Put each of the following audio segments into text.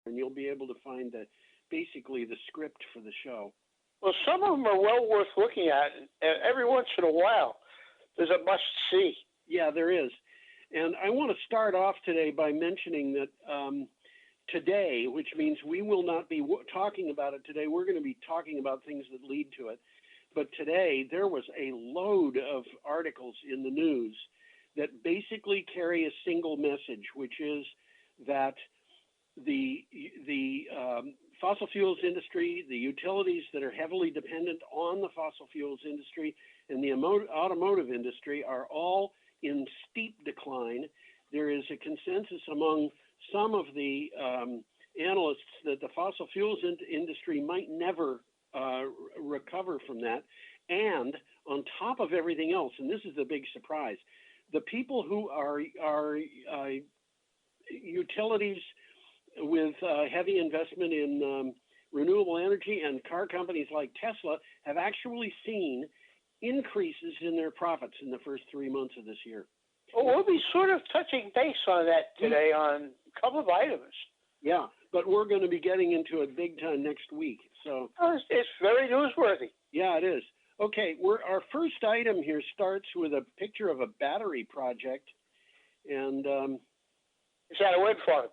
and you'll be able to find basically the script for the show. Well, some of them are well worth looking at, and every once in a while, there's a must-see. Yeah, there is. And I want to start off today by mentioning that today, which means we will not be talking about it today, we're going to be talking about things that lead to it. But today, there was a load of articles in the news that basically carry a single message, which is that the fossil fuels industry, the utilities that are heavily dependent on the fossil fuels industry, and the automotive industry are all in steep decline. There is a consensus among some of the analysts that the fossil fuels industry might never recover from that. And on top of everything else, and this is the big surprise, the people who are utilities with heavy investment in renewable energy and car companies like Tesla have actually seen increases in their profits in the first 3 months of this year. Well, we'll be sort of touching base on that today on a couple of items. Yeah, but we're going to be getting into it big time next week. So it's very newsworthy. Yeah, it is. Okay, our first item here starts with a picture of a battery project, and it's at a wind farm.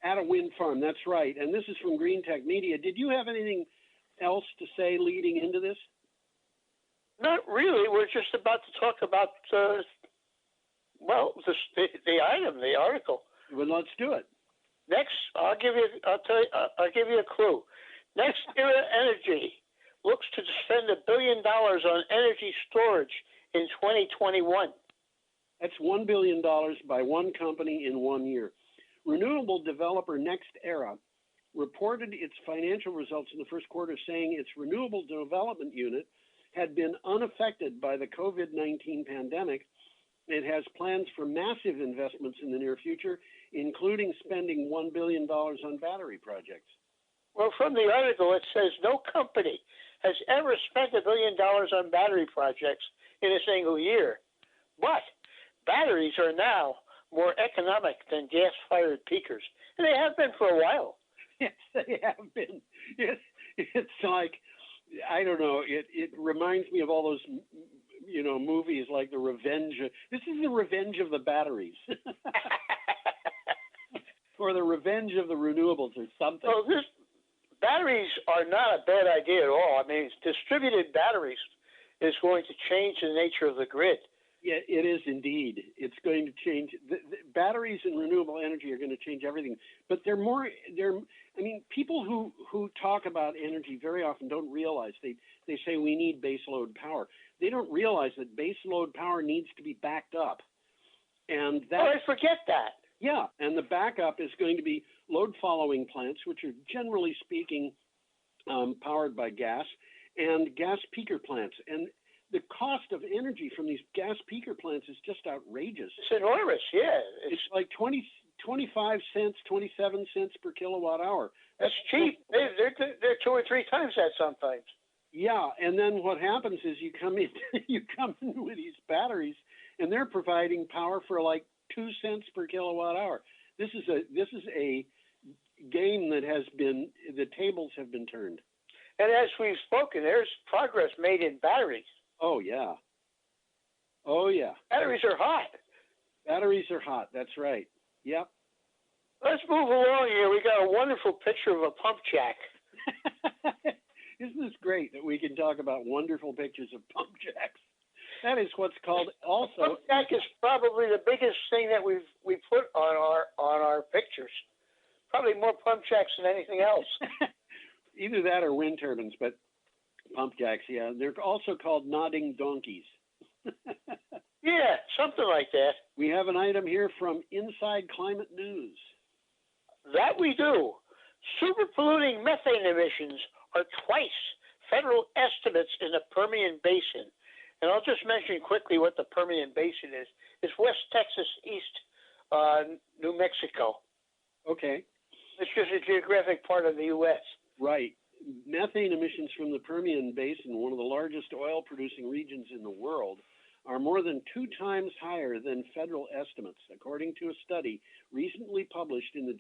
At a wind farm, that's right. And this is from Green Tech Media. Did you have anything else to say leading into this? Not really. We're just about to talk about the item, the article. Well, let's do it. Next, I'll give you a clue. Next Era Energy looks to spend $1 billion on energy storage in 2021. That's $1 billion by one company in 1 year. Renewable developer Next Era reported its financial results in the first quarter, saying its renewable development unit had been unaffected by the COVID-19 pandemic. It has plans for massive investments in the near future, including spending $1 billion on battery projects. Well, from the article, it says no company has ever spent $1 billion on battery projects in a single year. But batteries are now more economic than gas-fired peakers, and they have been for a while. Yes, they have been. It's like, I don't know, it reminds me of all those, movies like The Revenge. This is The Revenge of the Batteries. Or The Revenge of the Renewables or something. Well, batteries are not a bad idea at all. I mean, distributed batteries is going to change the nature of the grid. Yeah, it is indeed. It's going to change. The batteries and renewable energy are going to change everything. But people who talk about energy very often don't realize, they say we need baseload power. They don't realize that baseload power needs to be backed up. And I forget that. Yeah, and the backup is going to be load-following plants, which are generally speaking powered by gas, and gas peaker plants. And the cost of energy from these gas peaker plants is just outrageous. It's enormous, yeah. It's like 25 cents, 27 cents per kilowatt hour. That's cheap. They're 2 or 3 times that sometimes. Yeah, and then what happens is you come in with these batteries, and they're providing power for like 2 cents per kilowatt hour. This is a game that the tables have been turned. And as we've spoken, there's progress made in batteries. Oh yeah. Batteries are hot. Batteries are hot. That's right. Yep. Let's move along here. We got a wonderful picture of a pump jack. Isn't this great that we can talk about wonderful pictures of pump jacks? That is what's called also. Pump jack is probably the biggest thing that we put on our pictures. Probably more pump jacks than anything else. Either that or wind turbines, but pump jacks, yeah. They're also called nodding donkeys. Yeah, something like that. We have an item here from Inside Climate News. That we do. Super polluting methane emissions are twice federal estimates in the Permian Basin. And I'll just mention quickly what the Permian Basin is. It's West Texas, East New Mexico. Okay. It's just a geographic part of the U.S. Right. Methane emissions from the Permian Basin, one of the largest oil-producing regions in the world, are more than 2 times higher than federal estimates, according to a study recently published in the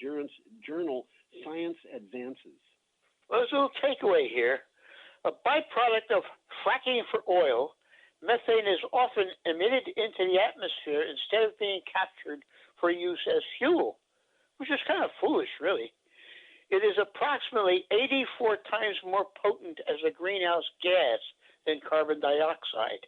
journal Science Advances. Well, there's a little takeaway here. A byproduct of fracking for oil, methane is often emitted into the atmosphere instead of being captured for use as fuel, which is kind of foolish, really. It is approximately 84 times more potent as a greenhouse gas than carbon dioxide.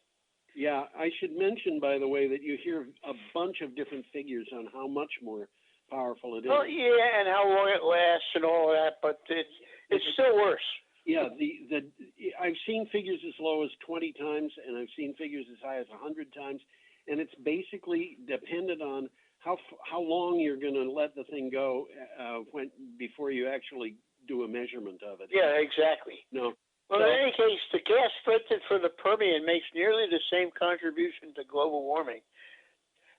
Yeah, I should mention, by the way, that you hear a bunch of different figures on how much more powerful it is. Well, yeah, and how long it lasts and all of that, but it's still worse. Yeah, I've seen figures as low as 20 times, and I've seen figures as high as 100 times, and it's basically dependent on how long you're going to let the thing go before you actually do a measurement of it. Yeah, exactly. No. Well, in any case, the gas vented from the Permian makes nearly the same contribution to global warming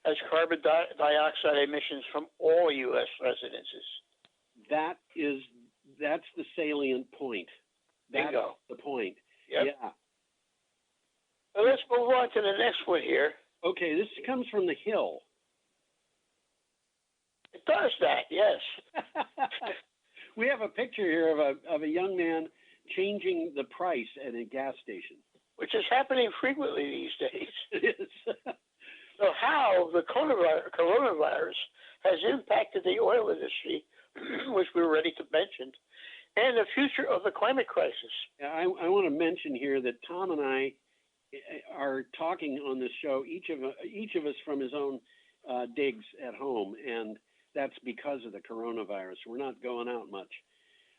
as carbon dioxide emissions from all U.S. residences. That's the salient point. That's Bingo. the point. Yep. Yeah. Well, let's move on to the next one here. Okay, this comes from the Hill. It does that, yes. We have a picture here of a young man changing the price at a gas station. Which is happening frequently these days. It is. So how the coronavirus has impacted the oil industry, which we were ready to mention, and the future of the climate crisis. I want to mention here that Tom and I are talking on this show, each of us from his own digs at home, and that's because of the coronavirus. We're not going out much.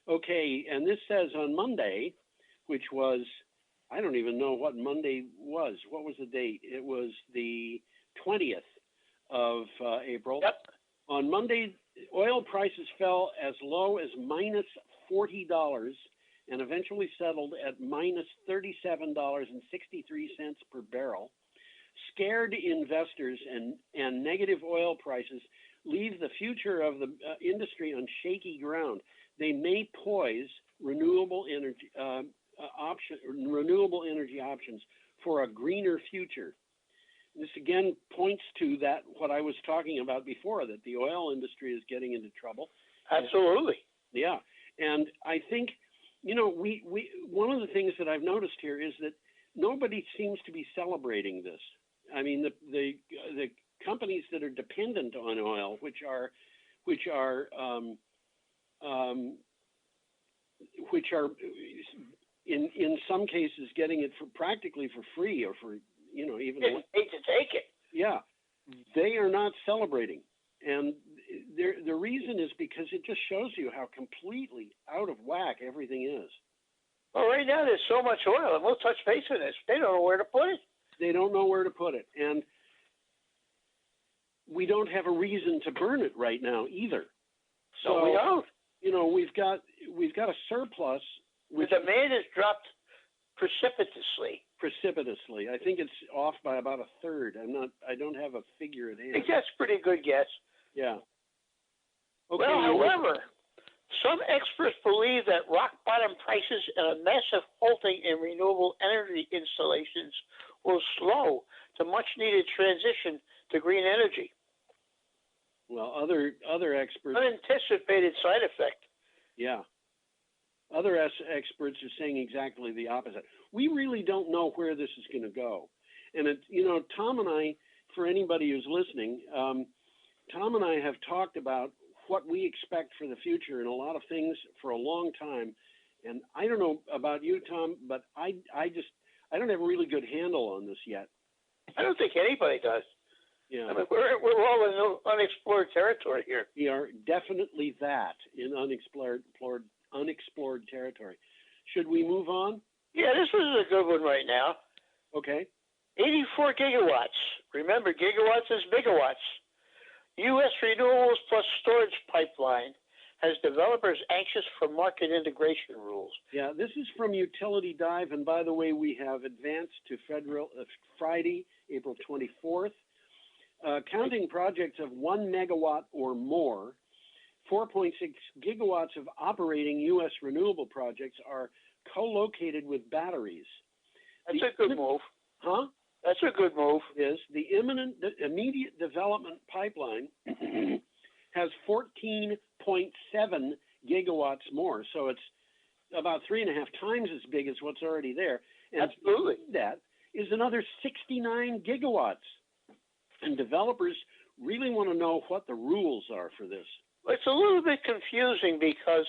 Okay, and this says on Monday, which was, I don't even know what Monday was. What was the date? It was the 20th of April. Yep. On Monday, oil prices fell as low as minus $40 and eventually settled at minus $37.63 per barrel. Scared investors and negative oil prices leave the future of the industry on shaky ground. They may poise renewable energy options for a greener future. This again points to that what I was talking about before, that the oil industry is getting into trouble. Absolutely. Yeah, and I think we one of the things that I've noticed here is that nobody seems to be celebrating this. I mean, the companies that are dependent on oil, which are in some cases getting it practically for free, or for even hate to take it. Yeah, they are not celebrating, and the reason is because it just shows you how completely out of whack everything is. Well, right now there's so much oil, and we'll touch base on this. They don't know where to put it. They don't know where to put it, and we don't have a reason to burn it right now either. So no, we don't. We've got a surplus. The demand has dropped precipitously. I think it's off by about a third. I don't have a figure at hand. I think that's a pretty good guess. Yeah. Okay. Well, however, some experts believe that rock bottom prices and a massive halting in renewable energy installations will slow the much needed transition to green energy. Well, other experts. Unanticipated side effect. Yeah. Other experts are saying exactly the opposite. We really don't know where this is going to go. And, Tom and I, for anybody who's listening, Tom and I have talked about what we expect for the future and a lot of things for a long time. And I don't know about you, Tom, but I don't have a really good handle on this yet. I don't think anybody does. Yeah. I mean, we're all in unexplored territory here. We are definitely that, in unexplored territory. Should we move on? Yeah, this is a good one right now. Okay. 84 gigawatts. Remember, gigawatts is megawatts. U.S. renewables plus storage pipeline has developers anxious for market integration rules. Yeah, this is from Utility Dive, and by the way, we have advanced to Friday, April 24th. Counting projects of 1 megawatt or more, 4.6 gigawatts of operating U.S. renewable projects are co-located with batteries. That's a good move. Huh? That's a good move. Is the immediate development pipeline has 14.7 gigawatts more, so it's about 3.5 times as big as what's already there. And Absolutely. that is another 69 gigawatts. And developers really want to know what the rules are for this. It's a little bit confusing because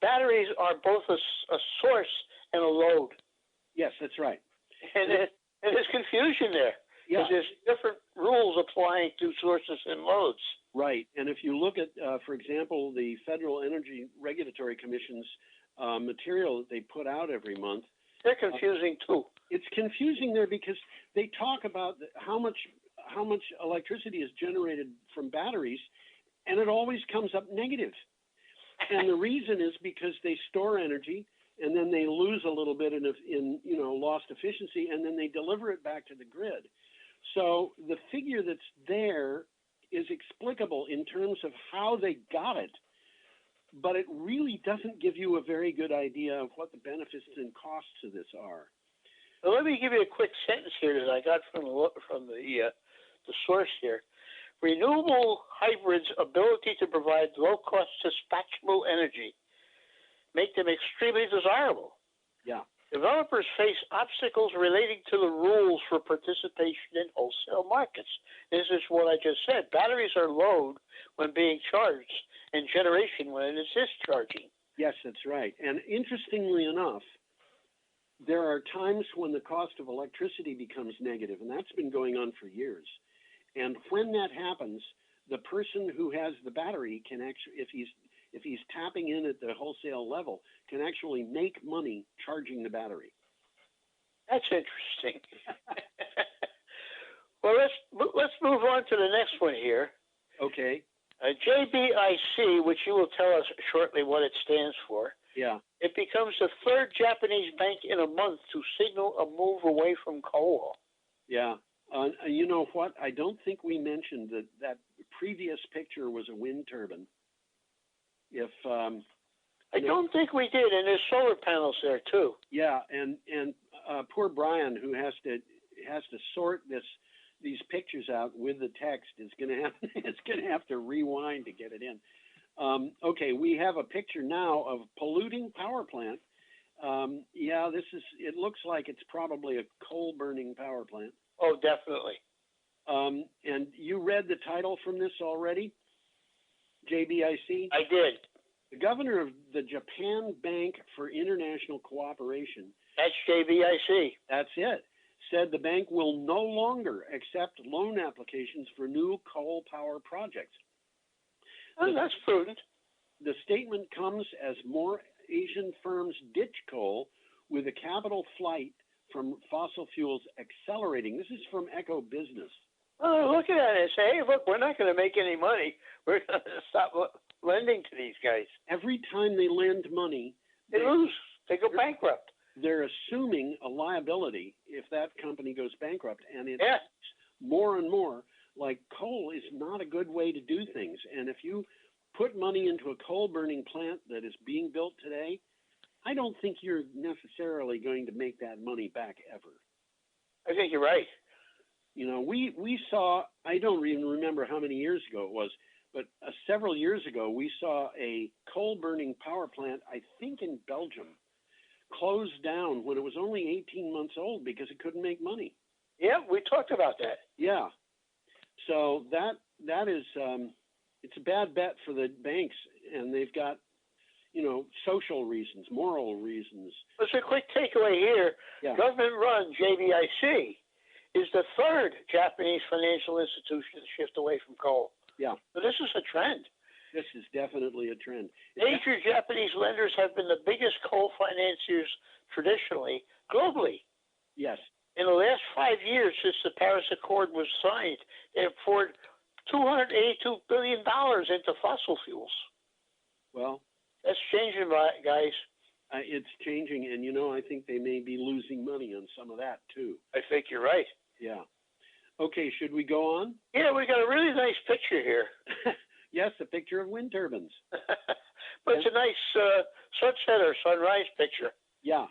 batteries are both a source and a load. Yes, that's right. And there's confusion there. Yeah. Because there's different rules applying to sources and loads. Right. And if you look at, for example, the Federal Energy Regulatory Commission's material that they put out every month, they're confusing too. It's confusing there because they talk about how much electricity is generated from batteries, and it always comes up negative. And the reason is because they store energy, and then they lose a little bit in lost efficiency, and then they deliver it back to the grid. So the figure that's there is explicable in terms of how they got it, but it really doesn't give you a very good idea of what the benefits and costs of this are. Well, let me give you a quick sentence here that I got from the source here. Renewable hybrids' ability to provide low-cost dispatchable energy make them extremely desirable. Yeah. Developers face obstacles relating to the rules for participation in wholesale markets. This is what I just said. Batteries are load when being charged and generation when it is discharging. Yes, that's right. And interestingly enough, there are times when the cost of electricity becomes negative, and that's been going on for years. And when that happens, the person who has the battery can actually, if he's tapping in at the wholesale level, can actually make money charging the battery. That's interesting. Well, let's move on to the next one here. Okay. JBIC, which you will tell us shortly what it stands for. Yeah. It becomes the third Japanese bank in a month to signal a move away from coal. Yeah. You know what? I don't think we mentioned that previous picture was a wind turbine. I don't think we did, and there's solar panels there too. Yeah, and poor Brian, who has to sort these pictures out with the text, is going to have to rewind to get it in. Okay, we have a picture now of polluting power plant. Yeah, it looks like it's probably a coal burning power plant. Oh, definitely. And you read the title from this already? JBIC? I did. The governor of the Japan Bank for International Cooperation. That's JBIC. That's it. Said the bank will no longer accept loan applications for new coal power projects. Oh, that's prudent. The statement comes as more Asian firms ditch coal with a capital flight from fossil fuels accelerating. This is from Echo Business. Oh, look at it and say, hey, look, we're not going to make any money. We're going to stop lending to these guys. Every time they lend money, they lose. They go bankrupt. They're assuming a liability if that company goes bankrupt. And it's more and more like coal is not a good way to do things. And if you put money into a coal-burning plant that is being built today, I don't think you're necessarily going to make that money back ever. I think you're right. You know, we saw, I don't even remember how many years ago it was, but several years ago, we saw a coal-burning power plant, I think in Belgium, closed down when it was only 18 months old because it couldn't make money. Yeah, we talked about that. Yeah. So that is, it's a bad bet for the banks, and they've got, social reasons, moral reasons. There's a quick takeaway here. Yeah. Government-run JBIC is the third Japanese financial institution to shift away from coal. Yeah. So this is a trend. This is definitely a trend. Major Japanese lenders have been the biggest coal financiers traditionally, globally. Yes. In the last 5 years since the Paris Accord was signed, they have poured $282 billion into fossil fuels. Well, that's changing, guys. It's changing, and I think they may be losing money on some of that too. I think you're right. Yeah. Okay, should we go on? Yeah, we got a really nice picture here. Yes, a picture of wind turbines. But it's a nice sunset or sunrise picture. Yeah.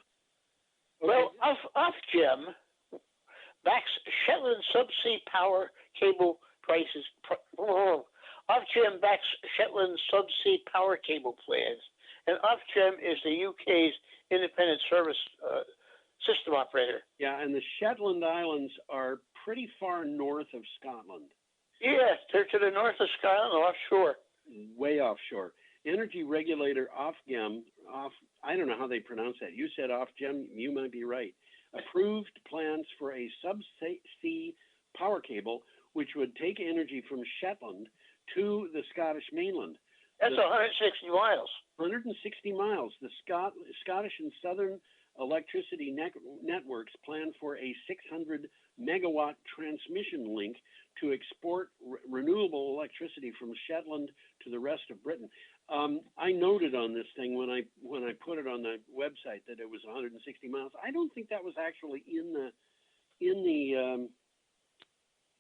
Okay. Well, Ofgem backs Shetland subsea power cable prices. Ofgem backs Shetland subsea power cable plans, and Ofgem is the UK's independent service system operator. Yeah, and the Shetland Islands are pretty far north of Scotland. Yeah, they're to the north of Scotland, offshore. Way offshore. Energy regulator Ofgem, I don't know how they pronounce that. You said Ofgem, you might be right. Approved plans for a subsea power cable which would take energy from Shetland to the Scottish mainland. That's 160 miles. 160 miles. The Scottish and Southern Electricity Networks plan for a 600 megawatt transmission link to export renewable electricity from Shetland to the rest of Britain. I noted on this thing when I put it on the website that it was 160 miles. I don't think that was actually in the.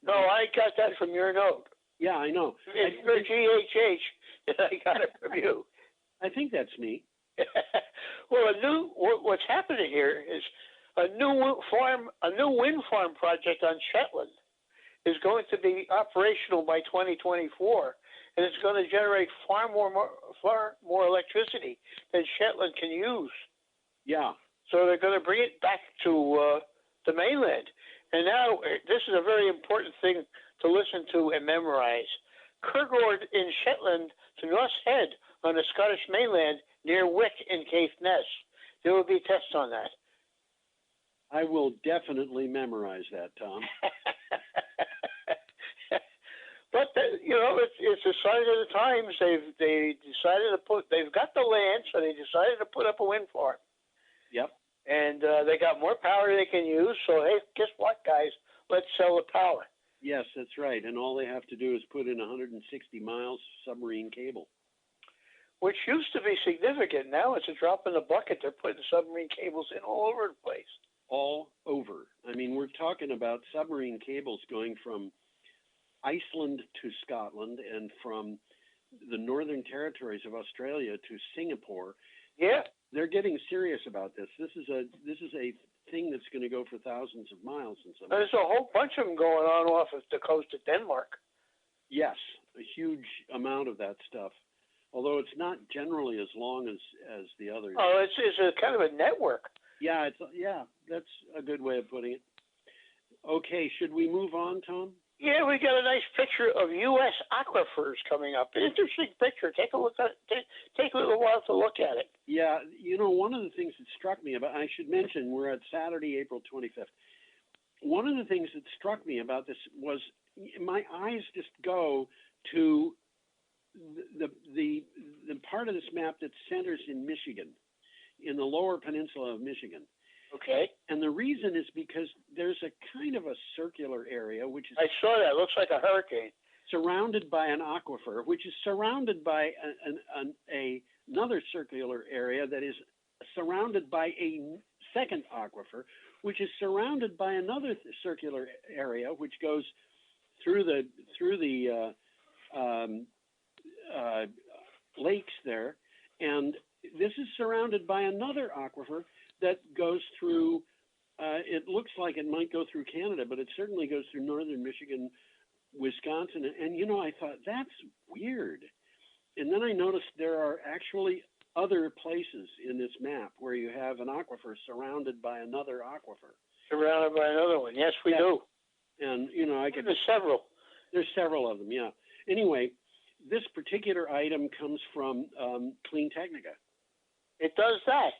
No, I got that from your note. Yeah, I know. It's for GHH, and I got it from you. I think that's me. Well, what's happening here is a new wind farm project on Shetland is going to be operational by 2024, and it's going to generate far more electricity than Shetland can use. Yeah. So they're going to bring it back to the mainland. And now this is a very important thing to listen to and memorize. Kirgord in Shetland to North Head on the Scottish mainland near Wick in Caithness. There will be tests on that. I will definitely memorize that, Tom. But it's a sign of the times. They've got the land, so they decided to put up a wind farm. Yep. And they got more power they can use. So hey, guess what, guys? Let's sell the power. Yes, that's right. And all they have to do is put in 160 miles submarine cable. Which used to be significant. Now it's a drop in the bucket. They're putting submarine cables in all over the place. All over. I mean, we're talking about submarine cables going from Iceland to Scotland and from the Northern Territories of Australia to Singapore. Yeah. They're getting serious about this. This is a thing that's going to go for thousands of miles. There's a whole bunch of them going on off of the coast of Denmark. Yes, a huge amount of that stuff. Although it's not generally as long as the others. Oh, it's a kind of a network. Yeah, that's a good way of putting it. Okay, should we move on, Tom? Yeah, we got a nice picture of U.S. aquifers coming up. An interesting picture. Take a look at it. Take a little while to look at it. Yeah, one of the things that struck me about, I should mention, we're at Saturday, April 25th. One of the things that struck me about this was my eyes just go to the part of this map that centers in Michigan, in the lower peninsula of Michigan. Okay. And the reason is because there's a kind of a circular area, which is... I saw that. It looks like a hurricane. Surrounded by an aquifer, which is surrounded by another circular area that is surrounded by a second aquifer, which is surrounded by another circular area, which goes through the lakes there. And this is surrounded by another aquifer that goes through, it looks like it might go through Canada, but it certainly goes through northern Michigan, Wisconsin. And I thought, that's weird. And then I noticed there are actually other places in this map where you have an aquifer surrounded by another aquifer. Surrounded by another one. Yes, we do. And, there's several. There's several of them, yeah. Anyway, this particular item comes from Clean Technica. It does that.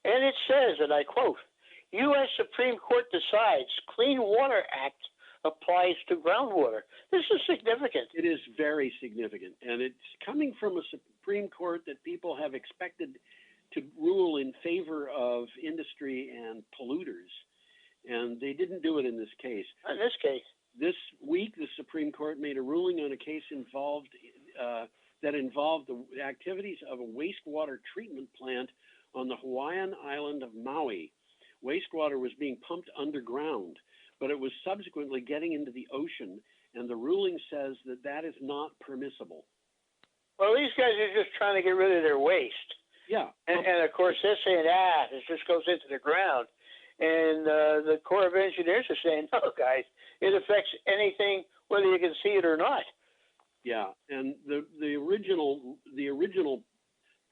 And it says, and I quote, U.S. Supreme Court decides Clean Water Act applies to groundwater. This is significant. It is very significant. And it's coming from a Supreme Court that people have expected to rule in favor of industry and polluters. And they didn't do it in this case. In this case. This week, the Supreme Court made a ruling on a case that involved the activities of a wastewater treatment plant on the Hawaiian island of Maui. Wastewater was being pumped underground, but it was subsequently getting into the ocean, and the ruling says that is not permissible. Well, these guys are just trying to get rid of their waste. Yeah. And of course, they're saying, it just goes into the ground. And the Corps of Engineers are saying, no, guys, it affects anything, whether you can see it or not. Yeah, and the original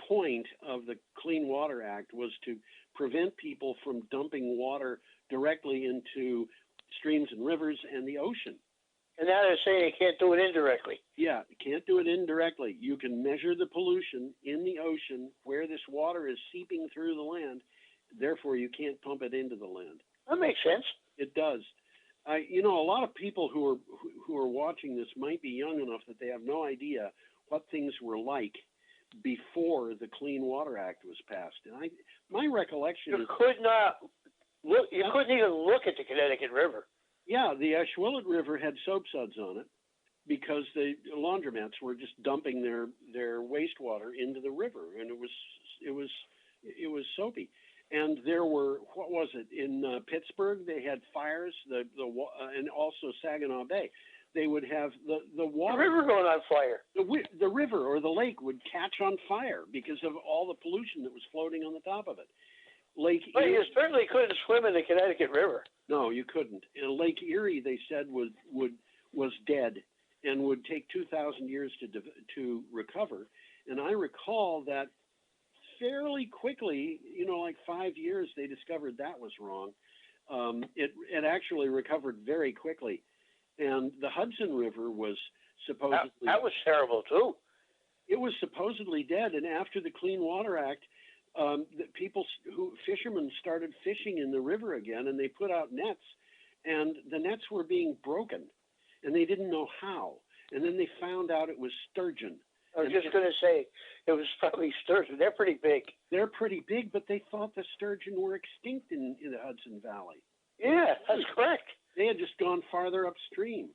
point of the Clean Water Act was to prevent people from dumping water directly into streams and rivers and the ocean. And now they're saying you can't do it indirectly. Yeah, you can't do it indirectly. You can measure the pollution in the ocean where this water is seeping through the land. Therefore, you can't pump it into the land. That makes sense. It does. A lot of people who are watching this might be young enough that they have no idea what things were like before the Clean Water Act was passed. And my recollection is could not look. You couldn't even look at the Connecticut River. Yeah, the Ashwillet River had soap suds on it because the laundromats were just dumping their wastewater into the river, and it was soapy. And there were, what was it, in Pittsburgh, they had fires, and also Saginaw Bay. They would have the water. The river going on fire. The river or the lake would catch on fire because of all the pollution that was floating on the top of it. But you certainly couldn't swim in the Connecticut River. No, you couldn't. And Lake Erie, they said, was dead and would take 2,000 years to recover. And I recall that fairly quickly, like 5 years, they discovered that was wrong. It actually recovered very quickly. And the Hudson River was supposedly... That was terrible, too. It was supposedly dead. And after the Clean Water Act, fishermen started fishing in the river again, and they put out nets, and the nets were being broken, and they didn't know how. And then they found out it was sturgeon. I was just going to say, it was probably sturgeon. They're pretty big. They're pretty big, but they thought the sturgeon were extinct in the Hudson Valley. Yeah, that's correct. They had just gone farther upstream.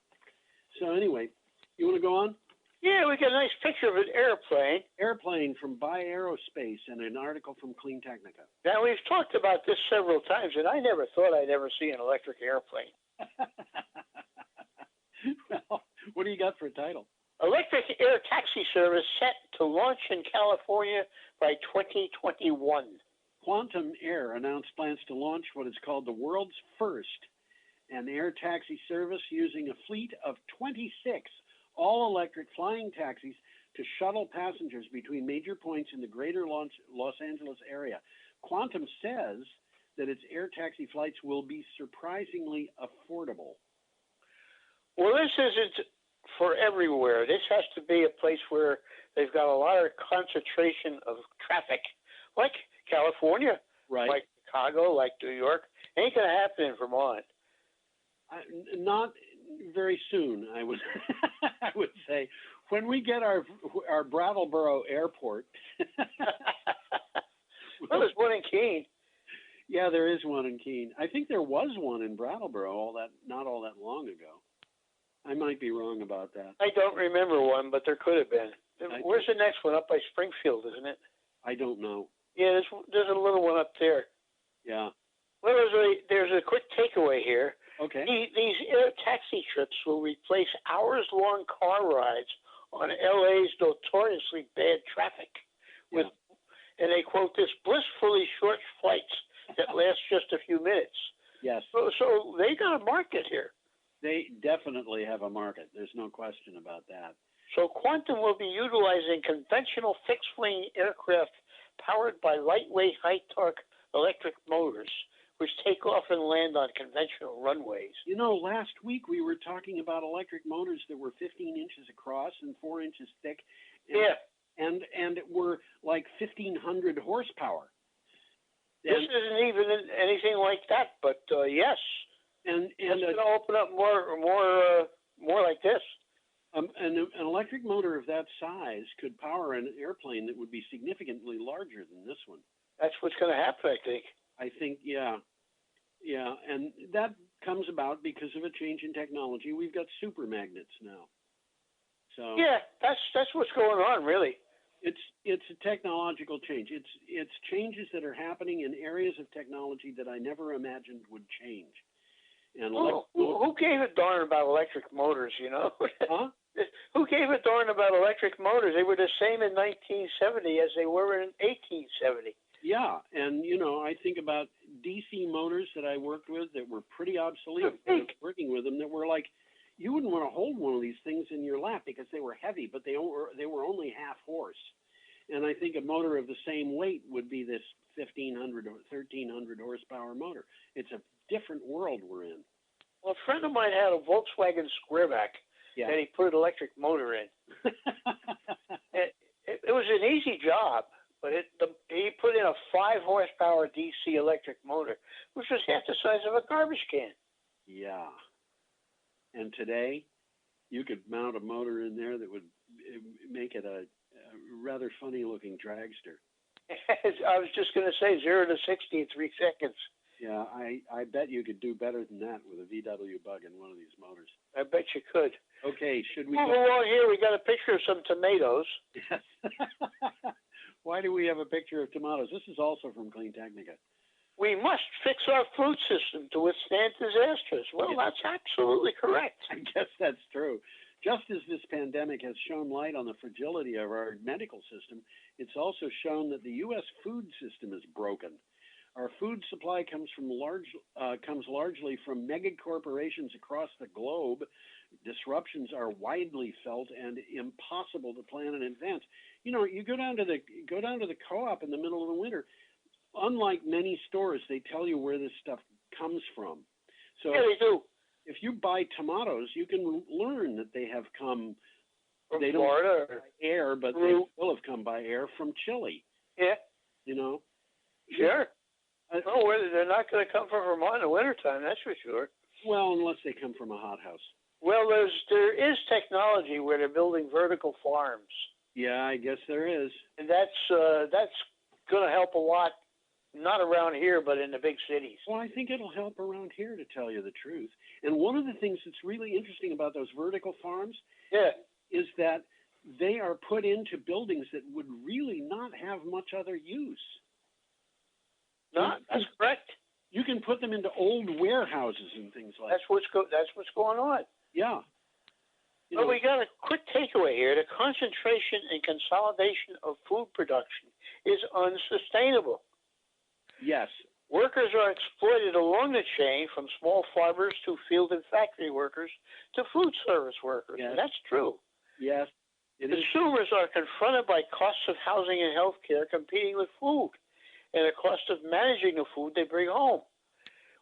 So anyway, you want to go on? Yeah, we got a nice picture of an airplane. Airplane from By Aerospace and an article from Clean Technica. Now, we've talked about this several times, and I never thought I'd ever see an electric airplane. Well, what do you got for a title? Electric air taxi service set to launch in California by 2021. Quantum Air announced plans to launch what is called the world's first an air taxi service using a fleet of 26 all-electric flying taxis to shuttle passengers between major points in the greater Los Angeles area. Quantum says that its air taxi flights will be surprisingly affordable. Well, this isn't for everywhere. This has to be a place where they've got a lot of concentration of traffic, like California, right? Like Chicago, like New York. Ain't going to happen in Vermont. Not very soon, I would I would say. When we get our Brattleboro airport. Well, there's one in Keene. Yeah, there is one in Keene. I think there was one in Brattleboro not all that long ago. I might be wrong about that. I don't remember one, but there could have been. Where's the next one? Up by Springfield, isn't it? I don't know. Yeah, there's a little one up there. Yeah. Well, there's a quick takeaway here. Okay. These air taxi trips will replace hours-long car rides on LA's notoriously bad traffic. And they quote this, blissfully short flights that last just a few minutes. Yes. So they got a market here. They definitely have a market. There's no question about that. So Quantum will be utilizing conventional fixed-wing aircraft powered by lightweight, high-torque electric motors, which take off and land on conventional runways. Last week we were talking about electric motors that were 15 inches across and 4 inches thick. And were like 1,500 horsepower. This isn't even anything like that, but yes. And it's going to open up more like this. An electric motor of that size could power an airplane that would be significantly larger than this one. That's what's going to happen, I think. I think, yeah, and that comes about because of a change in technology. We've got super magnets now. So yeah, that's what's going on, really. It's a technological change. It's changes that are happening in areas of technology that I never imagined would change. And who gave a darn about electric motors? Huh? Who gave a darn about electric motors? They were the same in 1970 as they were in 1870. Yeah, and I think about DC motors that I worked with that were pretty obsolete working with them, that were like, you wouldn't want to hold one of these things in your lap because they were heavy, but they were only half horse. And I think a motor of the same weight would be this 1,500 or 1,300 horsepower motor. It's a different world we're in. Well, a friend of mine had a Volkswagen Squareback that he put an electric motor in. It was an easy job, but he put in a 5 horsepower DC electric motor, which was half the size of a garbage can. Yeah. And today, you could mount a motor in there that would make it a rather funny-looking dragster. I was just going to say 0 to 60 in 3 seconds. Yeah, I bet you could do better than that with a VW Bug in one of these motors. I bet you could. Okay, should we go along here? We got a picture of some tomatoes. Yes. Why do we have a picture of tomatoes? This is also from Clean Technica. We must fix our food system to withstand disasters. Well, that's absolutely correct. I guess that's true. Just as this pandemic has shown light on the fragility of our medical system, it's also shown that the U.S. food system is broken. Our food supply comes largely from mega corporations across the globe. Disruptions are widely felt and impossible to plan in advance. You know, you go down to the co-op in the middle of the winter. Unlike many stores, they tell you where this stuff comes from. So yeah, they do. If you buy tomatoes, you can learn that they have come from Florida by air, but they will have come by air from Chile. Yeah. You know? Sure. They're not going to come from Vermont in the wintertime, that's for sure. Well, unless they come from a hothouse. Well, there is technology where they're building vertical farms. Yeah, I guess there is. And that's going to help a lot. Not around here, but in the big cities. Well, I think it'll help around here, to tell you the truth. And one of the things that's really interesting about those vertical farms is that they are put into buildings that would really not have much other use. No, that's correct. You can put them into old warehouses and things like that. That's what's going on. Yeah. But we got a quick takeaway here. The concentration and consolidation of food production is unsustainable. Yes. Workers are exploited along the chain, from small farmers to field and factory workers to food service workers. Yes. And that's true. Yes. Consumers are confronted by costs of housing and health care competing with food and the cost of managing the food they bring home.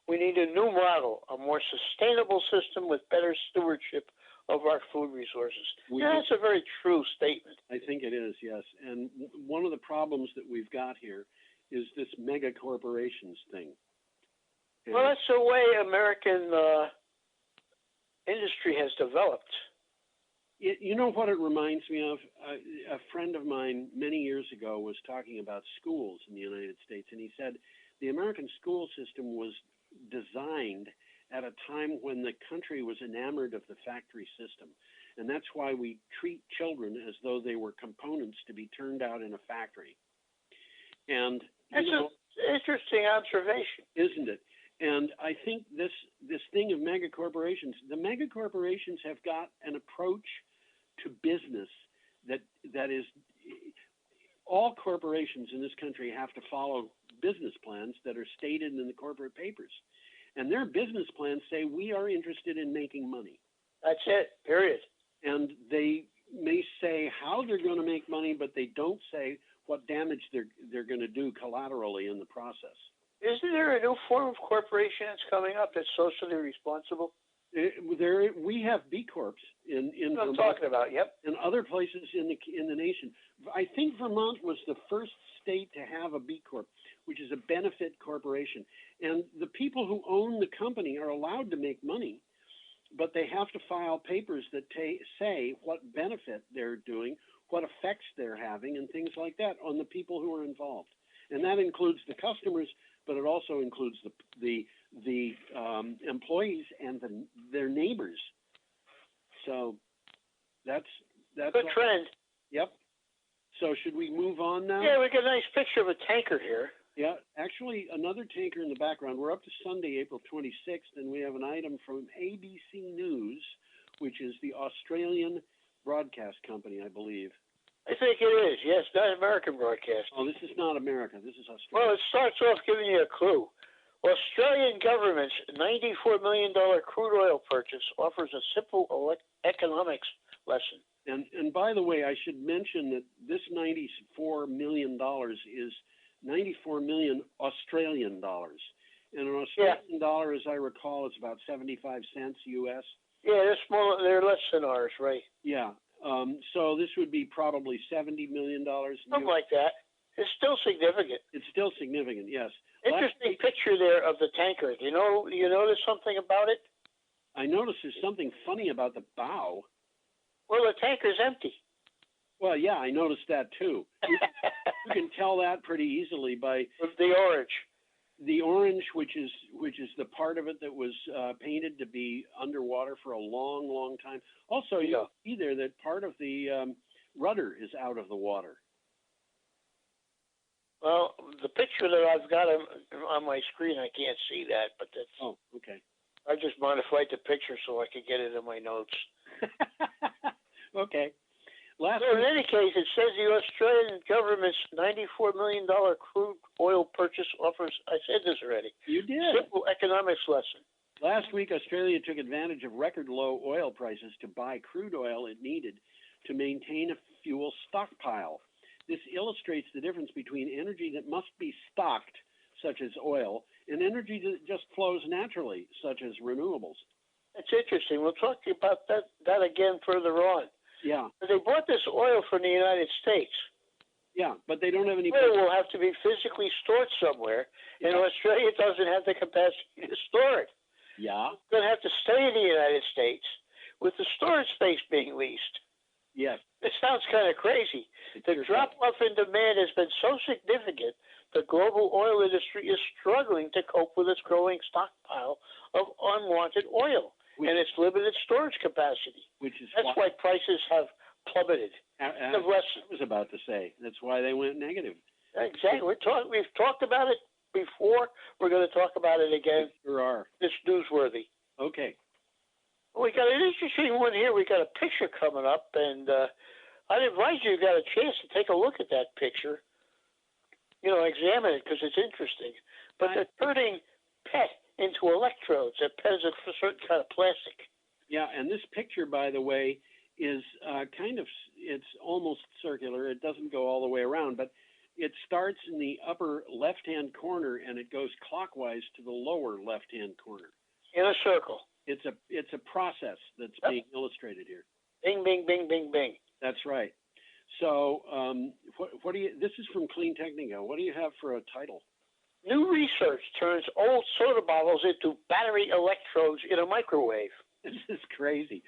We need a new model, a more sustainable system with better stewardship of our food resources. That's a very true statement. I think it is, yes. And one of the problems that we've got here is this mega corporations thing. And well, that's the way American industry has developed. You know what it reminds me of? A friend of mine many years ago was talking about schools in the United States, and he said the American school system was designed at a time when the country was enamored of the factory system. And that's why we treat children as though they were components to be turned out in a factory. And that's an interesting observation, isn't it? And I think this thing of mega corporations, the mega corporations have got an approach to business that is, all corporations in this country have to follow business plans that are stated in the corporate papers. And their business plans say, we are interested in making money. That's it, period. And they may say how they're going to make money, but they don't say what damage they're going to do collaterally in the process. Isn't there a new form of corporation that's coming up that's socially responsible? We have B Corps in what I'm Vermont, talking about. Yep. and other places in the nation. I think Vermont was the first state to have a B Corp, which is a benefit corporation. And the people who own the company are allowed to make money, but they have to file papers that say what benefit they're doing, what effects they're having, and things like that on the people who are involved. And that includes the customers, but it also includes the employees and their neighbors. So that's good trend. Yep. So should we move on now? Yeah, we got a nice picture of a tanker here. Yeah, actually another tanker in the background. We're up to Sunday, April 26th, and we have an item from ABC News, which is the Australian broadcast company, I believe. I think it is, yes, not American broadcast. Oh, this is not America. This is Australia. Well, it starts off giving you a clue. Australian government's $94 million crude oil purchase offers a simple economics lesson. And by the way, I should mention that this $94 million is 94 million Australian dollars. And an Australian dollar, as I recall, is about 75 cents US. Yeah, they're smaller. They're less than ours, right? Yeah. So this would be probably $70 million. Something like that. It's still significant. It's still significant, yes. Interesting picture there of the tanker. You notice something about it? I noticed there's something funny about the bow. Well, the tanker's empty. Well, yeah, I noticed that too. You can tell that pretty easily by the orange. The orange, which is the part of it that was painted to be underwater for a long, long time. Also, you see there that part of the rudder is out of the water. Well, the picture that I've got on my screen, I can't see that, but that's... Oh, okay. I just modified the picture so I could get it in my notes. Okay. So in any case, it says the Australian government's $94 million crude oil purchase offers... I said this already. You did. Simple economics lesson. Last week, Australia took advantage of record low oil prices to buy crude oil it needed to maintain a fuel stockpile. This illustrates the difference between energy that must be stocked, such as oil, and energy that just flows naturally, such as renewables. That's interesting. We'll talk to you about that again further on. Yeah. But they bought this oil from the United States. Yeah, but they don't have any... Oil will have to be physically stored somewhere, and Australia doesn't have the capacity to store it. Yeah. It's going to have to stay in the United States with the storage space being leased. Yes. It sounds kind of crazy. The drop-off in demand has been so significant, the global oil industry is struggling to cope with its growing stockpile of unwanted oil and its limited storage capacity. That's why prices have plummeted. I was about to say. That's why they went negative. Exactly. We've talked about it before. We're going to talk about it again. We sure are. It's newsworthy. Okay. We got an interesting one here. We got a picture coming up, and I'd advise you got a chance to take a look at that picture. Examine it because it's interesting. But they're turning PET into electrodes. That PET is a certain kind of plastic. Yeah, and this picture, by the way, is it's almost circular. It doesn't go all the way around, but it starts in the upper left-hand corner and it goes clockwise to the lower left-hand corner. In a circle. It's a process that's being illustrated here. Bing, bing, bing, bing, bing. That's right. So, what do you? This is from Clean Technica. What do you have for a title? New research turns old soda bottles into battery electrodes in a microwave. This is crazy.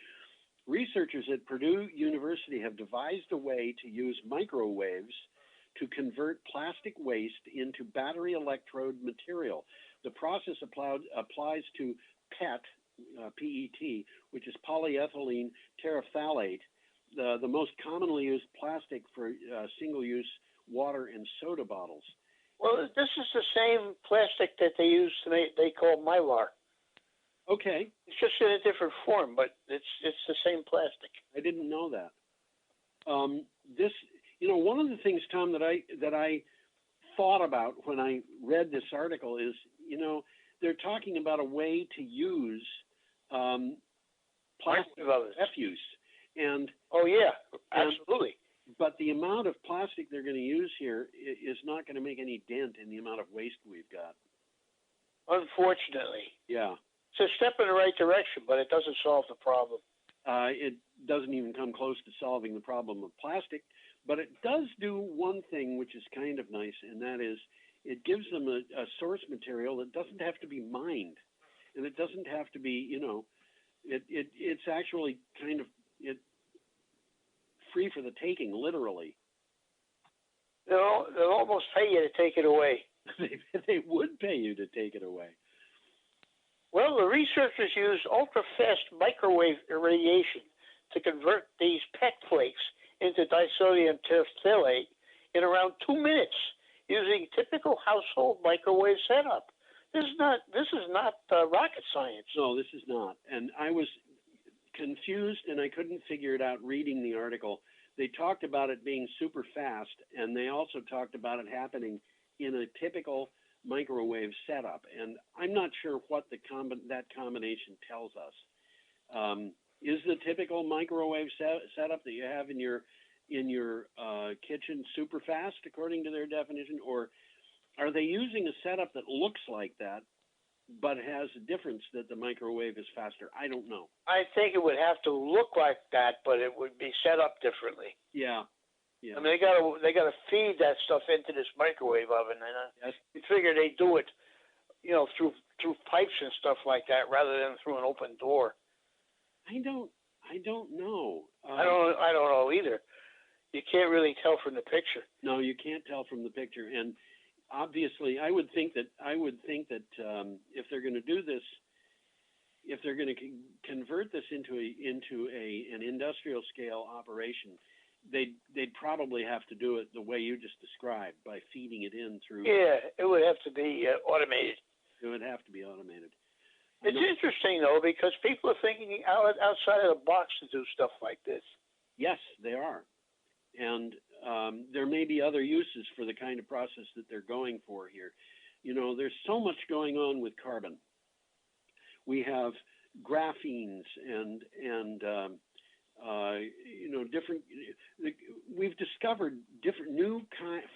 Researchers at Purdue University have devised a way to use microwaves to convert plastic waste into battery electrode material. The process applies to PET, PET, which is polyethylene terephthalate, the most commonly used plastic for single-use water and soda bottles. Well, this is the same plastic that they use to make, they call Mylar. Okay. It's just in a different form, but it's the same plastic. I didn't know that. One of the things, Tom, that I thought about when I read this article is, they're talking about a way to use plastic refuse. And oh yeah, absolutely. But the amount of plastic they're going to use here is not going to make any dent in the amount of waste we've got. Unfortunately. Yeah. It's a step in the right direction, but it doesn't solve the problem. It doesn't even come close to solving the problem of plastic, but it does do one thing which is kind of nice, and that is it gives them a source material that doesn't have to be mined, and it doesn't have to be, it's actually kind of free for the taking, literally. They'll almost pay you to take it away. They would pay you to take it away. Well, the researchers used ultra-fast microwave irradiation to convert these PET flakes into disodium terephthalate in around 2 minutes using typical household microwave setup. This is not rocket science. No, this is not. And I was confused and I couldn't figure it out reading the article. They talked about it being super fast, and they also talked about it happening in a typical microwave setup, and I'm not sure what that combination tells us. Is the typical microwave setup that you have in your kitchen super fast according to their definition, or are they using a setup that looks like that but has a difference that the microwave is faster? I don't know. I think it would have to look like that, but it would be set up differently. Yeah. Yeah. I mean, they gotta feed that stuff into this microwave oven, and Yes. you figure they do it, through pipes and stuff like that, rather than through an open door. I don't know. I don't know either. You can't really tell from the picture. No, you can't tell from the picture, and obviously, I would think that if they're going to do this, if they're going to convert this into an industrial scale operation, they'd probably have to do it the way you just described, by feeding it in through. Yeah, it would have to be automated. It would have to be automated. It's interesting though, because people are thinking outside of the box to do stuff like this. Yes, they are, and there may be other uses for the kind of process that they're going for here. There's so much going on with carbon. We have graphenes and different. We've discovered different new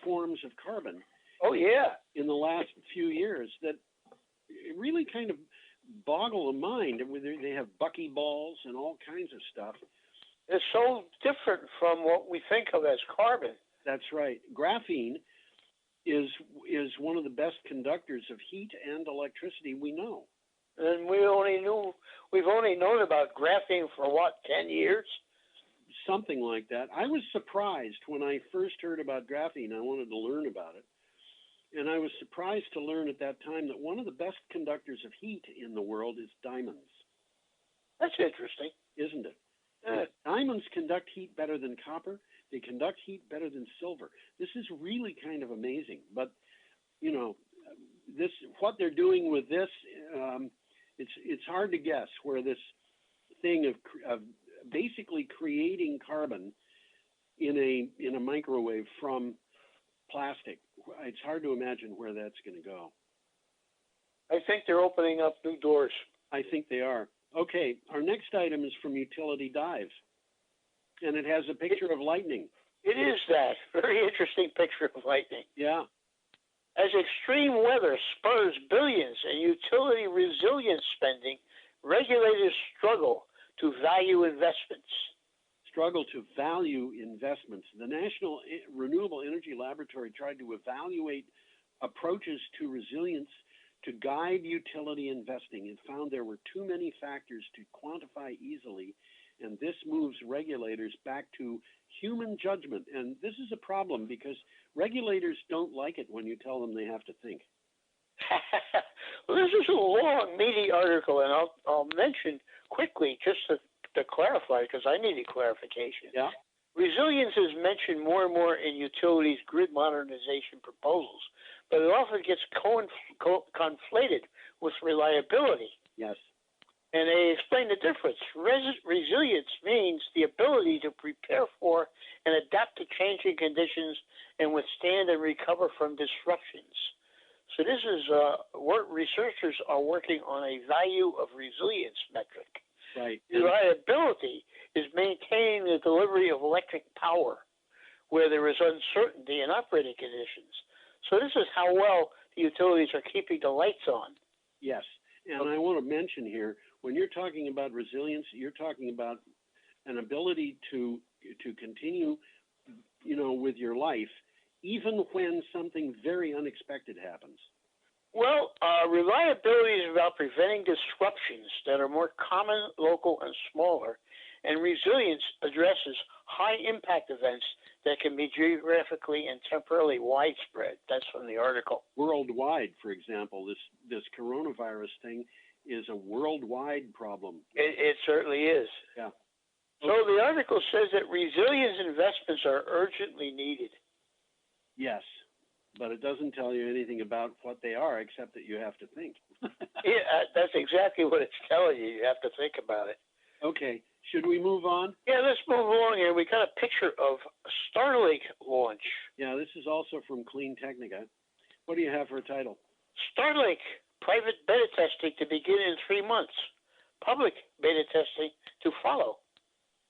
forms of carbon. Oh yeah. In the last few years, that really kind of boggle the mind. They have buckyballs and all kinds of stuff. It's so different from what we think of as carbon. That's right. Graphene is one of the best conductors of heat and electricity we know. And we've only known about graphene for 10 years? Something like that. I was surprised when I first heard about graphene. I wanted to learn about it. And I was surprised to learn at that time that one of the best conductors of heat in the world is diamonds. That's interesting. Isn't it? Diamonds conduct heat better than copper. They conduct heat better than silver. This is really kind of amazing. But, what they're doing with this, it's hard to guess where this thing of basically creating carbon in a microwave from plastic. It's hard to imagine where that's going to go. I think they're opening up new doors. I think they are. Okay, our next item is from Utility Dive, and it has a picture of lightning. It is that. Very interesting picture of lightning. Yeah. As extreme weather spurs billions in utility resilience spending, regulators struggle to value investments. The National Renewable Energy Laboratory tried to evaluate approaches to resilience to guide utility investing and found there were too many factors to quantify easily, and this moves regulators back to human judgment. And this is a problem because regulators don't like it when you tell them they have to think. Well, this is a long, meaty article, and I'll mention quickly just to clarify, because I needed clarification. Yeah. Resilience is mentioned more and more in utilities' grid modernization proposals, but it often gets conflated with reliability. Yes. And they explain the difference. Resilience means the ability to prepare for and adapt to changing conditions and withstand and recover from disruptions. So this is what researchers are working on, a value of resilience metric. Right. Reliability is maintaining the delivery of electric power where there is uncertainty in operating conditions. So this is how well the utilities are keeping the lights on. Yes. And I want to mention here, when you're talking about resilience, you're talking about an ability to continue, with your life, even when something very unexpected happens. Well, reliability is about preventing disruptions that are more common, local, and smaller, and resilience addresses high-impact events that can be geographically and temporally widespread. That's from the article. Worldwide, for example, this coronavirus thing is a worldwide problem. It certainly is. Yeah. So the article says that resilience investments are urgently needed. Yes, but it doesn't tell you anything about what they are, except that you have to think. Yeah, that's exactly what it's telling you. You have to think about it. Okay. Should we move on? Yeah, let's move along here. We got a picture of a Starlink launch. Yeah, this is also from Clean Technica. What do you have for a title? Starlink private beta testing to begin in 3 months. Public beta testing to follow.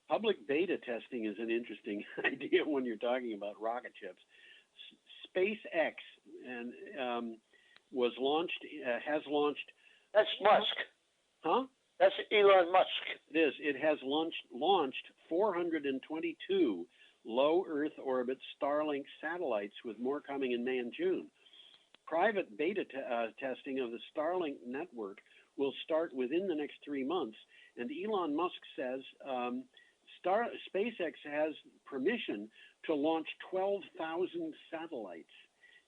Public beta testing is an interesting idea when you're talking about rocket ships. SpaceX and has launched. That's Musk. Huh? That's Elon Musk. It is. It has launched 422 low Earth orbit Starlink satellites, with more coming in May and June. Private beta testing of the Starlink network will start within the next 3 months, and Elon Musk says SpaceX has permission to launch 12,000 satellites.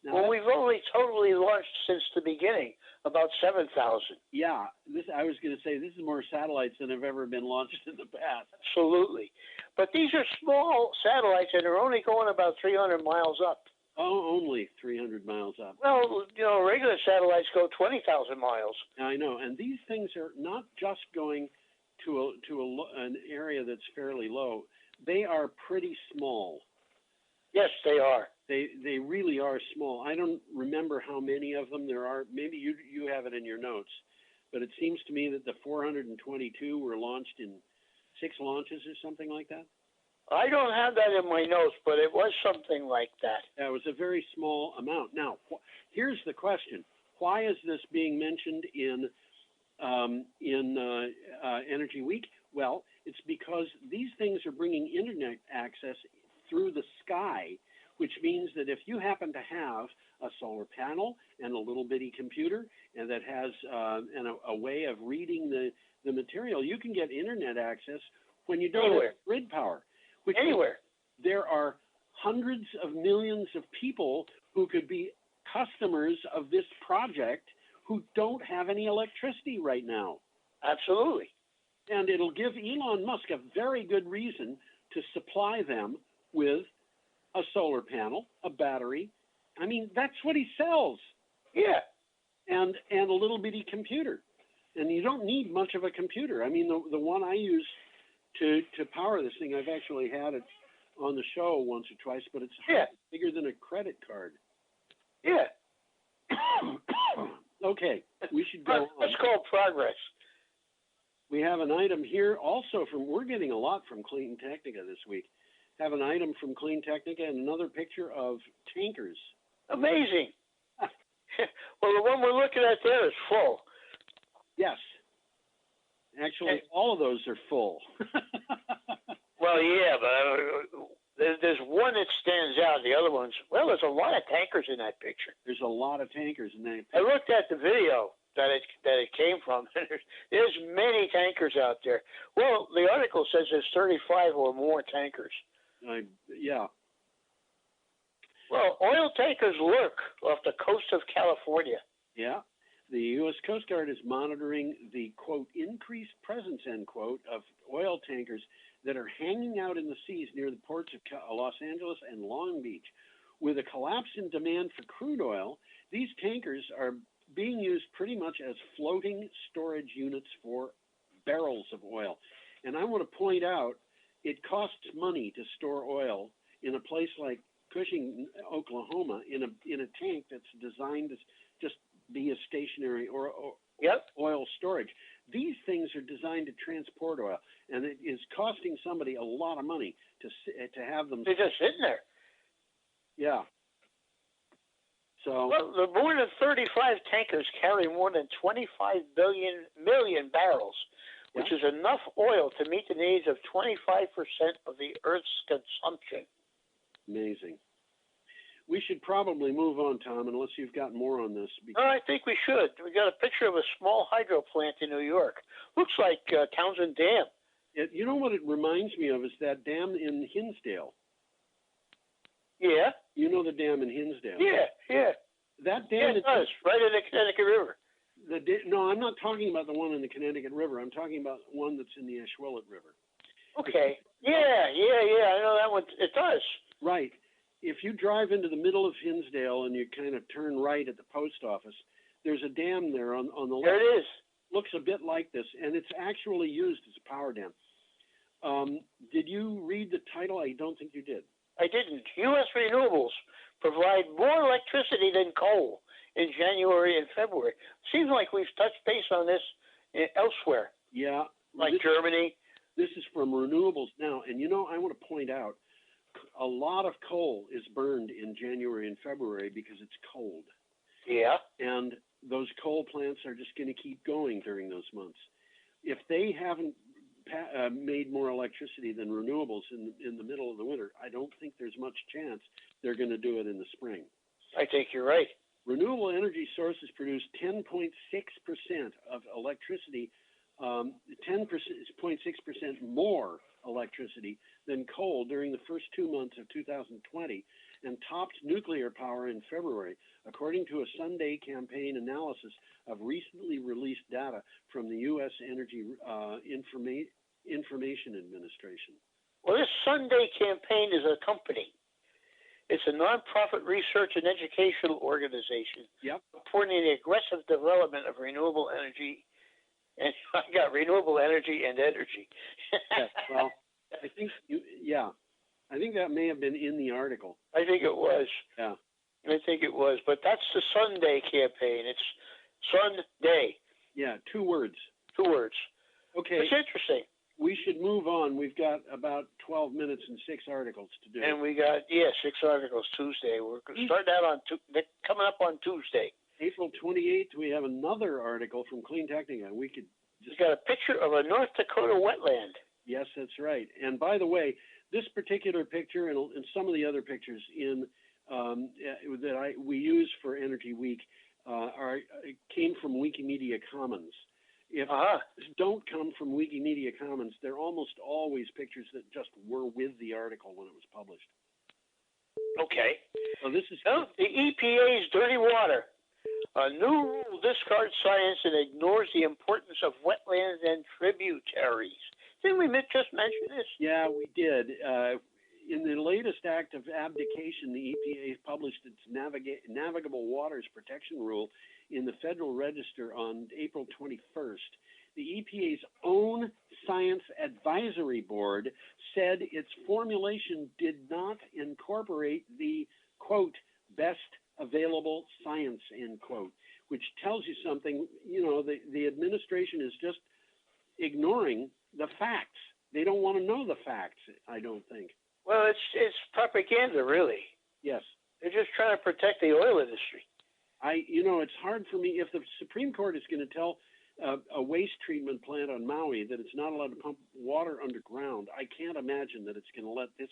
Now, well, we've only totally launched since the beginning about 7,000. Yeah, I was going to say this is more satellites than have ever been launched in the past. Absolutely. But these are small satellites, and they're only going about 300 miles up. Oh, only 300 miles up. Well, regular satellites go 20,000 miles. I know, and these things are not just going to an area that's fairly low. They are pretty small. Yes, they are. They really are small. I don't remember how many of them there are. Maybe you have it in your notes, but it seems to me that the 422 were launched in 6 launches or something like that. I don't have that in my notes, but it was something like that. It was a very small amount. Now, here's the question: why is this being mentioned in Energy Week? Well, it's because these things are bringing internet access through the sky, which means that if you happen to have a solar panel and a little bitty computer, and that has a way of reading the material, you can get internet access when you don't have grid power. Anywhere. There are hundreds of millions of people who could be customers of this project who don't have any electricity right now. Absolutely. And it'll give Elon Musk a very good reason to supply them with a solar panel, a battery. I mean, that's what he sells. Yeah. And a little bitty computer. And you don't need much of a computer. I mean, the one I use to power this thing, I've actually had it on the show once or twice, but it's bigger than a credit card. Yeah. Okay, we should go on. That's called progress. We have an item here also we're getting a lot from Clean Technica this week. Have an item from Clean Technica and another picture of tankers. Amazing. Well, the one we're looking at there is full. Yes. Actually, all of those are full. Well, yeah, but there's one that stands out. The other ones, well, there's a lot of tankers in that picture. There's a lot of tankers in that picture. I looked at the video that it came from. There's many tankers out there. Well, the article says there's 35 or more tankers. Yeah. Well, oil tankers lurk off the coast of California. Yeah. The U.S. Coast Guard is monitoring the, quote, increased presence, end quote, of oil tankers that are hanging out in the seas near the ports of Los Angeles and Long Beach. With a collapse in demand for crude oil, these tankers are being used pretty much as floating storage units for barrels of oil. And I want to point out, it costs money to store oil in a place like Cushing, Oklahoma, in a tank that's designed to just be a stationary or oil storage. These things are designed to transport oil, and it is costing somebody a lot of money to have them. They're just sitting there. Yeah. So. Well, the more than 35 tankers carry more than 25 million barrels, which is enough oil to meet the needs of 25% of the Earth's consumption. Amazing. We should probably move on, Tom, unless you've got more on this. I think we should. We got a picture of a small hydro plant in New York. Looks like Townsend Dam. You know what it reminds me of is that dam in Hinsdale. Yeah. You know the dam in Hinsdale? Yeah. That dam it does, right in the Connecticut River. No, I'm not talking about the one in the Connecticut River. I'm talking about one that's in the Ashwillet River. Okay. Yeah. I know that one. It does. Right. If you drive into the middle of Hinsdale and you kind of turn right at the post office, there's a dam there on the left. There it is. Looks a bit like this, and it's actually used as a power dam. Did you read the title? I don't think you did. I didn't. U.S. renewables provide more electricity than coal in January and February. Seems like we've touched base on this elsewhere, Yeah. like Germany. This is from Renewables Now. And, I want to point out a lot of coal is burned in January and February because it's cold. Yeah. And those coal plants are just going to keep going during those months. If they haven't made more electricity than renewables in the middle of the winter, I don't think there's much chance they're going to do it in the spring. I think you're right. Renewable energy sources produce 10.6% of electricity, 10.6% more electricity than coal during the first 2 months of 2020 and topped nuclear power in February, according to a Sunday campaign analysis of recently released data from the U.S. Energy Information Administration. Well, this Sunday campaign is a company. It's a nonprofit research and educational organization supporting the aggressive development of renewable energy. And I got renewable energy and energy. Yes, well, I think I think that may have been in the article. I think it was. Yeah. I think it was. But that's the Sunday campaign. It's Sunday. Yeah, 2 words. 2 words. Okay. It's interesting. We should move on. We've got about 12 minutes and 6 articles to do. And we got, 6 articles Tuesday. We're starting out on, coming up on Tuesday. April 28th, we have another article from Clean Technica. We got a picture of a North Dakota wetland. Yes, that's right. And by the way, this particular picture and some of the other pictures we use for Energy Week came from Wikimedia Commons. If don't come from Wikimedia Commons, they're almost always pictures that just were with the article when it was published. Okay. So this is the EPA's dirty water. A new rule discards science and ignores the importance of wetlands and tributaries. Didn't we just mention this? Yeah, we did. In the latest act of abdication, the EPA published its Navigable Waters Protection Rule in the Federal Register on April 21st. The EPA's own Science Advisory Board said its formulation did not incorporate the, quote, best available science, end quote, which tells you something. The administration is just ignoring the facts. They don't want to know the facts, I don't think. Well, it's propaganda, really. Yes. They're just trying to protect the oil industry. It's hard for me. If the Supreme Court is going to tell a waste treatment plant on Maui that it's not allowed to pump water underground, I can't imagine that it's going to let this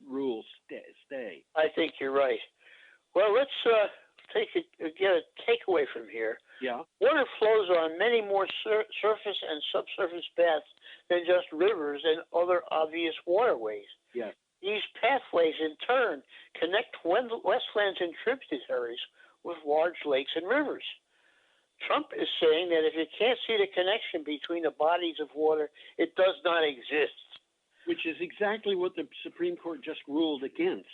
rule stay. I think you're right. Well, let's get a takeaway from here. Yeah. Water flows on many more surface and subsurface paths than just rivers and other obvious waterways. Yes. These pathways, in turn, connect wetlands and tributaries with large lakes and rivers. Trump is saying that if you can't see the connection between the bodies of water, it does not exist. Which is exactly what the Supreme Court just ruled against.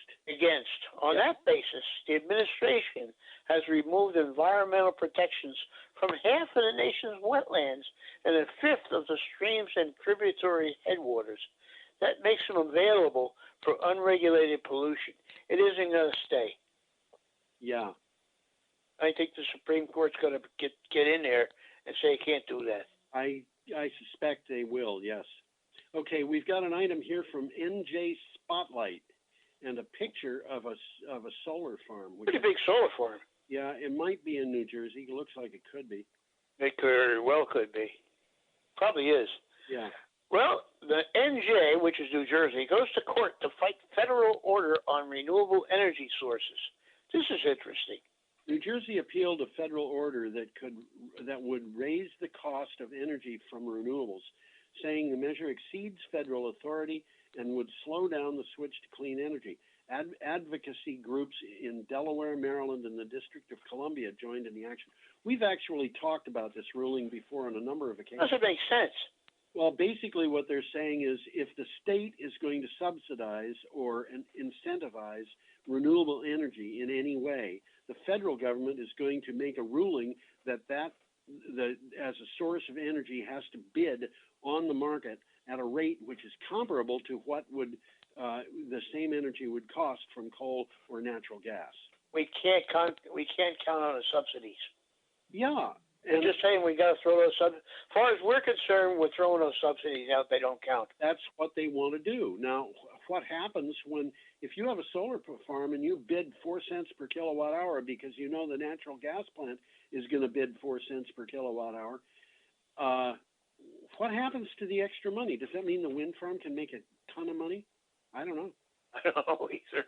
On that basis, the administration has removed environmental protections from half of the nation's wetlands and a fifth of the streams and tributary headwaters. That makes them available for unregulated pollution. It isn't going to stay. Yeah. I think the Supreme Court's going to get in there and say you can't do that. I suspect they will, yes. Okay, we've got an item here from NJ Spotlight and a picture of a solar farm. Pretty big solar farm. Yeah, it might be in New Jersey. It looks like it could be. It could be. Probably is. Yeah. Well, the NJ, which is New Jersey, goes to court to fight federal order on renewable energy sources. This is interesting. New Jersey appealed a federal order that would raise the cost of energy from renewables, saying the measure exceeds federal authority and would slow down the switch to clean energy. Advocacy groups in Delaware, Maryland, and the District of Columbia joined in the action. We've actually talked about this ruling before on a number of occasions. Doesn't make sense. Well, basically what they're saying is if the state is going to subsidize or incentivize renewable energy in any way, the federal government is going to make a ruling that as a source of energy has to bid on the market at a rate which is comparable to what would the same energy would cost from coal or natural gas. we can't count on the subsidies. Yeah. And just saying we got to throw those subsidies. As far as we're concerned, we're throwing those subsidies out. They don't count. That's what they want to do. Now, what happens if you have a solar farm and you bid 4 cents per kilowatt hour because you know the natural gas plant is going to bid 4 cents per kilowatt hour, what happens to the extra money? Does that mean the wind farm can make a ton of money? I don't know. I don't know either.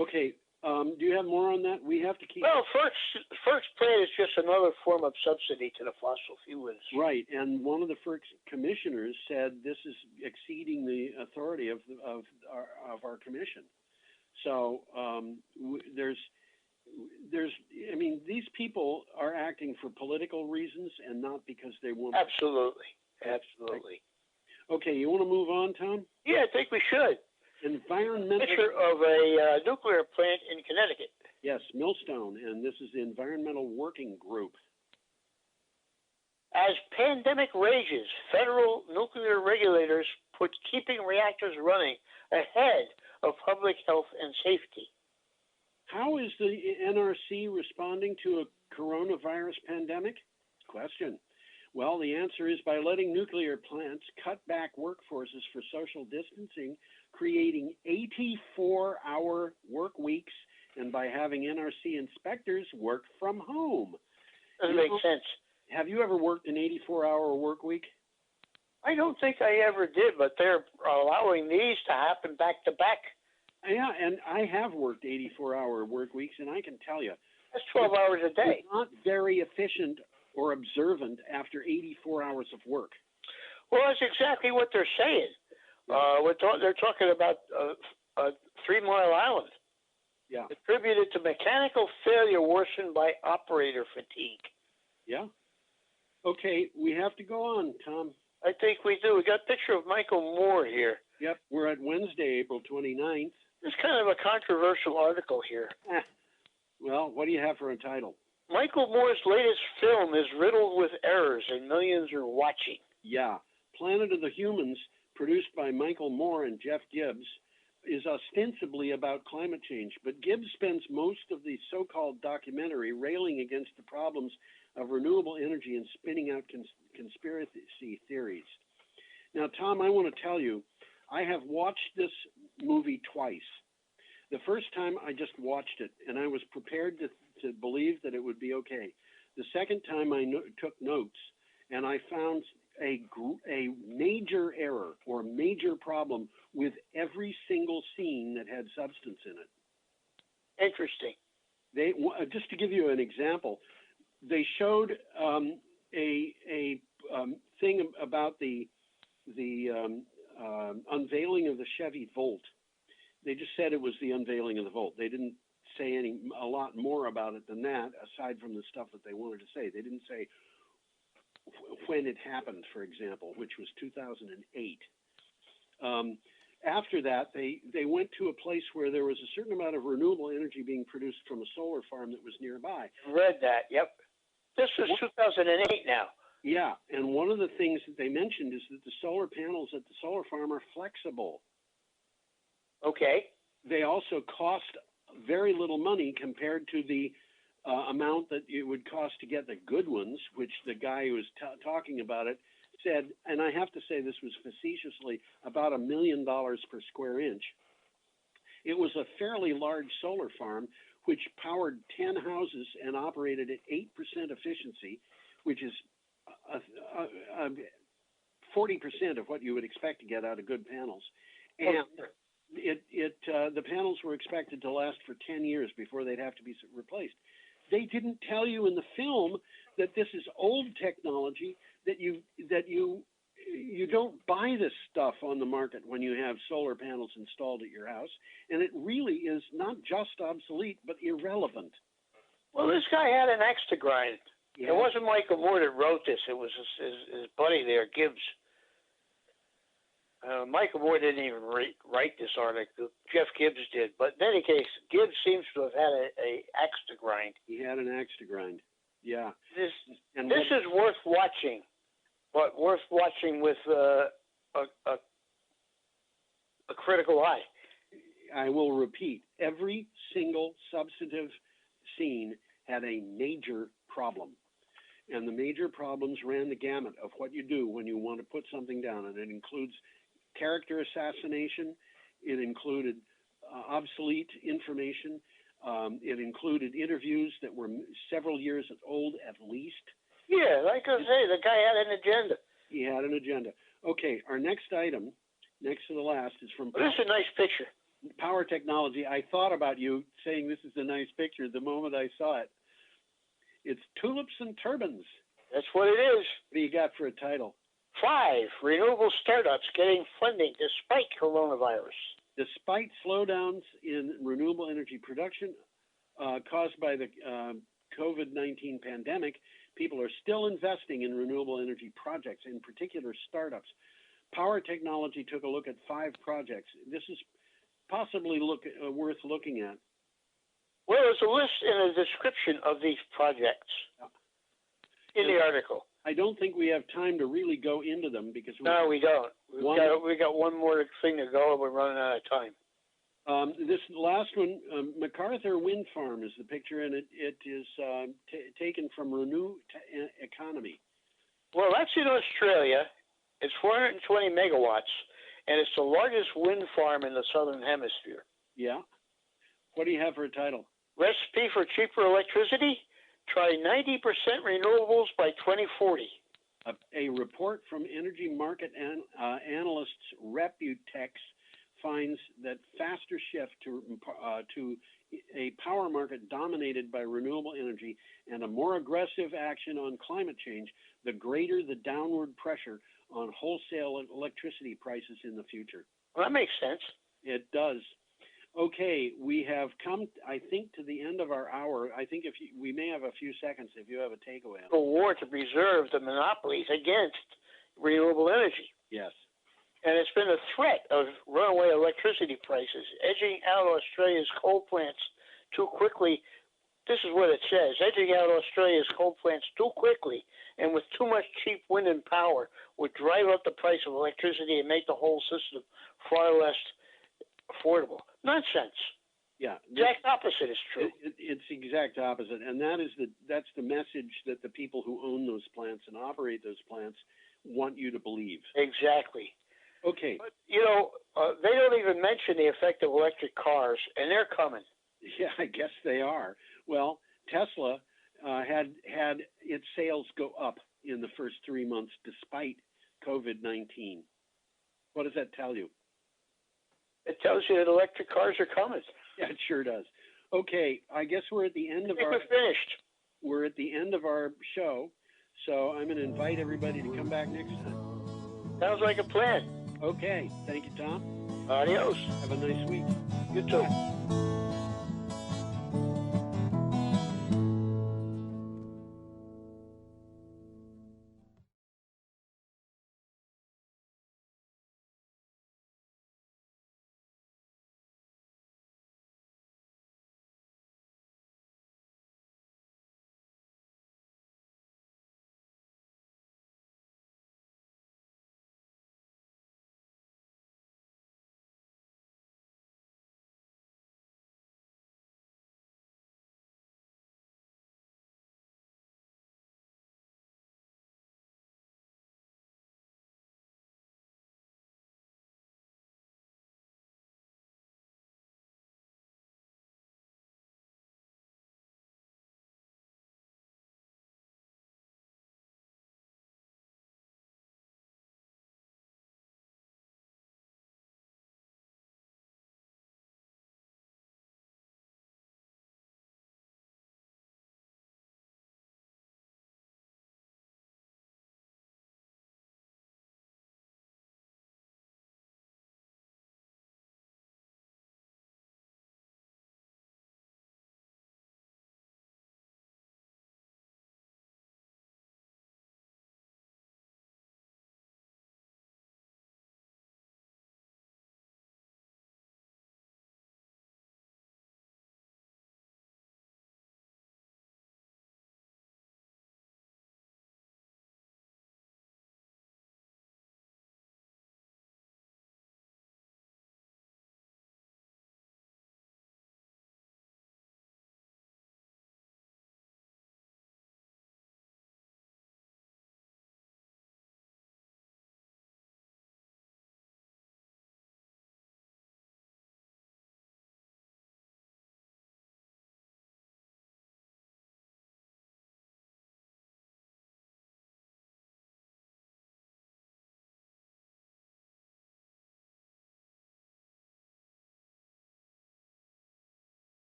Okay. Do you have more on that? We have to keep. Well, FERC's plan is just another form of subsidy to the fossil fuel industry. Right, and one of the FERC commissioners said this is exceeding the authority of our commission. So there's, I mean, these people are acting for political reasons and not because they want. Absolutely. Okay, you want to move on, Tom? Yeah, I think we should. Environmental. Picture of a nuclear plant in Connecticut. Yes, Millstone, and this is the Environmental Working Group. As pandemic rages, federal nuclear regulators put keeping reactors running ahead of public health and safety. How is the NRC responding to a coronavirus pandemic? Question. Well, the answer is by letting nuclear plants cut back workforces for social distancing, creating 84-hour work weeks, and by having NRC inspectors work from home. Doesn't make sense. Have you ever worked an 84-hour work week? I don't think I ever did, but they're allowing these to happen back to back. Yeah, and I have worked 84-hour work weeks, and I can tell you. That's 12 hours a day. It's not very efficient or observant after 84 hours of work. Well, that's exactly what they're saying. They're talking about 3 Mile Island. Yeah. Attributed to mechanical failure worsened by operator fatigue. Yeah. Okay, we have to go on, Tom. I think we do. We got a picture of Michael Moore here. Yep, we're at Wednesday, April 29th. It's kind of a controversial article here. Well, what do you have for a title? Michael Moore's latest film is riddled with errors and millions are watching. Yeah. Planet of the Humans, produced by Michael Moore and Jeff Gibbs, is ostensibly about climate change, but Gibbs spends most of the so-called documentary railing against the problems of renewable energy and spinning out conspiracy theories. Now, Tom, I want to tell you, I have watched this movie twice. The first time I just watched it, and I was prepared to believe that it would be okay. The second time I took notes, and I found a major error or major problem with every single scene that had substance in it. Interesting. They just to give you an example, they showed a thing about the unveiling of the Chevy Volt. They just said it was the unveiling of the Volt. They didn't say a lot more about it than that, aside from the stuff that they wanted to say. They didn't say when it happened, for example, which was 2008. After that, they went to a place where there was a certain amount of renewable energy being produced from a solar farm that was nearby. Read that, yep. This was 2008 now. Yeah, and one of the things that they mentioned is that the solar panels at the solar farm are flexible. Okay. They also cost very little money compared to the amount that it would cost to get the good ones, which the guy who was talking about it said, and I have to say this was facetiously, about $1 million per square inch. It was a fairly large solar farm which powered 10 houses and operated at 8% efficiency, which is 40% of what you would expect to get out of good panels. And the panels were expected to last for 10 years before they'd have to be replaced. They didn't tell you in the film that this is old technology, that you don't buy this stuff on the market when you have solar panels installed at your house, and it really is not just obsolete but irrelevant. Well, this guy had an axe to grind. Yeah. It wasn't Michael Moore that wrote this. It was his buddy there, Gibbs. Michael Moore didn't even write this article. Jeff Gibbs did. But in any case, Gibbs seems to have had a axe to grind. He had an axe to grind. Yeah. This is worth watching, but worth watching with a critical eye. I will repeat, every single substantive scene had a major problem. And the major problems ran the gamut of what you do when you want to put something down. And it includes character assassination. It included obsolete information. It included interviews that were several years old at least. Yeah, like I say, the guy had an agenda. He had an agenda. Okay, our next item, next to the last, is from This is a nice picture. Power Technology. I thought about you saying this is a nice picture the moment I saw it. It's Tulips and Turbines. That's what it is. What do you got for a title? 5 renewable startups getting funding despite coronavirus. Despite slowdowns in renewable energy production caused by the COVID-19 pandemic, people are still investing in renewable energy projects, in particular startups. Power Technology took a look at 5 projects. This is possibly worth looking at. Well, there's a list and a description of these projects in the article. I don't think we have time to really go into them because we don't. We got one more thing to go, and we're running out of time. This last one, MacArthur Wind Farm is the picture, and it is taken from Renew Economy. Well, that's in Australia. It's 420 megawatts, and it's the largest wind farm in the southern hemisphere. Yeah. What do you have for a title? Recipe for cheaper electricity? Try 90% renewables by 2040. A report from energy market analysts Reputex finds that faster shift to a power market dominated by renewable energy and a more aggressive action on climate change, the greater the downward pressure on wholesale electricity prices in the future. Well, that makes sense. It does. Okay, we have come, I think, to the end of our hour. I think we may have a few seconds if you have a takeaway. A war to preserve the monopolies against renewable energy. Yes. And it's been a threat of runaway electricity prices, edging out Australia's coal plants too quickly. This is what it says: edging out Australia's coal plants too quickly and with too much cheap wind and power would drive up the price of electricity and make the whole system far less affordable. Nonsense. Yeah. Exact opposite is true. It's the exact opposite. And that's the message that the people who own those plants and operate those plants want you to believe. Exactly. Okay. But, they don't even mention the effect of electric cars, and they're coming. Yeah, I guess they are. Well, Tesla had its sales go up in the first 3 months despite COVID-19. What does that tell you? It tells you that electric cars are coming. Yeah, it sure does. Okay, I guess we're at the end of we're finished. We're at the end of our show, so I'm going to invite everybody to come back next time. Sounds like a plan. Okay, thank you, Tom. Adios. Have a nice week. You too. Bye.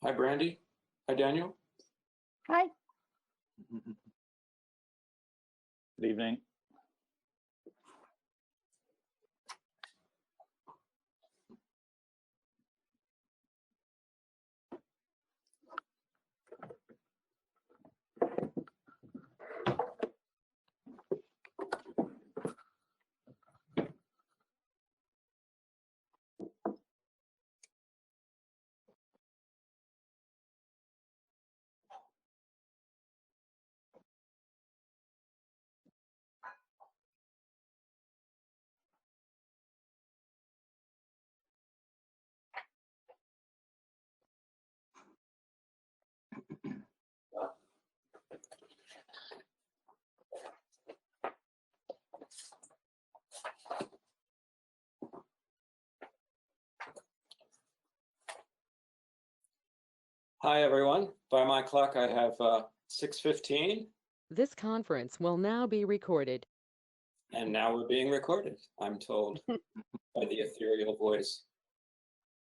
Hi, Brandy. Hi, Daniel. Hi. Good evening. Hi, everyone. By my clock, I have 6:15. This conference will now be recorded. And now we're being recorded, I'm told, by the ethereal voice.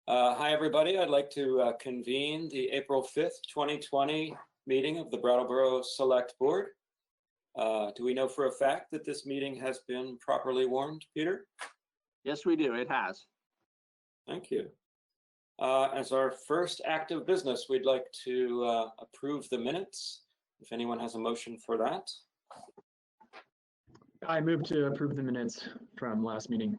Hi, everybody. I'd like to convene the April 5th, 2020 meeting of the Brattleboro Select Board. Do we know for a fact that this meeting has been properly warned, Peter? Yes, we do. It has. Thank you. As our first act of business, we'd like to approve the minutes. If anyone has a motion for that. I move to approve the minutes from last meeting.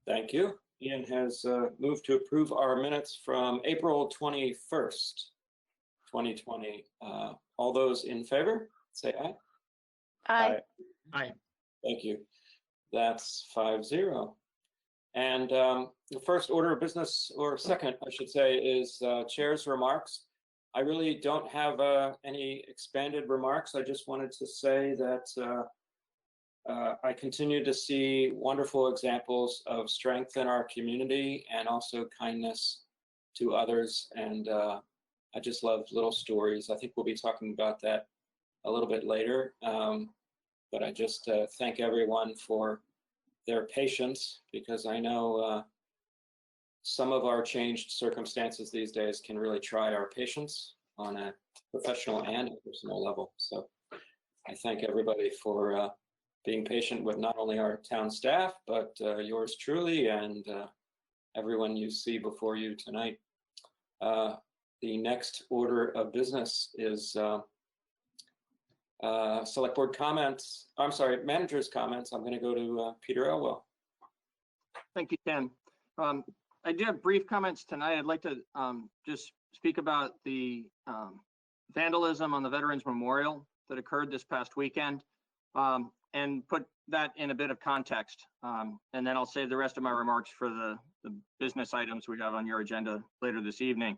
Thank you. Ian has moved to approve our minutes from April 21st, 2020. All those in favor, say aye. Aye. Aye. Thank you. That's 5-0. And the first order of business, or second, I should say, is chair's remarks. I really don't have any expanded remarks. I just wanted to say that I continue to see wonderful examples of strength in our community and also kindness to others. And I just love little stories. I think we'll be talking about that a little bit later. But I just thank everyone for their patience, because I know some of our changed circumstances these days can really try our patience on a professional and a personal level. So I thank everybody for being patient with not only our town staff, but yours truly and everyone you see before you tonight. The next order of business is select board comments. I'm sorry, manager's comments. I'm going to go to Peter Elwell. Thank you, Ken. I do have brief comments tonight. I'd like to just speak about the vandalism on the Veterans Memorial that occurred this past weekend and put that in a bit of context. And then I'll save the rest of my remarks for the business items we have on your agenda later this evening.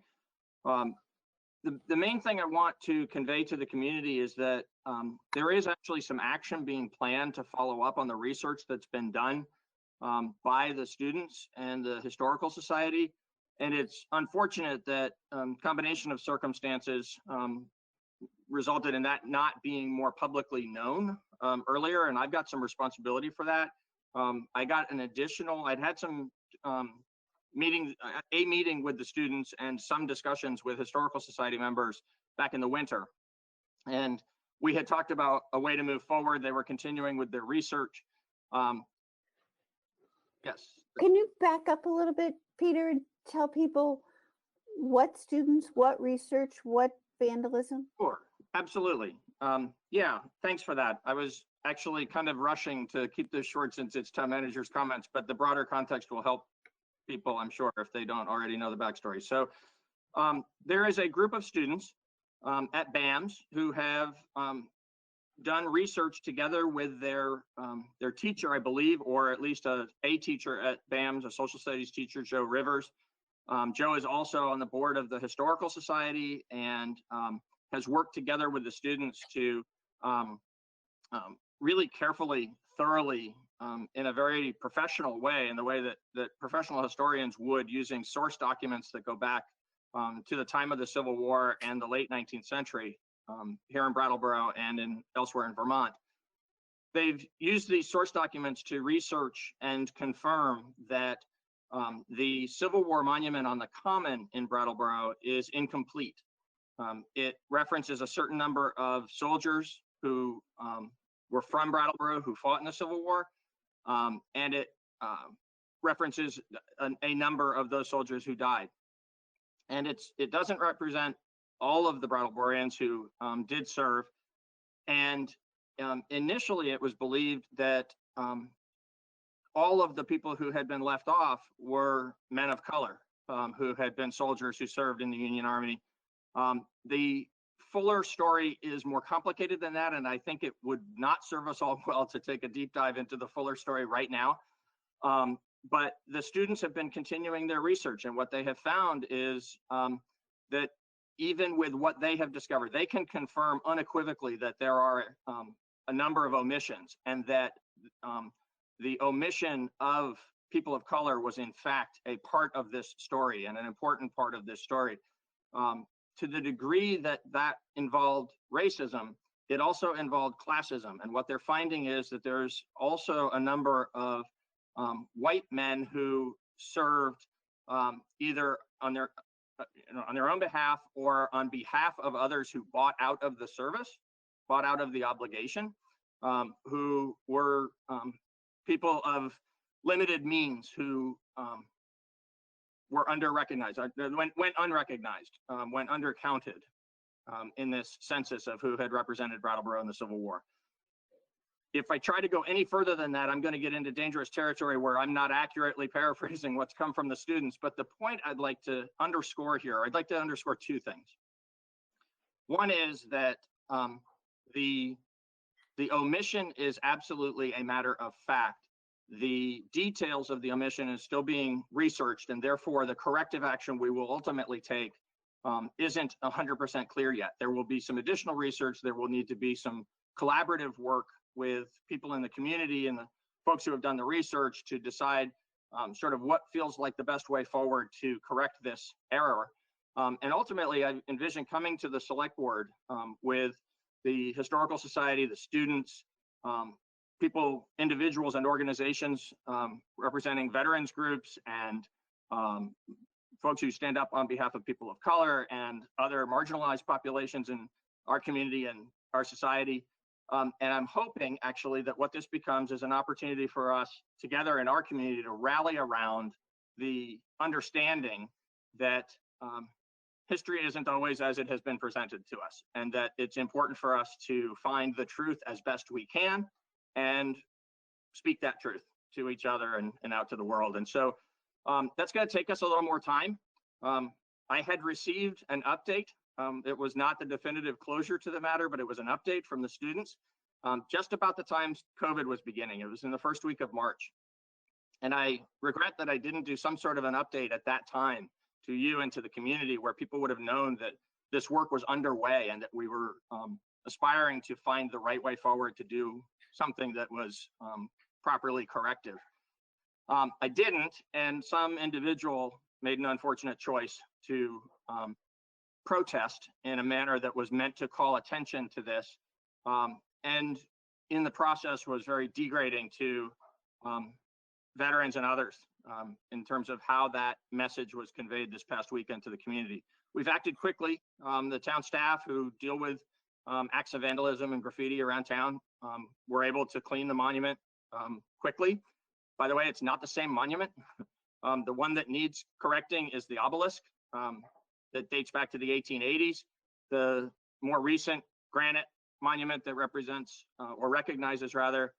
The main thing I want to convey to the community is that there is actually some action being planned to follow up on the research that's been done by the students and the Historical Society. And it's unfortunate that combination of circumstances resulted in that not being more publicly known earlier. And I've got some responsibility for that. I got an additional, I'd had some a meeting with the students and some discussions with Historical Society members back in the winter. And we had talked about a way to move forward. They were continuing with their research. Yes. Can you back up a little bit, Peter, and tell people what students, what research, what vandalism? Sure, absolutely. Yeah, thanks for that. I was actually kind of rushing to keep this short since it's town manager's comments, but the broader context will help people, I'm sure, if they don't already know the backstory. So there is a group of students at BAMS who have done research together with their teacher, I believe, or at least a teacher at BAMS, a social studies teacher, Joe Rivers. Joe is also on the board of the Historical Society and has worked together with the students to really carefully, thoroughly, in a very professional way, in the way that professional historians would, using source documents that go back to the time of the Civil War and the late 19th century here in Brattleboro and elsewhere in Vermont. They've used these source documents to research and confirm that the Civil War monument on the Common in Brattleboro is incomplete. It references a certain number of soldiers who were from Brattleboro who fought in the Civil War, and it references a number of those soldiers who died. And it doesn't represent all of the Brattleborians who did serve. And initially, it was believed that all of the people who had been left off were men of color who had been soldiers who served in the Union Army. The fuller story is more complicated than that, and I think it would not serve us all well to take a deep dive into the fuller story right now. But the students have been continuing their research, and what they have found is that even with what they have discovered, they can confirm unequivocally that there are a number of omissions, and that the omission of people of color was in fact a part of this story and an important part of this story. To the degree that that involved racism, it also involved classism. And what they're finding is that there's also a number of white men who served either on their own behalf or on behalf of others who bought out of the service, bought out of the obligation, who were people of limited means who were under-recognized, went unrecognized, went undercounted in this census of who had represented Brattleboro in the Civil War. If I try to go any further than that, I'm going to get into dangerous territory where I'm not accurately paraphrasing what's come from the students. But the point I'd like to underscore here, I'd like to underscore two things. One is that the omission is absolutely a matter of fact. The details of the omission is still being researched, and therefore the corrective action we will ultimately take isn't 100% clear yet. There will be some additional research. There will need to be some collaborative work with people in the community and the folks who have done the research to decide sort of what feels like the best way forward to correct this error. And ultimately, I envision coming to the select board with the Historical Society, the students, people, individuals and organizations representing veterans groups and folks who stand up on behalf of people of color and other marginalized populations in our community and our society. And I'm hoping actually that what this becomes is an opportunity for us together in our community to rally around the understanding that history isn't always as it has been presented to us, and that it's important for us to find the truth as best we can and speak that truth to each other and out to the world. And so that's going to take us a little more time. I had received an update. It was not the definitive closure to the matter, but it was an update from the students just about the time COVID was beginning. It was in the first week of March. And I regret that I didn't do some sort of an update at that time to you and to the community where people would have known that this work was underway and that we were aspiring to find the right way forward to do something that was properly corrective. I didn't, and some individual made an unfortunate choice to protest in a manner that was meant to call attention to this, and in the process was very degrading to veterans and others in terms of how that message was conveyed this past weekend to the community. We've acted quickly. The town staff who deal with acts of vandalism and graffiti around town were able to clean the monument quickly. By the way, it's not the same monument. The one that needs correcting is the obelisk that dates back to the 1880s. The more recent granite monument that represents or recognizes rather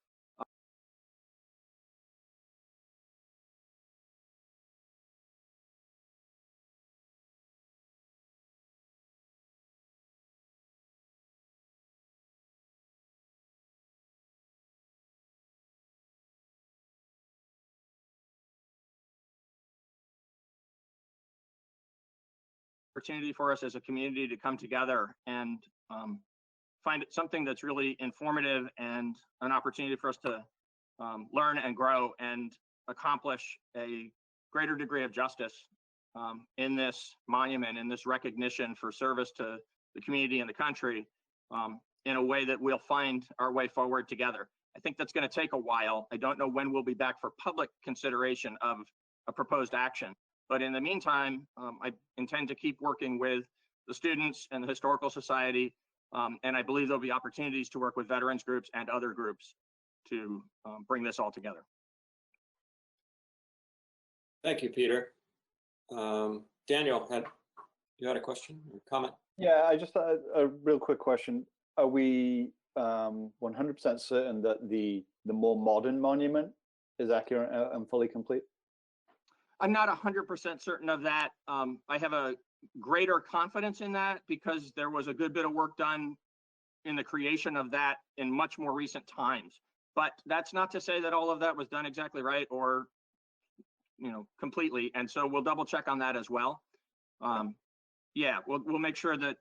opportunity for us as a community to come together and find something that's really informative and an opportunity for us to learn and grow and accomplish a greater degree of justice in this monument, in this recognition for service to the community and the country in a way that we'll find our way forward together. I think that's going to take a while. I don't know when we'll be back for public consideration of a proposed action. But in the meantime, I intend to keep working with the students and the Historical Society, and I believe there'll be opportunities to work with veterans groups and other groups to bring this all together. Thank you, Peter. Daniel, you had a question or comment? Yeah, I just a real quick question. Are we 100% certain that the more modern monument is accurate and fully complete? I'm not 100% certain of that. I have a greater confidence in that because there was a good bit of work done in the creation of that in much more recent times. But that's not to say that all of that was done exactly right or, completely. And so we'll double check on that as well. Yeah, we'll make sure that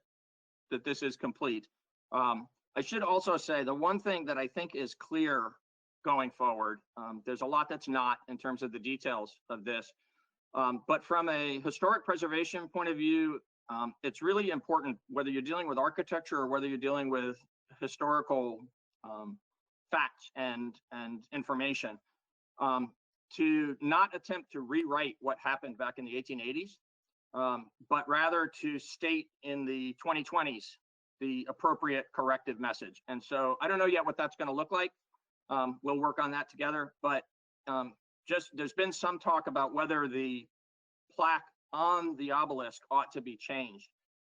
this is complete. I should also say the one thing that I think is clear going forward, there's a lot that's not in terms of the details of this, but from a historic preservation point of view, it's really important whether you're dealing with architecture or whether you're dealing with historical facts and information, to not attempt to rewrite what happened back in the 1880s, but rather to state in the 2020s the appropriate corrective message. And so I don't know yet what that's going to look like. We'll work on that together, but just there's been some talk about whether the plaque on the obelisk ought to be changed.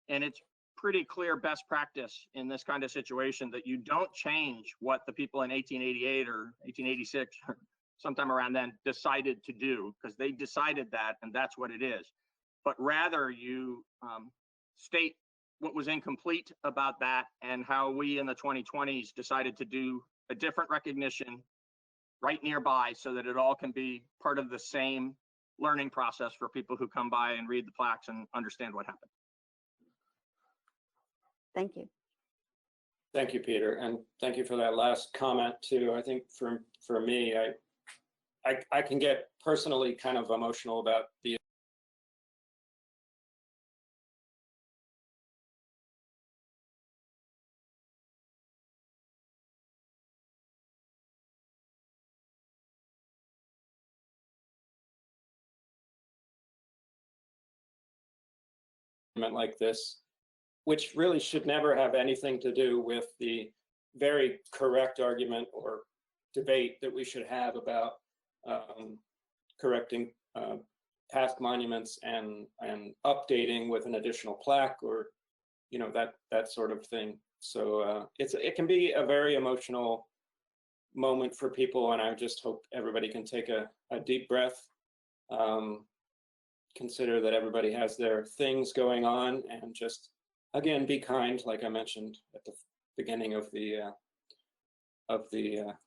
And it's pretty clear best practice in this kind of situation that you don't change what the people in 1888 or 1886 or sometime around then decided to do, because they decided that and that's what it is. But rather you state what was incomplete about that and how we in the 2020s decided to do a different recognition right nearby so that it all can be part of the same learning process for people who come by and read the plaques and understand what happened. Thank you. Thank you, Peter, and thank you for that last comment too. I think for me, I can get personally kind of emotional about the like this, which really should never have anything to do with the very correct argument or debate that we should have about correcting past monuments and updating with an additional plaque or that sort of thing. So it can be a very emotional moment for people, and I just hope everybody can take a deep breath. Consider that everybody has their things going on, and just again be kind, like I mentioned at the beginning of the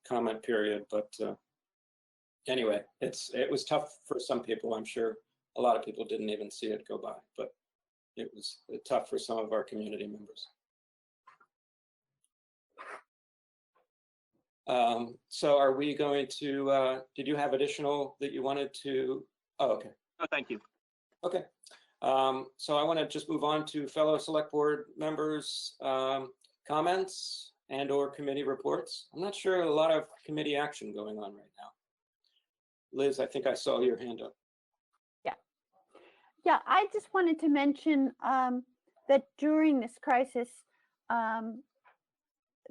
comment period. But anyway, it was tough for some people. I'm sure a lot of people didn't even see it go by, but it was tough for some of our community members. So are we going to, did you have additional that you wanted to? Oh, okay. Oh, thank you. Okay. So I want to just move on to fellow select board members' comments and or committee reports. I'm not sure a lot of committee action going on right now. Liz, I think I saw your hand up. Yeah, I just wanted to mention that during this crisis,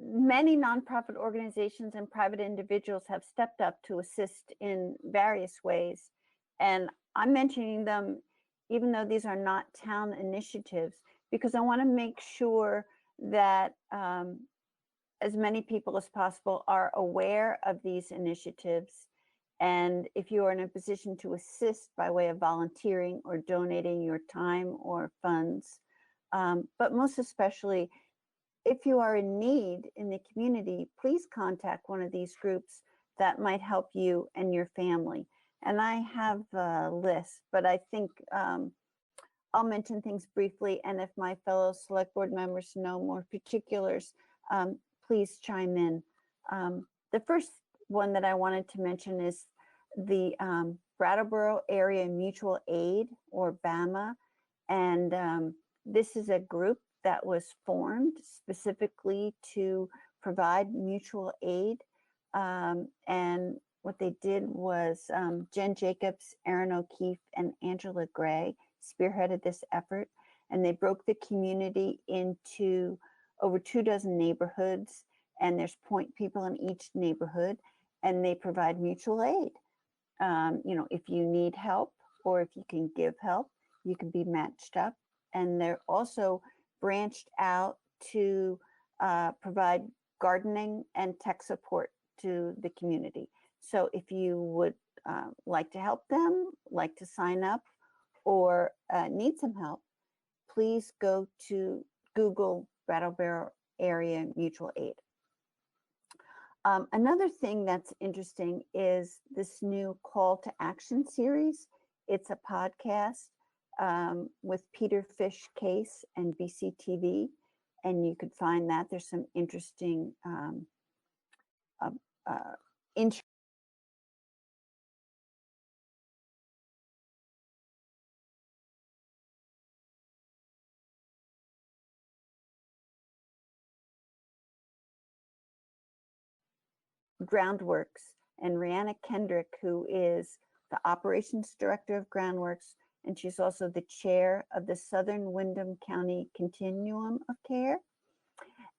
many nonprofit organizations and private individuals have stepped up to assist in various ways. And I'm mentioning them even though these are not town initiatives, because I want to make sure that as many people as possible are aware of these initiatives. And if you are in a position to assist by way of volunteering or donating your time or funds, but most especially, if you are in need in the community, please contact one of these groups that might help you and your family. And I have a list, but I think I'll mention things briefly. And if my fellow select board members know more particulars, please chime in. The first one that I wanted to mention is the Brattleboro Area Mutual Aid, or BAMA. And this is a group that was formed specifically to provide mutual aid. And what they did was Jen Jacobs, Aaron O'Keefe, and Angela Gray spearheaded this effort, and they broke the community into over 24 neighborhoods, and there's point people in each neighborhood, and they provide mutual aid. If you need help or if you can give help, you can be matched up. And they're also branched out to provide gardening and tech support to the community. So if you would like to help them, like to sign up, or need some help, please go to Google Brattleboro Area Mutual Aid. Another thing that's interesting is this new call to action series. It's a podcast with Peter Fish Case and BCTV, and you could find that. There's some interesting Groundworks, and Rihanna Kendrick, who is the operations director of Groundworks, and she's also the chair of the Southern Windham County Continuum of Care.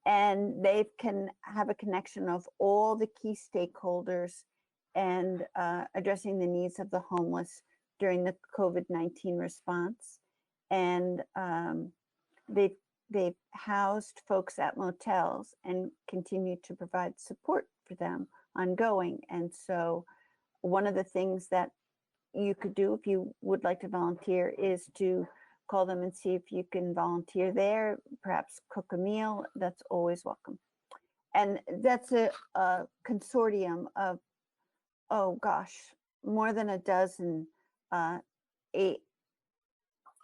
And they can have a connection of all the key stakeholders and addressing the needs of the homeless during the COVID-19 response. And they've housed folks at motels and continue to provide support for them ongoing. And so one of the things that you could do if you would like to volunteer is to call them and see if you can volunteer there, perhaps cook a meal. That's always welcome. And that's a consortium of, oh gosh, more than a dozen 8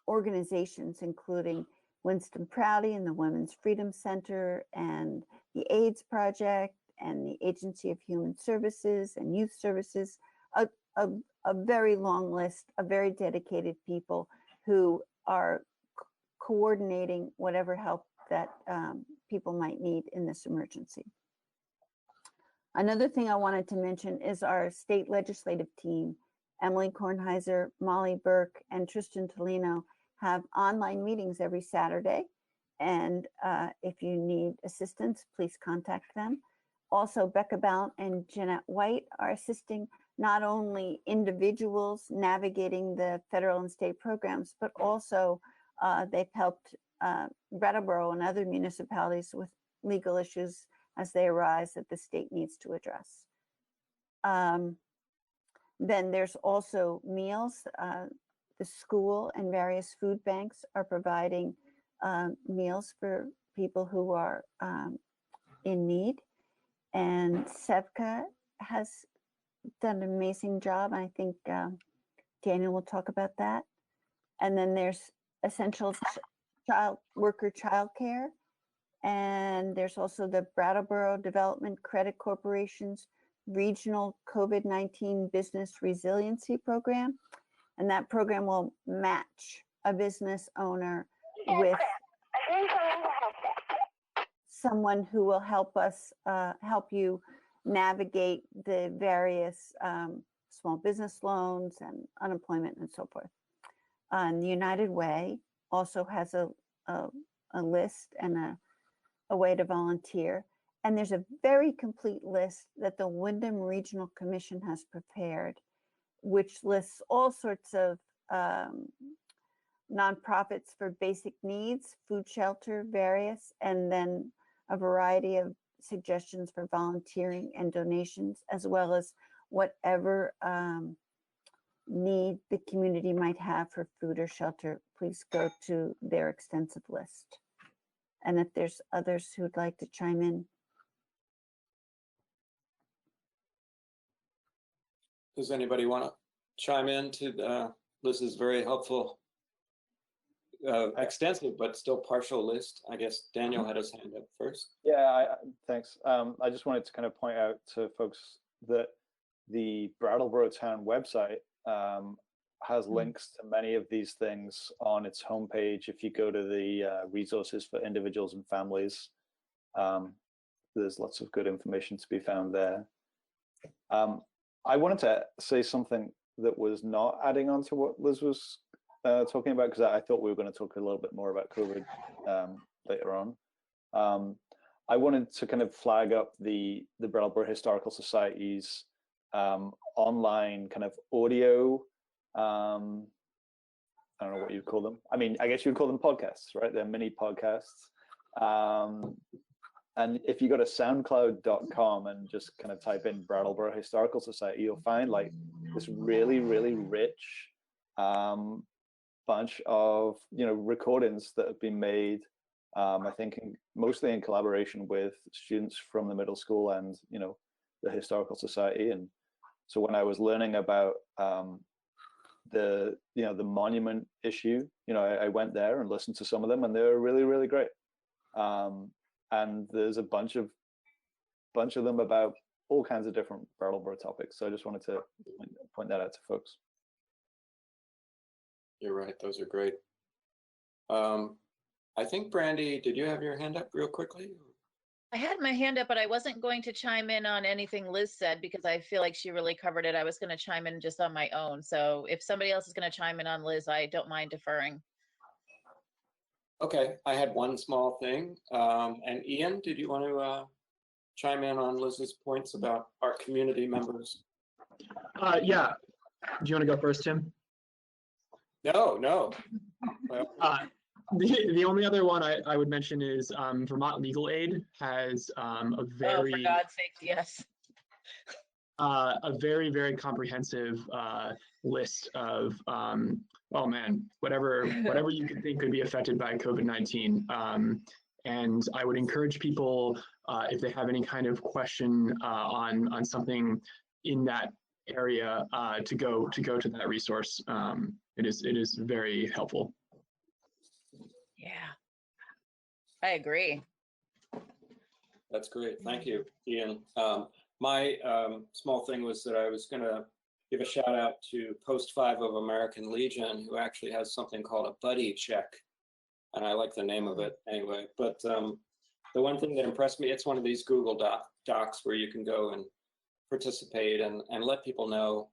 organizations, including Winston Prouty and the Women's Freedom Center and the AIDS Project and the Agency of Human Services and Youth Services, a very long list of very dedicated people who are coordinating whatever help that people might need in this emergency. Another thing I wanted to mention is our state legislative team. Emily Kornheiser, Molly Burke, and Tristan Tolino have online meetings every Saturday. And if you need assistance, please contact them. Also, Becca Blount and Jeanette White are assisting not only individuals navigating the federal and state programs, but also they've helped Brattleboro and other municipalities with legal issues as they arise that the state needs to address. Then there's also meals. The school and various food banks are providing meals for people who are in need. And Sevka has done an amazing job. I think Daniel will talk about that. And then there's essential child worker childcare. And there's also the Brattleboro Development Credit Corporation's Regional COVID-19 Business Resiliency Program. And that program will match a business owner with someone who will help us, help you navigate the various small business loans and unemployment and so forth. And the United Way also has a list and a way to volunteer. And there's a very complete list that the Windham Regional Commission has prepared, which lists all sorts of nonprofits for basic needs, food, shelter, various, and then a variety of suggestions for volunteering and donations, as well as whatever need the community might have for food or shelter. Please go to their extensive list. And if there's others who'd like to chime in. Does anybody want to chime in to Liz's very helpful, extensive but still partial list? I guess Daniel had his hand up first. Yeah, thanks. I just wanted to kind of point out to folks that the Brattleboro Town website has links to many of these things on its homepage. If you go to the resources for individuals and families, there's lots of good information to be found there. I wanted to say something that was not adding on to what Liz was talking about, because I thought we were going to talk a little bit more about COVID later on. I wanted to kind of flag up the Brattleboro Historical Society's online kind of audio, I don't know what you'd call them. I mean, I guess you'd call them podcasts, right? They're mini podcasts. And if you go to soundcloud.com and just kind of type in Brattleboro Historical Society, you'll find like this really, really rich bunch of, recordings that have been made, I think mostly in collaboration with students from the middle school and, the Historical Society. And so when I was learning about the monument issue, I went there and listened to some of them, and they were really, really great. And there's a bunch of them about all kinds of different Brattleboro topics. So I just wanted to point that out to folks. You're right. Those are great. I think, Brandy, did you have your hand up real quickly? I had my hand up, but I wasn't going to chime in on anything Liz said because I feel like she really covered it. I was going to chime in just on my own. So if somebody else is going to chime in on Liz, I don't mind deferring. Okay, I had one small thing. And Ian, did you want to chime in on Liz's points about our community members? Yeah. Do you want to go first, Tim? No. Well, the only other one I would mention is Vermont Legal Aid has a very, oh, for God's sake, yes. A very, very comprehensive list of, oh man, whatever you could think could be affected by COVID-19. And I would encourage people, if they have any kind of question on something in that area, to go to that resource. It is very helpful. Yeah, I agree. that's great. Thank you, Ian. My small thing was that I was going to give a shout out to Post 5 of American Legion, who actually has something called a buddy check. And I like the name of it anyway. But the one thing that impressed me, it's one of these Google Docs where you can go and participate and let people know,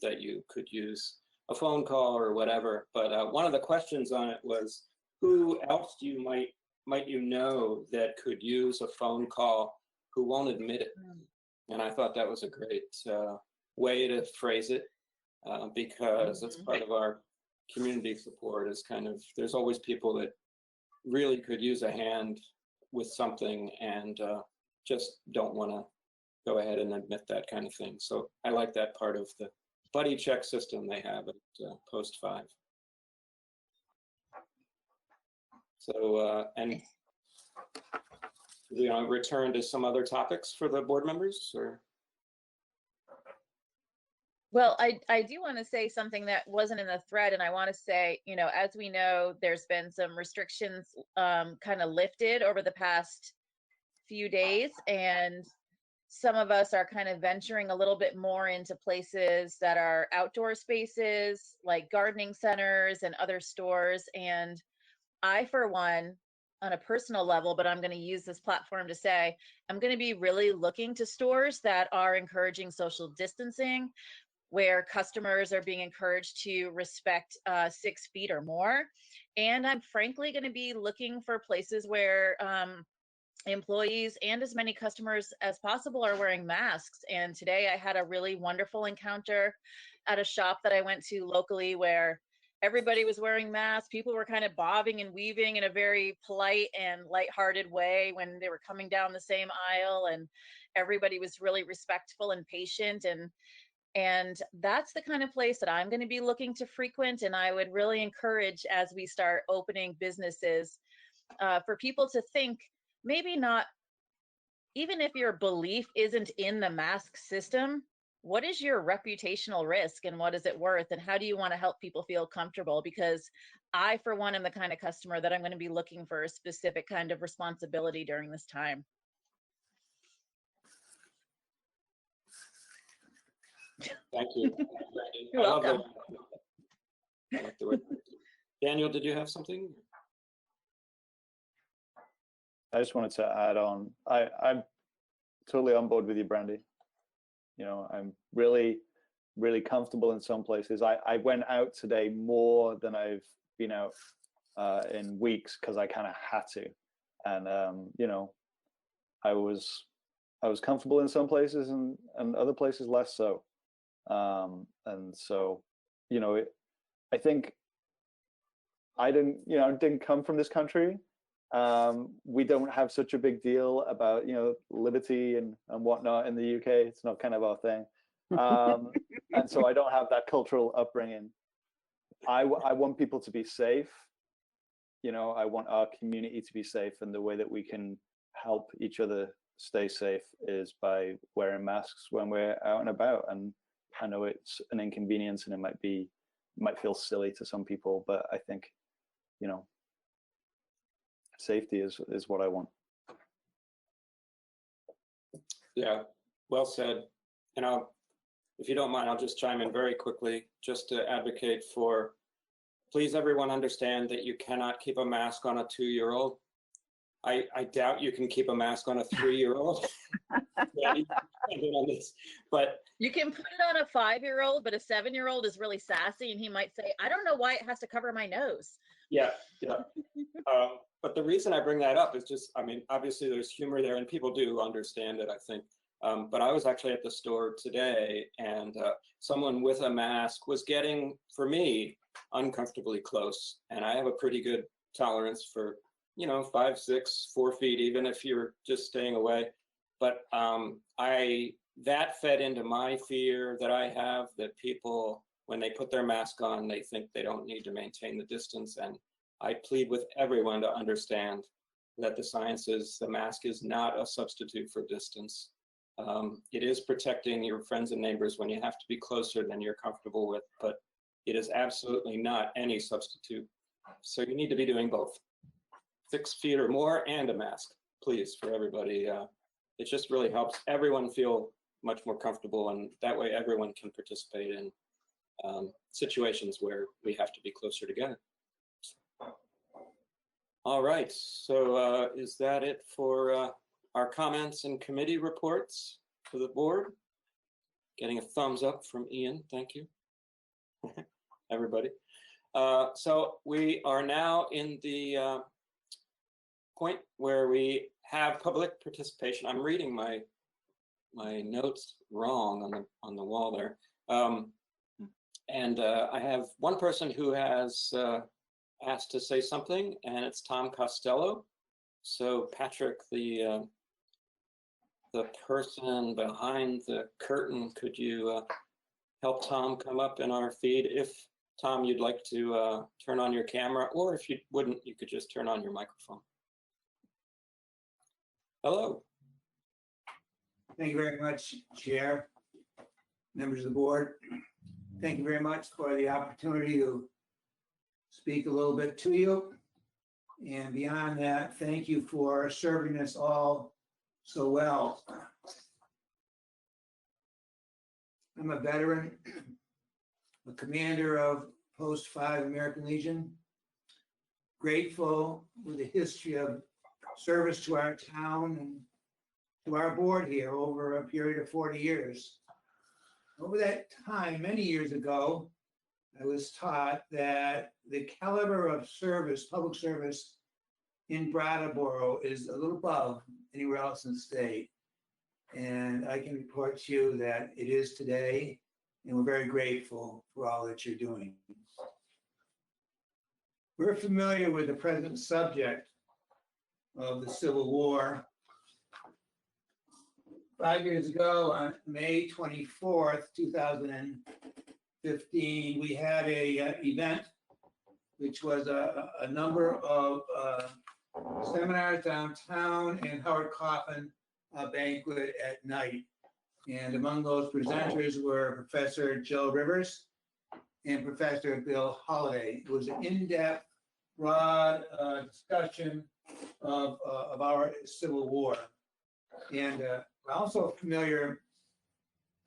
that you could use a phone call or whatever. But one of the questions on it was, who else might you know that could use a phone call who won't admit it? And I thought that was a great way to phrase it, because that's part of our community support is kind of, there's always people that really could use a hand with something and just don't want to go ahead and admit that kind of thing. So I like that part of the buddy check system they have at Post 5. So, and return to some other topics for the board members, or? Well, I do want to say something that wasn't in the thread, and I want to say, as we know, there's been some restrictions kind of lifted over the past few days, and some of us are kind of venturing a little bit more into places that are outdoor spaces, like gardening centers and other stores. And I, for one, on a personal level, but I'm going to use this platform to say, I'm going to be really looking to stores that are encouraging social distancing, where customers are being encouraged to respect 6 feet or more. And I'm frankly going to be looking for places where employees and as many customers as possible are wearing masks. And today I had a really wonderful encounter at a shop that I went to locally where everybody was wearing masks. People were kind of bobbing and weaving in a very polite and lighthearted way when they were coming down the same aisle, and everybody was really respectful and patient. And that's the kind of place that I'm going to be looking to frequent. And I would really encourage, as we start opening businesses, for people to think, maybe not, even if your belief isn't in the mask system, what is your reputational risk and what is it worth? And how do you want to help people feel comfortable? Because I, for one, am the kind of customer that I'm going to be looking for a specific kind of responsibility during this time. Thank you. You're welcome. I like the word. Daniel, did you have something? I just wanted to add on. I'm totally on board with you, Brandy. I'm really, really comfortable in some places. I went out today more than I've been out in weeks because I kind of had to. And, I was comfortable in some places and other places less so. And so, I think I didn't come from this country. We don't have such a big deal about, liberty and whatnot in the UK. It's not kind of our thing. And so I don't have that cultural upbringing. I want people to be safe. I want our community to be safe. And the way that we can help each other stay safe is by wearing masks when we're out and about. And I know it's an inconvenience and it might feel silly to some people, but I think, safety is what I want. Yeah, well said. And if you don't mind, I'll just chime in very quickly just to advocate for, please everyone understand that you cannot keep a mask on a 2-year-old. I doubt you can keep a mask on a 3-year-old. But you can put it on a 5-year-old, but a 7-year-old is really sassy and he might say, I don't know why it has to cover my nose. Yeah. But the reason I bring that up is just, obviously there's humor there and people do understand it, I think. But I was actually at the store today and someone with a mask was getting, for me, uncomfortably close. And I have a pretty good tolerance for, 5, 6, 4 feet, even if you're just staying away. But that fed into my fear that I have that people, when they put their mask on, they think they don't need to maintain the distance. And I plead with everyone to understand that the science is the mask is not a substitute for distance. It is protecting your friends and neighbors when you have to be closer than you're comfortable with, but it is absolutely not any substitute. So you need to be doing both. 6 feet or more and a mask, please, for everybody. It just really helps everyone feel much more comfortable, and that way everyone can participate in situations where we have to be closer together. All right, so is that it for our comments and committee reports for the board? Getting a thumbs up from Ian, thank you, everybody. So we are now in the point where we have public participation. I'm reading my notes wrong on the wall there. And I have one person who has asked to say something, and it's Tom Costello. So Patrick, the person behind the curtain, could you help Tom come up in our feed? If Tom, you'd like to turn on your camera, or if you wouldn't, you could just turn on your microphone. Hello. Thank you very much, Chair, members of the board. Thank you very much for the opportunity to speak a little bit to you. And beyond that, thank you for serving us all so well. I'm a veteran, a commander of Post 5 American Legion, grateful with a history of service to our town and to our board here over a period of 40 years. Over that time, many years ago, I was taught that the caliber of service, public service in Brattleboro is a little above anywhere else in the state. And I can report to you that it is today, and we're very grateful for all that you're doing. We're familiar with the present subject of the Civil War. 5 years ago, on May 24th, 2015, we had a event, which was a number of seminars downtown and Howard Coffin banquet at night. And among those presenters were Professor Joe Rivers and Professor Bill Holliday. It was an in-depth, broad discussion of our Civil War. And we're also familiar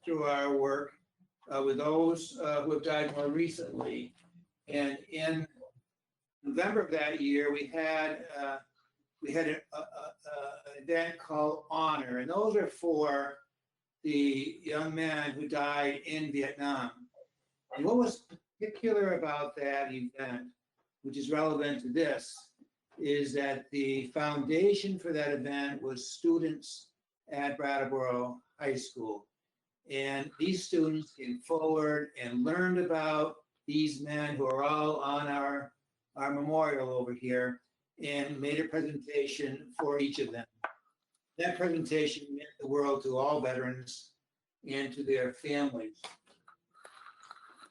through our work with those who have died more recently. And in November of that year, we had an event called Honor, and those are for the young man who died in Vietnam. And what was particular about that event, which is relevant to this, is that the foundation for that event was students at Brattleboro High School. And these students came forward and learned about these men who are all on our memorial over here and made a presentation for each of them. That presentation meant the world to all veterans and to their families.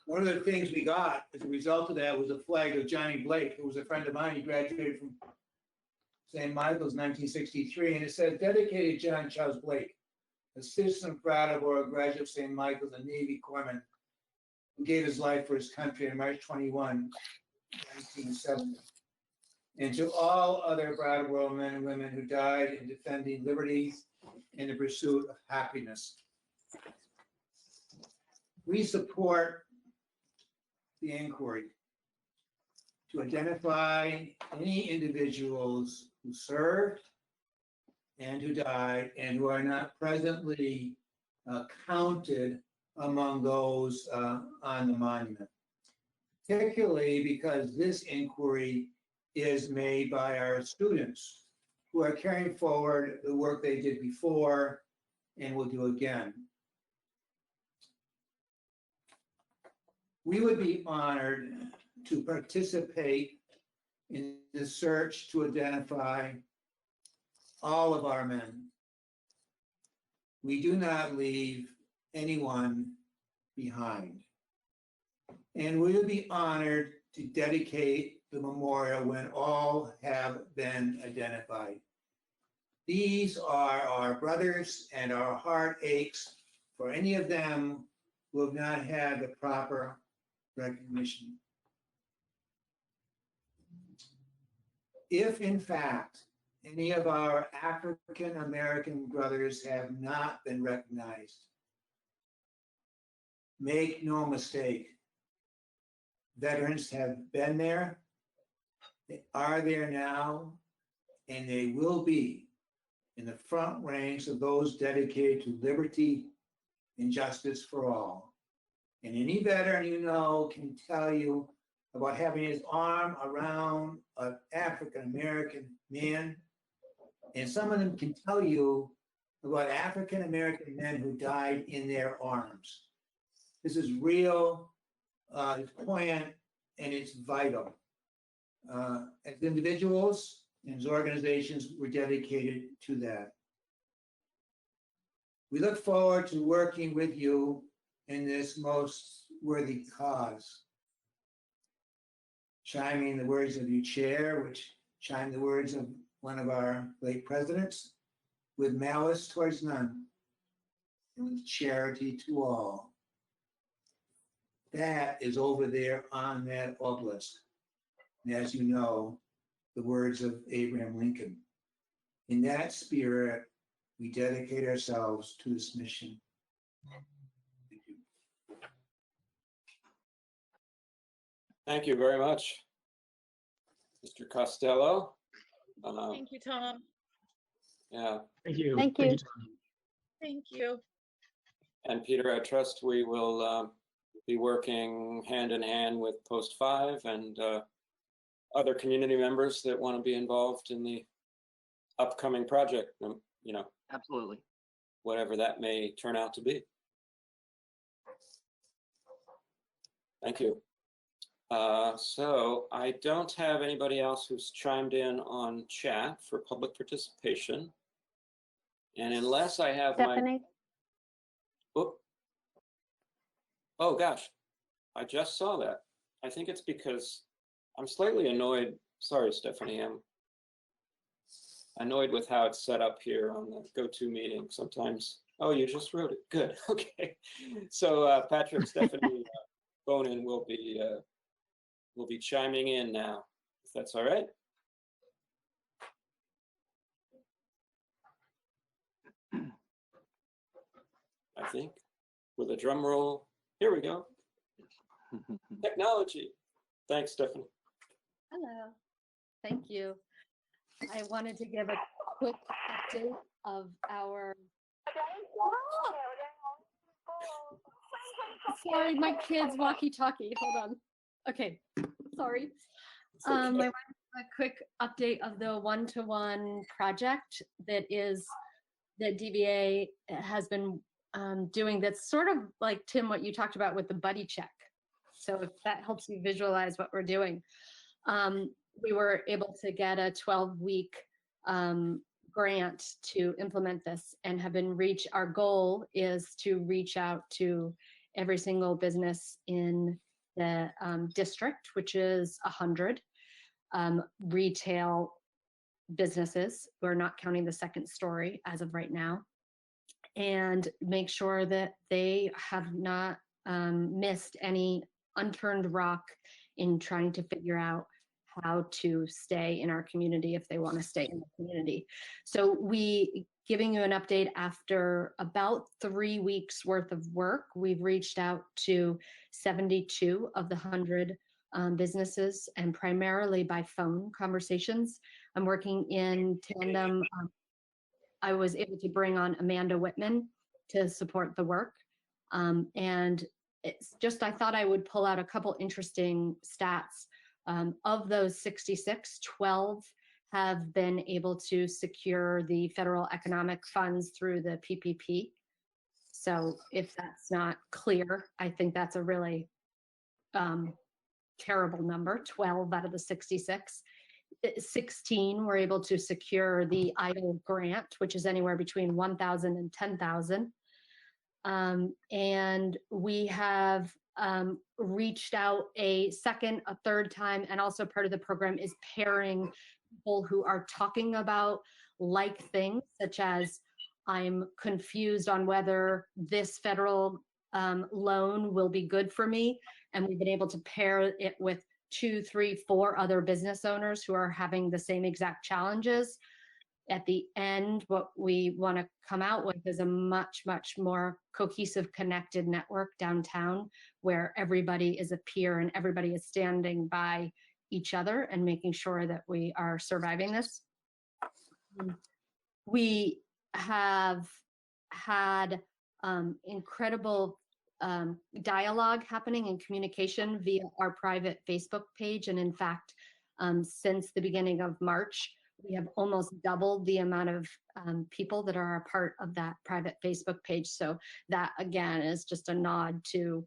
One of the things we got as a result of that was a flag of Johnny Blake, who was a friend of mine. He graduated from St. Michael's in 1963, and it said, dedicated John Charles Blake, a citizen of Brattleboro, graduate of St. Michael's, a Navy corpsman who gave his life for his country on March 21, 1970. And to all other Brattleboro men and women who died in defending liberty in the pursuit of happiness. We support the inquiry to identify any individuals who served and who died and who are not presently counted among those on the monument, particularly because this inquiry is made by our students who are carrying forward the work they did before and will do again. We would be honored to participate in the search to identify all of our men. We do not leave anyone behind. And we would be honored to dedicate the memorial when all have been identified. These are our brothers, and our heart aches for any of them who have not had the proper recognition. If in fact any of our African American brothers have not been recognized, make no mistake, veterans have been there, they are there now, and they will be in the front ranks of those dedicated to liberty and justice for all. And any veteran you know can tell you about having his arm around an African-American man. And some of them can tell you about African-American men who died in their arms. This is real, it's poignant, and it's vital. As individuals and as organizations, we're dedicated to that. We look forward to working with you in this most worthy cause. Chiming the words of your chair, which chime the words of one of our late presidents, with malice towards none, and with charity to all. That is over there on that obelisk. And as you know, the words of Abraham Lincoln. In that spirit, we dedicate ourselves to this mission. Thank you. Thank you very much, Mr. Costello. Thank you, Tom. Yeah. Thank you. Thank you. Tom. Thank you. And Peter, I trust we will be working hand in hand with Post 5 and other community members that want to be involved in the upcoming project, you know, Absolutely. whatever that may turn out to be. Thank you. So I don't have anybody else who's chimed in on chat for public participation. And unless I have Stephanie? Oh gosh, I just saw that. I think it's because I'm slightly annoyed. Sorry, Stephanie, I'm annoyed with how it's set up here on the GoToMeeting. Sometimes, oh, you just wrote it. Good, okay. So Patrick, Stephanie Bonin will be chiming in now, if that's all right. I think with a drum roll. Here we go. Technology. Thanks, Stephanie. Hello. Thank you. I wanted to give a quick update of our Sorry, my kids walkie-talkie. Hold on. Okay, sorry. I want a quick update of the one-to-one project that DBA has been doing. That's sort of like, Tim, what you talked about with the buddy check. So if that helps you visualize what we're doing. We were able to get a 12-week grant to implement this and our goal is to reach out to every single business in the district, which is 100 retail businesses. We're not counting the second story as of right now, and make sure that they have not missed any unturned rock in trying to figure out how to stay in our community if they want to stay in the community. So giving you an update after about 3 weeks worth of work, we've reached out to 72 of the 100 businesses, and primarily by phone conversations. I'm working in tandem. I was able to bring on Amanda Whitman to support the work. And it's just, I thought I would pull out a couple interesting stats. Of those 66, 12 have been able to secure the federal economic funds through the PPP. So if that's not clear, I think that's a really terrible number. 12 out of the 66. 16 were able to secure the EIDL grant, which is anywhere between 1,000 and 10,000. And we have reached out a second, a third time, and also part of the program is pairing people who are talking about like things, such as I'm confused on whether this federal loan will be good for me. And we've been able to pair it with 2, 3, 4 other business owners who are having the same exact challenges. At the end, what we want to come out with is a much, much more cohesive, connected network downtown where everybody is a peer and everybody is standing by each other and making sure that we are surviving this. We have had incredible dialogue happening and communication via our private Facebook page. And in fact, since the beginning of March, we have almost doubled the amount of people that are a part of that private Facebook page. So that, again, is just a nod to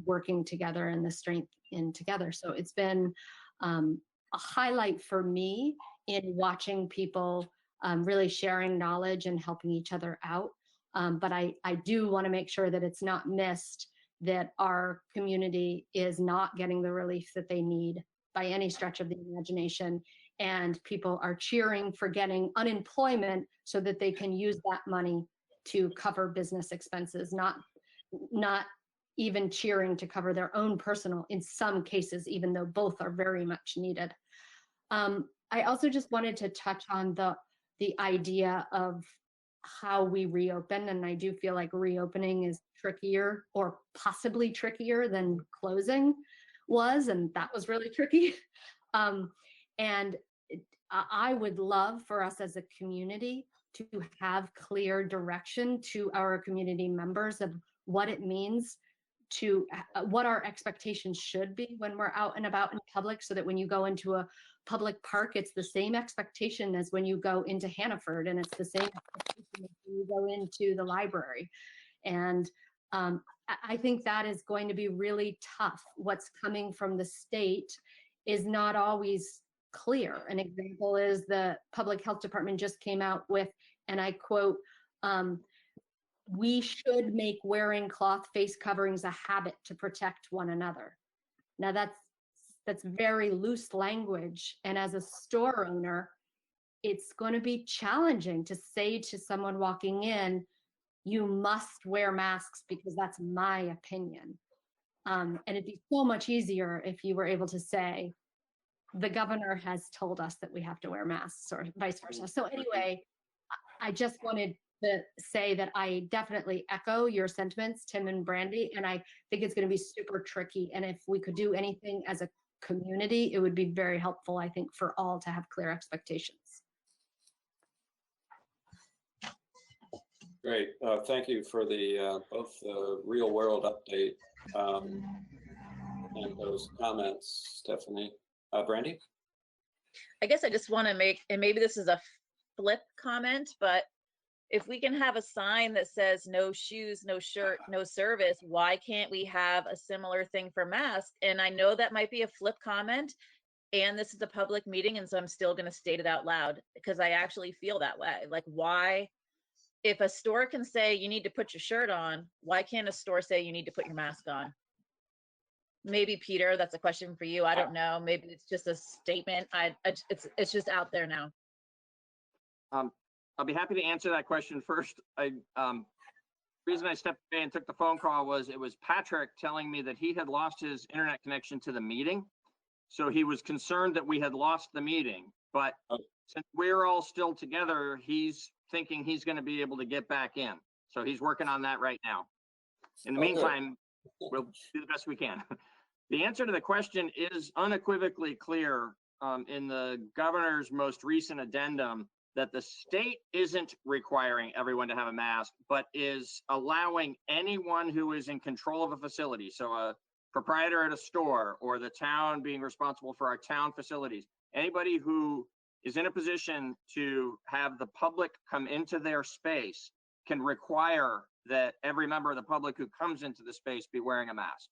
working together and the strength in together. So it's been a highlight for me in watching people really sharing knowledge and helping each other out. But I do want to make sure that it's not missed that our community is not getting the relief that they need by any stretch of the imagination. And people are cheering for getting unemployment so that they can use that money to cover business expenses, not even cheering to cover their own personal, in some cases, even though both are very much needed. I also just wanted to touch on the idea of how we reopen. And I do feel like reopening is trickier, or possibly trickier than closing was. And that was really tricky. And I would love for us as a community to have clear direction to our community members of what it means to what our expectations should be when we're out and about in public, so that when you go into a public park, it's the same expectation as when you go into Hannaford, and it's the same expectation as when you go into the library. And I think that is going to be really tough. What's coming from the state is not always clear. An example is the public health department just came out with, and I quote, "We should make wearing cloth face coverings a habit to protect one another." Now that's very loose language. And as a store owner, it's going to be challenging to say to someone walking in, you must wear masks because that's my opinion. And it'd be so much easier if you were able to say, the governor has told us that we have to wear masks, or vice versa. So anyway, I just wanted to say that I definitely echo your sentiments, Tim and Brandy, and I think it's going to be super tricky. And if we could do anything as a community, it would be very helpful, I think, for all to have clear expectations. Great. Thank you for the both the real world update and those comments, Stephanie. Brandy? I guess I just want to make, and maybe this is a flip comment, but if we can have a sign that says no shoes, no shirt, no service, why can't we have a similar thing for masks? And I know that might be a flip comment, and this is a public meeting, and so I'm still going to state it out loud because I actually feel that way. Like, why, if a store can say you need to put your shirt on, why can't a store say you need to put your mask on? Maybe Peter, that's a question for you. I don't know. Maybe it's just a statement. It's just out there now. I'll be happy to answer that question first. Reason I stepped away and took the phone call was it was Patrick telling me that he had lost his internet connection to the meeting. So he was concerned that we had lost the meeting, but since we're all still together, he's thinking he's going to be able to get back in. So he's working on that right now. In the meantime, we'll do the best we can. The answer to the question is unequivocally clear in the governor's most recent addendum that the state isn't requiring everyone to have a mask, but is allowing anyone who is in control of a facility, so a proprietor at a store or the town being responsible for our town facilities, anybody who is in a position to have the public come into their space can require that every member of the public who comes into the space be wearing a mask.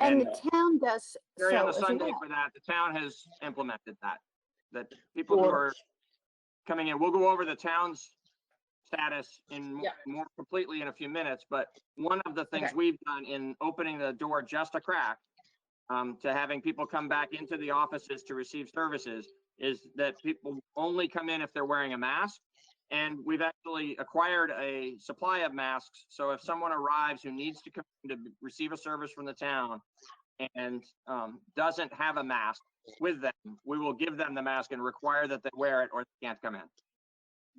And the town does Carry on so the as Sunday well. for that. The town has implemented that people who are coming in, we'll go over the town's status in more completely in a few minutes, but one of the things we've done in opening the door just a crack to having people come back into the offices to receive services is that people only come in if they're wearing a mask. And we've actually acquired a supply of masks. So if someone arrives who needs to come to receive a service from the town and doesn't have a mask with them, we will give them the mask and require that they wear it or they can't come in.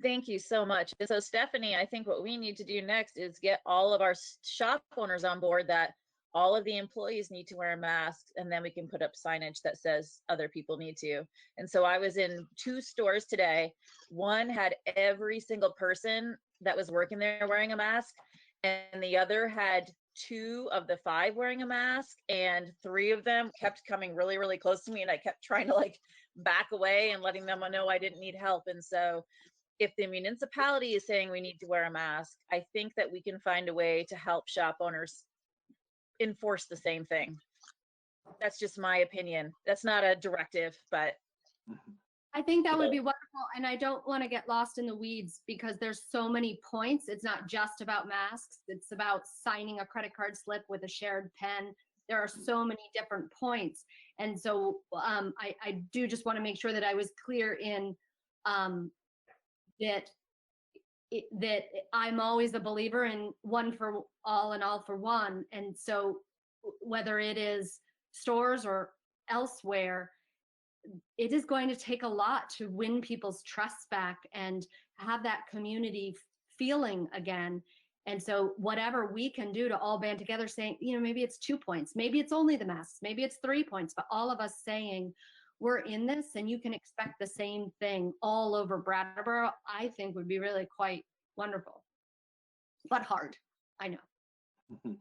Thank you so much. And so Stephanie, I think what we need to do next is get all of our shop owners on board that all of the employees need to wear a mask, and then we can put up signage that says other people need to. And so I was in 2 stores today. One had every single person that was working there wearing a mask, and the other had 2 of the 5 wearing a mask, and 3 of them kept coming really, really close to me, and I kept trying to like back away and letting them know I didn't need help. And so if the municipality is saying we need to wear a mask, I think that we can find a way to help shop owners enforce the same thing. That's just my opinion. That's not a directive, but I think that would be wonderful. And I don't want to get lost in the weeds because there's so many points. It's not just about masks. It's about signing a credit card slip with a shared pen. There are so many different points. And so I do just want to make sure that I was clear in that I'm always a believer in one for all and all for one. And so whether it is stores or elsewhere, it is going to take a lot to win people's trust back and have that community feeling again. And so whatever we can do to all band together saying, you know, maybe it's 2 points, maybe it's only the masks, maybe it's 3 points, but all of us saying, we're in this and you can expect the same thing all over Brattleboro, I think would be really quite wonderful, but hard. I know.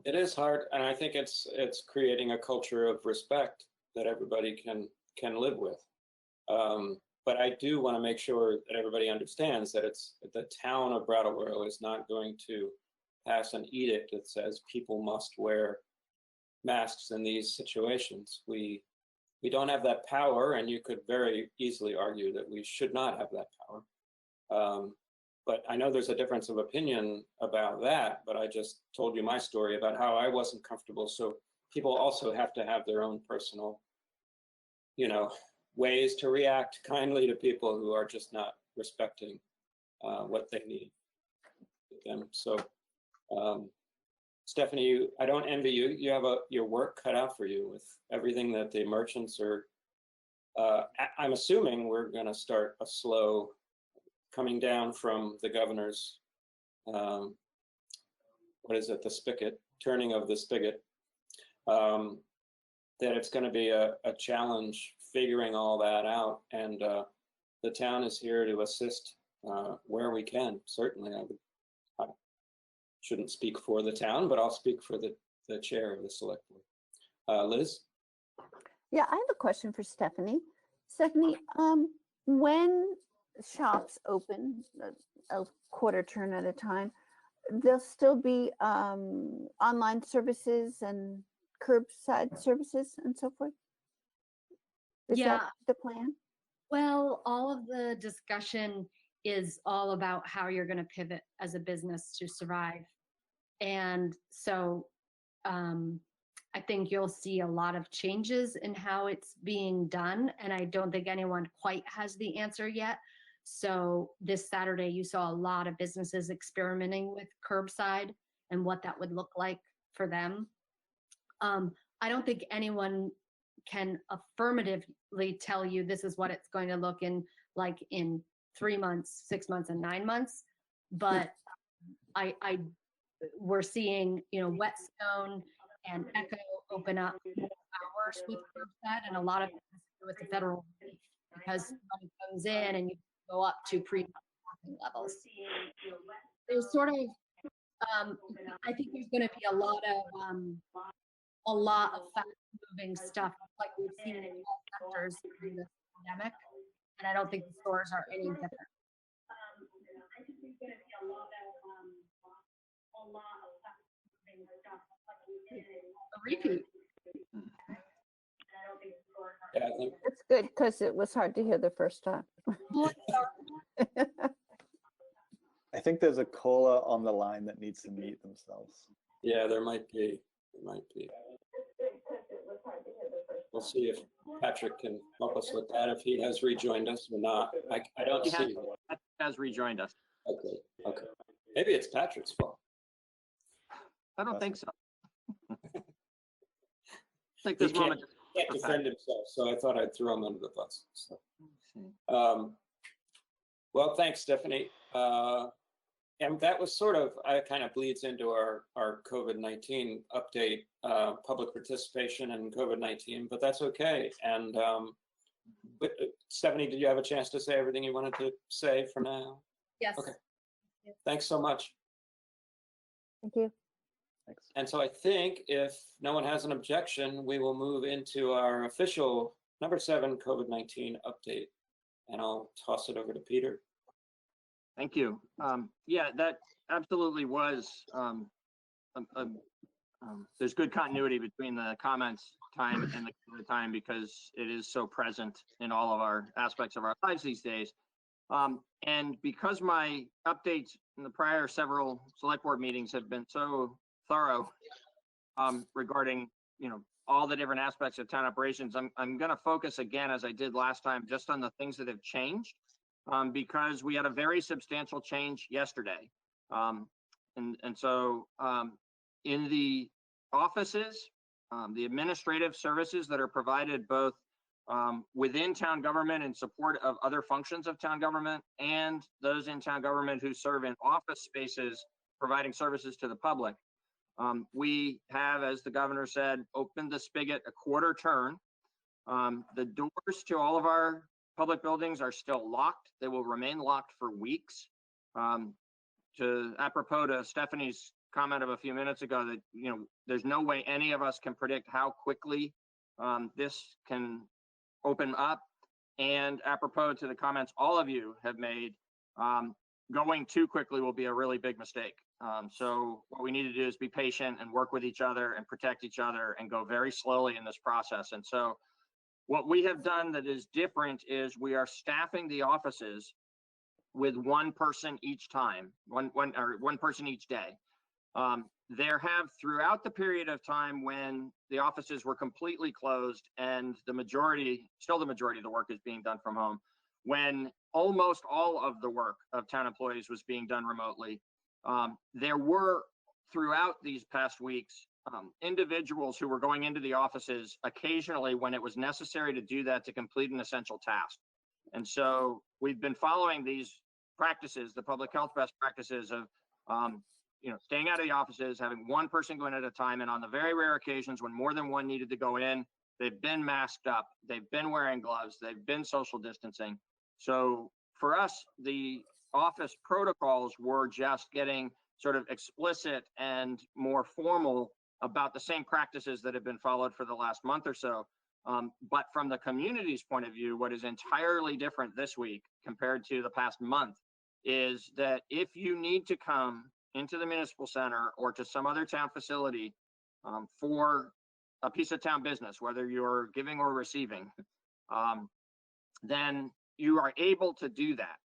It is hard, and I think it's creating a culture of respect that everybody can live with. But I do want to make sure that everybody understands that it's the town of Brattleboro is not going to pass an edict that says people must wear masks in these situations. We don't have that power, and you could very easily argue that we should not have that power. But I know there's a difference of opinion about that, but I just told you my story about how I wasn't comfortable. So people also have to have their own personal, ways to react kindly to people who are just not respecting what they need with them. So Stephanie, I don't envy you. You have your work cut out for you with everything that the merchants are. I'm assuming we're going to start a slow coming down from the governor's, the spigot, turning of the spigot, that it's going to be a challenge figuring all that out. And the town is here to assist where we can. Certainly, I shouldn't speak for the town, but I'll speak for the chair of the select board. Liz? Yeah, I have a question for Stephanie. Stephanie, when shops open a quarter turn at a time, there'll still be online services and curbside services and so forth? Is Yeah. that the plan? Well, all of the discussion is all about how you're going to pivot as a business to survive. And so I think you'll see a lot of changes in how it's being done. And I don't think anyone quite has the answer yet. So this Saturday, you saw a lot of businesses experimenting with curbside and what that would look like for them. I don't think anyone can affirmatively tell you this is what it's going to look in 3 months, 6 months, and 9 months. But we're seeing, Whetstone and Echo open up more hours with curbside, and a lot of it has to do with the federal relief because money comes in and you go up to pre-staffing levels. There's sort of, I think there's going to be a lot of fast-moving stuff like we've seen in all sectors during this pandemic, and I don't think the stores are any different. I think there's going to be a lot of fast-moving stuff like we did in a repeat. Yeah, I think That's good because it was hard to hear the first time. I think there's a caller on the line that needs to mute themselves. yeah, there might be. We'll see if Patrick can help us with that, if he has rejoined us or not. I don't see him. Has rejoined us. Okay. Maybe it's Patrick's fault. I don't think so. I think He this moment. can't defend himself, so I thought I'd throw him under the bus. So. Well, thanks, Stephanie. And that was sort of, kind of bleeds into our COVID-19 update, public participation in COVID-19, but that's okay. And but, Stephanie, did you have a chance to say everything you wanted to say for now? Yes. Okay. Thanks so much. Thank you. Thanks. And so I think if no one has an objection, we will move into our official number 7 COVID-19 update. And I'll toss it over to Peter. Thank you. Yeah, that absolutely was. There's good continuity between the comments time and the time because it is so present in all of our aspects of our lives these days. And because my updates in the prior several select board meetings have been so thorough regarding, all the different aspects of town operations, I'm going to focus again, as I did last time, just on the things that have changed. Because we had a very substantial change yesterday. And so in the offices, the administrative services that are provided both within town government in support of other functions of town government and those in town government who serve in office spaces providing services to the public. We have, as the governor said, opened the spigot a quarter turn. The doors to all of our public buildings are still locked. They will remain locked for weeks. Apropos to Stephanie's comment of a few minutes ago that, there's no way any of us can predict how quickly this can open up. And apropos to the comments all of you have made, going too quickly will be a really big mistake. So what we need to do is be patient and work with each other and protect each other and go very slowly in this process. And so what we have done that is different is we are staffing the offices with one person each time, one person each day. There have, throughout the period of time when the offices were completely closed and still the majority of the work is being done from home, when almost all of the work of town employees was being done remotely, there were, throughout these past weeks, individuals who were going into the offices occasionally when it was necessary to do that to complete an essential task. And so we've been following these practices, the public health best practices of, staying out of the offices, having one person go in at a time. And on the very rare occasions when more than one needed to go in, they've been masked up, they've been wearing gloves, they've been social distancing. So for us, the office protocols were just getting sort of explicit and more formal about the same practices that have been followed for the last month or so. But from the community's point of view, what is entirely different this week compared to the past month is that if you need to come into the municipal center or to some other town facility for a piece of town business, whether you're giving or receiving, then you are able to do that.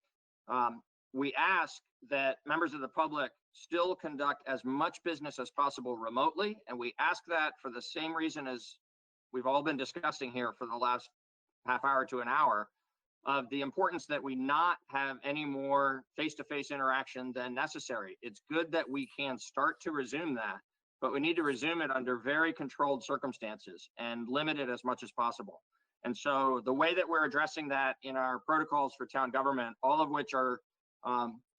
We ask that members of the public still conduct as much business as possible remotely, and we ask that for the same reason as we've all been discussing here for the last half hour to an hour, of the importance that we not have any more face-to-face interaction than necessary. It's good that we can start to resume that, but we need to resume it under very controlled circumstances and limit it as much as possible. And so the way that we're addressing that in our protocols for town government, all of which are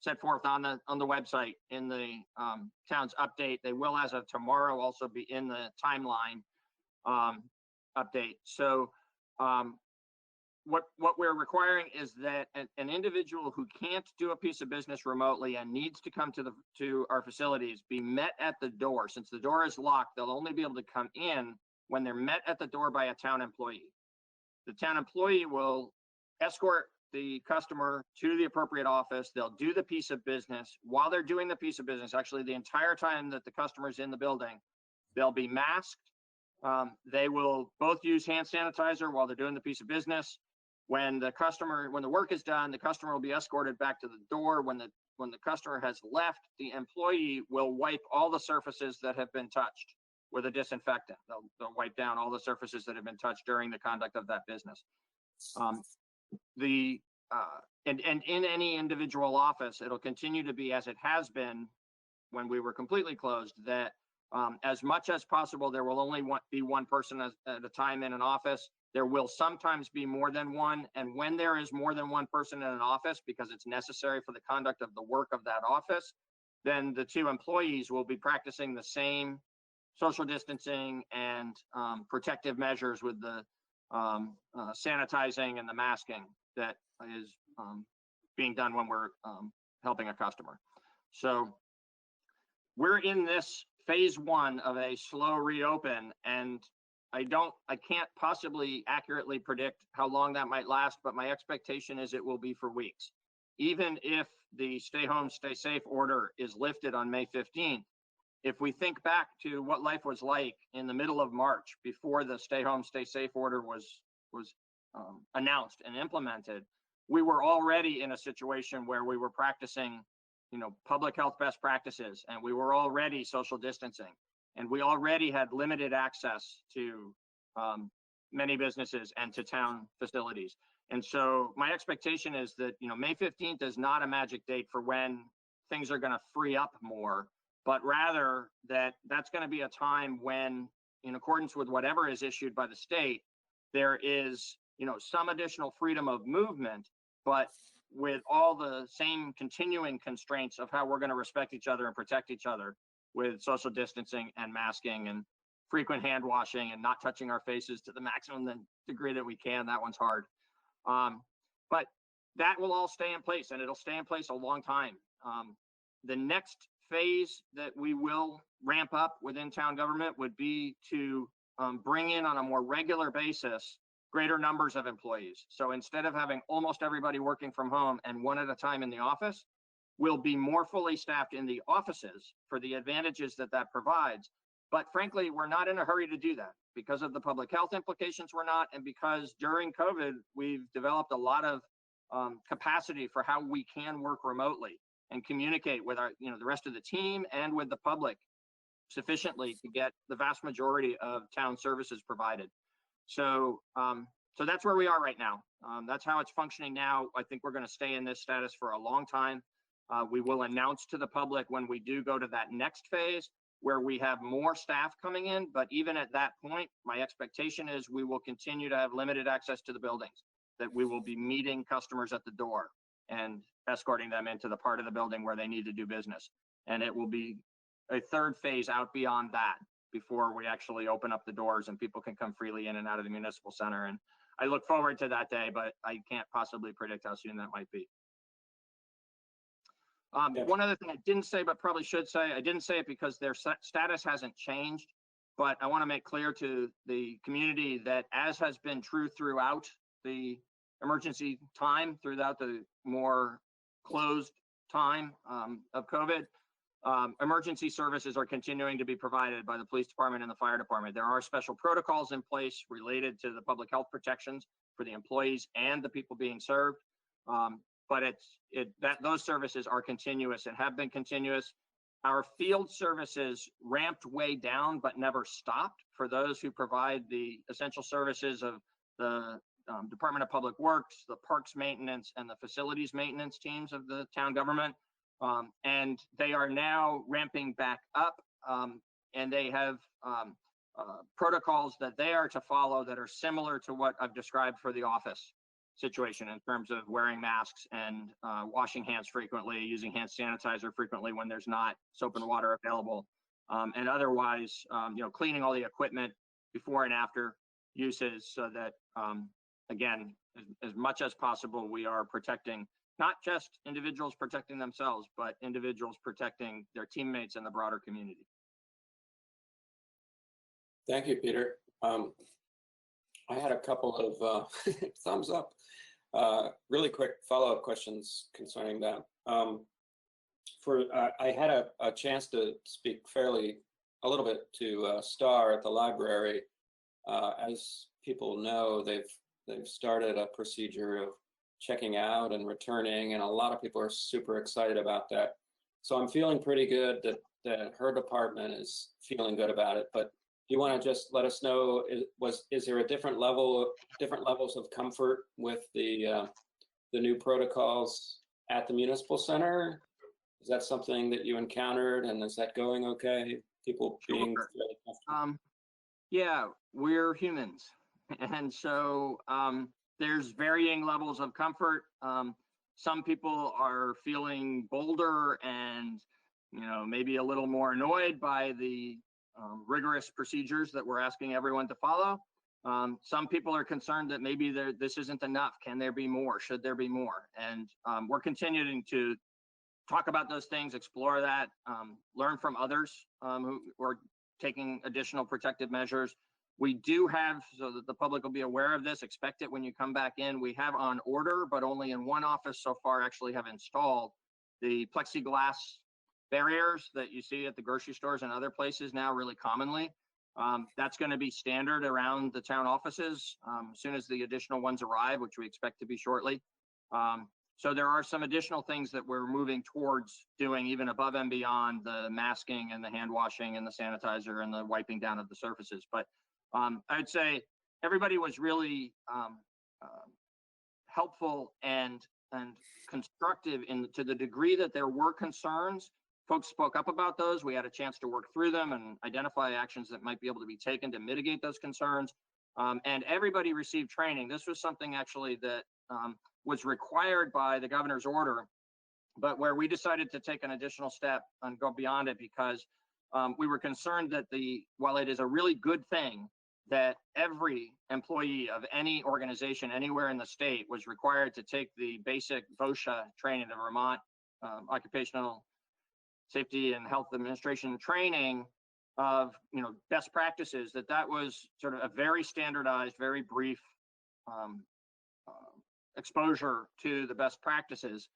set forth on the website in the town's update, they will, as of tomorrow, also be in the timeline update. So what we're requiring is that an individual who can't do a piece of business remotely and needs to come to our facilities be met at the door. Since the door is locked, they'll only be able to come in when they're met at the door by a town employee. The town employee will escort the customer to the appropriate office. They'll do the piece of business. While they're doing the piece of business, actually the entire time that the customer's in the building, they'll be masked. They will both use hand sanitizer while they're doing the piece of business. When the work is done, the customer will be escorted back to the door. When the customer has left, the employee will wipe all the surfaces that have been touched with a disinfectant. They'll wipe down all the surfaces that have been touched during the conduct of that business. And in any individual office, it'll continue to be as it has been when we were completely closed, that as much as possible, there will only be one person at a time in an office. There will sometimes be more than one. And when there is more than one person in an office, because it's necessary for the conduct of the work of that office, then the two employees will be practicing the same social distancing and protective measures with the sanitizing and the masking that is being done when we're helping a customer. So we're in this phase one of a slow reopen, and I can't possibly accurately predict how long that might last, but my expectation is it will be for weeks. Even if the stay home, stay safe order is lifted on May 15th, if we think back to what life was like in the middle of March before the stay home, stay safe order was announced and implemented, we were already in a situation where we were practicing, public health best practices, and we were already social distancing, and we already had limited access to many businesses and to town facilities. And so my expectation is that, May 15th is not a magic date for when things are going to free up more, but rather that's going to be a time when, in accordance with whatever is issued by the state, there is, some additional freedom of movement, but with all the same continuing constraints of how we're going to respect each other and protect each other with social distancing and masking and frequent hand washing and not touching our faces to the maximum degree that we can. That one's hard. But that will all stay in place, and it'll stay in place a long time. The next phase that we will ramp up within town government would be to bring in on a more regular basis greater numbers of employees. So instead of having almost everybody working from home and one at a time in the office, we'll be more fully staffed in the offices for the advantages that provides. But frankly, we're not in a hurry to do that because of the public health implications. We're not, and because during COVID, we've developed a lot of capacity for how we can work remotely and communicate with our, the rest of the team and with the public sufficiently to get the vast majority of town services provided. So, so that's where we are right now. That's how it's functioning now. I think we're going to stay in this status for a long time. We will announce to the public when we do go to that next phase where we have more staff coming in. But even at that point, my expectation is we will continue to have limited access to the buildings, that we will be meeting customers at the door and escorting them into the part of the building where they need to do business. And it will be a third phase out beyond that before we actually open up the doors and people can come freely in and out of the municipal center. And I look forward to that day, but I can't possibly predict how soon that might be. Yeah. One other thing I didn't say, but probably should say, I didn't say it because their status hasn't changed, but I want to make clear to the community that, as has been true throughout the emergency time, throughout the more closed time of COVID, emergency services are continuing to be provided by the police department and the fire department. There are special protocols in place related to the public health protections for the employees and the people being served. But those services are continuous and have been continuous. Our field services ramped way down, but never stopped for those who provide the essential services of the Department of Public Works, the parks maintenance, and the facilities maintenance teams of the town government. And they are now ramping back up, and they have protocols that they are to follow that are similar to what I've described for the office situation, in terms of wearing masks and washing hands frequently, using hand sanitizer frequently when there's not soap and water available, and otherwise, cleaning all the equipment before and after uses, so that, again, as much as possible, we are protecting not just individuals protecting themselves, but individuals protecting their teammates and the broader community. Thank you, Peter. I had a couple of thumbs up, really quick follow-up questions concerning that. I had a chance to speak a little bit to Star at the library. As people know, they've started a procedure of checking out and returning, and a lot of people are super excited about that. So I'm feeling pretty good that her department is feeling good about it. But do you want to just let us know, is there a different levels of comfort with the new protocols at the municipal center? Is that something that you encountered, and is that going okay? People being really comfortable? Yeah, we're humans, and so there's varying levels of comfort. Some people are feeling bolder and, maybe a little more annoyed by the rigorous procedures that we're asking everyone to follow. Some people are concerned that maybe this isn't enough. Can there be more? Should there be more? And we're continuing to talk about those things, explore that, learn from others who are taking additional protective measures. We do have, so that the public will be aware of this, expect it when you come back in, we have on order, but only in one office so far actually have installed the plexiglass barriers that you see at the grocery stores and other places now really commonly. That's going to be standard around the town offices as soon as the additional ones arrive, which we expect to be shortly. So there are some additional things that we're moving towards doing, even above and beyond the masking and the hand washing and the sanitizer and the wiping down of the surfaces. But I'd say everybody was really helpful and constructive to the degree that there were concerns. Folks spoke up about those. We had a chance to work through them and identify actions that might be able to be taken to mitigate those concerns. And everybody received training. This was something actually that was required by the governor's order, but where we decided to take an additional step and go beyond it, because we were concerned that while it is a really good thing that every employee of any organization anywhere in the state was required to take the basic VOSHA training, the Vermont Occupational Safety and Health Administration training of best practices, that was sort of a very standardized, very brief exposure to the best practices.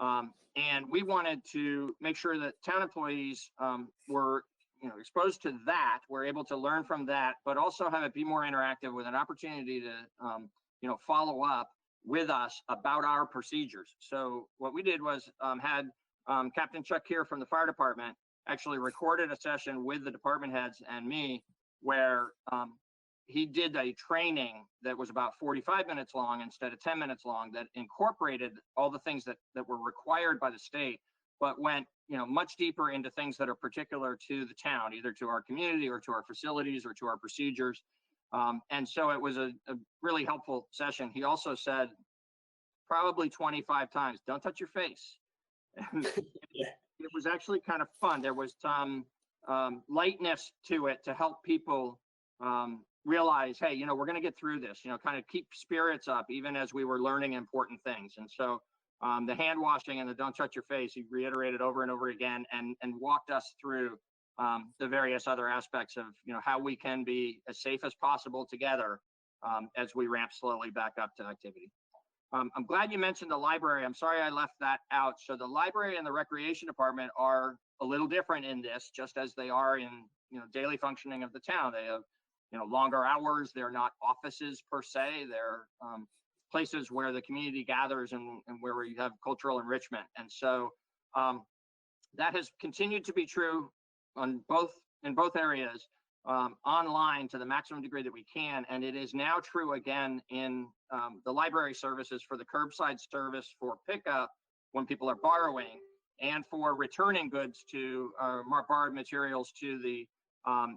And we wanted to make sure that town employees were exposed to that, were able to learn from that, but also have it be more interactive, with an opportunity to follow up with us about our procedures. So what we did was had Captain Chuck here from the fire department actually recorded a session with the department heads and me, where he did a training that was about 45 minutes long instead of 10 minutes long, that incorporated all the things that were required by the state, but went much deeper into things that are particular to the town, either to our community or to our facilities or to our procedures. And so it was a really helpful session. He also said probably 25 times, "Don't touch your face." And it was actually kind of fun. There was some lightness to it to help people realize, hey, we're going to get through this, kind of keep spirits up even as we were learning important things. And so the hand washing and the don't touch your face, he reiterated over and over again and walked us through the various other aspects of how we can be as safe as possible together as we ramp slowly back up to activity. I'm glad you mentioned the library. I'm sorry I left that out. So the library and the recreation department are a little different in this, just as they are in daily functioning of the town. They have longer hours. They're not offices per se. They're places where the community gathers and where we have cultural enrichment. And so that has continued to be true in both areas, online to the maximum degree that we can. And it is now true again in the library services for the curbside service for pickup when people are borrowing, and for returning goods to borrowed materials to the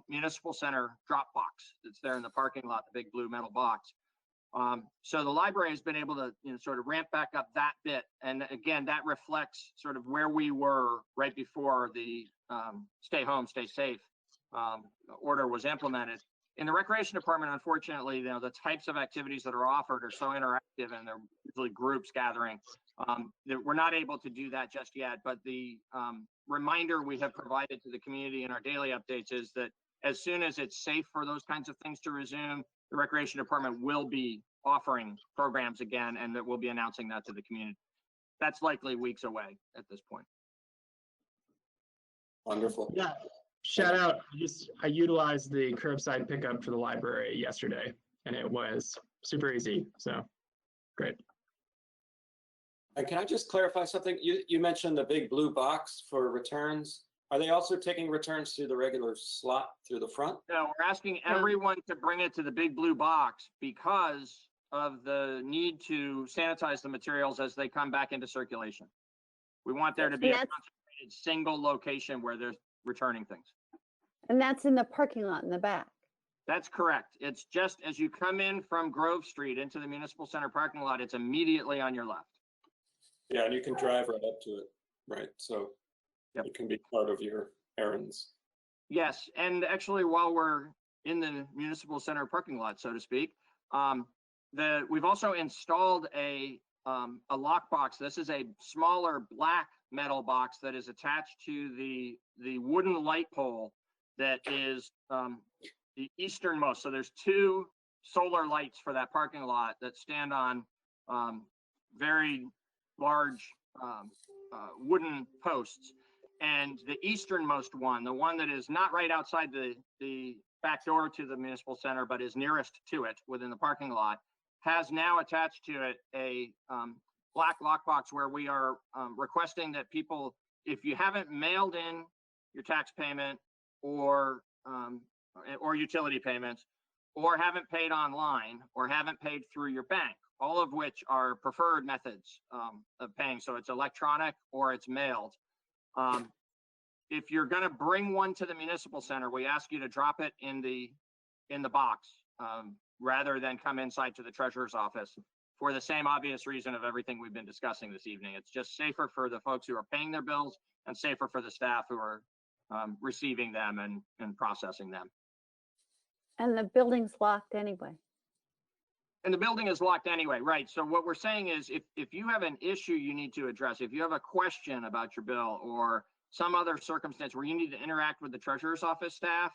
municipal center drop box that's there in the parking lot, the big blue metal box. So the library has been able to sort of ramp back up that bit. And again, that reflects sort of where we were right before the stay home, stay safe order was implemented. In the recreation department, unfortunately, the types of activities that are offered are so interactive, and they're usually groups gathering, that we're not able to do that just yet. But the reminder we have provided to the community in our daily updates is that as soon as it's safe for those kinds of things to resume, the recreation department will be offering programs again, and that we'll be announcing that to the community. That's likely weeks away at this point. Wonderful. Yeah. Shout out. I utilized the curbside pickup for the library yesterday, and it was super easy. So great. And can I just clarify something? You mentioned the big blue box for returns. Are they also taking returns through the regular slot through the front? No, we're asking everyone to bring it to the big blue box because of the need to sanitize the materials as they come back into circulation. We want there to be a concentrated single location where they're returning things. And that's in the parking lot in the back. That's correct. It's just as you come in from Grove Street into the municipal center parking lot, it's immediately on your left. Yeah, and you can drive right up to it, right? So it can be part of your errands. Yes, and actually, while we're in the municipal center parking lot, so to speak, we've also installed a lockbox. This is a smaller black metal box that is attached to the wooden light pole that is the easternmost. So there's two solar lights for that parking lot that stand on very large wooden posts. And the easternmost one, the one that is not right outside the back door to the municipal center, but is nearest to it within the parking lot, has now attached to it a black lockbox where we are requesting that people, if you haven't mailed in your tax payment or utility payments, or haven't paid online, or haven't paid through your bank, all of which are preferred methods of paying. So it's electronic or it's mailed. If you're going to bring one to the municipal center, we ask you to drop it in the box rather than come inside to the treasurer's office, for the same obvious reason of everything we've been discussing this evening. It's just safer for the folks who are paying their bills and safer for the staff who are receiving them and processing them. And the building's locked anyway. And the building is locked anyway, right? So what we're saying is if you have an issue you need to address, if you have a question about your bill or some other circumstance where you need to interact with the treasurer's office staff,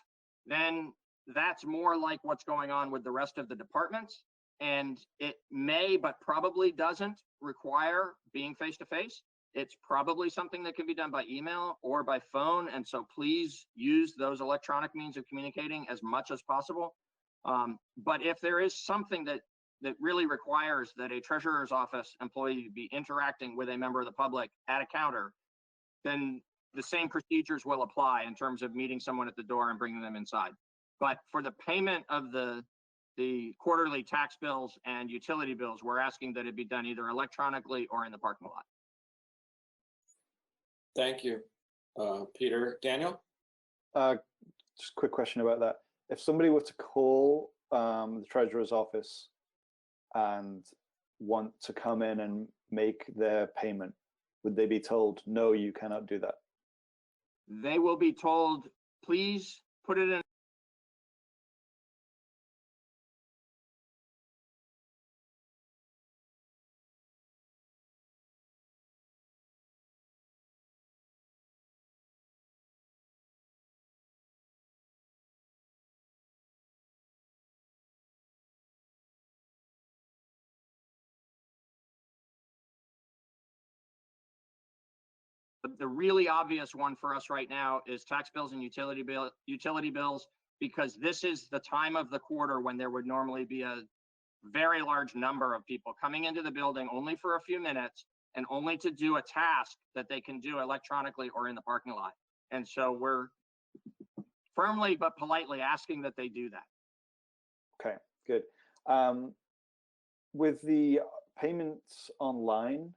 then that's more like what's going on with the rest of the departments. And it may, but probably doesn't require being face-to-face. It's probably something that can be done by email or by phone. And so please use those electronic means of communicating as much as possible. But if there is something that really requires that a treasurer's office employee be interacting with a member of the public at a counter, then the same procedures will apply in terms of meeting someone at the door and bringing them inside. But for the payment of the quarterly tax bills and utility bills, we're asking that it be done either electronically or in the parking lot. Thank you, Peter. Daniel? Just a quick question about that. If somebody were to call the treasurer's office and want to come in and make their payment, would they be told, no, you cannot do that? They will be told, please put it in The really obvious one for us right now is tax bills and utility bills, because this is the time of the quarter when there would normally be a very large number of people coming into the building only for a few minutes and only to do a task that they can do electronically or in the parking lot. And so we're firmly but politely asking that they do that. Okay, good. With the payments online,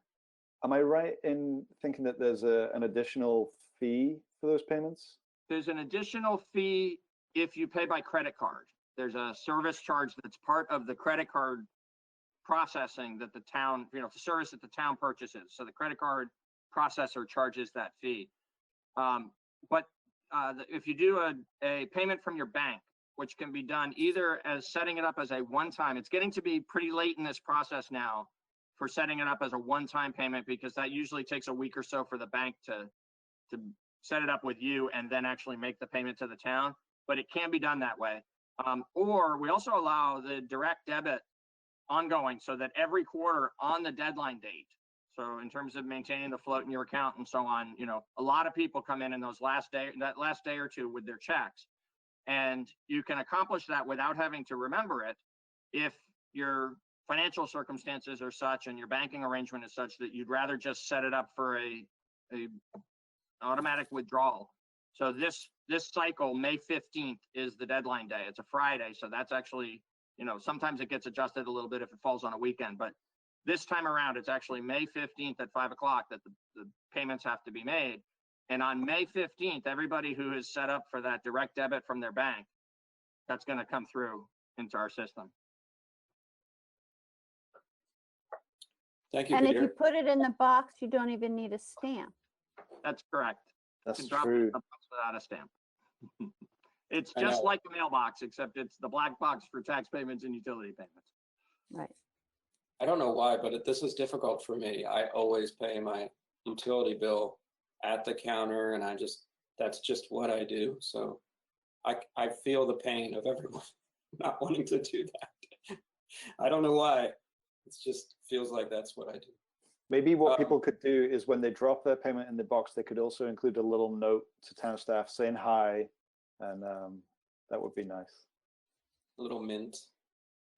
am I right in thinking that there's an additional fee for those payments? There's an additional fee if you pay by credit card. There's a service charge that's part of the credit card processing that the town, the service that the town purchases. So the credit card processor charges that fee. But if you do a payment from your bank, which can be done either as setting it up as a one-time, it's getting to be pretty late in this process now for setting it up as a one-time payment, because that usually takes a week or so for the bank to set it up with you and then actually make the payment to the town. But it can be done that way. Or we also allow the direct debit ongoing, so that every quarter on the deadline date, so in terms of maintaining the float in your account and so on, a lot of people come in that last day or two with their checks, and you can accomplish that without having to remember it if your financial circumstances are such and your banking arrangement is such that you'd rather just set it up for a automatic withdrawal. So this cycle, May 15th, is the deadline day. It's a Friday, so that's actually, sometimes it gets adjusted a little bit if it falls on a weekend, but this time around, it's actually May 15th at 5 o'clock that the payments have to be made. And on May 15th, everybody who is set up for that direct debit from their bank, that's going to come through into our system. Thank you, And Peter. if you put it in the box, you don't even need a stamp. That's correct. That's drop true. it in the box without a stamp. It's just like a mailbox, except it's the black box for tax payments and utility payments. Right. I don't know why, but this is difficult for me. I always pay my utility bill at the counter, and that's just what I do. So I feel the pain of everyone not wanting to do that. I don't know why. It just feels like that's what I do. Maybe what people could do is when they drop their payment in the box, they could also include a little note to town staff saying hi, and that would be nice. A little mint.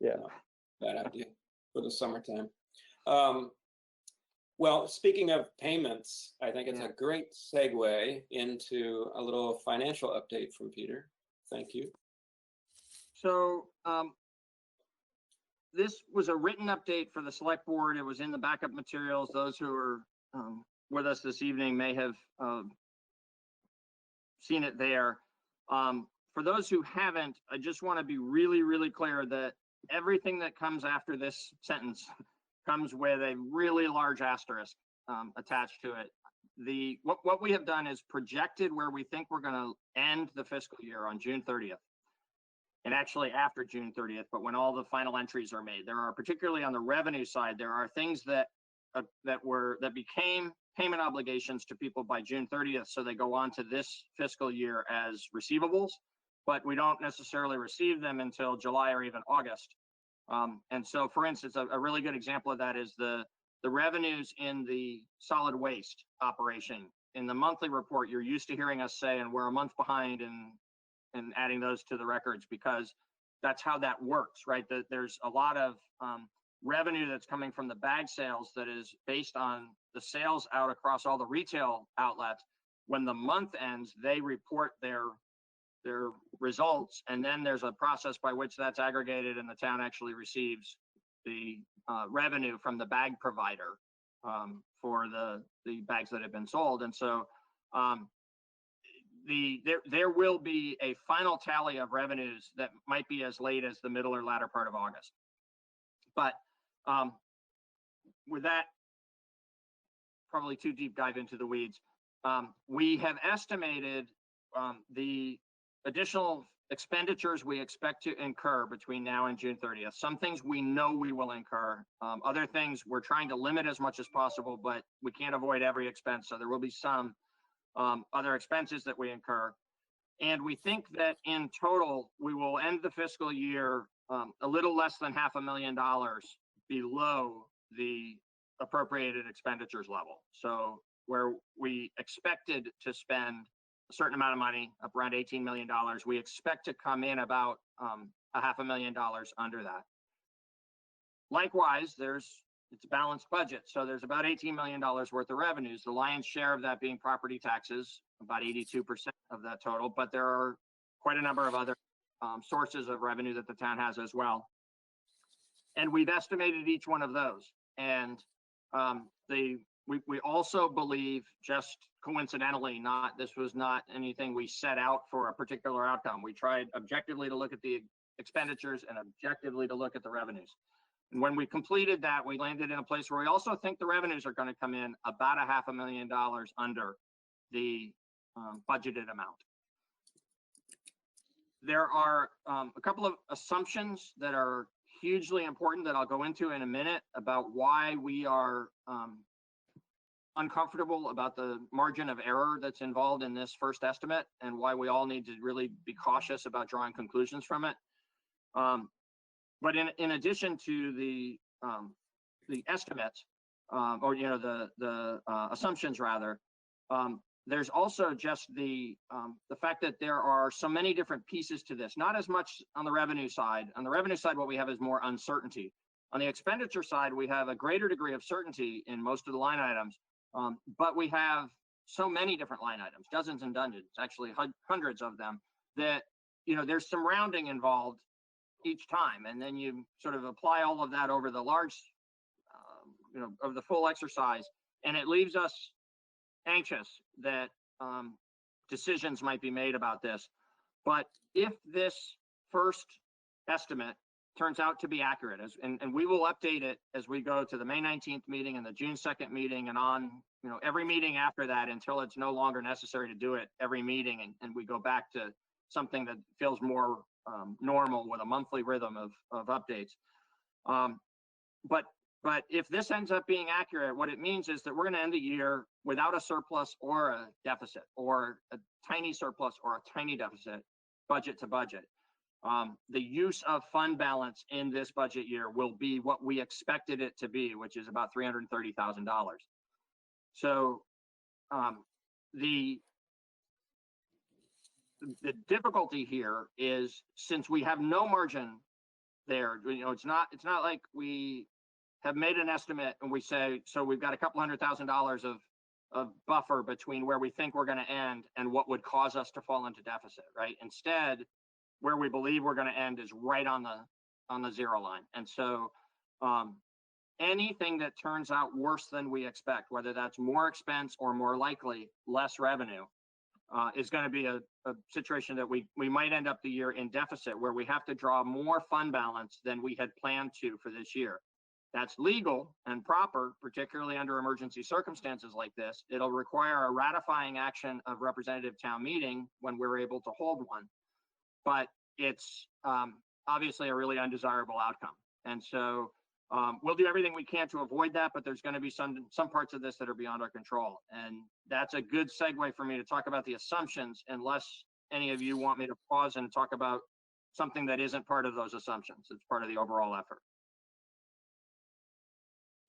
Yeah. No, bad idea for the summertime. Well, speaking of payments, I think it's a great segue into a little financial update from Peter. Thank you. So this was a written update for the select board. It was in the backup materials. Those who are with us this evening may have seen it there. For those who haven't, I just want to be really, really clear that everything that comes after this sentence comes with a really large asterisk attached to it. What we have done is projected where we think we're going to end the fiscal year on June 30th. And actually after June 30th, but when all the final entries are made. There are, particularly on the revenue side, there are things that became payment obligations to people by June 30th, so they go on to this fiscal year as receivables, but we don't necessarily receive them until July or even August. And so, for instance, a really good example of that is the revenues in the solid waste operation. In the monthly report, you're used to hearing us say, and we're a month behind and adding those to the records, because that's how that works, right? There's a lot of revenue that's coming from the bag sales that is based on the sales out across all the retail outlets. When the month ends, they report their results, and then there's a process by which that's aggregated and the town actually receives the revenue from the bag provider for the bags that have been sold. And so there will be a final tally of revenues that might be as late as the middle or latter part of August. But with that, probably too deep dive into the weeds, we have estimated the additional expenditures we expect to incur between now and June 30th. Some things we know we will incur. Other things we're trying to limit as much as possible, but we can't avoid every expense. So there will be some other expenses that we incur. And we think that in total, we will end the fiscal year a little less than $500,000 below the appropriated expenditures level. So where we expected to spend a certain amount of money, up around $18 million. We expect to come in about a $500,000 under that. Likewise, it's a balanced budget. So there's about $18 million worth of revenues, the lion's share of that being property taxes, about 82% of that total, but there are quite a number of other sources of revenue that the town has as well. And we've estimated each one of those. And we also believe, just coincidentally, this was not anything we set out for a particular outcome. We tried objectively to look at the expenditures and objectively to look at the revenues. And when we completed that, we landed in a place where we also think the revenues are going to come in about a $500,000 under the budgeted amount. There are a couple of assumptions that are hugely important that I'll go into in a minute about why we are uncomfortable about the margin of error that's involved in this first estimate, and why we all need to really be cautious about drawing conclusions from it. But in addition to the estimates, or the assumptions rather, there's also just the fact that there are so many different pieces to this. Not as much on the revenue side. On the revenue side, what we have is more uncertainty. On the expenditure side, we have a greater degree of certainty in most of the line items, but we have so many different line items, dozens and dozens, actually hundreds of them, that there's some rounding involved each time, and then you sort of apply all of that over the large, over the full exercise, and it leaves us anxious that decisions might be made about this. But if this first estimate turns out to be accurate, and we will update it as we go to the May 19th meeting and the June 2nd meeting, and on every meeting after that until it's no longer necessary to do it every meeting, and we go back to something that feels more normal with a monthly rhythm of updates. But if this ends up being accurate, what it means is that we're going to end the year without a surplus or a deficit, or a tiny surplus or a tiny deficit, budget to budget. The use of fund balance in this budget year will be what we expected it to be, which is about $330,000. So the difficulty here is, since we have no margin there, it's not like we have made an estimate and we say, so we've got a couple $100,000 of buffer between where we think we're going to end and what would cause us to fall into deficit, right? Instead, where we believe we're going to end is right on the zero line. And so anything that turns out worse than we expect, whether that's more expense or more likely less revenue, is going to be a situation that we might end up the year in deficit, where we have to draw more fund balance than we had planned to for this year. That's legal and proper, particularly under emergency circumstances like this. It'll require a ratifying action of representative town meeting when we're able to hold one, but it's obviously a really undesirable outcome. And so we'll do everything we can to avoid that, but there's going to be some parts of this that are beyond our control. And that's a good segue for me to talk about the assumptions, unless any of you want me to pause and talk about something that isn't part of those assumptions. It's part of the overall effort.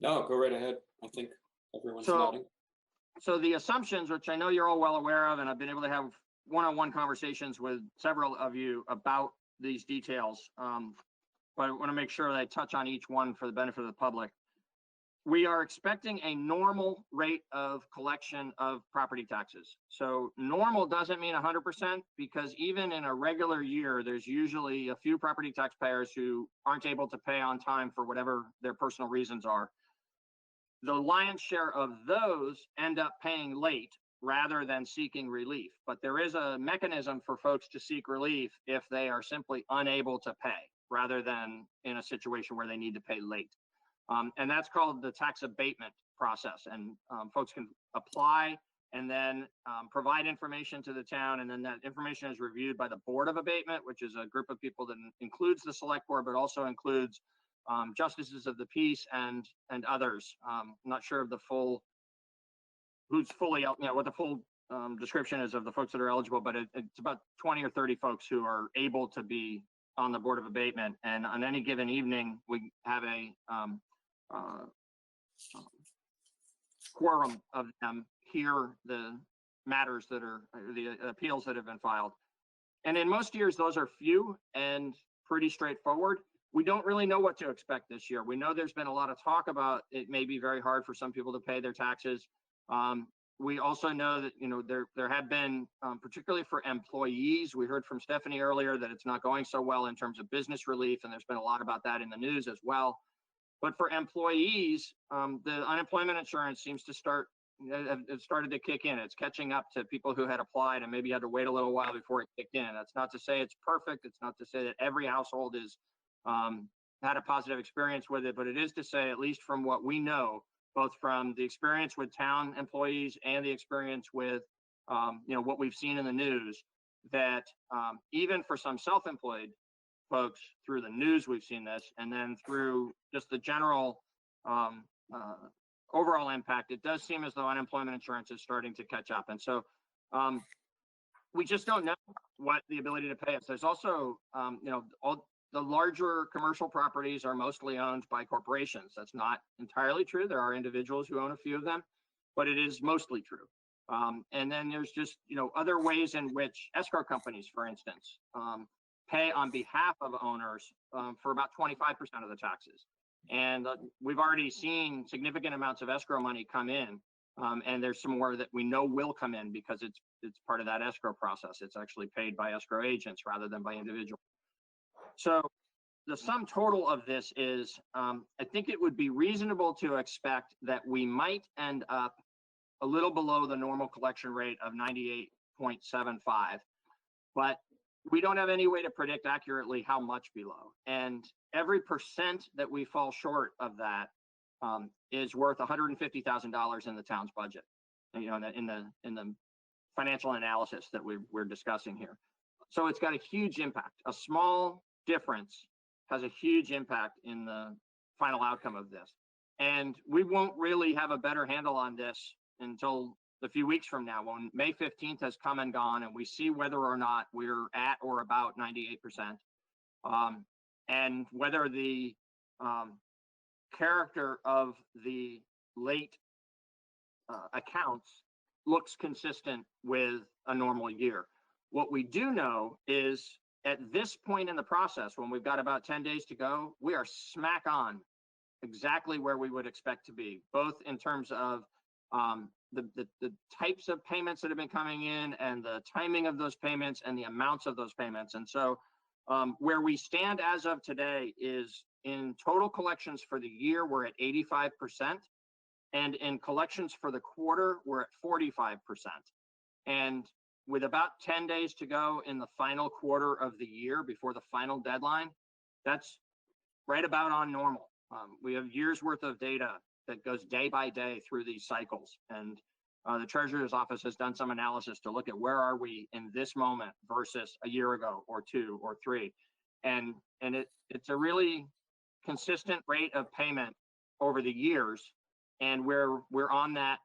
No, go right ahead. I think everyone's nodding. So the assumptions, which I know you're all well aware of, and I've been able to have one-on-one conversations with several of you about these details, but I want to make sure that I touch on each one for the benefit of the public. We are expecting a normal rate of collection of property taxes. So normal doesn't mean 100%, because even in a regular year, there's usually a few property taxpayers who aren't able to pay on time for whatever their personal reasons are. The lion's share of those end up paying late rather than seeking relief. But there is a mechanism for folks to seek relief if they are simply unable to pay, rather than in a situation where they need to pay late. And that's called the tax abatement process. And folks can apply and then provide information to the town. And then that information is reviewed by the Board of Abatement, which is a group of people that includes the select board, but also includes justices of the peace and others. I'm not sure of the full, who's fully, what the full description is of the folks that are eligible, but it's about 20 or 30 folks who are able to be on the Board of Abatement. And on any given evening, we have quorum of them hear the matters that are, the appeals that have been filed. And in most years, those are few and pretty straightforward. We don't really know what to expect this year. We know there's been a lot of talk about it may be very hard for some people to pay their taxes. We also know that, you know, there have been, particularly for employees, we heard from Stephanie earlier that it's not going so well in terms of business relief, and there's been a lot about that in the news as well. But for employees, the unemployment insurance seems to it started to kick in. It's catching up to people who had applied and maybe had to wait a little while before it kicked in. That's not to say it's perfect. It's not to say that every household is had a positive experience with it, but it is to say, at least from what we know, both from the experience with town employees and the experience with what we've seen in the news, that even for some self-employed folks, through the news we've seen this, and then through just the general overall impact, it does seem as though unemployment insurance is starting to catch up. And so we just don't know what the ability to pay is. There's also, all the larger commercial properties are mostly owned by corporations. That's not entirely true. There are individuals who own a few of them, but it is mostly true. And then there's just, other ways in which escrow companies, for instance, pay on behalf of owners for about 25% of the taxes. And we've already seen significant amounts of escrow money come in, and there's some more that we know will come in because it's part of that escrow process. It's actually paid by escrow agents rather than by individuals. So the sum total of this is, I think it would be reasonable to expect that we might end up a little below the normal collection rate of 98.75, but we don't have any way to predict accurately how much below. And every percent that we fall short of that is worth $150,000 in the town's budget, in the financial analysis that we're discussing here. So it's got a huge impact. A small difference has a huge impact in the final outcome of this. And we won't really have a better handle on this until a few weeks from now, when May 15th has come and gone, and we see whether or not we're at or about 98%, and whether the character of the late accounts looks consistent with a normal year. What we do know is, at this point in the process, when we've got about 10 days to go, we are smack on exactly where we would expect to be, both in terms of the types of payments that have been coming in and the timing of those payments and the amounts of those payments. And so where we stand as of today is, in total collections for the year, we're at 85%. And in collections for the quarter, we're at 45%. And with about 10 days to go in the final quarter of the year before the final deadline, that's right about on normal. We have years worth of data that goes day by day through these cycles. And the Treasurer's Office has done some analysis to look at where are we in this moment versus a year ago or 2 or 3. And it's a really consistent rate of payment over the years. And we're on that,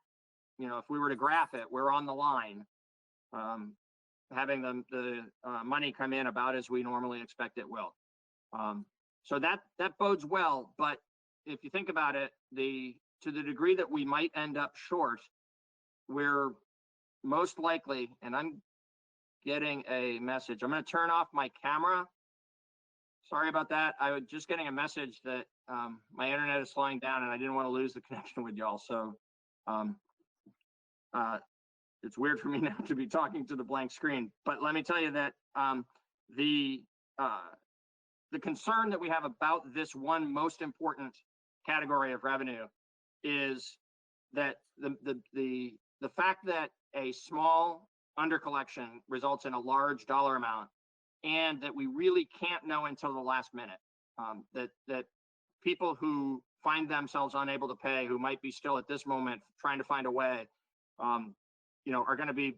if we were to graph it, we're on the line, having the money come in about as we normally expect it will. So that bodes well. But if you think about it, to the degree that we might end up short, we're most likely, and I'm getting a message. I'm going to turn off my camera. Sorry about that. I was just getting a message that my internet is slowing down and I didn't want to lose the connection with y'all. So it's weird for me now to be talking to the blank screen. But let me tell you that the concern that we have about this one most important category of revenue is that the fact that a small undercollection results in a large dollar amount, and that we really can't know until the last minute, that people who find themselves unable to pay, who might be still at this moment trying to find a way, are going to be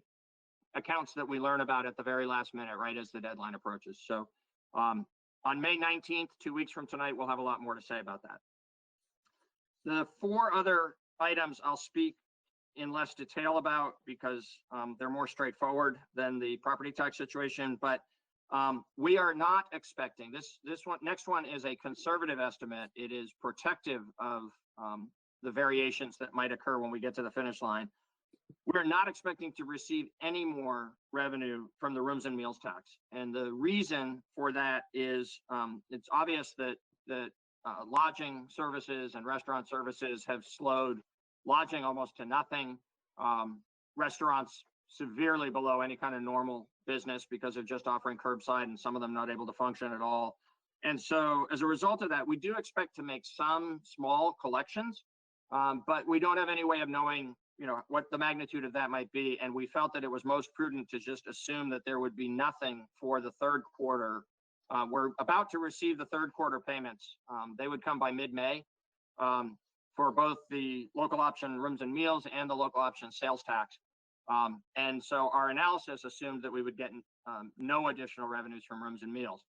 accounts that we learn about at the very last minute, right as the deadline approaches. So on May 19th, 2 weeks from tonight, we'll have a lot more to say about that. The 4 other items I'll speak in less detail about because they're more straightforward than the property tax situation, but we are not expecting this next one is a conservative estimate. It is protective of the variations that might occur when we get to the finish line. We're not expecting to receive any more revenue from the rooms and meals tax. And the reason for that is it's obvious that lodging services and restaurant services have slowed, lodging almost to nothing, restaurants severely below any kind of normal business because of just offering curbside and some of them not able to function at all. And so as a result of that, we do expect to make some small collections, but we don't have any way of knowing, what the magnitude of that might be. And we felt that it was most prudent to just assume that there would be nothing for the third quarter. We're about to receive the third quarter payments. They would come by mid-May for both the local option rooms and meals and the local option sales tax. And so our analysis assumed that we would get no additional revenues from rooms and meals.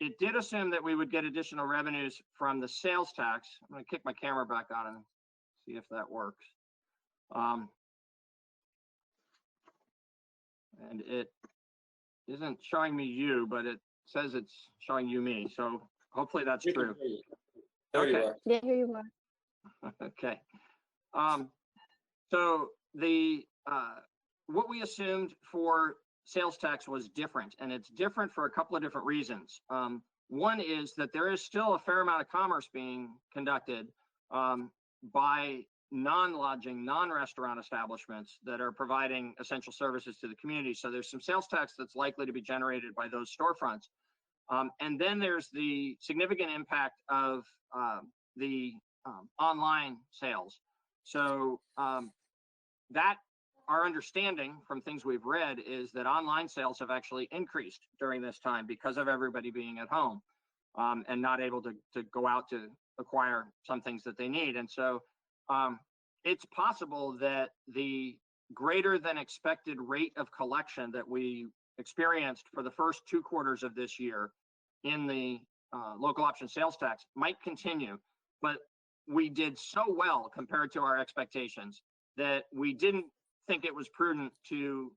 It did assume that we would get additional revenues from the sales tax. I'm going to kick my camera back on and see if that works. And it isn't showing me you, but it says it's showing you me. So hopefully that's true. There you Okay. are. Yeah, here you are. Okay. So the what we assumed for sales tax was different, and it's different for a couple of different reasons. One is that there is still a fair amount of commerce being conducted by non-lodging, non-restaurant establishments that are providing essential services to the community. So there's some sales tax that's likely to be generated by those storefronts. And then there's the significant impact of the online sales. So that our understanding from things we've read is that online sales have actually increased during this time because of everybody being at home and not able to go out to acquire some things that they need. And so it's possible that the greater than expected rate of collection that we experienced for the first 2 quarters of this year in the local option sales tax might continue, but we did so well compared to our expectations that we didn't think it was prudent to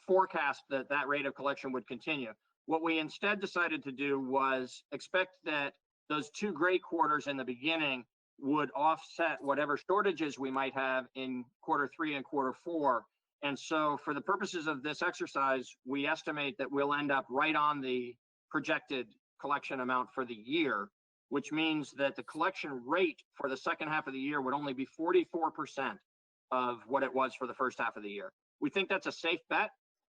forecast that rate of collection would continue. What we instead decided to do was expect that those 2 great quarters in the beginning would offset whatever shortages we might have in quarter 3 and quarter 4. And so for the purposes of this exercise, we estimate that we'll end up right on the projected collection amount for the year, which means that the collection rate for the second half of the year would only be 44% of what it was for the first half of the year. We think that's a safe bet.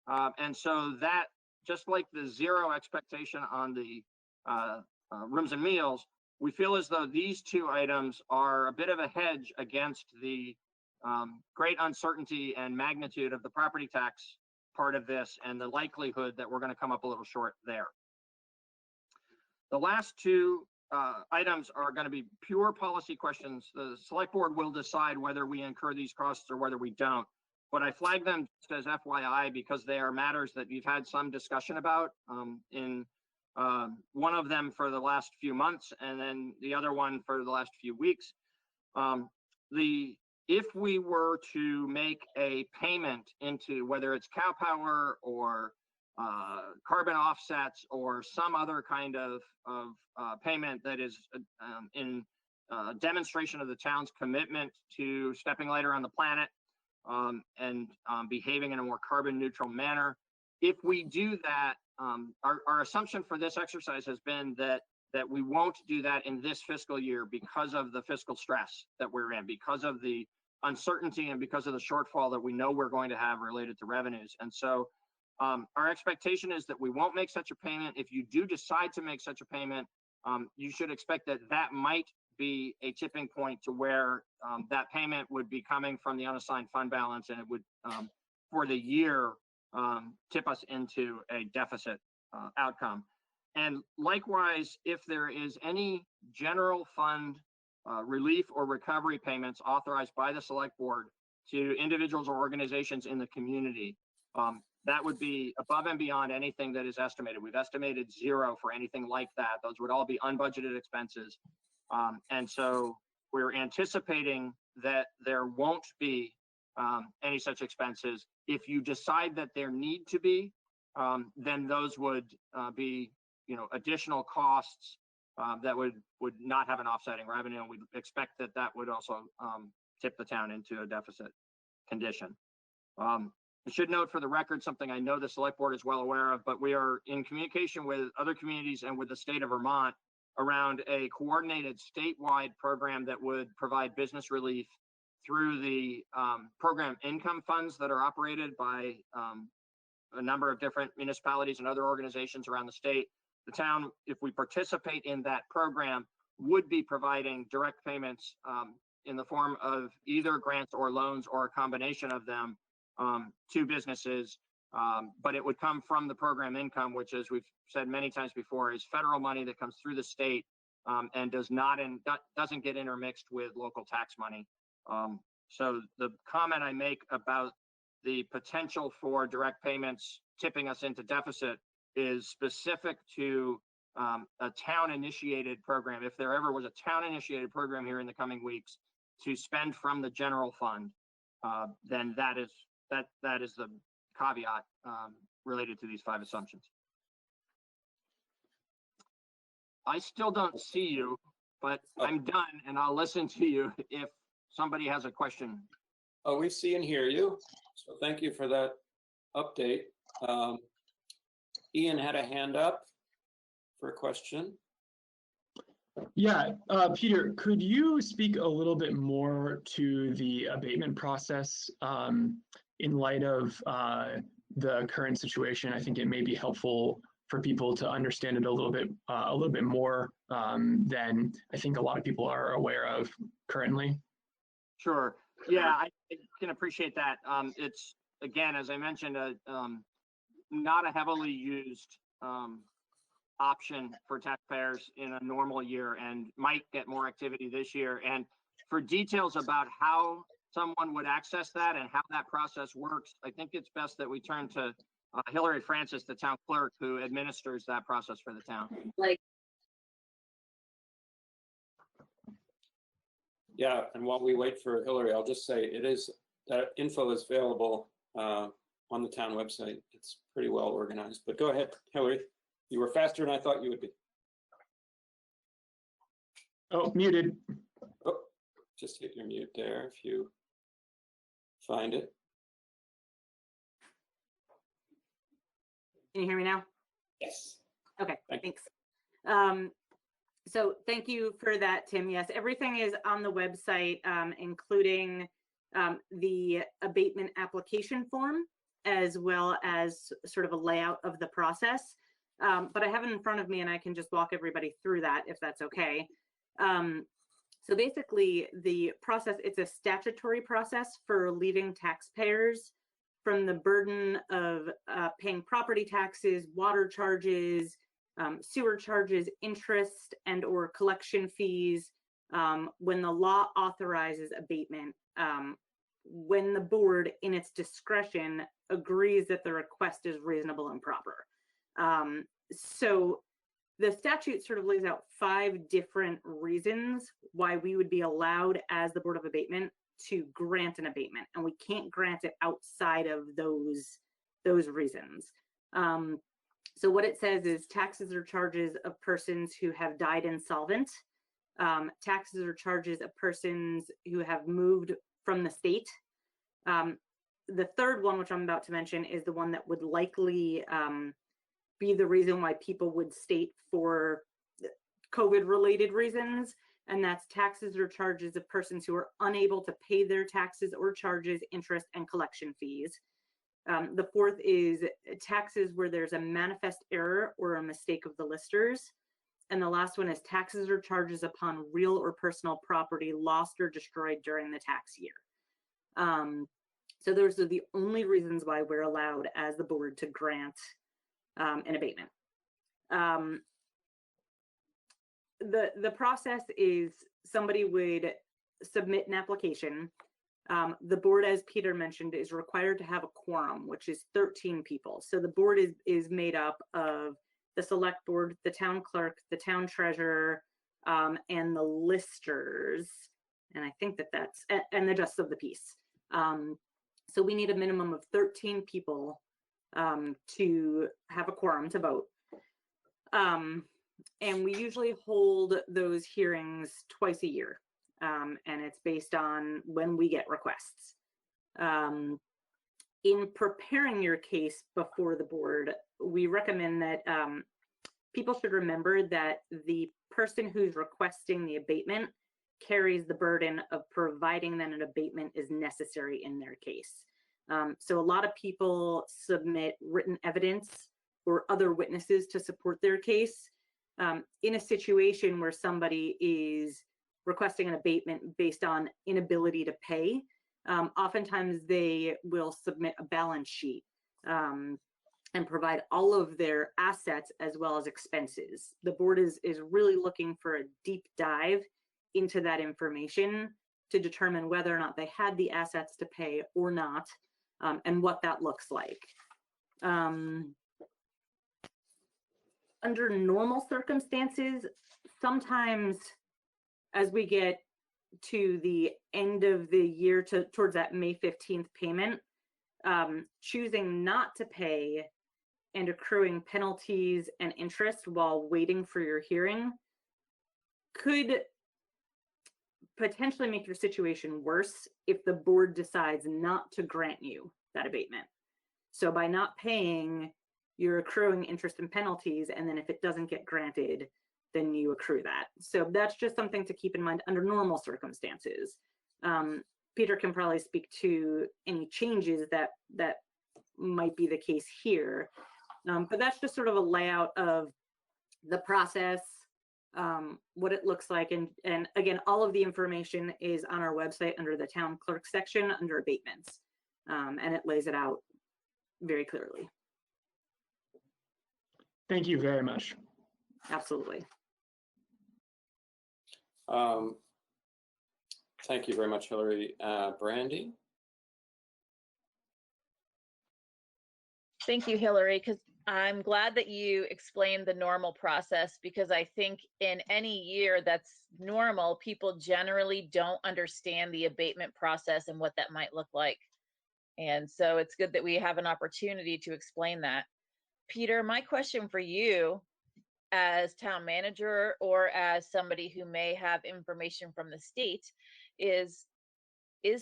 And so that, just like the zero expectation on the rooms and meals, we feel as though these 2 items are a bit of a hedge against the great uncertainty and magnitude of the property tax part of this and the likelihood that we're going to come up a little short there. The last 2 items are going to be pure policy questions. The select board will decide whether we incur these costs or whether we don't. But I flag them as FYI because they are matters that we've had some discussion about in one of them for the last few months and then the other one for the last few weeks. If we were to make a payment into whether it's cow power or carbon offsets or some other kind of payment that is in demonstration of the town's commitment to stepping lighter on the planet and behaving in a more carbon neutral manner. If we do that, our assumption for this exercise has been that we won't do that in this fiscal year because of the fiscal stress that we're in, because of the uncertainty and because of the shortfall that we know we're going to have related to revenues. And so our expectation is that we won't make such a payment. If you do decide to make such a payment, you should expect that might be a tipping point to where that payment would be coming from the unassigned fund balance, and it would, for the year, tip us into a deficit outcome. And likewise, if there is any general fund relief or recovery payments authorized by the select board to individuals or organizations in the community, that would be above and beyond anything that is estimated. We've estimated 0 for anything like that. Those would all be unbudgeted expenses. And so we're anticipating that there won't be any such expenses. If you decide that there need to be, then those would be, additional costs that would not have an offsetting revenue. And we expect that that would also tip the town into a deficit condition. I should note for the record something I know the select board is well aware of, but we are in communication with other communities and with the state of Vermont around a coordinated statewide program that would provide business relief through the program income funds that are operated by a number of different municipalities and other organizations around the state. The town, if we participate in that program, would be providing direct payments in the form of either grants or loans or a combination of them to businesses, but it would come from the program income, which, as we've said many times before, is federal money that comes through the state and doesn't get intermixed with local tax money. So the comment I make about the potential for direct payments tipping us into deficit is specific to a town-initiated program. If there ever was a town-initiated program here in the coming weeks to spend from the general fund, then that is the caveat related to these 5 assumptions. I still don't see you, but I'm done, and I'll listen to you if somebody has a question. Oh, we see and hear you. So thank you for that update. Ian had a hand up for a question. Yeah, Peter, could you speak a little bit more to the abatement process in light of the current situation? I think it may be helpful for people to understand it a little bit more than I think a lot of people are aware of currently. Sure. Yeah, I can appreciate that. It's, again, as I mentioned, not a heavily used option for taxpayers in a normal year, and might get more activity this year. And for details about how someone would access that and how that process works, I think it's best that we turn to Hillary Francis, the town clerk, who administers that process for the town. Yeah, and while we wait for Hillary, I'll just say that info is available on the town website. It's pretty well organized, but go ahead, Hillary. You were faster than I thought you would be. Oh, muted. Oh, just hit your mute there if you find it. Can you hear me now? Yes. Okay, thanks. So thank you for that, Tim. Yes, everything is on the website, including the abatement application form, as well as sort of a layout of the process. But I have it in front of me and I can just walk everybody through that if that's okay. So basically the process, it's a statutory process for relieving taxpayers from the burden of paying property taxes, water charges, sewer charges, interest and or collection fees when the law authorizes abatement, when the board in its discretion agrees that the request is reasonable and proper. So the statute sort of lays out 5 different reasons why we would be allowed as the Board of Abatement to grant an abatement, and we can't grant it outside of those reasons. So what it says is taxes or charges of persons who have died insolvent, taxes or charges of persons who have moved from the state. The third one, which I'm about to mention, is the one that would likely be the reason why people would state for COVID-related reasons, and that's taxes or charges of persons who are unable to pay their taxes or charges, interest, and collection fees. The fourth is taxes where there's a manifest error or a mistake of the listers. And the last one is taxes or charges upon real or personal property lost or destroyed during the tax year. So those are the only reasons why we're allowed as the board to grant an abatement. The process is somebody would submit an application. The board, as Peter mentioned, is required to have a quorum, which is 13 people. So the board is made up of the select board, the town clerk, the town treasurer, and the listers. And I think that's, and the justice of the peace. So we need a minimum of 13 people to have a quorum to vote. And we usually hold those hearings twice a year. And it's based on when we get requests. In preparing your case before the board, we recommend that people should remember that the person who's requesting the abatement carries the burden of providing that an abatement is necessary in their case. So a lot of people submit written evidence or other witnesses to support their case. In a situation where somebody is requesting an abatement based on inability to pay, oftentimes they will submit a balance sheet and provide all of their assets as well as expenses. The board is really looking for a deep dive into that information to determine whether or not they had the assets to pay or not, and what that looks like. Under normal circumstances, sometimes as we get to the end of the year towards that May 15th payment, choosing not to pay and accruing penalties and interest while waiting for your hearing could potentially make your situation worse if the board decides not to grant you that abatement. So by not paying, you're accruing interest and penalties, and then if it doesn't get granted, then you accrue that. So that's just something to keep in mind under normal circumstances. Peter can probably speak to any changes that might be the case here. But that's just sort of a layout of the process, what it looks like. And again, all of the information is on our website under the town clerk section under abatements. And it lays it out very clearly. Thank you very much. Absolutely. Thank you very much, Hillary. Brandy? Thank you, Hillary, because I'm glad that you explained the normal process, because I think in any year that's normal, people generally don't understand the abatement process and what that might look like. And so it's good that we have an opportunity to explain that. Peter, my question for you as town manager or as somebody who may have information from the state is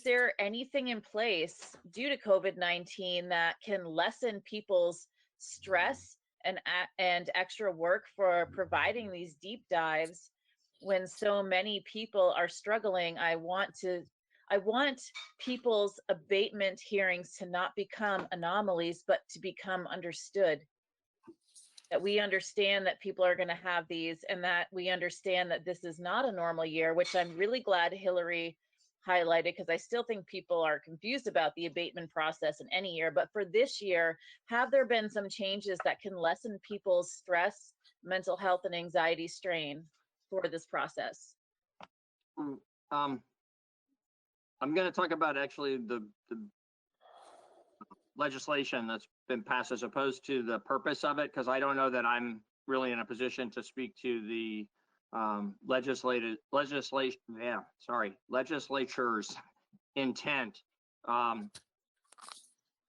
there anything in place due to COVID-19 that can lessen people's stress and extra work for providing these deep dives when so many people are struggling? I want people's abatement hearings to not become anomalies, but to become understood. That we understand that people are going to have these, and that we understand that this is not a normal year, which I'm really glad Hillary highlighted, because I still think people are confused about the abatement process in any year. But for this year, have there been some changes that can lessen people's stress, mental health, and anxiety strain for this process? I'm going to talk about actually the legislation that's been passed as opposed to the purpose of it, because I don't know that I'm really in a position to speak to the legislature's intent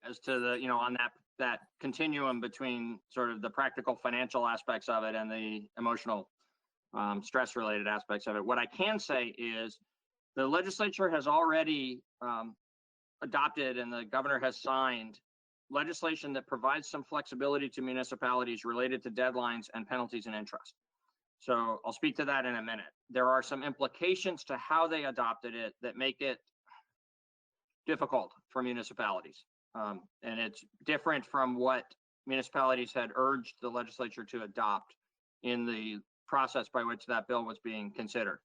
as to the, on that continuum between sort of the practical financial aspects of it and the emotional stress related aspects of it. What I can say is the legislature has already adopted, and the governor has signed, legislation that provides some flexibility to municipalities related to deadlines and penalties and interest. So I'll speak to that in a minute. There are some implications to how they adopted it that make it difficult for municipalities. And it's different from what municipalities had urged the legislature to adopt in the process by which that bill was being considered.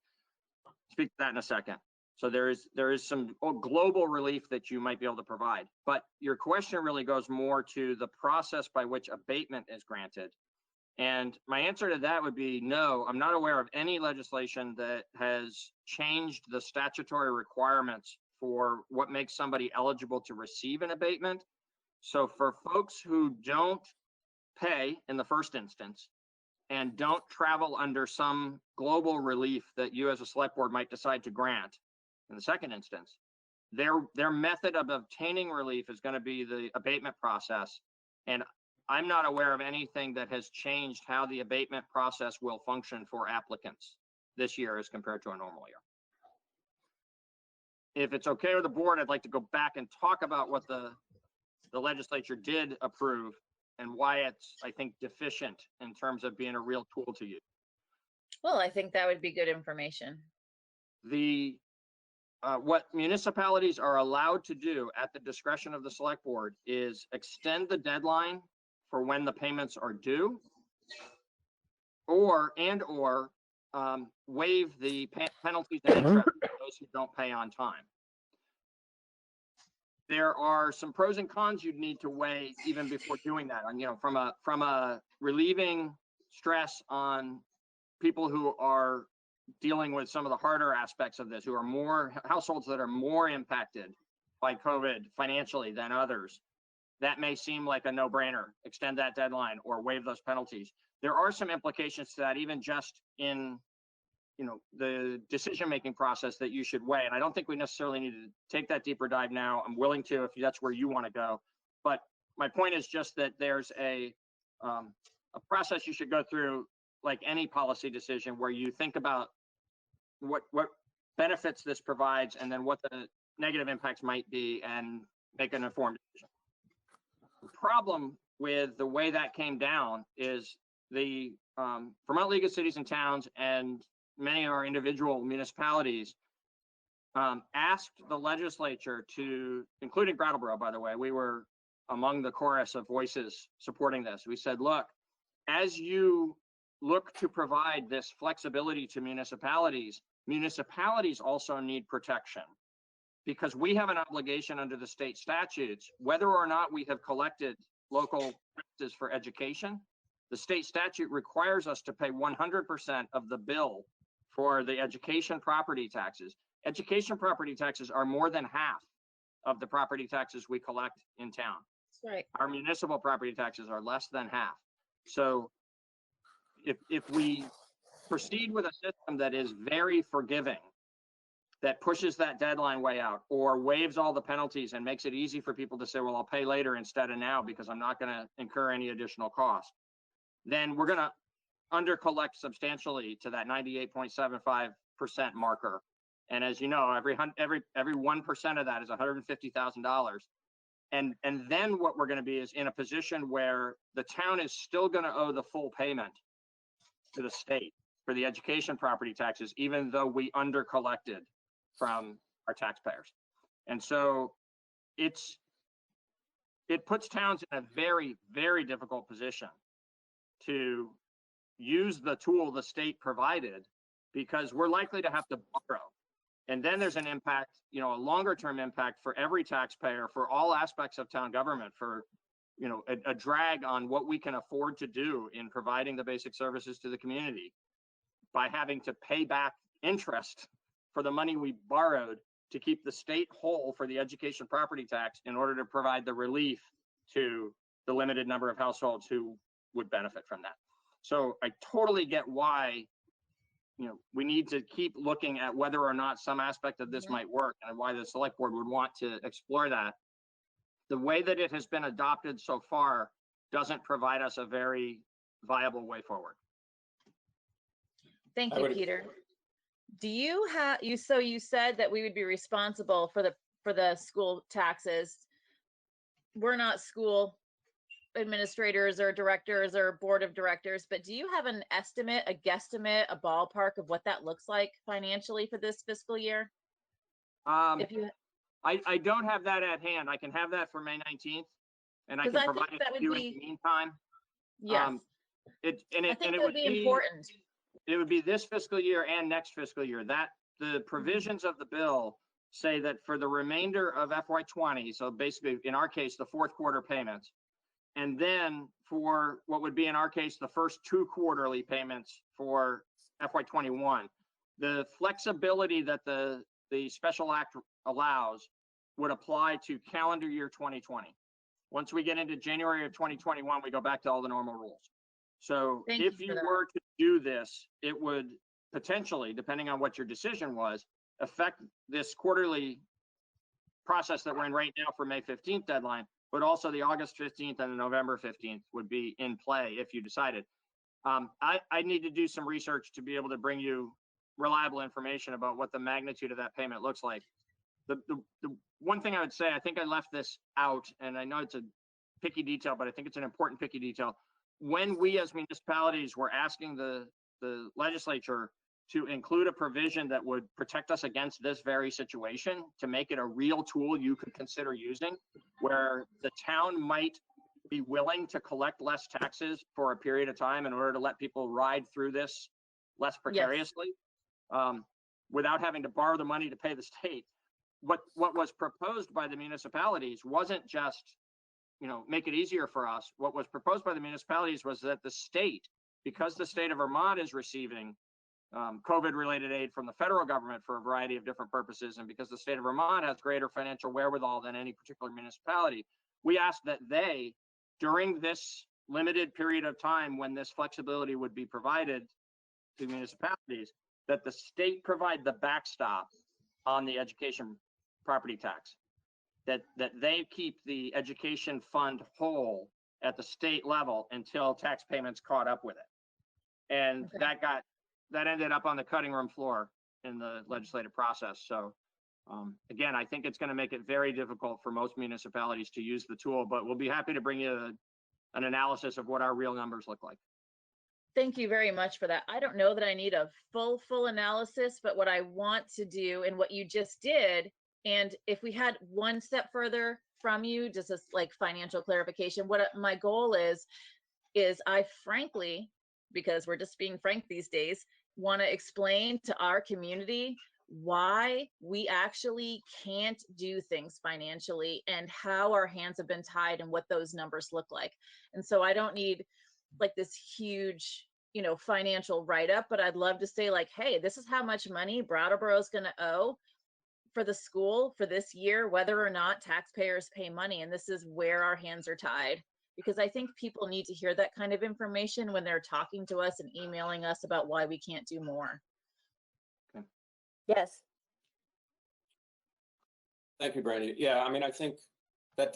Speak to that in a second. So there is some global relief that you might be able to provide. But your question really goes more to the process by which abatement is granted. And my answer to that would be no, I'm not aware of any legislation that has changed the statutory requirements for what makes somebody eligible to receive an abatement. So for folks who don't pay in the first instance and don't travel under some global relief that you as a select board might decide to grant in the second instance, their method of obtaining relief is going to be the abatement process. And I'm not aware of anything that has changed how the abatement process will function for applicants this year as compared to a normal year. If it's okay with the board, I'd like to go back and talk about what the legislature did approve and why it's, I think, deficient in terms of being a real tool to use. Well, I think that would be good information. What municipalities are allowed to do at the discretion of the select board is extend the deadline for when the payments are due, or waive the penalties and interest for those who don't pay on time. There are some pros and cons you'd need to weigh even before doing that. And, you know, from a relieving stress on people who are dealing with some of the harder aspects of this, who are more households that are more impacted by COVID financially than others, that may seem like a no-brainer. Extend that deadline or waive those penalties. There are some implications to that, even just in, you know, the decision-making process that you should weigh. And I don't think we necessarily need to take that deeper dive now. I'm willing to, if that's where you want to go. But my point is just that there's a process you should go through, like any policy decision, where you think about what benefits this provides and then what the negative impacts might be and make an informed decision. The problem with the way that came down is the Vermont League of Cities and Towns and many of our individual municipalities asked the legislature to, including Brattleboro, by the way, we were among the chorus of voices supporting this. We said, look, as you look to provide this flexibility to municipalities, municipalities also need protection, because we have an obligation under the state statutes, whether or not we have collected local taxes for education. The state statute requires us to pay 100% of the bill for the education property taxes. Education property taxes are more than half of the property taxes we collect in town. That's right. Our municipal property taxes are less than half. So if we proceed with a system that is very forgiving, that pushes that deadline way out, or waives all the penalties and makes it easy for people to say, well, I'll pay later instead of now because I'm not going to incur any additional cost, then we're going to under collect substantially to that 98.75% marker. And as you know, every 1% of that is $150,000. And then what we're going to be is in a position where the town is still going to owe the full payment to the state for the education property taxes, even though we under collected from our taxpayers. And so it puts towns in a very, very difficult position to use the tool the state provided, because we're likely to have to borrow. And then there's an impact, you know, a longer term impact for every taxpayer, for all aspects of town government, for, you know, a drag on what we can afford to do in providing the basic services to the community by having to pay back interest for the money we borrowed to keep the state whole for the education property tax in order to provide the relief to the limited number of households who would benefit from that. So I totally get why, you know, we need to keep looking at whether or not some aspect of this might work, and why the select board would want to explore that. The way that it has been adopted so far doesn't provide us a very viable way forward. Thank you, Peter. Do you have so you said that we would be responsible for the school taxes. We're not school administrators or directors or board of directors, but do you have an estimate, a guesstimate, a ballpark of what that looks like financially for this fiscal year? I don't have that at hand. I can have that for May 19th, and I can provide it to you in the meantime. Yes. It would be important. It would be this fiscal year and next fiscal year. That the provisions of the bill say that for the remainder of FY20, so basically in our case, the fourth quarter payments, and then for what would be in our case, the first 2 quarterly payments for FY21, the flexibility that the special act allows would apply to calendar year 2020. Once we get into January of 2021, we go back to all the normal rules. So if you were to do this, it would potentially, depending on what your decision was, affect this quarterly process that we're in right now for May 15th deadline, but also the August 15th and the November 15th would be in play if you decided. I need to do some research to be able to bring you reliable information about what the magnitude of that payment looks like. The one thing I would say, I think I left this out, and I know it's a picky detail, but I think it's an important picky detail. When we as municipalities were asking the legislature to include a provision that would protect us against this very situation, to make it a real tool you could consider using, where the town might be willing to collect less taxes for a period of time in order to let people ride through this less precariously, without having to borrow the money to pay the state. What was proposed by the municipalities wasn't just, make it easier for us. What was proposed by the municipalities was that the state, because the state of Vermont is receiving COVID-related aid from the federal government for a variety of different purposes, and because the state of Vermont has greater financial wherewithal than any particular municipality, we asked that they, during this limited period of time when this flexibility would be provided to municipalities, that the state provide the backstop on the education property tax, that they keep the education fund whole at the state level until tax payments caught up with it. And that ended up on the cutting room floor in the legislative process. So again, I think it's going to make it very difficult for most municipalities to use the tool, but we'll be happy to bring you an analysis of what our real numbers look like. Thank you very much for that. I don't know that I need a full analysis, but what I want to do and what you just did, and if we had one step further from you, just as like financial clarification, what my goal is I frankly, because we're just being frank these days, want to explain to our community why we actually can't do things financially and how our hands have been tied and what those numbers look like. And so I don't need like this huge, financial write-up, but I'd love to say like, hey, this is how much money Brattleboro is going to owe for the school for this year, whether or not taxpayers pay money. And this is where our hands are tied, because I think people need to hear that kind of information when they're talking to us and emailing us about why we can't do more. Okay. Yes. Thank you, Brandy. Yeah, I mean, I think that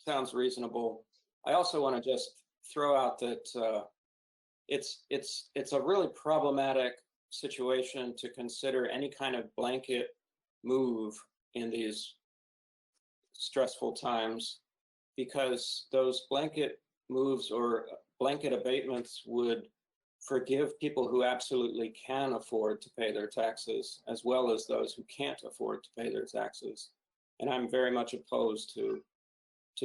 sounds reasonable. I also want to just throw out that it's a really problematic situation to consider any kind of blanket move in these stressful times, because those blanket moves or blanket abatements would forgive people who absolutely can afford to pay their taxes, as well as those who can't afford to pay their taxes. And I'm very much opposed to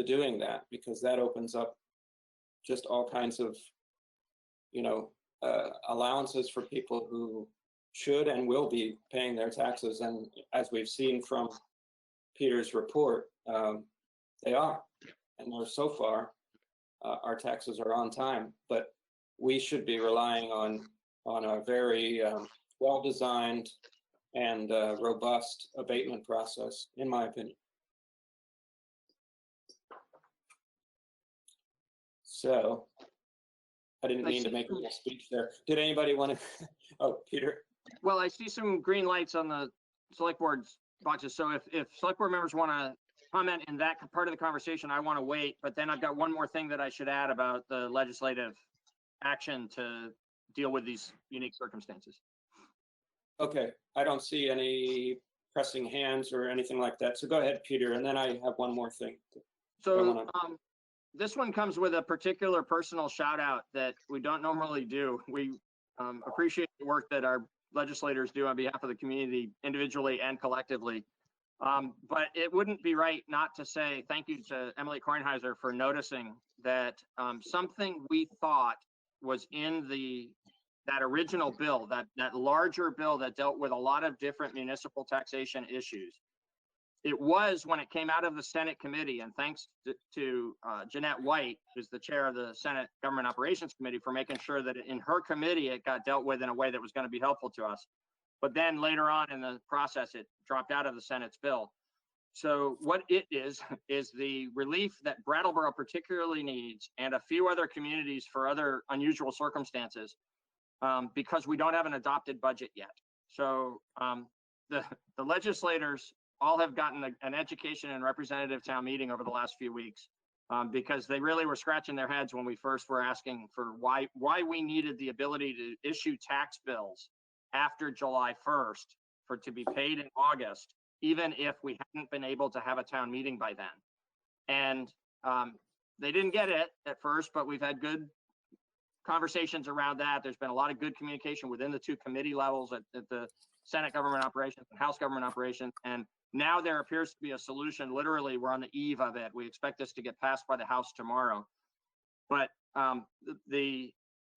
doing that, because that opens up just all kinds of, allowances for people who should and will be paying their taxes. And as we've seen from Peter's report, they are. And so far, our taxes are on time. But we should be relying on a very well-designed and robust abatement process, in my opinion. So I didn't mean to make a little speech there. Did anybody want to? Oh, Peter. Well, I see some green lights on the select board's boxes. So if select board members want to comment in that part of the conversation, I want to wait. But then I've got one more thing that I should add about the legislative action to deal with these unique circumstances. Okay, I don't see any pressing hands or anything like that. So go ahead, Peter, and then I have one more thing. So this one comes with a particular personal shout out that we don't normally do. We appreciate the work that our legislators do on behalf of the community individually and collectively. But it wouldn't be right not to say thank you to Emily Kornheiser for noticing that something we thought was in that original bill, that larger bill that dealt with a lot of different municipal taxation issues. It was, when it came out of the Senate committee, and thanks to Jeanette White, who's the chair of the Senate Government Operations Committee, for making sure that in her committee it got dealt with in a way that was going to be helpful to us. But then later on in the process, it dropped out of the Senate's bill. So what it is the relief that Brattleboro particularly needs, and a few other communities for other unusual circumstances, because we don't have an adopted budget yet. So the legislators all have gotten an education and representative town meeting over the last few weeks. because they really were scratching their heads when we first were asking for why we needed the ability to issue tax bills after July 1st to be paid in August, even if we hadn't been able to have a town meeting by then. And they didn't get it at first, but we've had good conversations around that. There's been a lot of good communication within the two committee levels at the Senate Government Operations and House Government Operations. And now there appears to be a solution. Literally, we're on the eve of it. We expect this to get passed by the House tomorrow. But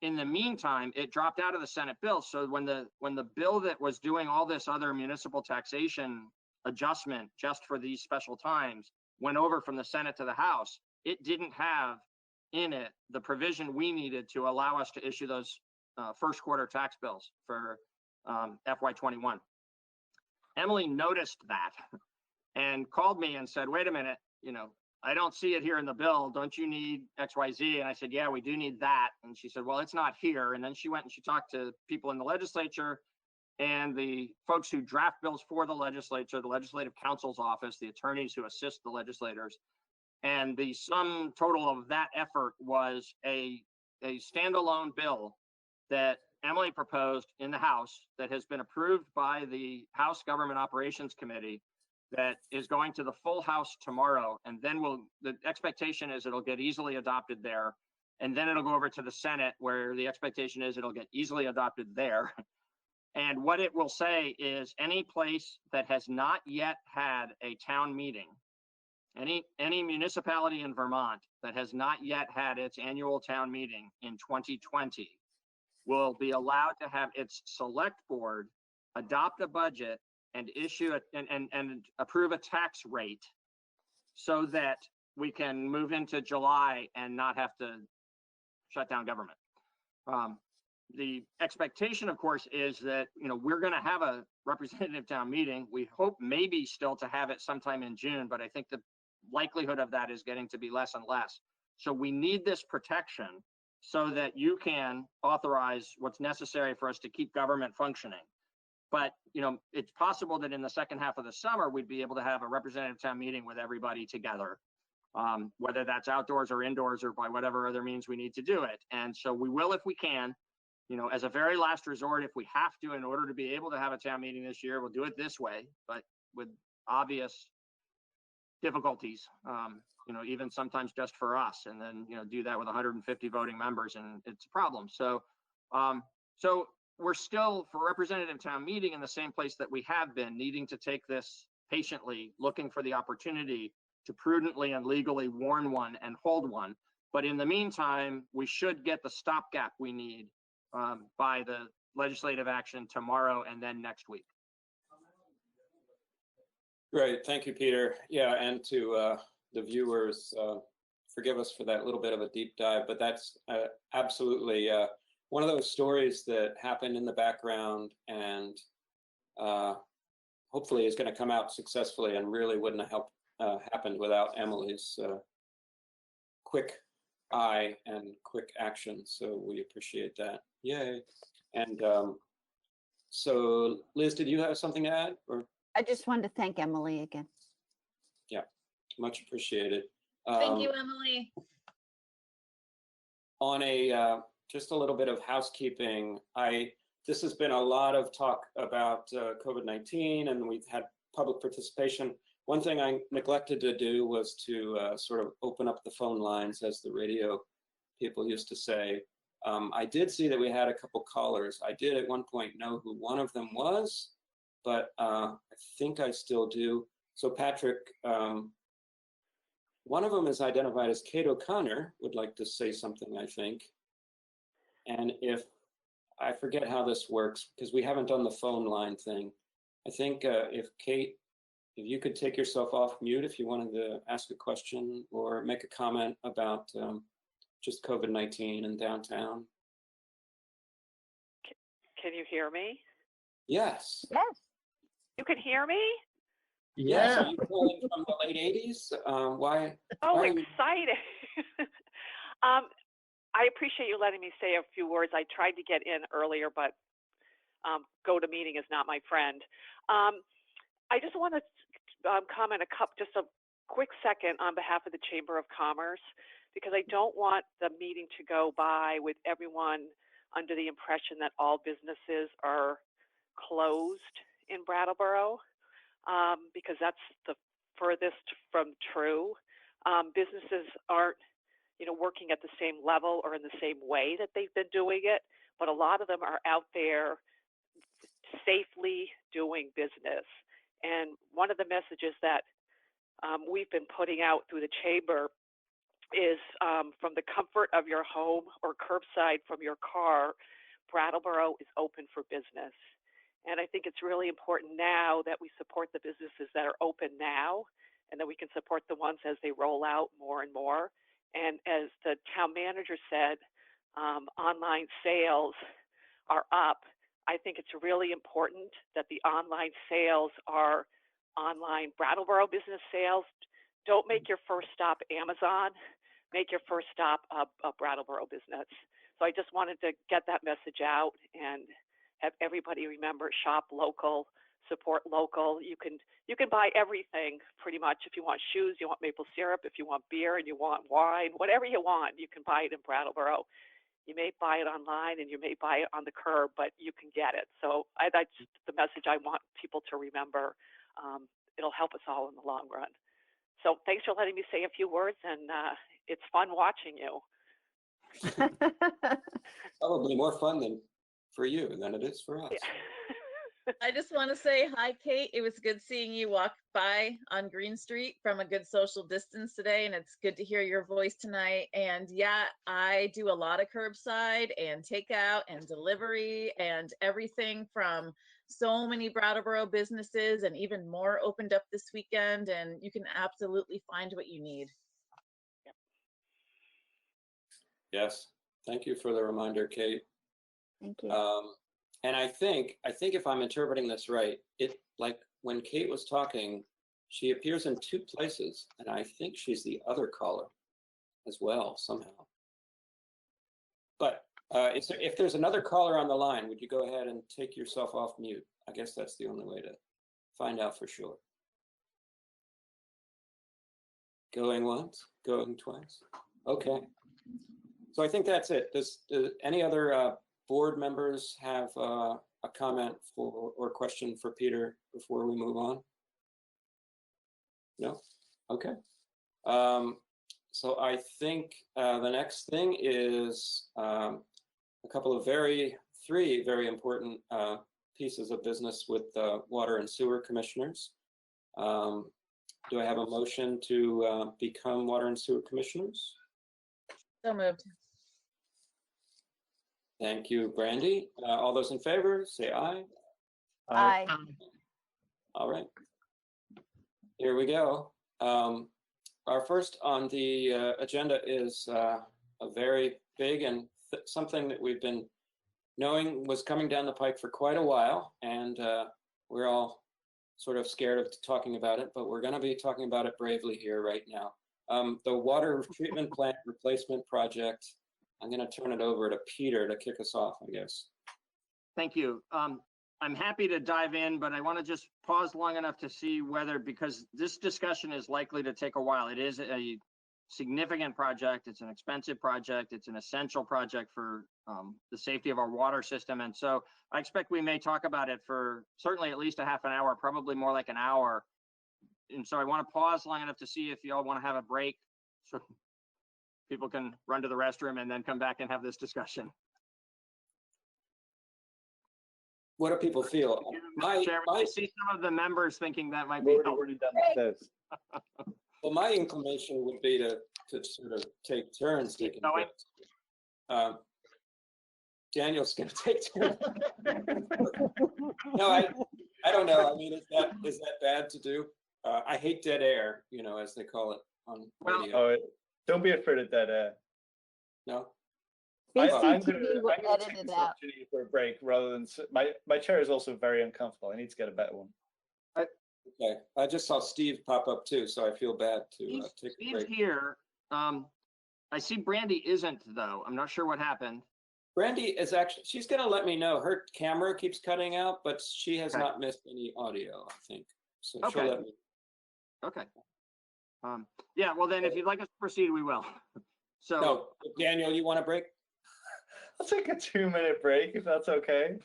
in the meantime, it dropped out of the Senate bill. So when the bill that was doing all this other municipal taxation adjustment just for these special times went over from the Senate to the House, it didn't have in it the provision we needed to allow us to issue those first quarter tax bills for FY21. Emily noticed that and called me and said, wait a minute, I don't see it here in the bill. Don't you need XYZ? And I said, yeah, we do need that. And she said, well, it's not here. And then she went and she talked to people in the legislature and the folks who draft bills for the legislature, the legislative counsel's office, the attorneys who assist the legislators. And the sum total of that effort was a standalone bill that Emily proposed in the House that has been approved by the House Government Operations Committee that is going to the full House tomorrow. And then the expectation is it'll get easily adopted there. And then it'll go over to the Senate, where the expectation is it'll get easily adopted there. And what it will say is any place that has not yet had a town meeting, any municipality in Vermont that has not yet had its annual town meeting in 2020 will be allowed to have its select board adopt a budget and issue it and approve a tax rate so that we can move into July and not have to shut down government. The expectation, of course, is that we're going to have a representative town meeting. We hope maybe still to have it sometime in June, but I think the likelihood of that is getting to be less and less. So we need this protection so that you can authorize what's necessary for us to keep government functioning. But it's possible that in the second half of the summer, we'd be able to have a representative town meeting with everybody together, whether that's outdoors or indoors or by whatever other means we need to do it. And so we will if we can. As a very last resort, if we have to, in order to be able to have a town meeting this year, we'll do it this way, but with obvious difficulties, even sometimes just for us, and then, do that with 150 voting members, and it's a problem. So we're still, for representative town meeting, in the same place that we have been, needing to take this patiently, looking for the opportunity to prudently and legally warn one and hold one. But in the meantime, we should get the stopgap we need by the legislative action tomorrow and then next week. Great, thank you, Peter. Yeah, and to the viewers, forgive us for that little bit of a deep dive, but that's absolutely one of those stories that happened in the background and hopefully is going to come out successfully and really wouldn't have happened without Emily's quick eye and quick action. So we appreciate that. Yay. And so Liz, did you have something to add? Or? I just wanted to thank Emily again. Yeah, much appreciated. Thank you, Emily. On a just a little bit of housekeeping, this has been a lot of talk about COVID-19, and we've had public participation. One thing I neglected to do was to sort of open up the phone lines, as the radio people used to say. I did see that we had a couple callers. I did at one point know who one of them was, but I think I still do. So Patrick, one of them is identified as Kate O'Connor, would like to say something, I think. And if, I forget how this works, because we haven't done the phone line thing. I think if Kate, if you could take yourself off mute if you wanted to ask a question or make a comment about just COVID-19 in downtown. Can you hear me? Yes. Yes. You can hear me? Yes. Are you calling from the late 80s? Why? Oh, why excited. I appreciate you letting me say a few words. I tried to get in earlier, but GoToMeeting is not my friend. I just want to comment quick second on behalf of the Chamber of Commerce, because I don't want the meeting to go by with everyone under the impression that all businesses are closed in Brattleboro, because that's the furthest from true. Businesses aren't, working at the same level or in the same way that they've been doing it, but a lot of them are out there safely doing business. And one of the messages that we've been putting out through the chamber is from the comfort of your home or curbside from your car, Brattleboro is open for business. And I think it's really important now that we support the businesses that are open now, and that we can support the ones as they roll out more and more. And as the town manager said, online sales are up. I think it's really important that the online sales are online Brattleboro business sales. Don't make your first stop Amazon. Make your first stop a Brattleboro business. So I just wanted to get that message out and have everybody remember, shop local, support local. You can buy everything pretty much. If you want shoes, you want maple syrup, if you want beer and you want wine, whatever you want, you can buy it in Brattleboro. You may buy it online and you may buy it on the curb, but you can get it. So that's the message I want people to remember. It'll help us all in the long run. So thanks for letting me say a few words, and it's fun watching you. Probably more fun for you than it is for us. Yeah. I just want to say hi, Kate. It was good seeing you walk by on Green Street from a good social distance today, and it's good to hear your voice tonight. And yeah, I do a lot of curbside and takeout and delivery and everything from so many Brattleboro businesses, and even more opened up this weekend, and you can absolutely find what you need. Yes, thank you for the reminder, Kate. Thank you. And I think if I'm interpreting this right, like when Kate was talking, she appears in two places, and I think she's the other caller as well somehow. But if there's another caller on the line, would you go ahead and take yourself off mute? I guess that's the only way to find out for sure. Going once, going twice. Okay. So I think that's it. Does any other board members have a comment or question for Peter before we move on? No? Okay. So I think the next thing is a couple of three very important pieces of business with the water and sewer commissioners. Do I have a motion to become water and sewer commissioners? So moved. Thank you, Brandy. All those in favor, say aye. Aye. All right. Here we go. Our first on the agenda is a very big and something that we've been knowing was coming down the pike for quite a while, and we're all sort of scared of talking about it, but we're going to be talking about it bravely here right now. The water treatment plant replacement project. I'm going to turn it over to Peter to kick us off, I guess. Thank you. I'm happy to dive in, but I want to just pause long enough to see whether, because this discussion is likely to take a while. It is a significant project. It's an expensive project. It's an essential project for the safety of our water system. And so I expect we may talk about it for certainly at least a half an hour, probably more like an hour. And so I want to pause long enough to see if you all want to have a break so people can run to the restroom and then come back and have this discussion. What do people feel? I see some of the members thinking that might be already done this. Well, my inclination would be to sort of take turns taking breaks. Daniel's going to take turns. No, I don't know. I mean, is that bad to do? I hate dead air, as they call it on radio. Don't be afraid of dead air. No. I'm BCTV going will to edit take it this out. opportunity for a break rather than my chair is also very uncomfortable. I need to get a better one. Okay. I just saw Steve pop up too, so I feel bad to take a Steve's break. here. I see Brandy isn't though. I'm not sure what happened. Brandy is actually, she's going to let me know. Her camera keeps cutting out, but she has not missed any audio, I think. So she'll let me. Okay. Yeah, well then, if you'd like us to proceed, we will. So, No, Daniel, you want a break? I'll take a 2-minute break if that's okay.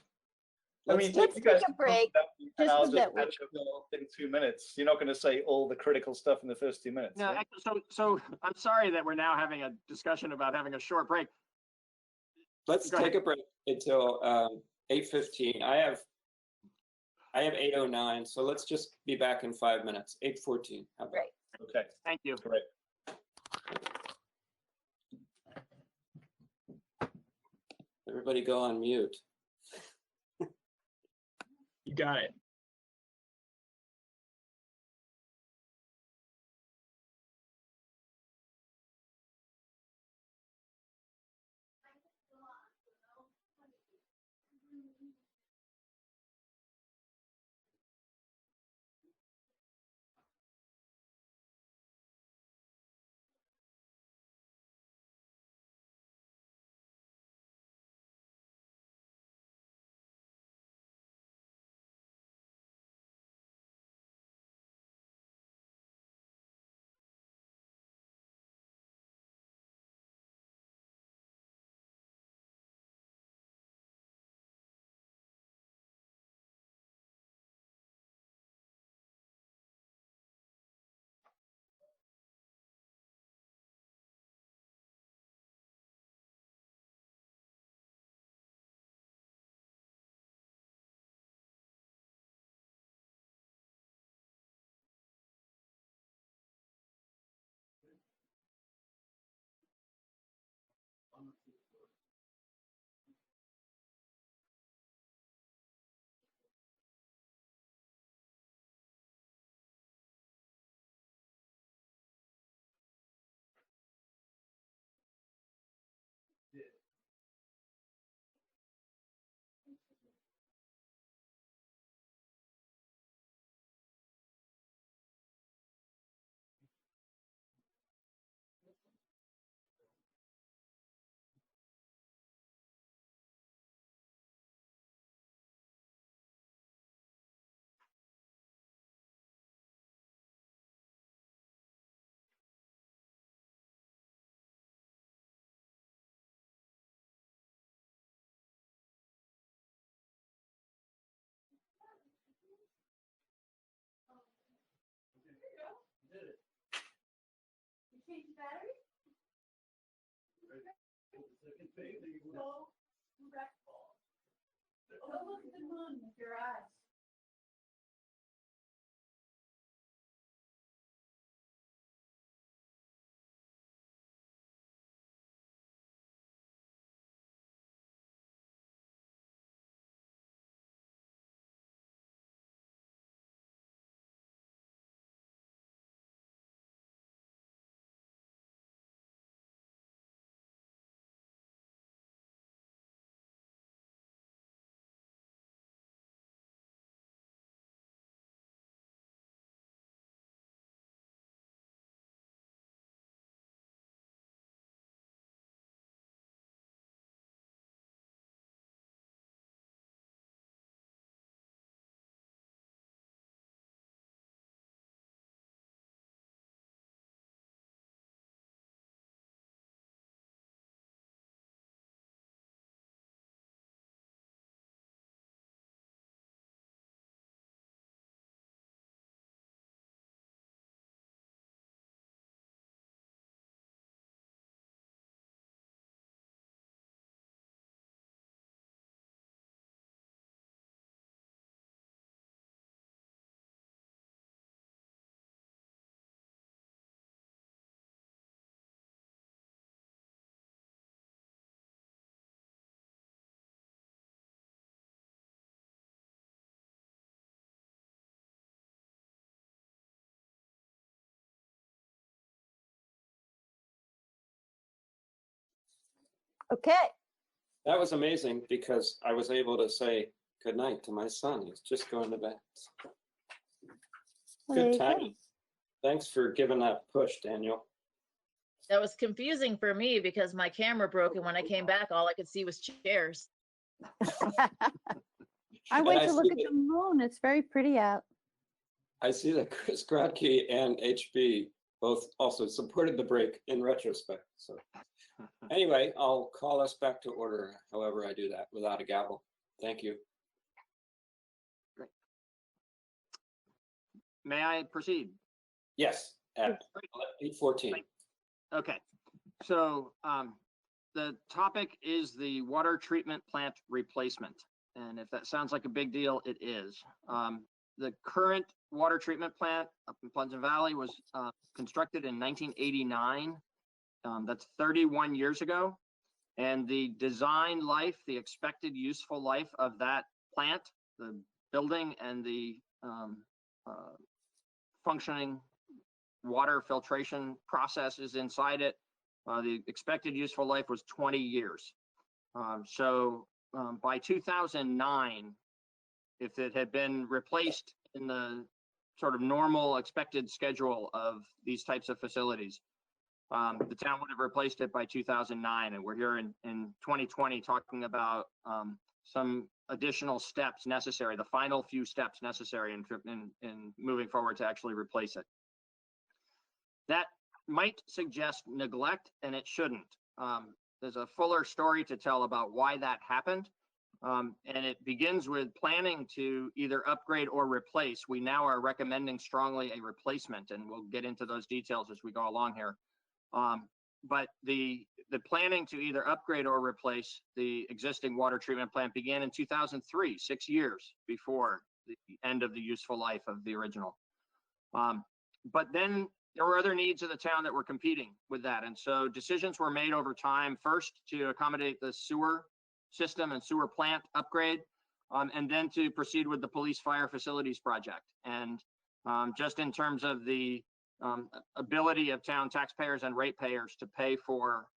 Let's you take guys a break. and Just I'll a just bit. catch up in 2 minutes. You're not going to say all the critical stuff in the first 2 minutes. no, right? so I'm sorry that we're now having a discussion about having a short break. Let's Go take ahead. a break until 8:15. I have 8:09, so let's just be back in 5 minutes. 8:14. How about? Right. Okay. Thank you. Great. Everybody go on mute. You got it. Okay. That was amazing because I was able to say good night to my son. He's just going to bed. Well, there Good you go. timing. Thanks for giving that push, Daniel. That was confusing for me because my camera broke, and when I came back, all I could see was chairs. I went I to look see at that- the moon. It's very pretty out. I see that Chris Grodke and HB both also supported the break in retrospect. So anyway, I'll call us back to order, however I do that, without a gavel. Thank you. Great. May I proceed? Yes, at 8:14. Okay, so the topic is the water treatment plant replacement. And if that sounds like a big deal, it is. The current water treatment plant up in Pleasant Valley was constructed in 1989. That's 31 years ago. And the design life, the expected useful life of that plant, the building and the functioning water filtration processes inside it, the expected useful life was 20 years. By 2009, if it had been replaced in the sort of normal expected schedule of these types of facilities, the town would have replaced it by 2009. And we're here in 2020 talking about some additional steps necessary, the final few steps necessary in moving forward to actually replace it. That might suggest neglect, and it shouldn't. There's a fuller story to tell about why that happened. And it begins with planning to either upgrade or replace. We now are recommending strongly a replacement, and we'll get into those details as we go along here. But the planning to either upgrade or replace the existing water treatment plant began in 2003, 6 years before the end of the useful life of the original. But then there were other needs of the town that were competing with that. And so decisions were made over time, first to accommodate the sewer system and sewer plant upgrade, and then to proceed with the police fire facilities project. And just in terms of the ability of town taxpayers and ratepayers to pay for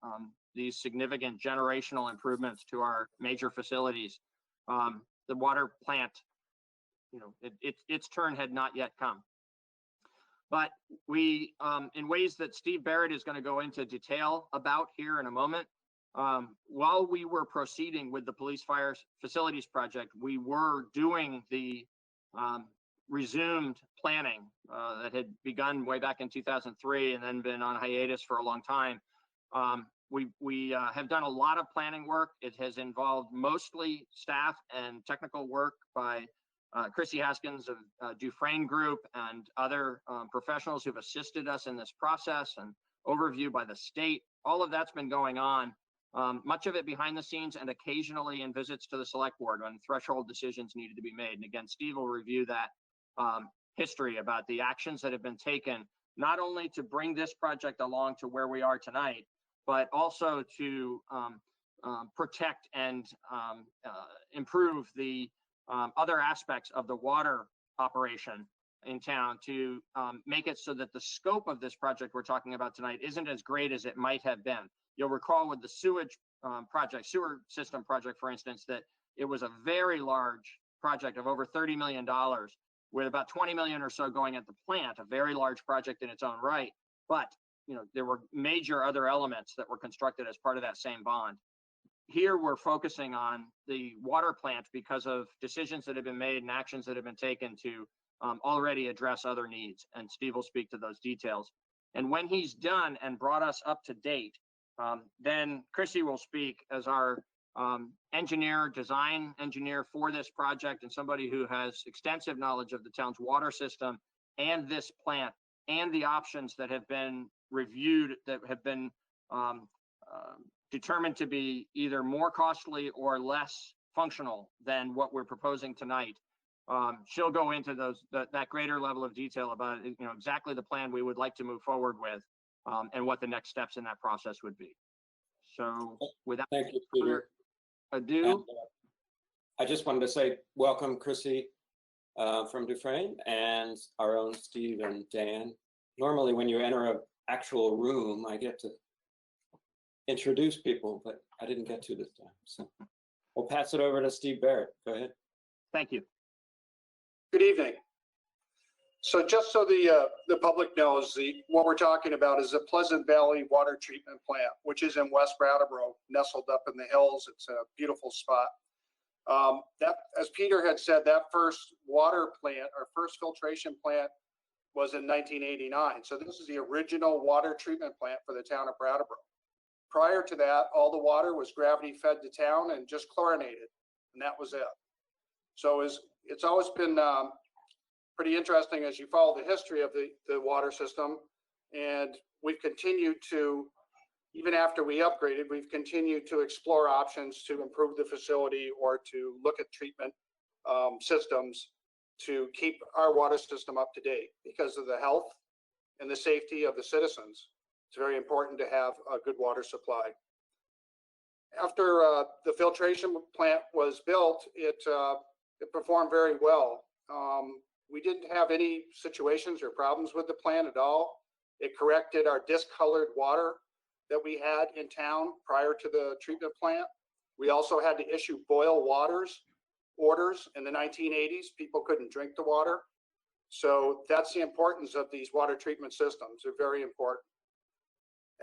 these significant generational improvements to our major facilities, the water plant, its turn had not yet come. But we, in ways that Steve Barrett is going to go into detail about here in a moment, while we were proceeding with the police fire facilities project, we were doing the resumed planning that had begun way back in 2003 and then been on hiatus for a long time. We have done a lot of planning work. It has involved mostly staff and technical work by Chrissy Haskins of Dufresne Group and other professionals who've assisted us in this process, and overview by the state. All of that's been going on, much of it behind the scenes and occasionally in visits to the select board when threshold decisions needed to be made. And again, Steve will review that history about the actions that have been taken, not only to bring this project along to where we are tonight, but also to protect and improve the other aspects of the water operation in town, to make it so that the scope of this project we're talking about tonight isn't as great as it might have been. You'll recall with the sewage project, sewer system project, for instance, that it was a very large project of over $30 million, with about 20 million or so going at the plant, a very large project in its own right. But there were major other elements that were constructed as part of that same bond. Here we're focusing on the water plant because of decisions that have been made and actions that have been taken to already address other needs. And Steve will speak to those details. And when he's done and brought us up to date, then Chrissy will speak as our design engineer for this project, and somebody who has extensive knowledge of the town's water system and this plant and the options that have been reviewed, that have been determined to be either more costly or less functional than what we're proposing tonight. She'll go into that greater level of detail about exactly the plan we would like to move forward with, and what the next steps in that process would be. So without Thank you, Peter. ado, and, I just wanted to say welcome, Chrissy from Dufresne, and our own Steve and Dan. Normally when you enter an actual room, I get to introduce people, but I didn't get to this time. So we'll pass it over to Steve Barrett. Go ahead. Thank you. Good evening. So just so the public knows, what we're talking about is the Pleasant Valley Water Treatment Plant, which is in West Brattleboro, nestled up in the hills. It's a beautiful spot. That, as Peter had said, that first water plant, our first filtration plant, was in 1989. So this is the original water treatment plant for the town of Brattleboro. Prior to that, all the water was gravity fed to town and just chlorinated, and that was it. So it's always been pretty interesting as you follow the history of the water system. And we've continued to, even after we upgraded, we've continued to explore options to improve the facility or to look at treatment systems to keep our water system up to date because of the health and the safety of the citizens. It's very important to have a good water supply. After the filtration plant was built, it performed very well. We didn't have any situations or problems with the plant at all. It corrected our discolored water that we had in town prior to the treatment plant. We also had to issue boil waters orders in the 1980s. People couldn't drink the water. So that's the importance of these water treatment systems. They're very important.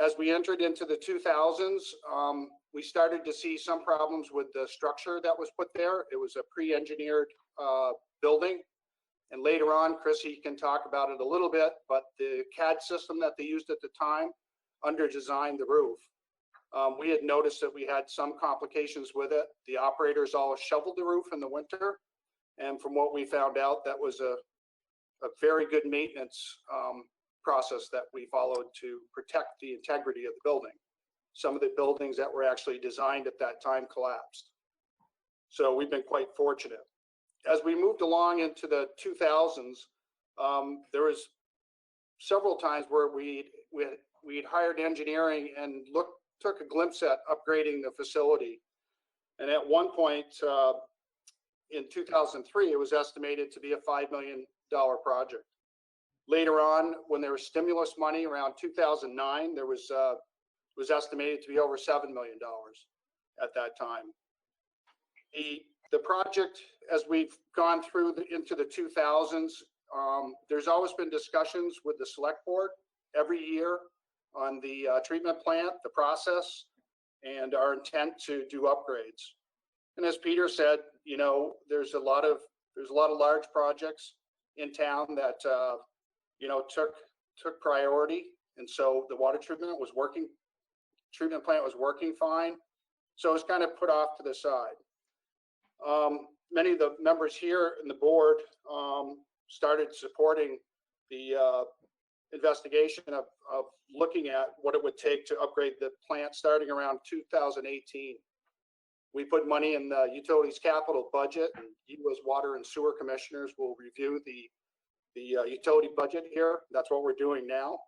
As we entered into the 2000s, we started to see some problems with the structure that was put there. It was a pre-engineered building. And later on, Chrissy can talk about it a little bit, but the CAD system that they used at the time under-designed the roof. We had noticed that we had some complications with it. The operators all shoveled the roof in the winter. And from what we found out, that was a very good maintenance process that we followed to protect the integrity of the building. Some of the buildings that were actually designed at that time collapsed. So we've been quite fortunate. As we moved along into the 2000s, there was several times where we'd hired engineering and took a glimpse at upgrading the facility. And at one point in 2003, it was estimated to be a $5 million project. Later on, when there was stimulus money around 2009, there was estimated to be over $7 million at that time. The project, as we've gone through into the 2000s, there's always been discussions with the select board every year on the treatment plant, the process, and our intent to do upgrades. And as Peter said, you know, there's a lot of large projects in town that you know, took priority, and so the water treatment plant was working fine. So it's kind of put off to the side. Many of the members here in the board started supporting the investigation of looking at what it would take to upgrade the plant starting around 2018. We put money in the utilities capital budget, and you as water and sewer commissioners will review the utility budget here. That's what we're doing now.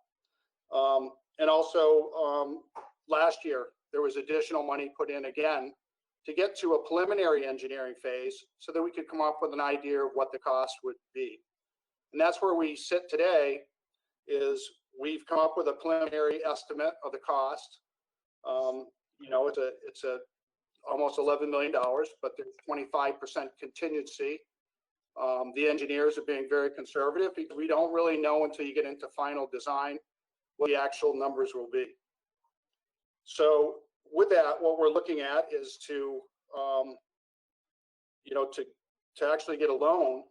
And also last year, there was additional money put in again to get to a preliminary engineering phase so that we could come up with an idea of what the cost would be. And that's where we sit today, is we've come up with a preliminary estimate of the cost. You know, it's almost $11 million, but there's 25% contingency. The engineers are being very conservative because we don't really know until you get into final design what the actual numbers will be. So with that, what we're looking at is to, you know, to actually get a loan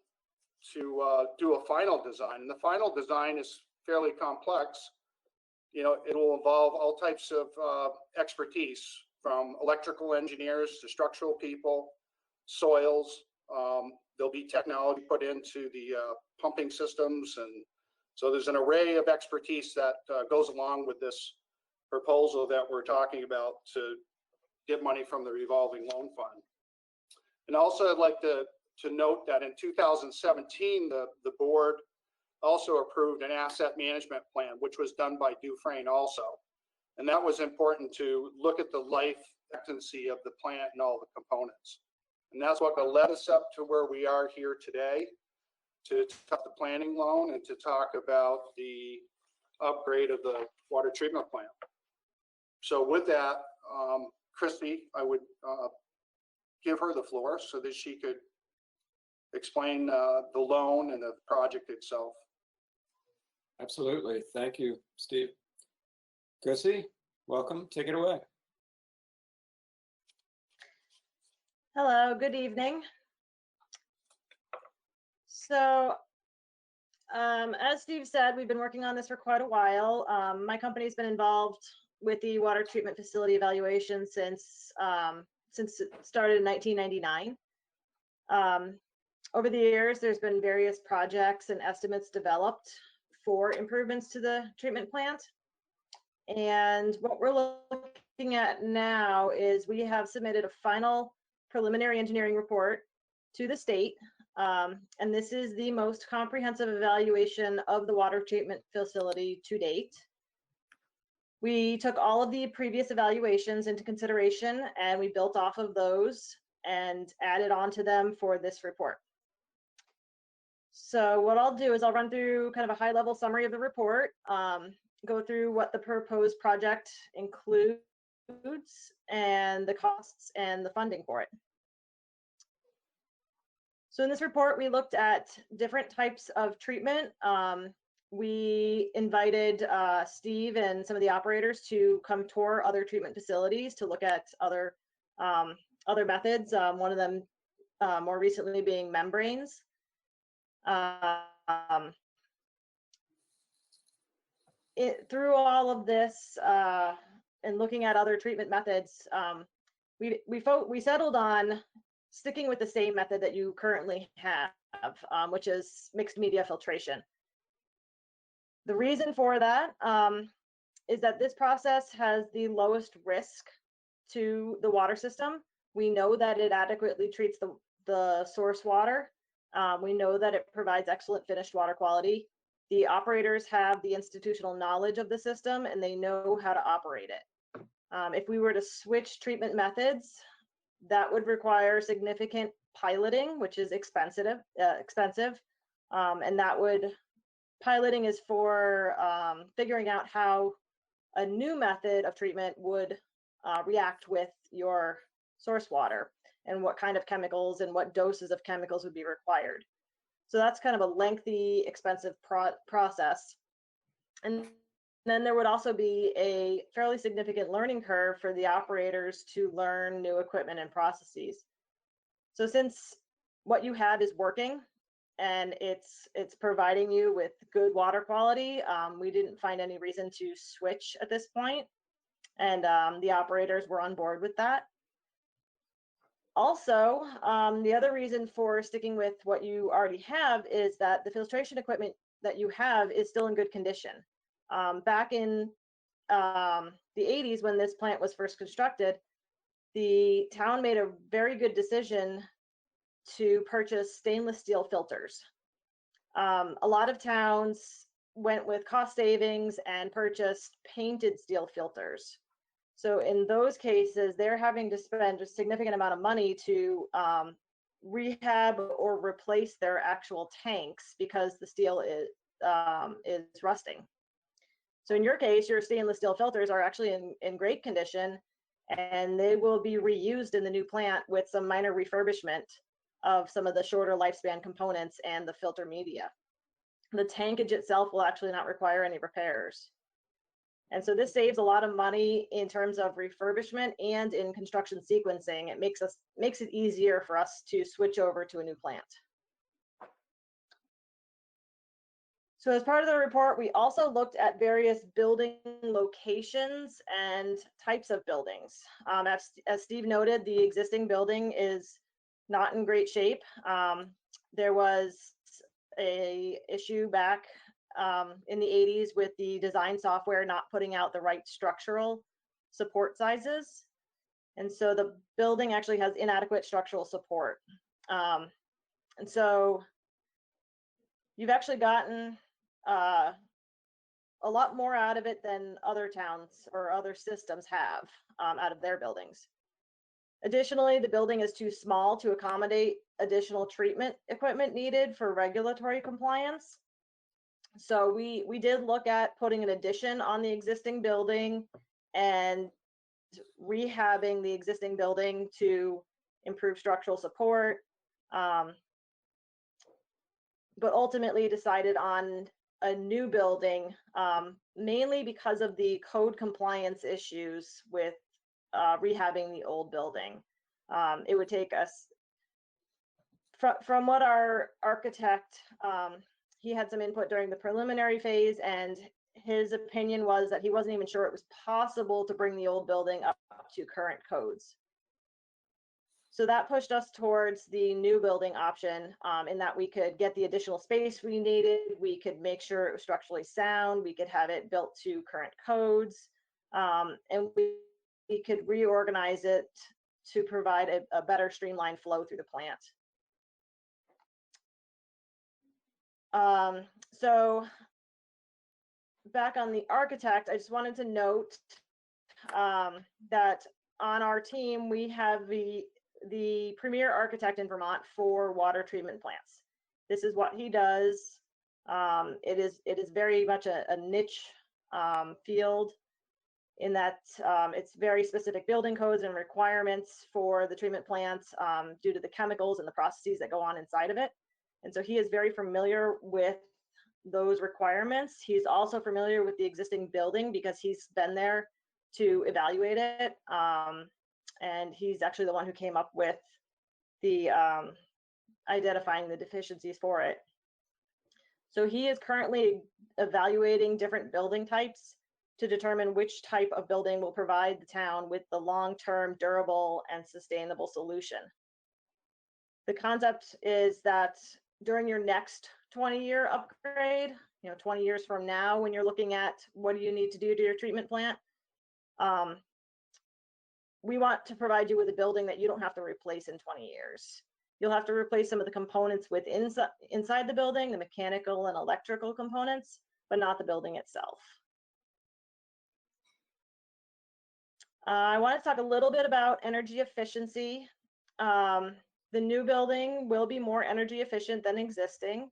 to do a final design. And the final design is fairly complex. You know, it will involve all types of expertise, from electrical engineers to structural people, soils. There'll be technology put into the pumping systems. And so there's an array of expertise that goes along with this proposal that we're talking about to get money from the revolving loan fund. And also I'd like to note that in 2017, the board also approved an asset management plan, which was done by Dufresne also. And that was important to look at the life expectancy of the plant and all the components. And that's what led us up to where we are here today, to talk the planning loan and to talk about the upgrade of the water treatment plant. So with that, Christy, I would give her the floor so that she could explain the loan and the project itself. Absolutely. Thank you, Steve. Chrissy, welcome. Take it away. Hello, good evening. So As Steve said, we've been working on this for quite a while. My company's been involved with the water treatment facility evaluation since it started in 1999. Over the years, there's been various projects and estimates developed for improvements to the treatment plant. And what we're looking at now is we have submitted a final preliminary engineering report to the state. And this is the most comprehensive evaluation of the water treatment facility to date. We took all of the previous evaluations into consideration and we built off of those and added on to them for this report. So what I'll do is I'll run through kind of a high level summary of the report, go through what the proposed project includes and the costs and the funding for it. So in this report, we looked at different types of treatment. We invited Steve and some of the operators to come tour other treatment facilities to look at other methods. One of them more recently being membranes. Through all of this and looking at other treatment methods, we settled on sticking with the same method that you currently have, which is mixed media filtration. The reason for that is that this process has the lowest risk to the water system. We know that it adequately treats the source water. We know that it provides excellent finished water quality. The operators have the institutional knowledge of the system and they know how to operate it. If we were to switch treatment methods, that would require significant piloting, which is expensive. And piloting is for figuring out how a new method of treatment would react with your source water and what kind of chemicals and what doses of chemicals would be required. So that's kind of a lengthy, expensive process. And then there would also be a fairly significant learning curve for the operators to learn new equipment and processes. So since what you have is working and it's providing you with good water quality, we didn't find any reason to switch at this point, and the operators were on board with that. Also, the other reason for sticking with what you already have is that the filtration equipment that you have is still in good condition. Back in the 80s, when this plant was first constructed, the town made a very good decision to purchase stainless steel filters. A lot of towns went with cost savings and purchased painted steel filters. So in those cases, they're having to spend a significant amount of money to rehab or replace their actual tanks because the steel is rusting. So in your case, your stainless steel filters are actually in great condition, and they will be reused in the new plant with some minor refurbishment of some of the shorter lifespan components and the filter media. The tankage itself will actually not require any repairs. And so this saves a lot of money in terms of refurbishment and in construction sequencing. It makes it easier for us to switch over to a new plant. So as part of the report, we also looked at various building locations and types of buildings. As Steve noted, the existing building is not in great shape. There was an issue back in the 80s with the design software not putting out the right structural support sizes. And so the building actually has inadequate structural support. And so you've actually gotten a lot more out of it than other towns or other systems have out of their buildings. Additionally, the building is too small to accommodate additional treatment equipment needed for regulatory compliance. So we did look at putting an addition on the existing building and rehabbing the existing building to improve structural support, but ultimately decided on a new building, mainly because of the code compliance issues with rehabbing the old building. It would take us, from what our architect he had some input during the preliminary phase, and his opinion was that he wasn't even sure it was possible to bring the old building up to current codes. So that pushed us towards the new building option, in that we could get the additional space we needed, we could make sure it was structurally sound, we could have it built to current codes, and we could reorganize it to provide a better streamlined flow through the plant. So back on the architect, I just wanted to note that on our team, we have the premier architect in Vermont for water treatment plants. This is what he does. It is very much a niche field in that it's very specific building codes and requirements for the treatment plants due to the chemicals and the processes that go on inside of it. And so he is very familiar with those requirements. He's also familiar with the existing building because he's been there to evaluate it. And he's actually the one who came up with the identifying the deficiencies for it. So he is currently evaluating different building types to determine which type of building will provide the town with the long-term, durable, and sustainable solution. The concept is that during your next 20-year upgrade, 20 years from now, when you're looking at what do you need to do to your treatment plant, we want to provide you with a building that you don't have to replace in 20 years. You'll have to replace some of the components inside the building, the mechanical and electrical components, but not the building itself. I want to talk a little bit about energy efficiency. The new building will be more energy efficient than existing.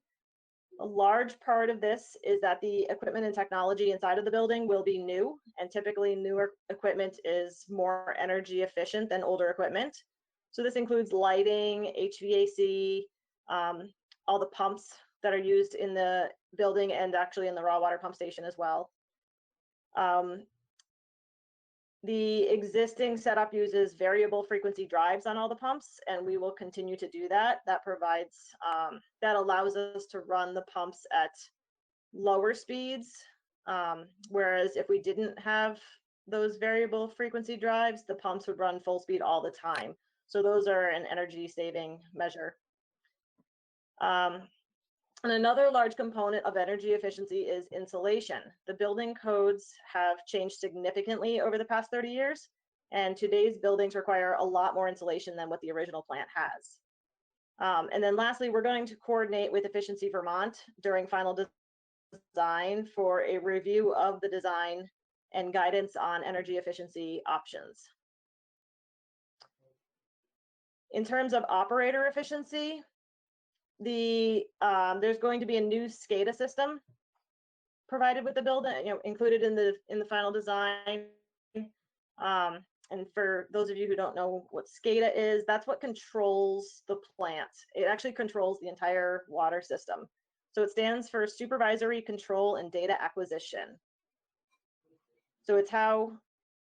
A large part of this is that the equipment and technology inside of the building will be new, and typically newer equipment is more energy efficient than older equipment. So this includes lighting, HVAC, all the pumps that are used in the building and actually in the raw water pump station as well. The existing setup uses variable frequency drives on all the pumps, and we will continue to do that. That provides, that allows us to run the pumps at lower speeds, whereas if we didn't have those variable frequency drives, the pumps would run full speed all the time. So those are an energy saving measure. And another large component of energy efficiency is insulation. The building codes have changed significantly over the past 30 years, and today's buildings require a lot more insulation than what the original plant has. And then lastly, we're going to coordinate with Efficiency Vermont during final design for a review of the design and guidance on energy efficiency options. In terms of operator efficiency, there's going to be a new SCADA system provided with the building, included in the final design. And for those of you who don't know what SCADA is, that's what controls the plant. It actually controls the entire water system. So it stands for Supervisory Control and Data Acquisition. So it's how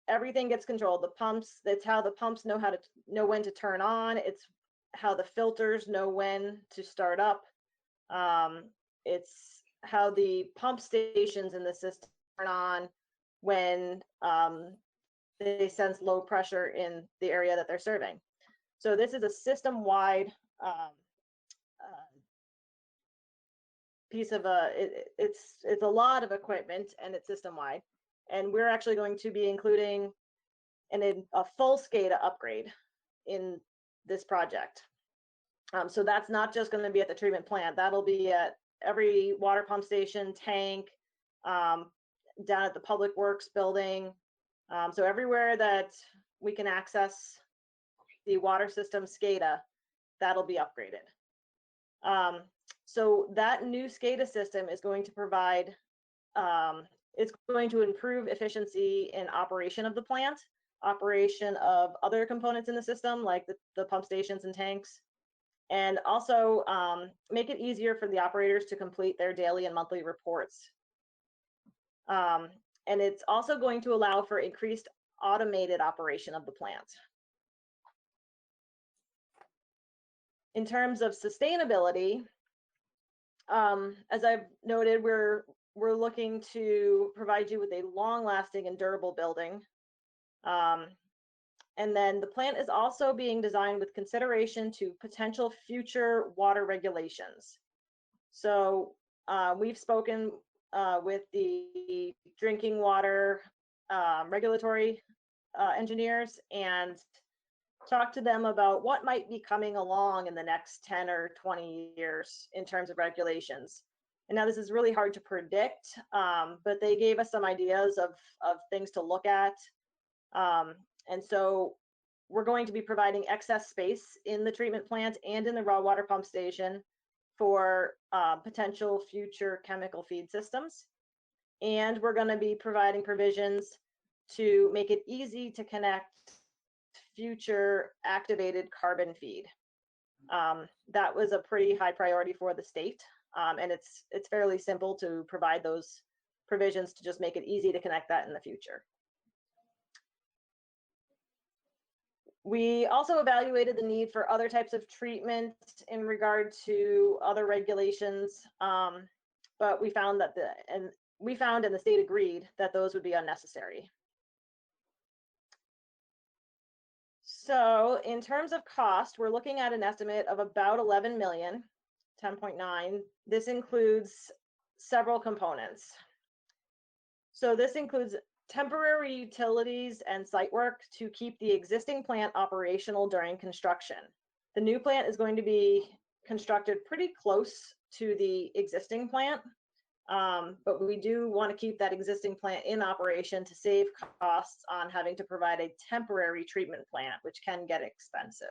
everything gets controlled. The pumps, that's how the pumps know when to turn on. It's how the filters know when to start up. It's how the pump stations in the system turn on when they sense low pressure in the area that they're serving. So this is a system-wide piece of it's a lot of equipment, and it's system-wide. And we're actually going to be including a full SCADA upgrade in this project. So that's not just going to be at the treatment plant. That'll be at every water pump station, tank, down at the Public Works building. So everywhere that we can access the water system SCADA, that'll be upgraded. So that new SCADA system is going to provide, it's going to improve efficiency in operation of the plant, operation of other components in the system, like the pump stations and tanks, and also make it easier for the operators to complete their daily and monthly reports. And it's also going to allow for increased automated operation of the plant. In terms of sustainability, as I've noted, we're looking to provide you with a long-lasting and durable building. And then the plant is also being designed with consideration to potential future water regulations. So we've spoken with the drinking water regulatory engineers and talked to them about what might be coming along in the next 10 or 20 years in terms of regulations. And now this is really hard to predict, but they gave us some ideas of things to look at. And so we're going to be providing excess space in the treatment plant and in the raw water pump station for potential future chemical feed systems. And we're going to be providing provisions to make it easy to connect future activated carbon feed. That was a pretty high priority for the state. And it's fairly simple to provide those provisions to just make it easy to connect that in the future. We also evaluated the need for other types of treatment in regard to other regulations, but we found that and the state agreed that those would be unnecessary. So in terms of cost, we're looking at an estimate of about 11 million, 10.9. This includes several components. So this includes temporary utilities and site work to keep the existing plant operational during construction. The new plant is going to be constructed pretty close to the existing plant, but we do want to keep that existing plant in operation to save costs on having to provide a temporary treatment plant, which can get expensive.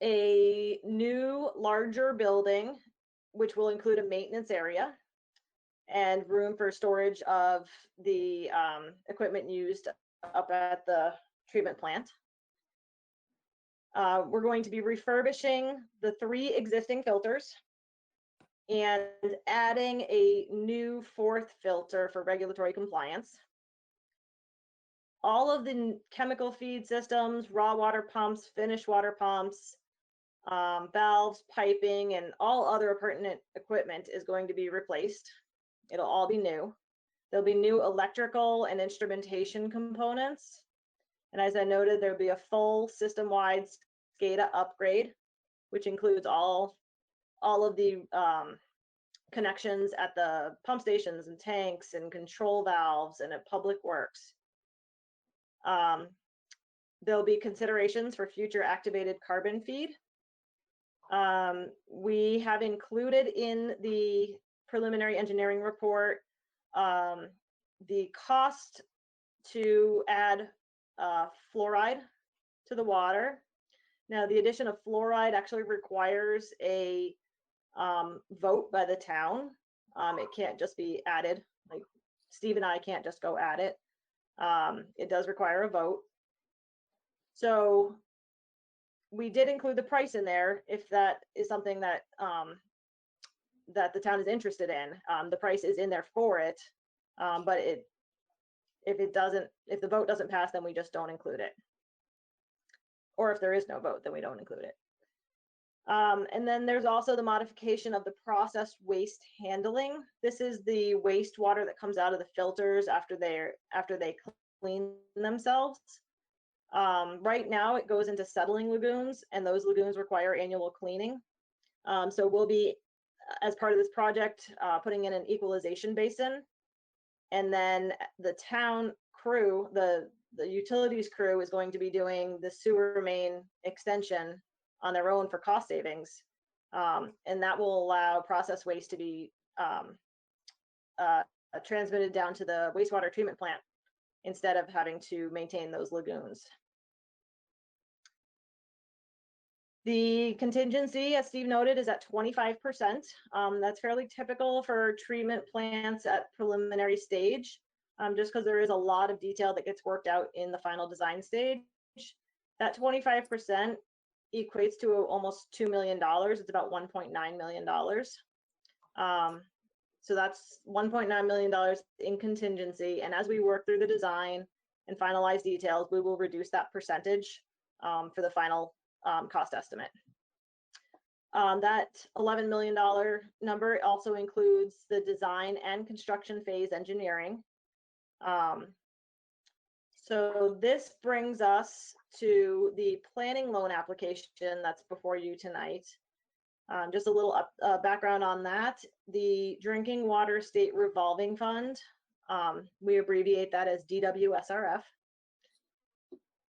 A new, larger building, which will include a maintenance area and room for storage of the equipment used up at the treatment plant. We're going to be refurbishing the 3 existing filters and adding a new 4th filter for regulatory compliance. All of the chemical feed systems, raw water pumps, finished water pumps, valves, piping, and all other pertinent equipment is going to be replaced. It'll all be new. There'll be new electrical and instrumentation components. And as I noted, there'll be a full system-wide SCADA upgrade, which includes all of the connections at the pump stations and tanks and control valves and at public works. There'll be considerations for future activated carbon feed. We have included in the preliminary engineering report the cost to add fluoride to the water. Now, the addition of fluoride actually requires a vote by the town. It can't just be added. Like Steve and I can't just go add it. It does require a vote. So we did include the price in there if that is something that that the town is interested in. The price is in there for it, but if the vote doesn't pass, then we just don't include it. Or if there is no vote, then we don't include it. And then there's also the modification of the processed waste handling. This is the wastewater that comes out of the filters after they clean themselves. Right now, it goes into settling lagoons, and those lagoons require annual cleaning. So we'll be, as part of this project, putting in an equalization basin, and then the town crew, the utilities crew, is going to be doing the sewer main extension on their own for cost savings, and that will allow processed waste to be transmitted down to the wastewater treatment plant instead of having to maintain those lagoons. The contingency, as Steve noted, is at 25%. That's fairly typical for treatment plants at preliminary stage, just because there is a lot of detail that gets worked out in the final design stage. That 25% equates to almost $2 million. It's about $1.9 million. So that's $1.9 million in contingency. And as we work through the design and finalize details, we will reduce that percentage for the final cost estimate. That $11 million number also includes the design and construction phase engineering. So this brings us to the planning loan application that's before you tonight. Just a little background on that. The Drinking Water State Revolving Fund, we abbreviate that as DWSRF.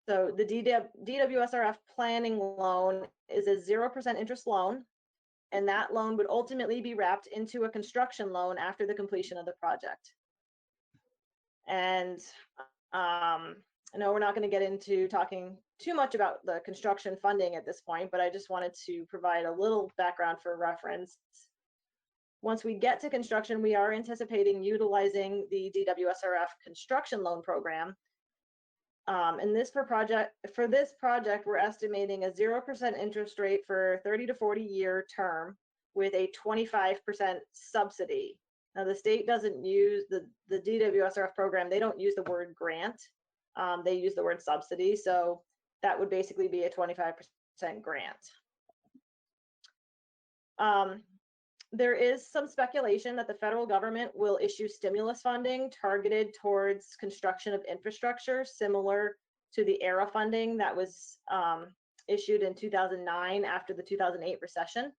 So the DWSRF planning loan is a 0% interest loan, and that loan would ultimately be wrapped into a construction loan after the completion of the project. And I know we're not going to get into talking too much about the construction funding at this point, but I just wanted to provide a little background for reference. Once we get to construction, we are anticipating utilizing the DWSRF construction loan program. And for this project, we're estimating a 0% interest rate for 30 to 40 year term with a 25% subsidy. Now the state doesn't use the DWSRF program. They don't use the word grant. They use the word subsidy. So that would basically be a 25% grant. There is some speculation that the federal government will issue stimulus funding targeted towards construction of infrastructure, similar to the ERA funding that was issued in 2009 after the 2008 recession.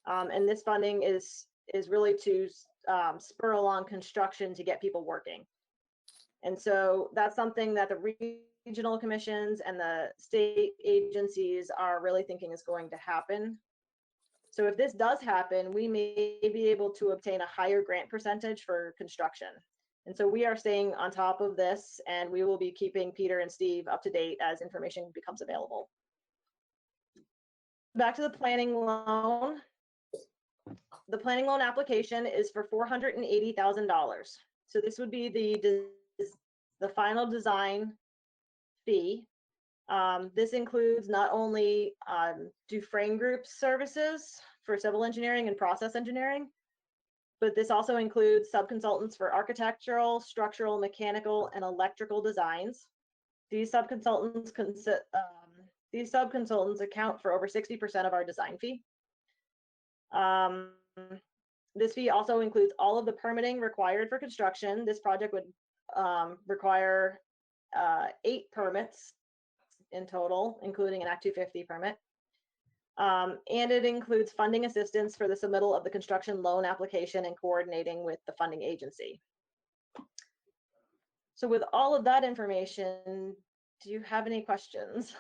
And this funding is really to spur along construction to get people working. And so that's something that the regional commissions and the state agencies are really thinking is going to happen. So if this does happen, we may be able to obtain a higher grant percentage for construction. And so we are staying on top of this, and we will be keeping Peter and Steve up to date as information becomes available. Back to the planning loan. The planning loan application is for $480,000. So this would be the final design fee. This includes not only Dufresne Group services for civil engineering and process engineering, but this also includes subconsultants for architectural, structural, mechanical, and electrical designs. These subconsultants account for over 60% of our design fee. This fee also includes all of the permitting required for construction. This project would require 8 permits in total, including an Act 250 permit. And it includes funding assistance for the submittal of the construction loan application and coordinating with the funding agency. So with all of that information, do you have any questions?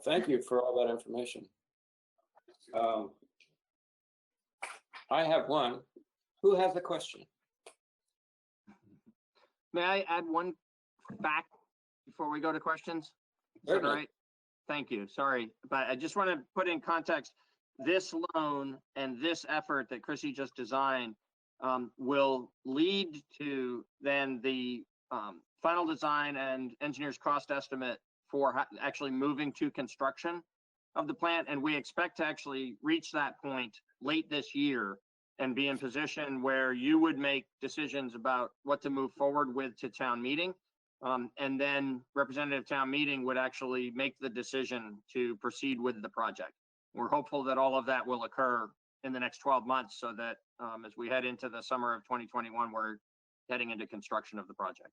Thank you for all that information. I have one. Who has a question? May I add one fact before we go to questions? Is that all right? Thank you. Sorry, but I just want to put in context, this loan and this effort that Chrissy just designed will lead to then the final design and engineer's cost estimate for actually moving to construction of the plant. And we expect to actually reach that point late this year and be in position where you would make decisions about what to move forward with to town meeting. And then representative town meeting would actually make the decision to proceed with the project. We're hopeful that all of that will occur in the next 12 months so that as we head into the summer of 2021, we're heading into construction of the project.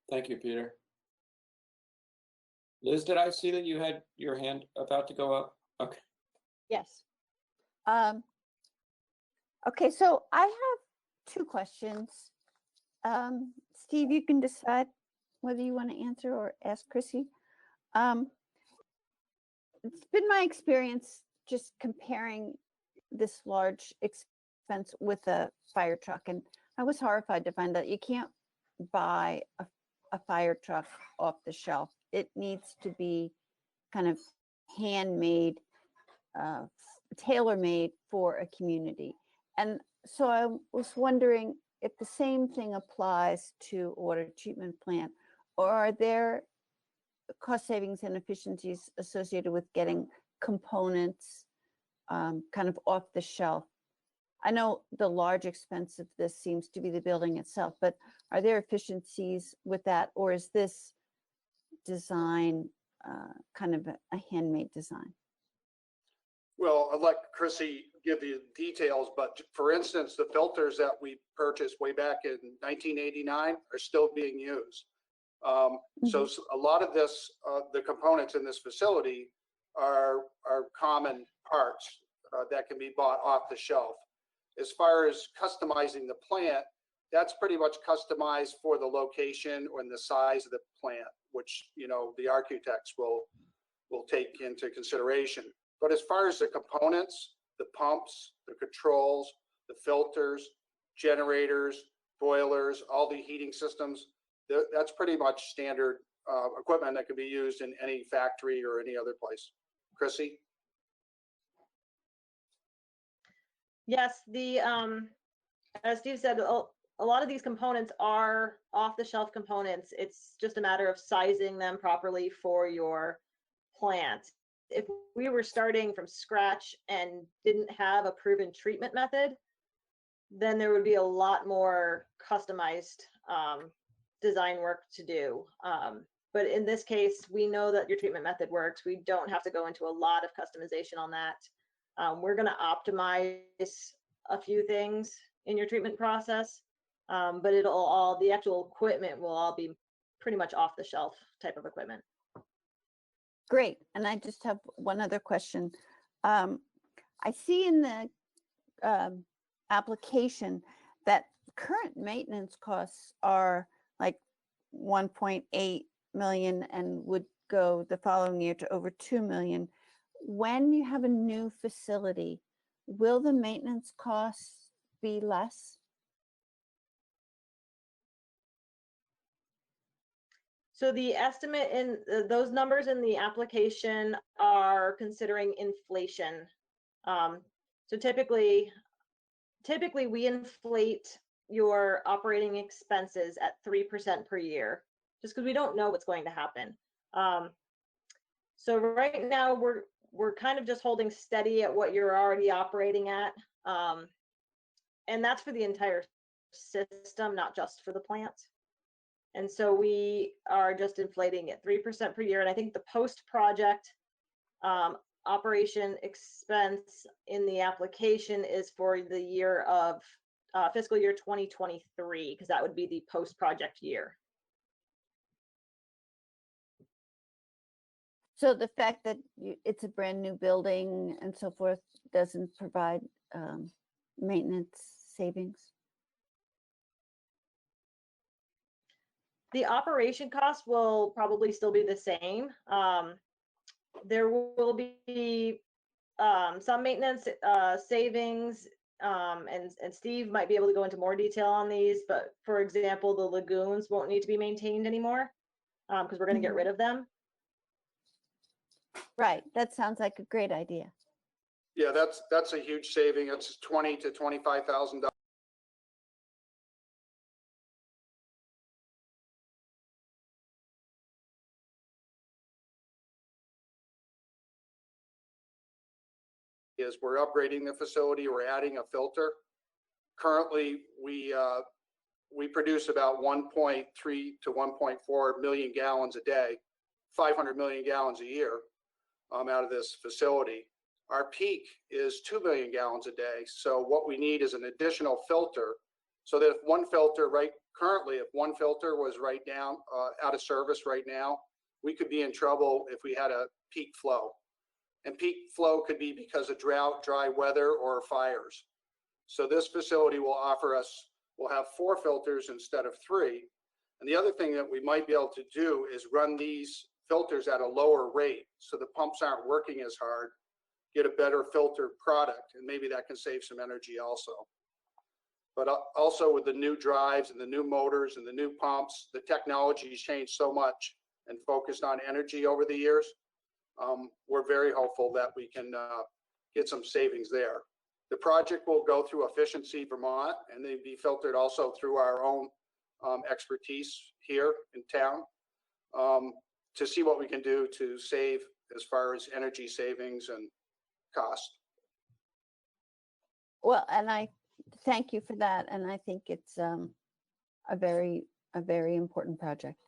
Thank you, Peter. Liz, did I see that you had your hand about to go up? Okay. Yes. Okay, so I have 2 questions. Steve, you can decide whether you want to answer or ask Chrissy. It's been my experience just comparing this large expense with a fire truck, and I was horrified to find out you can't buy a fire truck off the shelf. It needs to be kind of handmade, tailor-made for a community. And so I was wondering if the same thing applies to water treatment plant, or are there cost savings and efficiencies associated with getting components kind of off the shelf? I know the large expense of this seems to be the building itself, but are there efficiencies with that, or is this design kind of a handmade design? Well, I'd let Chrissy give the details, but for instance, the filters that we purchased way back in 1989 are still being used. So a lot of this, the components in this facility are common parts that can be bought off the shelf. As far as customizing the plant, that's pretty much customized for the location and the size of the plant, which, you know, the architects will take into consideration. But as far as the components, the pumps, the controls, the filters, generators, boilers, all the heating systems, that's pretty much standard equipment that can be used in any factory or any other place. Chrissy? Yes, the as Steve said, a lot of these components are off-the-shelf components. It's just a matter of sizing them properly for your plant. If we were starting from scratch and didn't have a proven treatment method, then there would be a lot more customized design work to do. But in this case, we know that your treatment method works. We don't have to go into a lot of customization on that. We're going to optimize a few things in your treatment process, but the actual equipment will all be pretty much off the shelf type of equipment. Great. And I just have one other question. I see in the application that current maintenance costs are like 1.8 million and would go the following year to over 2 million. When you have a new facility, will the maintenance costs be less? So the estimate in those numbers in the application are considering inflation. So typically we inflate your operating expenses at 3% per year, just because we don't know what's going to happen. So right now we're kind of just holding steady at what you're already operating at. And that's for the entire system, not just for the plant. And so we are just inflating at 3% per year. And I think the post-project operation expense in the application is for the year of fiscal year 2023, because that would be the post-project year. So the fact that it's a brand new building and so forth doesn't provide maintenance savings? The operation cost will probably still be the same. There will be some maintenance savings, and Steve might be able to go into more detail on these, but for example, the lagoons won't need to be maintained anymore because we're going to get rid of them. Right, that sounds like a great idea. Yeah, that's a huge saving. It's $20,000 to $25,000. Is we're upgrading the facility, we're adding a filter. Currently, we produce about 1.3 to 1.4 million gallons a day, 500 million gallons a year out of this facility. Our peak is 2 million gallons a day. So what we need is an additional filter, so that if one filter if one filter was out of service right now, we could be in trouble if we had a peak flow. And peak flow could be because of drought, dry weather, or fires. So this facility will have 4 filters instead of 3. And the other thing that we might be able to do is run these filters at a lower rate, so the pumps aren't working as hard, get a better filtered product, and maybe that can save some energy also. But also with the new drives and the new motors and the new pumps, the technology has changed so much and focused on energy over the years. We're very hopeful that we can get some savings there. The project will go through Efficiency Vermont, and they'd be filtered also through our own expertise here in town to see what we can do to save as far as energy savings and cost. Well, and I thank you for that. And I think it's a very important project.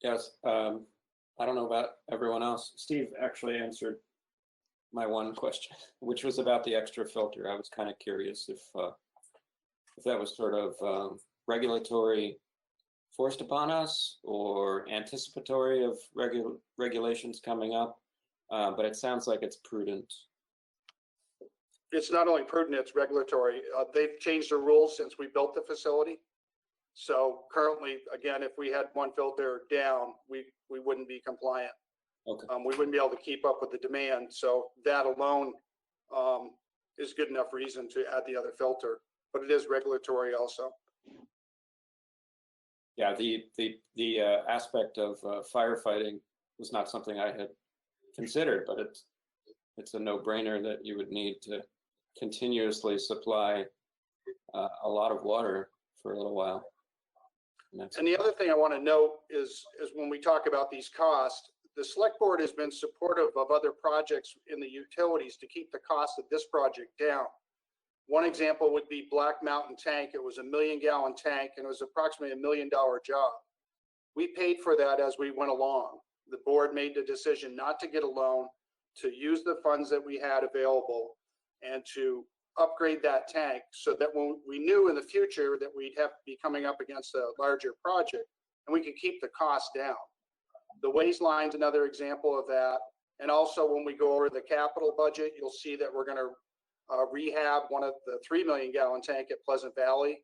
Yes, I don't know about everyone else. Steve actually answered my one question, which was about the extra filter. I was kind of curious if that was sort of regulatory forced upon us or anticipatory of regulations coming up, but it sounds like it's prudent. It's not only prudent, it's regulatory. They've changed the rules since we built the facility. So currently, again, if we had one filter down, we wouldn't be compliant. Okay. We wouldn't be able to keep up with the demand. So that alone is good enough reason to add the other filter, but it is regulatory also. Yeah, the aspect of firefighting was not something I had considered, but it's a no-brainer that you would need to continuously supply a lot of water for a little while. And the other thing I want to note is when we talk about these costs, the select board has been supportive of other projects in the utilities to keep the cost of this project down. One example would be Black Mountain Tank. It was a 1 million gallon tank and it was approximately $1 million job. We paid for that as we went along. The board made the decision not to get a loan, to use the funds that we had available and to upgrade that tank so that when we knew in the future that we'd have to be coming up against a larger project and we could keep the cost down. The waste line's another example of that. And also when we go over the capital budget, you'll see that we're going to rehab one of the 3 million gallon tank at Pleasant Valley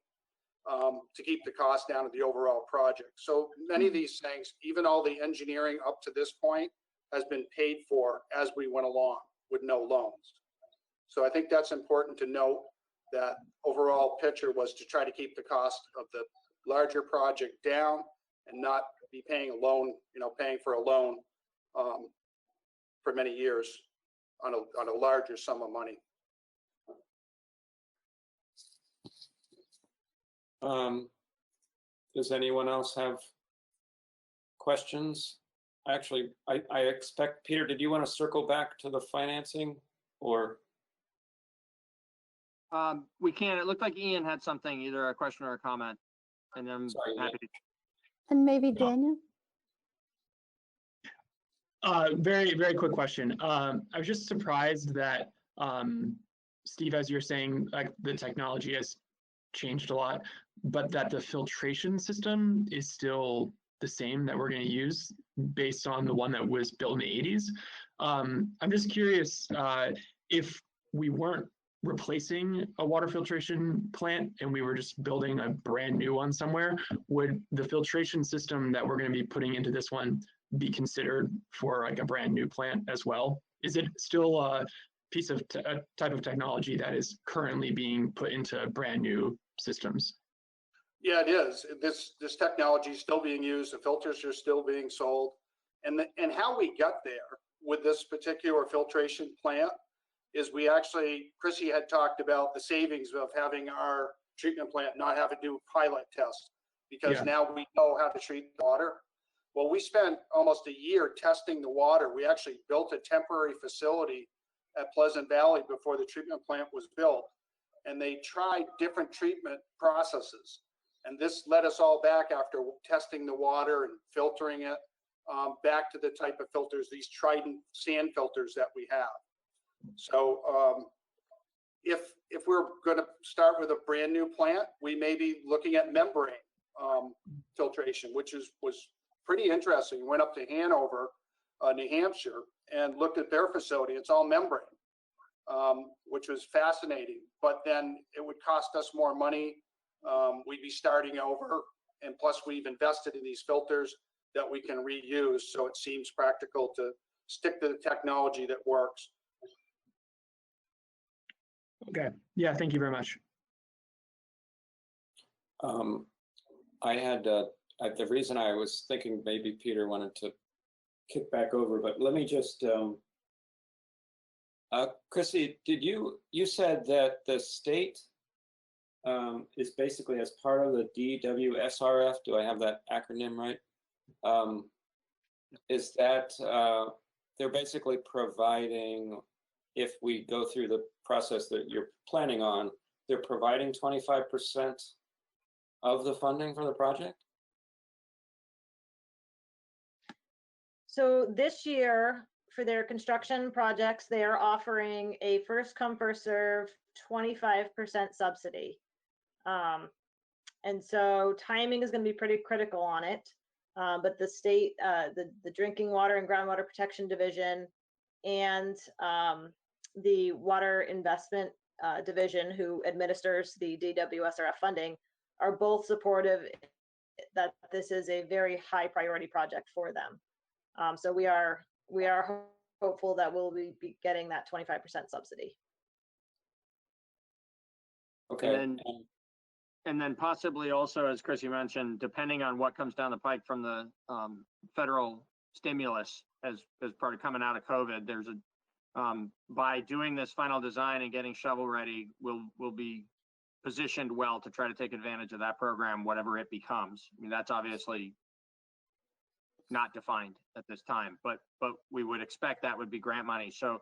to keep the cost down of the overall project. So many of these things, even all the engineering up to this point, has been paid for as we went along with no loans. So I think that's important to note, that overall picture was to try to keep the cost of the larger project down and not be paying a loan, paying for a loan for many years on a larger sum of money. Does anyone else have questions? Actually, I expect, Peter, did you want to circle back to the financing or? We can. It looked like Ian had something, either a question or a comment, and I'm happy to. And maybe Daniel? Very, very quick question. I was just surprised that, Steve, as you're saying, like the technology has changed a lot, but that the filtration system is still the same that we're going to use based on the one that was built in the 80s. I'm just curious if we weren't replacing a water filtration plant and we were just building a brand new one somewhere, would the filtration system that we're going to be putting into this one be considered for like a brand new plant as well? Is it still a piece of a type of technology that is currently being put into brand new systems? Yeah, it is. This technology is still being used. The filters are still being sold. And how we got there with this particular filtration plant is we actually, Chrissy had talked about the savings of having our treatment plant not have to do pilot tests, because now we know how to treat the water. Well, we spent almost a year testing the water. We actually built a temporary facility at Pleasant Valley before the treatment plant was built. And they tried different treatment processes. And this led us all back, after testing the water and filtering it, back to the type of filters, these Trident sand filters that we have. So if we're going to start with a brand new plant, we may be looking at membrane filtration, which was pretty interesting. We went up to Hanover, New Hampshire, and looked at their facility. It's all membrane, which was fascinating. But then it would cost us more money. We'd be starting over, and plus we've invested in these filters that we can reuse. So it seems practical to stick to the technology that works. Okay. Yeah. Thank you very much. I had the reason I was thinking maybe Peter wanted to kick back over, but let me just, Chrissy, you said that the state is basically as part of the DWSRF. Do I have that acronym right? Is that they're basically providing, if we go through the process that you're planning on, they're providing 25% of the funding for the project? So this year, for their construction projects, they are offering a first come, first serve 25% subsidy. And so timing is going to be pretty critical on it. But the state, the Drinking Water and Groundwater Protection Division and the Water Investment Division, who administers the DWSRF funding, are both supportive that this is a very high priority project for them. So we are hopeful that we'll be getting that 25% subsidy. Okay. And then possibly also, as Chrissy mentioned, depending on what comes down the pike from the federal stimulus as part of coming out of COVID, there's a by doing this final design and getting shovel ready, we'll be positioned well to try to take advantage of that program, whatever it becomes. I mean, that's obviously not defined at this time, but we would expect that would be grant money. So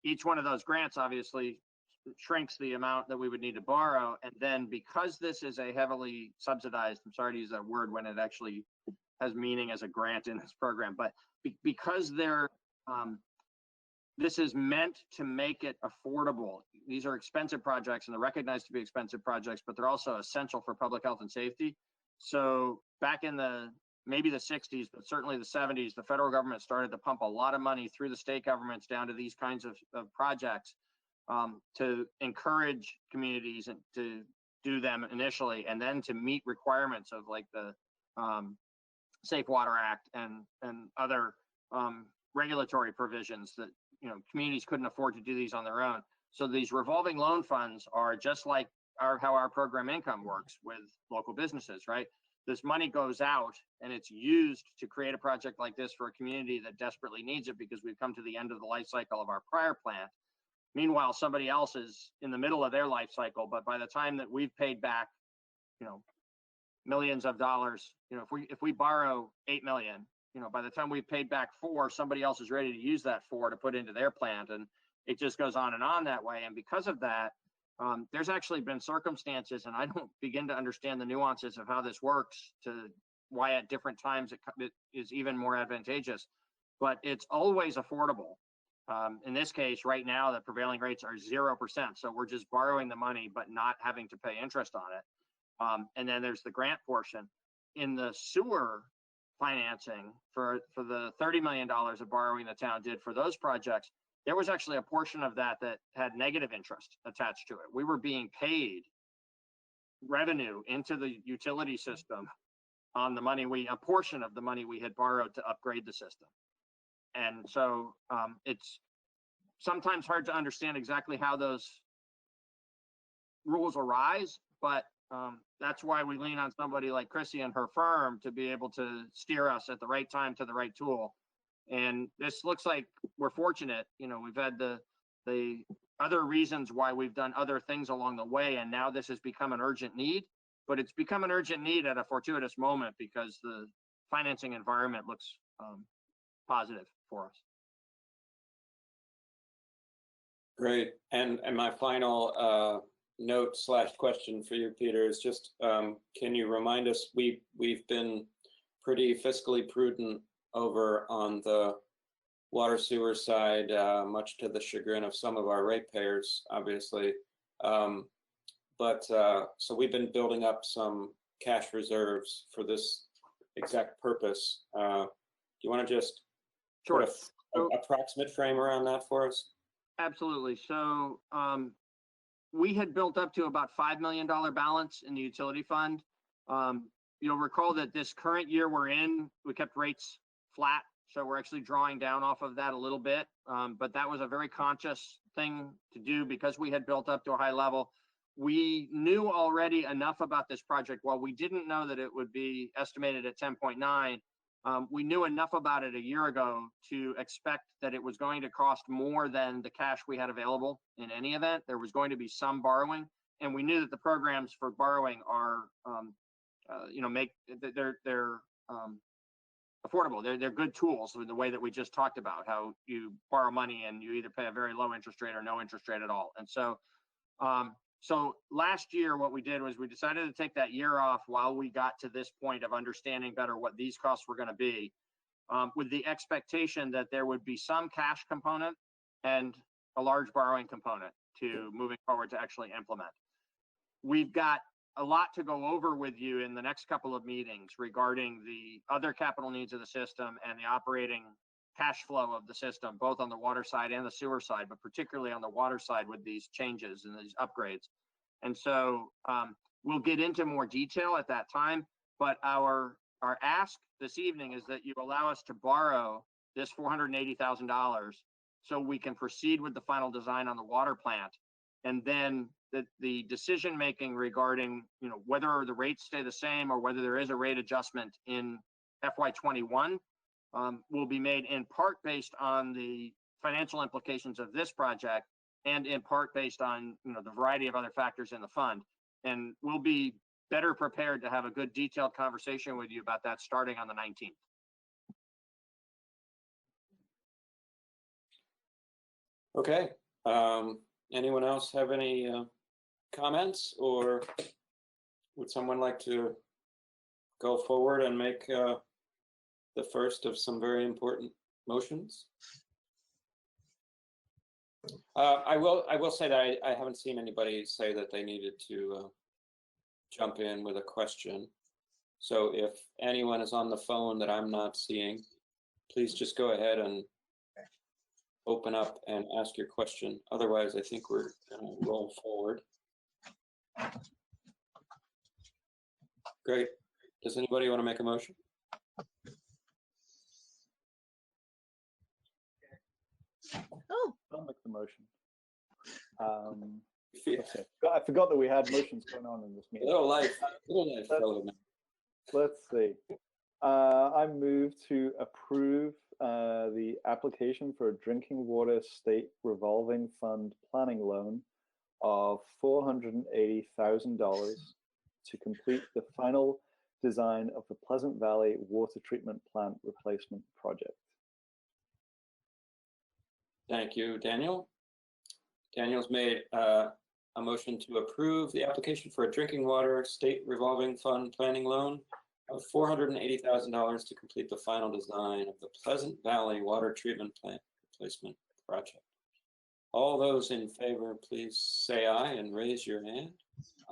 each one of those grants obviously shrinks the amount that we would need to borrow. And then because this is a heavily subsidized, I'm sorry to use that word when it actually has meaning as a grant in this program, but because this is meant to make it affordable. These are expensive projects and they're recognized to be expensive projects, but they're also essential for public health and safety. So back in maybe the 60s, but certainly the 70s, the federal government started to pump a lot of money through the state governments down to these kinds of projects to encourage communities and to do them initially, and then to meet requirements of like the Safe Water Act and other regulatory provisions that communities couldn't afford to do these on their own. So these revolving loan funds are just like how our program income works with local businesses, right? This money goes out and it's used to create a project like this for a community that desperately needs it because we've come to the end of the life cycle of our prior plant. Meanwhile, somebody else is in the middle of their life cycle, but by the time that we've paid back, millions of dollars, if we borrow 8 million, by the time we've paid back 4, somebody else is ready to use that 4 to put into their plant, and it just goes on that way. And because of that, there's actually been circumstances, and I don't begin to understand the nuances of how this works to why at different times it is even more advantageous, but it's always affordable. In this case, right now, the prevailing rates are 0%. So we're just borrowing the money, but not having to pay interest on it. And then there's the grant portion. In the sewer financing for the $30 million of borrowing the town did for those projects, there was actually a portion of that had negative interest attached to it. We were being paid revenue into the utility system on the money a portion of the money we had borrowed to upgrade the system. And so it's sometimes hard to understand exactly how those rules arise, but that's why we lean on somebody like Chrissy and her firm to be able to steer us at the right time to the right tool. And this looks like we're fortunate. We've had the other reasons why we've done other things along the way, and now this has become an urgent need, but it's become an urgent need at a fortuitous moment because the financing environment looks positive for us. Great. And my final note / question for you, Peter, is just can you remind us, we've been pretty fiscally prudent over on the water sewer side, much to the chagrin of some of our ratepayers, obviously. But so we've been building up some cash reserves for this exact purpose. Do you want to just put an approximate frame around that for us? Absolutely. So we had built up to about $5 million balance in the utility fund. You'll recall that this current year we're in, we kept rates flat. So we're actually drawing down off of that a little bit. But that was a very conscious thing to do because we had built up to a high level. We knew already enough about this project. While we didn't know that it would be estimated at 10.9, we knew enough about it a year ago to expect that it was going to cost more than the cash we had available in any event. There was going to be some borrowing, and we knew that the programs for borrowing are, affordable. They're good tools in the way that we just talked about, how you borrow money and you either pay a very low interest rate or no interest rate at all. And so, so last year, what we did was we decided to take that year off while we got to this point of understanding better what these costs were going to be, with the expectation that there would be some cash component and a large borrowing component to moving forward to actually implement. We've got a lot to go over with you in the next couple of meetings regarding the other capital needs of the system and the operating cash flow of the system, both on the water side and the sewer side, but particularly on the water side with these changes and these upgrades. And so we'll get into more detail at that time, but our ask this evening is that you allow us to borrow this $480,000 so we can proceed with the final design on the water plant. And then the decision making regarding, whether the rates stay the same or whether there is a rate adjustment in FY21 will be made in part based on the financial implications of this project and in part based on the variety of other factors in the fund. And we'll be better prepared to have a good detailed conversation with you about that starting on the 19th. Okay. Anyone else have any comments, or would someone like to go forward and make the first of some very important motions? I will say that I haven't seen anybody say that they needed to jump in with a question. So if anyone is on the phone that I'm not seeing, please just go ahead and open up and ask your question. Otherwise, I think we're going to roll forward. Great. Does anybody want to make a motion? Oh, I'll make the motion. Okay. I forgot that we had motions going on in this meeting. Little life. Let's see. I move to approve the application for a drinking water state revolving fund planning loan of $480,000 to complete the final design of the Pleasant Valley water treatment plant replacement project. Thank you, Daniel. Daniel's made a motion to approve the application for a drinking water state revolving fund planning loan of $480,000 to complete the final design of the Pleasant Valley water treatment plant replacement project. All those in favor, please say aye and raise your hand.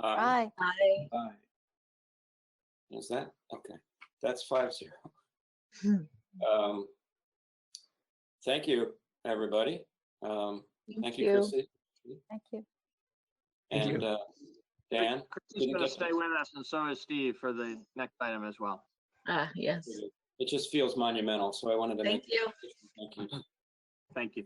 Aye. Aye. Aye. Is that okay? That's 5-0. Thank you, everybody. Thank you, Chrissy. Thank you. And Dan, Chrissy's going to stay with us, and so is Steve for the next item as well. Yes. It just feels monumental, so I wanted to Thank you. Thank you. Thank you.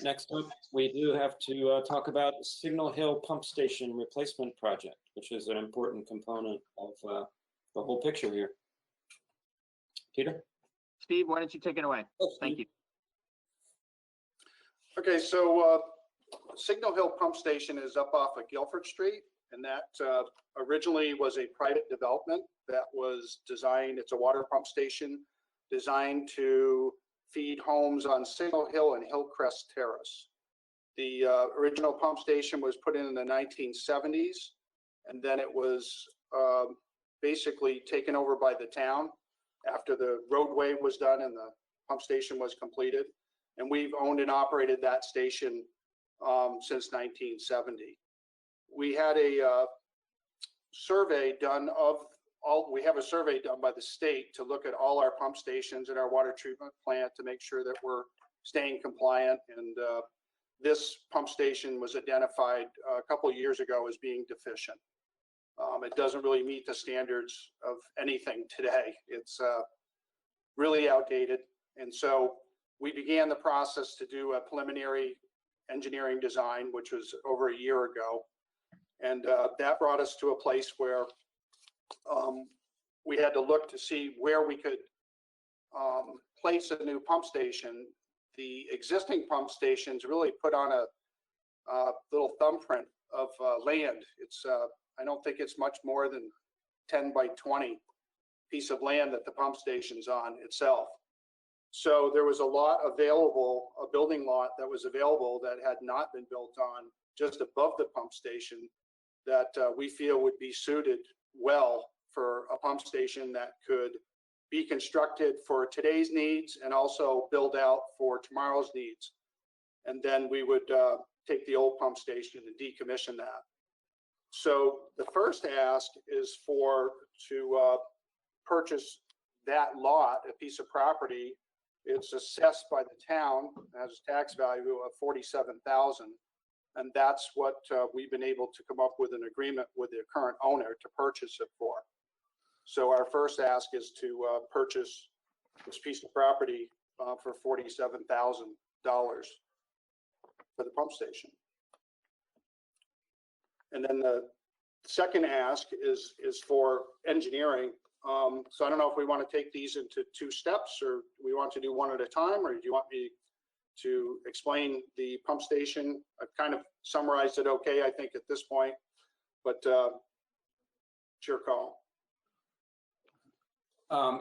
Next up, we do have to talk about the Signal Hill Pump Station Replacement Project, which is an important component of the whole picture here. Peter? Steve, why don't you take it away? Oh, thank you. Okay, so Signal Hill Pump Station is up off of Guilford Street, and that originally was a private development that was designed. It's a water pump station designed to feed homes on Signal Hill and Hillcrest Terrace. The original pump station was put in the 1970s, and then it was basically taken over by the town after the roadway was done and the pump station was completed. And we've owned and operated that station since 1970. We had a survey done of we have a survey done by the state to look at all our pump stations and our water treatment plant to make sure that we're staying compliant. And this pump station was identified a couple of years ago as being deficient. It doesn't really meet the standards of anything today. It's really outdated. And so we began the process to do a preliminary engineering design, which was over a year ago. And that brought us to a place where we had to look to see where we could place a new pump station. The existing pump stations really put on a little thumbprint of land. It's I don't think it's much more than 10 by 20. piece of land that the pump station's on itself. So there was a lot available, a building lot that was available that had not been built on just above the pump station that we feel would be suited well for a pump station that could be constructed for today's needs and also build out for tomorrow's needs. And then we would take the old pump station and decommission that. So the first ask is to purchase that lot, a piece of property. It's assessed by the town, has a tax value of $47,000. And that's what we've been able to come up with an agreement with the current owner to purchase it for. So our first ask is to purchase this piece of property for $47,000 for the pump station. And then the second ask is for engineering. So I don't know if we want to take these into two steps, or we want to do one at a time, or do you want me to explain the pump station? I've kind of summarized it okay, I think, at this point, but it's your call.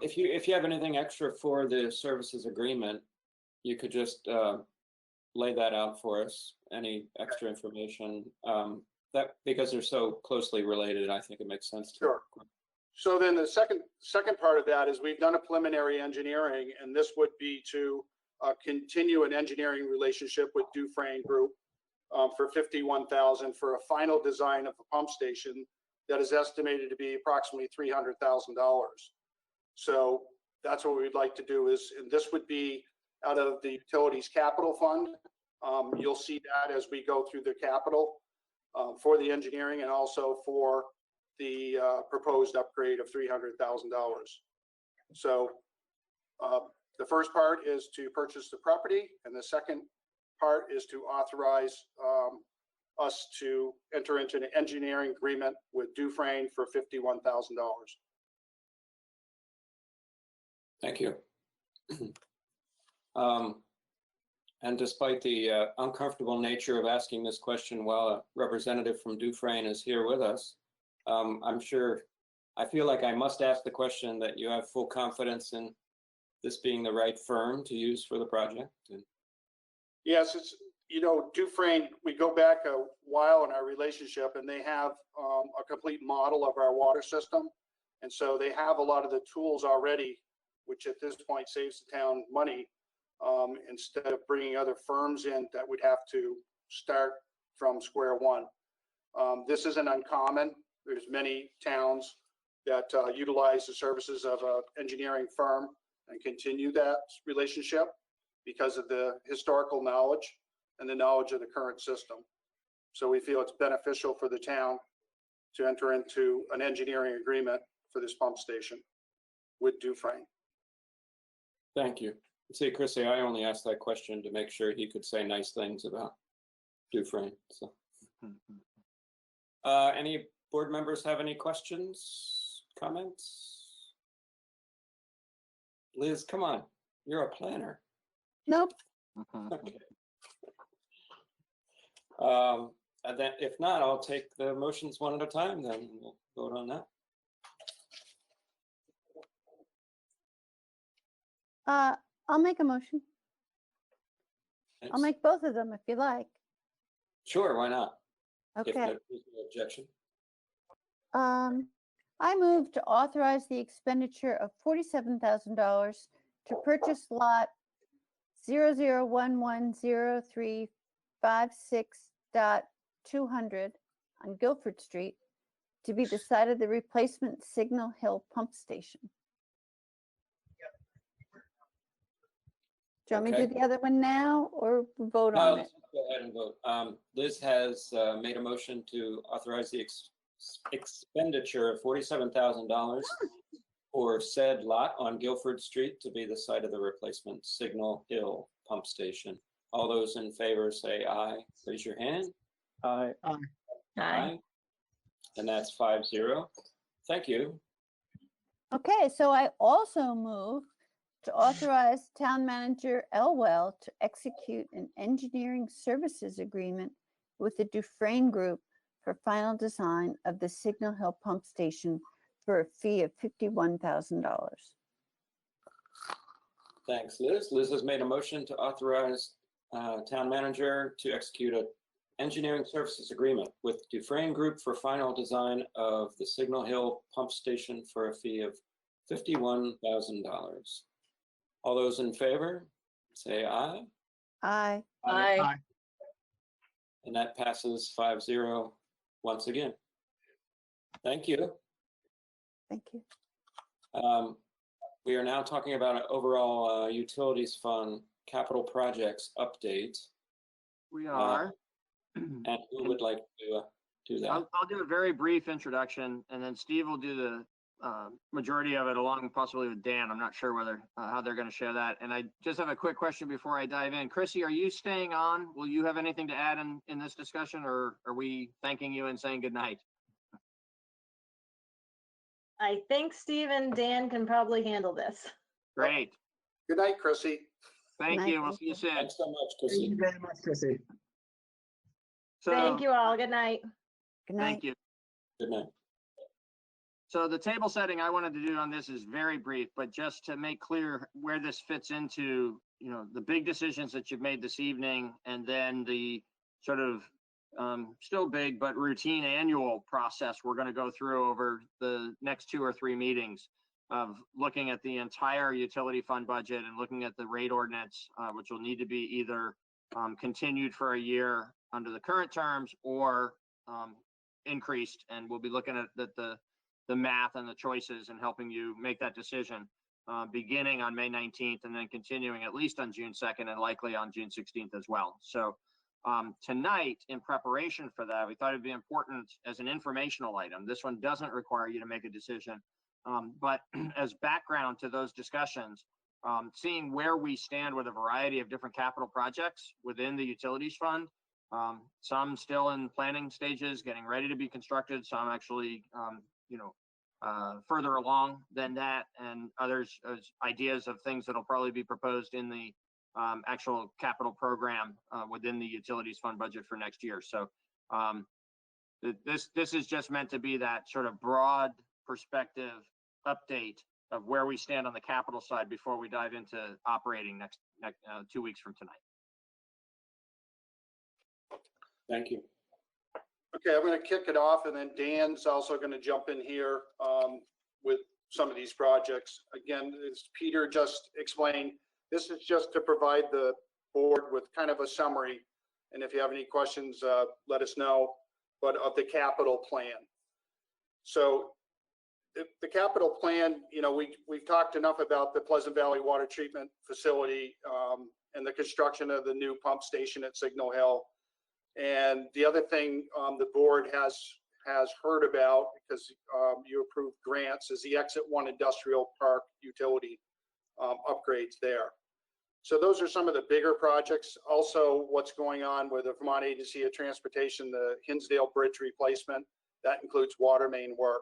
If you have anything extra for the services agreement, you could just lay that out for us. Any extra information that, because they're so closely related, I think it makes sense to. Sure. So then the second part of that is we've done a preliminary engineering, and this would be to continue an engineering relationship with Dufresne Group for $51,000 for a final design of a pump station that is estimated to be approximately $300,000. So that's what we'd like to do is, and this would be out of the utilities capital fund. You'll see that as we go through the capital for the engineering and also for the proposed upgrade of $300,000. So the first part is to purchase the property, and the second part is to authorize us to enter into an engineering agreement with Dufresne for $51,000. Thank you. And despite the uncomfortable nature of asking this question while a representative from Dufresne is here with us, I feel like I must ask the question that you have full confidence in this being the right firm to use for the project. Yes, it's, Dufresne, we go back a while in our relationship, and they have a complete model of our water system. And so they have a lot of the tools already, which at this point saves the town money, instead of bringing other firms in that would have to start from square one. This isn't uncommon. There's many towns that utilize the services of an engineering firm and continue that relationship because of the historical knowledge and the knowledge of the current system. So we feel it's beneficial for the town to enter into an engineering agreement for this pump station with Dufresne. Thank you. See, Chrissy, I only asked that question to make sure he could say nice things about Dufresne. So, any board members have any questions, comments? Liz, come on, you're a planner. Nope. Okay. And then if not, I'll take the motions one at a time, then we'll vote on that. I'll make a motion. Thanks. I'll make both of them if you like. Sure, why not? Okay. If there's no objection. I move to authorize the expenditure of $47,000 to purchase lot 00110356.200 on Guilford Street to be the site of the replacement Signal Hill pump station. Do you want me to do the other one now or vote on it? Let's go ahead and vote. Liz has made a motion to authorize the expenditure of $47,000 for said lot on Guilford Street to be the site of the replacement Signal Hill pump station. All those in favor say aye. Raise your hand. Aye. Aye. Aye. And that's 5-0. Thank you. Okay, so I also move to authorize Town Manager Elwell to execute an engineering services agreement with the Dufresne Group for final design of the Signal Hill pump station for a fee of $51,000. Thanks, Liz. Liz has made a motion to authorize town manager to execute an engineering services agreement with Dufresne Group for final design of the Signal Hill pump station for a fee of $51,000. All those in favor, say aye. Aye. Aye. And that passes 5-0 once again. Thank you. Thank you. We are now talking about an overall utilities fund capital projects update. We are. And who would like to do that? I'll do a very brief introduction, and then Steve will do the majority of it, along possibly with Dan. I'm not sure whether how they're going to share that. And I just have a quick question before I dive in. Chrissy, are you staying on? Will you have anything to add in this discussion, or are we thanking you and saying good night? I think Steve and Dan can probably handle this. Great. Good night, Chrissy. Thank you. We'll see you soon. Thanks so much, Thank Chrissy. you very much, Chrissy. So, Thank you all. Good night. Good night. thank you. Good night. So the table setting I wanted to do on this is very brief, but just to make clear where this fits into, you know, the big decisions that you've made this evening, and then the sort of still big but routine annual process we're going to go through over the next 2 or 3 meetings of looking at the entire utility fund budget and looking at the rate ordinance, which will need to be either continued for a year under the current terms or increased, and we'll be looking at the math and the choices and helping you make that decision beginning on May 19th and then continuing at least on June 2nd and likely on June 16th as well. So tonight, in preparation for that, we thought it'd be important as an informational item. This one doesn't require you to make a decision, but as background to those discussions, seeing where we stand with a variety of different capital projects within the utilities fund, some still in planning stages, getting ready to be constructed, some actually further along than that, and others as ideas of things that'll probably be proposed in the actual capital program within the utilities fund budget for next year. So this is just meant to be that sort of broad perspective update of where we stand on the capital side before we dive into operating next 2 weeks from tonight. Thank you. Okay, I'm going to kick it off, and then Dan's also going to jump in here with some of these projects. Again, as Peter just explained, this is just to provide the board with kind of a summary. And if you have any questions, let us know, but of the capital plan. So the capital plan, you know, we've talked enough about the Pleasant Valley Water Treatment Facility and the construction of the new pump station at Signal Hill. And the other thing the board has heard about, because you approved grants, is the Exit 1 Industrial Park utility upgrades there. So those are some of the bigger projects. Also, what's going on with the Vermont Agency of Transportation, the Hinsdale Bridge replacement, that includes water main work.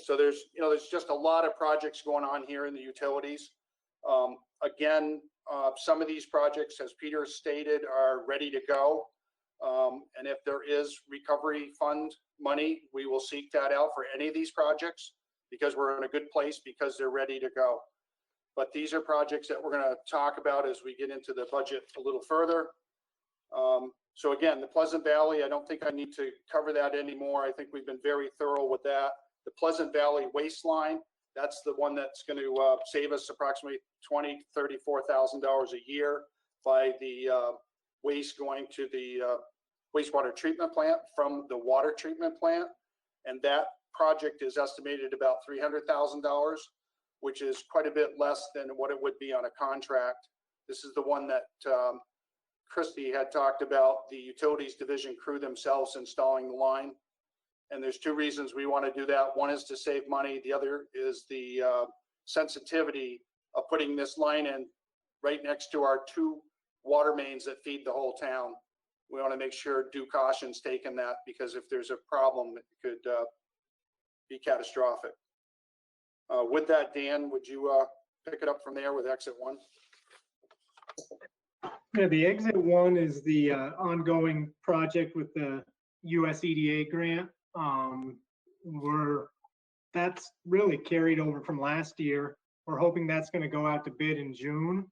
So there's just a lot of projects going on here in the utilities. Again, some of these projects, as Peter stated, are ready to go. And if there is recovery fund money, we will seek that out for any of these projects because we're in a good place because they're ready to go. But these are projects that we're going to talk about as we get into the budget a little further. So again, the Pleasant Valley, I don't think I need to cover that anymore. I think we've been very thorough with that. The Pleasant Valley waste line, that's the one that's going to save us approximately $20,000 to $34,000 a year by the waste going to the wastewater treatment plant from the water treatment plant. And that project is estimated about $300,000, which is quite a bit less than what it would be on a contract. This is the one that Christy had talked about, the utilities division crew themselves installing the line. And there's 2 reasons we want to do that. One is to save money. The other is the sensitivity of putting this line in right next to our 2 water mains that feed the whole town. We want to make sure due caution's taken that, because if there's a problem, it could be catastrophic. With that, Dan, would you pick it up from there with Exit 1? Yeah, the Exit 1 is the ongoing project with the US EDA grant. We're that's really carried over from last year. We're hoping that's going to go out to bid in June.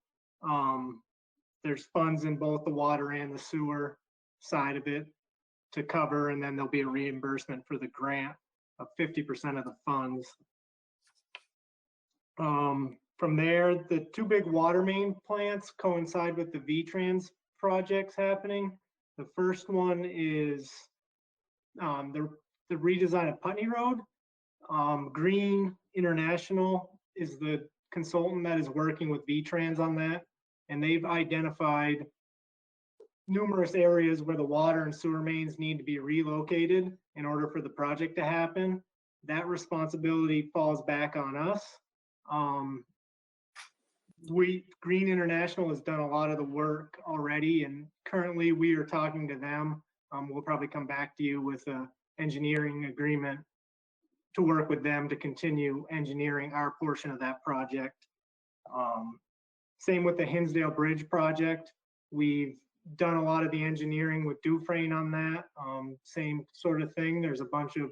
There's funds in both the water and the sewer side of it to cover, and then there'll be a reimbursement for the grant of 50% of the funds. From there, the two big water main plants coincide with the V-Trans projects happening. The first one is the redesign of Putney Road. Green International is the consultant that is working with V-Trans on that, and they've identified numerous areas where the water and sewer mains need to be relocated in order for the project to happen. That responsibility falls back on us. Green International has done a lot of the work already, and currently we are talking to them. We'll probably come back to you with an engineering agreement to work with them to continue engineering our portion of that project. Same with the Hinsdale Bridge project. We've done a lot of the engineering with Dufresne on that. Same sort of thing. There's a bunch of,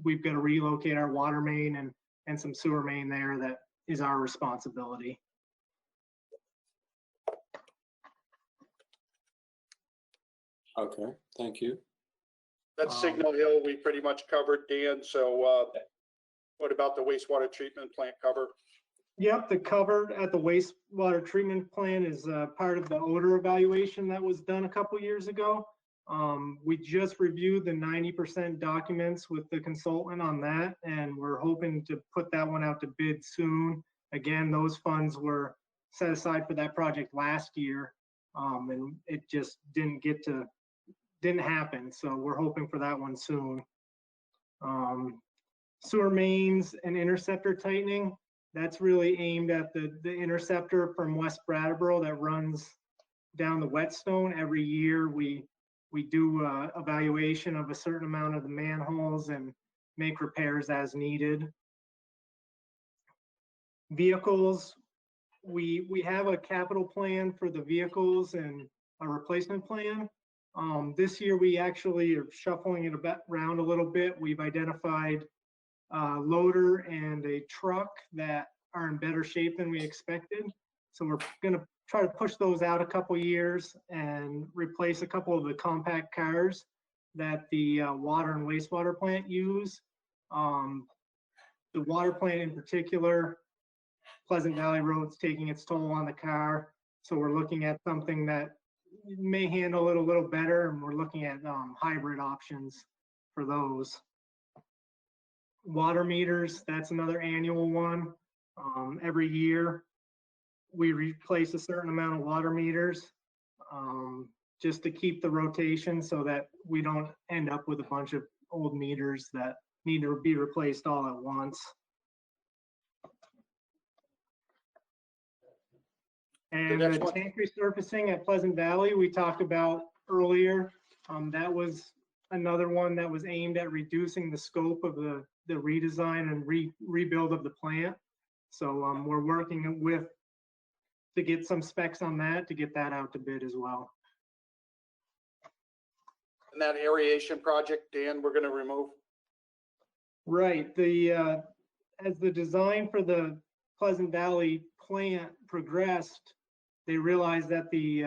we've got to relocate our water main and some sewer main there that is our responsibility. Okay, thank you. That's Signal Hill we pretty much covered, Dan. So what about the wastewater treatment plant cover? Yep, the cover at the wastewater treatment plant is part of the odor evaluation that was done a couple years ago. We just reviewed the 90% documents with the consultant on that, and we're hoping to put that one out to bid soon. Again, those funds were set aside for that project last year, and it just didn't happen. So we're hoping for that one soon. Sewer mains and interceptor tightening. That's really aimed at the interceptor from West Brattleboro that runs down the Whetstone. Every year we do evaluation of a certain amount of the manholes and make repairs as needed. Vehicles, we have a capital plan for the vehicles and a replacement plan. This year we actually are shuffling it around a little bit. We've identified a loader and a truck that are in better shape than we expected. So we're gonna try to push those out a couple years and replace a couple of the compact cars that the water and wastewater plant use. The water plant in particular, Pleasant Valley Road's taking its toll on the car. So we're looking at something that may handle it a little better, and we're looking at hybrid options for those. Water meters, that's another annual one. Every year we replace a certain amount of water meters just to keep the rotation so that we don't end up with a bunch of old meters that need to be replaced all at once. And the tank resurfacing at Pleasant Valley, we talked about earlier. That was another one that was aimed at reducing the scope of the redesign and rebuild of the plant. So we're working to get some specs on that, to get that out to bid as well. And that aeration project, Dan, we're going to remove? Right. As the design for the Pleasant Valley plant progressed, they realized that the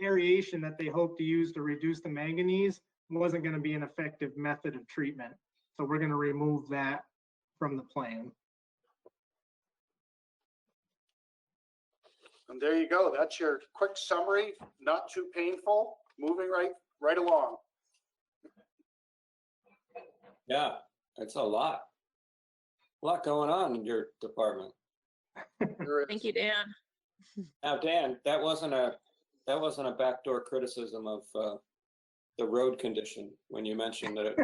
aeration that they hoped to use to reduce the manganese wasn't going to be an effective method of treatment. So we're going to remove that from the plan. And there you go. That's your quick summary. Not too painful. Moving right along. Yeah, it's a lot going on in your department. Thank you, Dan. Now, Dan, that wasn't a backdoor criticism of the road condition when you mentioned that it,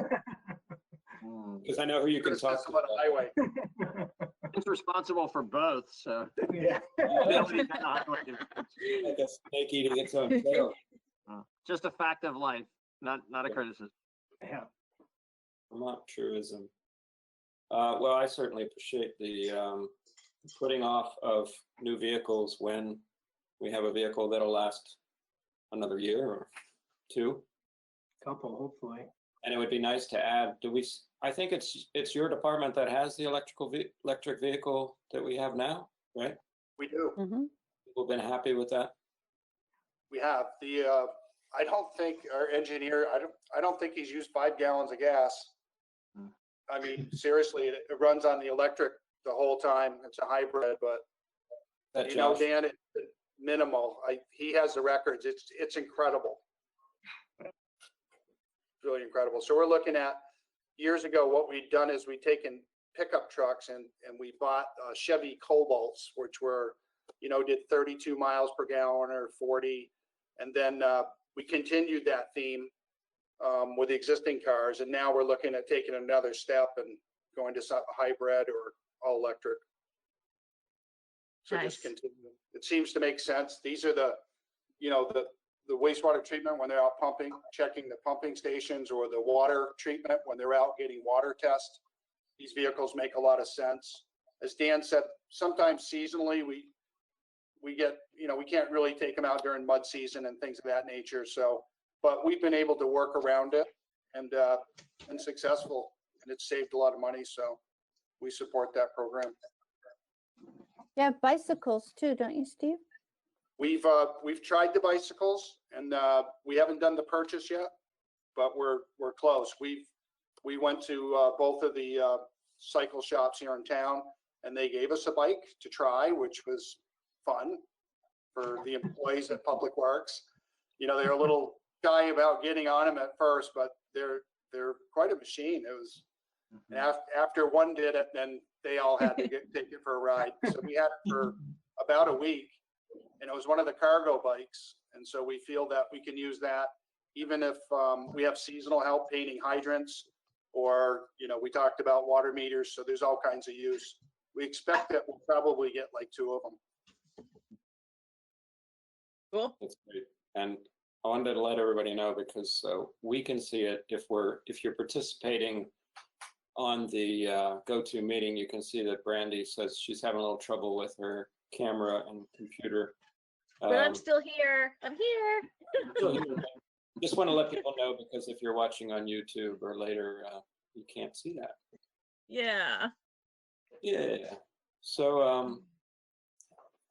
because I know who you can talk to. About a highway. It's responsible for both, so. Yeah. Like a snake eating its own tail. Just a fact of life, not a criticism. Yeah. Not truism. Well, I certainly appreciate the putting off of new vehicles when we have a vehicle that'll last another year or two. Couple, hopefully. And it would be nice to add, I think it's your department that has the electric vehicle that we have now, right? We do. People have been happy with that. We have I don't think our engineer, I don't think he's used 5 gallons of gas. I mean, seriously, it runs on the electric the whole time. It's a hybrid, but That you know, Josh? Dan, it's minimal. He has the records. It's incredible. Really incredible. So we're looking at, years ago, what we'd done is we'd taken pickup trucks and we bought Chevy Cobalts, which were, you know, did 32 miles per gallon or 40. And then we continued that theme with the existing cars. And now we're looking at taking another step and going to some hybrid or all electric. So Nice. just continue. It seems to make sense. These are the, you know, the wastewater treatment when they're out pumping, checking the pumping stations, or the water treatment when they're out getting water tests. These vehicles make a lot of sense. As Dan said, sometimes seasonally we get, you know, we can't really take them out during mud season and things of that nature. So, but we've been able to work around it and been successful, and it's saved a lot of money. So we support that program. You have bicycles too, don't you, Steve? We've tried the bicycles, and we haven't done the purchase yet, but we're close. We went to both of the cycle shops here in town, and they gave us a bike to try, which was fun for the employees at Public Works. You know, they're a little shy about getting on them at first, but they're quite a machine. It was after one did it, then they all had to take it for a ride. So we had it for about a week. And it was one of the cargo bikes. And so we feel that we can use that even if we have seasonal help painting hydrants, or, you know, we talked about water meters. So there's all kinds of use. We expect that we'll probably get like 2 of them. Cool. That's great. And I wanted to let everybody know, because we can see it if you're participating on the go-to meeting. You can see that Brandy says she's having a little trouble with her camera and computer. But I'm still here. I'm here. Just want to let people know, because if you're watching on YouTube or later, you can't see that. Yeah. Yeah. So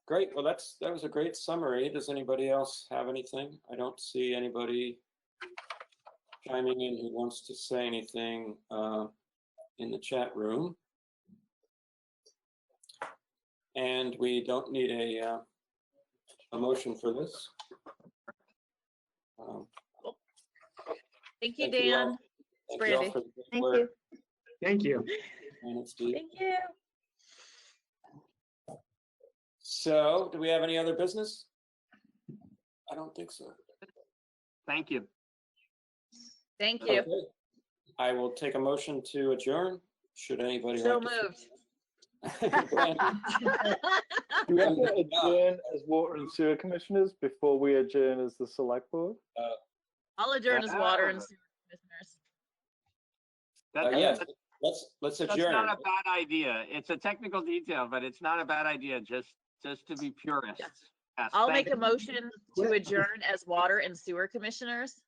great. Well, that was a great summary. Does anybody else have anything? I don't see anybody chiming in who wants to say anything in the chat room. And we don't need a motion for this. Thank you, Dan. Thank Brandy. you all for the Thank work. you. Thank you. And Steve. Thank you. So, do we have any other business? I don't think so. Thank you. Thank you. Okay. I will take a motion to adjourn. Should anybody So like to? moved. Do we have to adjourn as water and sewer commissioners before we adjourn as the select board? I'll adjourn as water and sewer commissioners. Yes, let's That's adjourn. not a bad idea. It's a technical detail, but it's not a bad idea, just to be purists. Yes, I'll thank make a you. motion to adjourn as water and sewer commissioners.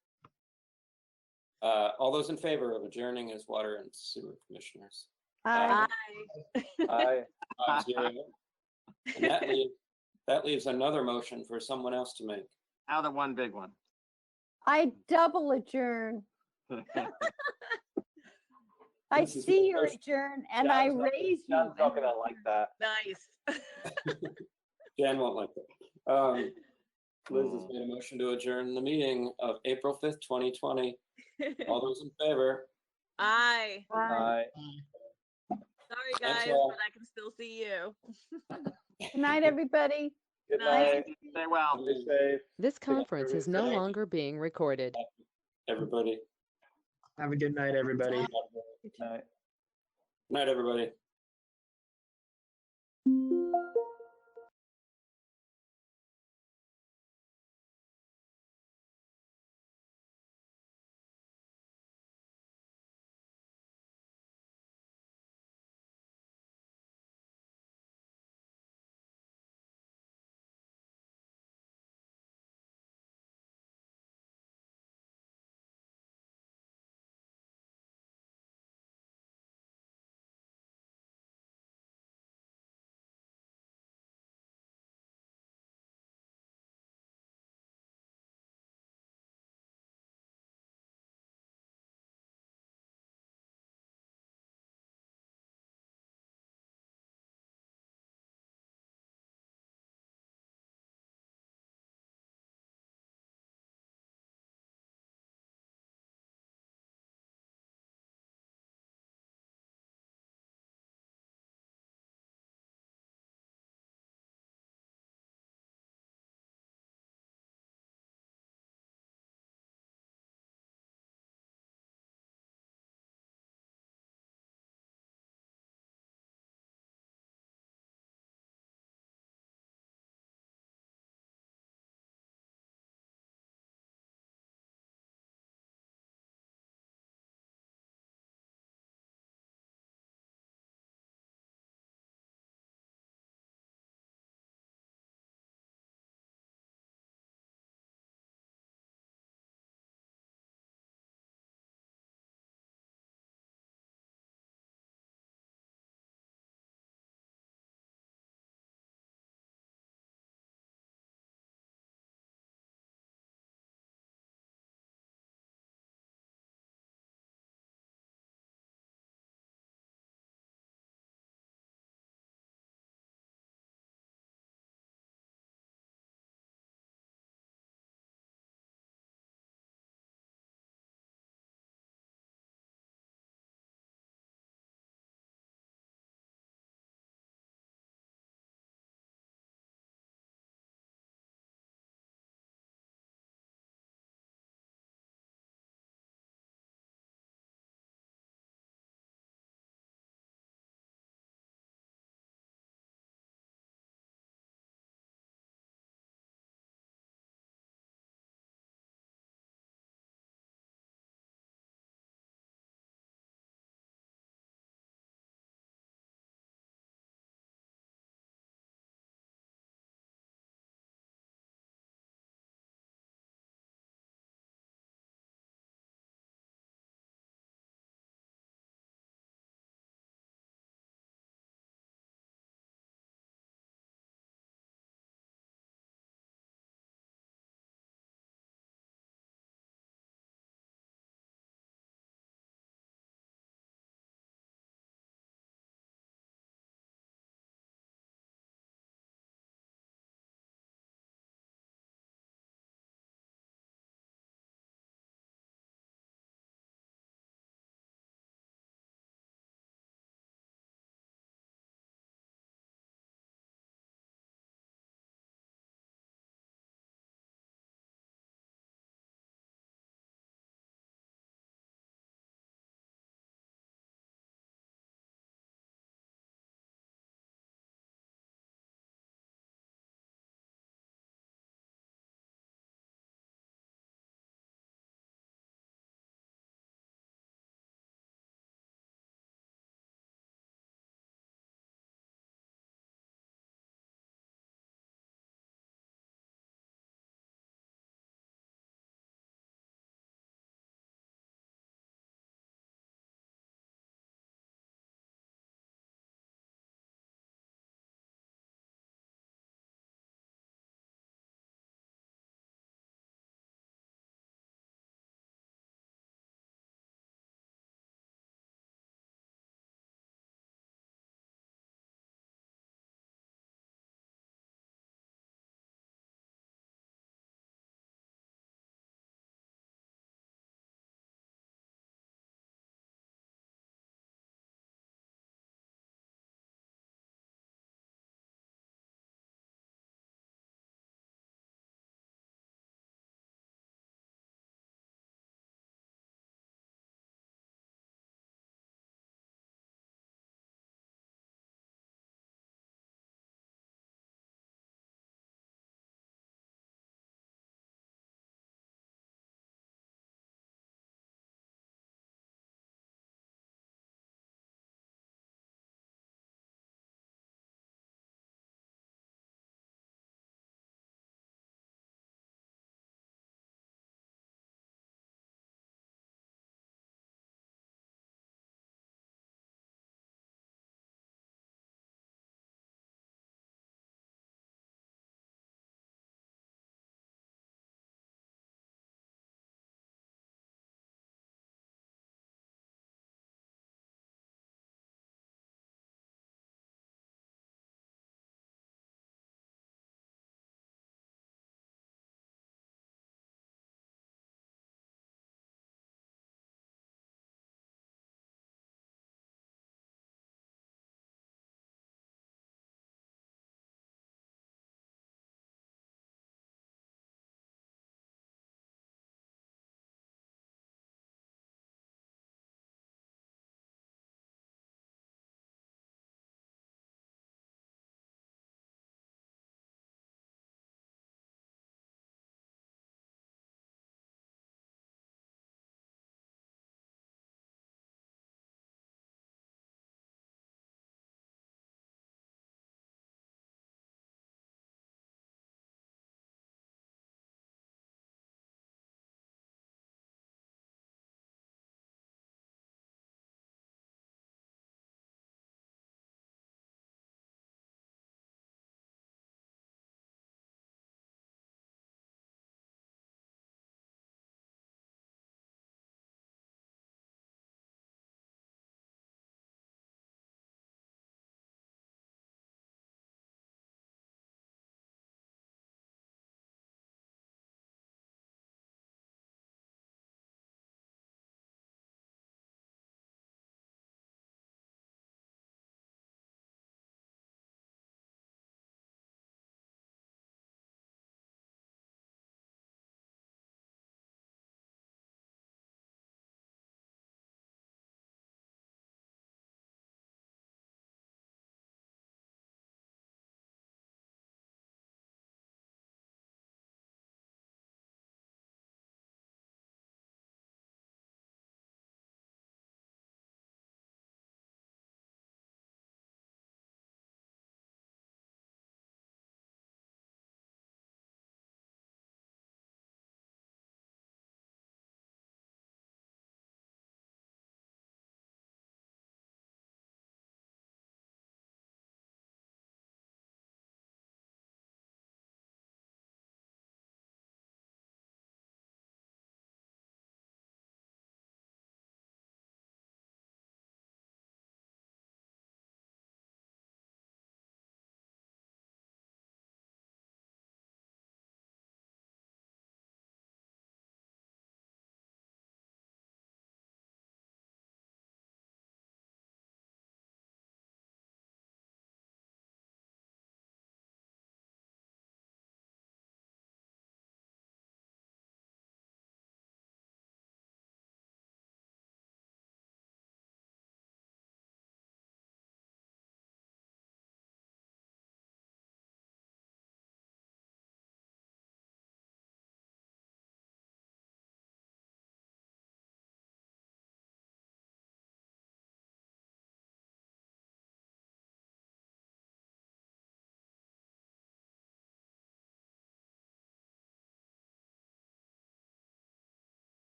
All those in favor of adjourning as water and sewer commissioners? Aye. Aye. 5-0. And that leaves another motion for someone else to make. Now the one big one. I double adjourn. I This is see your first- adjourn and I raise you. John's not gonna like that. Nice. Jan won't like that. Liz has made a motion to adjourn the meeting of April 5th, 2020. All those in favor? Aye. Aye. Sorry, Thanks, guys, all. but I can still see you. Good night, everybody. Good Night. night. Stay well. Be safe. This conference is no longer being recorded. Everybody. Have a good night, everybody. Good night. Night, everybody.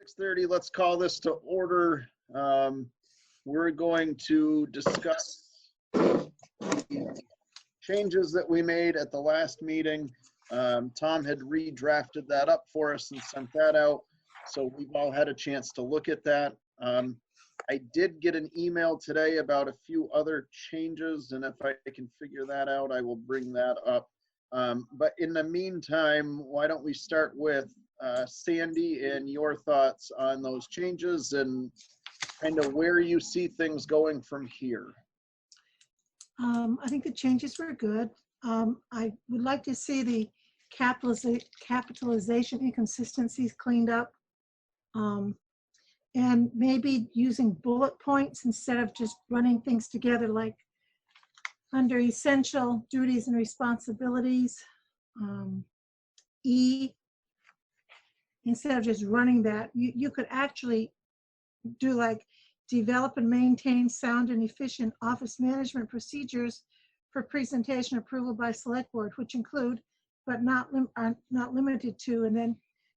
6:30. Let's call this to order. We're going to discuss changes that we made at the last meeting. Tom had redrafted that up for us and sent that out. So we've all had a chance to look at that. I did get an email today about a few other changes, and if I can figure that out, I will bring that up. But in the meantime, why don't we start with Sandy and your thoughts on those changes and kind of where you see things going from here. I think the changes were good. I would like to see the capitalization inconsistencies cleaned up. And maybe using bullet points instead of just running things together, like under essential duties and responsibilities, E, instead of just running that, you could actually do like develop and maintain sound and efficient office management procedures for presentation approval by select board, which include, but are not limited to, and then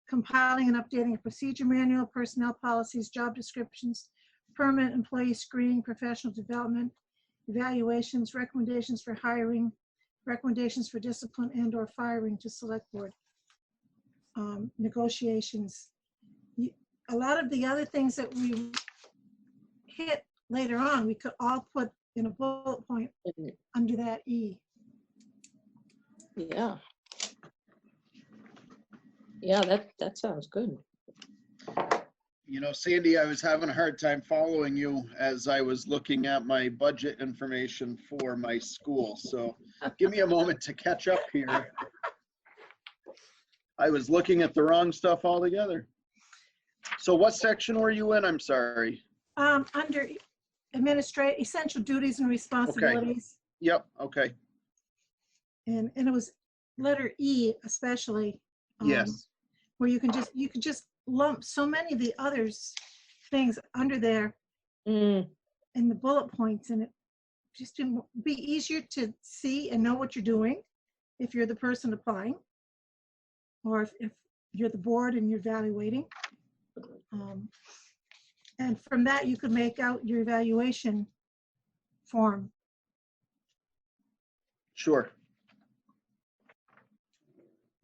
compiling and updating a procedure manual, personnel policies, job descriptions, permanent employee screening, professional development, evaluations, recommendations for hiring, recommendations for discipline and or firing to select board, negotiations. A lot of the other things that we hit later on, we could all put in a bullet point under that E. Yeah. Yeah, that sounds good. You know, Sandy, I was having a hard time following you as I was looking at my budget information for my school. So give me a moment to catch up here. I was looking at the wrong stuff altogether. So what section were you in? I'm sorry. Under essential duties and responsibilities. Okay. Yep. Okay. And it was letter E especially. Yes. Where you can just lump so many of the others things under there in the bullet points, and it just be easier to see and know what you're doing if you're the person applying, or if you're the board and you're evaluating. And from that, you could make out your evaluation form. Sure.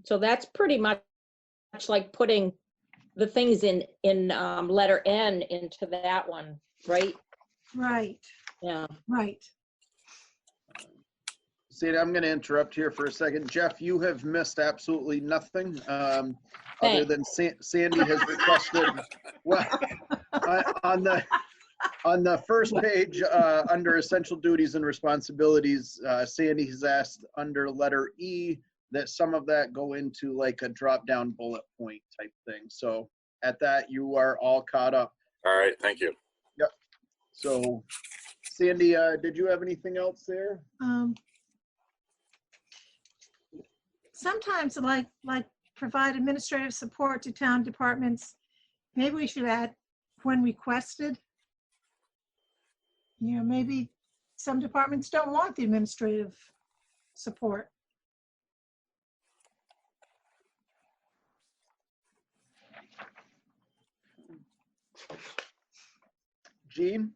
So that's pretty much like putting the things in letter N into that one, right? Right. Yeah. Right. Sandy, I'm going to interrupt here for a second. Jeff, you have missed absolutely nothing other than Sandy has requested. Well, on the first page under essential duties and responsibilities, Sandy has asked under letter E that some of that go into like a drop-down bullet point type thing. So at that, you are all caught up. All right, thank you. Yep. So Sandy, did you have anything else there? Sometimes like provide administrative support to town departments. Maybe we should add when requested. You know, maybe some departments don't want the administrative support. Jean?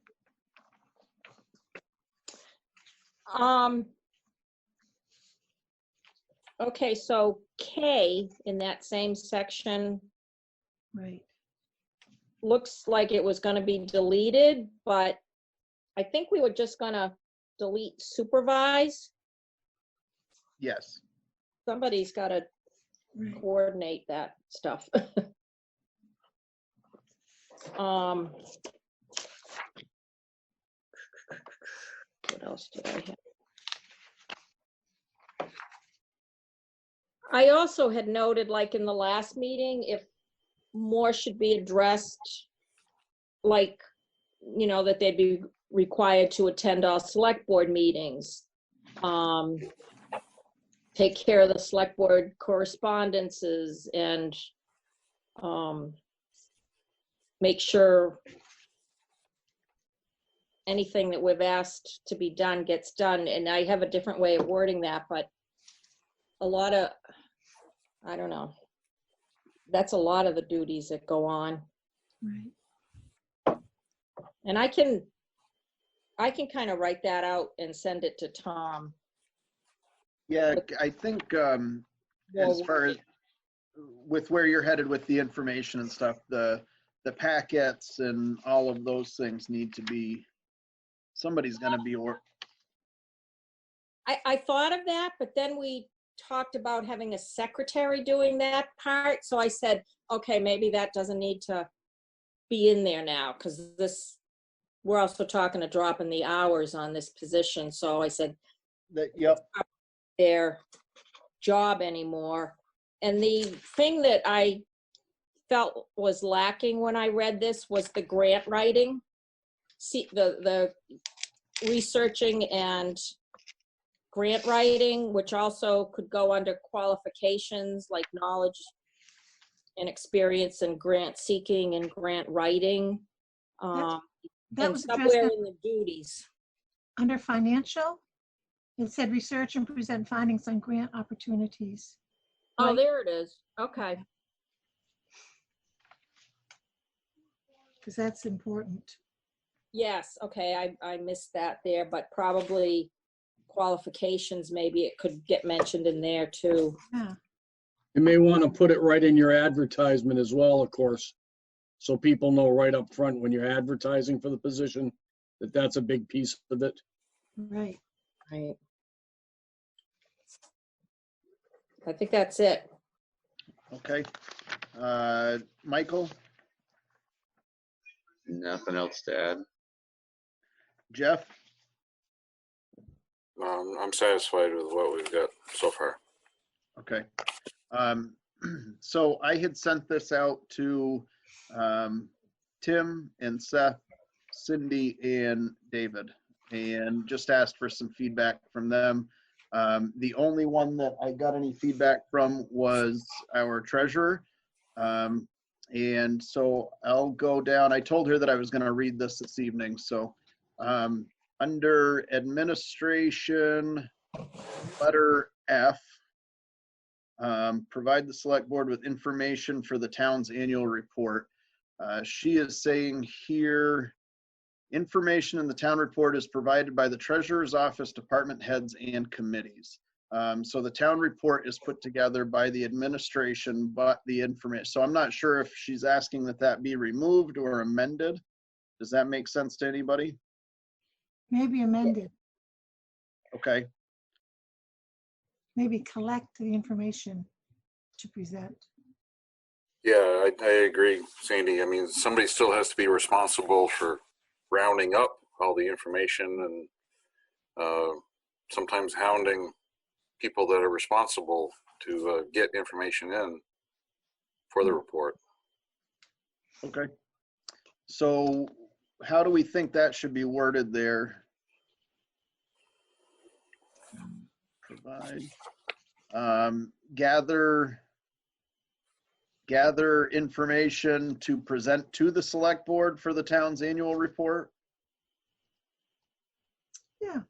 Okay, so K in that same section. Right. Looks like it was going to be deleted, but I think we were just going to delete supervise. Yes. Somebody's got to coordinate that stuff. What else did I have? I also had noted, like in the last meeting, if more should be addressed, like, you know, that they'd be required to attend all select board meetings, take care of the select board correspondences, and make sure anything that we've asked to be done gets done. And I have a different way of wording that, but a lot of, I don't know, that's a lot of the duties that go on. Right. And I can kind of write that out and send it to Tom. Yeah, I think as far as with where you're headed with the information and stuff, the packets and all of those things need to be, somebody's going to be, or I thought of that, but then we talked about having a secretary doing that part. So I said, okay, maybe that doesn't need to be in there now, because we're also talking a drop in the hours on this position. So I said, that, yep, their job anymore. And the thing that I felt was lacking when I read this was the grant writing. See, the researching and grant writing, which also could go under qualifications like knowledge and experience in grant seeking and grant writing. That And was somewhere addressed in the duties. under financial. It said research and present findings on grant opportunities. Oh, Right? there it is. Okay. Because that's important. Yes, okay, I missed that there, but probably qualifications, maybe it could get mentioned in there too. Yeah. You may want to put it right in your advertisement as well, of course, so people know right up front when you're advertising for the position that that's a big piece of it. Right. Right. I think that's it. okay. Michael, Nothing else to add. Jeff, I'm satisfied with what we've got so far. okay. So I had sent this out to Tim and Seth, Cindy and David, and just asked for some feedback from them. The only one that I got any feedback from was our treasurer. And so I'll go down. I told her that I was going to read this evening. So under administration, letter F, provide the select board with information for the town's annual report. She is saying here, information in the town report is provided by the treasurer's office, department heads, and committees. So the town report is put together by the administration, but the information, so I'm not sure if she's asking that that be removed or amended. Does that make sense to anybody? Maybe amended. Okay. Maybe collect the information to present. Yeah, I agree, Sandy. I mean, somebody still has to be responsible for rounding up all the information and sometimes hounding people that are responsible to get information in for the report. Okay. So how do we think that should be worded there? Provide, gather information to present to the select board for the town's annual report? Yeah.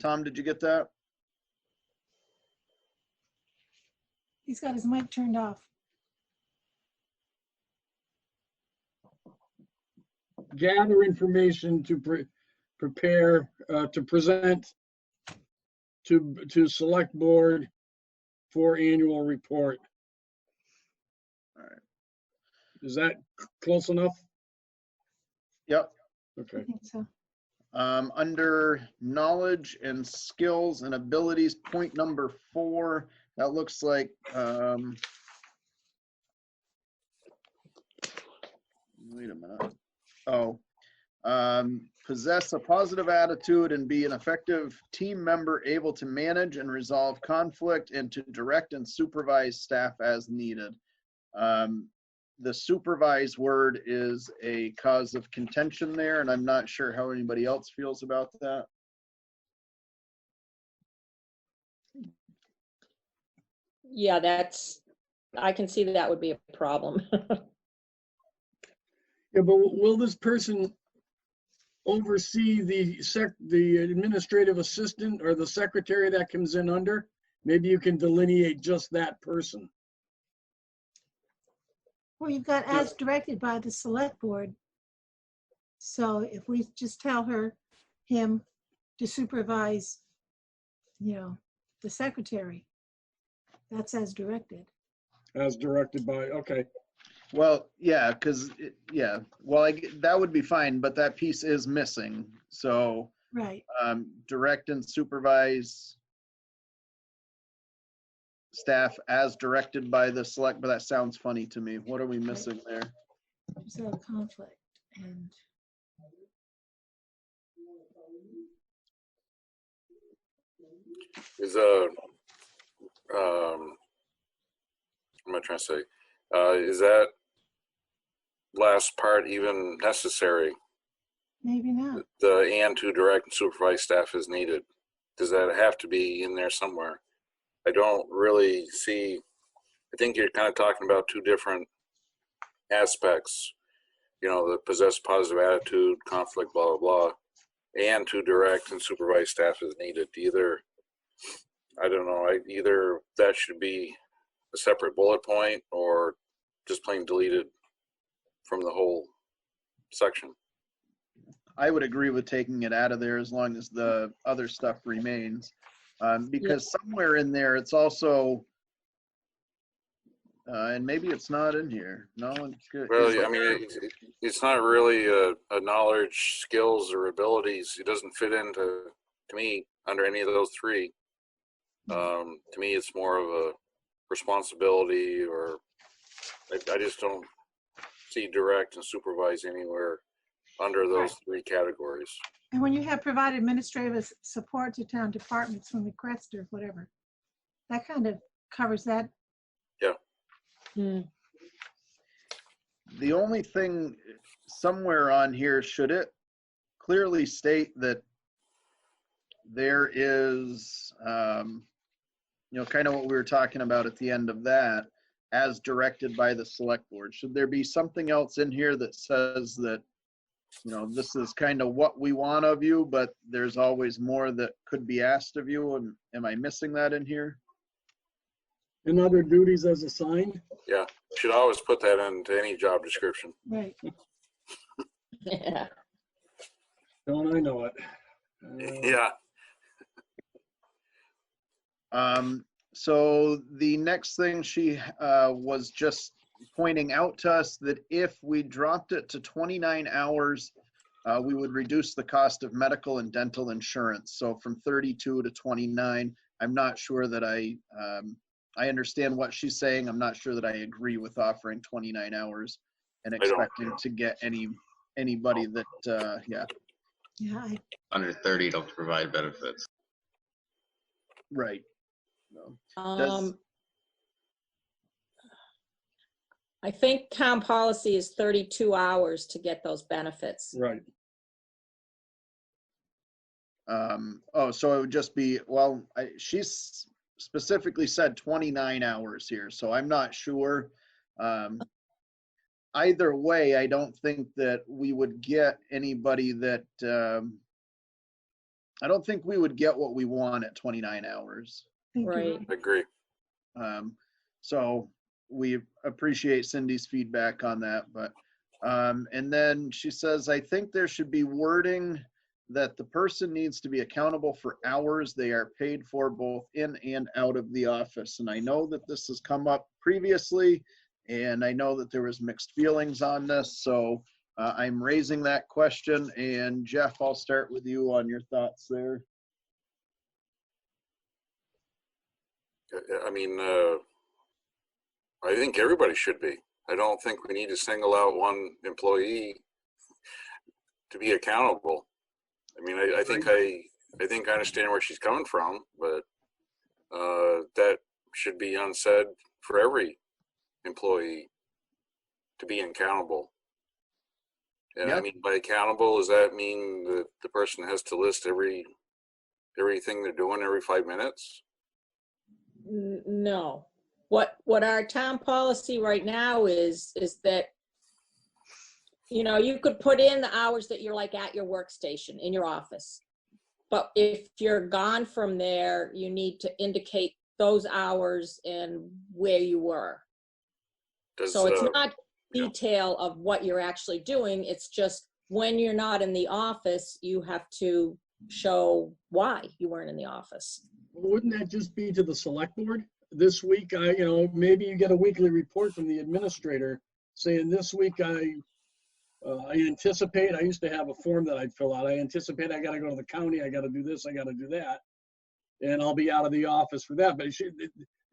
Tom, did you get that? He's got his mic turned off. Gather information to prepare, to present to select board for annual report. All right. Is that close enough? Yep. Okay. I think so. Under knowledge and skills and abilities, point number 4, that looks like, wait a minute. Oh, possess a positive attitude and be an effective team member able to manage and resolve conflict and to direct and supervise staff as needed. The supervise word is a cause of contention there, and I'm not sure how anybody else feels about that. Yeah, I can see that would be a problem. Yeah, but will this person oversee the administrative assistant or the secretary that comes in under? Maybe you can delineate just that person. Well, you've got as directed by the select board. So if we just tell him to supervise, the secretary, that's as directed. As directed by, okay. Well, yeah, because, well, that would be fine, but that piece is missing. So Right. Direct and supervise staff as directed by the select, but that sounds funny to me. What are we missing there? There's a conflict and. Is what am I trying to say? Is that last part even necessary? Maybe not. The and to direct and supervise staff is needed. Does that have to be in there somewhere? I don't really see. I think you're kind of talking about two different aspects. The possess positive attitude, conflict, blah, blah, blah, and to direct and supervise staff is needed. Either, I don't know, either that should be a separate bullet point or just plain deleted from the whole section. I would agree with taking it out of there as long as the other stuff remains. Because somewhere in there, it's also, and maybe it's not in here. No, it's good. Well, I mean, it's not really a knowledge, skills, or abilities. It doesn't fit into, to me, under any of those three. To me, it's more of a responsibility, or I just don't see direct and supervise anywhere under those three categories. And when you have provided administrative support to town departments when requested or whatever, that kind of covers that. Yeah. The only thing somewhere on here, should it clearly state that there is, kind of what we were talking about at the end of that, as directed by the select board? Should there be something else in here that says that, this is kind of what we want of you, but there's always more that could be asked of you? And am I missing that in here? And other duties as assigned? Yeah, should always put that into any job description. Right. Yeah. Don't I know it? Yeah. So the next thing she was just pointing out to us that if we dropped it to 29 hours, we would reduce the cost of medical and dental insurance. So from 32 to 29, I'm not sure that I understand what she's saying. I'm not sure that I agree with offering 29 hours and expecting to get anybody that, Yeah. Under 30 to provide benefits. Right. No. I think town policy is 32 hours to get those benefits. Right. So it would just be, well, she's specifically said 29 hours here, so I'm not sure. Either way, I don't think that we would get anybody that, I don't think we would get what we want at 29 hours. Right. I agree. So we appreciate Cindy's feedback on that, but, and then she says, I think there should be wording that the person needs to be accountable for hours they are paid for both in and out of the office. And I know that this has come up previously, and I know that there was mixed feelings on this. So I'm raising that question. And Jeff, I'll start with you on your thoughts there. I mean, I think everybody should be. I don't think we need to single out one employee to be accountable. I mean, I think I understand where she's coming from, but that should be unsaid for every employee to be accountable. And Yep. I mean, by accountable, does that mean that the person has to list everything they're doing every 5 minutes? No. What our town policy right now is that, you could put in the hours that you're like at your workstation in your office. But if you're gone from there, you need to indicate those hours and where you were. So it's detail of what you're actually doing. It's just when you're not in the office, you have to show why you weren't in the office. Wouldn't that just be to the select board? This week, maybe you get a weekly report from the administrator saying this week I anticipate, I used to have a form that I'd fill out. I anticipate I got to go to the county. I got to do this. I got to do that. And I'll be out of the office for that. But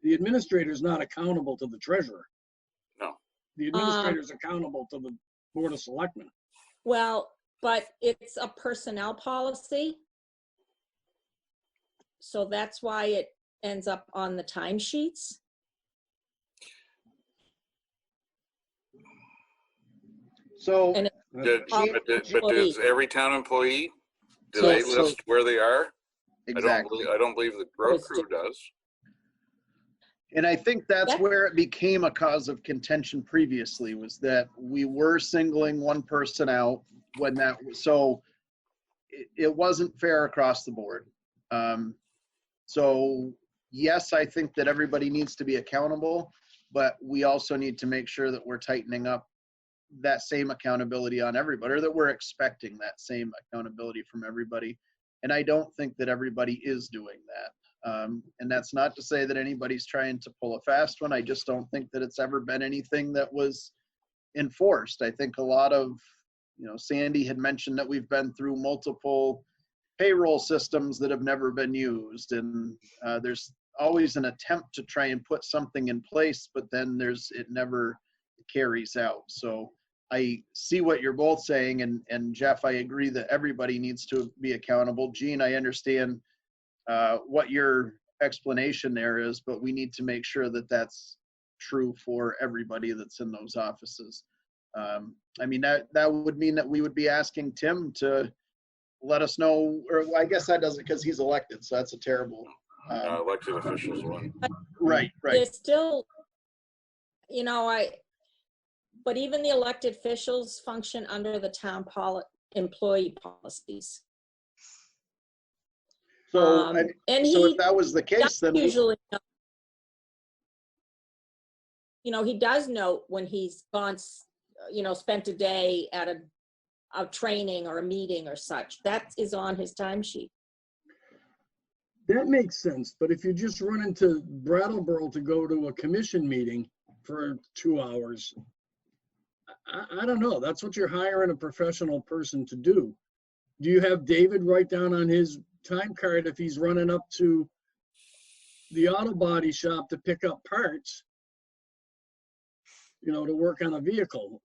the administrator is not accountable to the treasurer. No. The administrator is accountable to the Board of Selectmen. Well, but it's a personnel policy. So that's why it ends up on the timesheets. So, but does every town employee, do they list where they are? Exactly. I don't believe the road crew does. And I think that's where it became a cause of contention previously, was that we were singling one person out when so it wasn't fair across the board. So yes, I think that everybody needs to be accountable, but we also need to make sure that we're tightening up that same accountability on everybody, or that we're expecting that same accountability from everybody. And I don't think that everybody is doing that. And that's not to say that anybody's trying to pull a fast one. I just don't think that it's ever been anything that was enforced. I think a lot of, Sandy had mentioned that we've been through multiple payroll systems that have never been used. And there's always an attempt to try and put something in place, but then it never carries out. So I see what you're both saying, and Jeff, I agree that everybody needs to be accountable. Gene, I understand what your explanation there is, but we need to make sure that that's true for everybody that's in those offices. I mean, that would mean that we would be asking Tim to let us know, or I guess that doesn't, because he's elected, so that's a terrible. Elected officials one. Right. There's still, but even the elected officials function under the town employee policies. So, if that was the case, then usually, he does note when he's gone, spent a day at a training or a meeting or such. That is on his timesheet. That makes sense. But if you just run into Brattleboro to go to a commission meeting for 2 hours, I don't know. That's what you're hiring a professional person to do. Do you have David write down on his time card if he's running up to the auto body shop to pick up parts, to work on a vehicle?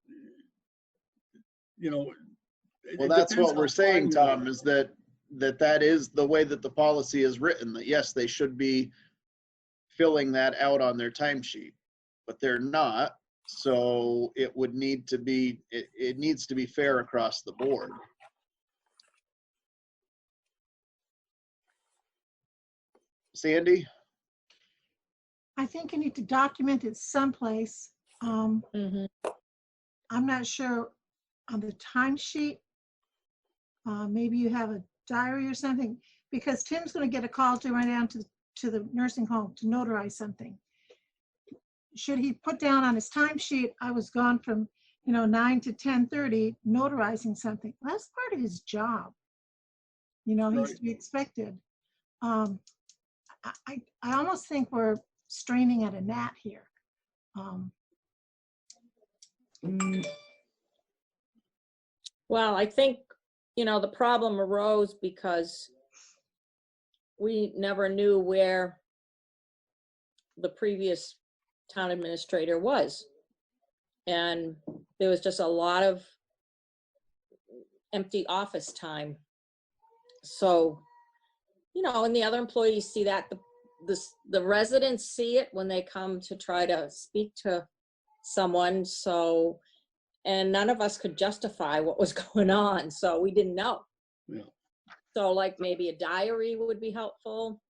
Well, that's what we're saying, Tom, is that is the way that the policy is written, that yes, they should be filling that out on their timesheet, but they're not. So it would need to be, it needs to be fair across the board. Sandy? I think you need to document it someplace. I'm not sure on the timesheet. Maybe you have a diary or something, because Tim's going to get a call to run down to the nursing home to notarize something. Should he put down on his timesheet, I was gone from 9 to 10:30 notarizing something? That's part of his job. He's to be expected. I almost think we're straining at a gnat here. Well, I think, the problem arose because we never knew where the previous town administrator was. And there was just a lot of empty office time. So, and the other employees see that, the residents see it when they come to try to speak to someone. So, and none of us could justify what was going on, so we didn't know. Yeah. So like maybe a diary would be helpful.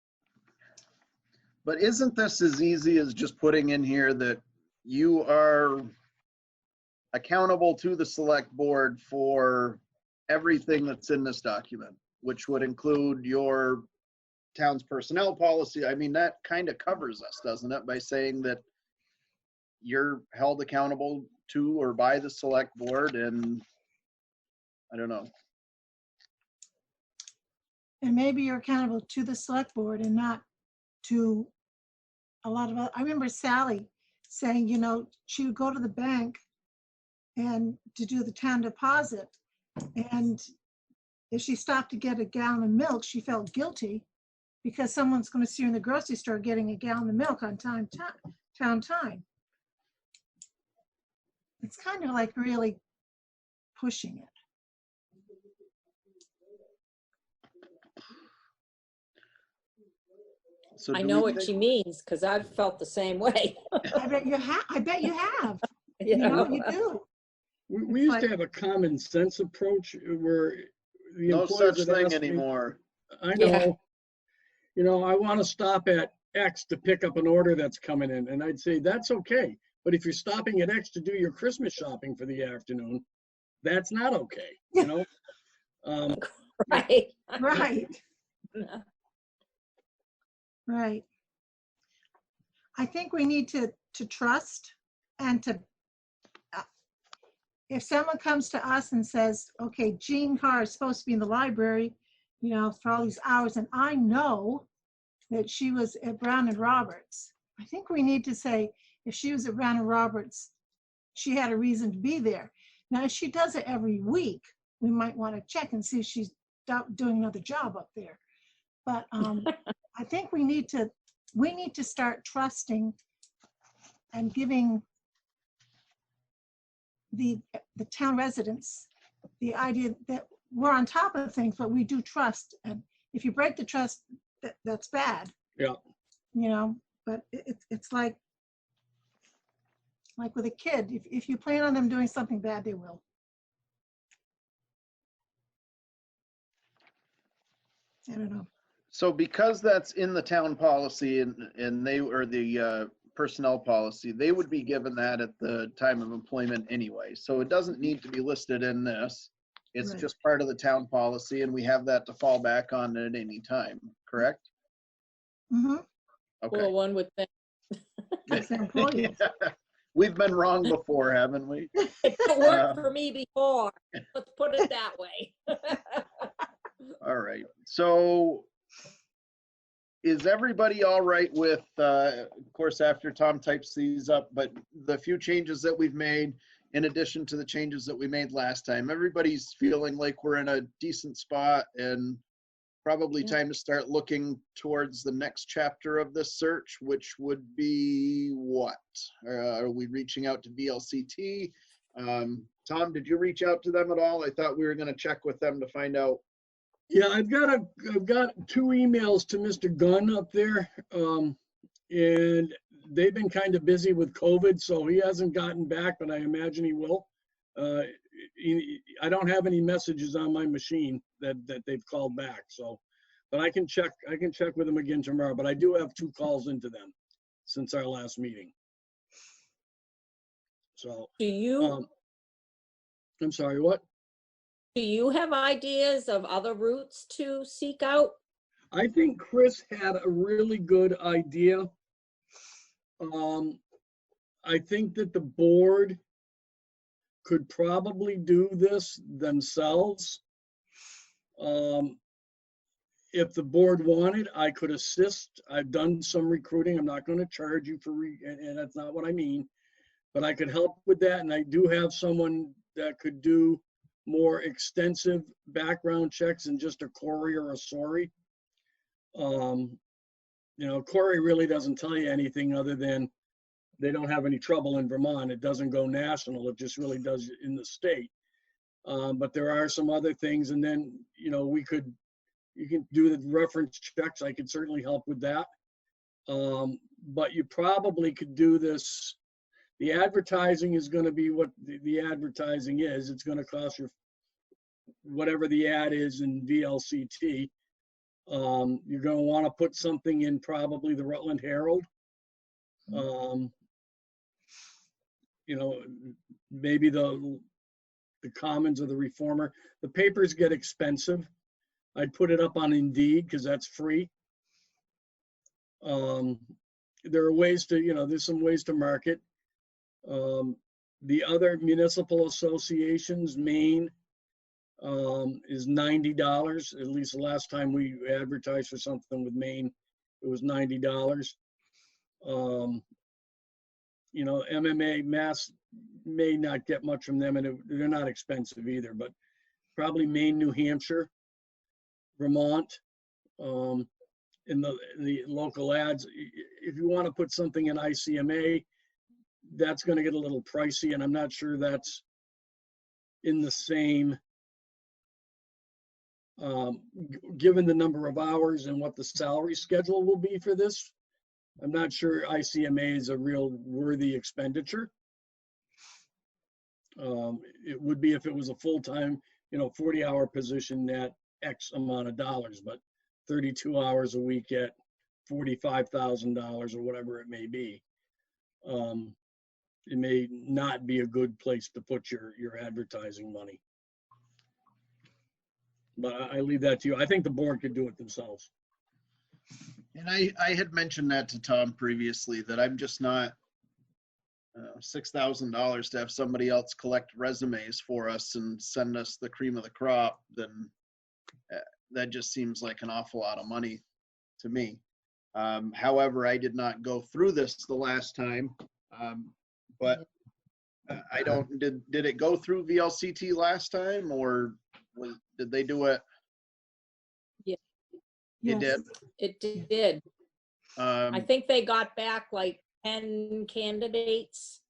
But isn't this as easy as just putting in here that you are accountable to the select board for everything that's in this document, which would include your town's personnel policy? I mean, that kind of covers us, doesn't it, by saying that you're held accountable to or by the select board, and I don't know. And maybe you're accountable to the select board and not to a lot of, I remember Sally saying, you know, she would go to the bank and to do the town deposit. And if she stopped to get a gallon of milk, she felt guilty because someone's going to see her in the grocery store getting a gallon of milk on town time. It's kind of like really pushing it. So I know what she means because I've felt the same way. I bet you have. I bet you have. You know? You do. We used to have a common sense approach where the No employees such would thing ask me, anymore. I know, you know, I want to stop at X to pick up an order that's coming in. And I'd say, that's okay. But if you're stopping at X to do your Christmas shopping for the afternoon, that's not okay, you know? Right. Right. Right. I think we need to trust and to, if someone comes to us and says, okay, Jean Carr is supposed to be in the library, you know, for all these hours, and I know that she was at Brown and Roberts, I think we need to say, if she was at Brown and Roberts, she had a reason to be there. Now, if she does it every week, we might want to check and see if she's doing another job up there. But I think we need to start trusting and giving the town residents the idea that we're on top of things, but we do trust. And if you break the trust, that's bad. Yeah. You know, but it's like with a kid, if you plan on them doing something bad, they will. I don't know. So because that's in the town policy and they, or the personnel policy, they would be given that at the time of employment anyway. So it doesn't need to be listed in this. It's Right. just part of the town policy, and we have that to fall back on at any time, correct? Mm-hmm. Okay. Well, one would think. That's their employees. We've been wrong before, haven't we? It worked for me before. Let's put it that way. All right. So is everybody all right with, of course, after Tom types these up, but the few changes that we've made, in addition to the changes that we made last time, everybody's feeling like we're in a decent spot and probably time to start looking towards the next chapter of this search, which would be what? Are we reaching out to VLCT? Tom, did you reach out to them at all? I thought we were going to check with them to find out. Yeah, I've got 2 emails to Mr. Gunn up there, and they've been kind of busy with COVID, so he hasn't gotten back, but I imagine he will. I don't have any messages on my machine that they've called back, so, but I can check with them again tomorrow, but I do have 2 calls into them since our last meeting. So, Do you? I'm sorry, what? Do you have ideas of other routes to seek out? I think Chris had a really good idea. I think that the board could probably do this themselves. If the board wanted, I could assist. I've done some recruiting. I'm not going to charge you for, and that's not what I mean, but I could help with that. And I do have someone that could do more extensive background checks than just a Corey or a Sorry. You know, Corey really doesn't tell you anything other than they don't have any trouble in Vermont. It doesn't go national. It just really does in the state. But there are some other things. And then, you know, you can do the reference checks. I could certainly help with that. But you probably could do this. The advertising is going to be what the advertising is. It's going to cost you whatever the ad is in VLCT. You're going to want to put something in probably the Rutland Herald. You know, maybe the Commons or the Reformer. The papers get expensive. I'd put it up on Indeed because that's free. There are ways to, you know, there's some ways to market. The other municipal associations, Maine, is $90. At least the last time we advertised for something with Maine, it was $90. You know, MMA, Mass may not get much from them, and they're not expensive either, but probably Maine, New Hampshire, Vermont, in the local ads. If you want to put something in ICMA, that's going to get a little pricey, and I'm not sure that's in the same, given the number of hours and what the salary schedule will be for this. I'm not sure ICMA is a real worthy expenditure. It would be if it was a full-time, you know, 40-hour position at X amount of dollars, but 32 hours a week at $45,000 or whatever it may be. It may not be a good place to put your advertising money. But I leave that to you. I think the board could do it themselves. And I had mentioned that to Tom previously, that I'm just not $6,000 to have somebody else collect resumes for us and send us the cream of the crop. Then that just seems like an awful lot of money to me. However, I did not go through this the last time, but I don't. Did it go through VLCT last time, or did they do it? Yeah. It did. It did. I think they got back like 10 candidates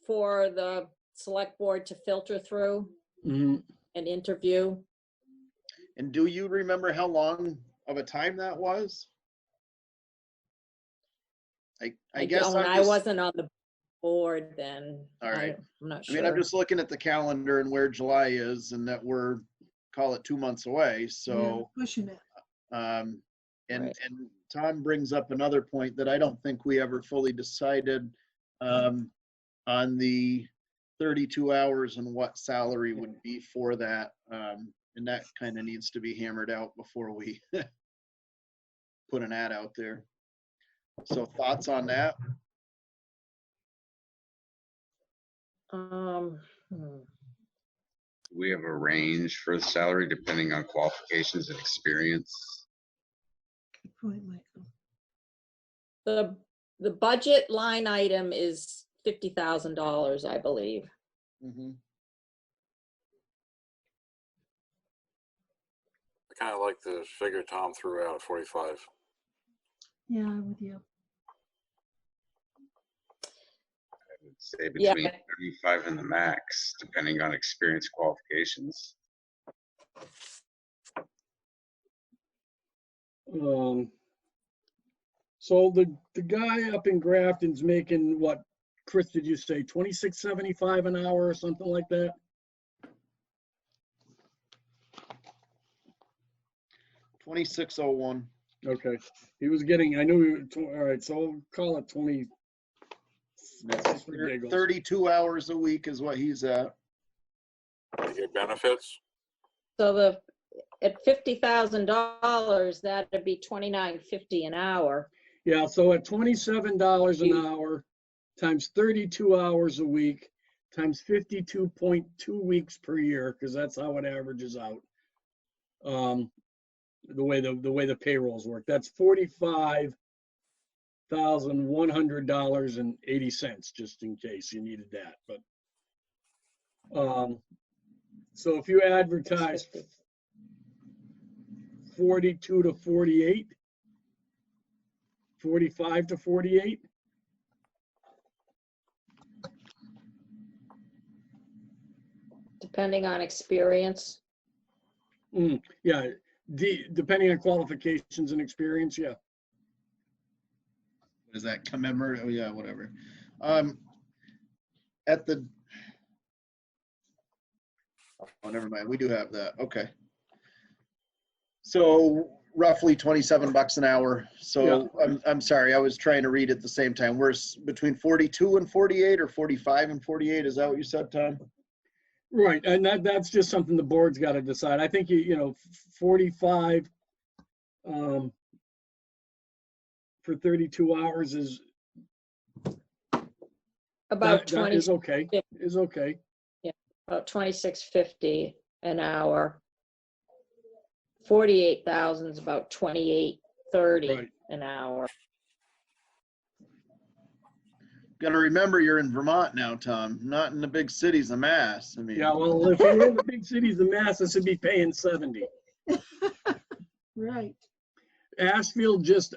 for the select board to filter through and interview. And do you remember how long of a time that was? I guess I wasn't on the board then. All right. I'm not sure. I mean, I'm just looking at the calendar and where July is, and that we're, call it 2 months away. So Yeah, pushing it. And Right. and Tom brings up another point that I don't think we ever fully decided on the 32 hours and what salary would be for that. And that kind of needs to be hammered out before we put an ad out there. So thoughts on that? We have a range for the salary depending on qualifications and experience. Good point, Michael. The budget line item is $50,000, I believe. Mm-hmm. I kind of like the figure Tom threw out at 45. Yeah, I'm with you. I would say between 35 and the max, depending on experience qualifications. So the guy up in Grafton's making what, Chris, did you say $26.75 an hour or something like that? $26.01. Okay, he was getting. I knew. All right, so we'll call it 20. 32 hours a week is what he's at. You get benefits? So at $50,000, that'd be $29.50 an hour. Yeah, so at $27 an hour times 32 hours a week times 52.2 weeks per year, because that's how it averages out. The way the payrolls work, that's $45,100.80, just in case you needed that. But so if you advertise 42 to 48, 45 to 48. Depending on experience. Yeah, depending on qualifications and experience, yeah. Does that commemorate? Oh yeah, whatever. At the, oh, never mind. We do have that. Okay. So roughly 27 bucks an hour. So yeah. I'm sorry, I was trying to read at the same time. We're between 42 and 48 or 45 and 48. Is that what you said, Tom? Right, and that's just something the board's got to decide. I think you know 45 for 32 hours is About That is okay, is okay. Yeah, about 26.50 an hour. 48,000 is about 28.30 Right. an hour. Gotta remember you're in Vermont now, Tom, not in the big cities of Mass. I mean. Yeah, well, if you're in the big cities of Mass, it should be paying 70. Right. Ashfield just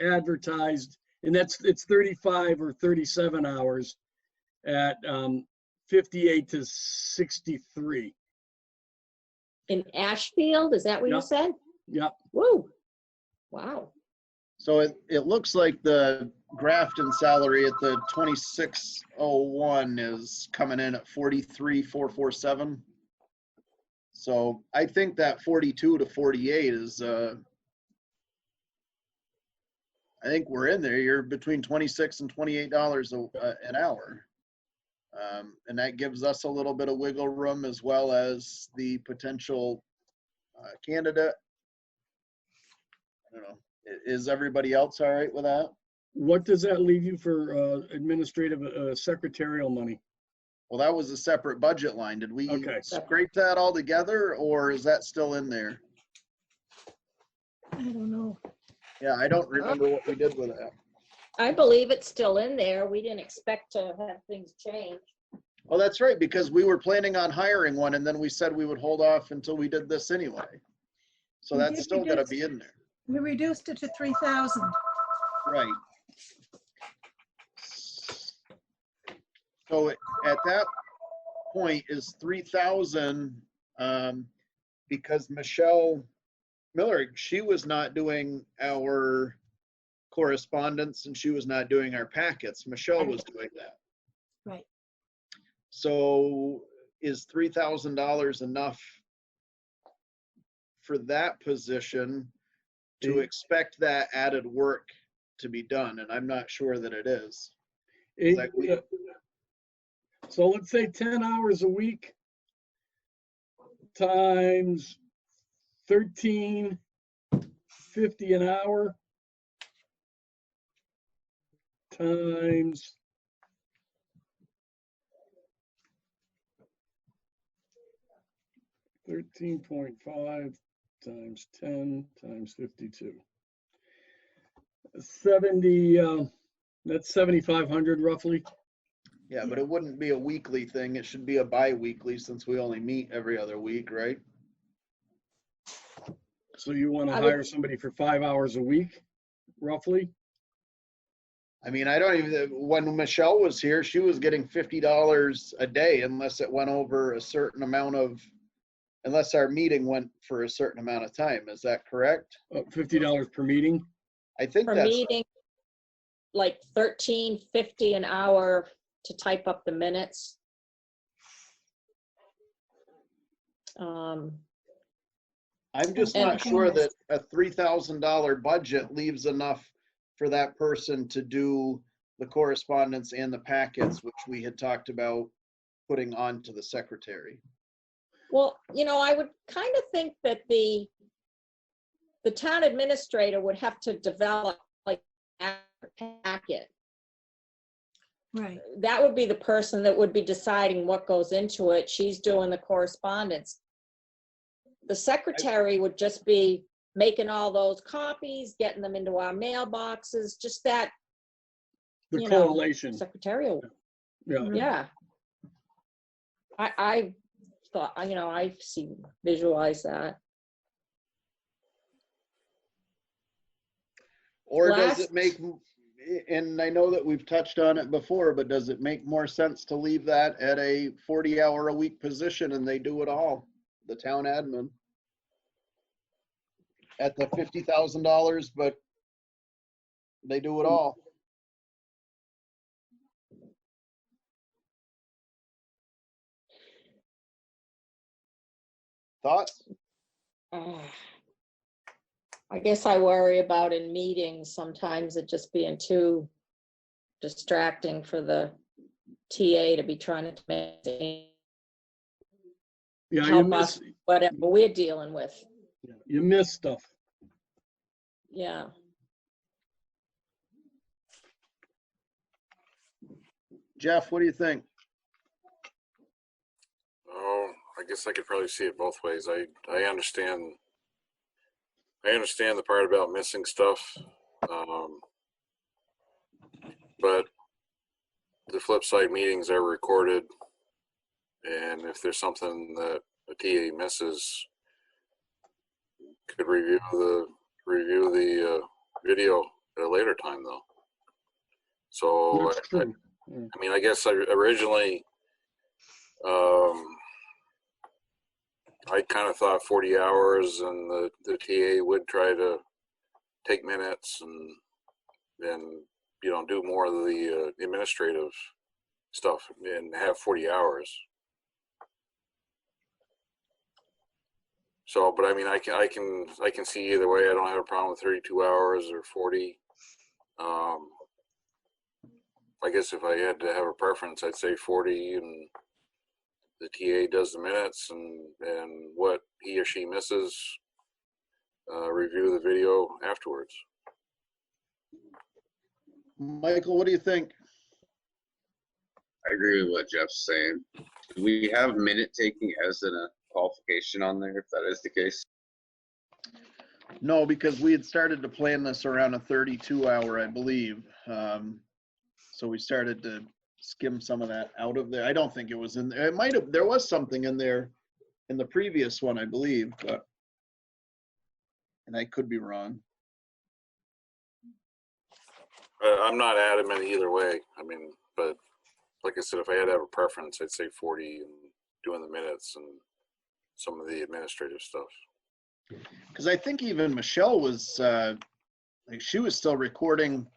advertised, and it's 35 or 37 hours at 58 to 63. In Ashfield, is that what you Yep. said? Yep. Woo. Wow. So it looks like the Grafton salary at the 2601 is coming in at 43,447. So I think that 42 to 48 is, I think we're in there. You're between $26 and $28 an hour. And that gives us a little bit of wiggle room as well as the potential candidate. I don't know. Is everybody else all right with that? What does that leave you for administrative secretarial money? Well, that was a separate budget line. Did we scrape that all together, or is that still in there? I don't know. Yeah, I don't remember what we did with that. I believe it's still in there. We didn't expect to have things change. Oh, that's right, because we were planning on hiring one, and then we said we would hold off until we did this anyway. So We that's did still got to reduce- be in there. We reduced it to 3,000. Right. So at that point is 3,000, because Michelle Miller, she was not doing our correspondence and she was not doing our packets. Michelle was doing that. Right. So is $3,000 enough for that position to expect that added work to be done? And I'm not sure that it is. So let's say 10 hours a week times 13.50 an hour times 13.5 times 10 times 52. 70, that's 7,500 roughly. Yeah, but it wouldn't be a weekly thing. It should be a bi-weekly since we only meet every other week, right? So you want to hire somebody for 5 hours a week, roughly? I mean, I don't even, when Michelle was here, she was getting $50 a day unless it went over a certain amount of, unless our meeting went for a certain amount of time. Is that correct? $50 per meeting? I think Per that's meeting, like $13.50 an hour to type up the minutes. I'm just not sure that a $3,000 budget leaves enough for that person to do the correspondence and the packets, which we had talked about putting on to the secretary. Well, you know, I would kind of think that the town administrator would have to develop like a packet. Right. That would be the person that would be deciding what goes into it. She's doing the correspondence. The secretary would just be making all those copies, getting them into our mailboxes, just that. The correlation. Secretarial. Yeah. Yeah. I thought, you know, I visualize that. Or does it make, and I know that we've touched on it before, but does it make more sense to leave that at a 40-hour-a-week position and they do it all, the town admin? At the $50,000, but they do it all. Thoughts? I guess I worry about in meetings, sometimes it just being too distracting for the TA to be trying to make help us, whatever we're dealing with. You miss stuff. Yeah. Jeff, what do you think? Oh, I guess I could probably see it both ways. I understand the part about missing stuff, but the flip side, meetings are recorded, and if there's something that a TA misses, could review the video at a later time though. So That's true. I mean, I guess I originally I kind of thought 40 hours, and the TA would try to take minutes and then do more of the administrative stuff and have 40 hours. So, but I mean, I can see either way. I don't have a problem with 32 hours or 40. I guess if I had to have a preference, I'd say 40, and the TA does the minutes, and what he or she misses, review the video afterwards. Michael, what do you think? I agree with what Jeff's saying. Do we have minute taking as a qualification on there, if that is the case? No, because we had started to plan this around a 32-hour, I believe. So we started to skim some of that out of there. I don't think it was in there. It might have, there was something in there in the previous one, I believe, but, and I could be wrong. I'm not adamant either way. I mean, but like I said, if I had to have a preference, I'd say 40 and doing the minutes and some of the administrative stuff. Because I think even Michelle was, like she was still recording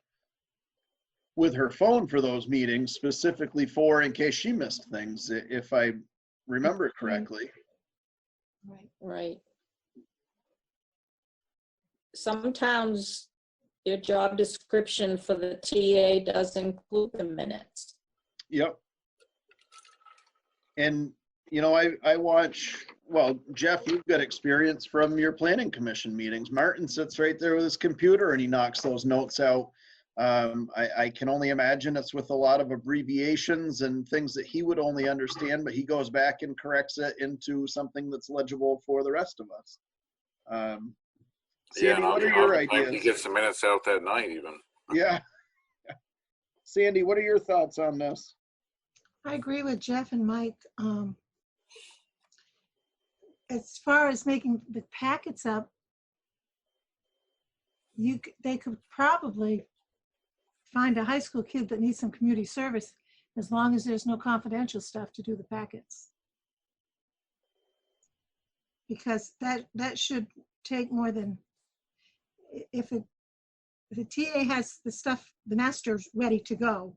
with her phone for those meetings, specifically for in case she missed things, if I remember correctly. Right. Some towns, their job description for the TA does include the minutes. Yep. And, you know, I watch, well, Jeff, you've got experience from your planning commission meetings. Martin sits right there with his computer and he knocks those notes out. I can only imagine it's with a lot of abbreviations and things that he would only understand, but he goes back and corrects it into something that's legible for the rest of us. Sandy, what are your ideas? He gets the minutes out that night even. Yeah. Sandy, what are your thoughts on this? I agree with Jeff and Mike. As far as making the packets up, they could probably find a high school kid that needs some community service, as long as there's no confidential stuff to do the packets. Because that should take more than, if the TA has the stuff, the master's ready to go,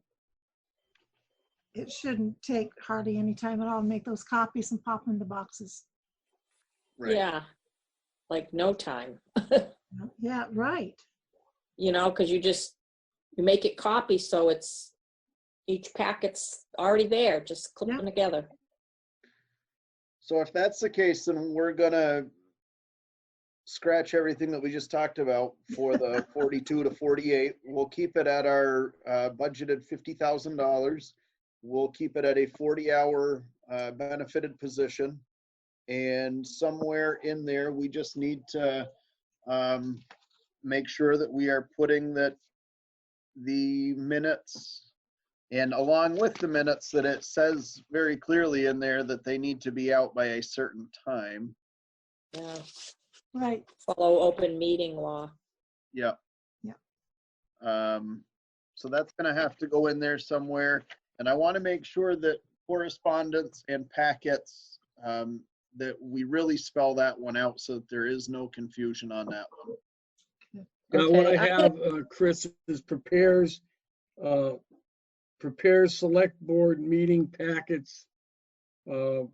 it shouldn't take hardly any time at all to make those copies and pop them in the boxes. Right. Yeah, like no time. Yeah, right. You know, because you make it copy, so it's each packet's already there, just clip them together. So if that's the case, then we're gonna scratch everything that we just talked about for the 42 to 48. We'll keep it at our budgeted $50,000. We'll keep it at a 40-hour benefited position. And somewhere in there, we just need to make sure that we are putting that the minutes, and along with the minutes, that it says very clearly in there that they need to be out by a certain time. Yeah. Right. Follow open meeting law. Yeah. Yeah. So that's going to have to go in there somewhere. And I want to make sure that correspondence and packets, that we really spell that one out so that there is no confusion on that one. What I have, Chris, is prepares select board meeting packets for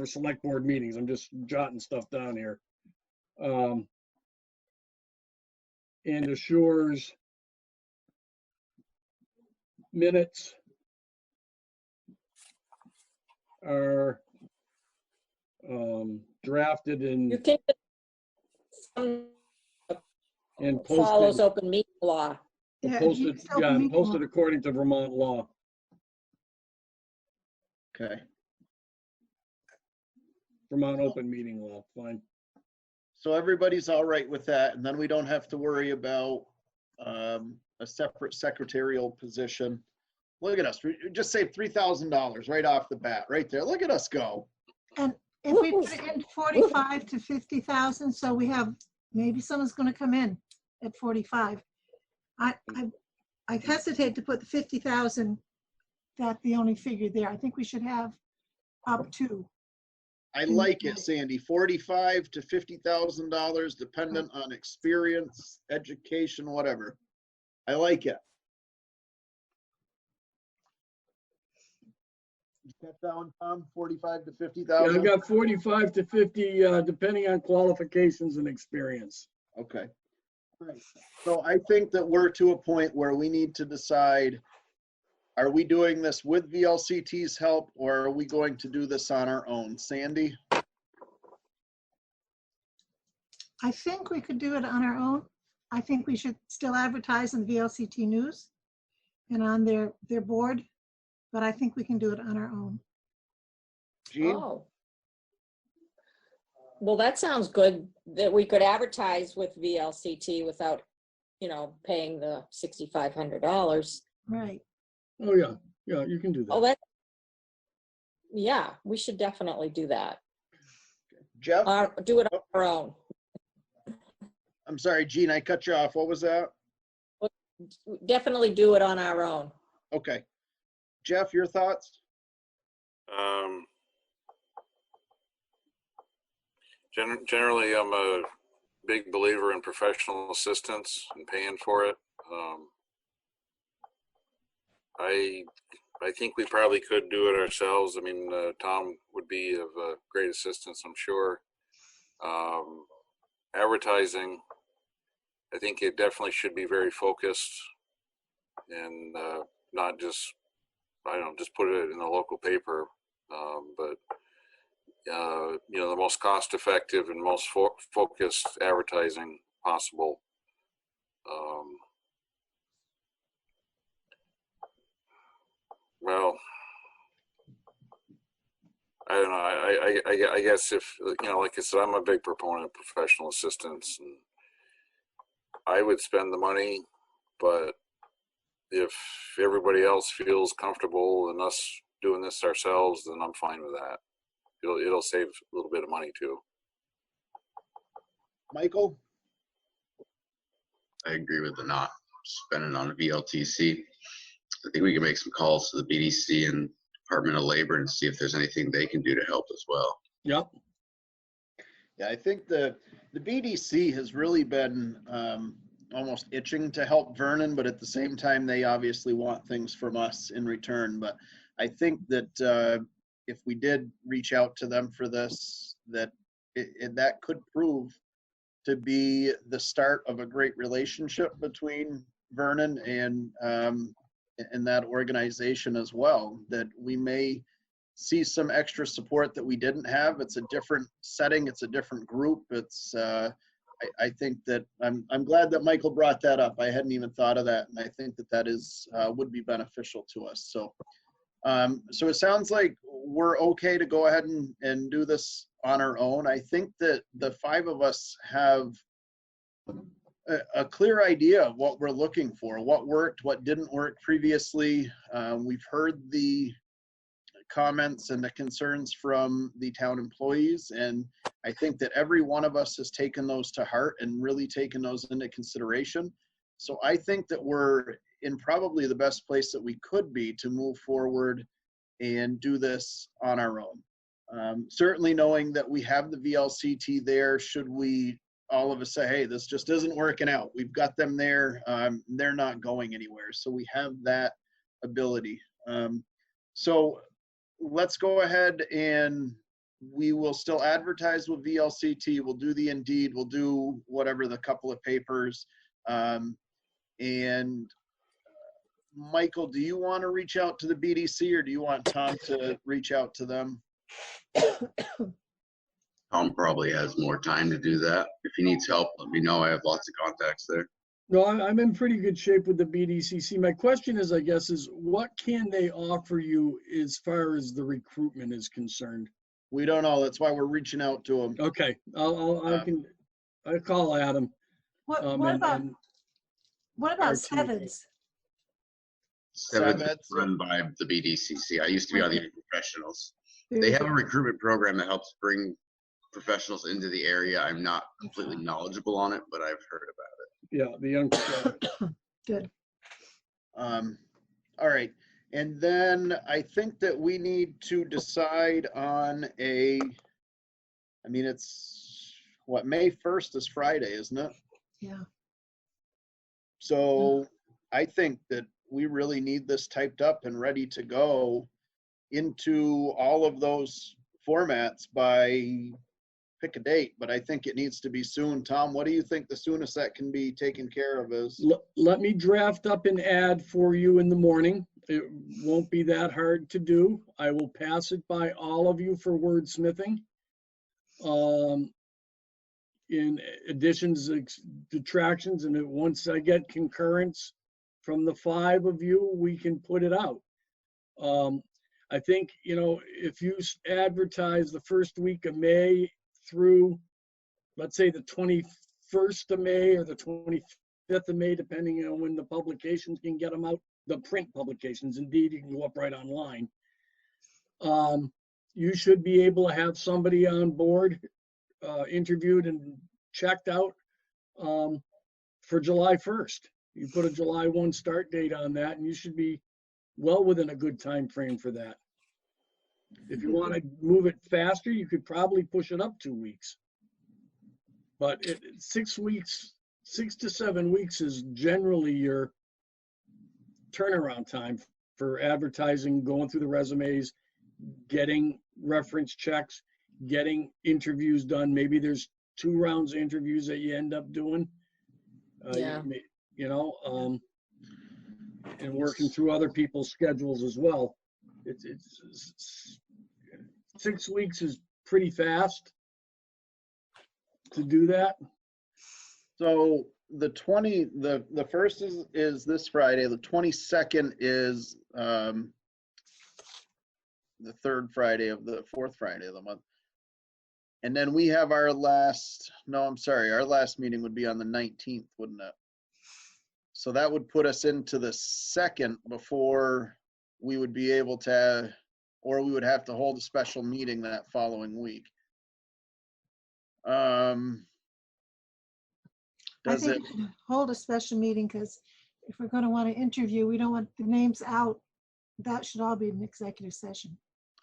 select board meetings. I'm just jotting stuff down here. And assures minutes are drafted and follows posted. open meeting law. Yeah, Posted, here's open yeah, meeting posted law. according to Vermont law. Okay. Vermont open meeting law, fine. So everybody's all right with that, and then we don't have to worry about a separate secretarial position. Look at us, we just saved $3,000 right off the bat, right there. Look at us go. And if we put it in 45 to 50,000, so we have, maybe someone's gonna come in at 45. I hesitate to put the 50,000, that the only figure there. I think we should have up to. I like it, Sandy. $45,000 to $50,000, dependent on experience, education, whatever. I like it. You got that one, Tom? 45 to Yeah, 50,000. I've got 45 to 50, depending on qualifications and experience. Okay. All right. So I think that we're to a point where we need to decide, are we doing this with VLCT's help, or are we going to do this on our own? Sandy? I think we could do it on our own. I think we should still advertise in VLCT News and on their board, but I think we can do it on our own. Jean? Oh. Well, that sounds good, that we could advertise with VLCT without, paying the $6,500. Right. Oh, yeah, yeah, you can do that. Oh, yeah, we should definitely do that. Jeff? Do it on our own. I'm sorry, Jean, I cut you off. What was that? Definitely do it on our own. Okay. Jeff, your thoughts? Generally, I'm a big believer in professional assistance and paying for it. I think we probably could do it ourselves. I mean, Tom would be of great assistance, I'm sure. Advertising, I think it definitely should be very focused and not just, just put it in the local paper, but the most cost-effective and most focused advertising possible. Well, I don't know. I guess if, like I said, I'm a big proponent of professional assistance, and I would spend the money, but if everybody else feels comfortable in us doing this ourselves, then I'm fine with that. It'll save a little bit of money too. Michael? I agree with the not spending on a VLTC. I think we can make some calls to the BDC and Department of Labor and see if there's anything they can do to help as well. Yep. Yeah, I think the BDC has really been almost itching to help Vernon, but at the same time, they obviously want things from us in return. But I think that if we did reach out to them for this, that that could prove to be the start of a great relationship between Vernon and that organization as well, that we may see some extra support that we didn't have. It's a different setting. It's a different group. It's, I think that I'm glad that Michael brought that up. I hadn't even thought of that. And I think that that is, would be beneficial to us. So, so it sounds like we're okay to go ahead and do this on our own. I think that the five of us have a clear idea of what we're looking for, what worked, what didn't work previously. We've heard the comments and the concerns from the town employees, and I think that every one of us has taken those to heart and really taken those into consideration. So I think that we're in probably the best place that we could be to move forward and do this on our own. Certainly knowing that we have the VLCT there, should we all of us say, hey, this just isn't working out. We've got them there. They're not going anywhere. So we have that ability. So let's go ahead and we will still advertise with VLCT. We'll do the Indeed. We'll do whatever, the couple of papers. And Michael, do you want to reach out to the BDC, or do you want Tom to reach out to them? Tom probably has more time to do that. If he needs help, let me know. I have lots of contacts there. No, I'm in pretty good shape with the BDCC. My question is, I guess, is what can they offer you as far as the recruitment is concerned? We don't know. That's why we're reaching out to them. Okay, I'll call Adam. What and about our team. sevens? Seventh is run by the BDCC. I used to be on the Young Professionals. They have a recruitment program that helps bring professionals into the area. I'm not completely knowledgeable on it, but I've heard about it. Yeah, the young. Good. All right. And then I think that we need to decide on I mean, it's what, May 1st is Friday, isn't it? Yeah. So I think that we really need this typed up and ready to go into all of those formats by pick a date, but I think it needs to be soon. Tom, what do you think the soonest that can be taken care of is? Let me draft up an ad for you in the morning. It won't be that hard to do. I will pass it by all of you for wordsmithing. In additions, detractions, and once I get concurrence from the 5 of you, we can put it out. I think, if you advertise the first week of May through, let's say, the 21st of May or the 25th of May, depending on when the publications can get them out, the print publications, indeed, you can go up right online. You should be able to have somebody on board, interviewed and checked out for July 1st. You put a July 1 start date on that, and you should be well within a good time frame for that. If you want to move it faster, you could probably push it up 2 weeks. But 6 weeks, 6 to 7 weeks is generally your turnaround time for advertising, going through the resumes, getting reference checks, getting interviews done. Maybe there's 2 rounds of interviews that you end up doing. And working through other people's schedules as well. It's 6 weeks is pretty fast to do that. So the first is this Friday. The 22nd is the 3rd Friday of the 4th Friday of the month. And then we have our last meeting would be on the 19th, wouldn't it? So that would put us into the 2nd before we would be able to, or we would have to hold a special meeting that following week. I think we should hold a special meeting, because if we're going to want to interview, we don't want the names out. That should all be an executive session.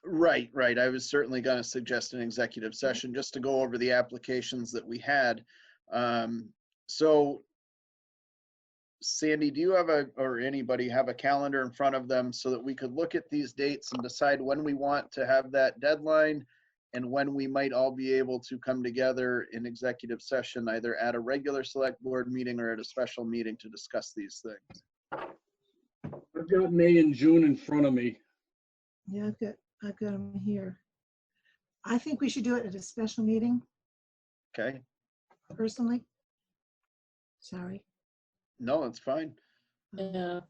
Right. I was certainly going to suggest an executive session just to go over the applications that we had. So Sandy, do you have or anybody have a calendar in front of them so that we could look at these dates and decide when we want to have that deadline and when we might all be able to come together in executive session, either at a regular select board meeting or at a special meeting to discuss these things? I've got May and June in front of me. Yeah, I've got them here. I think we should do it at a special meeting. Okay. Personally. Sorry. No, it's fine. Yeah.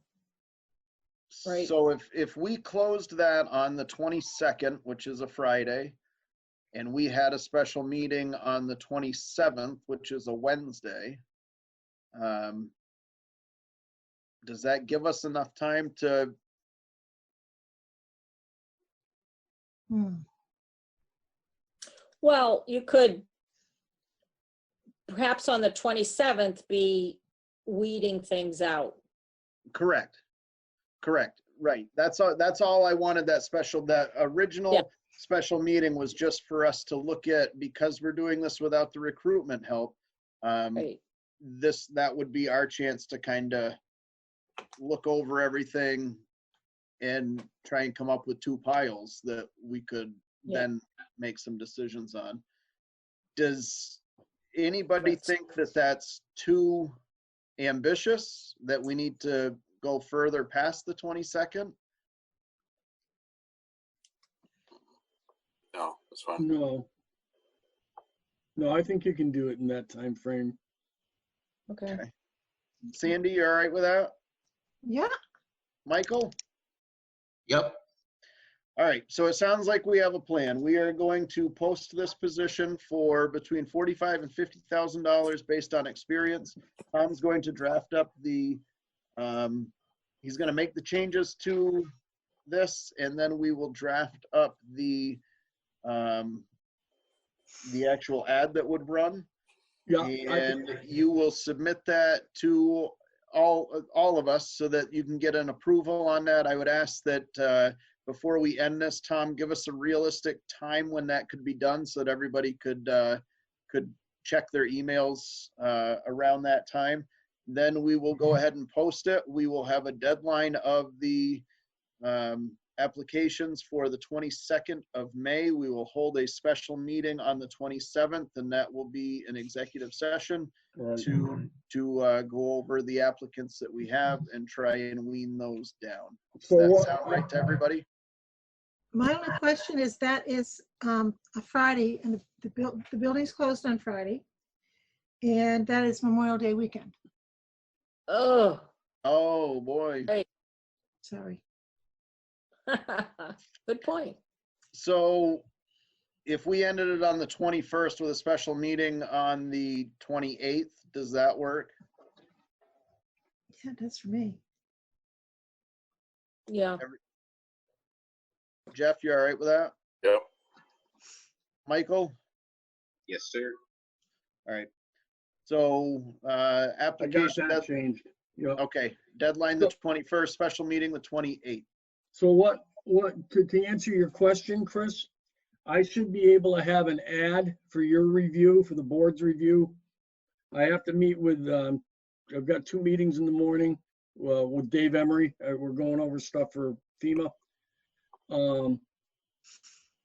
Right. So if we closed that on the 22nd, which is a Friday, and we had a special meeting on the 27th, which is a Wednesday, does that give us enough time to? Well, you could perhaps on the 27th be weeding things out. Correct. Right. That's all I wanted. That original special meeting was just for us to look at, because we're doing this without the recruitment help. Right. That would be our chance to kind of look over everything and try and come up with 2 piles that we could then make some decisions on. Does anybody think that that's too ambitious, that we need to go further past the 22nd? No, that's fine. No, I think you can do it in that time frame. Okay. Sandy, you all right with that? Yeah. Michael? Yep. All right, so it sounds like we have a plan. We are going to post this position for between $45,000 and $50,000 based on experience. Tom's going to draft up the, he's going to make the changes to this, and then we will draft up the actual ad that would run. Yeah. And you will submit that to all of us so that you can get an approval on that. I would ask that before we end this, Tom, give us a realistic time when that could be done so that everybody could check their emails around that time. Then we will go ahead and post it. We will have a deadline of the applications for the 22nd of May. We will hold a special meeting on the 27th, and that will be an executive session to go over the applicants that we have and try and wean those down. Does that sound right to everybody? My only question is that is a Friday, and the building's closed on Friday, and that is Memorial Day weekend. Oh. Oh, boy. Hey. Sorry. Good point. So if we ended it on the 21st with a special meeting on the 28th, does that work? Yeah, that's for me. Yeah. Jeff, you all right with that? Yep. Michael? Yes, sir. All right. So application that changed. Yep. Okay. Deadline the 21st, special meeting the 28th. So to answer your question, Chris, I should be able to have an ad for your review, for the board's review. I have to meet with, I've got 2 meetings in the morning with Dave Emery. We're going over stuff for FEMA.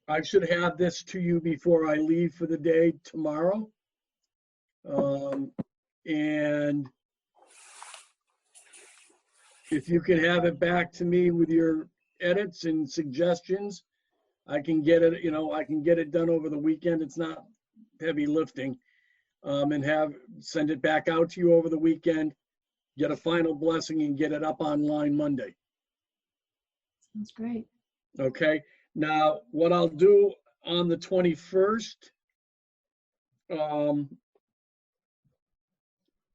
I should have this to you before I leave for the day tomorrow. And if you can have it back to me with your edits and suggestions, I can get it, I can get it done over the weekend. It's not heavy lifting. And send it back out to you over the weekend, get a final blessing, and get it up online Monday. Sounds great. Okay. Now, what I'll do on the 21st,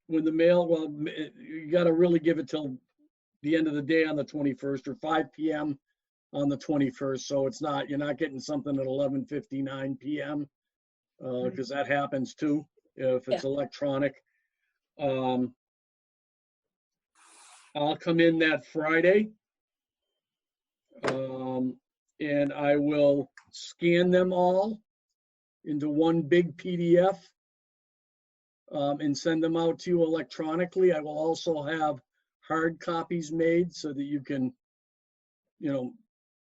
when the mail, you got to really give it till the end of the day on the 21st or 5 p.m. on the 21st. So you're not getting something at 11:59 p.m. Because that happens too if it's electronic. I'll come in that Friday, and I will scan them all into one big PDF and send them out to you electronically. I will also have hard copies made so that you can,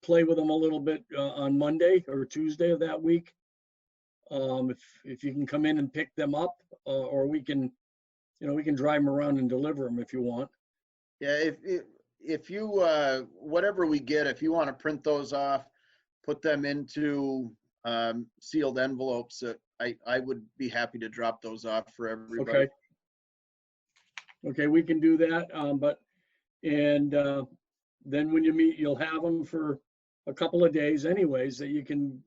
play with them a little bit on Monday or Tuesday of that week. If you can come in and pick them up, or we can drive them around and deliver them if you want. Yeah, if you, whatever we get, if you want to print those off, put them into sealed envelopes, I would be happy to drop those off for everybody. Okay, we can do that. Then when you meet, you'll have them for a couple of days anyways, that you can,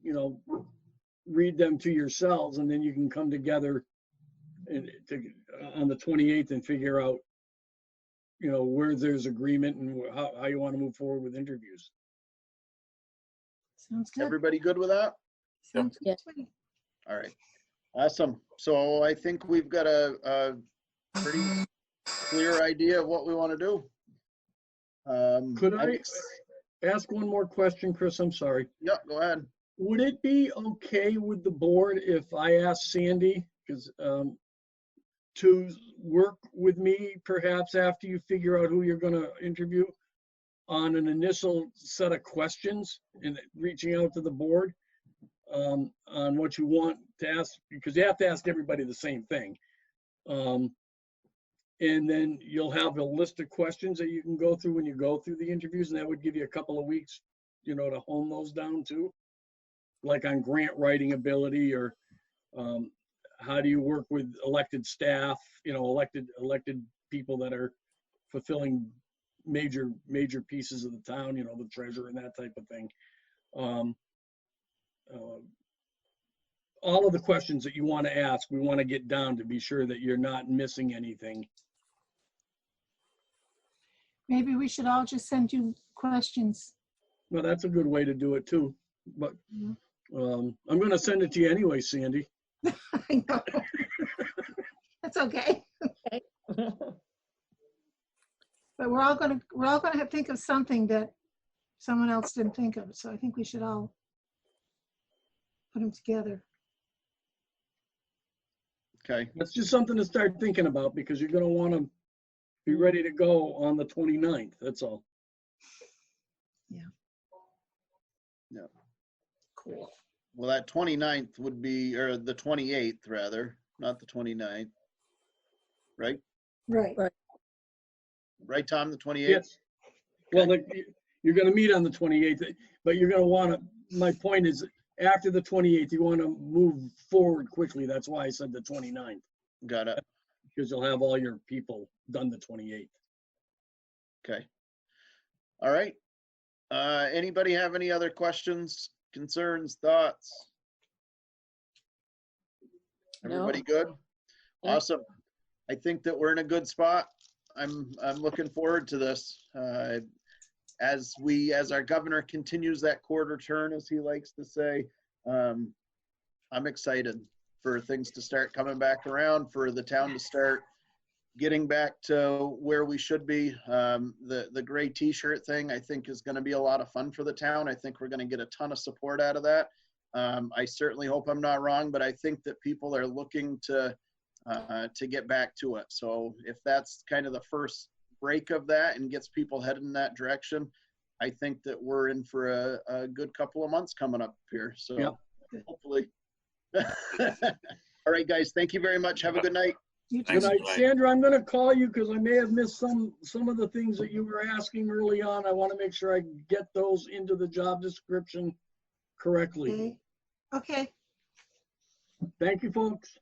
read them to yourselves, and then you can come together on the 28th and figure out, where there's agreement and how you want to move forward with interviews. Sounds good. Everybody good with that? Sounds good to me. All right. Awesome. So I think we've got a pretty clear idea of what we want to do. Could I ask one more question, Chris? I'm sorry. Yeah, go ahead. Would it be okay with the board if I asked Sandy, to work with me perhaps after you figure out who you're going to interview on an initial set of questions and reaching out to the board on what you want to ask, because you have to ask everybody the same thing. And then you'll have a list of questions that you can go through when you go through the interviews, and that would give you a couple of weeks, to hone those down too, like on grant writing ability, or how do you work with elected staff, elected people that are fulfilling major pieces of the town, you know, the treasurer and that type of thing. All of the questions that you want to ask, we want to get down to be sure that you're not missing anything. Maybe we should all just send you questions. Well, that's a good way to do it too. But I'm going to send it to you anyway, Sandy. I know. That's okay. Okay. But we're all gonna have to think of something that someone else didn't think of. So I think we should all put them together. Okay. That's just something to start thinking about because you're going to want to be ready to go on the 29th. That's all. Yeah. Yeah. Cool. Well, that 29th would be, or the 28th rather, not the 29th. Right? Right. Right, Tom, the 28th? Yes. Well, you're going to meet on the 28th, but you're going to want to, my point is, after the 28th, you want to move forward quickly. That's why I said the 29th. Got it. Because you'll have all your people done the 28th. Okay. All right. Anybody have any other questions, concerns, thoughts? Everybody good? Yeah. Awesome. I think that we're in a good spot. I'm looking forward to this. As our governor continues that quarter turn, as he likes to say, I'm excited for things to start coming back around, for the town to start getting back to where we should be. The gray t-shirt thing, I think, is going to be a lot of fun for the town. I think we're going to get a ton of support out of that. I certainly hope I'm not wrong, but I think that people are looking to get back to it. So if that's kind of the first break of that and gets people headed in that direction, I think that we're in for a good couple of months coming up here. So yep. Hopefully. All right, guys. Thank you very much. Have a good night. Good night. Sandra, I'm going to call you because I may have missed some of the things that you were asking early on. I want to make sure I get those into the job description correctly. Okay. Thank you, folks.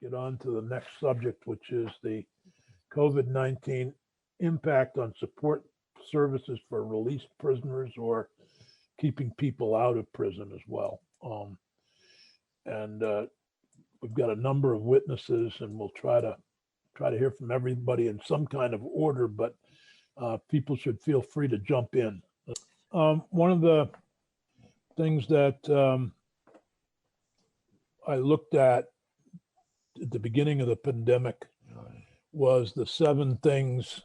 get on to the next subject, which is the COVID-19 impact on support services for released prisoners or keeping people out of prison as well. And we've got a number of witnesses, and we'll try to hear from everybody in some kind of order, but people should feel free to jump in. One of the things that I looked at the beginning of the pandemic was the 7 things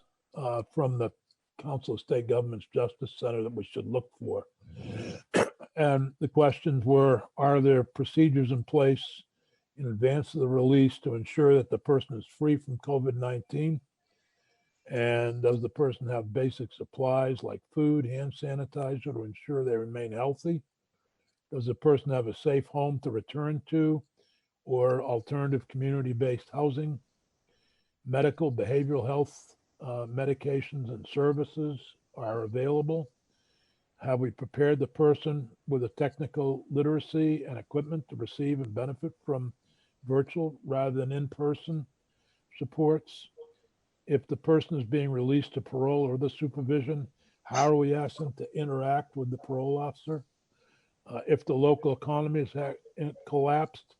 from the Council of State Governments Justice Center that we should look for. And the questions were, are there procedures in place in advance of the release to ensure that the person is free from COVID-19? And does the person have basic supplies like food, hand sanitizer to ensure they remain healthy? Does the person have a safe home to return to or alternative community-based housing? Medical, behavioral health medications and services are available. Have we prepared the person with a technical literacy and equipment to receive and benefit from virtual rather than in-person supports? If the person is being released to parole or the supervision, how are we asking them to interact with the parole officer? If the local economy has collapsed,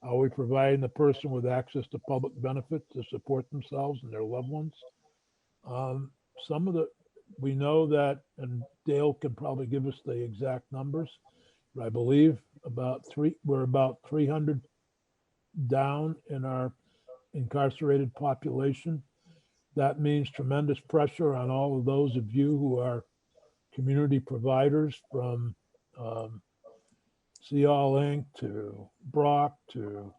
are we providing the person with access to public benefits to support themselves and their loved ones? We know that, and Dale can probably give us the exact numbers, but I believe we're about 300 down in our incarcerated population. That means tremendous pressure on all of those of you who are community providers, from See All Inc. to Bratt to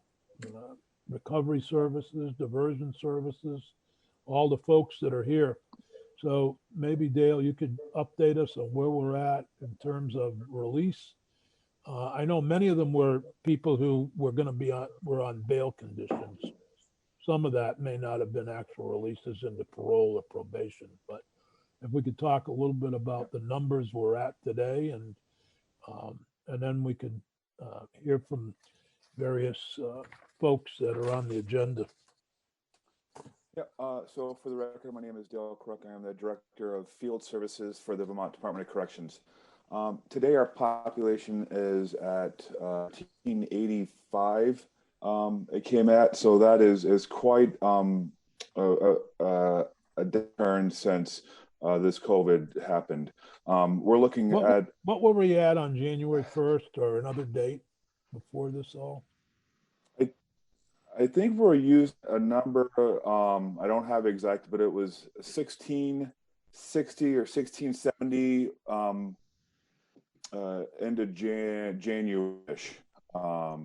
recovery services, diversion services, all the folks that are here. So maybe Dale, you could update us on where we're at in terms of release. I know many of them were people who were on bail conditions. Some of that may not have been actual releases into parole or probation, but if we could talk a little bit about the numbers we're at today, and then we could hear from various folks that are on the agenda. Yeah, so for the record, my name is Dale Crook. I am the Director of Field Services for the Vermont Department of Corrections. Today, our population is at 1985. It came at, so that is quite a turn since this COVID happened. We're looking at... What were we at on January 1st or another date before this all? I think we're used a number, I don't have exact, but it was 1660 or 1670 end of January-ish. I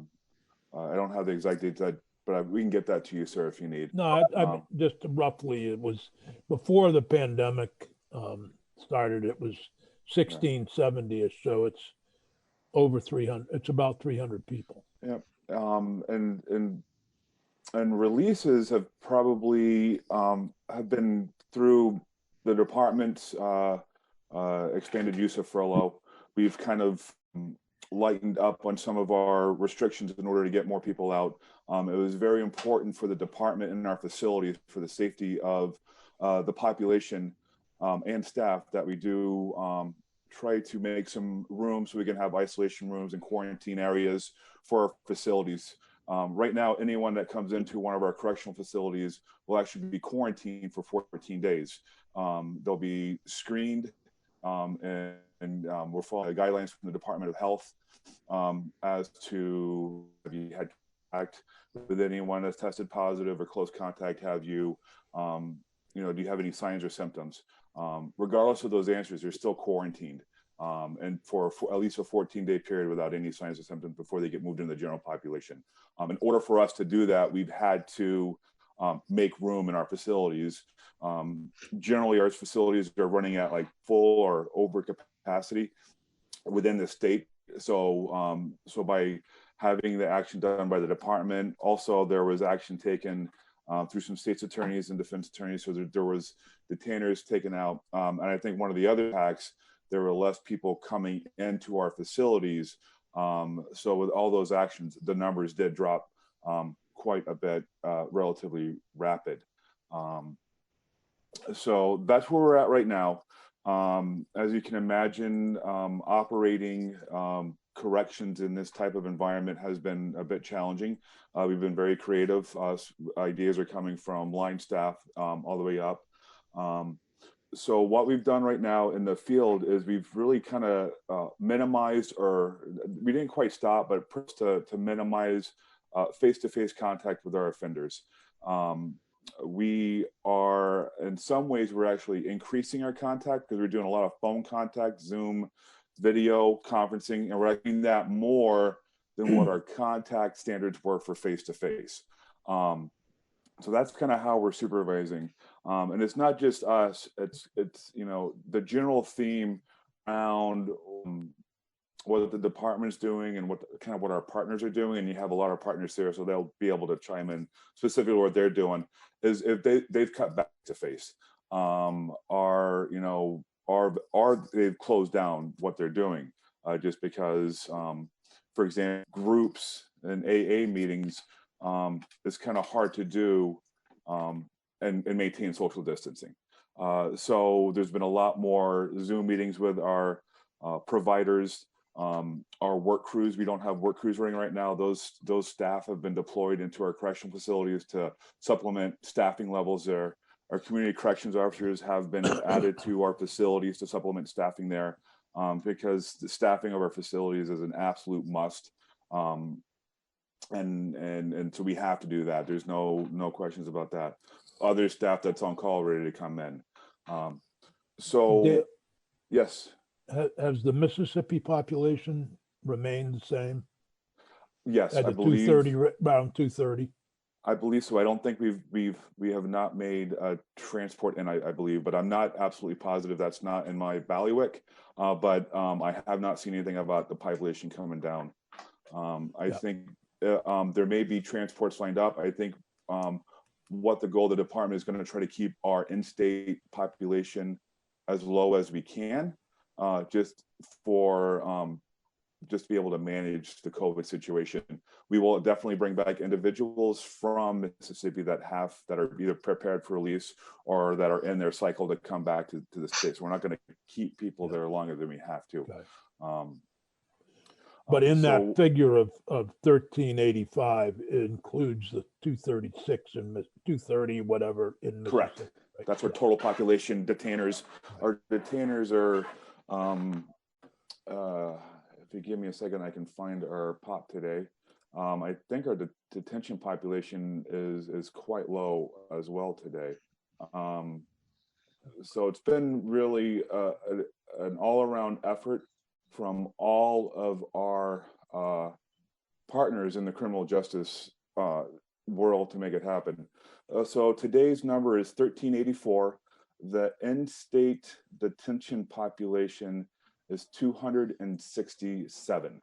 don't have the exact dates, but we can get that to you, sir, if you need. No, I just roughly, it was before the pandemic started. It was 1670-ish, so it's over 300. It's about 300 people. Yep. And releases have probably have been through the department's expanded use of furlough. We've kind of lightened up on some of our restrictions in order to get more people out. It was very important for the department and our facilities for the safety of the population and staff that we do try to make some room so we can have isolation rooms and quarantine areas for our facilities. Right now, anyone that comes into one of our correctional facilities will actually be quarantined for 14 days. They'll be screened, and we're following the guidelines from the Department of Health as to have you had contact with anyone that's tested positive or close contact. Have you, do you have any signs or symptoms? Regardless of those answers, you're still quarantined. And for at least a 14-day period without any signs or symptoms before they get moved into the general population. In order for us to do that, we've had to make room in our facilities. Generally, our facilities are running at like full or over capacity within the state. So, so by having the action done by the department, also there was action taken through some state's attorneys and defense attorneys. So there was detainers taken out. And I think one of the other hacks, there were less people coming into our facilities. So with all those actions, the numbers did drop quite a bit, relatively rapid. So that's where we're at right now. As you can imagine, operating corrections in this type of environment has been a bit challenging. We've been very creative. Ideas are coming from line staff all the way up. So what we've done right now in the field is we've really kind of minimized, or we didn't quite stop, but to minimize face-to-face contact with our offenders. We are, in some ways, we're actually increasing our contact because we're doing a lot of phone contact, Zoom, video conferencing, and we're doing that more than what our contact standards were for face-to-face. So that's kind of how we're supervising. And it's not just us, it's you know, the general theme around what the department's doing and what our partners are doing, and you have a lot of partners there, so they'll be able to chime in specifically what they're doing, is if they've cut back to face, they've closed down what they're doing, just because, for example, groups and AA meetings, it's kind of hard to do and maintain social distancing. So there's been a lot more Zoom meetings with our providers. Our work crews, we don't have work crews running right now. Those staff have been deployed into our correction facilities to supplement staffing levels there. Our community corrections officers have been added to our facilities to supplement staffing there, because the staffing of our facilities is an absolute must. And so we have to do that. There's no questions about that. Other staff that's on call ready to come in. Yes. Has the Mississippi population remained the same? Yes, At I believe 230, around 230. I believe so. I don't think we have not made a transport in, I believe, but I'm not absolutely positive. That's not in my bailiwick. But I have not seen anything about the population coming down. I think there may be transports lined up. I think what the goal of the department is going to try to keep our in-state population as low as we can, just to be able to manage the COVID situation. We will definitely bring back individuals from Mississippi that are either prepared for release or that are in their cycle to come back to the States. We're not going to keep people there longer than we have to. But in that figure of 1385, it includes the 236 and 230, whatever in Mississippi. Correct. Right? That's our total population. Detainers. Our detainers are, if you give me a second, I can find our pop today. I think our detention population is quite low as well today. So it's been really an all-around effort from all of our partners in the criminal justice world to make it happen. So today's number is 1384. The in-state detention population is 267.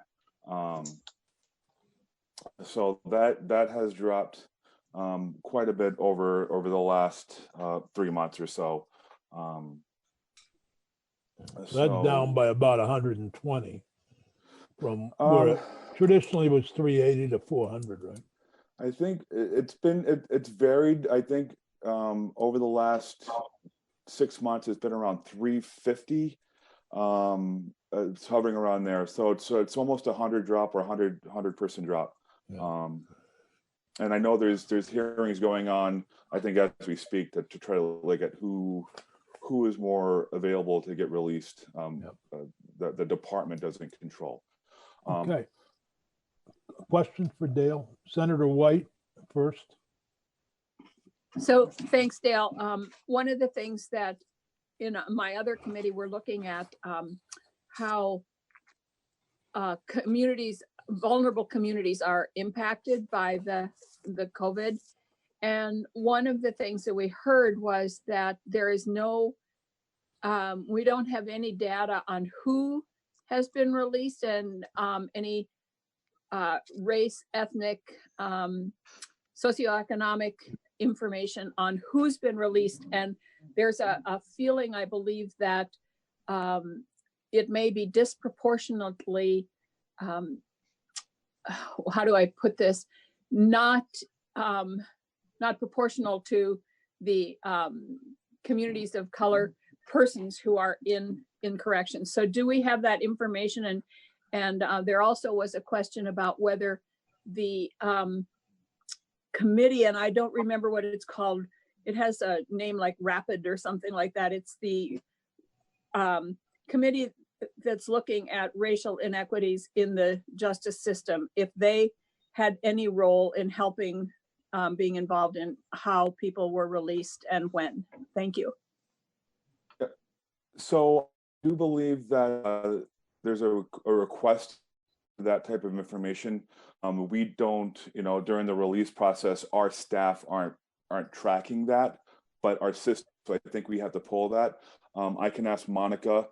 So that has dropped quite a bit over the last 3 months or so. That's down by about 120 from where it traditionally was 380 to 400, right? I think it's varied. I think over the last 6 months, it's been around 350. It's hovering around there. So it's almost 100 drop or 100 person drop. Yeah. And I know there's hearings going on, I think, as we speak, to try to look at who is more available to get released. The department doesn't control. Okay. A question for Dale. Senator White first. So thanks, Dale. One of the things that in my other committee we're looking at how vulnerable communities are impacted by the COVID. And one of the things that we heard was that there is we don't have any data on who has been released and any race, ethnic, socioeconomic information on who's been released. And there's a feeling, I believe, that it may be disproportionately, how do I put this, not not proportional to the communities of color persons who are in corrections. So do we have that information? And there also was a question about whether the committee, and I don't remember what it's called, it has a name like RAPID or something like that. It's the committee that's looking at racial inequities in the justice system, if they had any role in helping being involved in how people were released and when. Thank you. So I do believe that there's a request for that type of information. We don't, during the release process, our staff aren't tracking that, but our system, so I think we have to pull that. I can ask Monica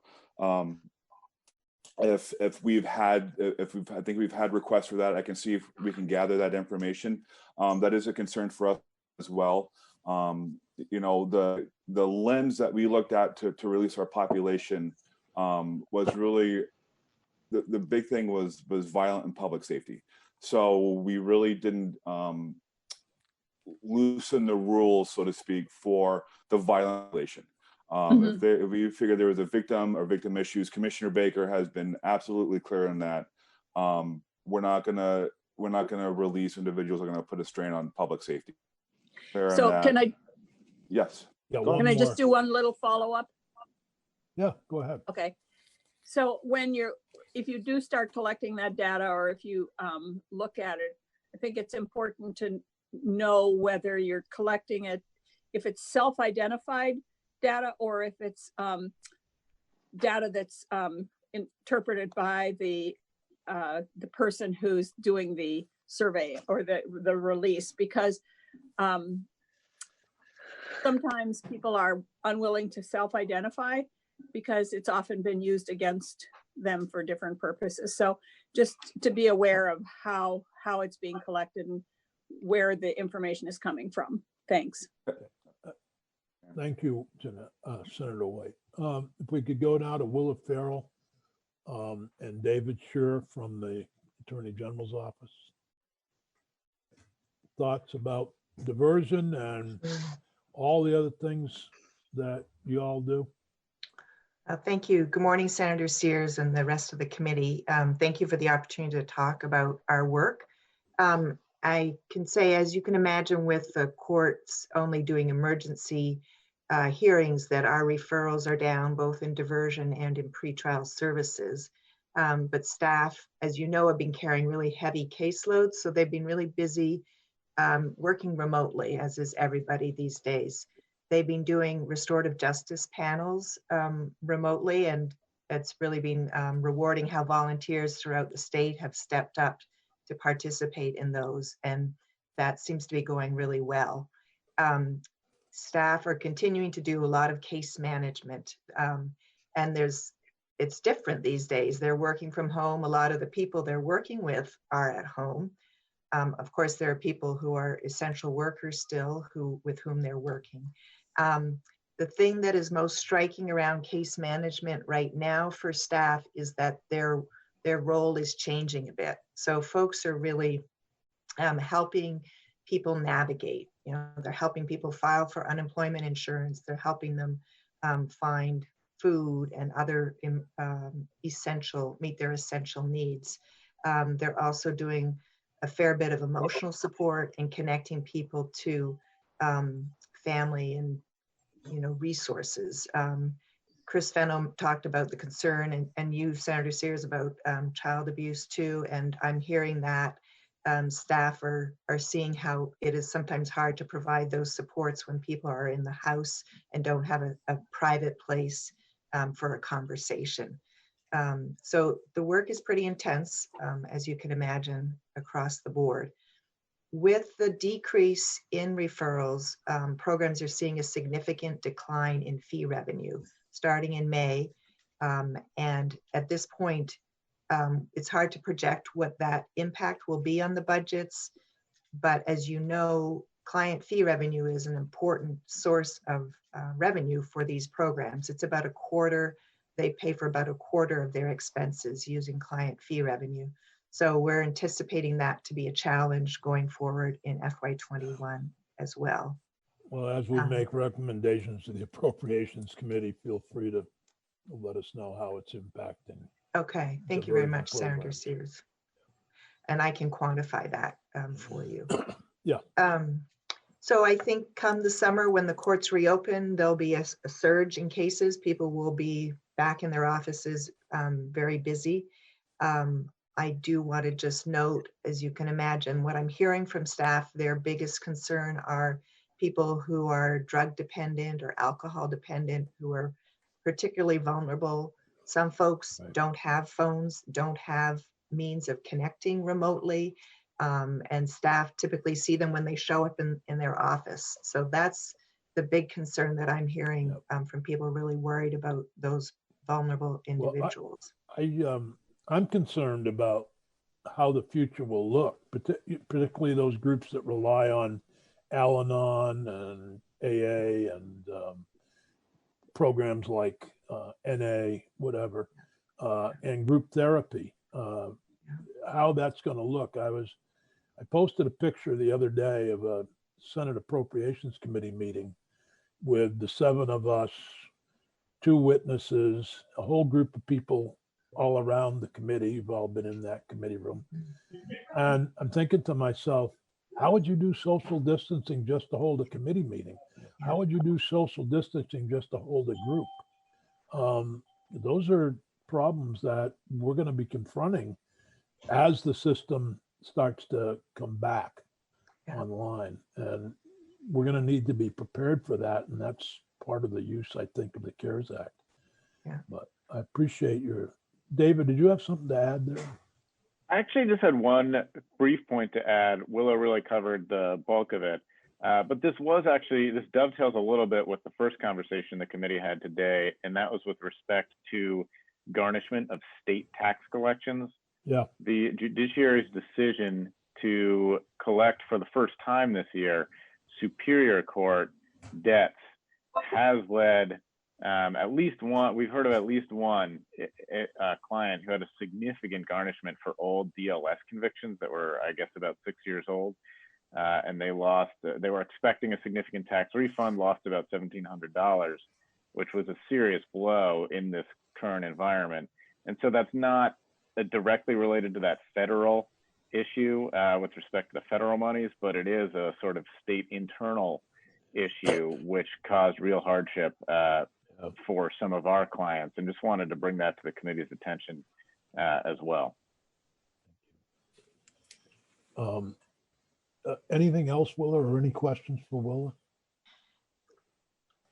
if I think we've had requests for that. I can see if we can gather that information. That is a concern for us as well. The lens that we looked at to release our population was really the big thing was violent and public safety. So we really didn't loosen the rules, so to speak, for the violation. If we figured there was a victim or victim issues, Commissioner Baker has been absolutely clear on that. We're not gonna release individuals that are gonna put a strain on public safety. So can I? Yes. Yeah, can I just do one little follow-up? Yeah, go ahead. Okay. So if you do start collecting that data, or if you look at it, I think it's important to know whether you're collecting it, if it's self-identified data, or if it's data that's interpreted by the person who's doing the survey or the release, because sometimes people are unwilling to self-identify because it's often been used against them for different purposes. So just to be aware of how it's being collected and where the information is coming from. Thanks. Thank you, Senator White. If we could go now to Willa Farrell and David Scher from the Attorney General's office. Thoughts about diversion and all the other things that you all do? Thank you. Good morning, Senator Sears and the rest of the committee. Thank you for the opportunity to talk about our work. I can say, as you can imagine, with the courts only doing emergency hearings, that our referrals are down both in diversion and in pretrial services. But staff, as you know, have been carrying really heavy caseloads, so they've been really busy working remotely, as is everybody these days. They've been doing restorative justice panels remotely, and it's really been rewarding how volunteers throughout the state have stepped up to participate in those, and that seems to be going really well. Staff are continuing to do a lot of case management, and it's different these days. They're working from home. A lot of the people they're working with are at home. Of course, there are people who are essential workers still with whom they're working. The thing that is most striking around case management right now for staff is that their role is changing a bit. So folks are really helping people navigate. They're helping people file for unemployment insurance. They're helping them find food and other meet their essential needs. They're also doing a fair bit of emotional support and connecting people to family and resources. Chris Fennom talked about the concern, and you, Senator Sears, about child abuse too. And I'm hearing that staff are seeing how it is sometimes hard to provide those supports when people are in the house and don't have a private place for a conversation. So the work is pretty intense, as you can imagine, across the board. With the decrease in referrals, programs are seeing a significant decline in fee revenue starting in May. And at this point, it's hard to project what that impact will be on the budgets. But as you know, client fee revenue is an important source of revenue for these programs. It's about a quarter. They pay for about a quarter of their expenses using client fee revenue. So we're anticipating that to be a challenge going forward in FY21 as well. Well, as we make recommendations to the Appropriations Committee, feel free to let us know how it's impacting. Okay, thank you very much, Senator Sears. And I can quantify that for you. Yeah. So I think come the summer when the courts reopen, there'll be a surge in cases. People will be back in their offices, very busy. I do want to just note, as you can imagine, what I'm hearing from staff, their biggest concern are people who are drug dependent or alcohol dependent, who are particularly vulnerable. Some folks don't have phones, don't have means of connecting remotely, and staff typically see them when they show up in their office. So that's the big concern that I'm hearing from people really worried about those vulnerable individuals. I'm concerned about how the future will look, particularly those groups that rely on Al-Anon and AA and programs like NA, whatever, and group therapy. How that's going to look. I posted a picture the other day of a Senate Appropriations Committee meeting with the 7 of us, 2 witnesses, a whole group of people all around the committee. You've all been in that committee room. And I'm thinking to myself, how would you do social distancing just to hold a committee meeting? How would you do social distancing just to hold a group? Those are problems that we're going to be confronting as the system starts to come back online. And we're going to need to be prepared for that. And that's part of the use, I think, of the CARES Act. Yeah. But I appreciate David, did you have something to add there? I actually just had one brief point to add. Willow really covered the bulk of it. But this dovetails a little bit with the first conversation the committee had today, and that was with respect to garnishment of state tax collections. Yeah. The judiciary's decision to collect for the first time this year Superior Court debts has led at least one, we've heard of at least one client who had a significant garnishment for old DLS convictions that were, I guess, about 6 years old. And they were expecting a significant tax refund, lost about $1,700, which was a serious blow in this current environment. And so that's not directly related to that federal issue with respect to the federal monies, but it is a sort of state internal issue which caused real hardship for some of our clients, and just wanted to bring that to the committee's attention as well. Anything else, Willa, or any questions for Willa?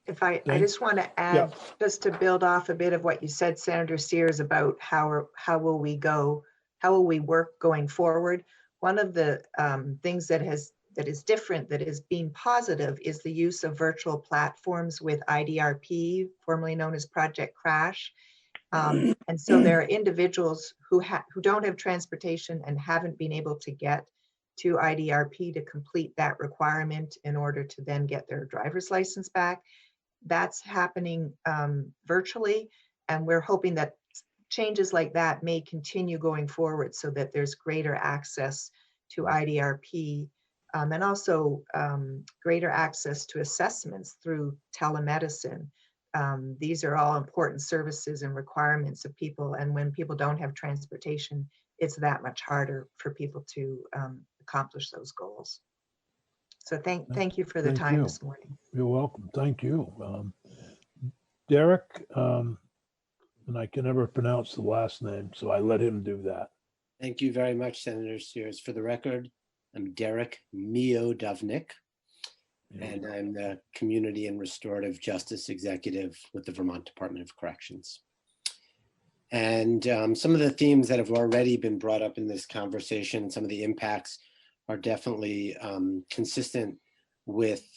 If I just want to add, just to build off a bit of what you said, Senator Sears, about how will we work going forward. One of the things that is different, that is being positive, is the use of virtual platforms with IDRP, formerly known as Project Crash. And so there are individuals who don't have transportation and haven't been able to get to IDRP to complete that requirement in order to then get their driver's license back. That's happening virtually, and we're hoping that changes like that may continue going forward so that there's greater access to IDRP and also greater access to assessments through telemedicine. These are all important services and requirements of people, and when people don't have transportation, it's that much harder for people to accomplish those goals. So thank you for the time this morning. You're welcome. Thank you. Derek, and I can never pronounce the last name, so I let him do that. Thank you very much, Senator Sears. For the record, I'm Derek Miodovnik, and I'm the Community and Restorative Justice Executive with the Vermont Department of Corrections. And some of the themes that have already been brought up in this conversation, some of the impacts are definitely consistent with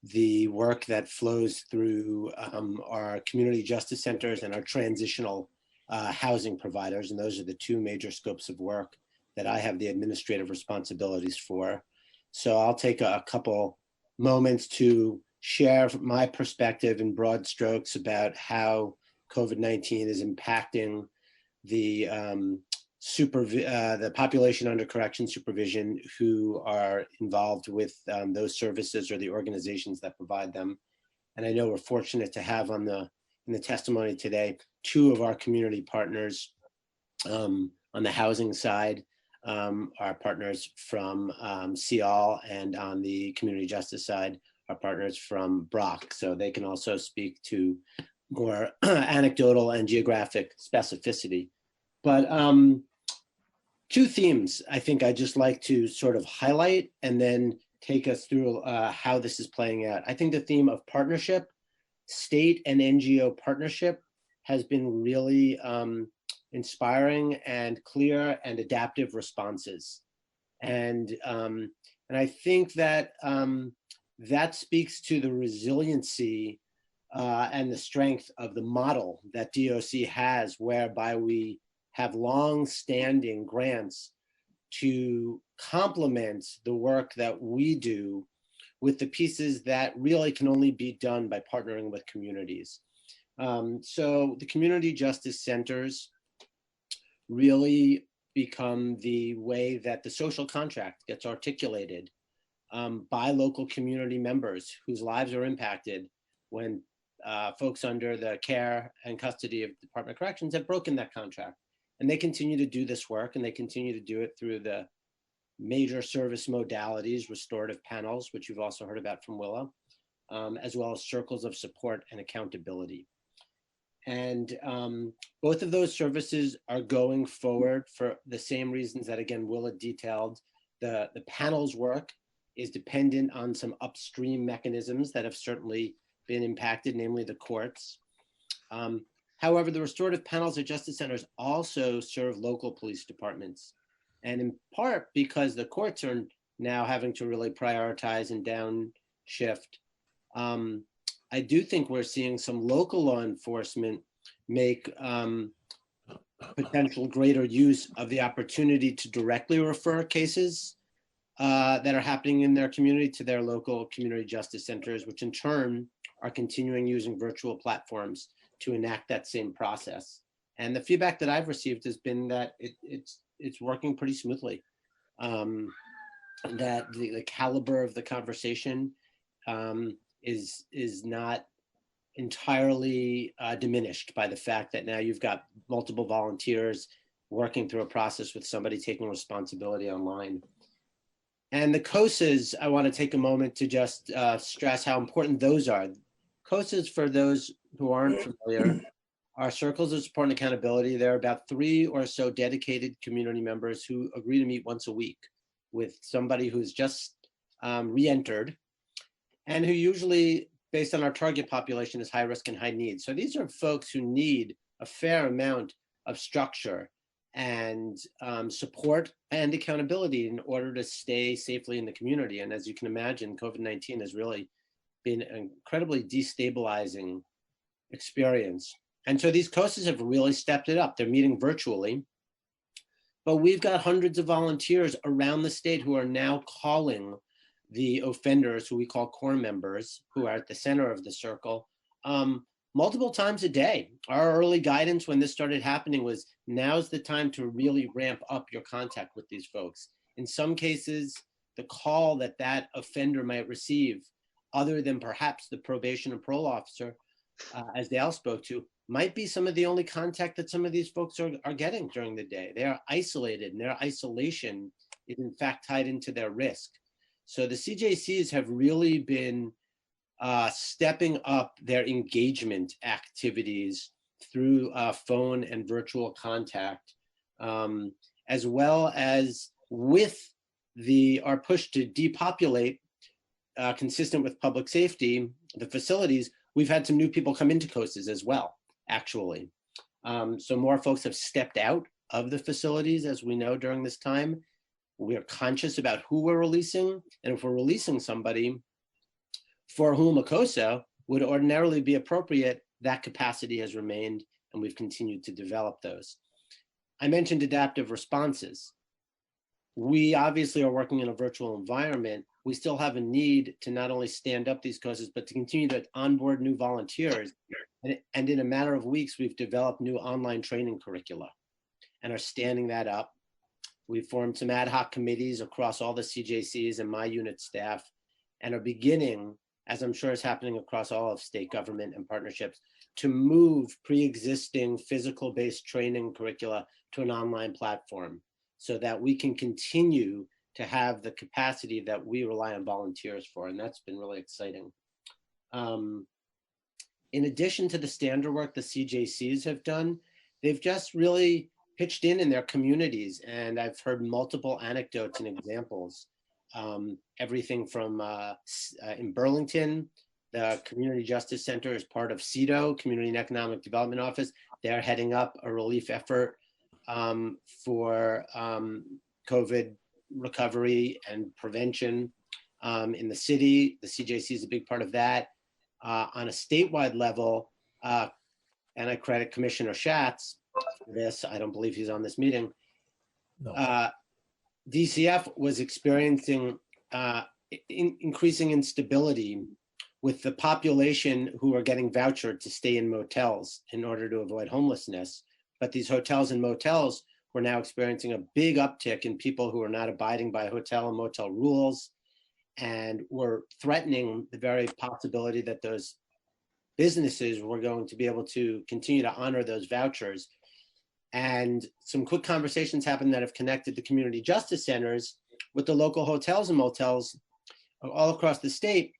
the work that flows through our community justice centers and our transitional housing providers. And those are the 2 major scopes of work that I have the administrative responsibilities for. So I'll take a couple moments to share my perspective in broad strokes about how COVID-19 is impacting the the population under correction supervision who are involved with those services or the organizations that provide them. And I know we're fortunate to have in the testimony today, 2 of our community partners on the housing side, our partners from CIAL, and on the community justice side, our partners from Bratt. So they can also speak to more anecdotal and geographic specificity. But 2 themes I think I'd just like to sort of highlight and then take us through how this is playing out. I think the theme of partnership, state and NGO partnership, has been really inspiring and clear and adaptive responses. And I think that that speaks to the resiliency and the strength of the model that DOC has, whereby we have long-standing grants to complement the work that we do with the pieces that really can only be done by partnering with communities. So the community justice centers really become the way that the social contract gets articulated by local community members whose lives are impacted when folks under the care and custody of the Department of Corrections have broken that contract. And they continue to do this work, and they continue to do it through the major service modalities, restorative panels, which you've also heard about from Willa, as well as circles of support and accountability. And both of those services are going forward for the same reasons that, again, Willa detailed. The panels work is dependent on some upstream mechanisms that have certainly been impacted, namely the courts. However, the restorative panels at justice centers also serve local police departments. And in part because the courts are now having to really prioritize and downshift, I do think we're seeing some local law enforcement make potential greater use of the opportunity to directly refer cases that are happening in their community to their local community justice centers, which in turn are continuing using virtual platforms to enact that same process. And the feedback that I've received has been that it's working pretty smoothly. That the caliber of the conversation is not entirely diminished by the fact that now you've got multiple volunteers working through a process with somebody taking responsibility online. And the COSAs, I want to take a moment to just stress how important those are. COSAs, for those who aren't familiar, are circles of support and accountability. There are about 3 or so dedicated community members who agree to meet once a week with somebody who's just re-entered and who usually, based on our target population, is high risk and high need. So these are folks who need a fair amount of structure and support and accountability in order to stay safely in the community. And as you can imagine, COVID-19 has really been an incredibly destabilizing experience. And so these COSAs have really stepped it up. They're meeting virtually, but we've got hundreds of volunteers around the state who are now calling the offenders, who we call core members, who are at the center of the circle, multiple times a day. Our early guidance when this started happening was, now's the time to really ramp up your contact with these folks. In some cases, the call that that offender might receive, other than perhaps the probation and parole officer, as Dale spoke to, might be some of the only contact that some of these folks are getting during the day. They are isolated, and their isolation is in fact tied into their risk. So the CJCs have really been stepping up their engagement activities through phone and virtual contact, as well as with our push to depopulate, consistent with public safety, the facilities. We've had some new people come into COSAs as well, actually. So more folks have stepped out of the facilities, as we know, during this time. We are conscious about who we're releasing, and if we're releasing somebody for whom a COSA would ordinarily be appropriate, that capacity has remained, and we've continued to develop those. I mentioned adaptive responses. We obviously are working in a virtual environment. We still have a need to not only stand up these COSAs, but to continue to onboard new volunteers. And in a matter of weeks, we've developed new online training curricula. and are standing that up. We formed some ad hoc committees across all the CJCs and my unit staff, and are beginning, as I'm sure is happening across all of state government and partnerships, to move pre-existing physical-based training curricula to an online platform so that we can continue to have the capacity that we rely on volunteers for, and that's been really exciting. In addition to the standard work the CJCs have done, they've just really pitched in their communities, and I've heard multiple anecdotes and examples. Everything from in Burlington, the Community Justice Center is part of CEDO, Community and Economic Development Office. They're heading up a relief effort for COVID recovery and prevention in the city. The CJC is a big part of that. On a statewide level, and I credit Commissioner Schatz for this, I don't believe he's on this meeting. No. DCF was experiencing increasing instability with the population who are getting vouchered to stay in motels in order to avoid homelessness. But these hotels and motels were now experiencing a big uptick in people who are not abiding by hotel and motel rules, and were threatening the very possibility that those businesses were going to be able to continue to honor those vouchers. And some quick conversations happened that have connected the community justice centers with the local hotels and motels all across the state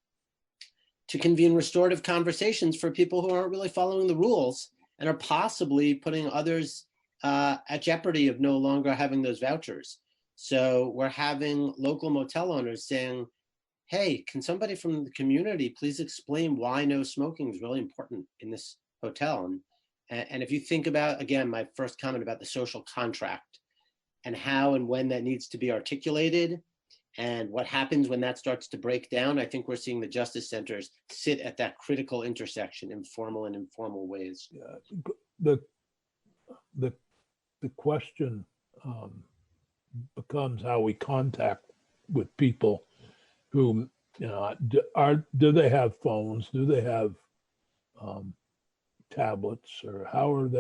to convene restorative conversations for people who aren't really following the rules and are possibly putting others at jeopardy of no longer having those vouchers. So we're having local motel owners saying, hey, can somebody from the community please explain why no smoking is really important in this hotel? And if you think about, again, my first comment about the social contract and how and when that needs to be articulated and what happens when that starts to break down, I think we're seeing the justice centers sit at that critical intersection in formal and informal ways. Yeah, the question becomes how we contact with people who, you know, do they have phones? Do they have tablets? Or how would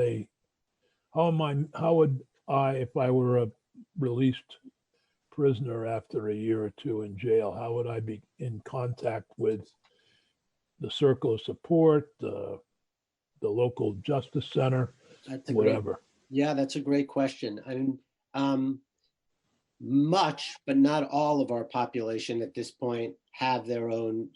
I, if I were a released prisoner after a year or two in jail, how would I be in contact with the circle of support, the local justice center, whatever? That's a great question. I mean, much, but not all of our population at this point have their own,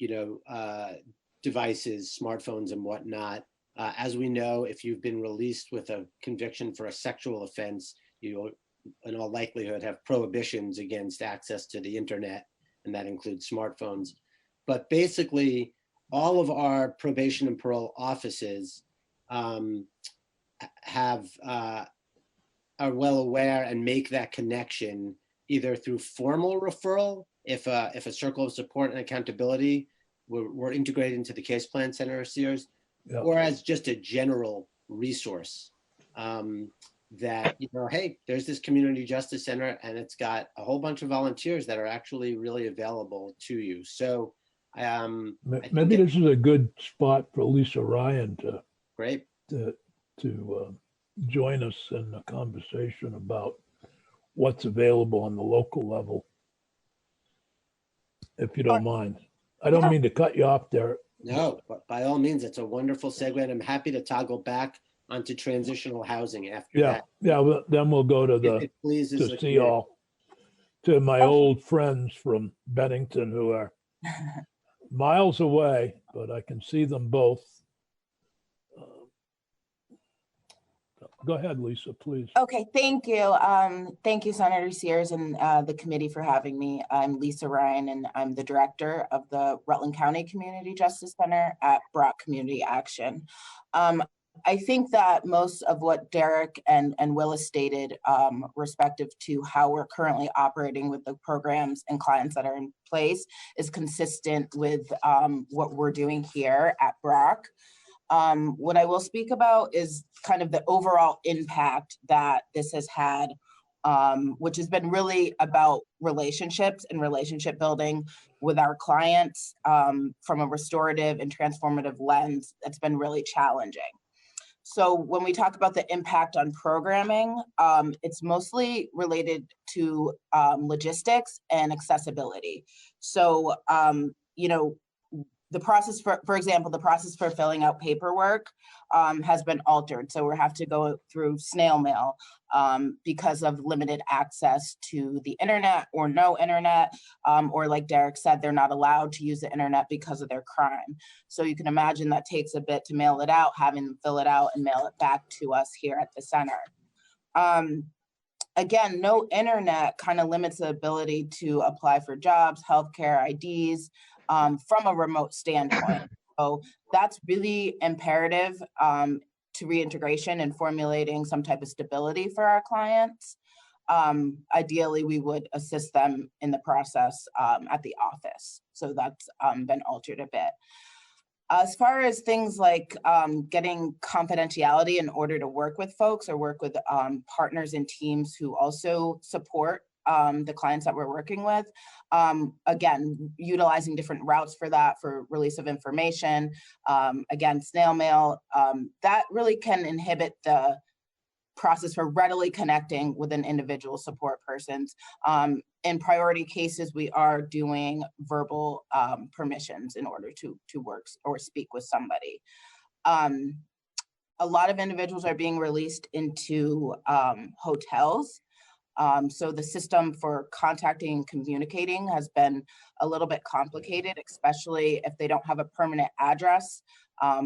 devices, smartphones and whatnot. As we know, if you've been released with a conviction for a sexual offense, you in all likelihood have prohibitions against access to the internet, and that includes smartphones. But basically, all of our probation and parole offices are well aware and make that connection either through formal referral, if a circle of support and accountability were integrated into the case plan center or Sears, or as just a general resource that, hey, there's this community justice center and it's got a whole bunch of volunteers that are actually really available to you. So maybe this is a good spot for Lisa Ryan to join us in a conversation about what's available on the local level, if you don't mind. I don't mean to cut you off there. No, but by all means, it's a wonderful segue, and I'm happy to toggle back onto transitional housing after that. Yeah, well, then we'll go to to my old friends from Bennington who are miles away, but I can see them both. Go ahead, Lisa, please. Okay, thank you. Thank you, Senator Sears and the committee for having me. I'm Lisa Ryan, and I'm the director of the Rutland County Community Justice Center at Bratt Community Action. I think that most of what Derek and Willis stated respective to how we're currently operating with the programs and clients that are in place is consistent with what we're doing here at Bratt. What I will speak about is kind of the overall impact that this has had, which has been really about relationships and relationship building with our clients from a restorative and transformative lens that's been really challenging. So when we talk about the impact on programming, it's mostly related to logistics and accessibility. So, the process for example, the process for filling out paperwork has been altered. So we have to go through snail mail because of limited access to the internet or no internet, or like Derek said, they're not allowed to use the internet because of their crime. So you can imagine that takes a bit to mail it out, having them fill it out and mail it back to us here at the center. Again, no internet kind of limits the ability to apply for jobs, healthcare, IDs from a remote standpoint. So that's really imperative to reintegration and formulating some type of stability for our clients. Ideally, we would assist them in the process at the office. So that's been altered a bit. As far as things like getting confidentiality in order to work with folks or work with partners and teams who also support the clients that we're working with, again, utilizing different routes for that, for release of information, again, snail mail, that really can inhibit the process for readily connecting with an individual support persons. In priority cases, we are doing verbal permissions in order to work or speak with somebody. A lot of individuals are being released into hotels. So the system for contacting and communicating has been a little bit complicated, especially if they don't have a permanent address.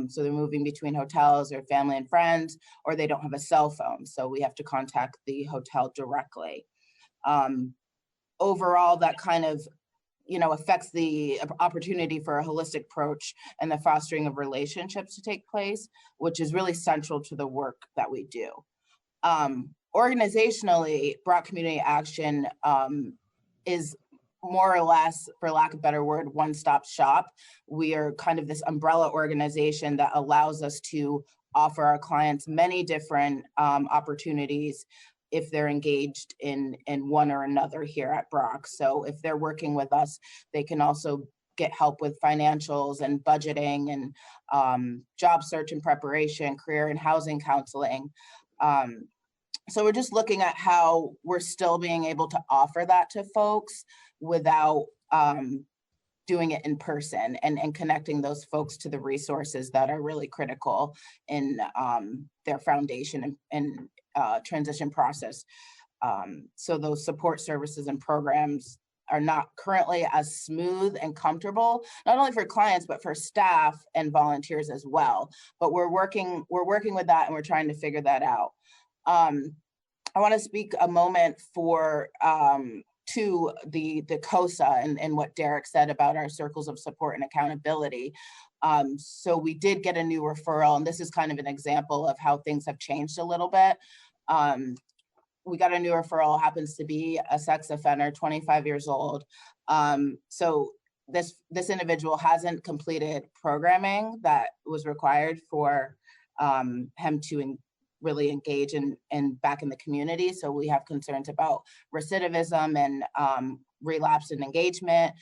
So they're moving between hotels or family and friends, or they don't have a cell phone. So we have to contact the hotel directly. Overall, that kind of, affects the opportunity for a holistic approach and the fostering of relationships to take place, which is really central to the work that we do. Organizationally, Bratt Community Action is more or less, for lack of a better word, one-stop shop. We are kind of this umbrella organization that allows us to offer our clients many different opportunities if they're engaged in one or another here at Bratt. So if they're working with us, they can also get help with financials and budgeting and job search and preparation, career and housing counseling. So we're just looking at how we're still being able to offer that to folks without doing it in person and connecting those folks to the resources that are really critical in their foundation and transition process. So those support services and programs are not currently as smooth and comfortable, not only for clients, but for staff and volunteers as well. But we're working with that, and we're trying to figure that out. I want to speak a moment to the COSA and what Derek said about our circles of support and accountability. So we did get a new referral, and this is kind of an example of how things have changed a little bit. We got a new referral, happens to be a sex offender, 25 years old. So this individual hasn't completed programming that was required for him to really engage and back in the community. So we have concerns about recidivism and relapse and engagement.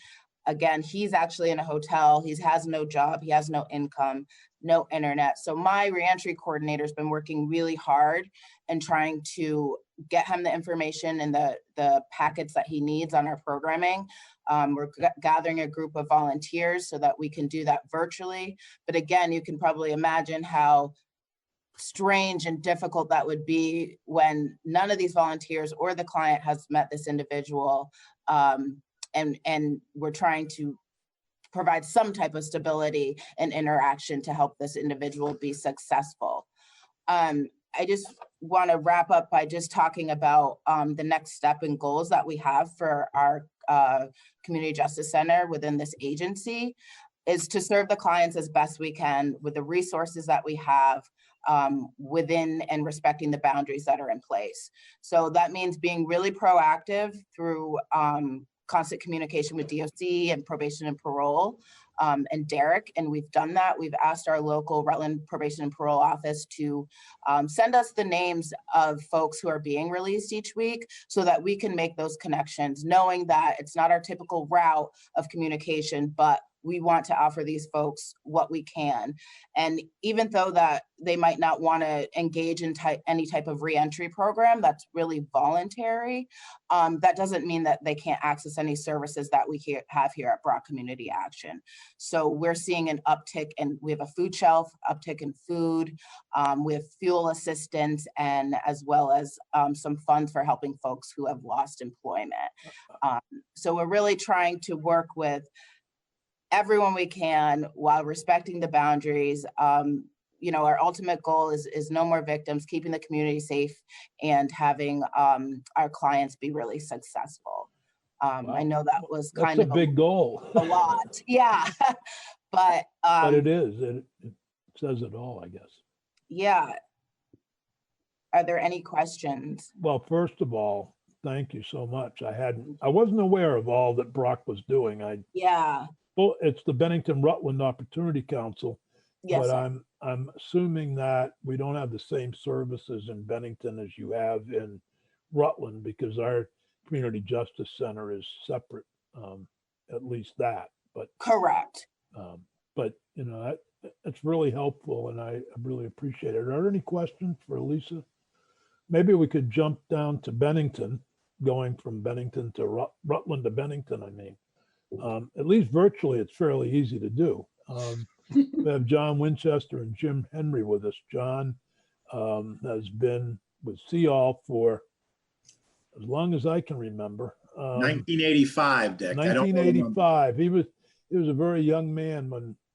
Again, he's actually in a hotel. He has no job. He has no income, no internet. So my reentry coordinator has been working really hard and trying to get him the information and the packets that he needs on our programming. We're gathering a group of volunteers so that we can do that virtually. But again, you can probably imagine how strange and difficult that would be when none of these volunteers or the client has met this individual, and we're trying to provide some type of stability and interaction to help this individual be successful. I just want to wrap up by just talking about the next step and goals that we have for our Community Justice Center within this agency is to serve the clients as best we can with the resources that we have within and respecting the boundaries that are in place. So that means being really proactive through constant communication with DOC and probation and parole and Derek, and we've done that. We've asked our local Rutland Probation and Parole Office to send us the names of folks who are being released each week so that we can make those connections, knowing that it's not our typical route of communication, but we want to offer these folks what we can. And even though that they might not want to engage in any type of reentry program that's really voluntary, that doesn't mean that they can't access any services that we have here at Bratt Community Action. So we're seeing an uptick, and we have a food shelf, uptick in food, with fuel assistance, and as well as some funds for helping folks who have lost employment. So we're really trying to work with everyone we can while respecting the boundaries. You know, our ultimate goal is no more victims, keeping the community safe, and having our clients be really successful. Wow. I know that was That's kind of a big goal. a lot, yeah. But it is. It says it all, I guess. Yeah. Are there any questions? Well, first of all, thank you so much. I wasn't aware of all that Brock was doing. Yeah. Well, it's the Bennington Rutland Opportunity Council, Yes, but sir. I'm assuming that we don't have the same services in Bennington as you have in Rutland, because our Community Justice Center is separate, at least that. But correct. But you know, it's really helpful, and I really appreciate it. Are there any questions for Lisa? Maybe we could jump down to Bennington, going from Bennington to Rutland to Bennington, I mean. At least virtually, it's fairly easy to do. We have John Winchester and Jim Henry with us. John has been with CEOL for as long as I can remember. 1985, Dick. 1985. He was a very young man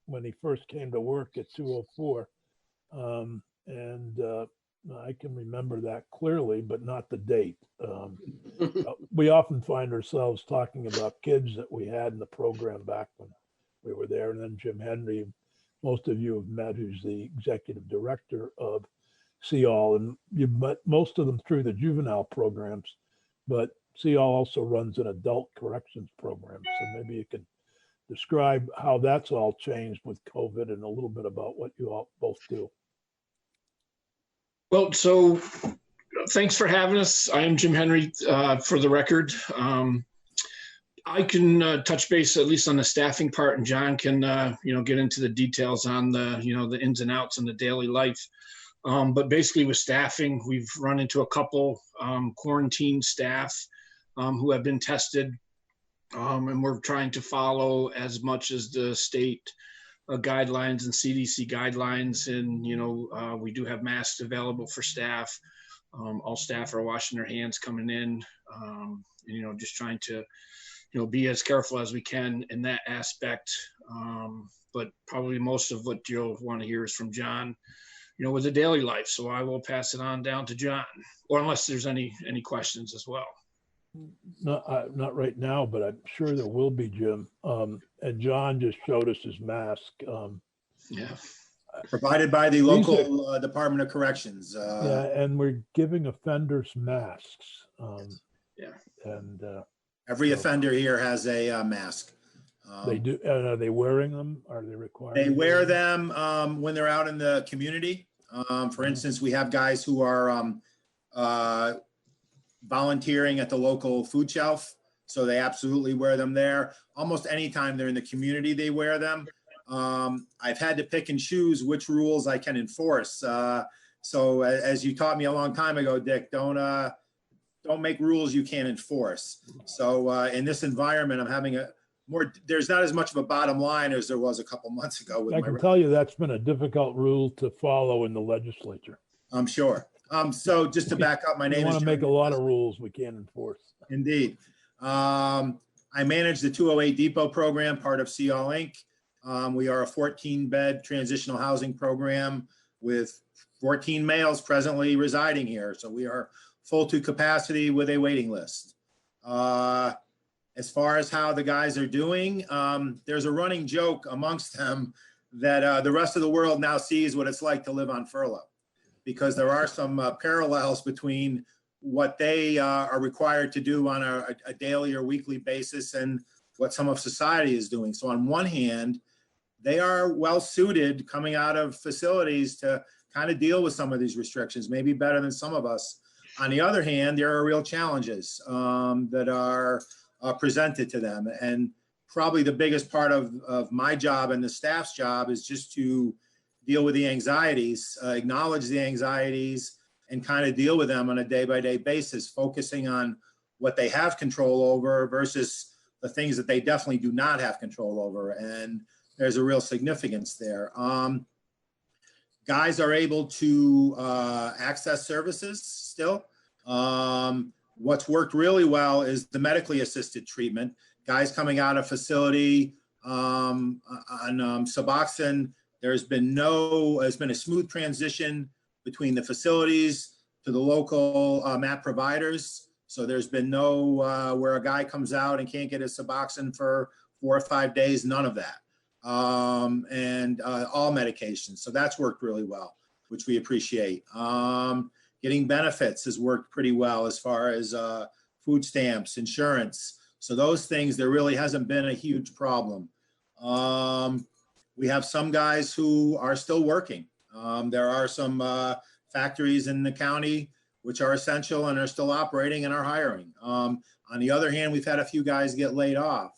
when he first came to work at 204. I can remember that clearly, but not the date. We often find ourselves talking about kids that we had in the program back when we were there. And then Jim Henry, most of you have met, who's the executive director of CEOL, and you've met most of them through the juvenile programs, but CEOL also runs an adult corrections program. So maybe you can describe how that's all changed with COVID and a little bit about what you all both do. Well, so thanks for having us. I am Jim Henry, for the record. I can touch base at least on the staffing part, and John can, get into the details on the, the ins and outs and the daily life. But basically with staffing, we've run into a couple quarantine staff who have been tested, and we're trying to follow as much as the state guidelines and CDC guidelines. And, we do have masks available for staff. All staff are washing their hands coming in, just trying to, be as careful as we can in that aspect. But probably most of what you'll want to hear is from John, with the daily life. So I will pass it on down to John, or unless there's any questions as well. Not right now, but I'm sure there will be, Jim. And John just showed us his mask. Yeah. Provided by the local Department of Corrections. Yeah, and we're giving offenders masks. Yeah. And every offender here has a mask. They do. And are they wearing them? Are they required? They wear them when they're out in the community. For instance, we have guys who are volunteering at the local food shelf, so they absolutely wear them there. Almost anytime they're in the community, they wear them. I've had to pick and choose which rules I can enforce. So as you taught me a long time ago, Dick, don't make rules you can't enforce. So in this environment, I'm having there's not as much of a bottom line as there was a couple months ago. I can tell you that's been a difficult rule to follow in the legislature. I'm sure. So just to back up, my name is. We want to make a lot of rules we can't enforce. Indeed. I manage the 208 Depot program, part of CEOL Inc. We are a 14-bed transitional housing program with 14 males presently residing here. So we are full to capacity with a waiting list. As far as how the guys are doing, there's a running joke amongst them that the rest of the world now sees what it's like to live on furlough, because there are some parallels between what they are required to do on a daily or weekly basis and what some of society is doing. So on one hand, they are well suited coming out of facilities to kind of deal with some of these restrictions, maybe better than some of us. On the other hand, there are real challenges that are presented to them. And probably the biggest part of my job and the staff's job is just to deal with the anxieties, acknowledge the anxieties, and kind of deal with them on a day-by-day basis, focusing on what they have control over versus the things that they definitely do not have control over. And there's a real significance there. Guys are able to access services still. What's worked really well is the medically assisted treatment. Guys coming out of facility on Suboxone, there's been a smooth transition between the facilities to the local MAP providers. So there's been no where a guy comes out and can't get his Suboxone for 4 or 5 days, none of that. And all medications. So that's worked really well, which we appreciate. Getting benefits has worked pretty well as far as food stamps, insurance. So those things, there really hasn't been a huge problem. We have some guys who are still working. There are some factories in the county which are essential and are still operating and are hiring. On the other hand, we've had a few guys get laid off.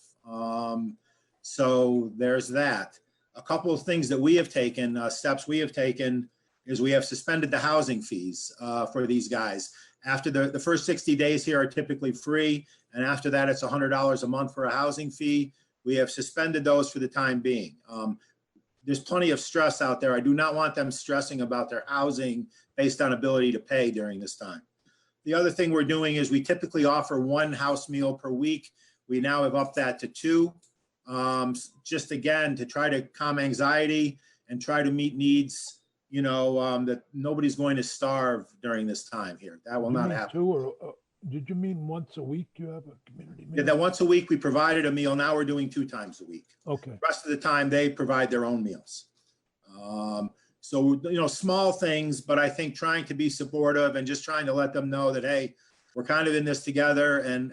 So there's that. A couple of things that we have taken, steps we have taken, is we have suspended the housing fees for these guys. After the first 60 days here are typically free, and after that it's $100 a month for a housing fee. We have suspended those for the time being. There's plenty of stress out there. I do not want them stressing about their housing based on ability to pay during this time. The other thing we're doing is we typically offer 1 house meal per week. We now have upped that to 2. Just again, to try to calm anxiety and try to meet needs, that nobody's going to starve during this time here. That will not happen. 2 or did you mean once a week you have a community meal? Yeah, that once a week we provided a meal. Now we're doing 2 times a week. Okay. The rest of the time they provide their own meals. So, small things, but I think trying to be supportive and just trying to let them know that, hey, we're kind of in this together and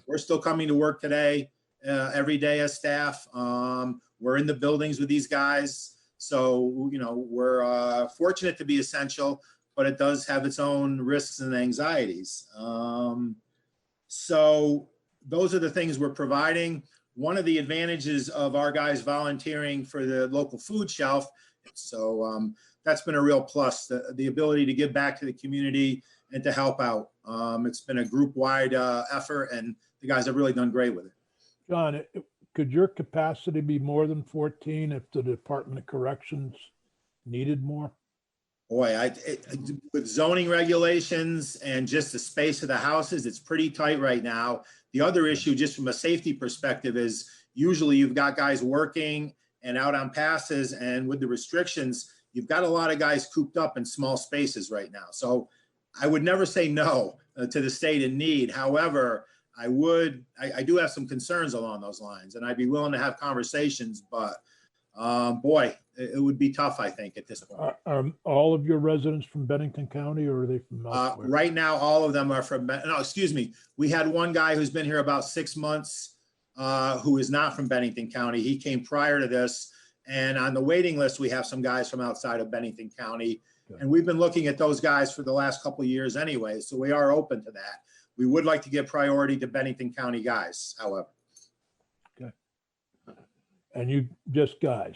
we're still coming to work today. Every day as staff. We're in the buildings with these guys. So, we're fortunate to be essential, but it does have its own risks and anxieties. So those are the things we're providing. One of the advantages of our guys volunteering for the local food shelf. So that's been a real plus, the ability to give back to the community and to help out. It's been a group-wide effort and the guys have really done great with it. John, could your capacity be more than 14 if the Department of Corrections needed more? Boy, with zoning regulations and just the space of the houses, it's pretty tight right now. The other issue, just from a safety perspective, is usually you've got guys working and out on passes, and with the restrictions, you've got a lot of guys cooped up in small spaces right now. So I would never say no to the state in need. However, I do have some concerns along those lines, and I'd be willing to have conversations, but boy, it would be tough, I think, at this point. Are all of your residents from Bennington County, or are they from elsewhere? Right now, all of them are from, no, excuse me. We had one guy who's been here about 6 months who is not from Bennington County. He came prior to this, and on the waiting list, we have some guys from outside of Bennington County. Okay. And we've been looking at those guys for the last couple of years anyway, so we are open to that. We would like to give priority to Bennington County guys, however. Okay. And you just guys?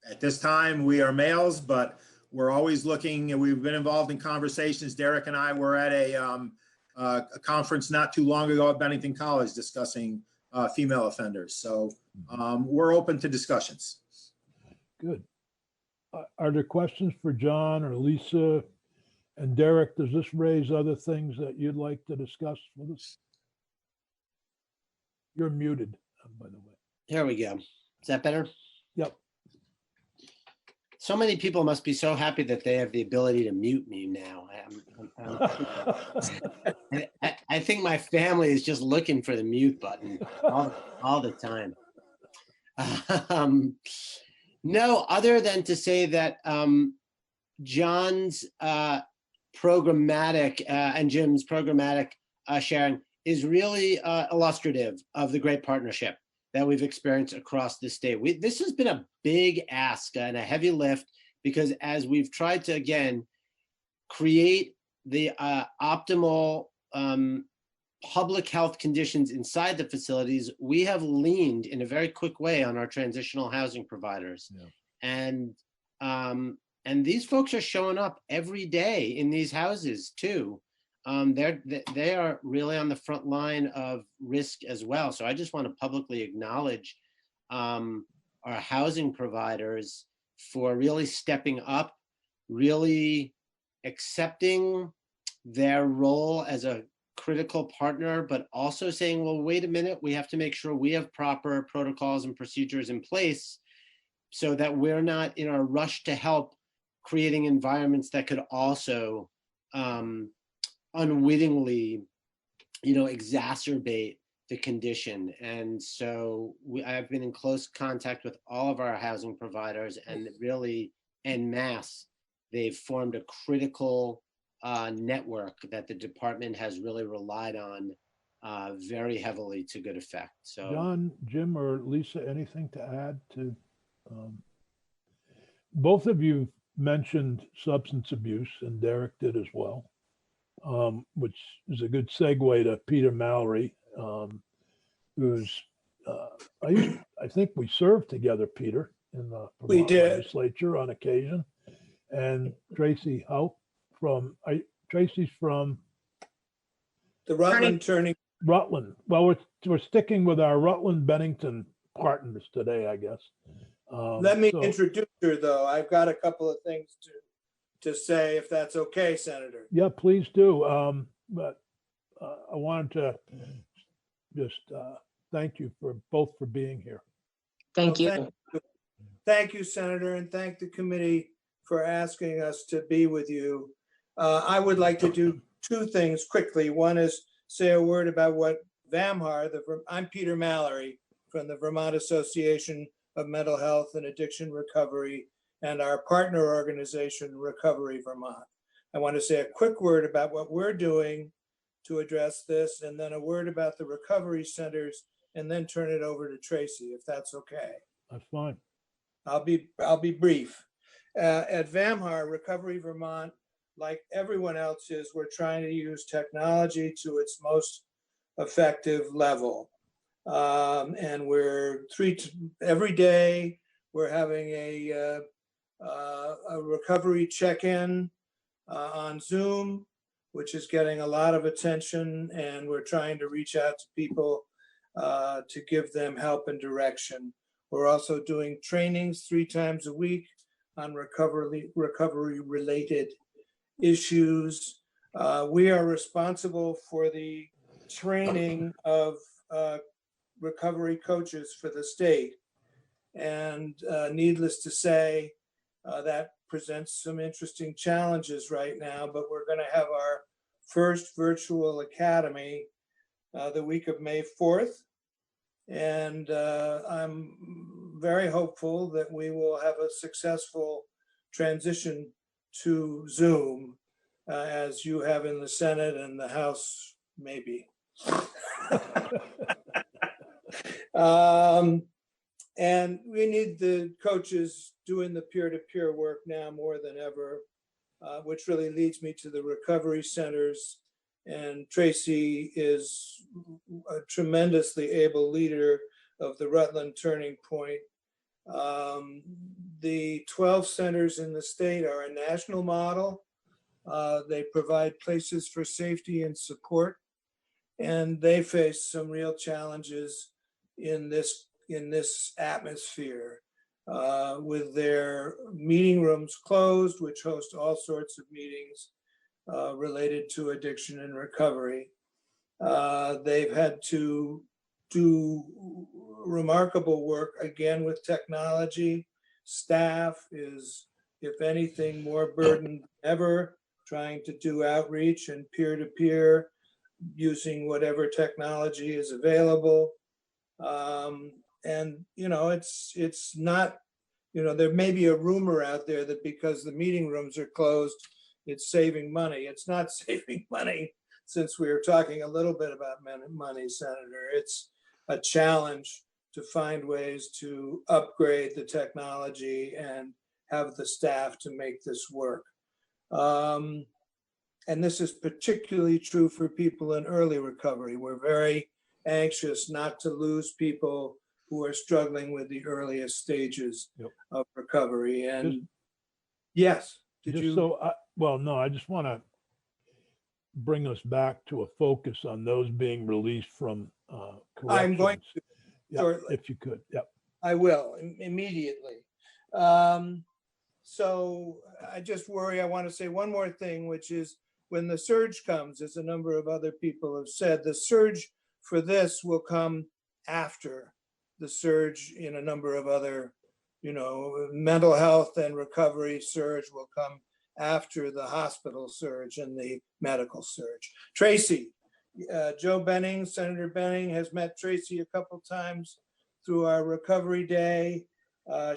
At this time, we are males, but we're always looking, and we've been involved in conversations. Derek and I were at a conference not too long ago at Bennington College discussing female offenders. So we're open to discussions. Good. Are there questions for John or Lisa? And Derek, does this raise other things that you'd like to discuss with us? You're muted, by the way. Here we go. Is that better? Yep. So many people must be so happy that they have the ability to mute me now. I think my family is just looking for the mute button all the time. No, other than to say that John's programmatic and Jim's programmatic sharing is really illustrative of the great partnership that we've experienced across the state. This has been a big ask and a heavy lift, because as we've tried to, again, create the optimal public health conditions inside the facilities, we have leaned in a very quick way on our transitional housing providers. Yeah. And these folks are showing up every day in these houses too. They are really on the front line of risk as well. So I just want to publicly acknowledge our housing providers for really stepping up, really accepting their role as a critical partner, but also saying, well, wait a minute, we have to make sure we have proper protocols and procedures in place so that we're not in our rush to help creating environments that could also unwittingly, exacerbate the condition. And so I've been in close contact with all of our housing providers, and really en masse, they've formed a critical network that the department has really relied on very heavily to good effect. So John, Jim, or Lisa, anything to add to? Both of you mentioned substance abuse, and Derek did as well, which is a good segue to Peter Mallory, who's I think we served together, Peter, in the Vermont legislature on occasion, and Tracy Howe Tracy's from the Rutland Turning. Rutland. Well, we're sticking with our Rutland Bennington partners today, I guess. Let me introduce her, though. I've got a couple of things to say, if that's okay, Senator. Yeah, please do. But I wanted to just thank you both for being here. Thank you. Thank you, Senator, and thank the committee for asking us to be with you. I would like to do two things quickly. One is say a word about what VAMHAR, I'm Peter Mallory from the Vermont Association of Mental Health and Addiction Recovery, and our partner organization, Recovery Vermont. I want to say a quick word about what we're doing to address this, and then a word about the recovery centers, and then turn it over to Tracy, if that's okay. That's fine. I'll be brief. At VAMHAR, Recovery Vermont, like everyone else is, we're trying to use technology to its most effective level. And we're every day we're having a recovery check-in on Zoom, which is getting a lot of attention, and we're trying to reach out to people to give them help and direction. We're also doing trainings 3 times a week on recovery-related issues. We are responsible for the training of recovery coaches for the state. And needless to say, that presents some interesting challenges right now, but we're going to have our first virtual academy the week of May 4th. And I'm very hopeful that we will have a successful transition to Zoom, as you have in the Senate and the House, maybe. And we need the coaches doing the peer-to-peer work now more than ever, which really leads me to the recovery centers. And Tracy is a tremendously able leader of the Rutland Turning Point. The 12 centers in the state are a national model. They provide places for safety and support, and they face some real challenges in this atmosphere, with their meeting rooms closed, which host all sorts of meetings related to addiction and recovery. They've had to do remarkable work, again, with technology. Staff is, if anything, more burdened than ever, trying to do outreach and peer-to-peer using whatever technology is available. And, it's not, there may be a rumor out there that because the meeting rooms are closed, it's saving money. It's not saving money, since we were talking a little bit about money, Senator. It's a challenge to find ways to upgrade the technology and have the staff to make this work. And this is particularly true for people in early recovery. We're very anxious not to lose people who are struggling with the earliest stages of recovery. And yes, did Just you? so, well, no, I just want to bring us back to a focus on those being released from I'm going corrections. to Yeah, shortly. if you could, yep. I will immediately. So I just worry, I want to say one more thing, which is when the surge comes, as a number of other people have said, the surge for this will come after the surge in a number of other, mental health and recovery surge will come after the hospital surge and the medical surge. Tracy, Joe Benning, Senator Benning has met Tracy a couple times through our recovery day.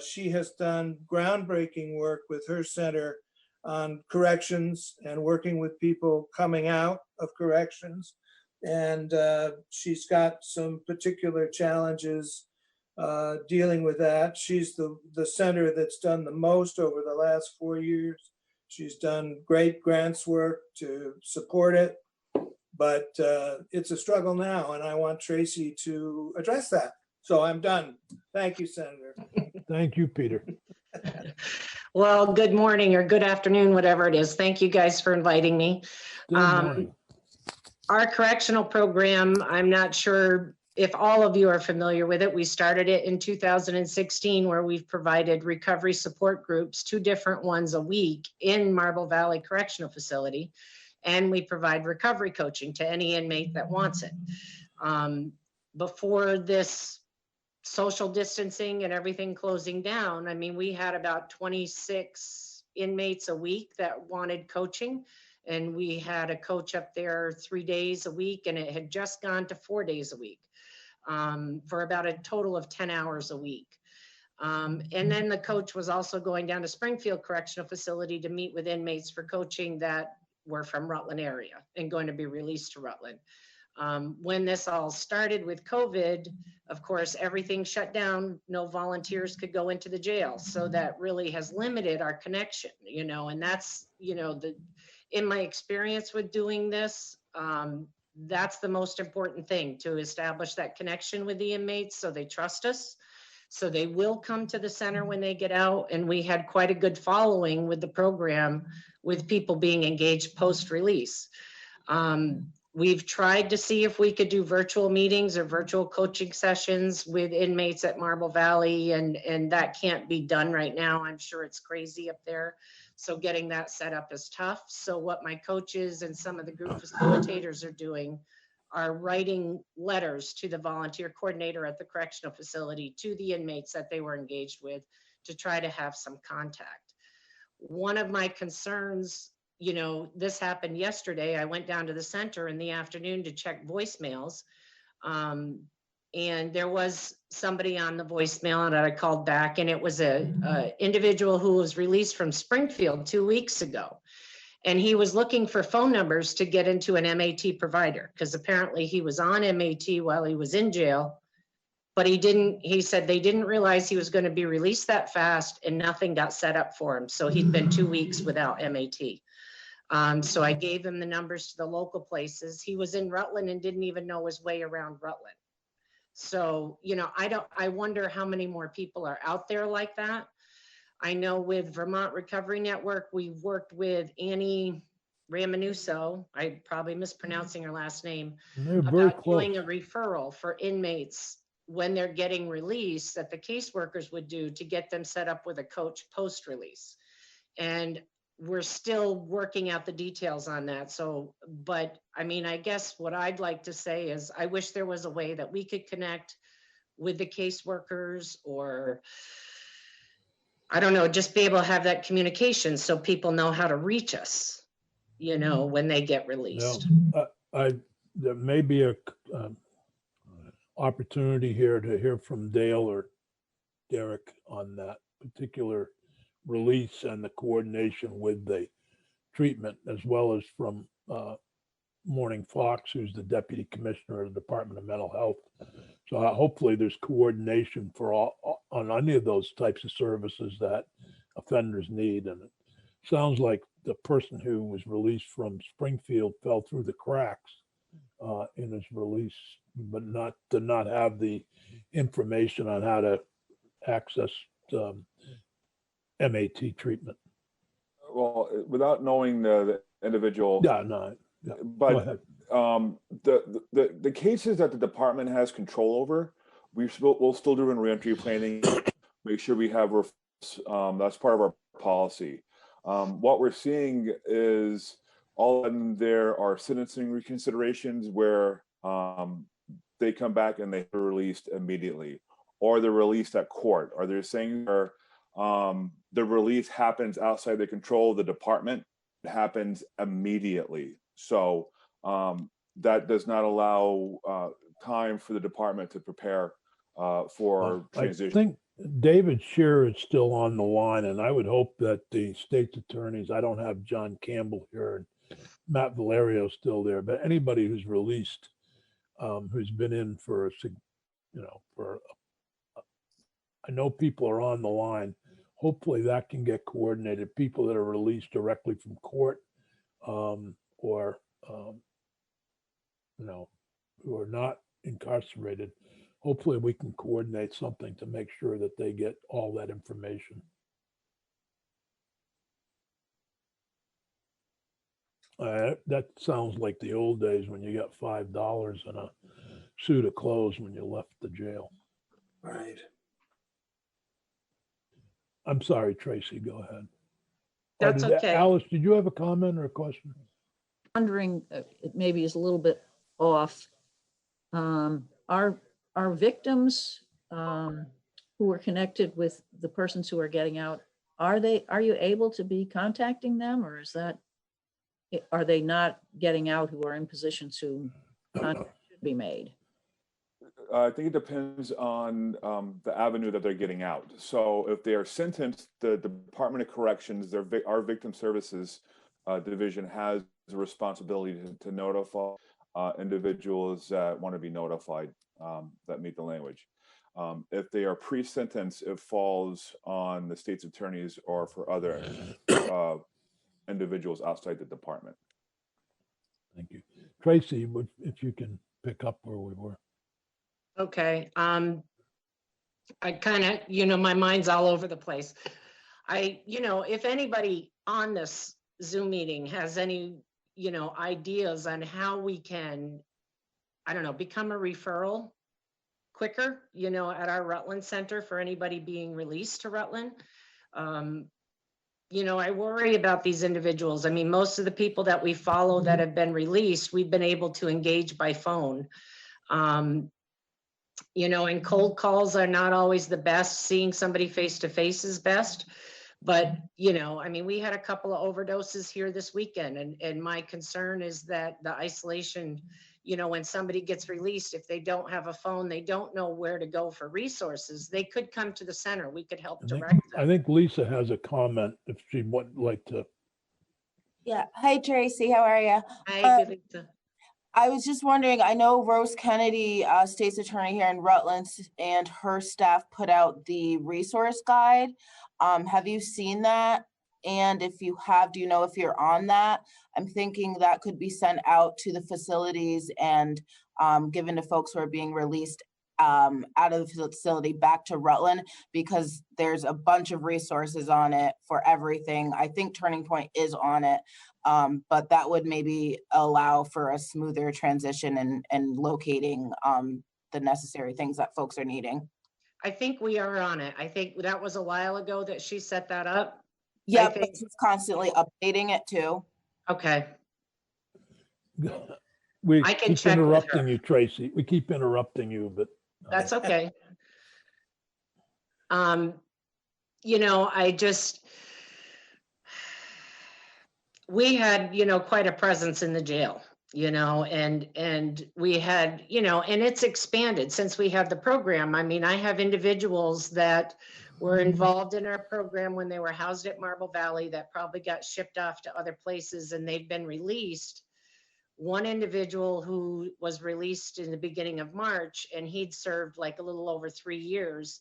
She has done groundbreaking work with her center on corrections and working with people coming out of corrections. And she's got some particular challenges dealing with that. She's the center that's done the most over the last 4 years. She's done great grants work to support it, but it's a struggle now, and I want Tracy to address that. So I'm done. Thank you, Senator. Thank you, Peter. Well, good morning or good afternoon, whatever it is. Thank you guys for inviting me. Good morning. Our correctional program, I'm not sure if all of you are familiar with it. We started it in 2016, where we've provided recovery support groups, 2 different ones a week in Marble Valley Correctional Facility. And we provide recovery coaching to any inmate that wants it. Before this social distancing and everything closing down, I mean, we had about 26 inmates a week that wanted coaching. And we had a coach up there 3 days a week, and it had just gone to 4 days a week for about a total of 10 hours a week. And then the coach was also going down to Springfield Correctional Facility to meet with inmates for coaching that were from Rutland area and going to be released to Rutland. When this all started with COVID, of course, everything shut down. No volunteers could go into the jail. So that really has limited our connection, and that's, in my experience with doing this, that's the most important thing, to establish that connection with the inmates so they trust us. So they will come to the center when they get out. And we had quite a good following with the program, with people being engaged post-release. We've tried to see if we could do virtual meetings or virtual coaching sessions with inmates at Marble Valley, and that can't be done right now. I'm sure it's crazy up there. So getting that set up is tough. So what my coaches and some of the group facilitators are doing are writing letters to the volunteer coordinator at the correctional facility, to the inmates that they were engaged with, to try to have some contact. One of my concerns, this happened yesterday. I went down to the center in the afternoon to check voicemails. And there was somebody on the voicemail that I called back, and it was a individual who was released from Springfield 2 weeks ago. And he was looking for phone numbers to get into an MAT provider, because apparently he was on MAT while he was in jail, but he said they didn't realize he was going to be released that fast, and nothing got set up for him. So he'd been 2 weeks without MAT. So I gave him the numbers to the local places. He was in Rutland and didn't even know his way around Rutland. So, I wonder how many more people are out there like that. I know with Vermont Recovery Network, we've worked with Annie Ramanuso, I'm probably mispronouncing her last name, about doing a referral for inmates when they're getting released, that the caseworkers would do to get them set up with a coach post-release. And we're still working out the details on that. So, but I mean, I guess what I'd like to say is I wish there was a way that we could connect with the caseworkers, or I don't know, just be able to have that communication so people know how to reach us, when they get released. There may be a opportunity here to hear from Dale or Derek on that particular release and the coordination with the treatment, as well as from Morning Fox, who's the Deputy Commissioner of the Department of Mental Health. So hopefully there's coordination for on any of those types of services that offenders need. And it sounds like the person who was released from Springfield fell through the cracks in his release, but did not have the information on how to access MAT treatment. Well, without knowing the individual. Yeah, no. Yeah. But the cases that the department has control over, we'll still do in reentry planning. Make sure we have that's part of our policy. What we're seeing is all of them, there are sentencing reconsiderations where they come back and they're released immediately, or they're released at court, or they're saying the release happens outside the control of the department. It happens immediately. So that does not allow time for the department to prepare for transition. I think David Shearer is still on the line, and I would hope that the state's attorneys, I don't have John Campbell here and Matt Valerio still there, but anybody who's released, who's been in for I know people are on the line. Hopefully that can get coordinated. People that are released directly from court, or who are not incarcerated. Hopefully we can coordinate something to make sure that they get all that information. That sounds like the old days when you got $5 and a suit of clothes when you left the jail. Right. I'm sorry, Tracy, go ahead. That's okay. Alice, did you have a comment or a question? Wondering, it maybe is a little bit off. Are victims who are connected with the persons who are getting out, are you able to be contacting them, or are they not getting out who are in position to contact should be made? I think it depends on the avenue that they're getting out. So if they are sentenced, the Department of Corrections, our Victim Services Division has the responsibility to notify individuals that want to be notified that meet the language. If they are pre-sentenced, it falls on the state's attorneys or for other individuals outside the department. Thank you. Tracy, if you can pick up where we were. Okay. I kind of, my mind's all over the place. If anybody on this Zoom meeting has any, ideas on how we can, become a referral quicker, at our Rutland Center for anybody being released to Rutland. I worry about these individuals. I mean, most of the people that we follow that have been released, we've been able to engage by phone. And cold calls are not always the best. Seeing somebody face to face is best. But, we had a couple of overdoses here this weekend. And my concern is that the isolation, when somebody gets released, if they don't have a phone, they don't know where to go for resources. They could come to the center. We could help direct them. I think Lisa has a comment if she would like to. Yeah. Hi, Tracy. How are you? Hi, Lisa. I was just wondering, I know Rose Kennedy, state's attorney here in Rutland, and her staff put out the resource guide. Have you seen that? And if you have, do you know if you're on that? I'm thinking that could be sent out to the facilities and given to folks who are being released out of the facility back to Rutland, because there's a bunch of resources on it for everything. I think Turning Point is on it, but that would maybe allow for a smoother transition and locating the necessary things that folks are needing. I think we are on it. I think that was a while ago that she set that up. Yeah, but she's constantly updating it too. Okay. We I can keep check with interrupting her. you, Tracy. We keep interrupting you, but. That's okay. We had, quite a presence in the jail, and we had, and it's expanded since we have the program. I mean, I have individuals that were involved in our program when they were housed at Marble Valley that probably got shipped off to other places and they've been released. One individual who was released in the beginning of March, and he'd served like a little over 3 years.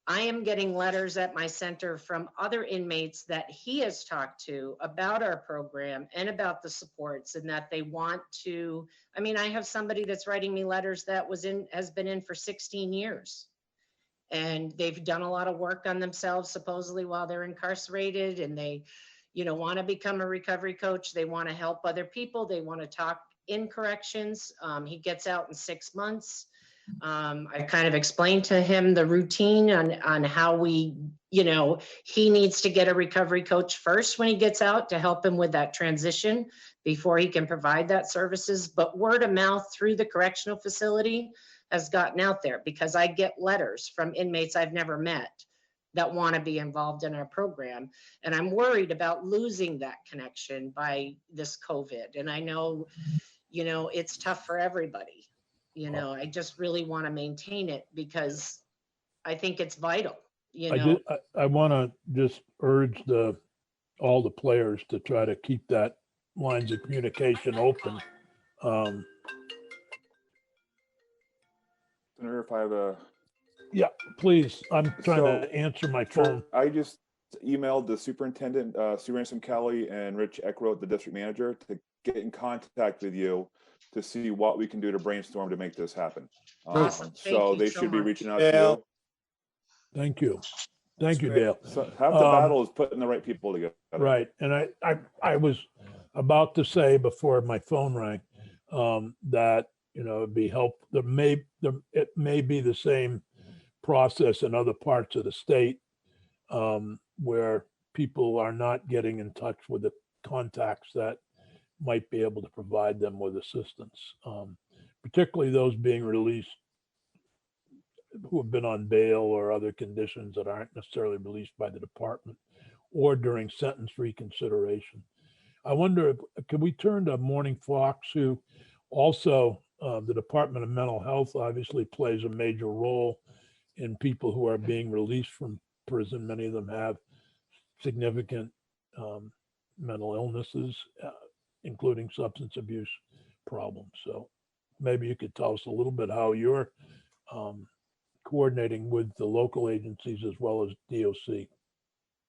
I am getting letters at my center from other inmates that he has talked to about our program and about the supports, and that they want to, I mean, I have somebody that's writing me letters that has been in for 16 years. And they've done a lot of work on themselves supposedly while they're incarcerated, and they, want to become a recovery coach. They want to help other people. They want to talk in corrections. He gets out in 6 months. I kind of explained to him the routine on how we, he needs to get a recovery coach first when he gets out to help him with that transition before he can provide that services. But word of mouth through the correctional facility has gotten out there, because I get letters from inmates I've never met that want to be involved in our program. And I'm worried about losing that connection by this COVID. And I know, it's tough for everybody. I just really want to maintain it because I think it's vital, I want to just urge all the players to try to keep that lines of communication open. Senator, if I have a. Yeah, please. I'm trying to answer my phone. I just emailed the superintendent, Sue Ransom Kelly, and Rich Eckroat, the district manager, to get in contact with you to see what we can do to brainstorm to make this happen. Awesome. So they should be reaching out to you. Thank you. Thank you, Dale. So half the battle is putting the right people together. Right. And I was about to say before my phone rang that, it'd be helpful. It may be the same process in other parts of the state where people are not getting in touch with the contacts that might be able to provide them with assistance, particularly those being released who have been on bail or other conditions that aren't necessarily released by the department, or during sentence reconsideration. I wonder, could we turn to Morning Fox, who also, the Department of Mental Health obviously plays a major role in people who are being released from prison. Many of them have significant mental illnesses, including substance abuse problems. So maybe you could tell us a little bit how you're coordinating with the local agencies as well as DOC.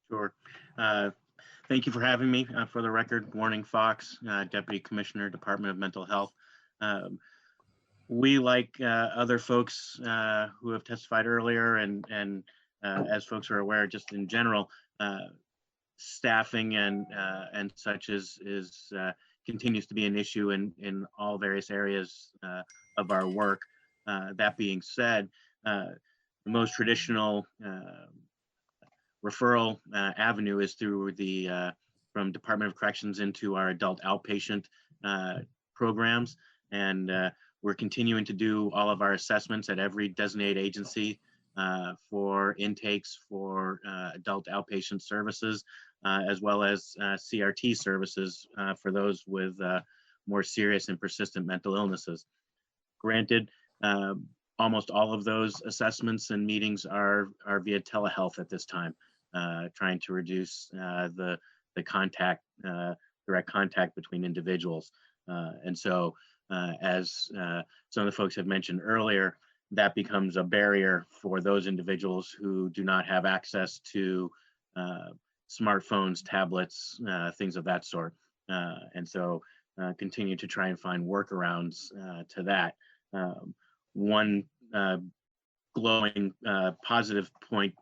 Sure. Thank you for having me. For the record, Warning Fox, Deputy Commissioner, Department of Mental Health. We, like other folks who have testified earlier, and as folks are aware, just in general, staffing and such is continues to be an issue in all various areas of our work. That being said, the most traditional referral avenue is through the from Department of Corrections into our adult outpatient programs, and we're continuing to do all of our assessments at every designated agency for intakes for adult outpatient services, as well as CRT services for those with more serious and persistent mental illnesses. Granted, almost all of those assessments and meetings are via telehealth at this time, trying to reduce the contact, direct contact between individuals. And so, as some of the folks have mentioned earlier, that becomes a barrier for those individuals who do not have access to smartphones, tablets, things of that sort. And so continue to try and find workarounds to that. One glowing positive point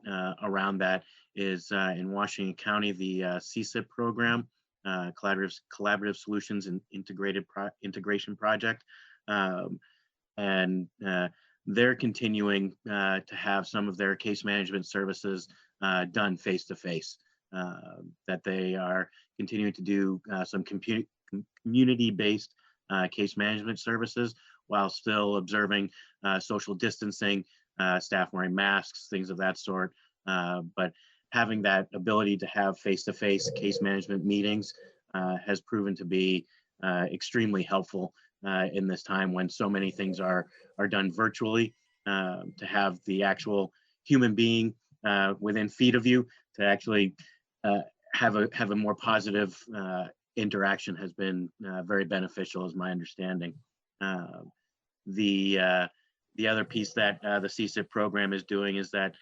around that is in Washington County, the CSIP program, Collaborative Solutions and Integration Project. And they're continuing to have some of their case management services done face-to-face, that they are continuing to do some community-based case management services while still observing social distancing, staff wearing masks, things of that sort. But having that ability to have face-to-face case management meetings has proven to be extremely helpful in this time when so many things are done virtually. To have the actual human being within feet of you to actually have a more positive interaction has been very beneficial, is my understanding. The other piece that the CSIP program is doing is that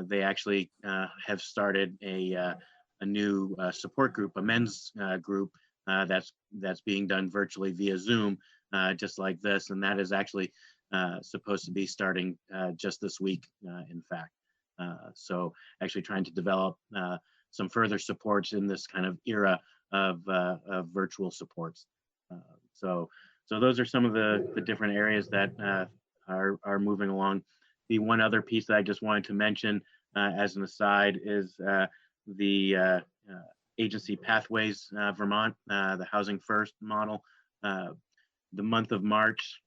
they actually have started a new support group, a men's group that's being done virtually via Zoom, just like this. And that is actually supposed to be starting just this week, in fact. So actually trying to develop some further supports in this kind of era of virtual supports. So those are some of the different areas that are moving along. The one other piece that I just wanted to mention as an aside is the agency Pathways Vermont, the Housing First model. The month of March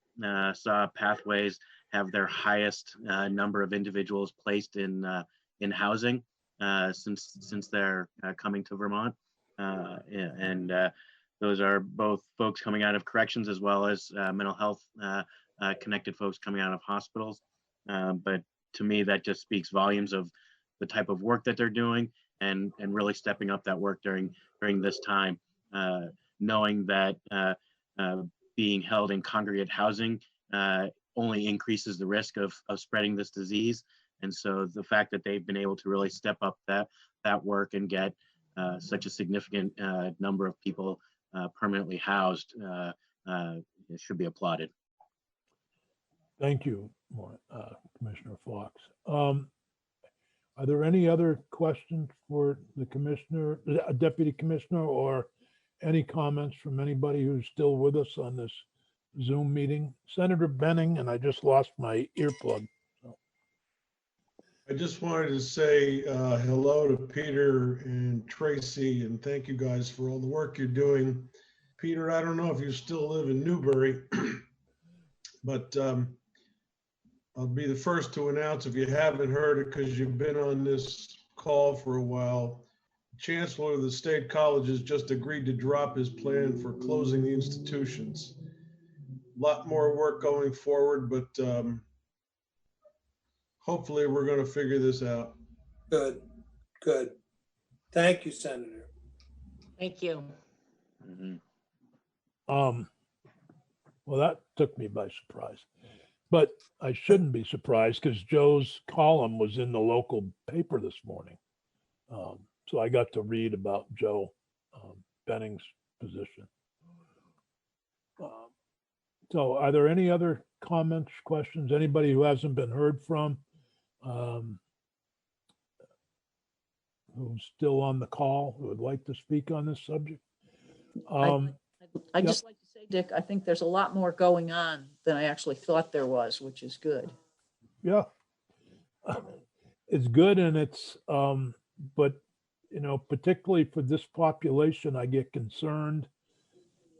saw Pathways have their highest number of individuals placed in housing since they're coming to Vermont, and those are both folks coming out of corrections as well as mental health connected folks coming out of hospitals. But to me, that just speaks volumes of the type of work that they're doing and really stepping up that work during this time, knowing that being held in congregate housing only increases the risk of spreading this disease. And so the fact that they've been able to really step up that work and get such a significant number of people permanently housed it should be applauded. Thank you, Commissioner Fox. Are there any other questions for the commissioner, deputy commissioner, or any comments from anybody who's still with us on this Zoom meeting? Senator Benning, and I just lost my earplug. So. I just wanted to say hello to Peter and Tracy, and thank you guys for all the work you're doing. Peter, I don't know if you still live in Newbury, but I'll be the first to announce, if you haven't heard it because you've been on this call for a while, the Chancellor of the State Colleges just agreed to drop his plan for closing the institutions. A lot more work going forward, but hopefully we're going to figure this out. Good, good. Thank you, Senator. Thank you. Mm-hmm. Well, that took me by surprise, but I shouldn't be surprised because Joe's column was in the local paper this morning. So I got to read about Joe Benning's position. So are there any other comments, questions? Anybody who hasn't been heard from, who's still on the call, who would like to speak on this subject? I'd just like to say, Dick, I think there's a lot more going on than I actually thought there was, which is good. Yeah, it's good, and it's, but, you know, particularly for this population, I get concerned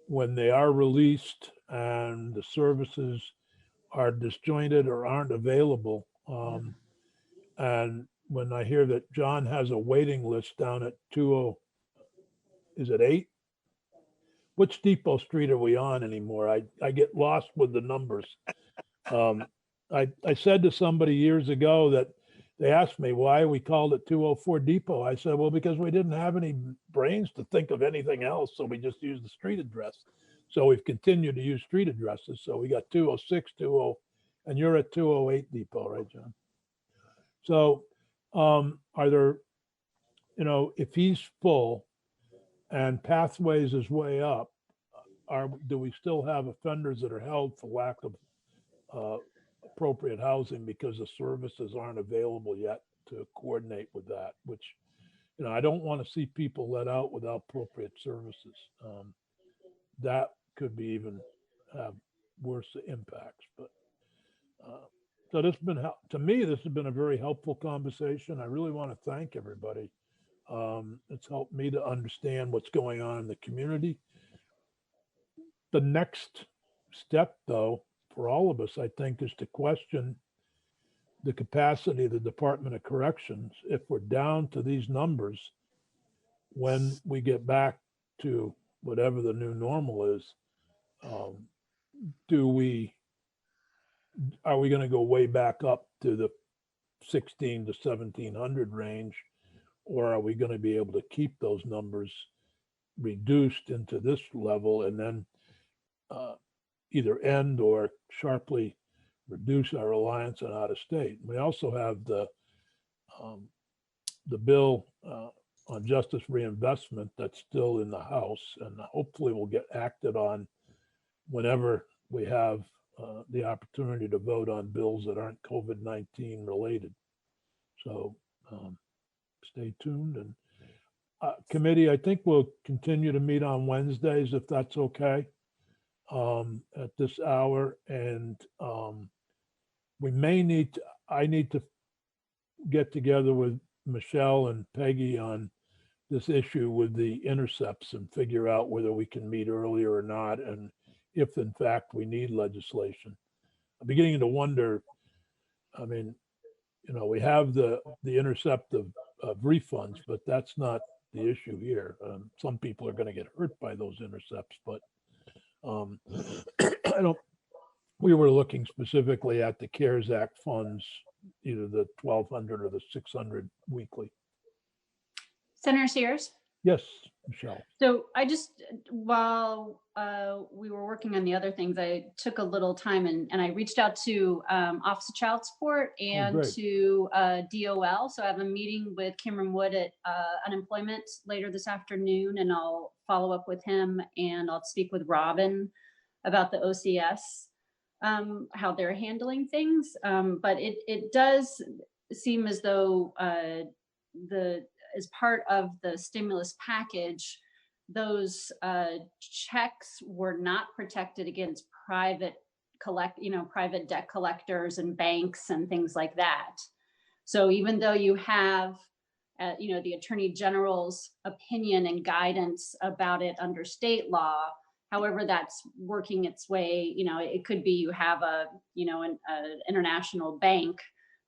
when they are released and the services are disjointed or aren't available. And when I hear that John has a waiting list down at 8? Which Depot Street are we on anymore? I get lost with the numbers. I said to somebody years ago that they asked me why we called it 204 Depot. I said, well, because we didn't have any brains to think of anything else. So we just used the street address. So we've continued to use street addresses. So we got 206, 20, and you're at 208 Depot, right, John? So are there, you know, if he's full and Pathways is way up, do we still have offenders that are held for lack of appropriate housing because the services aren't available yet to coordinate with that, which, you know, I don't want to see people let out without appropriate services. That could be even have worse impacts, but so this has been, to me, this has been a very helpful conversation. I really want to thank everybody. It's helped me to understand what's going on in the community. The next step, though, for all of us, I think, is to question the capacity of the Department of Corrections. If we're down to these numbers, when we get back to whatever the new normal is, are we going to go way back up to the 16 to 1700 range, or are we going to be able to keep those numbers reduced into this level and then either end or sharply reduce our reliance on out of state? We also have the the bill on justice reinvestment that's still in the House, and hopefully will get acted on whenever we have the opportunity to vote on bills that aren't COVID-19 related. So stay tuned. And committee, I think we'll continue to meet on Wednesdays if that's okay at this hour. And we may need to, I need to get together with Michelle and Peggy on this issue with the intercepts and figure out whether we can meet earlier or not, and if in fact we need legislation. I'm beginning to wonder, I mean, you know, we have the intercept of refunds, but that's not the issue here. Some people are going to get hurt by those intercepts, but I don't, we were looking specifically at the CARES Act funds, either the 1,200 or the 600 weekly. Senator Sears? Yes, Michelle. So I just, while we were working on the other things, I took a little time and I reached out to Office of Child Support and to DOL. So I have a meeting with Cameron Wood at unemployment later this afternoon, and I'll follow up with him, and I'll speak with Robin about the OCS, how they're handling things. But it does seem as though as part of the stimulus package, those checks were not protected against private debt collectors and banks and things like that. So even though you have, the Attorney General's opinion and guidance about it under state law, however that's working its way, it could be you have an international bank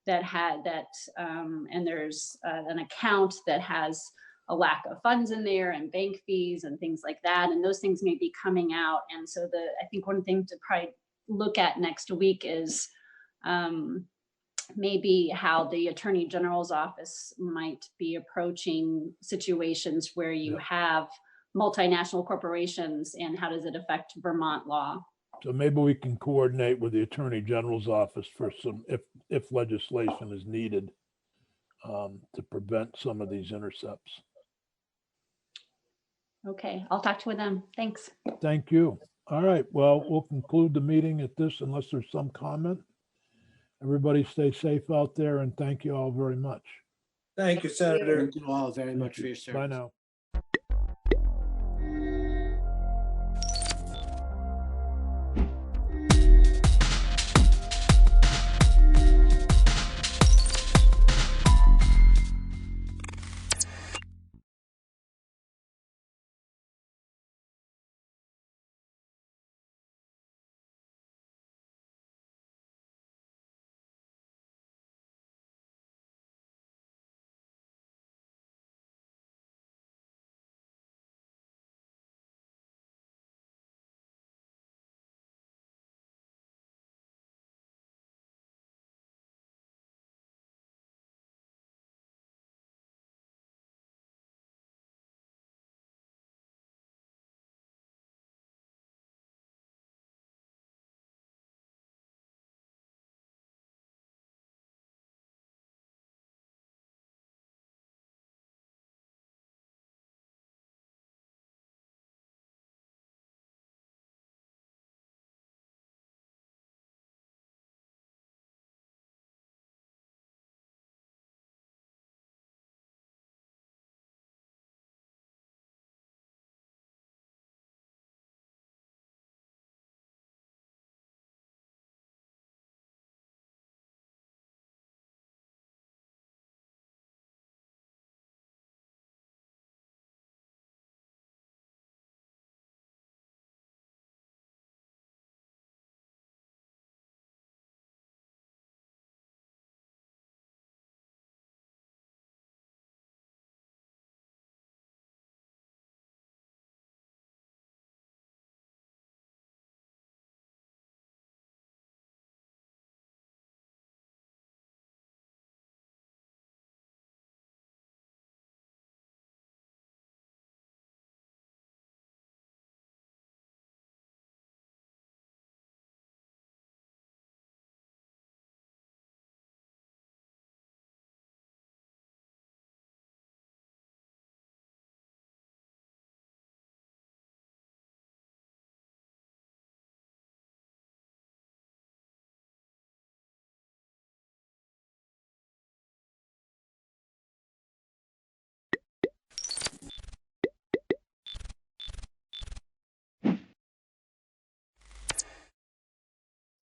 that had that, and there's an account that has a lack of funds in there and bank fees and things like that. And those things may be coming out. And so I think one thing to probably look at next week is maybe how the Attorney General's office might be approaching situations where you have multinational corporations, and how does it affect Vermont law? So maybe we can coordinate with the Attorney General's office for some, if legislation is needed to prevent some of these intercepts. Okay, I'll talk to them. Thanks. Thank you. All right, well, we'll conclude the meeting at this unless there's some comment. Everybody stay safe out there, and thank you all very much. Thank you, Senator. Thank you all very much for your service. Bye now.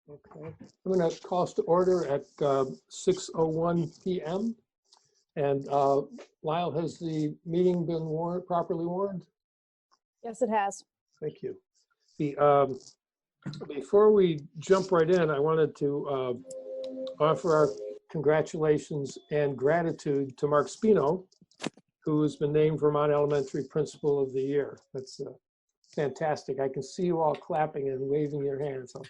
Okay, I'm going to call us to order at 6:01 p.m. And Lyle, has the meeting been properly warned? Yes, it has. Thank you. Before we jump right in, I wanted to offer our congratulations and gratitude to Mark Spino, who has been named Vermont Elementary Principal of the Year. That's fantastic. I can see you all clapping and waving your hands. So,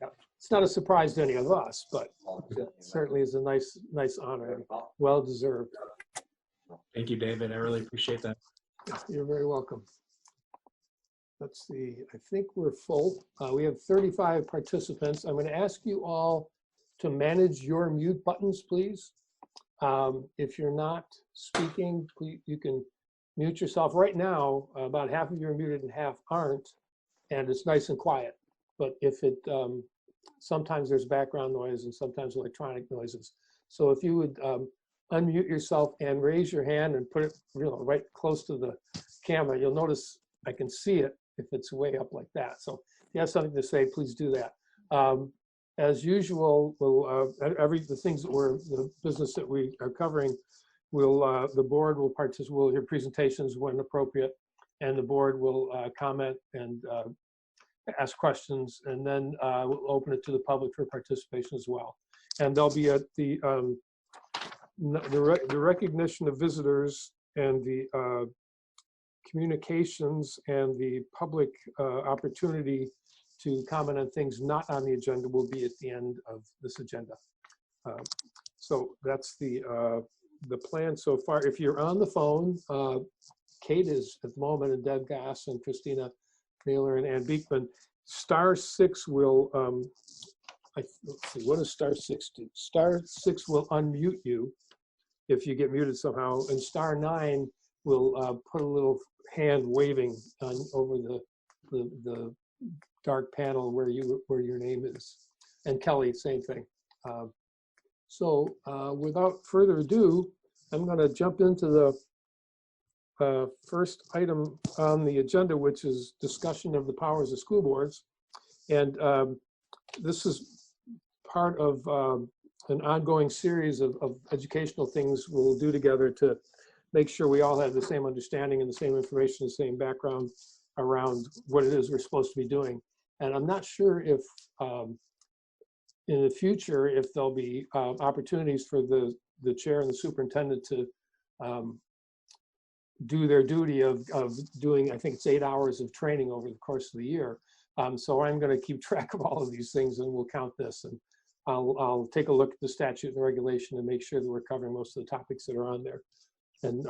yeah. It's not a surprise to any of us, but it certainly is a nice honor and well deserved. Thank you, David. I really appreciate that. You're very welcome. Let's see, I think we're full. We have 35 participants. I'm going to ask you all to manage your mute buttons, please. If you're not speaking, please, you can mute yourself. Right now, about half of you are muted and half aren't, and it's nice and quiet. But if it, sometimes there's background noise and sometimes electronic noises. So if you would unmute yourself and raise your hand and put it right close to the camera, you'll notice I can see it if it's way up like that. So if you have something to say, please do that. As usual, we'll, the things that the business that we are covering, the board will participate, we'll hear presentations when appropriate, and the board will comment and ask questions, and then we'll open it to the public for participation as well. And there'll be the recognition of visitors and the communications and the public opportunity to comment on things not on the agenda will be at the end of this agenda. So that's the plan so far. If you're on the phone, Kate is at the moment, and Deb Gass and Christina Naylor and Ann Beekman. *6 will, let's see, what does *6 do? *6 will unmute you if you get muted somehow, and *9 will put a little hand waving over the dark panel where your name is. And Kelly, same thing. So without further ado, I'm going to jump into the first item on the agenda, which is discussion of the powers of school boards. And this is part of an ongoing series of educational things we'll do together to make sure we all have the same understanding and the same information, the same background around what it is we're supposed to be doing. And I'm not sure if in the future, if there'll be opportunities for the chair and the superintendent to do their duty of doing, I think it's 8 hours of training over the course of the year. So I'm going to keep track of all of these things, and we'll count this. And I'll take a look at the statute and the regulation and make sure that we're covering most of the topics that are on there. And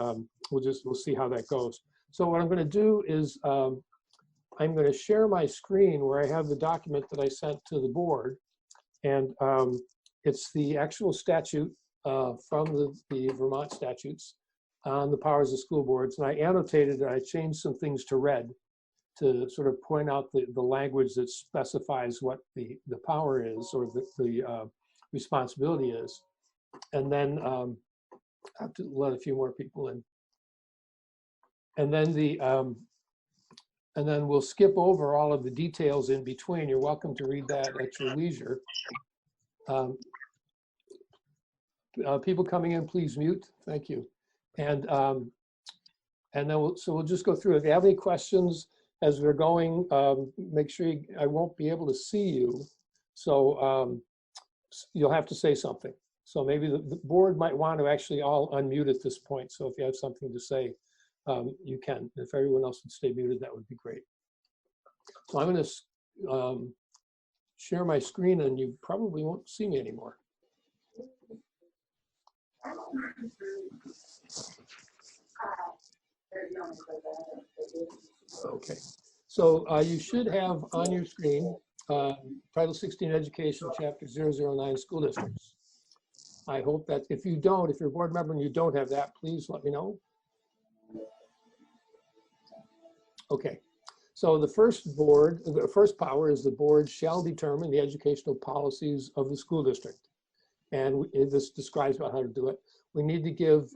we'll see how that goes. So what I'm going to do is I'm going to share my screen where I have the document that I sent to the board. And it's the actual statute from the Vermont statutes on the powers of school boards. And I annotated it. I changed some things to red to sort of point out the language that specifies what the power is, or the responsibility is. And then I have to let a few more people in. And then and then we'll skip over all of the details in between. You're welcome to read that at your leisure. People coming in, please mute. Thank you. And then we'll just go through. If you have any questions as we're going, make sure I won't be able to see you. So you'll have to say something. So maybe the board might want to actually all unmute at this point. So if you have something to say, you can. If everyone else would stay muted, that would be great. So I'm going to share my screen, and you probably won't see me anymore. Okay. So you should have on your screen Title 16 Education, Chapter 009, School Districts. I hope that if you're a board member and you don't have that, please let me know. Okay, so the first power is the board shall determine the educational policies of the school district. And this describes about how to do it. We need to give,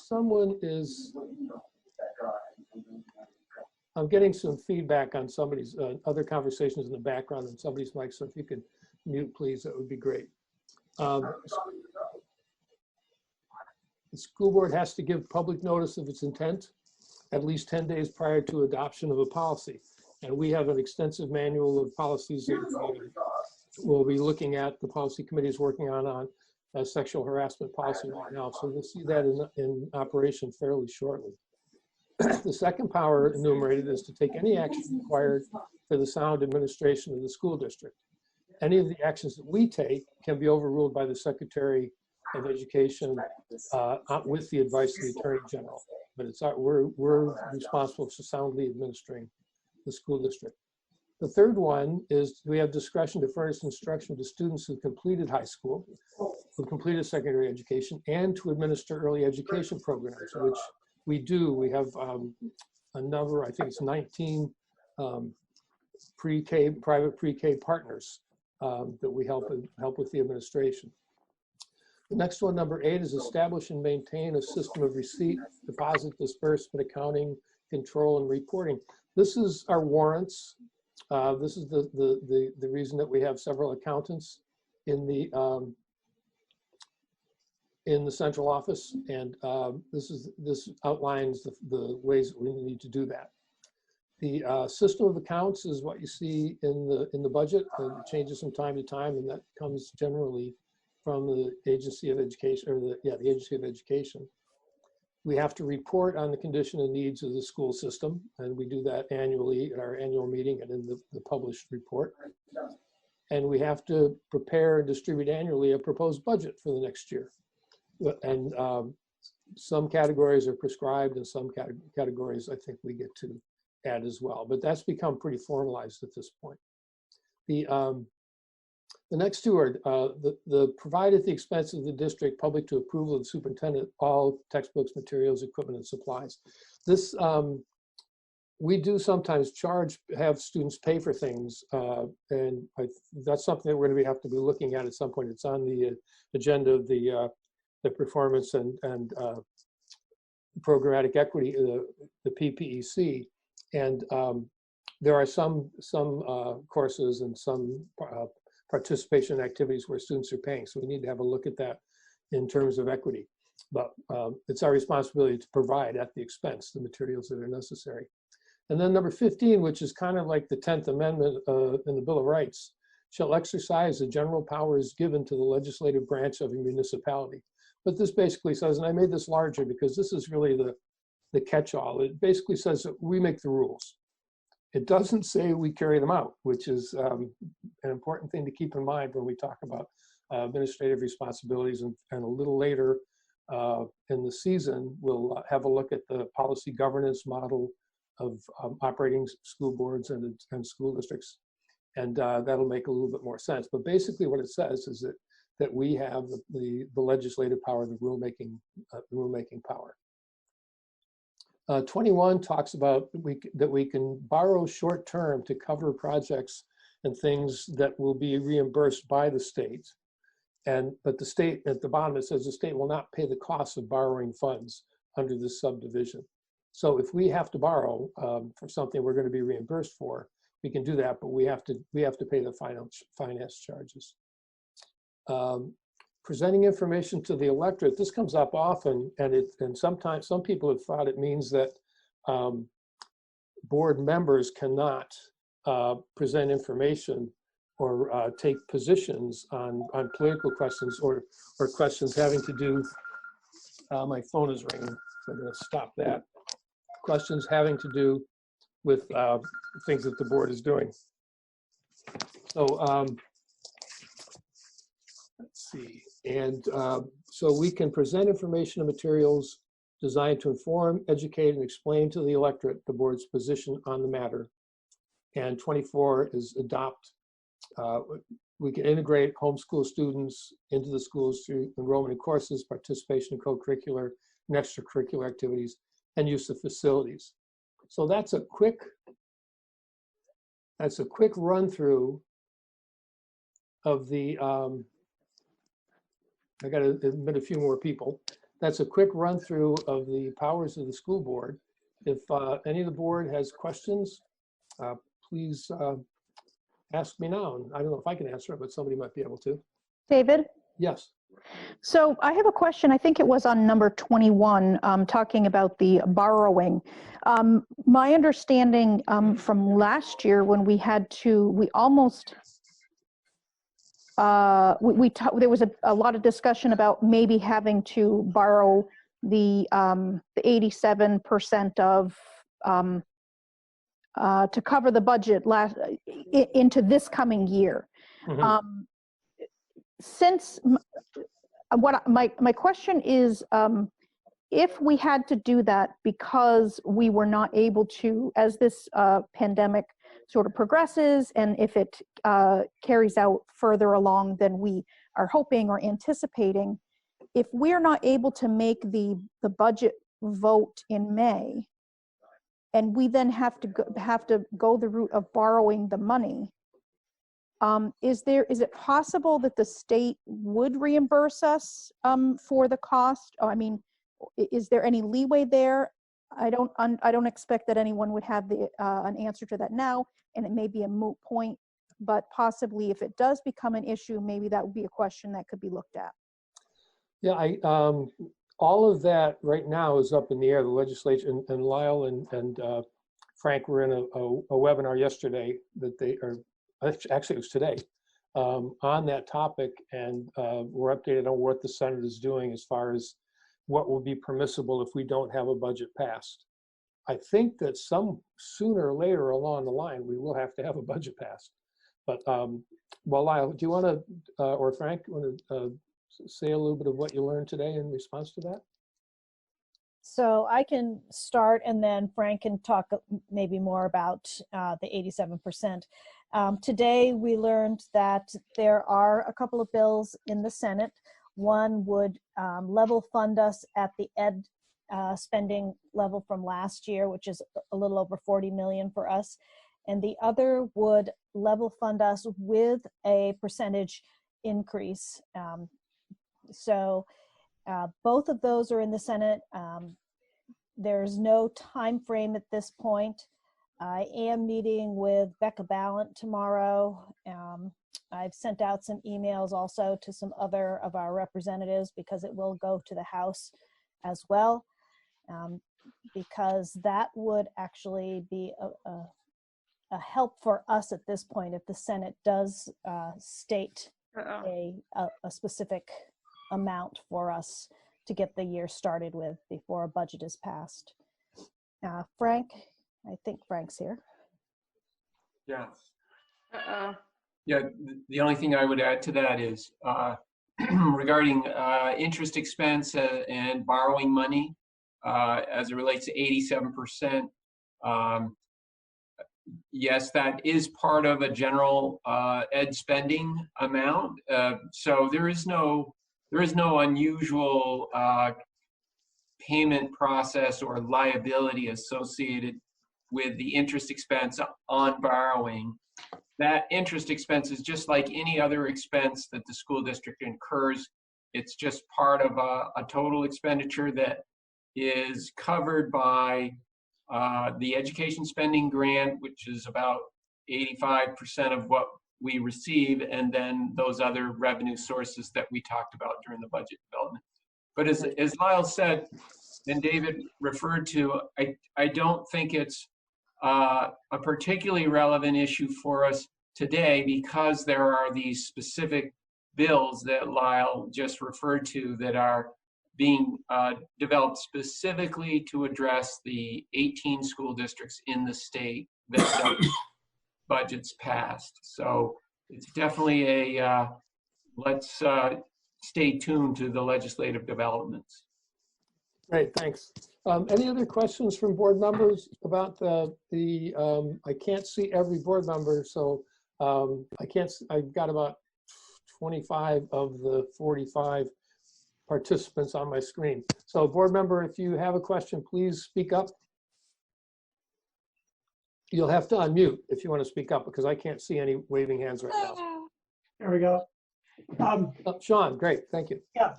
someone is, I'm getting some feedback on somebody's other conversations in the background and somebody's mic. So if you could mute, please, that would be great. The school board has to give public notice of its intent at least 10 days prior to adoption of a policy. And we have an extensive manual of policies that we'll be looking at. The policy committee is working on a sexual harassment policy right now. So we'll see that in operation fairly shortly. The second power enumerated is to take any action required for the sound administration of the school district. Any of the actions that we take can be overruled by the Secretary of Education with the advice of the Attorney General. But it's we're responsible for soundly administering the school district. The third one is we have discretion to furnish instruction to students who completed high school, who completed secondary education, and to administer early education programs, which we do. We have a number, I think it's 19 pre-K, private pre-K partners that we help with the administration. The next one, number 8, is establish and maintain a system of receipt, deposit, disbursement, accounting, control, and reporting. This is our warrants. This is the reason that we have several accountants in the central office, and this outlines the ways that we need to do that. The system of accounts is what you see in the budget, and it changes from time to time, and that comes generally from the Agency of Education, or the Agency of Education. We have to report on the condition and needs of the school system, and we do that annually at our annual meeting and in the published report. And we have to prepare and distribute annually a proposed budget for the next year. And some categories are prescribed, and some categories I think we get to add as well. But that's become pretty formalized at this point. The next two are the provide at the expense of the district, public to approval of the superintendent, all textbooks, materials, equipment, and supplies. This, we do sometimes have students pay for things, and that's something that we're going to have to be looking at some point. It's on the agenda of the performance and programmatic equity, the PPEC, and there are some courses and some participation activities where students are paying. So we need to have a look at that in terms of equity. But it's our responsibility to provide at the expense the materials that are necessary. And then number 15, which is kind of like the 10th Amendment in the Bill of Rights, shall exercise the general powers given to the legislative branch of a municipality. But this basically says, and I made this larger because this is really the catch-all. It basically says that we make the rules. It doesn't say we carry them out, which is an important thing to keep in mind when we talk about administrative responsibilities. And a little later in the season, we'll have a look at the policy governance model of operating school boards and school districts. And that'll make a little bit more sense. But basically what it says is that we have the legislative power, the rulemaking power. 21 talks about that we can borrow short term to cover projects and things that will be reimbursed by the state. But the state, at the bottom, it says the state will not pay the cost of borrowing funds under this subdivision. So if we have to borrow for something we're going to be reimbursed for, we can do that, but we have to pay the finance charges. Presenting information to the electorate, this comes up often, and sometimes some people have thought it means that board members cannot present information or take positions on political questions or questions having to do, my phone is ringing, so I'm going to stop that. Questions having to do with things that the board is doing. So let's see. And so we can present information and materials designed to inform, educate, and explain to the electorate the board's position on the matter. And 24 is adopt. We can integrate homeschool students into the schools through enrollment in courses, participation in co-curricular and extracurricular activities, and use of facilities. So that's a quick run through of the I got to admit a few more people. That's a quick run through of the powers of the school board. If any of the board has questions, please ask me now. And I don't know if I can answer it, but somebody might be able to. David? Yes. So I have a question. I think it was on number 21, talking about the borrowing. My understanding from last year when we had to, we almost, there was a lot of discussion about maybe having to borrow the 87% of, to cover the budget into this coming year. Mm-hmm. Since what my question is, if we had to do that because we were not able to, as this pandemic sort of progresses, and if it carries out further along than we are hoping or anticipating, if we're not able to make the budget vote in May, and we then have to go the route of borrowing the money, is it possible that the state would reimburse us for the cost? I mean, is there any leeway there? I don't expect that anyone would have an answer to that now, and it may be a moot point, but possibly if it does become an issue, maybe that would be a question that could be looked at. Yeah, all of that right now is up in the air. The legislature and Lyle and Frank were in a webinar yesterday that they are. Actually, it was today, on that topic, and we're updated on what the Senate is doing as far as what will be permissible if we don't have a budget passed. I think that sooner or later along the line, we will have to have a budget passed. But, well, Lyle, do you want to, or Frank, want to say a little bit of what you learned today in response to that? So I can start, and then Frank can talk maybe more about the 87%. Today, we learned that there are a couple of bills in the Senate. One would level fund us at the ed spending level from last year, which is a little over 40 million for us. And the other would level fund us with a percentage increase. So both of those are in the Senate. There's no time frame at this point. I am meeting with Becca Ballant tomorrow. I've sent out some emails also to some other of our representatives because it will go to the House as well, because that would actually be a help for us at this point if the Senate does state a specific amount for us to get the year started with before a budget is passed. Frank, I think Frank's here. Yeah. Yeah, the only thing I would add to that is regarding interest expense and borrowing money as it relates to 87%. Yes, that is part of a general ed spending amount. So there is no unusual payment process or liability associated with the interest expense on borrowing. That interest expense is just like any other expense that the school district incurs. It's just part of a total expenditure that is covered by the education spending grant, which is about 85% of what we receive, and then those other revenue sources that we talked about during the budget development. But as Lyle said, and David referred to, I don't think it's a particularly relevant issue for us today because there are these specific bills that Lyle just referred to that are being developed specifically to address the 18 school districts in the state that budgets passed. So it's definitely a, let's stay tuned to the legislative developments. Great, thanks. Any other questions from board members about I can't see every board member, so I've got about 25 of the 45 participants on my screen. So board member, if you have a question, please speak up. You'll have to unmute if you want to speak up because I can't see any waving hands right now. There we go. Sean, great, thank you. Yeah,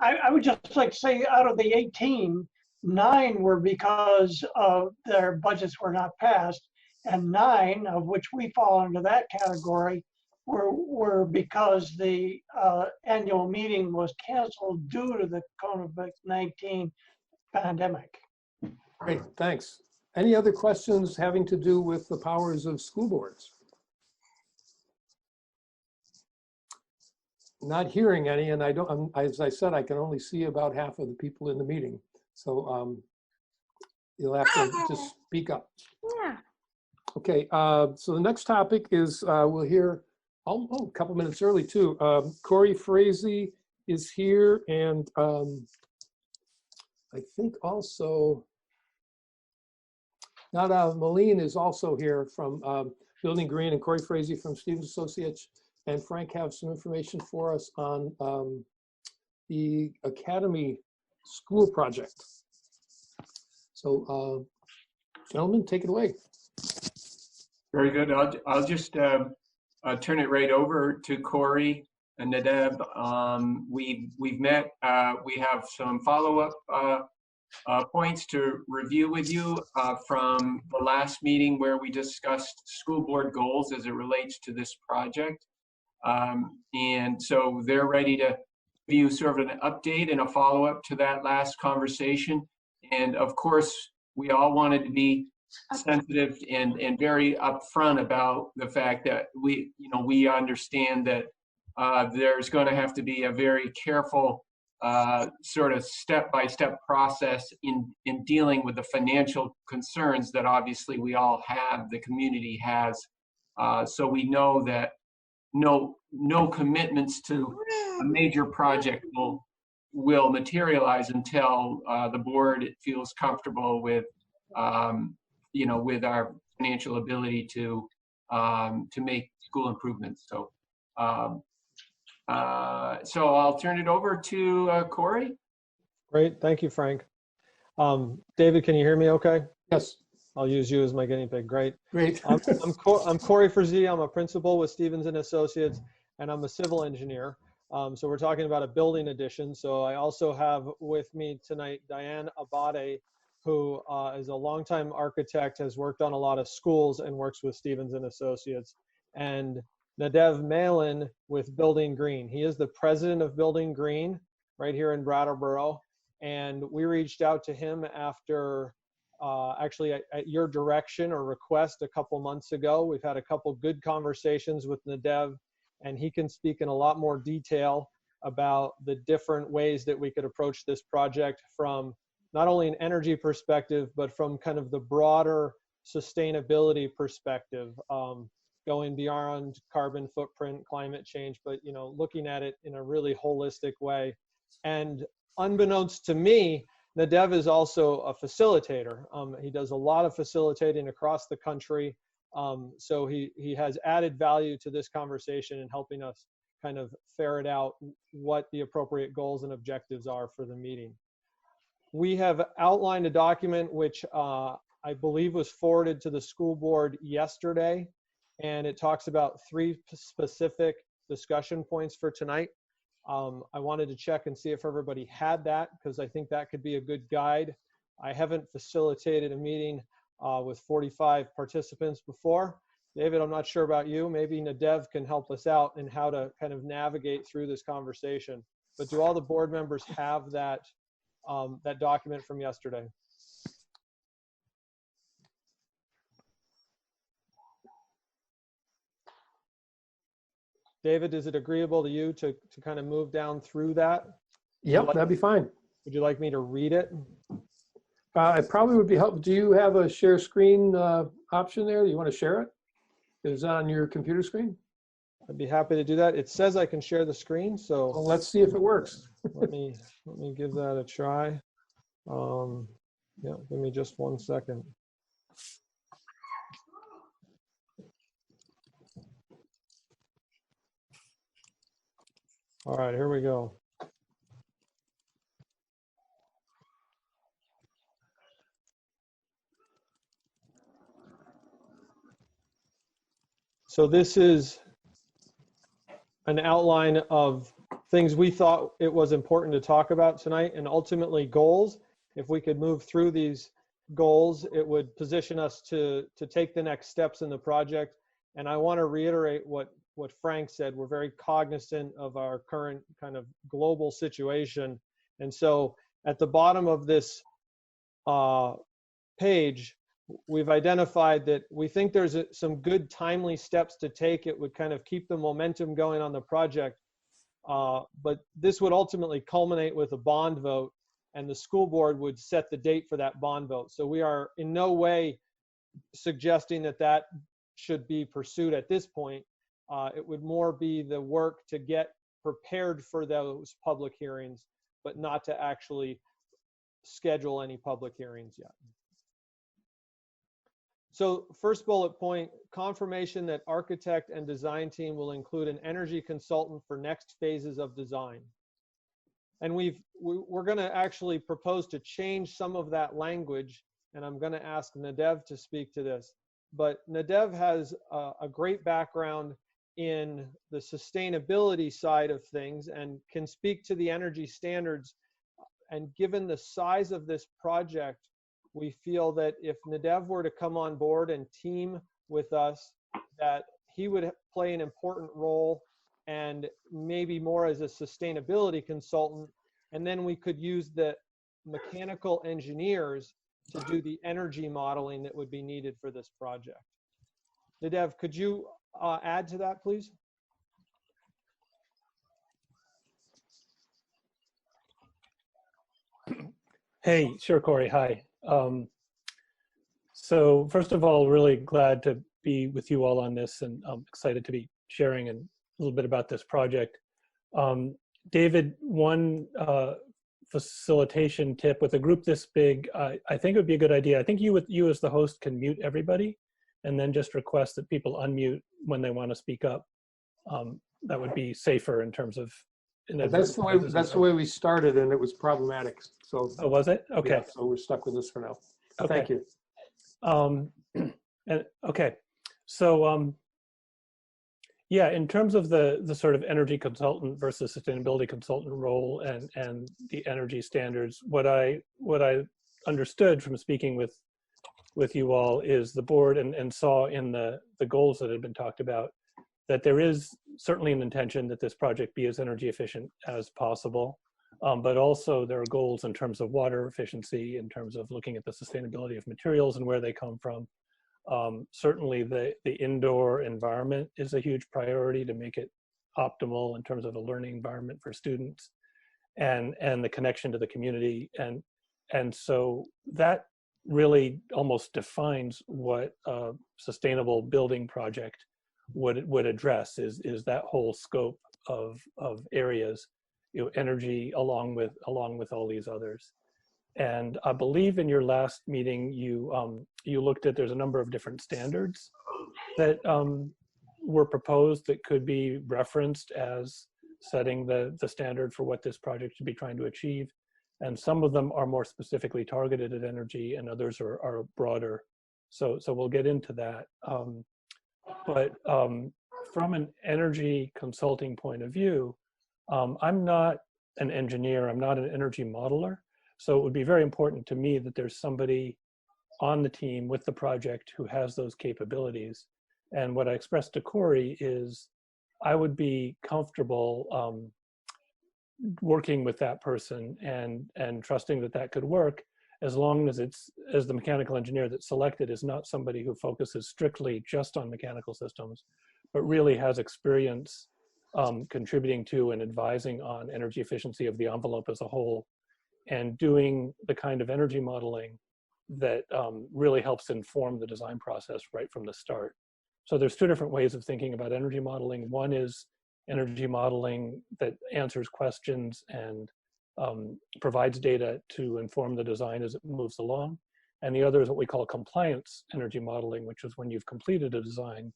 I would just like to say out of the 18, 9 were because of their budgets were not passed, and 9, of which we fall into that category, were because the annual meeting was canceled due to the COVID-19 pandemic. Great, thanks. Any other questions having to do with the powers of school boards? Not hearing any, and I don't, as I said, I can only see about half of the people in the meeting. So you'll have to just speak up. Yeah. Okay, so the next topic is we'll hear, a couple minutes early too. Corey Frazee is here, and I think also, Malene is also here from Building Green, and Corey Frazee from Stevens Associates. And Frank have some information for us on the Academy School project. So, gentlemen, take it away. Very good. I'll just turn it right over to Corey and Nadav. We've met. We have some follow-up points to review with you from the last meeting where we discussed school board goals as it relates to this project. And so they're ready to give you sort of an update and a follow-up to that last conversation. And of course, we all wanted to be sensitive and very upfront about the fact that we understand that there's going to have to be a very careful sort of step-by-step process in dealing with the financial concerns that obviously we all have, the community has. So we know that no commitments to a major project will materialize until the board feels comfortable with with our financial ability to make school improvements. So so I'll turn it over to Corey. Great, thank you, Frank. David, can you hear me okay? Yes. I'll use you as my guinea pig. Great. Great. I'm Corey Frazee. I'm a principal with Stevens and Associates, and I'm a civil engineer. So we're talking about a building addition. So I also have with me tonight Diane Abate, who is a longtime architect, has worked on a lot of schools and works with Stevens and Associates, and Nadav Malin with Building Green. He is the president of Building Green right here in Brattleboro, and we reached out to him after actually at your direction or request a couple months ago. We've had a couple good conversations with Nadav, and he can speak in a lot more detail about the different ways that we could approach this project from not only an energy perspective, but from kind of the broader sustainability perspective, going beyond carbon footprint, climate change, but looking at it in a really holistic way. And unbeknownst to me, Nadav is also a facilitator. He does a lot of facilitating across the country. So he has added value to this conversation in helping us kind of ferret out what the appropriate goals and objectives are for the meeting. We have outlined a document which I believe was forwarded to the school board yesterday, and it talks about 3 specific discussion points for tonight. I wanted to check and see if everybody had that, because I think that could be a good guide. I haven't facilitated a meeting with 45 participants before. David, I'm not sure about you. Maybe Nadav can help us out in how to kind of navigate through this conversation. But do all the board members have that, that document from yesterday? David, is it agreeable to you to kind of move down through that? Yep, that'd be fine. Would you like me to read it? It probably would be helpful. Do you have a share screen option there? Do you want to share it? Is it on your computer screen? I'd be happy to do that. It says I can share the screen, so well, let's see if it works. let me give that a try. Yeah, give me just 1 second. All right, here we go. So this is an outline of things we thought it was important to talk about tonight, and ultimately goals if we could move through these goals, it would position us to take the next steps in the project. And I want to reiterate what Frank said. We're very cognizant of our current kind of global situation. And so at the bottom of this page, we've identified that we think there's some good timely steps to take. It would kind of keep the momentum going on the project. But this would ultimately culminate with a bond vote, and the school board would set the date for that bond vote. So we are in no way suggesting that that should be pursued at this point. It would more be the work to get prepared for those public hearings, but not to actually schedule any public hearings yet. So first bullet point, confirmation that architect and design team will include an energy consultant for next phases of design. And we're going to actually propose to change some of that language, and I'm going to ask Nadev to speak to this. But Nadev has a great background in the sustainability side of things and can speak to the energy standards. And given the size of this project, we feel that if Nadev were to come on board and team with us, that he would play an important role, and maybe more as a sustainability consultant. And then we could use the mechanical engineers to do the energy modeling that would be needed for this project. Nadev, could you add to that, please? Hey, sure, Corey. Hi. So first of all, really glad to be with you all on this, and I'm excited to be sharing a little bit about this project. David, one facilitation tip with a group this big, I think it would be a good idea. I think you as the host can mute everybody and then just request that people unmute when they want to speak up. That would be safer in terms of. That's the way we started, and it was problematic. So. Oh, was it? Okay. Yeah, so we're stuck with this for now. Okay. Thank you. And okay, so yeah, in terms of the sort of energy consultant versus sustainability consultant role and the energy standards, what I understood from speaking with you all is the board and saw in the goals that had been talked about that there is certainly an intention that this project be as energy efficient as possible. But also there are goals in terms of water efficiency, in terms of looking at the sustainability of materials and where they come from. Certainly the indoor environment is a huge priority to make it optimal in terms of a learning environment for students, and the connection to the community. And so that really almost defines what a sustainable building project would address is that whole scope of areas. Energy along with all these others. And I believe in your last meeting you looked at, there's a number of different standards that were proposed that could be referenced as setting the standard for what this project should be trying to achieve. And some of them are more specifically targeted at energy, and others are broader. So we'll get into that. But from an energy consulting point of view, I'm not an engineer, I'm not an energy modeler, so it would be very important to me that there's somebody on the team with the project who has those capabilities. And what I expressed to Corey is I would be comfortable working with that person and trusting that that could work, as long as the mechanical engineer that's selected is not somebody who focuses strictly just on mechanical systems, but really has experience contributing to and advising on energy efficiency of the envelope as a whole, and doing the kind of energy modeling that really helps inform the design process right from the start. So there's two different ways of thinking about energy modeling. One is energy modeling that answers questions and provides data to inform the design as it moves along. And the other is what we call compliance energy modeling, which is when you've completed a design,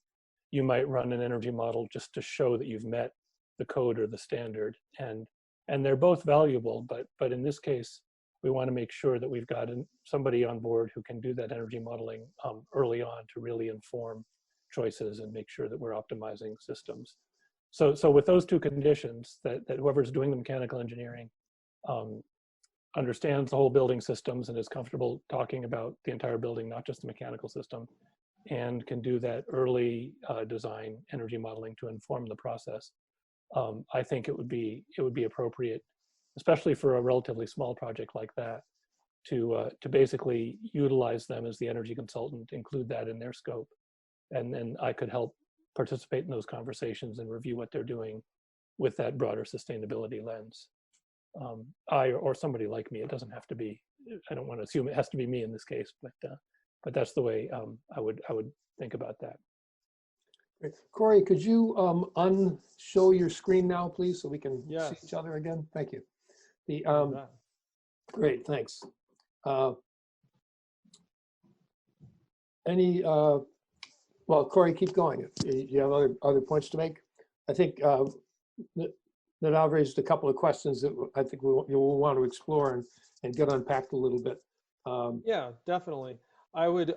you might run an energy model just to show that you've met the code or the standard. And they're both valuable, but in this case, we want to make sure that we've got somebody on board who can do that energy modeling early on to really inform choices and make sure that we're optimizing systems. So with those two conditions, that whoever's doing the mechanical engineering understands the whole building systems and is comfortable talking about the entire building, not just the mechanical system, and can do that early design energy modeling to inform the process. I think it would be appropriate, especially for a relatively small project like that, to basically utilize them as the energy consultant, include that in their scope, and then I could help participate in those conversations and review what they're doing with that broader sustainability lens. I or somebody like me. It doesn't have to be. I don't want to assume it has to be me in this case, but that's the way I would think about that. Great. Corey, could you unshow your screen now, please, so we can see each other again? Thank you. The great, thanks. Well, Corey, keep going. If you have other points to make, I think that I've raised a couple of questions that I think you'll want to explore and get unpacked a little bit. Yeah, definitely. I would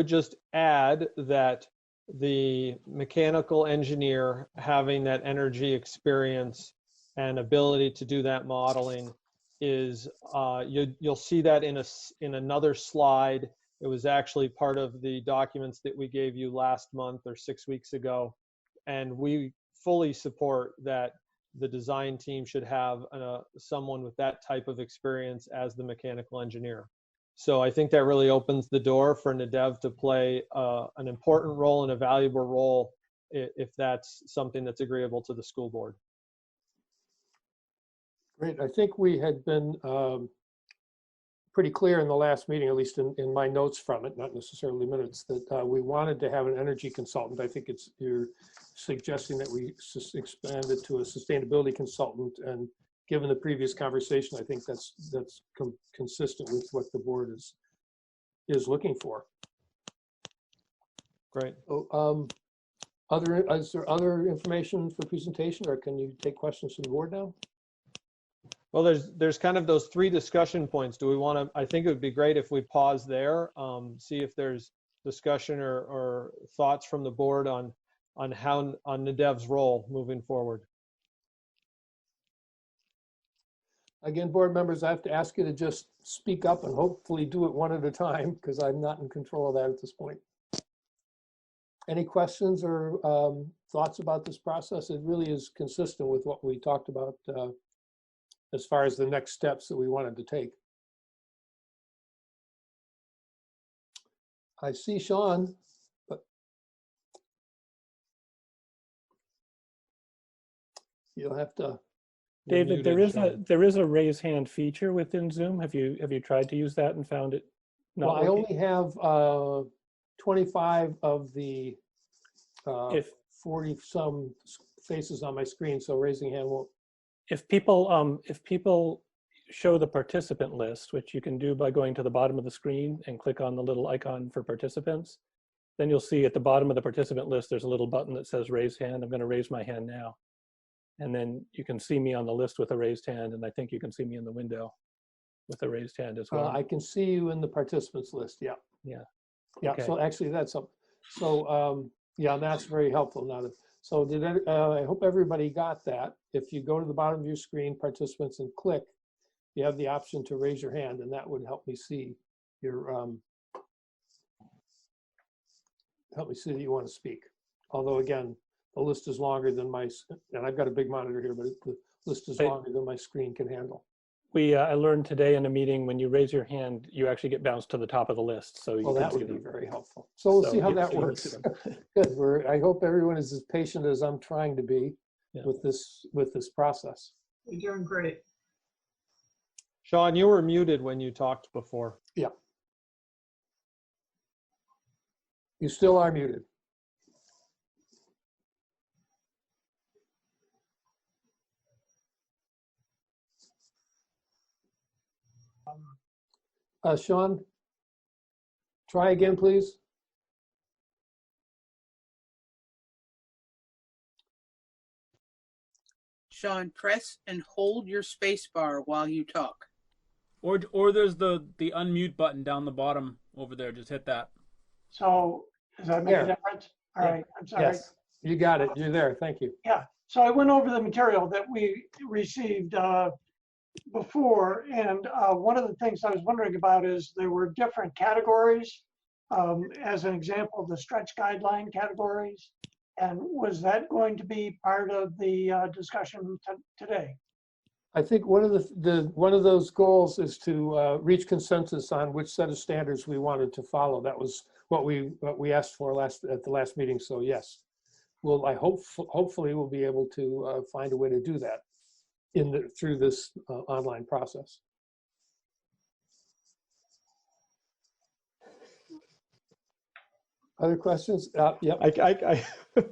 just add that the mechanical engineer having that energy experience and ability to do that modeling is you'll see that in another slide. It was actually part of the documents that we gave you last month or 6 weeks ago, and we fully support that the design team should have someone with that type of experience as the mechanical engineer. So I think that really opens the door for Nadev to play an important role and a valuable role if that's something that's agreeable to the school board. Great. I think we had been pretty clear in the last meeting, at least in my notes from it, not necessarily minutes, that we wanted to have an energy consultant. I think you're suggesting that we expand it to a sustainability consultant, and given the previous conversation, I think that's consistent with what the board is looking for. Great. So, is there other information for presentation, or can you take questions from the board now? Well, there's kind of those 3 discussion points. Do we want to? I think it would be great if we pause there, see if there's discussion or thoughts from the board on Nadev's role moving forward. Again, board members, I have to ask you to just speak up and hopefully do it one at a time, because I'm not in control of that at this point. Any questions or thoughts about this process? It really is consistent with what we talked about as far as the next steps that we wanted to take. I see Sean, but you'll have to. David, there is a raise hand feature within Zoom. Have you tried to use that and found it not Well, working? I only have 25 of the 40 some faces on my screen, so raising hand won't. If people show the participant list, which you can do by going to the bottom of the screen and click on the little icon for participants, then you'll see at the bottom of the participant list, there's a little button that says raise hand. I'm going to raise my hand now. And then you can see me on the list with a raised hand, and I think you can see me in the window with a raised hand as well. I can see you in the participants list, yeah. Yeah. Yeah, Okay. so actually that's up. So yeah, that's very helpful now. So I hope everybody got that. If you go to the bottom of your screen, participants, and click, you have the option to raise your hand, and that would help me see your, help me see that you want to speak. Although again, the list is longer than my, and I've got a big monitor here, but the list is longer than my screen can handle. I learned today in a meeting, when you raise your hand, you actually get bounced to the top of the list. So Well, that would be very helpful. So we'll see how that works. Good. I hope everyone is as patient as I'm trying to be with this process. You're doing great. Sean, you were muted when you talked before. Yeah. You still are muted. Sean, try again, please. Sean, press and hold your space bar while you talk. Or there's the unmute button down the bottom over there. Just hit that. So does that make a difference? All right, I'm sorry. Yes, you got it. You're there. Thank you. Yeah, so I went over the material that we received before, and one of the things I was wondering about is there were different categories, as an example, the stretch guideline categories. And was that going to be part of the discussion today? I think one of one of those goals is to reach consensus on which set of standards we wanted to follow. That was what we asked for at the last meeting. So yes, well, hopefully we'll be able to find a way to do that through this online process. Other questions? Yep. Go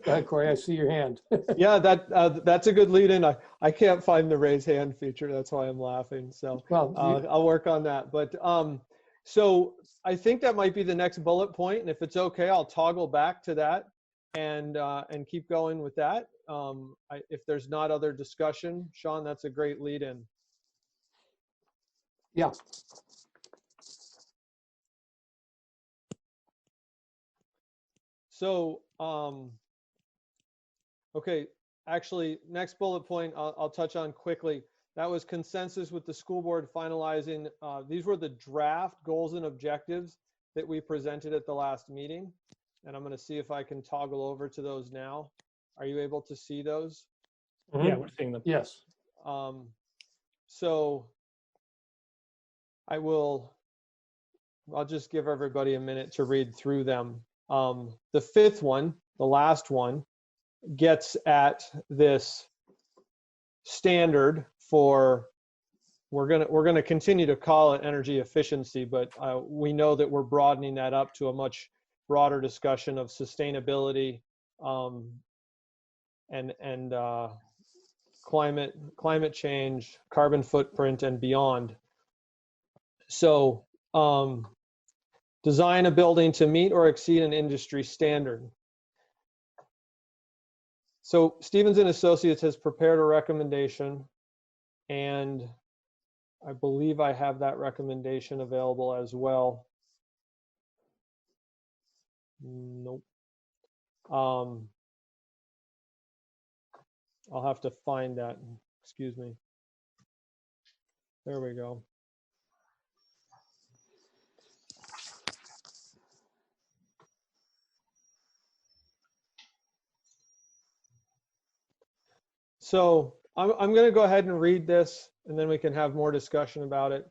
ahead, Corey. I see your hand. Yeah, that's a good lead in. I can't find the raise hand feature. That's why I'm laughing. So well, I'll work on that. But so I think that might be the next bullet point. And if it's okay, I'll toggle back to that and keep going with that. If there's not other discussion, Sean, that's a great lead in. Yeah. So, okay, actually, next bullet point I'll touch on quickly. That was consensus with the school board finalizing. These were the draft goals and objectives that we presented at the last meeting. And I'm going to see if I can toggle over to those now. Are you able to see those? Yeah, we're seeing them. Yes. So I'll just give everybody a minute to read through them. The fifth one, the last one, gets at this standard for, we're gonna continue to call it energy efficiency, but we know that we're broadening that up to a much broader discussion of sustainability and climate change, carbon footprint, and beyond. So design a building to meet or exceed an industry standard. So Stevens and Associates has prepared a recommendation, and I believe I have that recommendation available as well. Nope. I'll have to find that. Excuse me. There we go. So I'm going to go ahead and read this, and then we can have more discussion about it.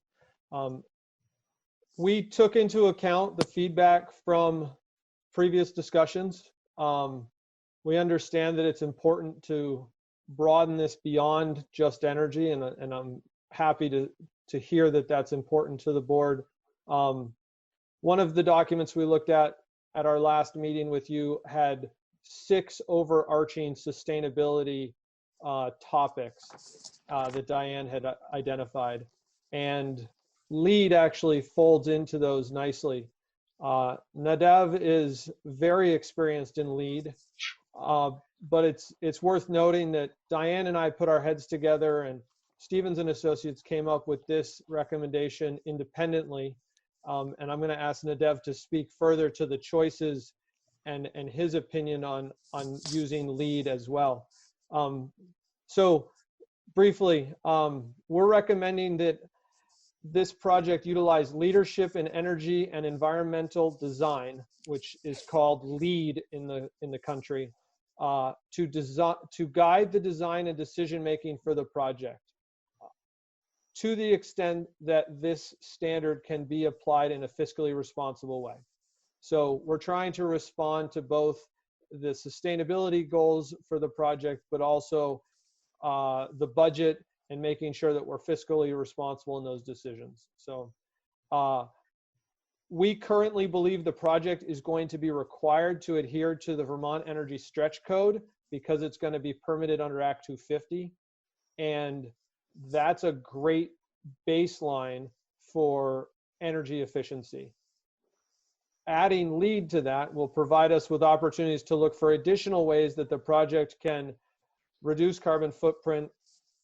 We took into account the feedback from previous discussions. We understand that it's important to broaden this beyond just energy, and I'm happy to hear that that's important to the board. One of the documents we looked at our last meeting with you had 6 overarching sustainability topics that Diane had identified, and LEED actually folds into those nicely. Nadav is very experienced in LEED, but it's worth noting that Diane and I put our heads together, and Stevens and Associates came up with this recommendation independently. And I'm going to ask Nadav to speak further to the choices and his opinion on using LEED as well. So briefly, we're recommending that this project utilize leadership in energy and environmental design, which is called LEED in the country, to guide the design and decision making for the project, to the extent that this standard can be applied in a fiscally responsible way. So we're trying to respond to both the sustainability goals for the project, but also the budget and making sure that we're fiscally responsible in those decisions. So we currently believe the project is going to be required to adhere to the Vermont Energy Stretch Code because it's going to be permitted under Act 250. And that's a great baseline for energy efficiency. Adding LEED to that will provide us with opportunities to look for additional ways that the project can reduce carbon footprint,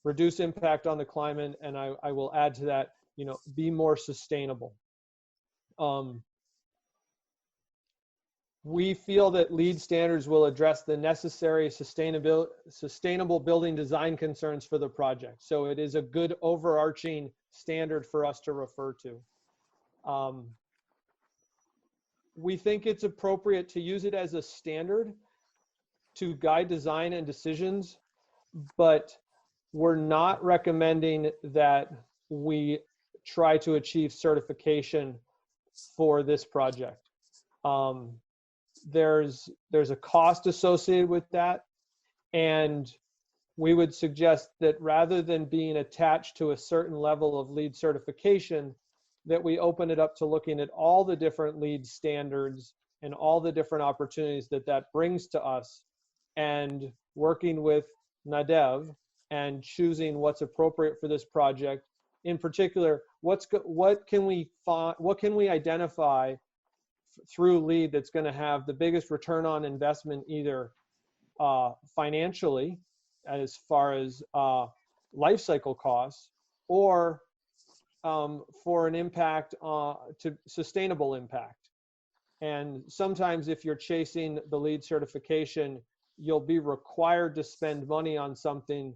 reduce impact on the climate, and I will add to that, be more sustainable. We feel that LEED standards will address the necessary sustainable building design concerns for the project. So it is a good overarching standard for us to refer to. We think it's appropriate to use it as a standard to guide design and decisions, but we're not recommending that we try to achieve certification for this project. There's a cost associated with that, and we would suggest that rather than being attached to a certain level of LEED certification, that we open it up to looking at all the different LEED standards and all the different opportunities that that brings to us, and working with Nadev and choosing what's appropriate for this project. In particular, what can we identify through LEED that's going to have the biggest return on investment, either financially, as far as life cycle costs, or for an impact to sustainable impact. And sometimes if you're chasing the LEED certification, you'll be required to spend money on something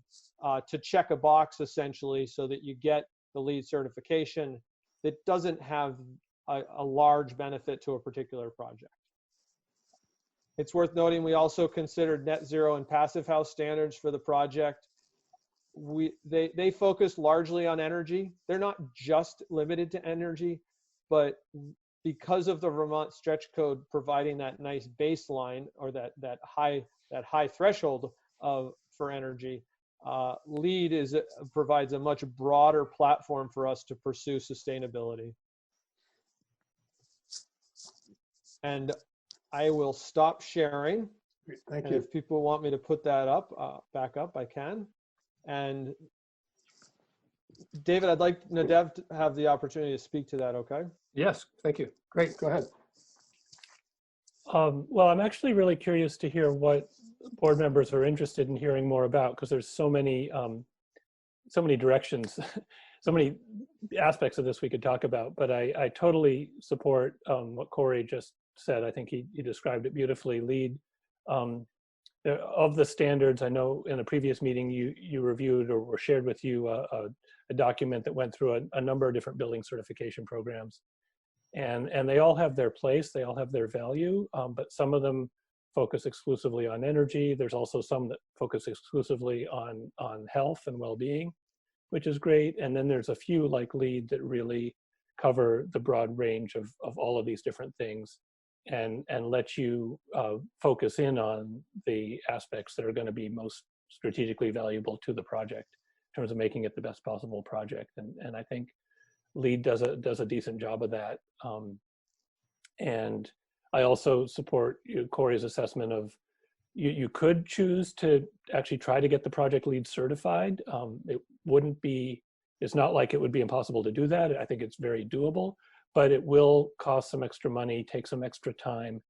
to check a box, essentially, so that you get the LEED certification that doesn't have a large benefit to a particular project. It's worth noting we also considered net zero and passive house standards for the project. They focus largely on energy. They're not just limited to energy, but because of the Vermont stretch code providing that nice baseline, or that high threshold for energy, LEED provides a much broader platform for us to pursue sustainability. And I will stop sharing. Thank and you. If people want me to put that up, back up, I can. And David, I'd like Nadev to have the opportunity to speak to that, okay? Yes, thank you. Great, go ahead. Well, I'm actually really curious to hear what board members are interested in hearing more about, because there's so many directions, so many aspects of this we could talk about. But I totally support what Corey just said. I think he described it beautifully. LEED, of the standards, I know in a previous meeting you reviewed or shared with you a document that went through a number of different building certification programs. And they all have their place, they all have their value, but some of them focus exclusively on energy. There's also some that focus exclusively on health and well-being, which is great. And then there's a few like LEED that really cover the broad range of all of these different things, and let you focus in on the aspects that are going to be most strategically valuable to the project in terms of making it the best possible project. And I think LEED does a decent job of that. And I also support Corey's assessment of you could choose to actually try to get the project LEED certified. It's not like it would be impossible to do that. I think it's very doable, but it will cost some extra money, take some extra time.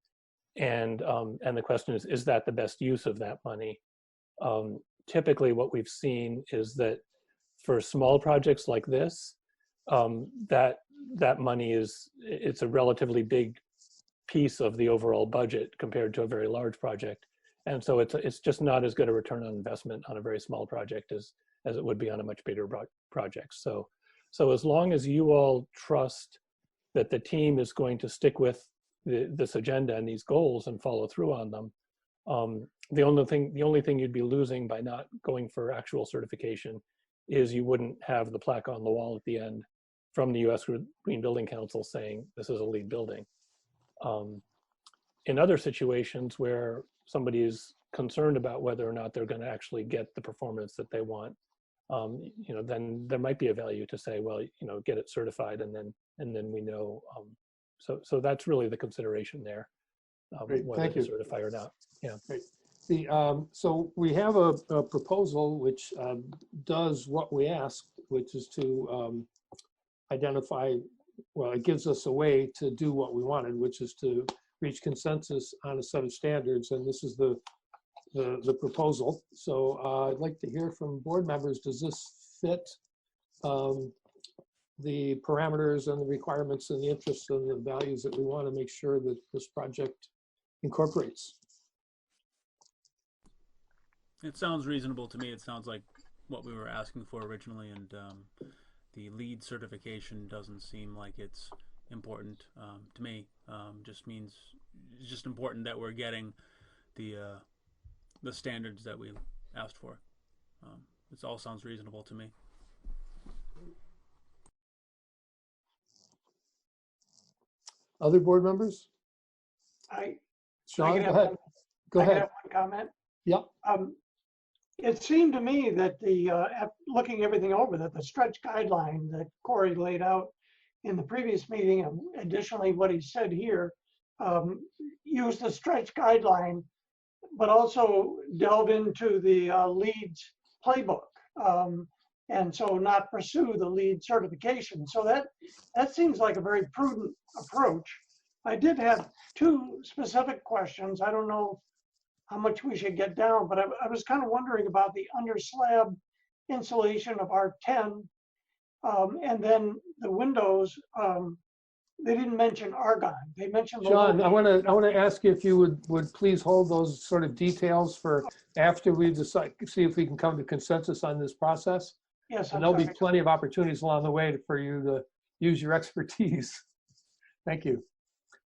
And the question is that the best use of that money? Typically what we've seen is that for small projects like this, that money it's a relatively big piece of the overall budget compared to a very large project. And so it's just not as good a return on investment on a very small project as it would be on a much bigger project. So as long as you all trust that the team is going to stick with this agenda and these goals and follow through on them, the only thing you'd be losing by not going for actual certification is you wouldn't have the plaque on the wall at the end from the U.S. Green Building Council saying this is a LEED building. In other situations where somebody is concerned about whether or not they're going to actually get the performance that they want, then there might be a value to say, well, get it certified, and then we know. So that's really the consideration there, whether to certify or not. Yeah. Great. So we have a proposal which does what we asked, which is to identify, well, it gives us a way to do what we wanted, which is to reach consensus on a set of standards, and this is the proposal. So I'd like to hear from board members. Does this fit the parameters and the requirements and the interests and the values that we want to make sure that this project incorporates. It sounds reasonable to me. It sounds like what we were asking for originally, and the LEED certification doesn't seem like it's important to me. Just means it's just important that we're getting the standards that we asked for. This all sounds reasonable to me. Other board members? Sean, go ahead. Go I can ahead. have one comment. Yeah. It seemed to me that looking everything over, that the stretch guideline that Corey laid out in the previous meeting, and additionally what he said here, use the stretch guideline, but also delve into the LEED's playbook, and so not pursue the LEED certification. So that seems like a very prudent approach. I did have two specific questions. I don't know how much we should get down, but I was kind of wondering about the under slab insulation of R10, and then the windows. They didn't mention argon. They mentioned the John, I little- want to ask you if you would please hold those sort of details for after we decide, see if we can come to consensus on this process. Yes, And there'll be plenty of opportunities along the way for you to use your expertise. Thank you.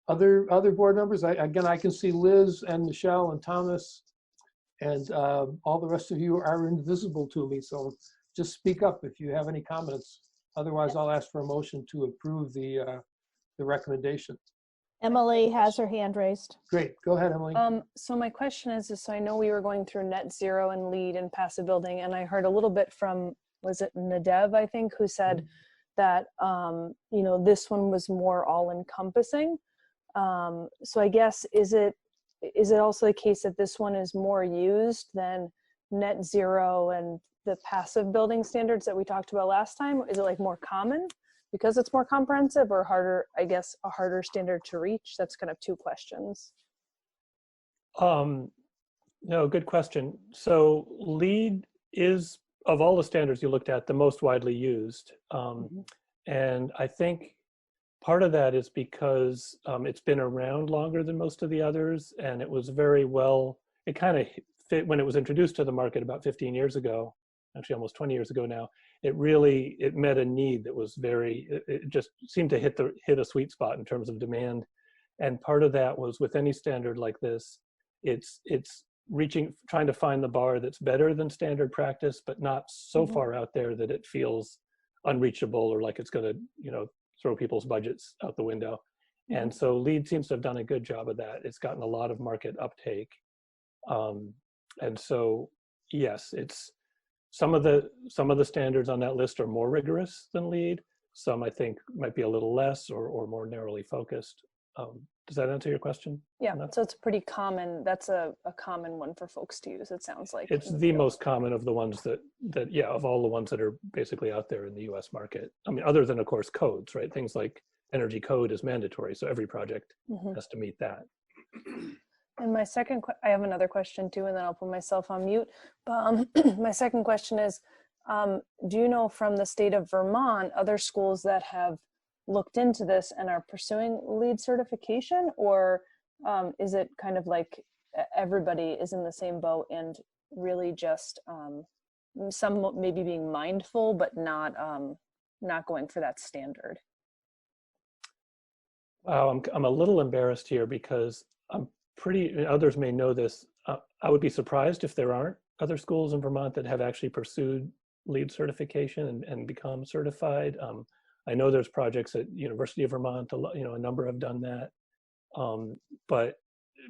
Other board members? Again, I can see Liz and Michelle and Thomas, and all the rest of you are invisible to me. So just speak up if you have any comments. Otherwise, I'll ask for a motion to approve the recommendation. Emily has her hand raised. Great, go ahead, Emily. So my question is, so I know we were going through net zero and LEED and passive building, and I heard a little bit from, was it Nadev, I think, who said that, you know, this one was more all encompassing. So I guess, is it also the case that this one is more used than net zero and the passive building standards that we talked about last time? Is it like more common because it's more comprehensive, or harder, I guess, a harder standard to reach? That's kind of two questions. No, good question. So LEED is, of all the standards you looked at, the most widely used. And I think part of that is because it's been around longer than most of the others, and it was very well, it kind of fit when it was introduced to the market about 15 years ago, actually almost 20 years ago now. It met a need that was it just seemed to hit a sweet spot in terms of demand. And part of that was, with any standard like this, it's trying to find the bar that's better than standard practice, but not so far out there that it feels unreachable or like it's going to, you know, throw people's budgets out the window. And so LEED seems to have done a good job of that. It's gotten a lot of market uptake. And so, yes, it's some of the standards on that list are more rigorous than LEED. Some, I think, might be a little less or more narrowly focused. Does that answer your question? Yeah, so it's pretty common. That's a common one for folks to use, it sounds like. It's the most common of the ones that yeah, of all the ones that are basically out there in the US market. I mean, other than, of course, codes, right? Things like energy code is mandatory, so every project has to meet that. And my second, I have another question too, and then I'll put myself on mute. But my second question is, do you know from the state of Vermont, other schools that have looked into this and are pursuing LEED certification, or is it kind of like everybody is in the same boat and really just some maybe being mindful, but not going for that standard? Wow, I'm a little embarrassed here because others may know this. I would be surprised if there aren't other schools in Vermont that have actually pursued LEED certification and become certified. I know there's projects at University of Vermont, a number have done that. But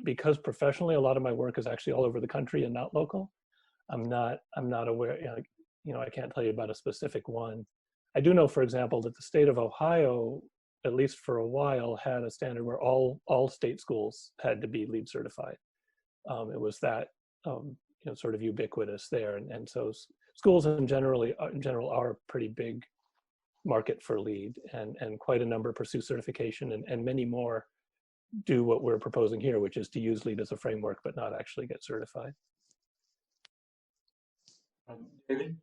because professionally, a lot of my work is actually all over the country and not local, I'm not aware, I can't tell you about a specific one. I do know, for example, that the state of Ohio, at least for a while, had a standard where all state schools had to be LEED certified. It was that, sort of ubiquitous there. And so schools in general are a pretty big market for LEED, and quite a number pursue certification, and many more do what we're proposing here, which is to use LEED as a framework, but not actually get certified. David,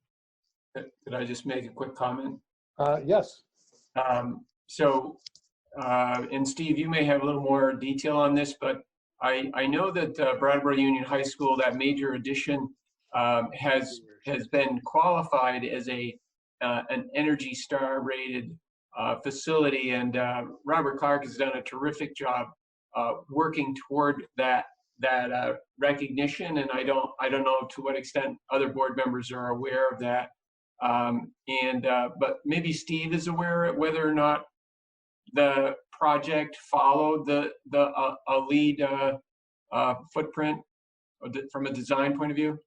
could I just make a quick comment? Yes. And Steve, you may have a little more detail on this, but I know that Brattleboro Union High School, that major addition, has been qualified as an Energy Star rated facility, and Robert Clark has done a terrific job working toward that recognition. And I don't know to what extent other board members are aware of that. But maybe Steve is aware of whether or not the project followed a lead footprint from a design point of view.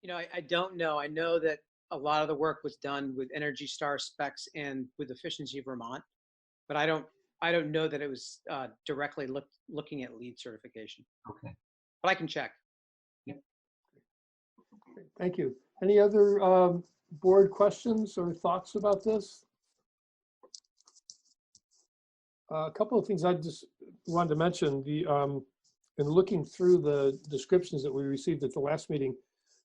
You know, I don't know. I know that a lot of the work was done with Energy Star specs and with Efficiency Vermont, but I don't know that it was directly looking at LEED certification. Okay, but I can check. Yeah. Thank you. Any other board questions or thoughts about this? A couple of things I just wanted to mention. In looking through the descriptions that we received at the last meeting,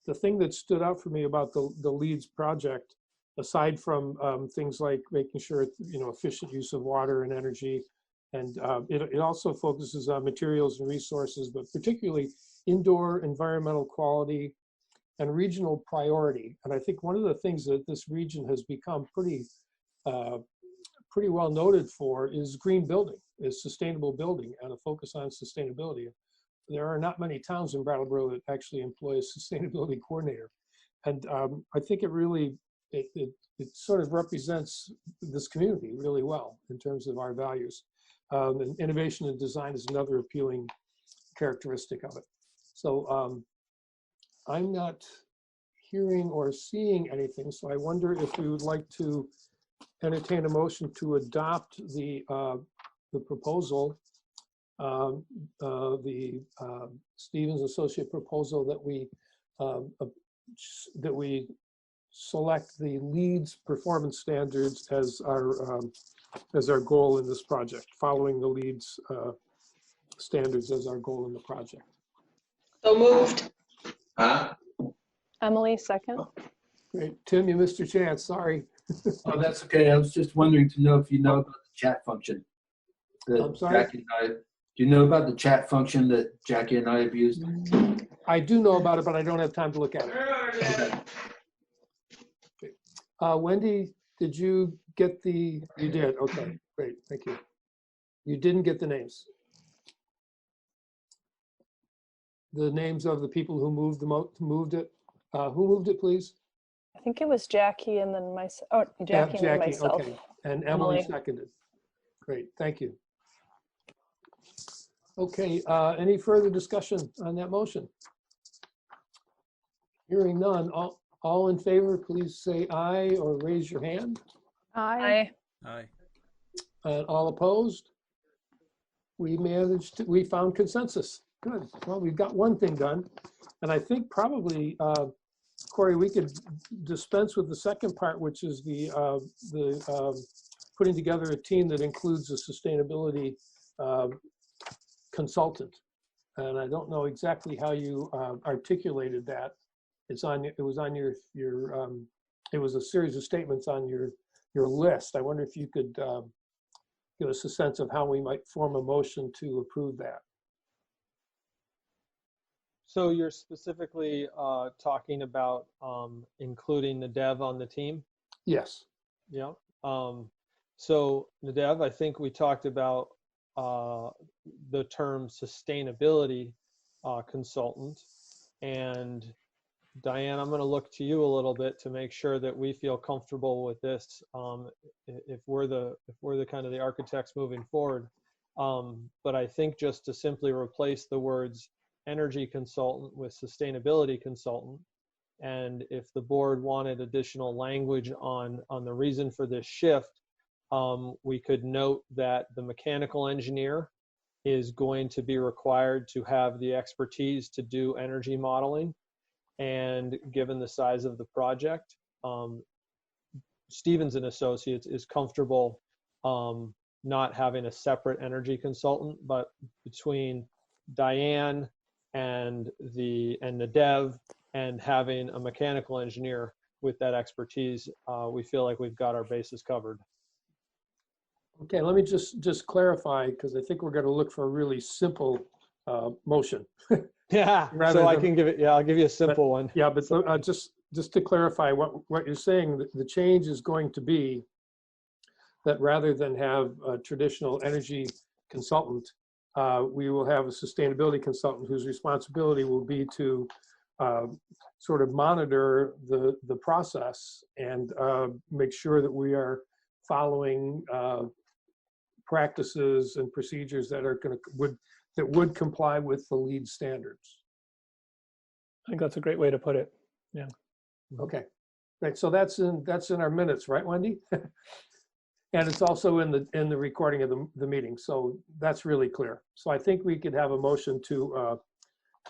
the thing that stood out for me about the LEEDS project, aside from things like making sure, efficient use of water and energy, and it also focuses on materials and resources, but particularly indoor environmental quality and regional priority. And I think one of the things that this region has become pretty well noted for is green building, is sustainable building, and a focus on sustainability. There are not many towns in Brattleboro that actually employ a sustainability coordinator. And I think it really, it sort of represents this community really well in terms of our values. And innovation and design is another appealing characteristic of it. So I'm not hearing or seeing anything, so I wonder if we would like to entertain a motion to adopt the proposal, the Stevens Associate proposal that we select the LEEDS performance standards as our goal in this project, following the LEEDS standards as our goal in the project. So moved. Emily, second. Great. Tim, you missed your chance. Sorry. Oh, that's okay. I was just wondering to know if you know about the chat function. I'm sorry? Jackie and I, do you know about the chat function that Jackie and I have used? I do know about it, but I don't have time to look at it. Okay. Wendy, did you get you did? Okay, great. Thank you. You didn't get the names. The names of the people who moved it. Who moved it, please? I think it was Jackie and then myself. Oh, Jackie and then myself. Okay. And Emily seconded. Great, thank you. Okay, any further discussion on that motion? Hearing none, all in favor, please say aye or raise your hand. Aye. Aye. And all opposed? We found consensus. Good. Well, we've got one thing done. And I think probably, Corey, we could dispense with the second part, which is the putting together a team that includes a sustainability consultant. And I don't know exactly how you articulated that. It was a series of statements on your list. I wonder if you could give us a sense of how we might form a motion to approve that. So you're specifically talking about including Nadev on the team? Yes. Yeah. So Nadev, I think we talked about the term sustainability consultant. And Diane, I'm going to look to you a little bit to make sure that we feel comfortable with this. If we're the kind of the architects moving forward. But I think just to simply replace the words energy consultant with sustainability consultant, and if the board wanted additional language on the reason for this shift, we could note that the mechanical engineer is going to be required to have the expertise to do energy modeling. And given the size of the project, Stevens and Associates is comfortable not having a separate energy consultant, but between Diane and Nadev and having a mechanical engineer with that expertise, we feel like we've got our bases covered. Okay, let me just clarify, because I think we're going to look for a really simple motion. Yeah, Rather so I than- can give it, yeah, I'll give you a simple one. Yeah, but just to clarify what you're saying, the change is going to be that rather than have a traditional energy consultant, we will have a sustainability consultant whose responsibility will be to sort of monitor the process and make sure that we are following practices and procedures that are would comply with the LEED standards. I think that's a great way to put it. Yeah. Okay, right. So that's in our minutes, right, Wendy? And it's also in the recording of the meeting. So that's really clear. So I think we could have a motion to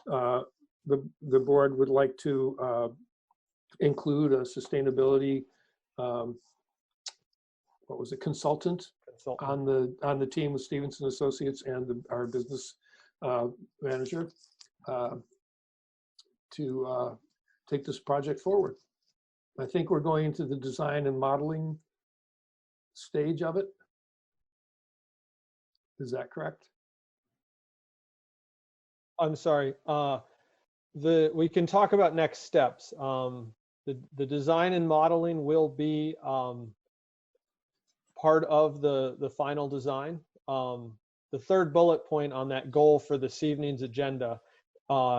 the board would like to include a sustainability what was it, consultant on the team with Stevenson Associates and our business manager to take this project forward. I think we're going into the design and modeling stage of it. Is that correct? I'm sorry. We can talk about next steps. The design and modeling will be part of the final design. The third bullet point on that goal for this evening's agenda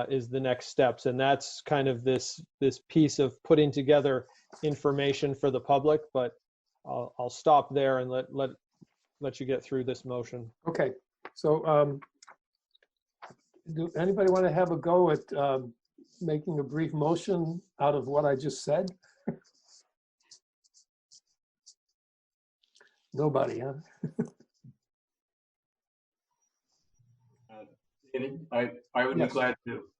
is the next steps, and that's kind of this piece of putting together information for the public. But I'll stop there and let you get through this motion. Okay, so do anybody want to have a go at making a brief motion out of what I just said? Nobody, huh? David, I would Yes. be glad to.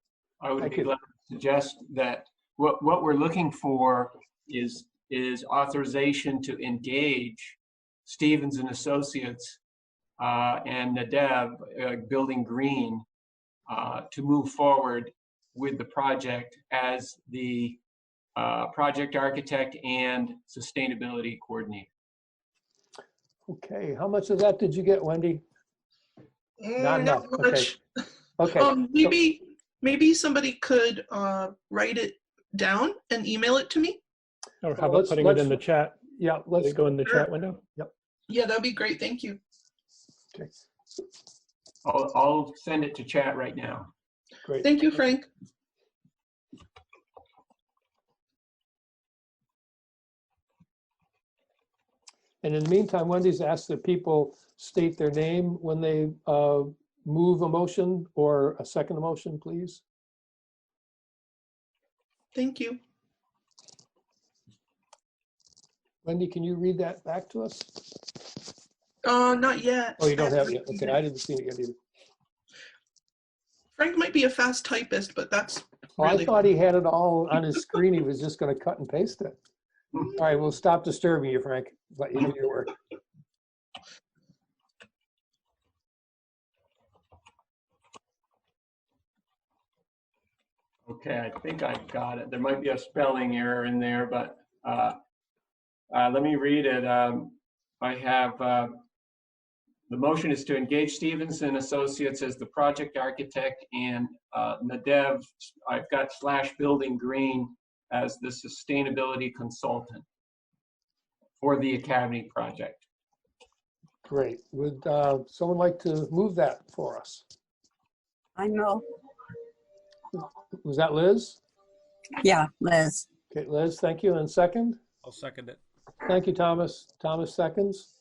I would Thank be you. glad to suggest that what we're looking for is authorization to engage Stevens and Associates and Nadev Building Green to move forward with the project as the project architect and sustainability coordinator. Okay, how much of that did you get, Wendy? Not enough. Not Okay. much. Okay. Maybe somebody could write it down and email it to me. Or how about putting it in the chat? Yeah, let's go in the Sure. chat window. Yep. Yeah, that'd be great. Thank you. Okay. I'll send it to chat right now. Great. Thank you, Frank. And in the meantime, Wendy's asked that people state their name when they move a motion or a second motion, please. Thank you. Wendy, can you read that back to us? Not yet. Oh, you don't have it yet. Okay, I didn't see it yet either. Frank might be a fast typist, but that's Oh, really I thought he had it all on his screen. He was just going to cut and paste it. All right, we'll stop disturbing you, Frank. Let you do your work. Okay, I think I got it. There might be a spelling error in there, but let me read it. I have the motion is to engage Stevenson Associates as the project architect and Nadev, I've got / Building Green as the sustainability consultant for the Academy project. Great. Would someone like to move that for us? I know. Was that Liz? Yeah, Liz. Okay, Liz, thank you. And second? I'll second it. Thank you, Thomas. Thomas seconds.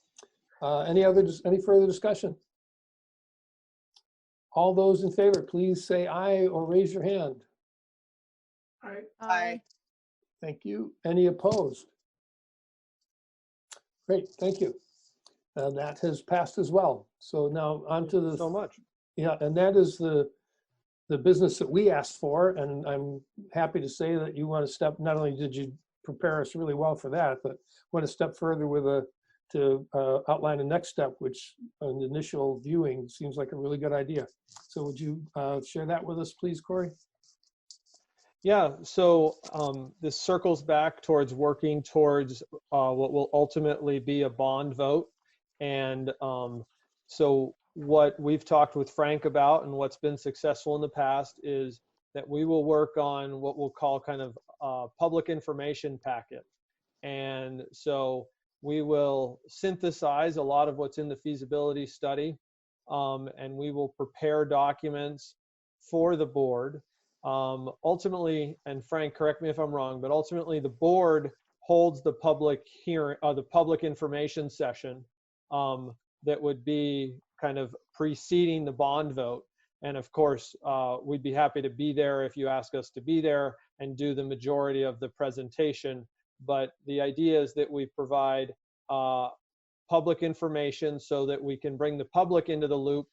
Any further discussion? All those in favor, please say aye or raise your hand. Aye. Thank you. Any opposed? Great, thank you. That has passed as well. So now on to the. So much. Yeah, and that is the business that we asked for, and I'm happy to say that you want to step, not only did you prepare us really well for that, but want to step further with to outline the next step, which an initial viewing seems like a really good idea. So would you share that with us, please, Corey? Yeah, so this circles back towards working towards what will ultimately be a bond vote. And so what we've talked with Frank about and what's been successful in the past is that we will work on what we'll call kind of a public information packet. And so we will synthesize a lot of what's in the feasibility study, and we will prepare documents for the board. Ultimately, and Frank, correct me if I'm wrong, but ultimately the board holds the public hearing, the public information session that would be kind of preceding the bond vote. And of course, we'd be happy to be there if you ask us to be there and do the majority of the presentation. But the idea is that we provide public information so that we can bring the public into the loop,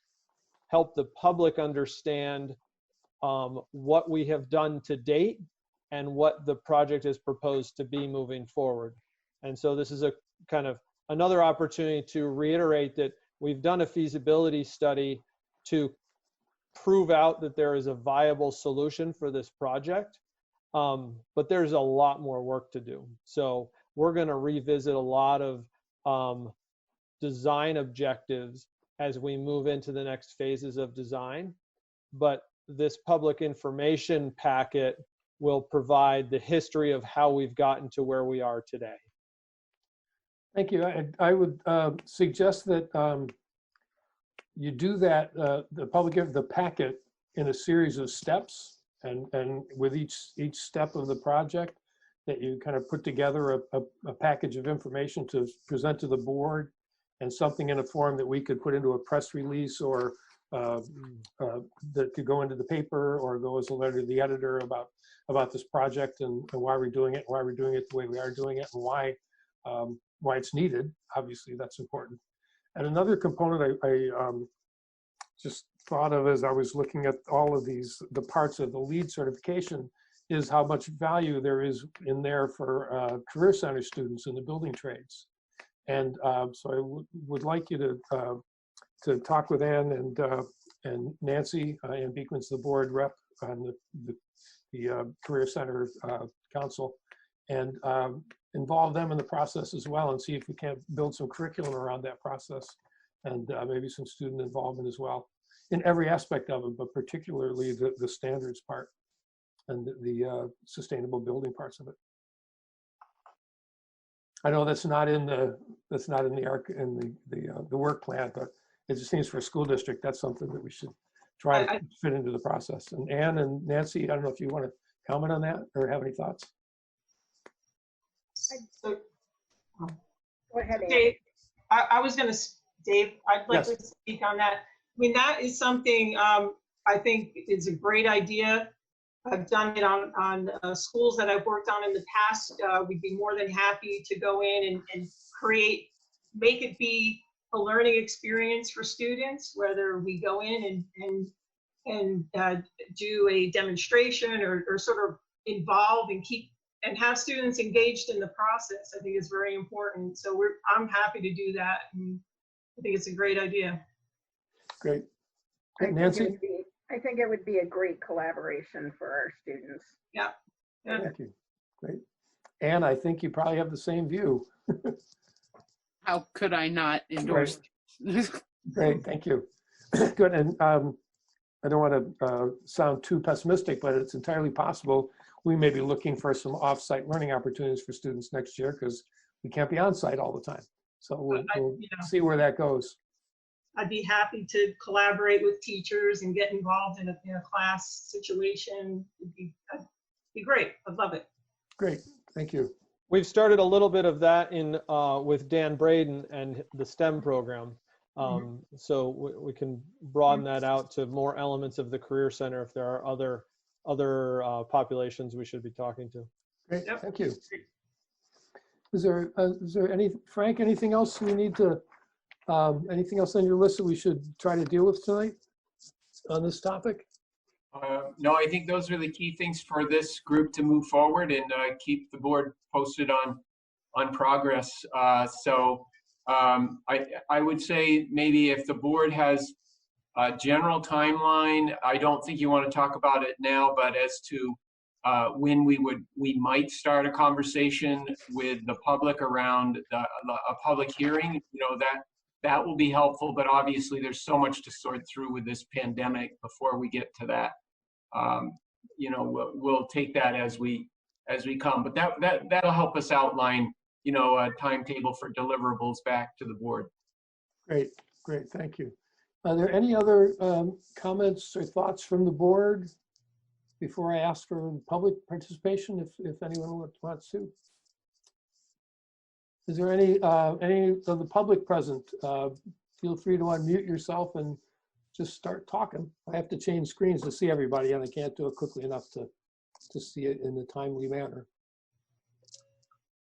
help the public understand what we have done to date and what the project is proposed to be moving forward. And so this is a kind of another opportunity to reiterate that we've done a feasibility study to prove out that there is a viable solution for this project. But there's a lot more work to do. So we're going to revisit a lot of design objectives as we move into the next phases of design. But this public information packet will provide the history of how we've gotten to where we are today. Thank you. I would suggest that you do that, the packet in a series of steps, and with each step of the project, that you kind of put together a package of information to present to the board, and something in a form that we could put into a press release, or that could go into the paper or go as a letter to the editor about this project and why we're doing it, the way we are doing it, and why it's needed. Obviously, that's important. And another component I just thought of as I was looking at all of the parts of the LEED certification, is how much value there is in there for Career Center students in the building trades. And so I would like you to talk with Ann and Nancy. Ann Beekman's the board rep on the Career Center Council, and involve them in the process as well, and see if we can't build some curriculum around that process, and maybe some student involvement as well in every aspect of it, but particularly the standards part and the sustainable building parts of it. I know that's not in the work plan, but it just seems for a school district that's something that we should try to fit into the process. And Ann and Nancy, I don't know if you want to comment on that or have any thoughts. Go ahead, Dave. I was going to, Dave, I'd like Yes. to speak on that. I mean, that is something I think is a great idea. I've done it on schools that I've worked on in the past. We'd be more than happy to go in and make it be a learning experience for students, whether we go in and do a demonstration or sort of involve and have students engaged in the process. I think is very important. So I'm happy to do that. And I think it's a great idea. Great. Nancy? I think it would be a great collaboration for our students. Yeah. Thank you. Great. Ann, I think you probably have the same view. How could I not endorse? Great, thank you. Good, and I don't want to sound too pessimistic, but it's entirely possible we may be looking for some off-site learning opportunities for students next year, because we can't be on-site all the time. So we'll see where that goes. I'd be happy to collaborate with teachers and get involved in a class situation. It'd be great. I'd love it. Great, thank you. We've started a little bit of that in with Dan Braden and the STEM program. So we can broaden that out to more elements of the Career Center if there are other populations we should be talking to. Great, thank you. Is there Frank, anything else we need to, anything else on your list that we should try to deal with tonight on this topic? No, I think those are the key things for this group to move forward and keep the board posted on progress. So I would say maybe if the board has a general timeline, I don't think you want to talk about it now, but as to when we might start a conversation with the public around a public hearing, That will be helpful, but obviously there's so much to sort through with this pandemic before we get to that. You know, we'll take that as we come, but that'll help us outline, you know, a timetable for deliverables back to the board. Great, great, thank you. Are there any other comments or thoughts from the board before I ask for public participation, if anyone wants to? Is there any of the public present? Feel free to unmute yourself and just start talking. I have to change screens to see everybody, and I can't do it quickly enough to see it in a timely manner.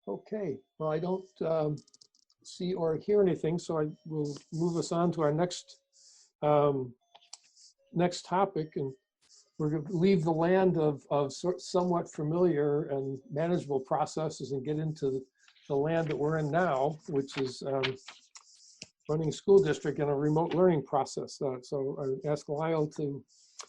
Okay, well, I don't see or hear anything, so I will move us on to our next next topic, and we're going to leave the land of somewhat familiar and manageable processes and get into the land that we're in now, which is running a school district in a remote learning process. So I ask Lyle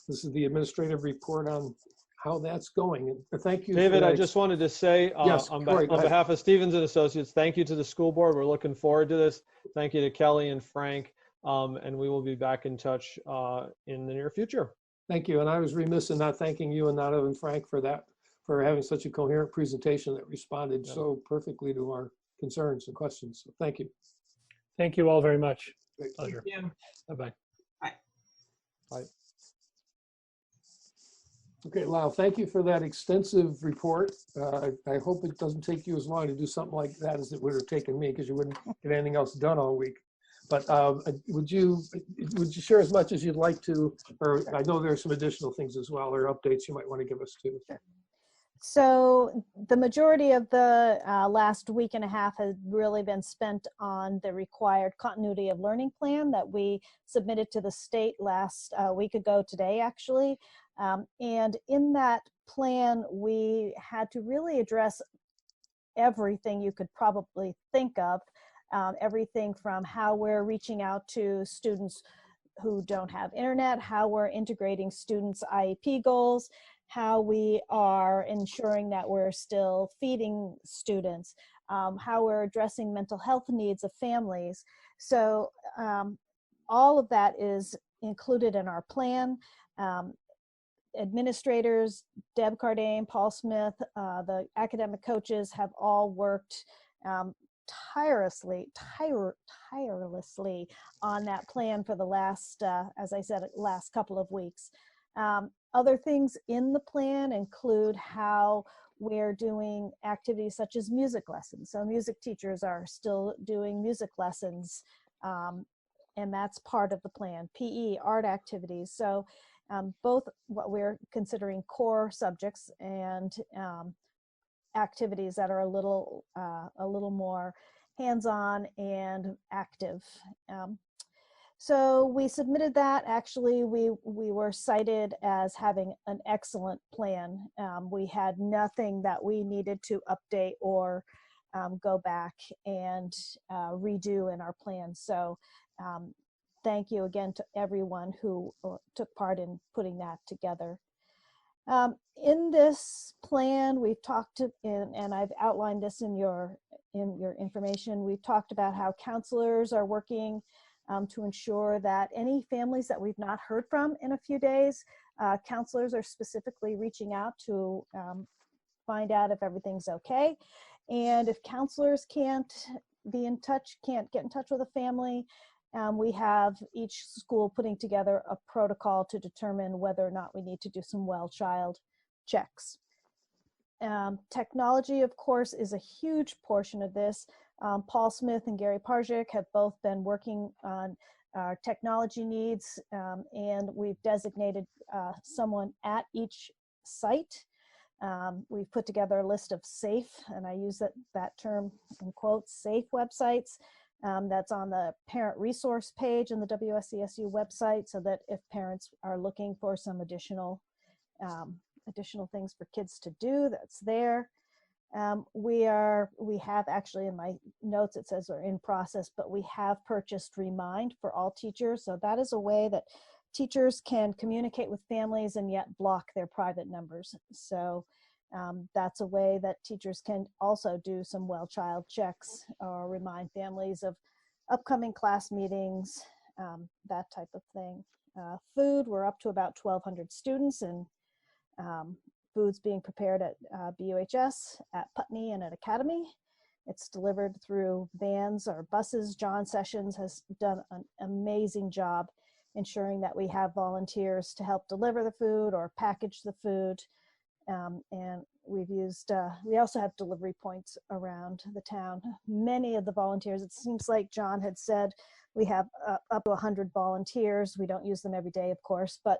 this is the administrative report on how that's going. And thank you, David. I just wanted to say, yes, on Corey, behalf of Stevens and Associates, thank you to the school board. We're looking forward to this. Thank you to Kelly and Frank, and we will be back in touch in the near future. Thank you. And I was remiss in not thanking you and not even Frank for that, for having such a coherent presentation that responded so perfectly to our concerns and questions. So thank you. Thank you all very much. Great. Pleasure. Yeah. Bye-bye. Bye. Bye. Okay, Lyle, thank you for that extensive report. I hope it doesn't take you as long to do something like that as it would have taken me, because you wouldn't get anything else done all week. But would you share as much as you'd like to, or I know there's some additional things as well, or updates you might want to give us too. So the majority of the last week and a half has really been spent on the required continuity of learning plan that we submitted to the state last week ago today, actually. And in that plan, we had to really address everything you could probably think of, everything from how we're reaching out to students who don't have internet, how we're integrating students' IEP goals, how we are ensuring that we're still feeding students, how we're addressing mental health needs of families. So all of that is included in our plan. Administrators, Deb Cardane, Paul Smith, the academic coaches have all worked tirelessly on that plan for the last, as I said, last couple of weeks. Other things in the plan include how we're doing activities such as music lessons. So music teachers are still doing music lessons, and that's part of the plan. PE, art activities. So both what we're considering core subjects and activities that are a little more hands-on and active. So we submitted that. Actually, we were cited as having an excellent plan. We had nothing that we needed to update or go back and redo in our plan. So thank you again to everyone who took part in putting that together. In this plan, we've talked to, and I've outlined this in your information, we've talked about how counselors are working to ensure that any families that we've not heard from in a few days, counselors are specifically reaching out to find out if everything's okay. And if counselors can't get in touch with a family, we have each school putting together a protocol to determine whether or not we need to do some well child checks. Technology, of course, is a huge portion of this. Paul Smith and Gary Parzik have both been working on our technology needs, and we've designated someone at each site. We've put together a list of safe, and I use that term in quotes, safe websites. That's on the parent resource page in the WSCSU website, so that if parents are looking for some additional things for kids to do, that's there. We have actually, in my notes it says we're in process, but we have purchased Remind for all teachers. So that is a way that teachers can communicate with families and yet block their private numbers. So that's a way that teachers can also do some well child checks or remind families of upcoming class meetings, that type of thing. Food, we're up to about 1,200 students, and food's being prepared at BUHS, at Putney, and at Academy. It's delivered through vans or buses. John Sessions has done an amazing job ensuring that we have volunteers to help deliver the food or package the food. And we've used, we also have delivery points around the town. Many of the volunteers, it seems like John had said, we have up to 100 volunteers. We don't use them every day, of course, but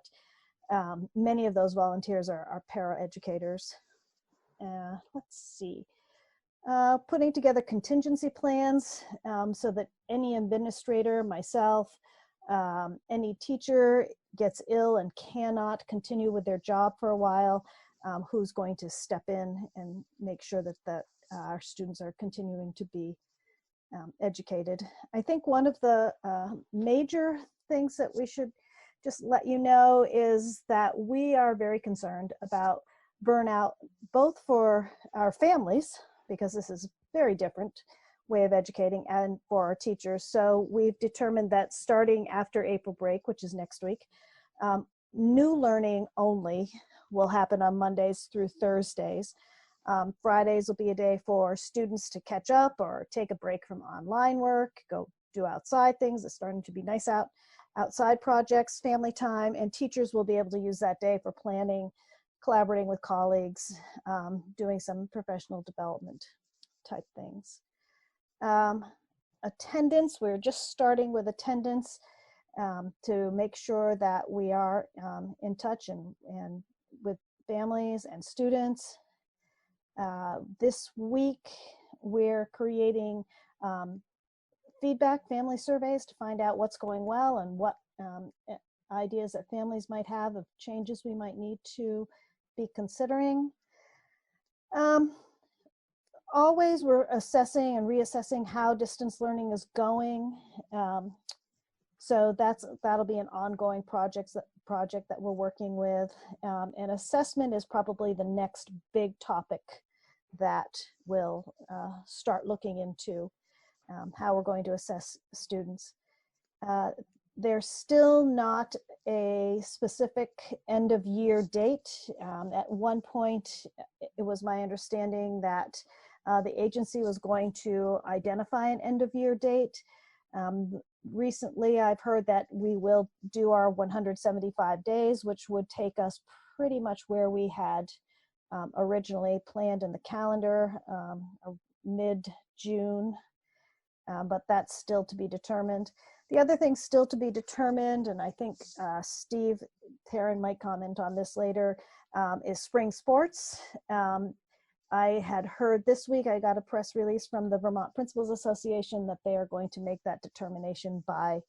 many of those volunteers are para-educators. Let's see. Putting together contingency plans so that any administrator, myself, any teacher gets ill and cannot continue with their job for a while, who's going to step in and make sure that our students are continuing to be educated. I think one of the major things that we should just let you know is that we are very concerned about burnout, both for our families, because this is a very different way of educating, and for our teachers. So we've determined that starting after April break, which is next week, new learning only will happen on Mondays through Thursdays. Fridays will be a day for students to catch up or take a break from online work, go do outside things. It's starting to be nice outside projects, family time, and teachers will be able to use that day for planning, collaborating with colleagues, doing some professional development type things. Attendance, we're just starting with attendance to make sure that we are in touch and with families and students. This week, we're creating feedback family surveys to find out what's going well and what ideas that families might have of changes we might need to be considering. Always we're assessing and reassessing how distance learning is going. So that'll be an ongoing project that we're working with. And assessment is probably the next big topic that we'll start looking into how we're going to assess students. There's still not a specific end of year date. At one point, it was my understanding that the agency was going to identify an end of year date. Recently, I've heard that we will do our 175 days, which would take us pretty much where we had originally planned in the calendar, mid-June, but that's still to be determined. The other thing still to be determined, and I think Steve Taryn might comment on this later, is spring sports. I had heard this week, I got a press release from the Vermont Principals Association that they are going to make that determination by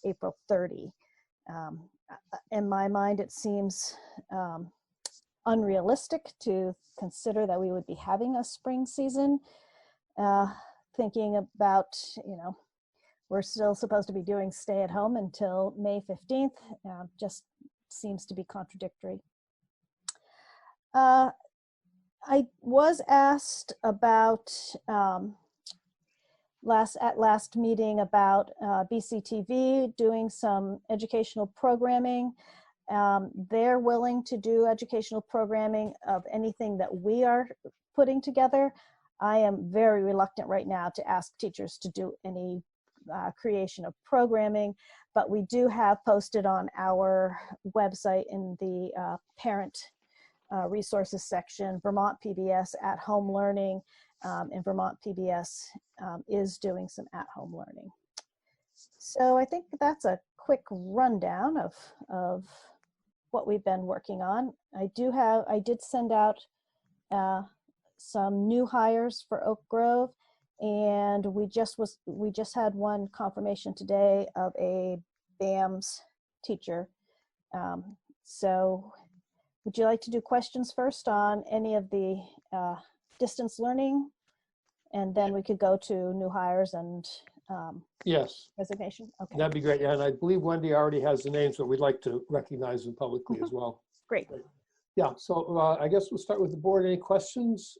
April 30. In my mind, it seems unrealistic to consider that we would be having a spring season. Thinking about, we're still supposed to be doing stay at home until May 15th, just seems to be contradictory. I was asked about last meeting about BCTV doing some educational programming. They're willing to do educational programming of anything that we are putting together. I am very reluctant right now to ask teachers to do any creation of programming, but we do have posted on our website in the parent resources section, Vermont PBS at home learning, and Vermont PBS is doing some at-home learning. So I think that's a quick rundown of what we've been working on. I did send out some new hires for Oak Grove, and we just had one confirmation today of a BAMS teacher. So would you like to do questions first on any of the distance learning? And then we could go to new hires and yes, resignation. Okay. That'd be great. Yeah, and I believe Wendy already has the names, but we'd like to recognize them publicly as well. Great. Yeah, so I guess we'll start with the board. Any questions?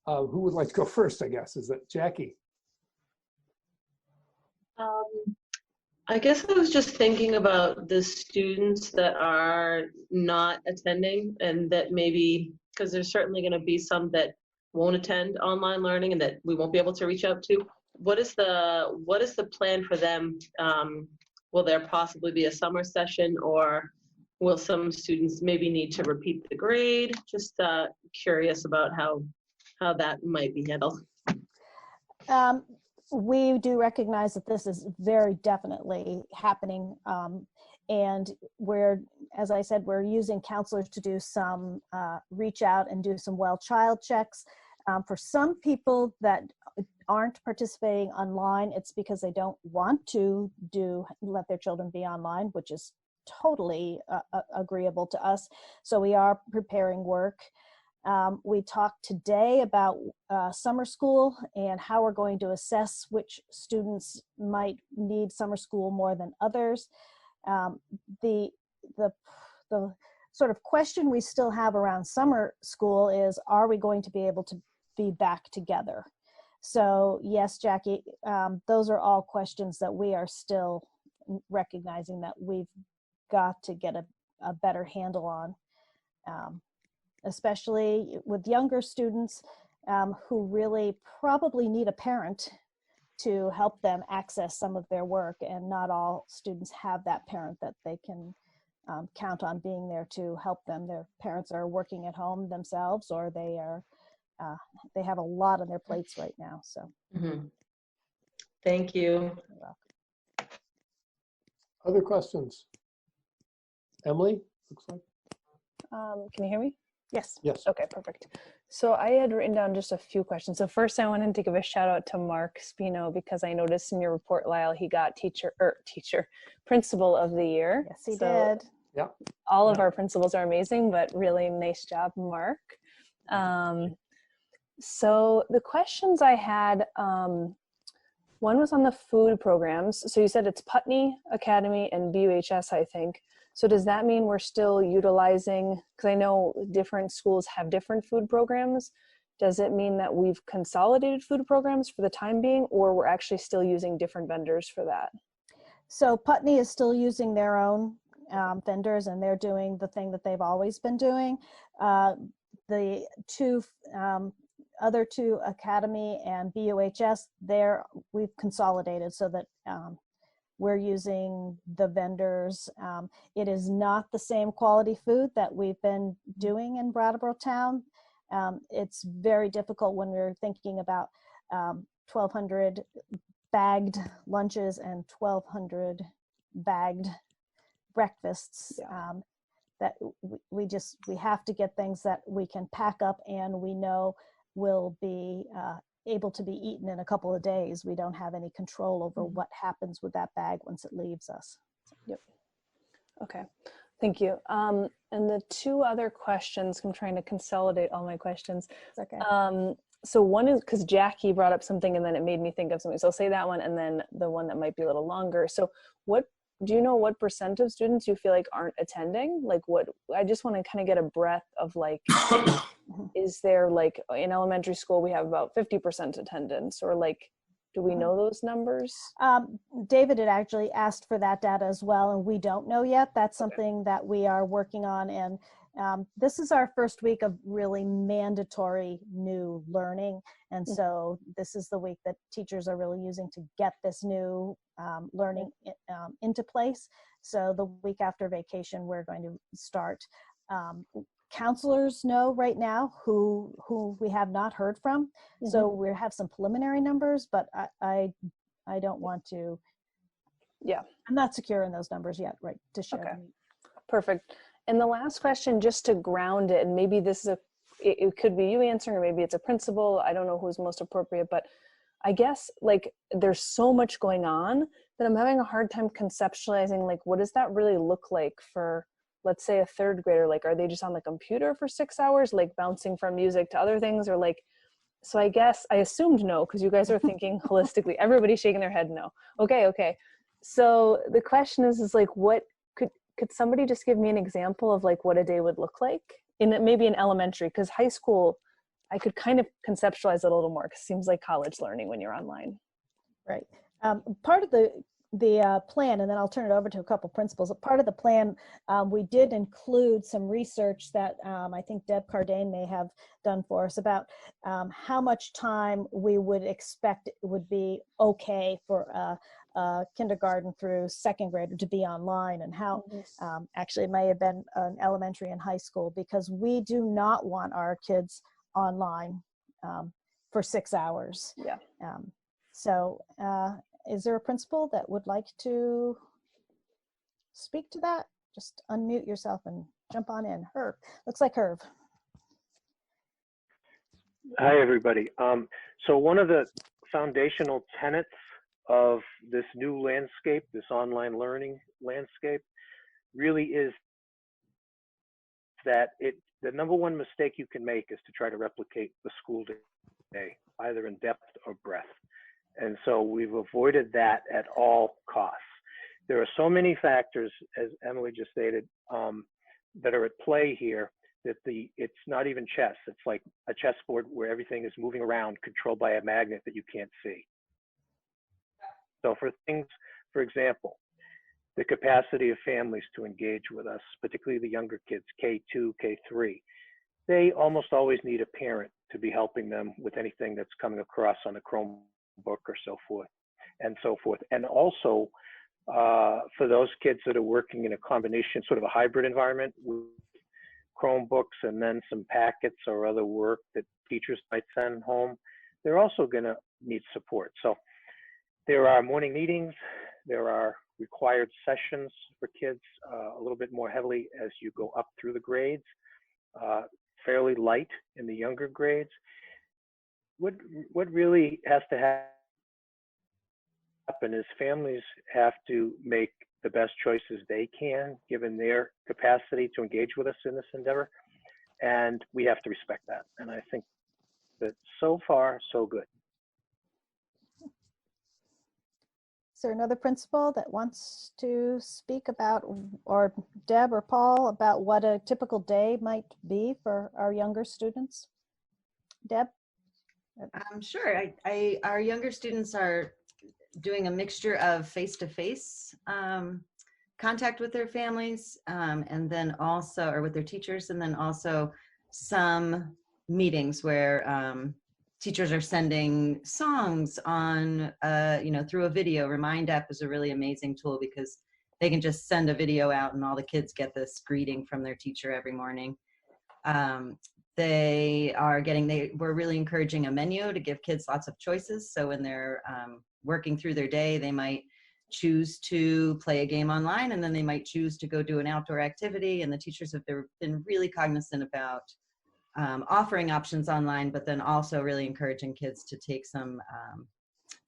Who would like to go first, I guess? Is that Jackie? I guess I was just thinking about the students that are not attending, and that maybe, because there's certainly going to be some that won't attend online learning and that we won't be able to reach out to. What is the plan for them? Will there possibly be a summer session, or will some students maybe need to repeat the grade? Just curious about how that might be handled. We do recognize that this is very definitely happening. And we're, as I said, we're using counselors to do some reach out and do some well child checks. For some people that aren't participating online, it's because they don't want to let their children be online, which is totally agreeable to us. So we are preparing work. We talked today about summer school and how we're going to assess which students might need summer school more than others. The sort of question we still have around summer school is, are we going to be able to be back together? So yes, Jackie, those are all questions that we are still recognizing that we've got to get a better handle on. Especially with younger students who really probably need a parent to help them access some of their work, and not all students have that parent that they can count on being there to help them. Their parents are working at home themselves, or they have a lot on their plates right now. So, Thank you. Other questions? Emily, looks like. Can you hear me? Yes. Yes. Okay, perfect. So I had written down just a few questions. So first I wanted to give a shout out to Mark Spino, because I noticed in your report, Lyle, he got principal of the year. Yes, he did. Yeah. All of our principals are amazing, but really nice job, Mark. So the questions I had, one was on the food programs. So you said it's Putney Academy and BUHS, I think. So does that mean we're still utilizing, because I know different schools have different food programs. Does it mean that we've consolidated food programs for the time being, or we're actually still using different vendors for that? So Putney is still using their own vendors, and they're doing the thing that they've always been doing. The other two, Academy and BUHS, we've consolidated so that we're using the vendors. It is not the same quality food that we've been doing in Brattleboro Town. It's very difficult when we're thinking about 1,200 bagged lunches and 1,200 bagged breakfasts. That we have to get things that we can pack up and we know will be able to be eaten in a couple of days. We don't have any control over what happens with that bag once it leaves us. Yep. Okay, thank you. And the two other questions, I'm trying to consolidate all my questions. Okay. So one is, because Jackie brought up something and then it made me think of something. So I'll say that one, and then the one that might be a little longer. So do you know what % of students you feel like aren't attending? Like I just want to kind of get a breadth of like, is there like in elementary school, we have about 50% attendance, or like, do we know those numbers? David had actually asked for that data as well, and we don't know yet. That's something that we are working on. And this is our first week of really mandatory new learning. And so this is the week that teachers are really using to get this new learning into place. So the week after vacation, we're going to start. Counselors know right now who we have not heard from. So we have some preliminary numbers, but I don't want to, I'm not secure in those numbers yet, right, to share. Okay, perfect. And the last question, just to ground it, and maybe this is it could be you answering, or maybe it's a principal, I don't know who's most appropriate, but I guess like there's so much going on that I'm having a hard time conceptualizing, like, what does that really look like for, let's say, a third grader? Like, are they just on the computer for 6 hours, like bouncing from music to other things, or like, so I guess I assumed no, because you guys are thinking holistically. Everybody's shaking their head no. Okay. So the question is like, what could somebody just give me an example of like what a day would look like maybe in elementary? Because high school, I could kind of conceptualize it a little more, because it seems like college learning when you're online. Right. Part of the plan, and then I'll turn it over to a couple principals. Part of the plan, we did include some research that I think Deb Cardane may have done for us about how much time we would expect it would be okay for kindergarten through second grade to be online, and how actually it may have been an elementary and high school, because we do not want our kids online for 6 hours. Yeah. So is there a principal that would like to speak to that? Just unmute yourself and jump on in. Herb, looks like Herb. Hi, everybody. So one of the foundational tenets of this new landscape, this online learning landscape, really is that the number one mistake you can make is to try to replicate the school day, either in depth or breadth. And so we've avoided that at all costs. There are so many factors, as Emily just stated, that are at play here, that it's not even chess. It's like a chessboard where everything is moving around, controlled by a magnet that you can't see. So for things, for example, the capacity of families to engage with us, particularly the younger kids, K2, K3, they almost always need a parent to be helping them with anything that's coming across on a Chromebook or so forth and so forth. And also for those kids that are working in a combination, sort of a hybrid environment with Chromebooks and then some packets or other work that teachers might send home, they're also going to need support. So there are morning meetings, there are required sessions for kids a little bit more heavily as you go up through the grades, fairly light in the younger grades. What really has to happen is families have to make the best choices they can, given their capacity to engage with us in this endeavor. And we have to respect that. And I think that so far, so good. Is there another principal that wants to speak about, or Deb or Paul, about what a typical day might be for our younger students? Deb? Sure. Our younger students are doing a mixture of face-to-face contact with their families, and then also, or with their teachers, and then also some meetings where teachers are sending songs on, through a video. Remind app is a really amazing tool because they can just send a video out and all the kids get this greeting from their teacher every morning. We're really encouraging a menu to give kids lots of choices. So when they're working through their day, they might choose to play a game online, and then they might choose to go do an outdoor activity. And the teachers have been really cognizant about offering options online, but then also really encouraging kids to take some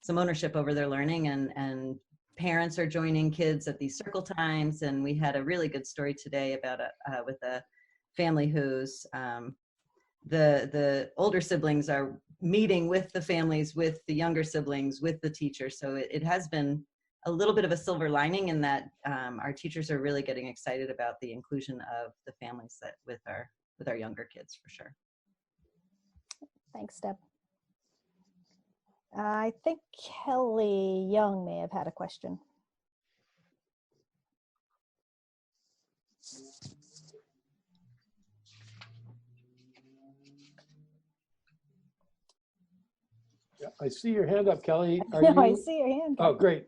ownership over their learning, and parents are joining kids at these circle times. And we had a really good story today about with a family whose the older siblings are meeting with the families, with the younger siblings, with the teachers. So it has been a little bit of a silver lining in that our teachers are really getting excited about the inclusion of the families with our younger kids, for sure. Thanks, Deb. I think Kelly Young may have had a question. Yeah, I see your hand up, Kelly. Are No, you? I see your hand. Oh, great.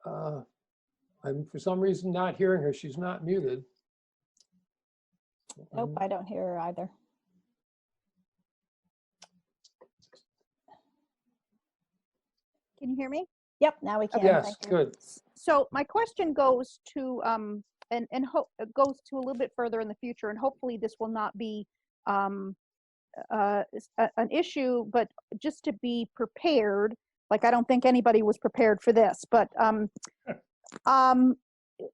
I'm for some reason not hearing her. She's not muted. Nope, I don't hear her either. Can you hear me? Yep, now we can. Yes, good. So my question goes to goes to a little bit further in the future, and hopefully this will not be an issue, but just to be prepared. Like, I don't think anybody was prepared for this, but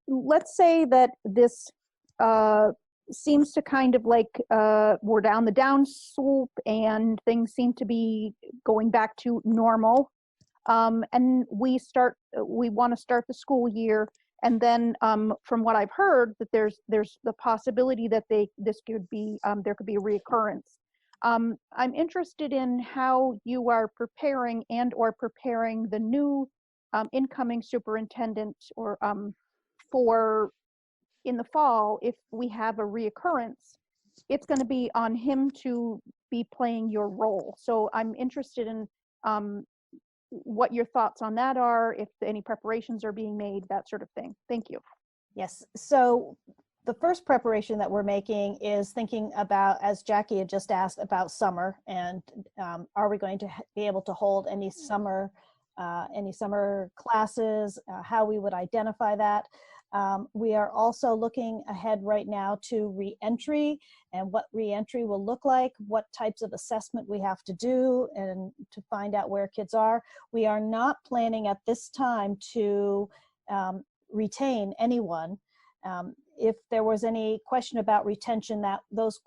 let's say that this seems to kind of like we're down the down slope and things seem to be going back to normal. And we want to start the school year, and then from what I've heard, that there's the possibility that there could be a reoccurrence. I'm interested in how you are preparing and or preparing the new incoming superintendent or for in the fall, if we have a reoccurrence, it's going to be on him to be playing your role. So I'm interested in what your thoughts on that are, if any preparations are being made, that sort of thing. Thank you. Yes. So the first preparation that we're making is thinking about, as Jackie had just asked, about summer, and are we going to be able to hold any summer classes, how we would identify that. We are also looking ahead right now to reentry and what reentry will look like, what types of assessment we have to do, and to find out where kids are. We are not planning at this time to retain anyone. If there was any question about retention, that those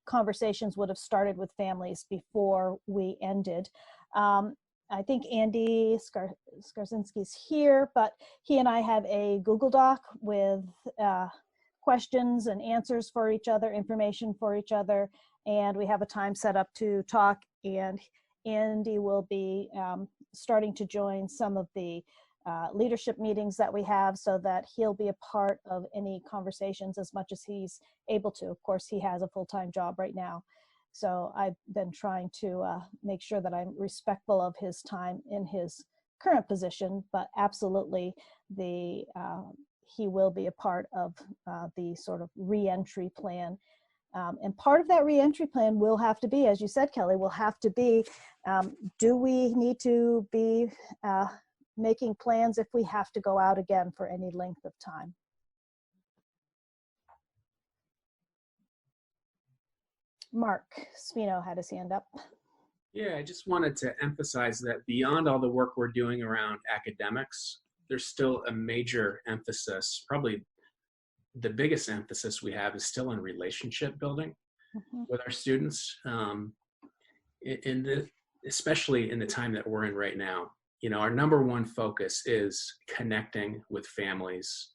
conversations would have started with families before we ended. I think Andy Skarzinski's here, but he and I have a Google Doc with questions and answers for each other, information for each other, and we have a time set up to talk, and Andy will be starting to join some of the leadership meetings that we have, so that he'll be a part of any conversations as much as he's able to. Of course, he has a full-time job right now. So I've been trying to make sure that I'm respectful of his time in his current position, but absolutely he will be a part of the sort of reentry plan. And part of that reentry plan will have to be, as you said, Kelly, will have to be, do we need to be making plans if we have to go out again for any length of time? Mark Spino had his hand up. Yeah, I just wanted to emphasize that beyond all the work we're doing around academics, there's still a major emphasis, probably the biggest emphasis we have is still in relationship building with our students, especially in the time that we're in right now. You know, our number one focus is connecting with families,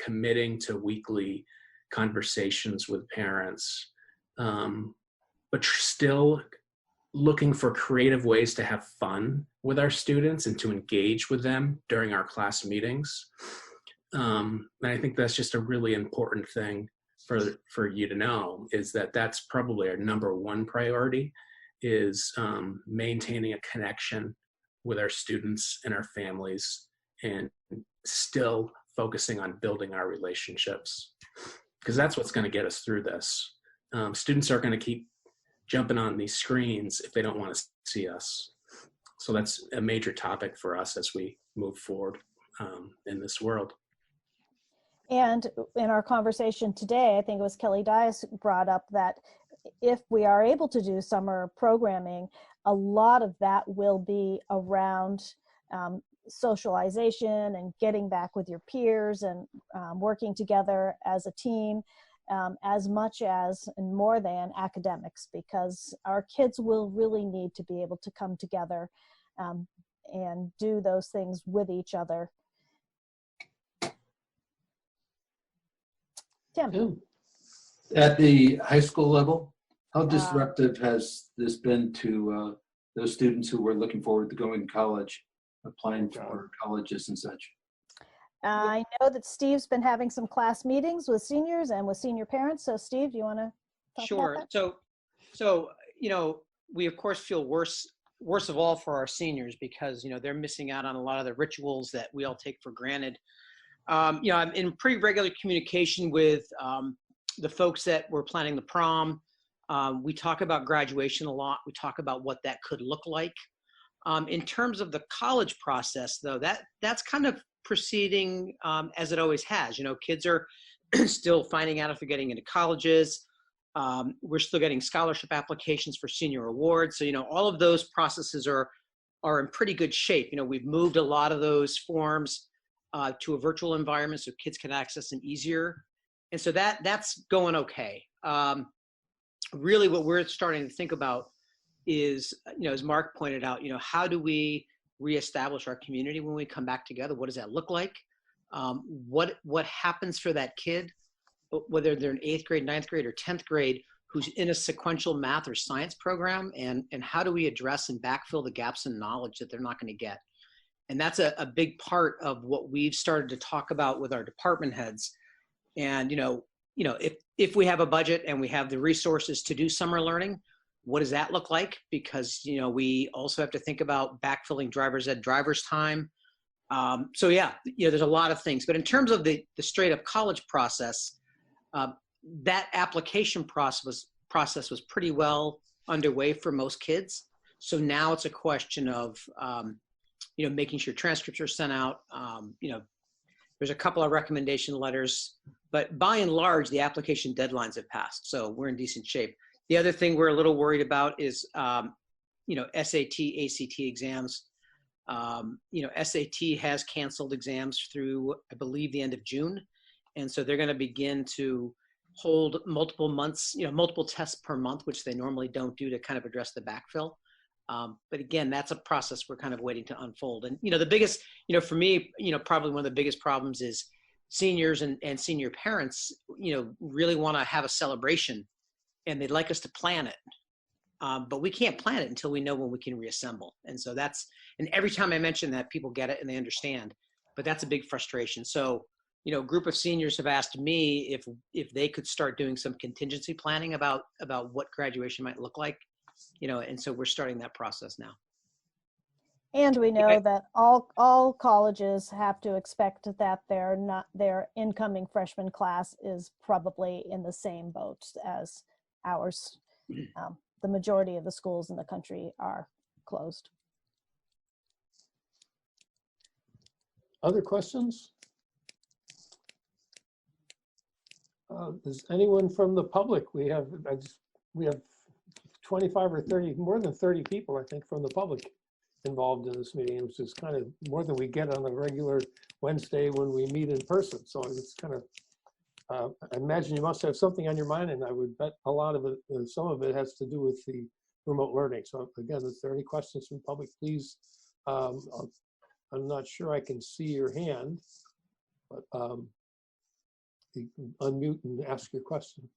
committing to weekly conversations with parents, but still looking for creative ways to have fun with our students and to engage with them during our class meetings. And I think that's just a really important thing for you to know, is that that's probably our number one priority, is maintaining a connection with our students and our families, and still focusing on building our relationships, because that's what's going to get us through this. Students are going to keep jumping on these screens if they don't want to see us. So that's a major topic for us as we move forward in this world. And in our conversation today, I think it was Kelly Dias brought up that if we are able to do summer programming, a lot of that will be around socialization and getting back with your peers and working together as a team, as much as and more than academics, because our kids will really need to be able to come together and do those things with each other. Tim. At the high school level, how disruptive has this been to those students who were looking forward to going to college, applying for colleges and such? I know that Steve's been having some class meetings with seniors and with senior parents. So Steve, do you want to talk Sure. about that? So, you know, we of course feel worst of all for our seniors, because, you know, they're missing out on a lot of the rituals that we all take for granted. You know, I'm in pretty regular communication with the folks that were planning the prom. We talk about graduation a lot. We talk about what that could look like. In terms of the college process, though, that's kind of proceeding as it always has. You know, kids are still finding out if they're getting into colleges. We're still getting scholarship applications for senior awards. So, you know, all of those processes are in pretty good shape. You know, we've moved a lot of those forms to a virtual environment so kids can access them easier. And so that's going okay. Really what we're starting to think about is, you know, as Mark pointed out, you know, how do we reestablish our community when we come back together? What does that look like? What happens for that kid, whether they're in 8th grade, 9th grade, or 10th grade, who's in a sequential math or science program, and how do we address and backfill the gaps in knowledge that they're not going to get? And that's a big part of what we've started to talk about with our department heads. And, if we have a budget and we have the resources to do summer learning, what does that look like? Because, we also have to think about backfilling driver's ed driver's time. So yeah, there's a lot of things. But in terms of the straight up college process, that application process was pretty well underway for most kids. So now it's a question of, making sure transcripts are sent out. There's a couple of recommendation letters, but by and large, the application deadlines have passed. So we're in decent shape. The other thing we're a little worried about is, SAT, ACT exams. SAT has canceled exams through, I believe, the end of June. And so they're going to begin to hold multiple months, multiple tests per month, which they normally don't do to kind of address the backfill. But again, that's a process we're kind of waiting to unfold. And, the biggest, for me, probably one of the biggest problems is seniors and senior parents, really want to have a celebration and they'd like us to plan it. But we can't plan it until we know when we can reassemble. And so and every time I mention that, people get it and they understand, but that's a big frustration. So, a group of seniors have asked me if they could start doing some contingency planning about what graduation might look like, and so we're starting that process now. And we know that all colleges have to expect that their incoming freshman class is probably in the same boat as ours. The majority of the schools in the country are closed. Other questions? Is anyone from the public? We have 25 or 30, more than 30 people, I think, from the public involved in this meeting, which is kind of more than we get on a regular Wednesday when we meet in person. So it's kind of, I imagine you must have something on your mind, and I would bet a lot of it, some of it has to do with the remote learning. So again, if there are any questions from the public, please, I'm not sure I can see your hand, but you can unmute and ask your question.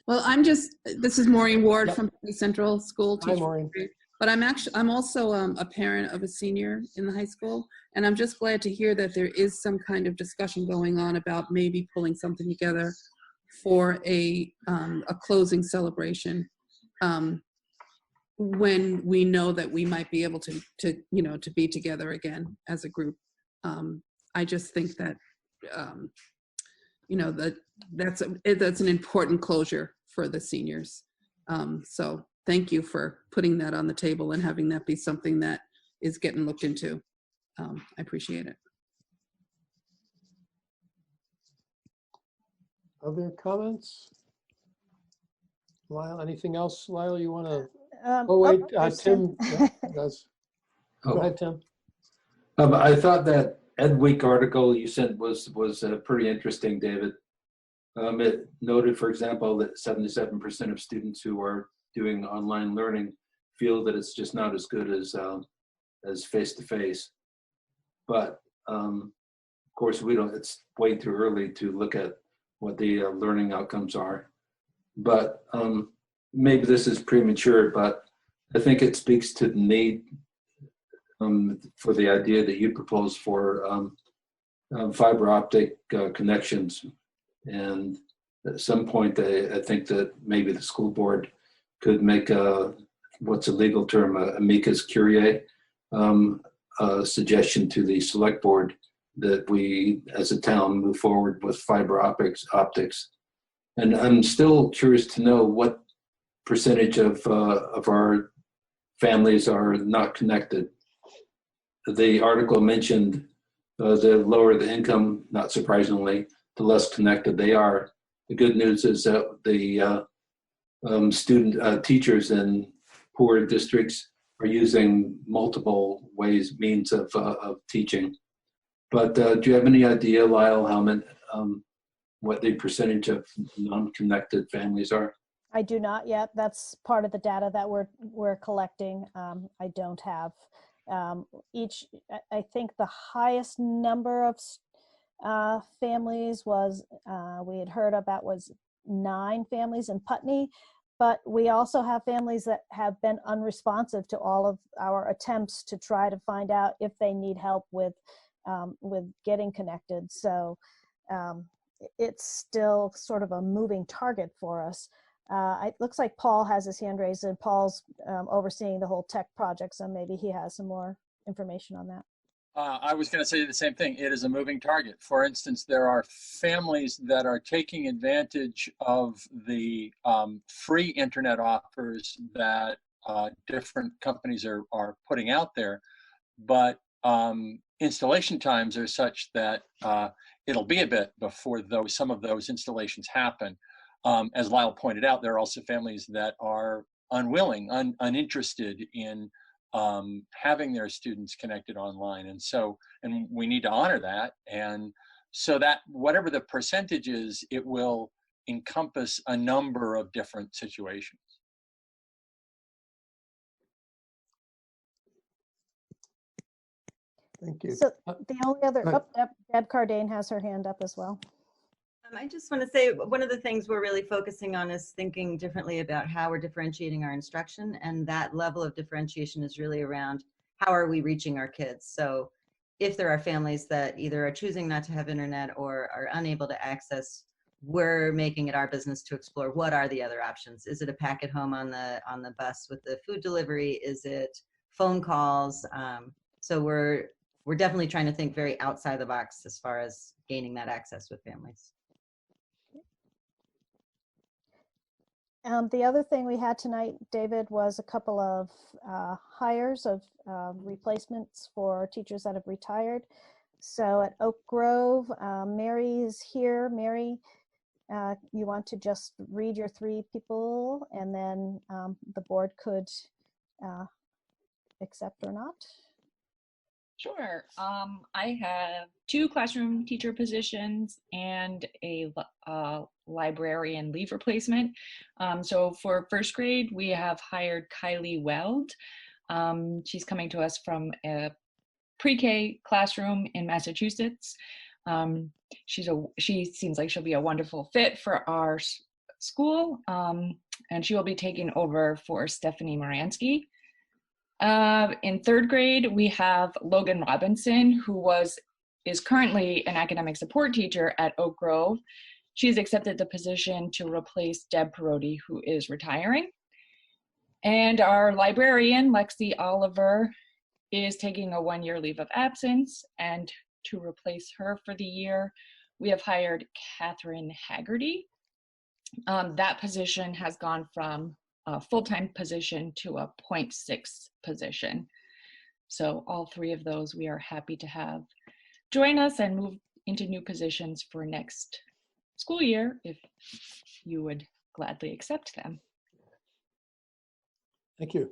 Well, this is Maureen Ward from Central School. Hi, Maureen. But I'm also a parent of a senior in the high school, and I'm just glad to hear that there is some kind of discussion going on about maybe pulling something together for a closing celebration when we know that we might be able to be together again as a group. I just think that that's an important closure for the seniors. So thank you for putting that on the table and having that be something that is getting looked into. I appreciate it. Other comments? Lyle, anything else, Lyle, you want to? Tim does. Go ahead, Tim. I thought that Ed Week article you sent was pretty interesting, David. It noted, for example, that 77% of students who are doing online learning feel that it's just not as good as face-to-face. But of course, it's way too early to look at what the learning outcomes are. But maybe this is premature, but I think it speaks to the need for the idea that you propose for fiber optic connections. And at some point, I think that maybe the school board could make what's a legal term, amicus curiae, a suggestion to the select board that we, as a town, move forward with fiber optics. And I'm still curious to know what percentage of our families are not connected. The article mentioned the lower the income, not surprisingly, the less connected they are. The good news is that the teachers in poor districts are using multiple means of teaching. But do you have any idea, Lyle, what the percentage of non-connected families are? I do not yet. That's part of the data that we're collecting. I don't have I think the highest number of families was, we had heard about was 9 families in Putney, but we also have families that have been unresponsive to all of our attempts to try to find out if they need help with getting connected. So it's still sort of a moving target for us. It looks like Paul has his hand raised, and Paul's overseeing the whole tech project, so maybe he has some more information on that. I was going to say the same thing. It is a moving target. For instance, there are families that are taking advantage of the free internet offers that different companies are putting out there, but installation times are such that it'll be a bit before some of those installations happen. As Lyle pointed out, there are also families that are unwilling, uninterested in having their students connected online. And we need to honor that. And so that whatever the percentage is, it will encompass a number of different situations. Thank you. So the only other, Deb Cardane has her hand up as well. I just want to say one of the things we're really focusing on is thinking differently about how we're differentiating our instruction, and that level of differentiation is really around how are we reaching our kids. So if there are families that either are choosing not to have internet or are unable to access, we're making it our business to explore what are the other options. Is it a pack at home on the bus with the food delivery? Is it phone calls? So we're definitely trying to think very outside the box as far as gaining that access with families. The other thing we had tonight, David, was a couple of hires of replacements for teachers that have retired. So at Oak Grove, Mary is here. Mary, you want to just read your 3 people, and then the board could accept or not? Sure. I have 2 classroom teacher positions and a librarian leave replacement. So for first grade, we have hired Kylie Weld. She's coming to us from a pre-K classroom in Massachusetts. She seems like she'll be a wonderful fit for our school, and she will be taking over for Stephanie Moransky. In third grade, we have Logan Robinson, who is currently an academic support teacher at Oak Grove. She's accepted the position to replace Deb Perotti, who is retiring. And our librarian, Lexi Oliver, is taking a 1-year leave of absence. And to replace her for the year, we have hired Catherine Haggerty. That position has gone from a full-time position to a 0.6 position. So all 3 of those we are happy to have join us and move into new positions for next school year if you would gladly accept them. Thank you.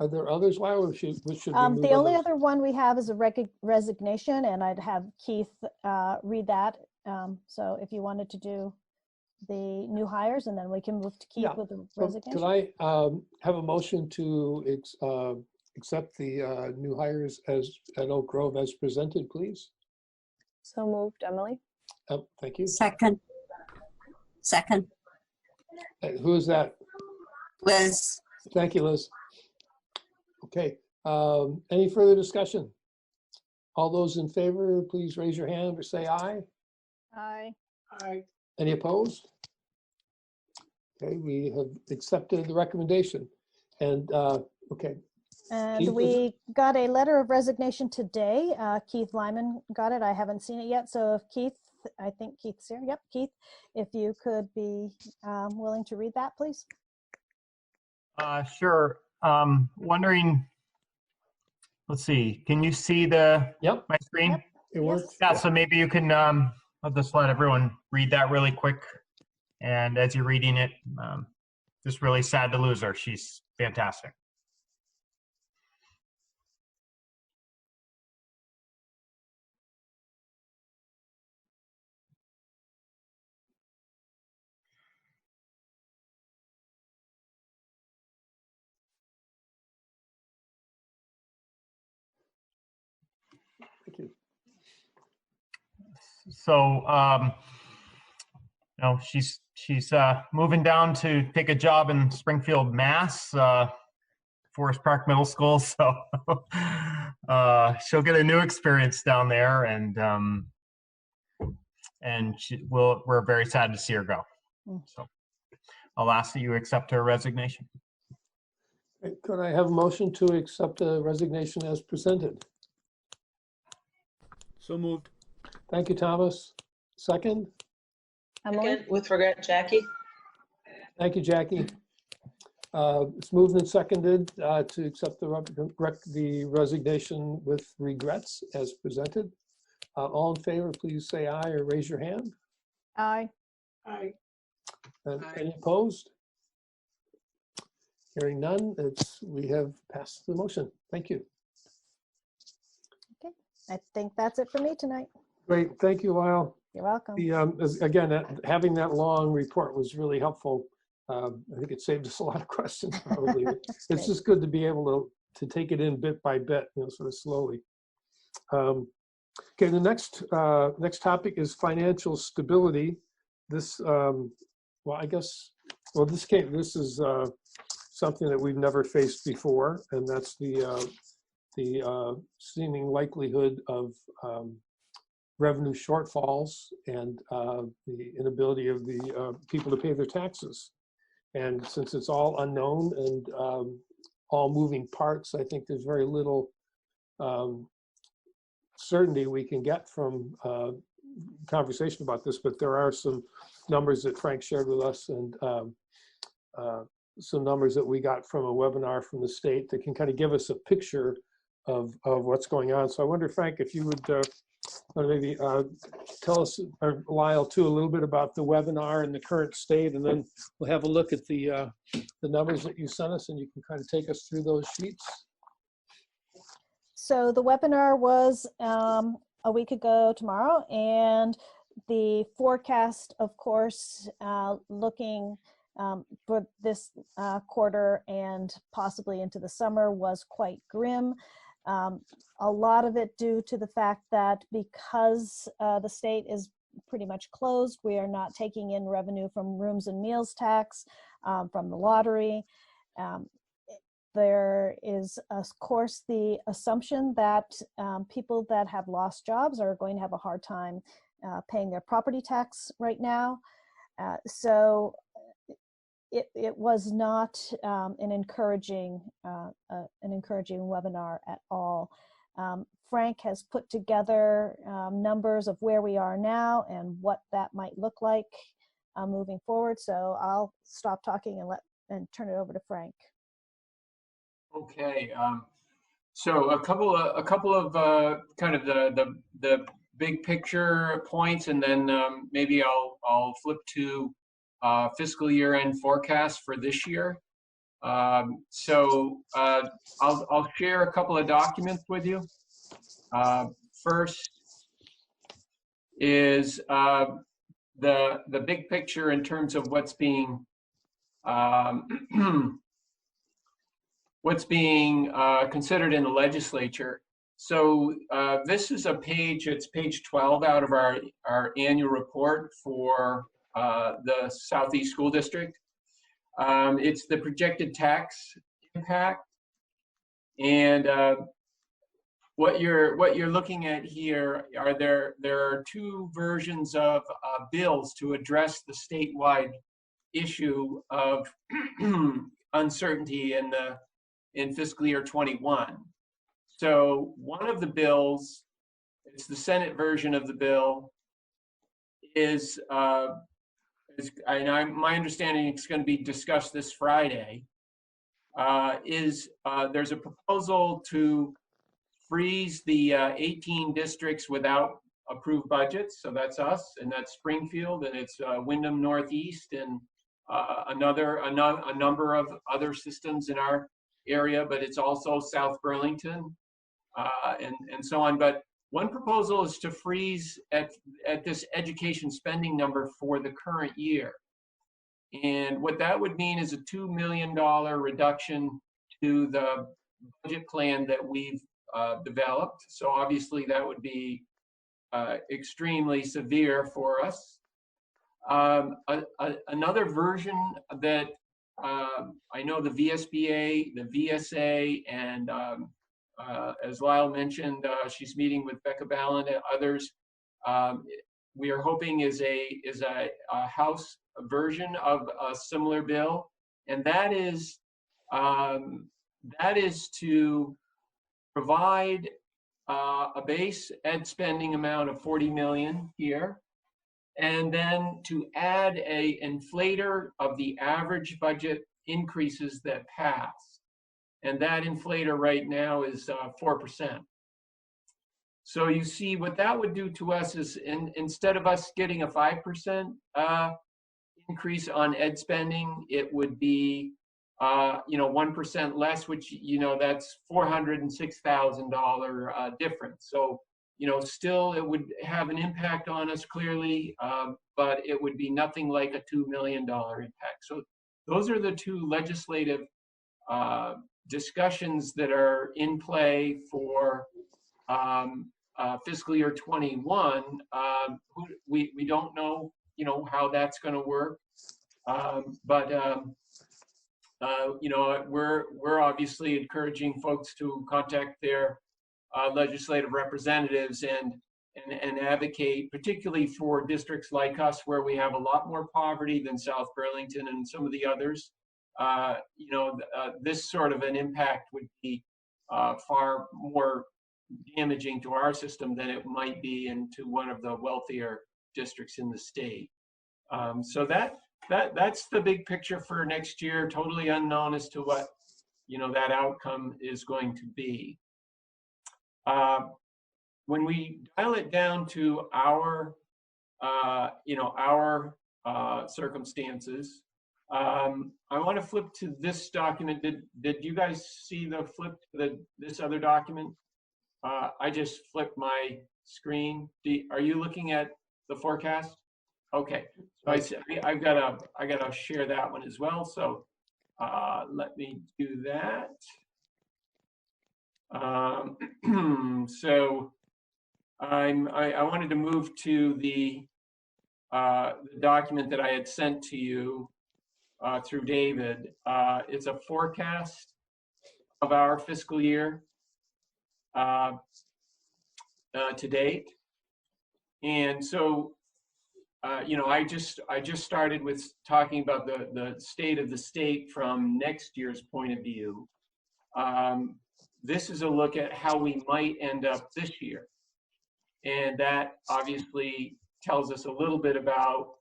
Are there others, Lyle, or should we move on The only those? other one we have is a resignation, and I'd have Keith read that. So if you wanted to do the new hires, and then we can move to Keith with the resignation. Could I have a motion to accept the new hires at Oak Grove as presented, please? So moved, Emily. Thank you. Second. Who is that? Liz. Thank you, Liz. Okay. Any further discussion? All those in favor, please raise your hand or say aye. Aye. Aye. Any opposed? Okay, we have accepted the recommendation. And okay. And Keith, we got a letter of resignation today. Keith Lyman got it. I haven't seen it yet. So if Keith, I think Keith's here. Yep, Keith, if you could be willing to read that, please. Sure. Wondering, let's see, can you see my screen? Yep. It works. Yeah, so maybe you can, I'll just let everyone read that really quick. And as you're reading it, just really sad to lose her. She's fantastic. Thank you. So, she's moving down to take a job in Springfield, Mass, Forest Park Middle School. So she'll get a new experience down there, and we're very sad to see her go. So I'll ask that you accept her resignation. Could I have a motion to accept the resignation as presented? So moved. Thank you, Thomas. Second? Second, with regret, Jackie. Thank you, Jackie. It's moved and seconded to accept the resignation with regrets as presented. All in favor, please say aye or raise your hand. Aye. Aye. And any opposed? Hearing none, we have passed the motion. Thank you. Okay, I think that's it for me tonight. Great, thank you, Lyle. You're welcome. Again, having that long report was really helpful. I think it saved us a lot of questions, probably. It's just good to be able to take it in bit by bit, sort of slowly. Okay, the next topic is financial stability. This, this is something that we've never faced before, and that's the seeming likelihood of revenue shortfalls and the inability of the people to pay their taxes. And since it's all unknown and all moving parts, I think there's very little certainty we can get from conversation about this, but there are some numbers that Frank shared with us and some numbers that we got from a webinar from the state that can kind of give us a picture of what's going on. So I wonder, Frank, if you would maybe tell us, or Lyle too, a little bit about the webinar and the current state, and then we'll have a look at the numbers that you sent us, and you can kind of take us through those sheets. So the webinar was a week ago tomorrow, and the forecast, of course, looking for this quarter and possibly into the summer was quite grim. A lot of it due to the fact that because the state is pretty much closed, we are not taking in revenue from rooms and meals tax, from the lottery. There is, of course, the assumption that people that have lost jobs are going to have a hard time paying their property tax right now. So it was not an encouraging webinar at all. Frank has put together numbers of where we are now and what that might look like moving forward. So I'll stop talking and turn it over to Frank. Okay, so a couple of kind of the big picture points, and then maybe I'll flip to fiscal year end forecast for this year. So I'll share a couple of documents with you. First is the big picture in terms of what's being considered in the legislature. So this is a page, it's page 12 out of our annual report for the Southeast School District. It's the projected tax impact. And what you're looking at here are there are two versions of bills to address the statewide issue of uncertainty in fiscal year 21. So one of the bills, it's the Senate version of the bill, is my understanding it's going to be discussed this Friday, there's a proposal to freeze the 18 districts without approved budgets. So that's us, and that's Springfield, and it's Wyndham Northeast, and a number of other systems in our area, but it's also South Burlington and so on. But one proposal is to freeze at this education spending number for the current year. And what that would mean is a $2 million reduction to the budget plan that we've developed. So obviously that would be extremely severe for us. Another version that I know the VSBA, the VSA, and as Lyle mentioned, she's meeting with Becca Ballin and others. We are hoping is a House version of a similar bill, and that is to provide a base ed spending amount of 40 million here, and then to add a inflator of the average budget increases that pass. And that inflator right now is 4%. So you see what that would do to us is instead of us getting a 5% increase on ed spending, it would be 1% less, which, that's $406,000 difference. So, still it would have an impact on us clearly, but it would be nothing like a $2 million impact. So those are the two legislative discussions that are in play for fiscal year 21. We don't know, how that's going to work, but we're obviously encouraging folks to contact their legislative representatives and advocate, particularly for districts like us where we have a lot more poverty than South Burlington and some of the others. This sort of an impact would be far more damaging to our system than it might be into one of the wealthier districts in the state. So that's the big picture for next year. Totally unknown as to what that outcome is going to be. When we dial it down to our circumstances, I want to flip to this document. Did you guys see the flip to this other document? I just flipped my screen. Are you looking at the forecast? Okay, so I've got to share that one as well. So let me do that. So I wanted to move to the document that I had sent to you through David. It's a forecast of our fiscal year to date, and so I just started with talking about the state of the state from next year's point of view. This is a look at how we might end up this year. And that obviously tells us a little bit about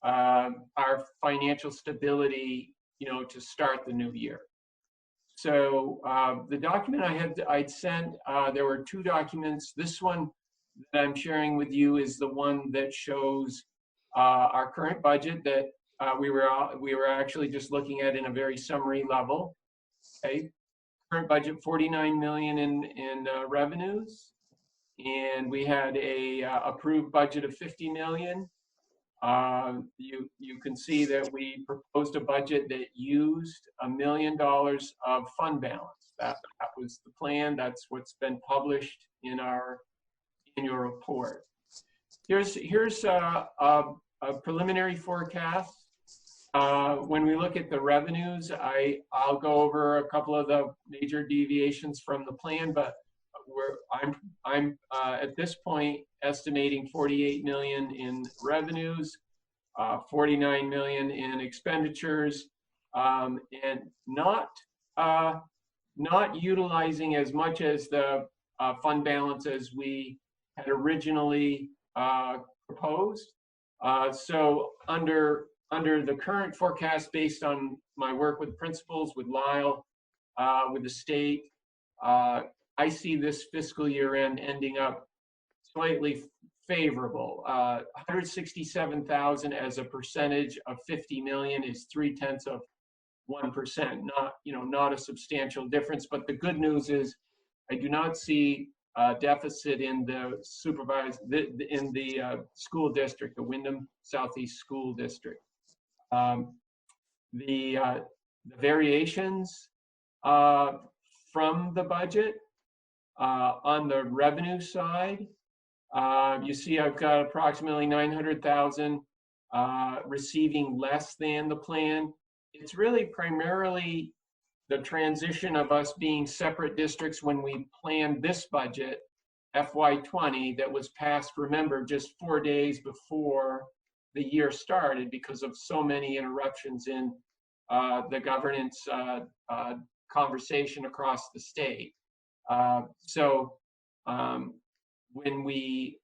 our financial stability, to start the new year. So the document I'd sent, there were two documents. This one that I'm sharing with you is the one that shows our current budget that we were actually just looking at in a very summary level. Okay, current budget 49 million in revenues, and we had a approved budget of 50 million. You can see that we proposed a budget that used $1 million of fund balance. That was the plan. That's what's been published in our annual report. Here's a preliminary forecast. When we look at the revenues, I'll go over a couple of the major deviations from the plan, but I'm at this point estimating 48 million in revenues, 49 million in expenditures, and not utilizing as much as the fund balance as we had originally proposed. So under the current forecast, based on my work with principals, with Lyle, with the state, I see this fiscal year end ending up slightly favorable. 167,000 as a percentage of 50 million is 0.3%. Not a substantial difference. But the good news is, I do not see a deficit in the school district, the Wyndham Southeast School District. The variations from the budget on the revenue side You see I've got approximately 900,000 receiving less than the plan. It's really primarily the transition of us being separate districts when we planned this budget, FY20, that was passed, remember, just 4 days before the year started because of so many interruptions in the governance conversation across the state. When we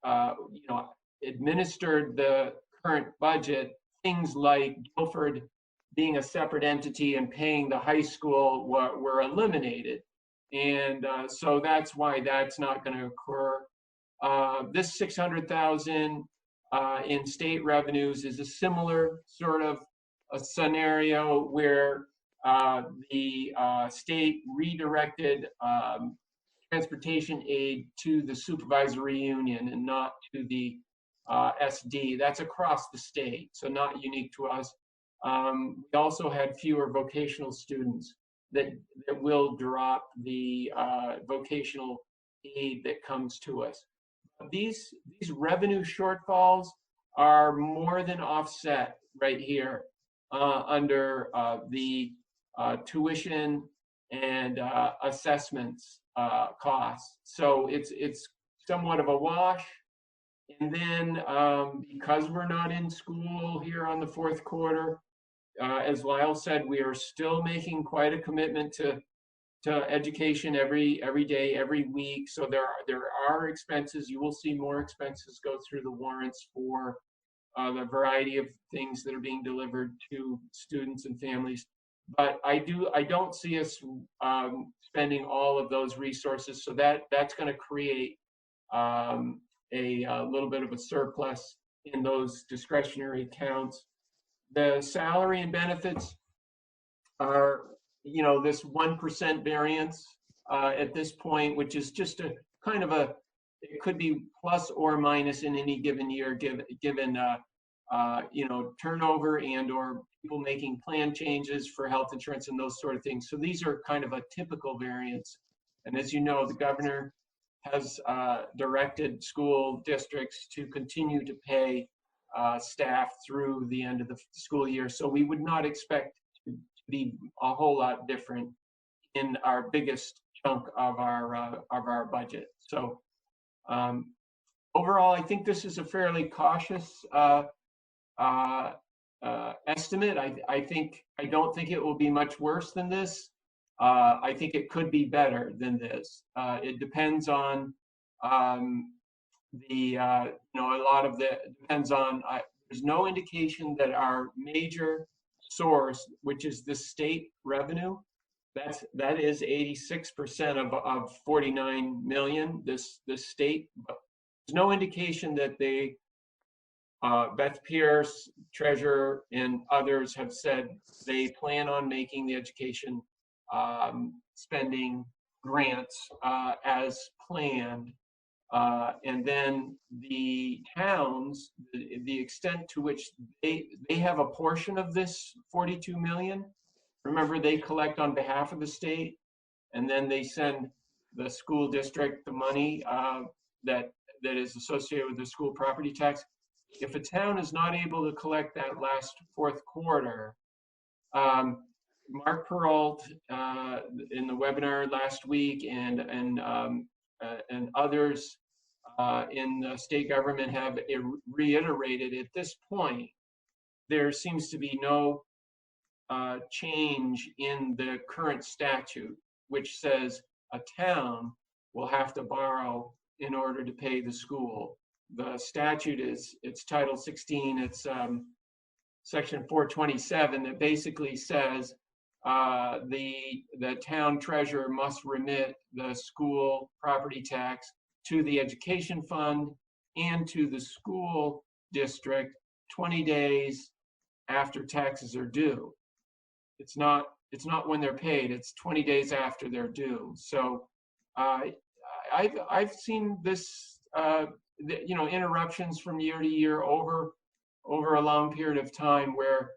administered the current budget, things like Guilford being a separate entity and paying the high school were eliminated. And so that's why that's not going to occur. This 600,000 in state revenues is a similar sort of a scenario where the state redirected transportation aid to the supervisory union and not to the SD. That's across the state, so not unique to us. We also had fewer vocational students that will drop the vocational aid that comes to us. These revenue shortfalls are more than offset right here under the tuition and assessments costs. So it's somewhat of a wash. And then because we're not in school here on the fourth quarter, as Lyle said, we are still making quite a commitment to education every day, every week. So there are expenses. You will see more expenses go through the warrants for the variety of things that are being delivered to students and families. But I don't see us spending all of those resources. So that's going to create a little bit of a surplus in those discretionary accounts. The salary and benefits are, this 1% variance at this point, which is just a kind of it could be plus or minus in any given year, given turnover and or people making plan changes for health insurance and those sort of things. So these are kind of a typical variance. And as you know, the governor has directed school districts to continue to pay staff through the end of the school year. So we would not expect to be a whole lot different in our biggest chunk of our budget. So overall, I think this is a fairly cautious estimate. I don't think it will be much worse than this. I think it could be better than this. It depends on depends on, there's no indication that our major source, which is the state revenue, that is 86% of 49 million, this state. But there's no indication that Beth Pierce, treasurer, and others have said they plan on making the education spending grants as planned. And then the towns, the extent to which they have a portion of this 42 million. Remember, they collect on behalf of the state, and then they send the school district the money that is associated with the school property tax. If a town is not able to collect that last fourth quarter, Mark Peralt in the webinar last week and others in the state government have reiterated at this point, there seems to be no change in the current statute, which says a town will have to borrow in order to pay the school. The statute it's Title 16, it's Section 427 that basically says the town treasurer must remit the school property tax to the education fund and to the school district 20 days after taxes are due. It's not when they're paid, it's 20 days after they're due. So I've seen this interruptions from year to year over a long period of time where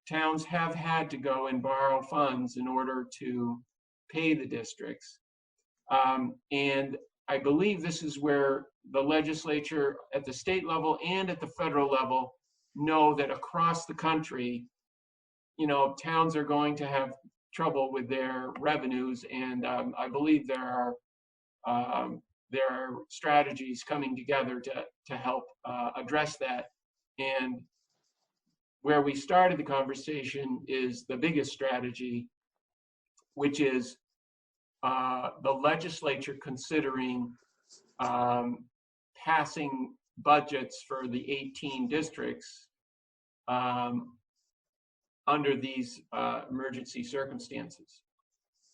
towns have had to go and borrow funds in order to pay the districts. And I believe this is where the legislature at the state level and at the federal level know that across the country, you know, towns are going to have trouble with their revenues, and I believe there are strategies coming together to help address that. And where we started the conversation is the biggest strategy, which is the legislature considering passing budgets for the 18 districts under these emergency circumstances.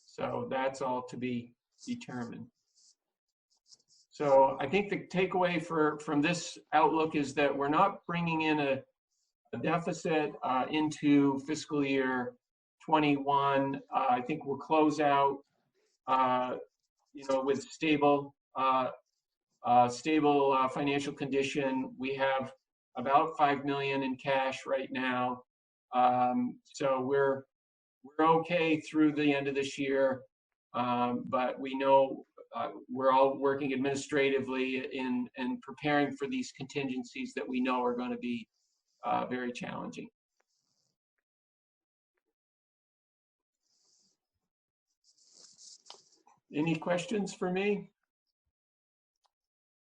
So that's all to be determined. So I think the takeaway from this outlook is that we're not bringing in a deficit into fiscal year 21. I think we'll close out, you know, with stable financial condition. We have about 5 million in cash right now. So we're okay through the end of this year, but we know we're all working administratively in preparing for these contingencies that we know are going to be very challenging. Any questions for me?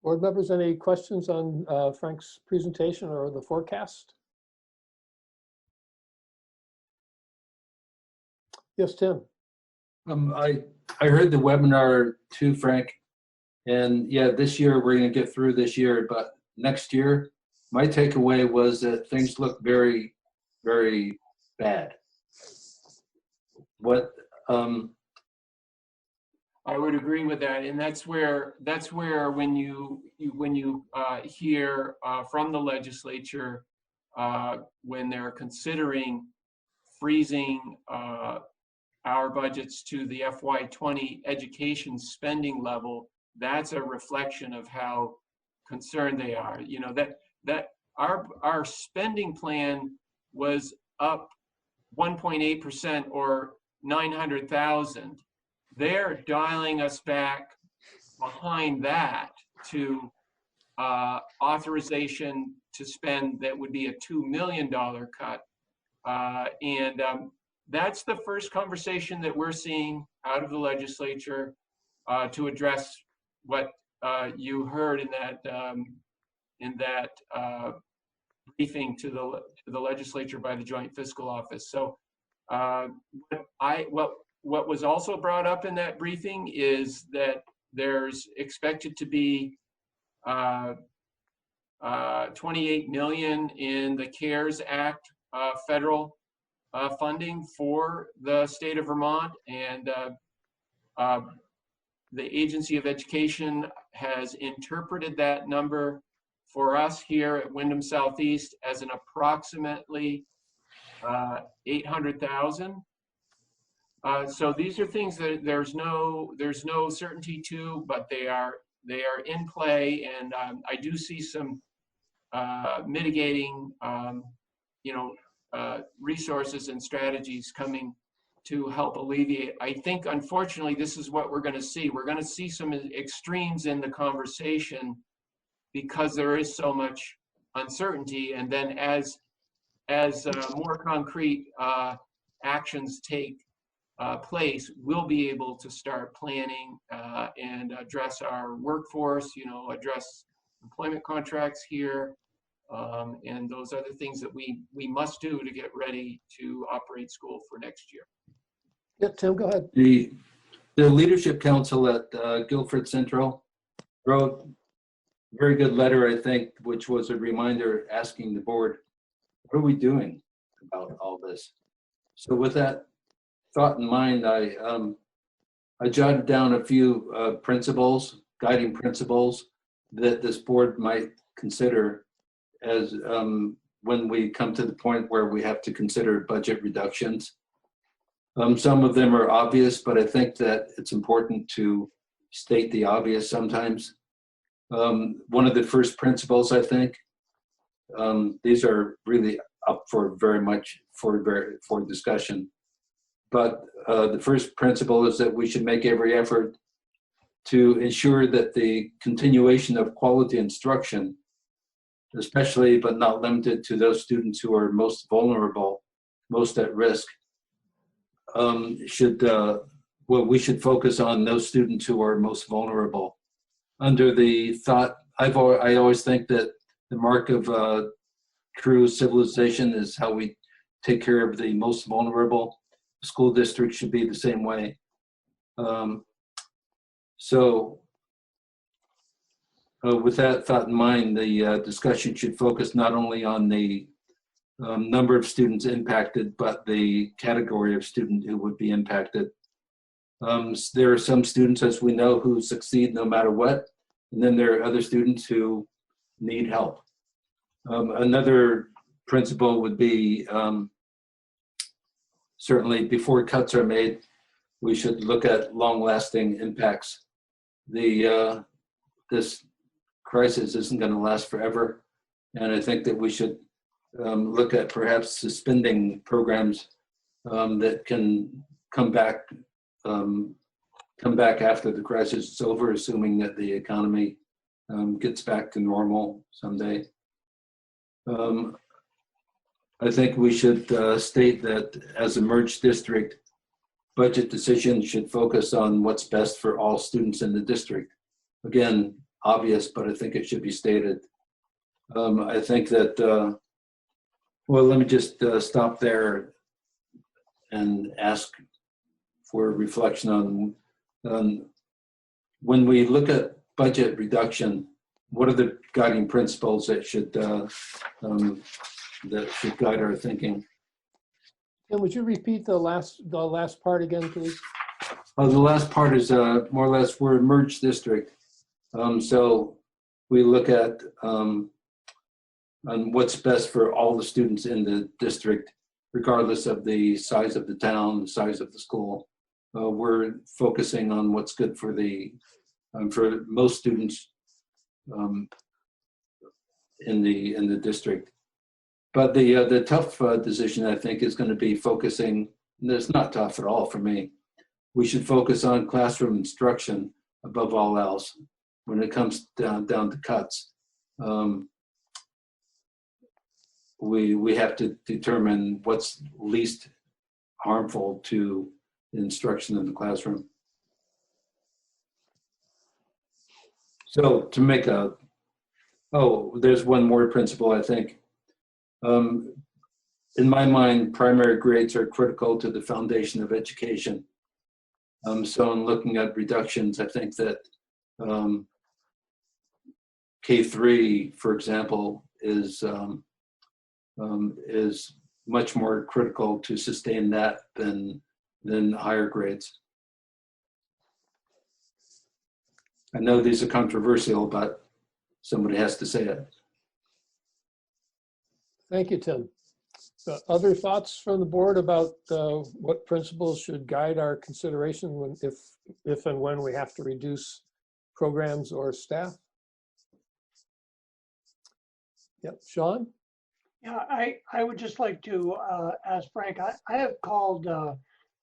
Board members, any questions on Frank's presentation or the forecast? Yes, Tim. I heard the webinar too, Frank, and yeah, this year we're going to get through this year, but next year, my takeaway was that things look very, very bad. What? I would agree with that, and that's where when you hear from the legislature when they're considering freezing our budgets to the FY20 education spending level, that's a reflection of how concerned they are. You know, that our spending plan was up 1.8% or 900,000. They're dialing us back behind that to authorization to spend that would be a $2 million cut. And that's the first conversation that we're seeing out of the legislature to address what you heard in that briefing to the legislature by the Joint Fiscal Office. So what was also brought up in that briefing is that there's expected to be 28 million in the CARES Act federal funding for the state of Vermont, and the Agency of Education has interpreted that number for us here at Wyndham Southeast as an approximately 800,000. So these are things that there's no certainty to, but they are in play, and I do see some mitigating resources and strategies coming to help alleviate. I think, unfortunately, this is what we're going to see. We're going to see some extremes in the conversation because there is so much uncertainty, and then as more concrete actions take place, we'll be able to start planning and address our workforce, address employment contracts here, and those other things that we must do to get ready to operate school for next year. Yeah, Tim, go ahead. The Leadership Council at Guilford Central wrote a very good letter, I think, which was a reminder asking the board, what are we doing about all this? So with that thought in mind, I jotted down a few guiding principles that this board might consider as when we come to the point where we have to consider budget reductions. Some of them are obvious, but I think that it's important to state the obvious sometimes. One of the first principles, I think, these are really up for for discussion. But the first principle is that we should make every effort to ensure that the continuation of quality instruction, especially but not limited to those students who are most vulnerable, most at risk, we should focus on those students who are most vulnerable. Under the thought, I always think that the mark of true civilization is how we take care of the most vulnerable. School districts should be the same way. With that thought in mind, the discussion should focus not only on the number of students impacted, but the category of student who would be impacted. There are some students, as we know, who succeed no matter what, and then there are other students who need help. Another principle would be certainly before cuts are made, we should look at long-lasting impacts. This crisis isn't going to last forever, and I think that we should look at perhaps suspending programs that can come back after the crisis is over, assuming that the economy gets back to normal someday. I think we should state that as a merged district, budget decisions should focus on what's best for all students in the district. Again, obvious, but I think it should be stated. I think that, well, let me just stop there and ask for reflection on when we look at budget reduction, what are the guiding principles that should guide our thinking? And would you repeat the last part again, please? The last part is more or less we're a merged district. So we look at on what's best for all the students in the district, regardless of the size of the town, the size of the school. We're focusing on what's good for for most students in the district. But the tough decision, I think, is going to be focusing, and it's not tough at all for me. We should focus on classroom instruction above all else when it comes down to cuts. We have to determine what's least harmful to instruction in the classroom. So to make there's one more principle, I think. In my mind, primary grades are critical to the foundation of education. So in looking at reductions, I think that K3, for example, is much more critical to sustain that than higher grades. I know these are controversial, but somebody has to say it. Thank you, Tim. Other thoughts from the board about what principles should guide our consideration if and when we have to reduce programs or staff? Yep, Sean? Yeah, I would just like to ask Frank, I have called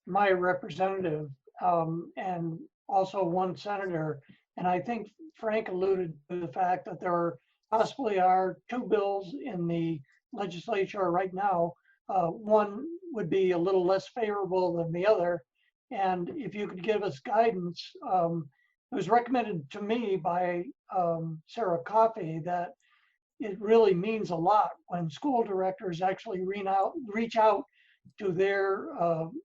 my representative and also one senator, and I think Frank alluded to the fact that there possibly are two bills in the legislature right now. One would be a little less favorable than the other. And if you could give us guidance, it was recommended to me by Sarah Coffey that it really means a lot when school directors actually reach out to their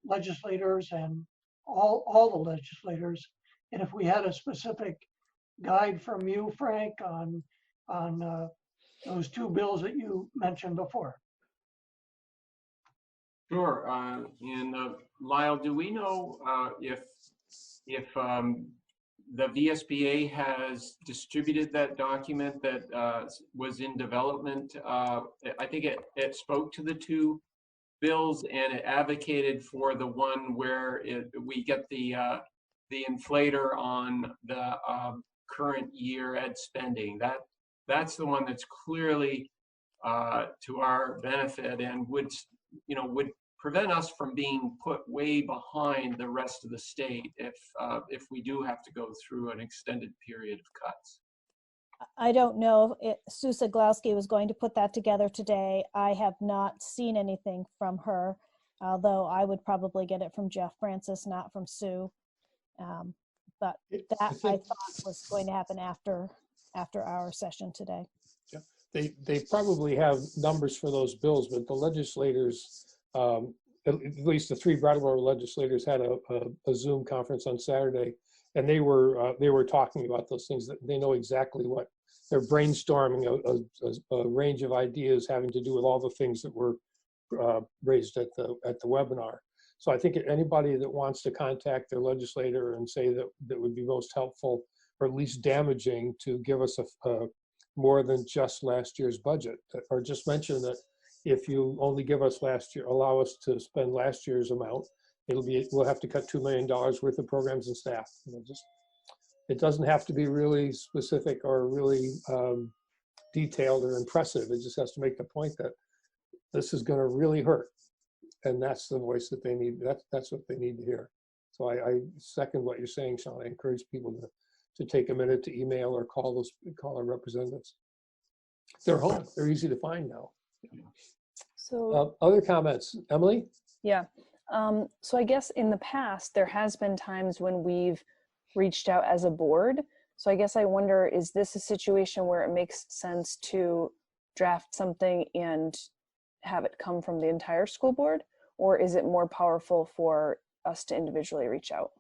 legislators and all the legislators. And if we had a specific guide from you, Frank, on those two bills that you mentioned before. Sure. And Lyle, do we know if the VSBA has distributed that document that was in development? I think it spoke to the two bills and it advocated for the one where we get the inflator on the current year ed spending. That's the one that's clearly to our benefit and would prevent us from being put way behind the rest of the state if we do have to go through an extended period of cuts. I don't know if Sue Siglowski was going to put that together today. I have not seen anything from her, although I would probably get it from Jeff Francis, not from Sue. But that I thought was going to happen after our session today. Yeah. They probably have numbers for those bills, but the legislators, at least the 3 Brattleboro legislators, had a Zoom conference on Saturday, and they were talking about those things. That they know exactly what they're brainstorming a range of ideas having to do with all the things that were raised at the webinar. So I think anybody that wants to contact their legislator and say that would be most helpful, or at least damaging, to give us a more than just last year's budget, or just mention that if you only give us last year, allow us to spend last year's amount, we'll have to cut $2 million worth of programs and staff. It doesn't have to be really specific or really detailed or impressive. It just has to make the point that this is going to really hurt, and that's the voice that they need. That's what they need to hear. So I second what you're saying, Sean. I encourage people to take a minute to email or call our representatives. They're home. They're easy to find now. So other comments, Emily? yeah. So I guess in the past, there has been times when we've reached out as a board. So I guess I wonder, is this a situation where it makes sense to draft something and have it come from the entire school board? Or is it more powerful for us to individually reach out?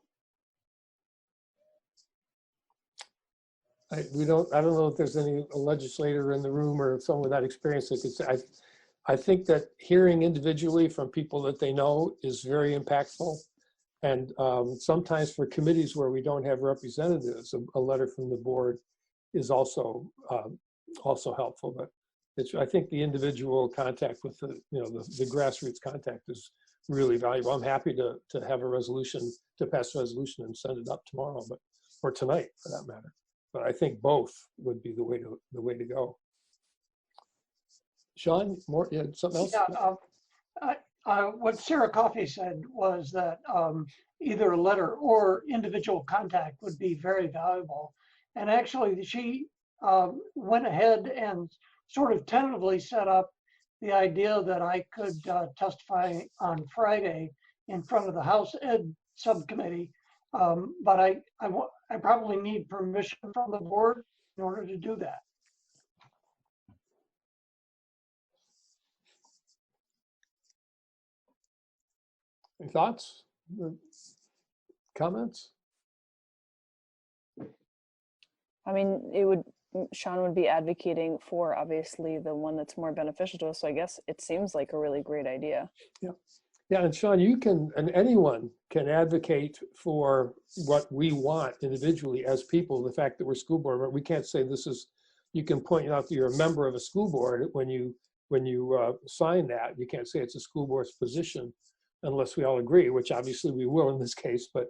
I don't know if there's any legislator in the room or someone with that experience that could say. I think that hearing individually from people that they know is very impactful. And sometimes for committees where we don't have representatives, a letter from the board is also helpful. But I think the individual contact with the grassroots contact is really valuable. I'm happy to have a resolution, to pass a resolution and send it up tomorrow, or tonight for that matter. But I think both would be the way to go. Sean, something else? Yeah, what Sarah Coffey said was that either a letter or individual contact would be very valuable. And actually, she went ahead and sort of tentatively set up the idea that I could testify on Friday in front of the House Ed subcommittee. But I probably need permission from the board in order to do that. Any thoughts? Comments? I mean, Sean would be advocating for obviously the one that's more beneficial to us. So I guess it seems like a really great idea. Yeah. Yeah, and Sean, and anyone can advocate for what we want individually as people. The fact that we're school board, but we can't say you can point out that you're a member of a school board when you sign that. You can't say it's a school board's position unless we all agree, which obviously we will in this case, but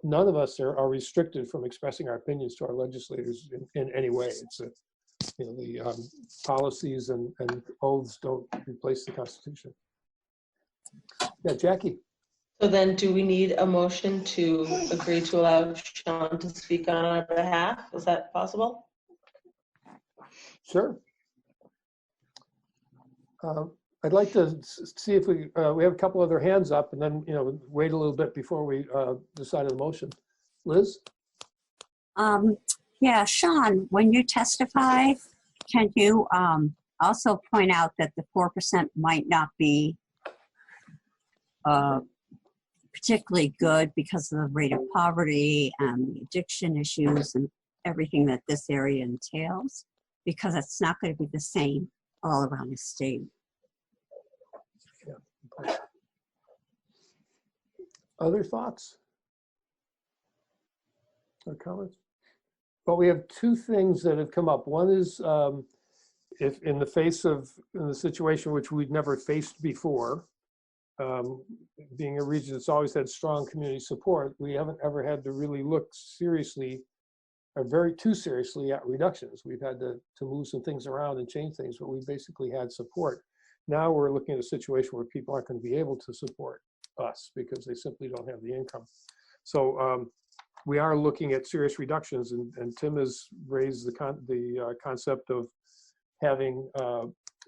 none of us are restricted from expressing our opinions to our legislators in any way. It's the policies and oaths don't replace the Constitution. Yeah, Jackie. So then do we need a motion to agree to allow Sean to speak on our behalf? Is that possible? Sure. I'd like to see if we have a couple other hands up, and then wait a little bit before we decide on the motion. Liz? Yeah, Sean, when you testify, can you also point out that the 4% might not be particularly good because of the rate of poverty and the addiction issues and everything that this area entails? Because it's not going to be the same all around the state. Other thoughts or comments? Well, we have two things that have come up. One is if in the situation which we'd never faced before, being a region that's always had strong community support, we haven't ever had to really look seriously or too seriously at reductions. We've had to move some things around and change things, but we basically had support. Now we're looking at a situation where people aren't going to be able to support us because they simply don't have the income. So we are looking at serious reductions, and Tim has raised the concept of having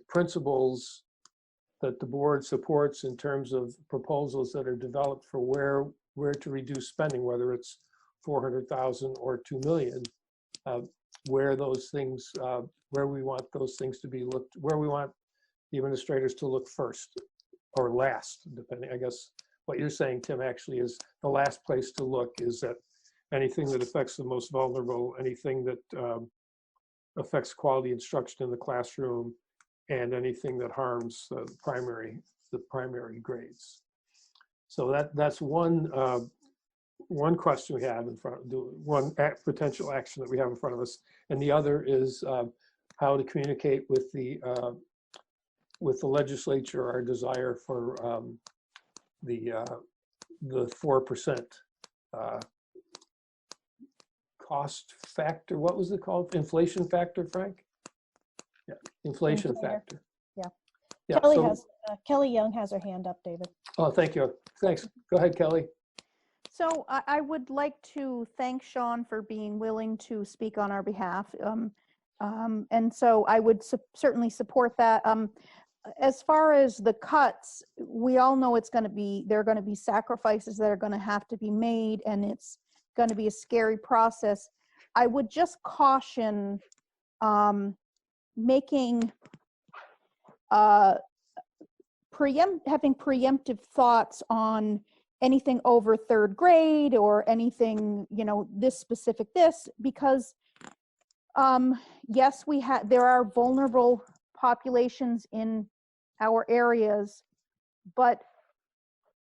principles that the board supports in terms of proposals that are developed for where to reduce spending, whether it's 400,000 or 2 million, where those things, where we want those things to be looked, where we want the administrators to look first or last, depending. I guess what you're saying, Tim, actually is the last place to look is at anything that affects the most vulnerable, anything that affects quality instruction in the classroom, and anything that harms the primary grades. So that's one question we have in front, one potential action that we have in front of us, and the other is how to communicate with the legislature our desire for the 4% cost factor. What was it called? Inflation factor, Frank? Yeah, inflation factor. Yeah. Yeah, Kelly so, Kelly Young has her hand up, David. oh, thank you. Thanks. Go ahead, Kelly. So I would like to thank Sean for being willing to speak on our behalf. And so I would certainly support that. As far as the cuts, we all know there are going to be sacrifices that are going to have to be made, and it's going to be a scary process. I would just caution making having preemptive thoughts on anything over third grade or anything, this specific because yes, there are vulnerable populations in our areas, but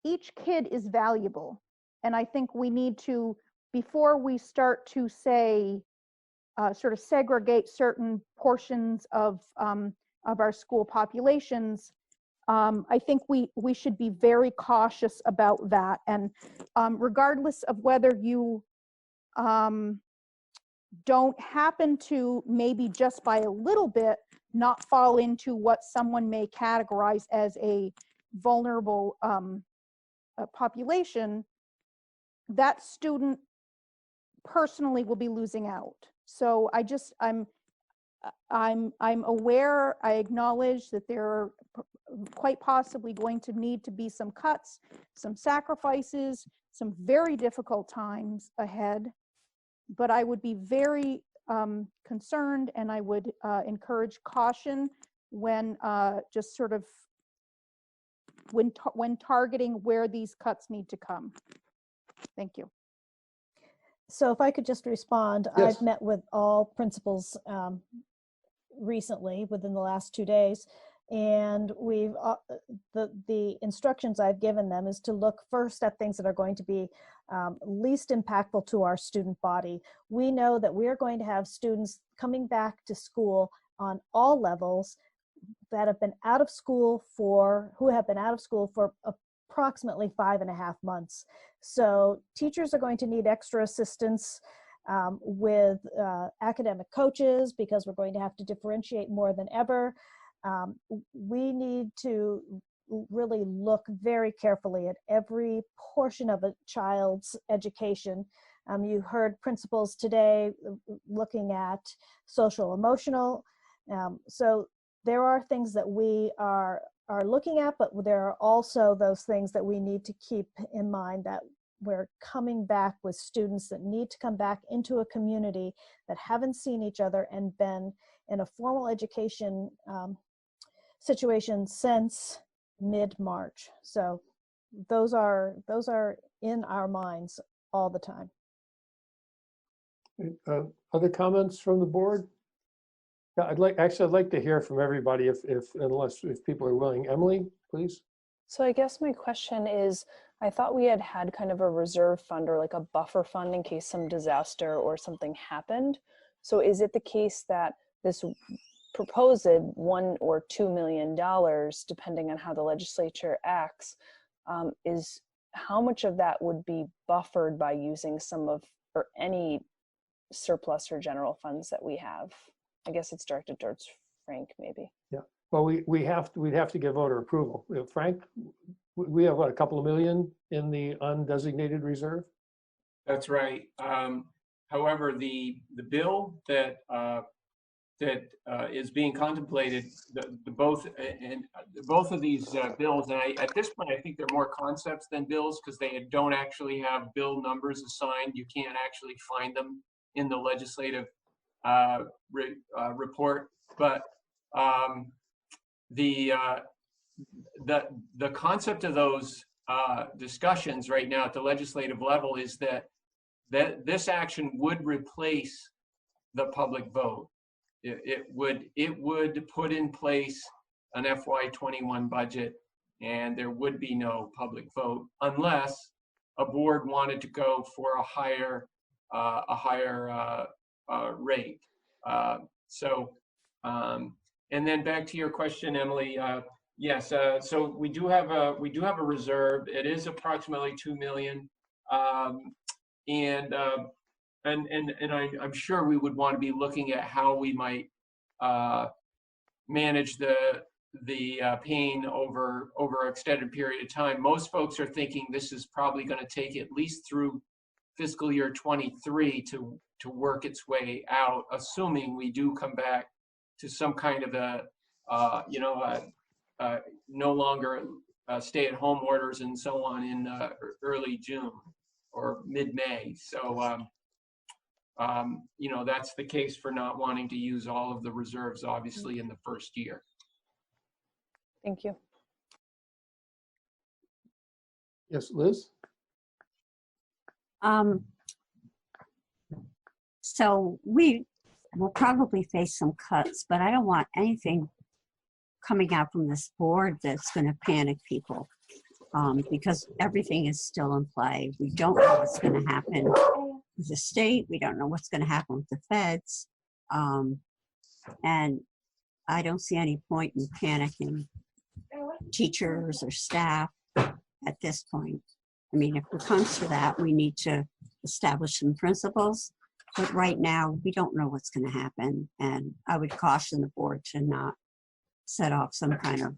each kid is valuable. And I think we need to, before we start to say, sort of segregate certain portions of our school populations, I think we should be very cautious about that. And regardless of whether you don't happen to, maybe just by a little bit, not fall into what someone may categorize as a vulnerable population, that student personally will be losing out. So I'm aware, I acknowledge that there are quite possibly going to need to be some cuts, some sacrifices, some very difficult times ahead, but I would be very concerned, and I would encourage caution when just sort of when targeting where these cuts need to come. Thank you. So if I could just respond, Yes. I've met with all principals recently within the last 2 days, and we've the instructions I've given them is to look first at things that are going to be least impactful to our student body. We know that we are going to have students coming back to school on all levels that have been out of school for approximately 5.5 months. So teachers are going to need extra assistance with academic coaches, because we're going to have to differentiate more than ever. We need to really look very carefully at every portion of a child's education. You heard principals today looking at social emotional. So there are things that we are looking at, but there are also those things that we need to keep in mind, that we're coming back with students that need to come back into a community that haven't seen each other and been in a formal education situation since mid-March. So those are in our minds all the time. Other comments from the board? Yeah, I'd like to hear from everybody if people are willing. Emily, please. So I guess my question is, I thought we had kind of a reserve fund or like a buffer fund in case some disaster or something happened. So is it the case that this proposed $1 or $2 million, depending on how the legislature acts, is how much of that would be buffered by using some of or any surplus or general funds that we have? I guess it's directed towards Frank, maybe. Yeah. Well, we'd have to get voter approval. Frank, we have what, a couple of million in the undesignated reserve? That's right. However, the bill that is being contemplated, both of these bills, and at this point I think they're more concepts than bills because they don't actually have bill numbers assigned. You can't actually find them in the legislative report, but the concept of those discussions right now at the legislative level is that this action would replace the public vote. It would put in place an FY21 budget, and there would be no public vote unless a board wanted to go for a higher rate. And then back to your question, Emily. Yes, so we do have a reserve. It is approximately 2 million, and I'm sure we would want to be looking at how we might manage the pain over an extended period of time. Most folks are thinking this is probably going to take at least through fiscal year 23 to work its way out, assuming we do come back to some kind of no longer stay-at-home orders and so on in early June or mid-May. So, that's the case for not wanting to use all of the reserves, obviously, in the first year. Thank you. Yes, Liz? So we will probably face some cuts, but I don't want anything coming out from this board that's going to panic people, because everything is still in play. We don't know what's going to happen with the state. We don't know what's going to happen with the feds. And I don't see any point in panicking teachers or staff at this point. I mean, if it comes to that, we need to establish some principles. But right now, we don't know what's going to happen. And I would caution the board to not set off some kind of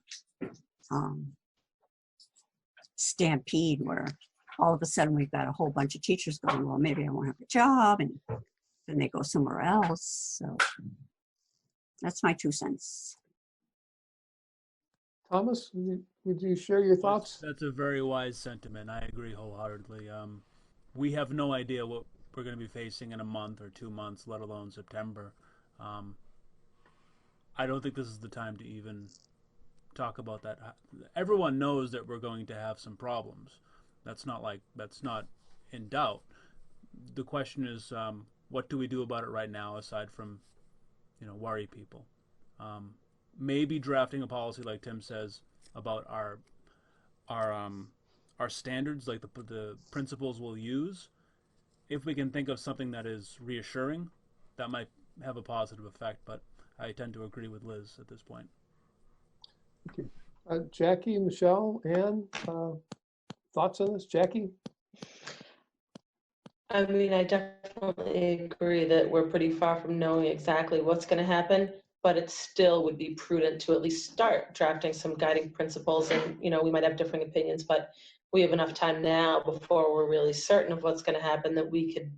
stampede where all of a sudden we've got a whole bunch of teachers going, well, maybe I won't have a job, and then they go somewhere else. So that's my 2 cents. Thomas, would you share your thoughts? That's a very wise sentiment. I agree wholeheartedly. We have no idea what we're going to be facing in a month or 2 months, let alone September. I don't think this is the time to even talk about that. Everyone knows that we're going to have some problems. That's not in doubt. The question is, what do we do about it right now, aside from, worry people? Maybe drafting a policy, like Tim says, about our standards, like the principles we'll use. If we can think of something that is reassuring, that might have a positive effect. But I tend to agree with Liz at this point. Okay. Jackie, Michelle, Ann, thoughts on this? Jackie? I mean, I definitely agree that we're pretty far from knowing exactly what's going to happen, but it still would be prudent to at least start drafting some guiding principles. And, we might have differing opinions, but we have enough time now before we're really certain of what's going to happen that we could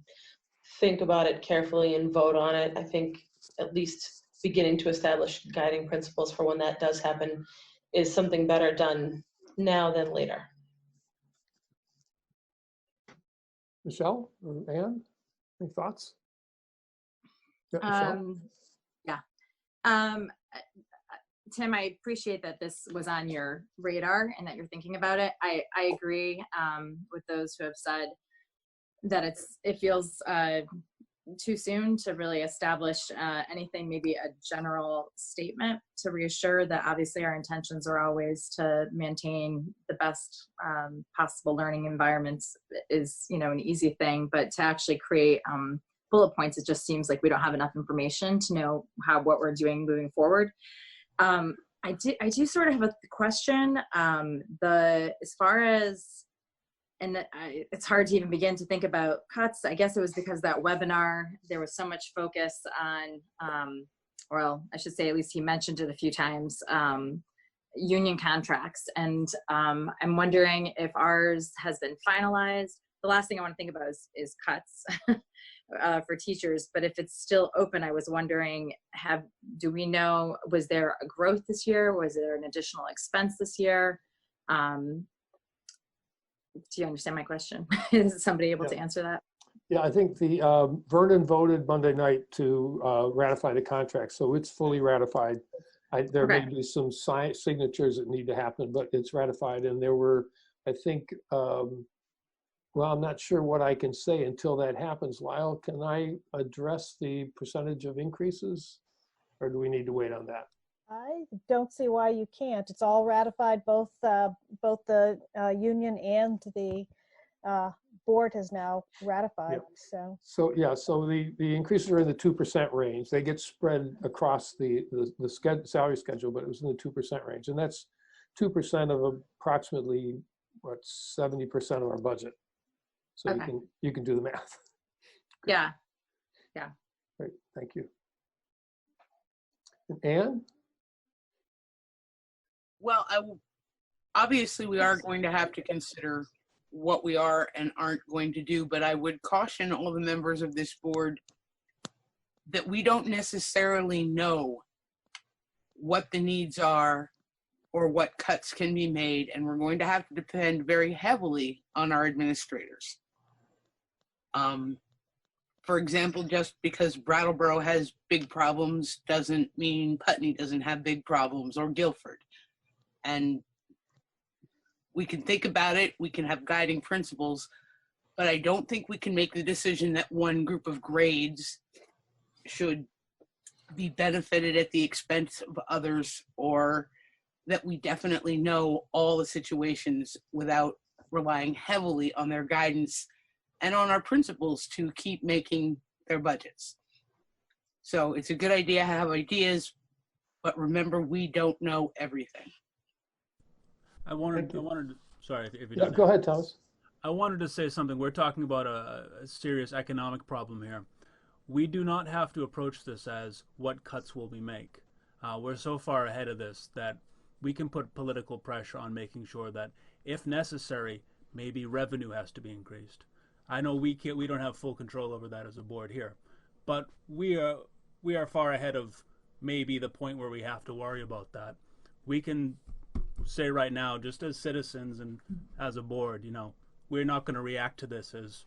think about it carefully and vote on it. I think at least beginning to establish guiding principles for when that does happen is something better done now than later. Michelle or Ann, any thoughts? Yeah, Michelle? Tim, I appreciate that this was on your radar and that you're thinking about it. I agree with those who have said that it feels too soon to really establish anything, maybe a general statement to reassure that obviously our intentions are always to maintain the best possible learning environments is, an easy thing, but to actually create bullet points, it just seems like we don't have enough information to know what we're doing moving forward. I do sort of have a question. As far as, it's hard to even begin to think about cuts. I guess it was because that webinar, there was so much focus on or I should say at least he mentioned it a few times, union contracts. And I'm wondering if ours has been finalized. The last thing I want to think about is cuts for teachers, but if it's still open, I was wondering, do we know, was there a growth this year? Was there an additional expense this year? Do you understand my question? Is somebody able to answer that? Yeah, I think the Vernon voted Monday night to ratify the contract, so it's fully ratified. There may be some signatures that need to happen, but it's ratified. And there were, I think, well, I'm not sure what I can say until that happens. Lyle, can I address the percentage of increases, or do we need to wait on that? I don't see why you can't. It's all ratified. Both the union and the board has now ratified. Yeah. So the increases are in the 2% range. They get spread across the salary schedule, but it was in the 2% range, and that's 2% of approximately what 70% of our budget. So you can do the math. Yeah. Great, thank you. And Anne? Well, obviously we are going to have to consider what we are and aren't going to do, but I would caution all the members of this board that we don't necessarily know what the needs are or what cuts can be made, and we're going to have to depend very heavily on our administrators. For example, just because Brattleboro has big problems doesn't mean Putney doesn't have big problems, or Guilford. And we can think about it, we can have guiding principles, but I don't think we can make the decision that one group of grades should be benefited at the expense of others, or that we definitely know all the situations without relying heavily on their guidance and on our principals to keep making their budgets. So it's a good idea to have ideas, but remember, we don't know everything. I wanted to, sorry if you Yeah, go ahead, Thomas. I wanted to say something. We're talking about a serious economic problem here. We do not have to approach this as what cuts will we make. We're so far ahead of this that we can put political pressure on making sure that, if necessary, maybe revenue has to be increased. I know we don't have full control over that as a board here, but we are far ahead of maybe the point where we have to worry about that. We can say right now, just as citizens and as a board, we're not going to react to this as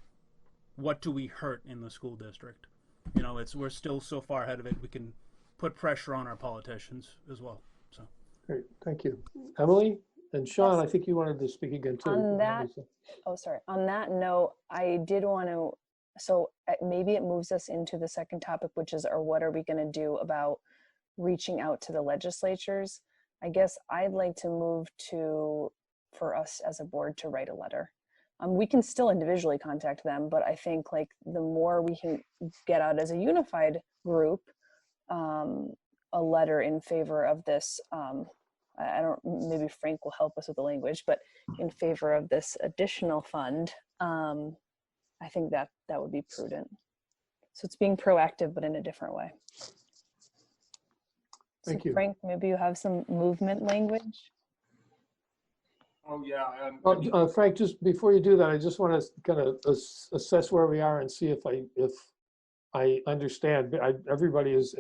what do we hurt in the school district. We're still so far ahead of it. We can put pressure on our politicians as well. So great, thank you, Emily. And Sean, I think you wanted to speak again too. On that note, I did want to, so maybe it moves us into the second topic, which is, or what are we going to do about reaching out to the legislatures? I guess I'd like to move for us as a board to write a letter. We can still individually contact them, but I think the more we can get out as a unified group, a letter in favor of this, maybe Frank will help us with the language, but in favor of this additional fund, I think that would be prudent. So it's being proactive, but in a different way. Thank you. Frank, maybe you have some movement language? Oh, yeah. Frank, just before you do that, I just want to kind of assess where we are and see if I understand. Everybody has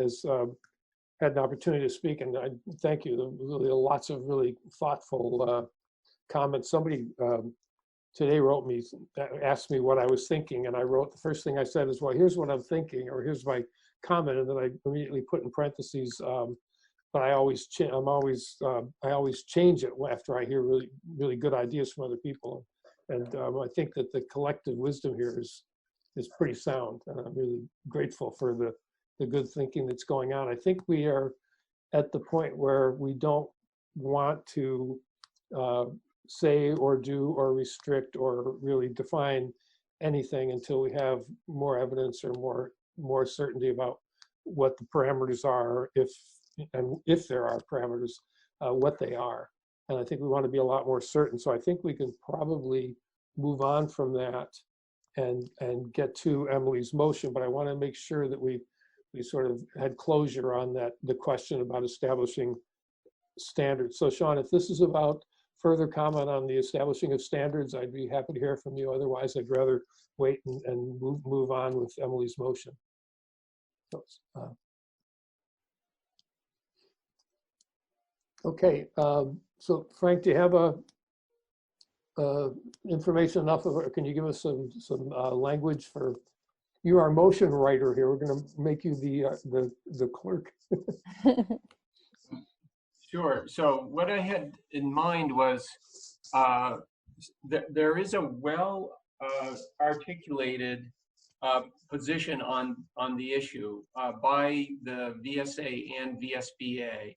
had an opportunity to speak, and I thank you. There were really lots of really thoughtful comments. Somebody today asked me what I was thinking, and I wrote, the first thing I said is, well, here's what I'm thinking, or here's my comment, and then I immediately put in parentheses, but I always change it after I hear really good ideas from other people, and I think that the collective wisdom here is pretty sound, and I'm really grateful for the good thinking that's going on. I think we are at the point where we don't want to say or do or restrict or really define anything until we have more evidence or more certainty about what the parameters are, if there are parameters, what they are. And I think we want to be a lot more certain. So I think we can probably move on from that and get to Emily's motion, but I want to make sure that we we sort of had closure on that, the question about establishing standards. So Sean, if this is about further comment on the establishing of standards, I'd be happy to hear from you. Otherwise, I'd rather wait and move on with Emily's motion. So, okay, so Frank, do you have information enough of it? Can you give us some language for? You are a motion writer here. We're going to make you the clerk. Sure. So what I had in mind was there is a well articulated position on the issue by the VSA and VSBA.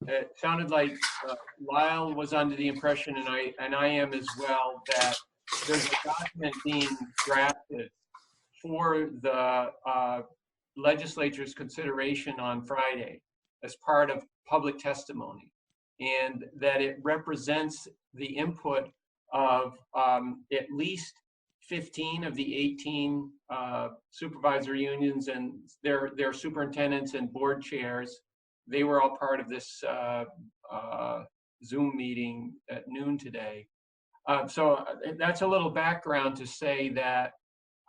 It sounded like Lyle was under the impression, and I am as well, that there's a document being drafted for the legislature's consideration on Friday as part of public testimony, and that it represents the input of at least 15 of the 18 supervisory unions and their superintendents and board chairs. They were all part of this Zoom meeting at noon today. So that's a little background to say that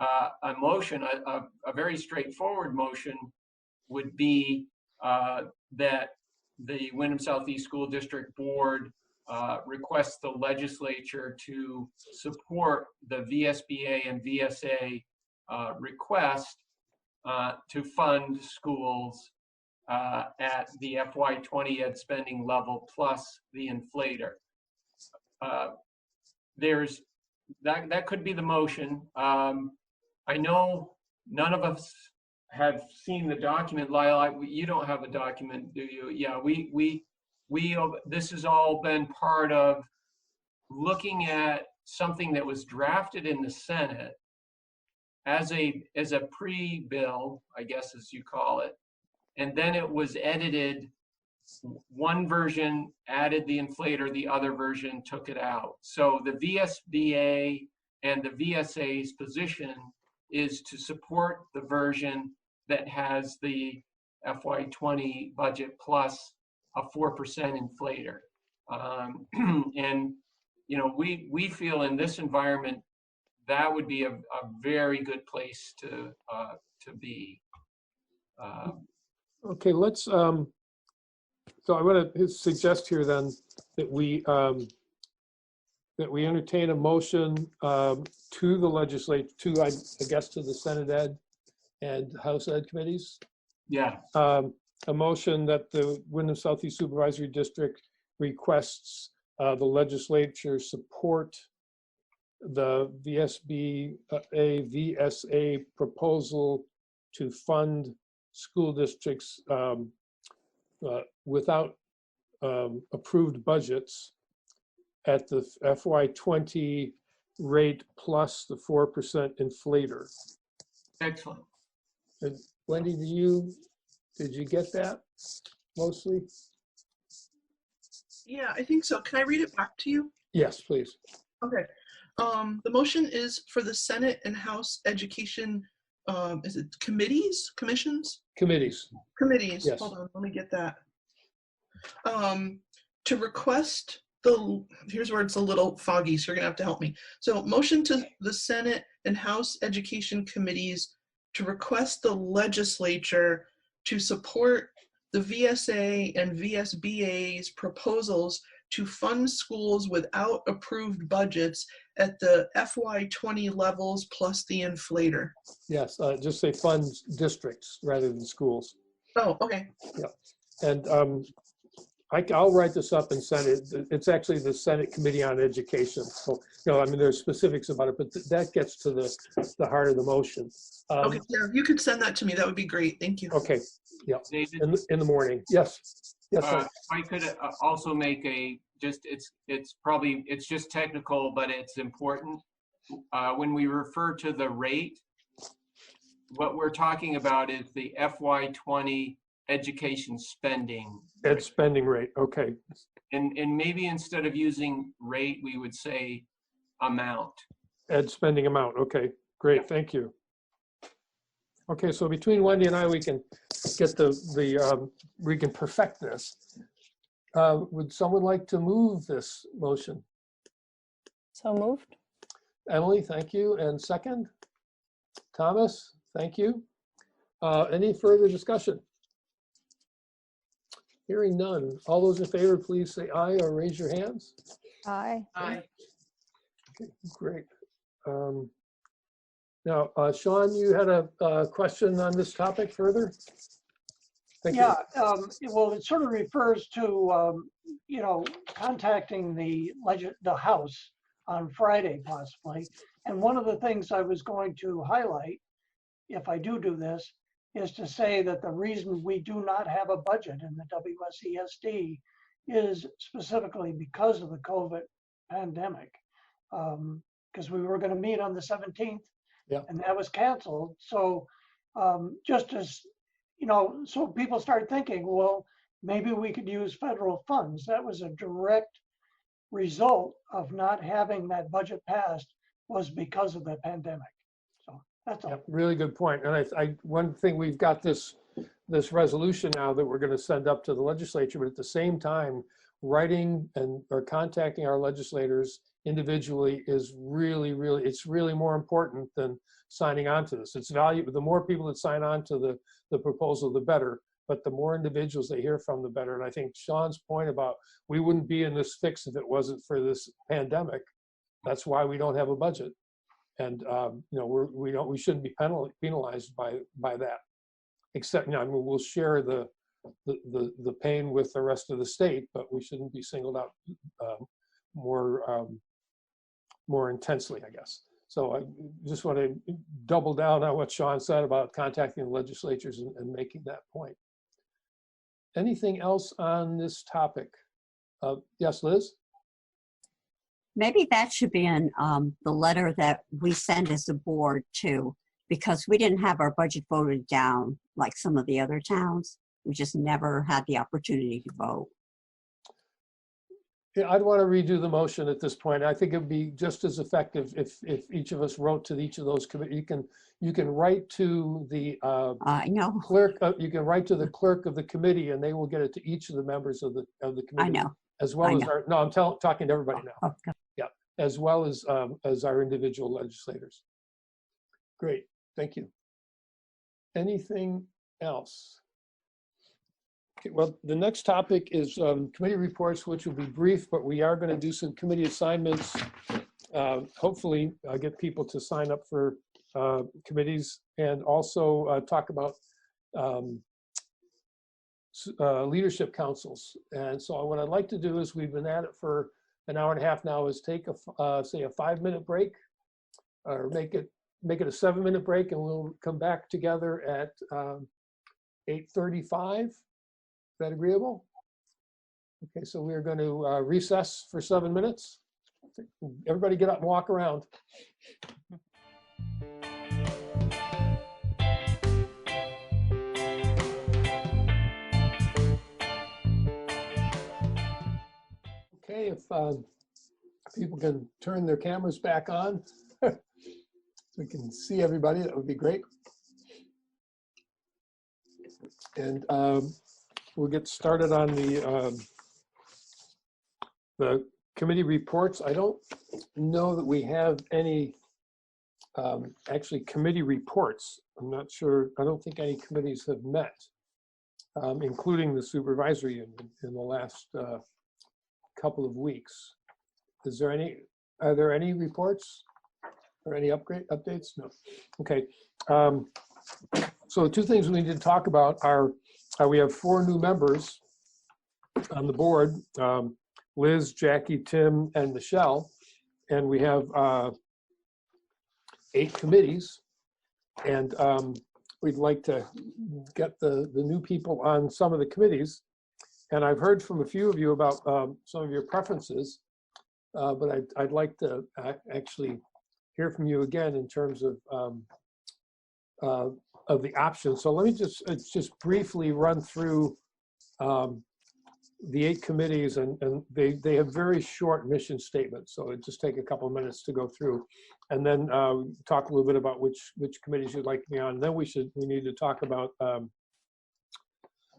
a motion, a very straightforward motion, would be that the Wyndham Southeast School District Board requests the legislature to support the VSBA and VSA request to fund schools at the FY20 ed spending level plus the inflator. There's that could be the motion. I know none of us have seen the document. Lyle, you don't have a document, do you? Yeah, we this has all been part of looking at something that was drafted in the Senate as a pre-bill, I guess as you call it, and then it was edited. One version added the inflator, the other version took it out. So the VSBA and the VSA's position is to support the version that has the FY20 budget plus a 4% inflator. And you know, we feel in this environment that would be a very good place to be. Okay, let's. So I'm going to suggest here then that we entertain a motion to the legislature, to I guess to the Senate Ed and House Ed committees. Yeah. A motion that the Wyndham Southeast Supervisory District requests the legislature support the VSBA VSA proposal to fund school districts without approved budgets at the FY20 rate plus the 4% inflator. Excellent. And Wendy, did you get that mostly? Yeah, I think so. Can I read it back to you? Yes, please. Okay. The motion is for the Senate and House Education, is it committees, commissions? Committees. Committees, Yes. hold on, let me get that. To request here's where it's a little foggy, so you're gonna have to help me. So motion to the Senate and House Education Committees to request the legislature to support the VSA and VSBA's proposals to fund schools without approved budgets at the FY20 levels plus the inflator. Yes, just say fund districts rather than schools. Oh, okay. Yeah, and I'll write this up and send it. It's actually the Senate Committee on Education. So, you know, I mean, there's specifics about it, but that gets to the heart of the motion. Okay, yeah, you could send that to me. That would be great. Thank you. Okay, yeah, David, in the morning. Yes, yes. if I could also make it's just technical, but it's important. When we refer to the rate, what we're talking about is the FY20 education spending. Ed spending rate, okay. And maybe instead of using rate, we would say amount. Ed spending amount, okay, great, thank you. Okay, so between Wendy and I, we can get we can perfect this. Would someone like to move this motion? So moved. Emily, thank you. And second? Thomas, thank you. Any further discussion? Hearing none. All those in favor, please say aye or raise your hands. Aye. Aye. Okay, great. Now, Sean, you had a question on this topic further? Thank you. Yeah, well, it sort of refers to, you know, contacting the House on Friday possibly. And one of the things I was going to highlight, if I do this, is to say that the reason we do not have a budget in the WSESD is specifically because of the COVID pandemic. Because we were going to meet on the 17th, yeah, and that was canceled. So just as, you know, so people start thinking, well, maybe we could use federal funds. That was a direct result of not having that budget passed, was because of the pandemic. So that's all. Yeah, really good point. And one thing, we've got this resolution now that we're going to send up to the legislature, but at the same time, writing or contacting our legislators individually is really, it's really more important than signing on to this. It's valuable. The more people that sign on to the proposal, the better. But the more individuals they hear from, the better. And I think Sean's point about we wouldn't be in this fix if it wasn't for this pandemic. That's why we don't have a budget. And you know, we shouldn't be penalized by that. Except, you know, I mean, we'll share the pain with the rest of the state, but we shouldn't be singled out more intensely, I guess. So I just want to double down on what Sean said about contacting the legislatures and making that point. Anything else on this topic? Yes, Liz? Maybe that should be in the letter that we send as a board too, because we didn't have our budget voted down like some of the other towns. We just never had the opportunity to vote. Yeah, I'd want to redo the motion at this point. I think it'd be just as effective if each of us wrote to each of those committees. You can write to the clerk. You can write to the clerk of the committee, and they will get it to each of the members of the committee. I know. As well as our. No, I'm talking to everybody now. Okay. Yeah, as well as our individual legislators. Great, thank you. Anything else? Okay, well, the next topic is committee reports, which will be brief, but we are going to do some committee assignments. Hopefully get people to sign up for committees, and also talk about leadership councils. And so what I'd like to do is, we've been at it for an hour and a half now, is take say a 5-minute break, or make it a 7-minute break, and we'll come back together at 8:35. Is that agreeable? Okay, so we're going to recess for 7 minutes. Everybody get up and walk around. Okay, if people can turn their cameras back on, so we can see everybody, that would be great. And we'll get started on the committee reports. I don't know that we have any actually committee reports. I'm not sure. I don't think any committees have met, including the supervisory union, in the last couple of weeks. Are there any reports or any updates? No. Okay. So the two things we need to talk about are we have 4 new members on the board, Liz, Jackie, Tim, and Michelle, and we have 8 committees, and we'd like to get the new people on some of the committees. And I've heard from a few of you about some of your preferences, but I'd like to actually hear from you again in terms of the options. So let me just briefly run through the 8 committees, and they have very short mission statements, so it just take a couple of minutes to go through, and then talk a little bit about which committees you'd like to be on. And then we need to talk about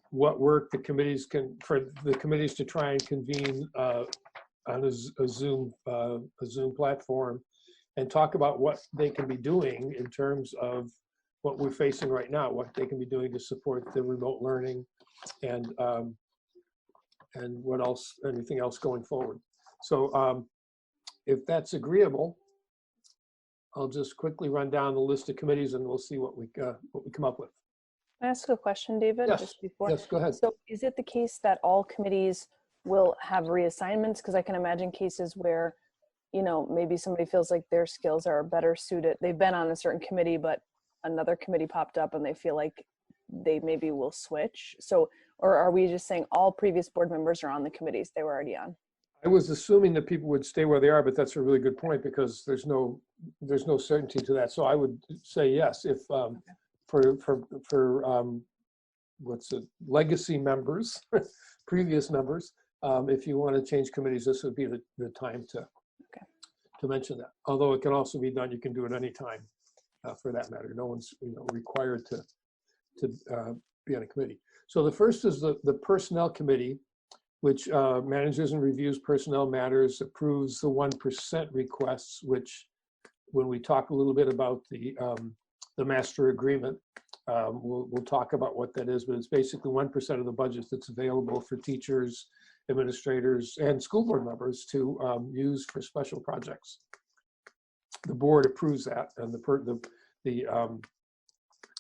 what work the committees for the committees to try and convene on a Zoom platform, and talk about what they can be doing in terms of what we're facing right now, what they can be doing to support the remote learning, and what else, anything else going forward. So if that's agreeable, I'll just quickly run down the list of committees and we'll see what we come up with. Can I ask a question, David? Yes. Just before? Yes, go ahead. So is it the case that all committees will have reassignments? Because I can imagine cases where, you know, maybe somebody feels like their skills are better suited. They've been on a certain committee, but another committee popped up and they feel like they maybe will switch. So, or are we just saying all previous board members are on the committees they were already on? I was assuming that people would stay where they are, but that's a really good point because there's no certainty to that. So I would say yes, if for what's it, legacy members, previous members, if you want to change committees, this would be the time to mention that. Although it can also be done, you can do it anytime for that matter. No one's required to be on a committee. So the first is the Personnel Committee, which manages and reviews personnel matters, approves the 1% requests, which when we talk a little bit about the master agreement, we'll talk about what that is, but it's basically 1% of the budget that's available for teachers, administrators, and school board members to use for special projects. The board approves that, and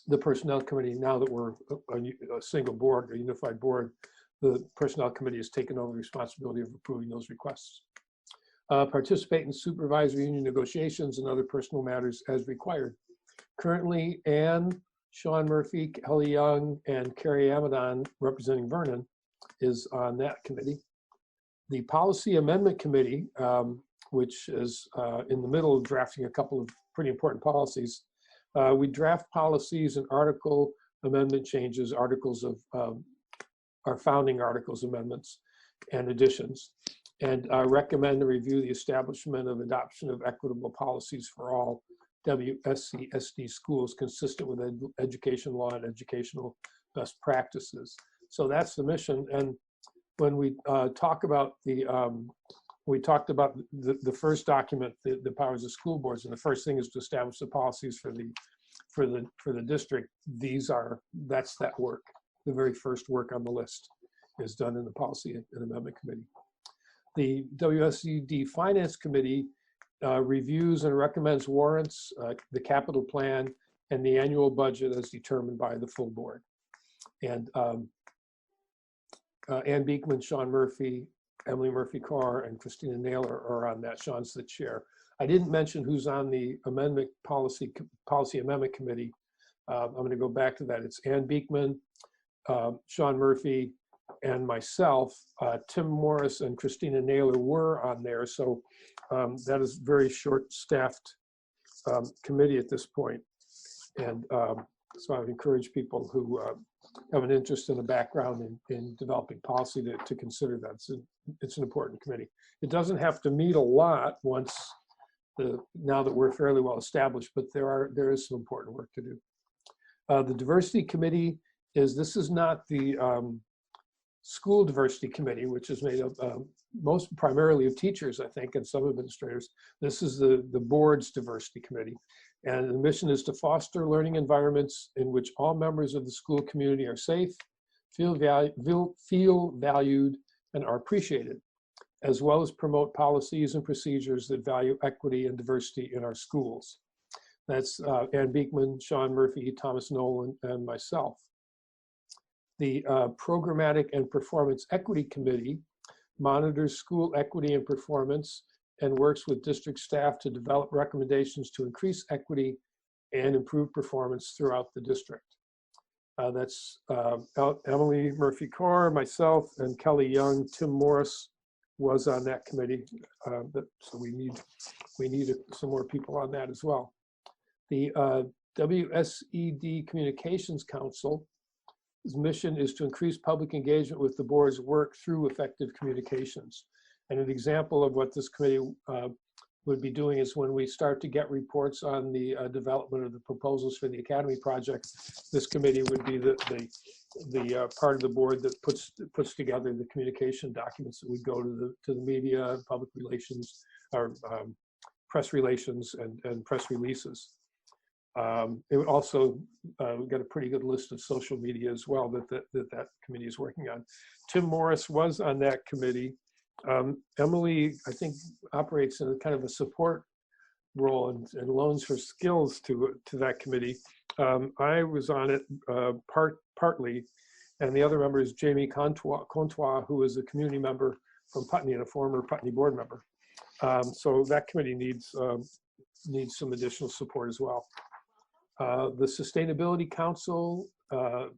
the Personnel Committee, now that we're a single board, a unified board, the Personnel Committee has taken over the responsibility of approving those requests. Participate in supervisory union negotiations and other personal matters as required. Currently, Anne, Sean Murphy, Kelly Young, and Carrie Amadon, representing Vernon, is on that committee. The Policy Amendment Committee, which is in the middle of drafting a couple of pretty important policies. We draft policies and article amendment changes, articles of our founding articles amendments and additions, and recommend and review the establishment of adoption of equitable policies for all WSC/SD schools consistent with education law and educational best practices. So that's the mission. And when we talk about we talked about the first document, the powers of school boards, and the first thing is to establish the policies for the district. That's that work. The very first work on the list is done in the Policy and Amendment Committee. The WSED Finance Committee reviews and recommends warrants, the capital plan, and the annual budget as determined by the full board. And Ann Beekman, Sean Murphy, Emily Murphy-Carr, and Christina Naylor are on that. Sean's the chair. I didn't mention who's on the Policy Amendment Committee. I'm going to go back to that. It's Ann Beekman, Sean Murphy, and myself. Tim Morris and Christina Naylor were on there. So that is a very short-staffed committee at this point. And so I would encourage people who have an interest in a background in developing policy to consider that. It's an important committee. It doesn't have to meet a lot now that we're fairly well established, but there is some important work to do. The Diversity Committee this is not the School Diversity Committee, which is made up primarily of teachers, I think, and some administrators. This is the board's Diversity Committee. And the mission is to foster learning environments in which all members of the school community are safe, feel valued, and are appreciated, as well as promote policies and procedures that value equity and diversity in our schools. That's Ann Beekman, Sean Murphy, Thomas Nolan, and myself. The Programmatic and Performance Equity Committee monitors school equity and performance and works with district staff to develop recommendations to increase equity and improve performance throughout the district. That's Emily Murphy-Carr, myself, and Kelly Young. Tim Morris was on that committee, so we need some more people on that as well. The WSED Communications Council mission is to increase public engagement with the board's work through effective communications. And an example of what this committee would be doing is when we start to get reports on the development of the proposals for the Academy project, this committee would be the part of the board that puts together the communication documents that would go to the media, public relations, or press relations and press releases. It would also get a pretty good list of social media as well that committee is working on. Tim Morris was on that committee. Emily, I think, operates in a kind of a support role and loans her skills to that committee. I was on it partly, and the other member is Jamie Contois, who is a community member from Putney and a former Putney board member. So that committee needs some additional support as well. The Sustainability Council, it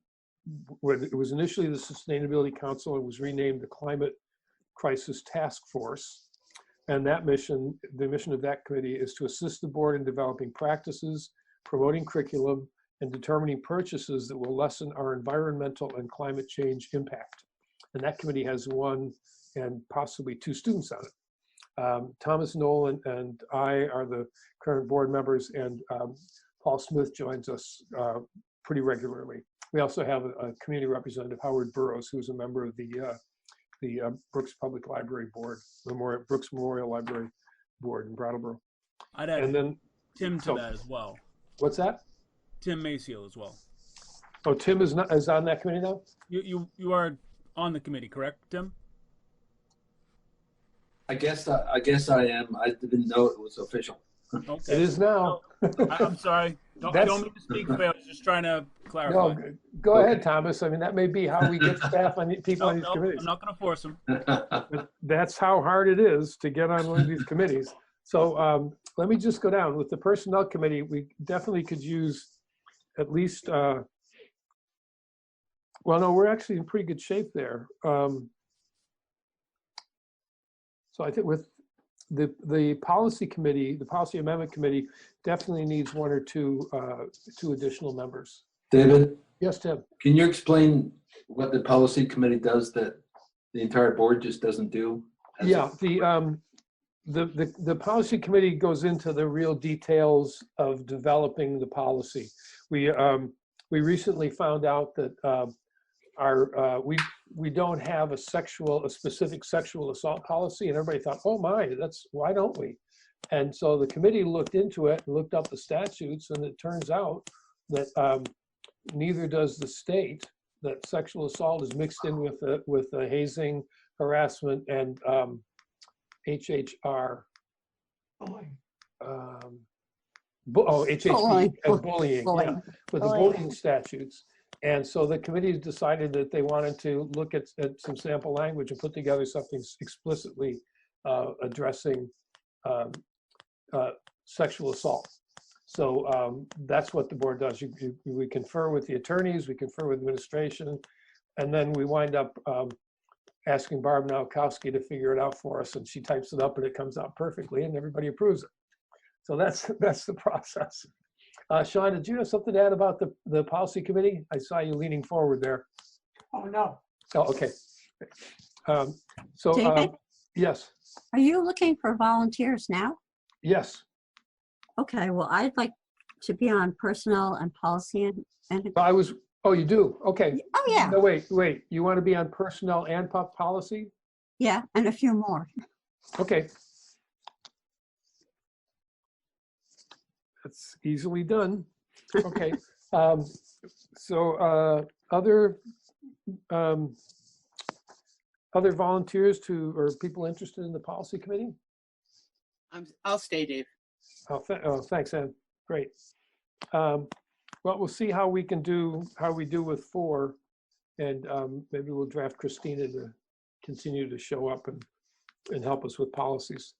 was initially the Sustainability Council, it was renamed the Climate Crisis Task Force. And that mission, the mission of that committee is to assist the board in developing practices, promoting curriculum, and determining purchases that will lessen our environmental and climate change impact. And that committee has 1 and possibly 2 students on it. Thomas Nolan and I are the current board members, and Paul Smith joins us pretty regularly. We also have a community representative, Howard Burrows, who's a member of the Brooks Public Library Board, Brooks Memorial Library Board in Brattleboro. I'd add and then Tim to that as well. What's that? Tim Maciel as well. Oh, Tim is on that committee now? You are on the committee, correct, Tim? I guess I am. I didn't know it was official. Okay. It is now. I'm sorry. I don't mean to speak for you. I was just trying to clarify. No, go ahead, Thomas. I mean, that may be how we get staff on people on these committees. I'm not going to force them. But that's how hard it is to get on one of these committees. So let me just go down. With the Personnel Committee, we definitely could use at least, well, no, we're actually in pretty good shape there. So I think with the Policy Committee, the Policy Amendment Committee definitely needs 1 or 2 additional members. David? Yes, Tim? Can you explain what the Policy Committee does that the entire board just doesn't do? Yeah, the Policy Committee goes into the real details of developing the policy. We recently found out that we don't have a specific sexual assault policy, and everybody thought, oh my, why don't we? And so the committee looked into it and looked up the statutes, and it turns out that neither does the state. That sexual assault is mixed in with the hazing, harassment, and HHR. HHB and bullying. Yeah, with the bullying statutes. And so the committee decided that they wanted to look at some sample language and put together something explicitly addressing sexual assault. So that's what the board does. We confer with the attorneys, we confer with administration, and then we wind up asking Barb Nowakowski to figure it out for us, and she types it up and it comes out perfectly and everybody approves it. So that's the process. Sean, did you have something to add about the policy committee? I saw you leaning forward there. Oh, no. Oh, okay. David? Yes. Are you looking for volunteers now? Yes. Okay, well, I'd like to be on personnel and policy and oh, you do? Okay. Oh, yeah. No, wait. You want to be on personnel and policy? Yeah, and a few more. Okay. That's easily done. Okay. So other volunteers or people interested in the policy committee? I'll stay, Dave. Oh, thanks, Ann. Great. Well, we'll see how we do with 4, and maybe we'll draft Christina to continue to show up and help us with policies.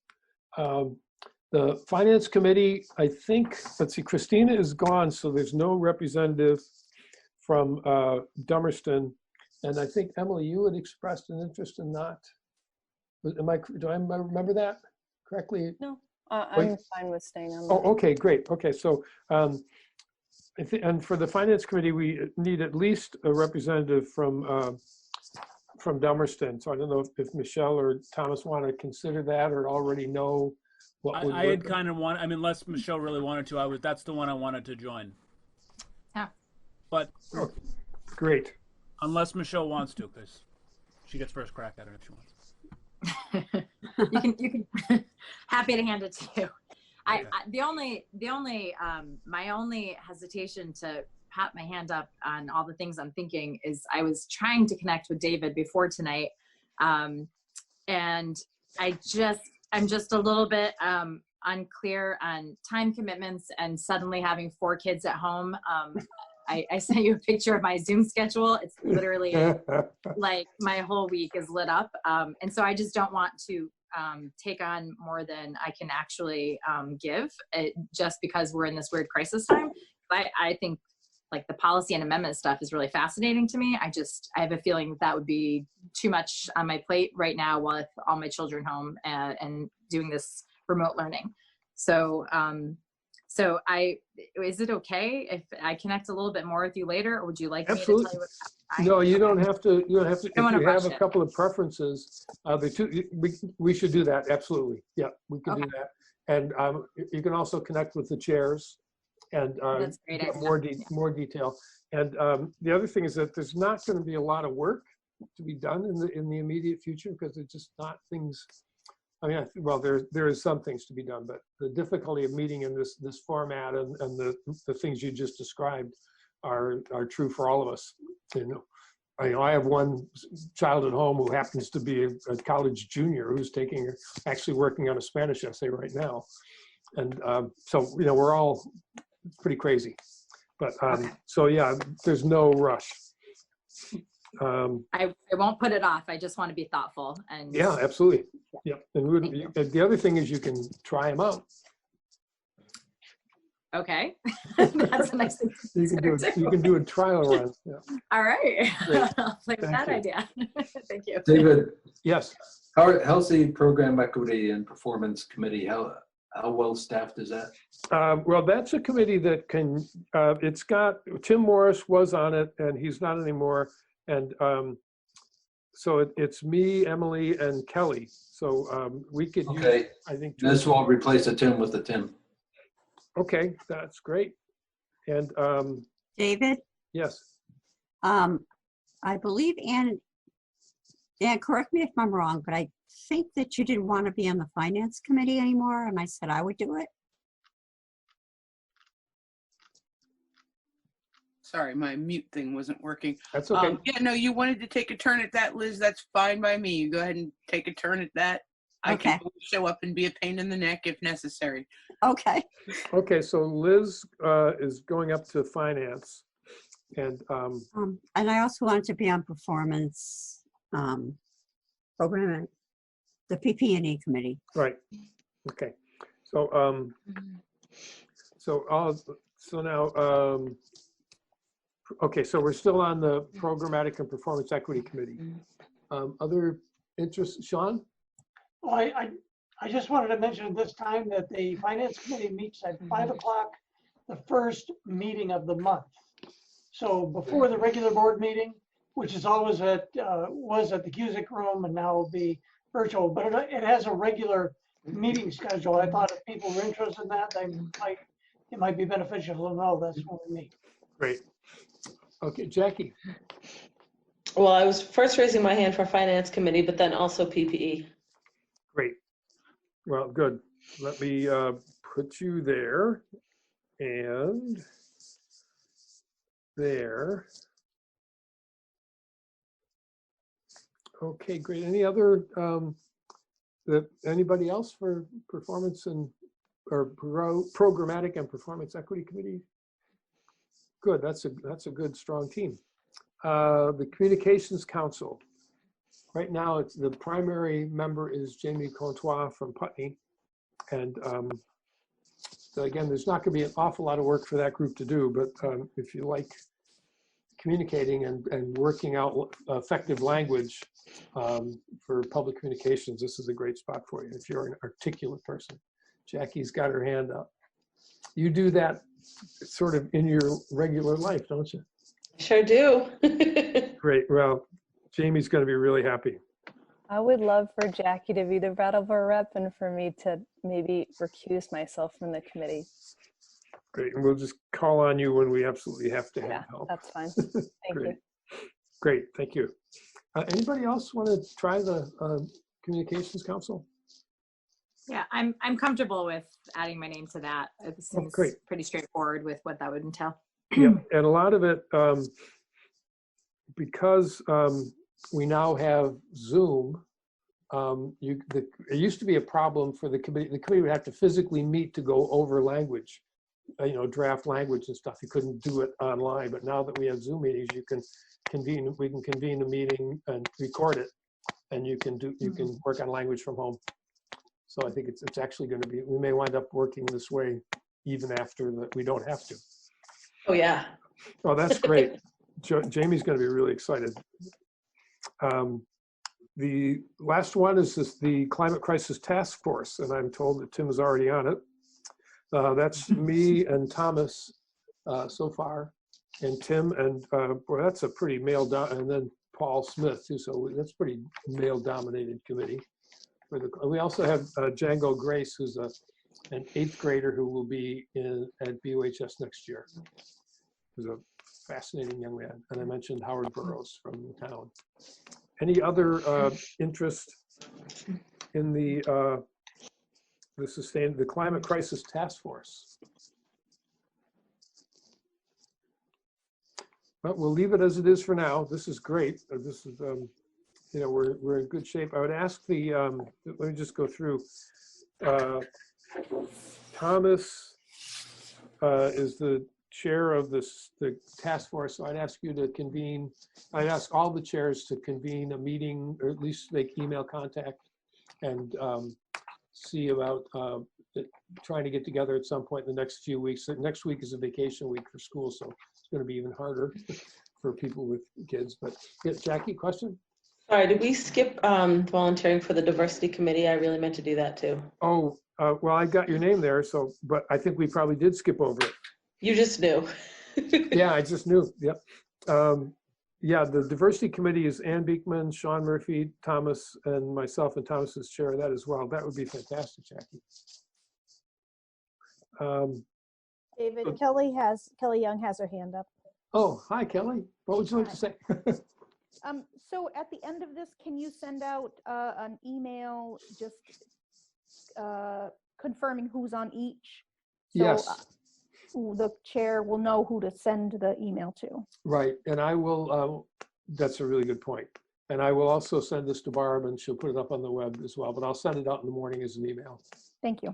The Finance Committee, I think, let's see, Christina is gone, so there's no representative from Dummerston. And I think, Emily, you had expressed an interest in not. Do I remember that correctly? No, I'm fine with staying on. Oh, okay, great. Okay, so And for the finance committee, we need at least a representative from Dummerston. So I don't know if Michelle or Thomas want to consider that or already know what would I had work. kind of I mean, unless Michelle really wanted to, that's the one I wanted to join. Yeah. But Oh, great. Unless Michelle wants to, because she gets first crack at it if she wants. You can happy to hand it to you. Okay. My only hesitation to pat my hand up on all the things I'm thinking is I was trying to connect with David before tonight. And I'm just a little bit unclear on time commitments and suddenly having 4 kids at home. I sent you a picture of my Zoom schedule. It's literally like my whole week is lit up. And so I just don't want to take on more than I can actually give just because we're in this weird crisis time. I think like the policy and amendment stuff is really fascinating to me. I have a feeling that would be too much on my plate right now with all my children home and doing this remote learning. So, is it okay if I connect a little bit more with you later, or would you like Absolutely. me to tell you what? No, you don't have to. You don't have to. If wanna you have rush a it. couple of preferences, we should do that. Absolutely. Yeah, we can do that. And you can also connect with the chairs and That's a great get idea. more detail. And the other thing is that there's not going to be a lot of work to be done in the immediate future because it's just not things. I mean, well, there is some things to be done, but the difficulty of meeting in this format and the things you just described are true for all of us. I have one child at home who happens to be a college junior who's actually working on a Spanish essay right now, and so we're all pretty crazy. But so yeah, there's no rush. I won't put it off. I just want to be thoughtful and Yeah, absolutely. Yeah, and the other thing is you can try them out. okay. That's a nice thing to You can do a trial run. Yeah. All right. Great. I'll play with Thank that you. idea. Thank you. David, yes. How's the program equity and performance committee? How well staffed is that? Well, that's a committee that can. It's got Tim Morris was on it, and he's not anymore. And so it's me, Emily, and Kelly. So we could Okay. use, I think. This will replace the Tim with the Tim. Okay, that's great. And David, yes. I believe Ann, correct me if I'm wrong, but I think that you didn't want to be on the finance committee anymore, and I said I would do it. Sorry, my mute thing wasn't working. That's okay. Yeah, no, you wanted to take a turn at that, Liz. That's fine by me. You go ahead and take a turn at that. I can always show up and be a pain in the neck if necessary. Okay. Okay, so Liz is going up to finance, and I also wanted to be on performance programming, the PP&E committee. right. Okay, so so now okay, so we're still on the programmatic and performance equity committee. Other interests, Sean? Well, I just wanted to mention at this time that the finance committee meets at 5 o'clock, the first meeting of the month. So before the regular board meeting, which is always was at the Cusick room and now will be virtual, but it has a regular meeting schedule. I thought if people were interested in that, it might be beneficial to know that's when we meet. Great. Okay, Jackie. Well, I was first raising my hand for finance committee, but then also PPE. Great. Well, good. Let me put you there and there. Okay, great. Any other anybody else for performance or programmatic and performance equity committee? Good. That's a good strong team. The Communications Council. Right now, the primary member is Jamie Contois from Putney. And so again, there's not going to be an awful lot of work for that group to do, but if you like communicating and working out effective language for public communications, this is a great spot for you if you're an articulate person. Jackie's got her hand up. You do that sort of in your regular life, don't you? Sure do. Great. Well, Jamie's going to be really happy. I would love for Jackie to be the Brattleboro rep and for me to maybe recuse myself from the committee. Great. And we'll just call on you when we absolutely have to have Yeah, help. that's fine. Thank Great. you. Great. Thank you. Anybody else want to try the Communications Council? Yeah, I'm comfortable with adding my name to that. It seems great. pretty straightforward with what that would entail. Yeah, and a lot of it, because we now have Zoom, it used to be a problem for the committee. The committee would have to physically meet to go over language, draft language and stuff. You couldn't do it online, but now that we have Zoom meetings, we can convene a meeting and record it, and you can work on language from home. So I think it's actually going to be, we may wind up working this way even after that we don't have to. Oh, yeah. Oh, that's great. Jamie's going to be really excited. The last one is the Climate Crisis Task Force, and I'm told that Tim is already on it. That's me and Thomas so far, and Tim, and boy, that's a pretty and then Paul Smith too, so that's pretty male-dominated committee. We also have Django Grace, who's an 8th grader who will be at BUHS next year. Who's a fascinating young man. And I mentioned Howard Burroughs from the town. Any other interest in the Climate Crisis Task Force? Well, we'll leave it as it is for now. This is great. This is we're in good shape. I would ask let me just go through. Thomas is the chair of the task force, so I'd ask you to convene. I'd ask all the chairs to convene a meeting, or at least make email contact, and see about trying to get together at some point in the next few weeks. Next week is a vacation week for school, so it's going to be even harder for people with kids. But yeah, Jackie, question? Sorry, did we skip volunteering for the diversity committee? I really meant to do that too. Oh, well, I got your name there, but I think we probably did skip over it. You just knew. Yeah, I just knew. Yep. Yeah, the diversity committee is Ann Beekman, Sean Murphy, Thomas, and myself, and Thomas is chair of that as well. That would be fantastic, Jackie. David, Kelly Young has her hand up. Oh, hi, Kelly. What would you like to say? So at the end of this, can you send out an email just confirming who's on each? So, yes. The chair will know who to send the email to. Right, and I will, that's a really good point. And I will also send this to Barb, and she'll put it up on the web as well, but I'll send it out in the morning as an email. Thank you.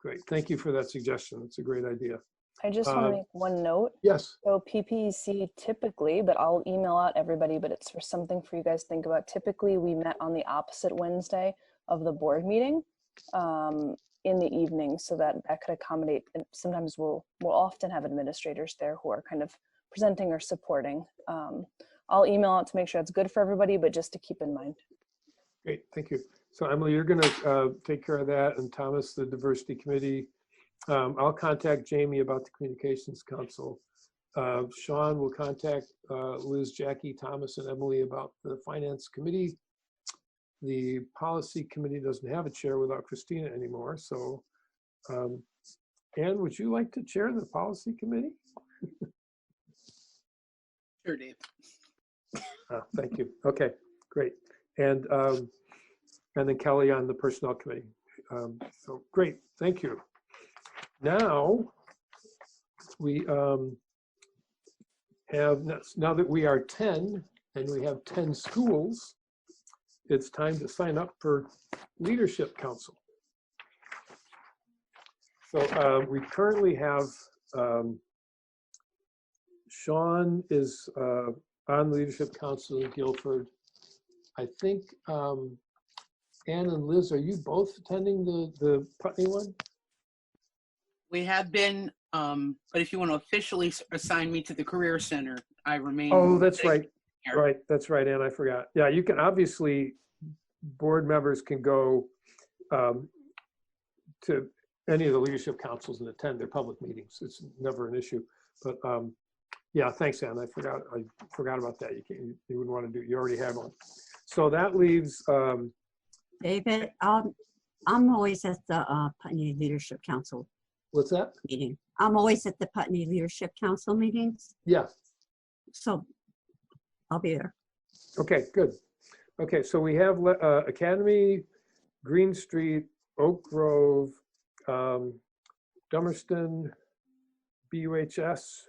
Great, thank you for that suggestion. It's a great idea. I just want to make one note. Yes. So PPC typically, but I'll email out everybody, but it's for something for you guys to think about. Typically, we met on the opposite Wednesday of the board meeting in the evening, so that could accommodate. And sometimes we'll often have administrators there who are kind of presenting or supporting. I'll email out to make sure it's good for everybody, but just to keep in mind. Great, thank you. So Emily, you're going to take care of that, and Thomas, the diversity committee. I'll contact Jamie about the Communications Council. Sean will contact Liz, Jackie, Thomas, and Emily about the Finance Committee. The Policy Committee doesn't have a chair without Christina anymore. So, Ann, would you like to chair the Policy Committee? Sure, Dave. Thank you. Okay, great. And then Kelly on the Personnel Committee. So great, thank you. Now we now that we are 10 and we have 10 schools, it's time to sign up for Leadership Council. So we currently have Sean is on the Leadership Council in Guilford. I think Ann and Liz, are you both attending the Putney one? We have been, but if you want to officially assign me to the Career Center, I remain. Oh, that's right. Right, that's right, Ann, I forgot. Yeah, you can obviously, board members can go to any of the leadership councils and attend their public meetings. It's never an issue. But yeah, thanks, Ann. I forgot about that. You wouldn't want to do. You already have one. So that leaves. David, I'm always at the Putney Leadership Council. What's that? Meeting. I'm always at the Putney Leadership Council meetings. Yeah. So I'll be there. Okay, good. Okay, so we have Academy, Green Street, Oak Grove, Dummerston, BUHS,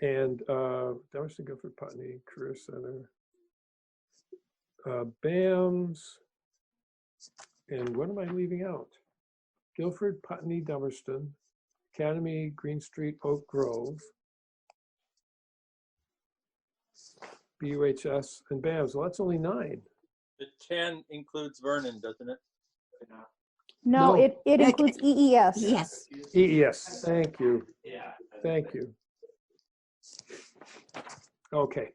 and Dummerston, Guilford, Putney, Career Center, BAMS, and what am I leaving out? Guilford, Putney, Dummerston, Academy, Green Street, Oak Grove, BUHS, and BAMS. Well, that's only 9. The 10 includes Vernon, doesn't it? No, it includes EES. Yes. EES, thank you. Thank you. Okay,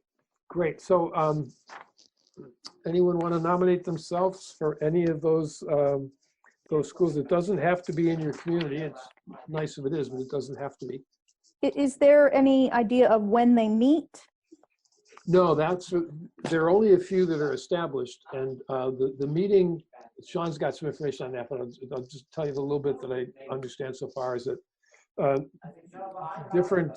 great. So anyone want to nominate themselves for any of those schools? It doesn't have to be in your community. It's nice if it is, but it doesn't have to be. Is there any idea of when they meet? No, there are only a few that are established, and the meeting, Sean's got some information on that, but I'll just tell you the little bit that I understand so far is that different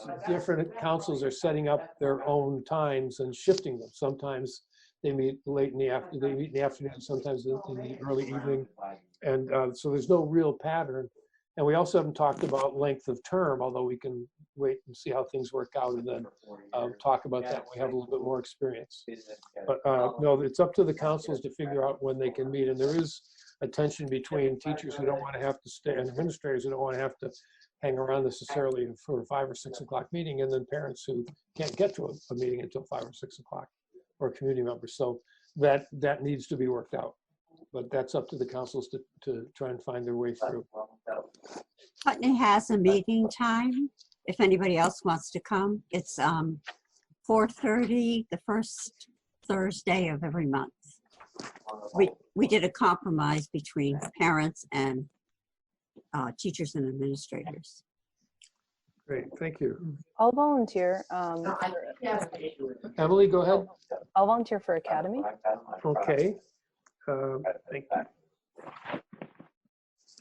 councils are setting up their own times and shifting them. Sometimes they meet late in the afternoon, they meet in the afternoon, sometimes in the early evening, and so there's no real pattern. And we also haven't talked about length of term, although we can wait and see how things work out and then talk about that when we have a little bit more experience. But no, it's up to the councils to figure out when they can meet. And there is a tension between teachers who don't want to have to stay and administrators who don't want to have to hang around necessarily for a 5 or 6 o'clock meeting, and then parents who can't get to a meeting until 5 or 6 o'clock, or community members. So that needs to be worked out. But that's up to the councils to try and find their way through. Putney has a meeting time. If anybody else wants to come, it's 4:30 the first Thursday of every month. We did a compromise between parents and teachers and administrators. Great, thank you. I'll volunteer. Emily, go ahead. I'll volunteer for Academy. Okay. Thank you.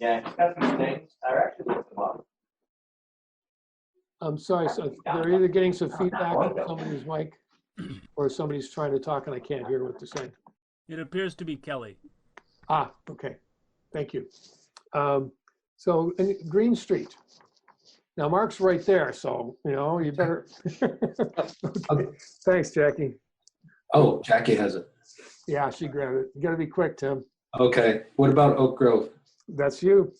Yeah, I actually looked them up. I'm sorry, so they're either getting some feedback on somebody's mic or somebody's trying to talk and I can't hear what they're saying. It appears to be Kelly. Ah, okay. Thank you. So Green Street. Now Mark's right there, so you better. Okay. Thanks, Jackie. Oh, Jackie has it. Yeah, she grabbed it. You got to be quick, Tim. Okay. What about Oak Grove? That's you.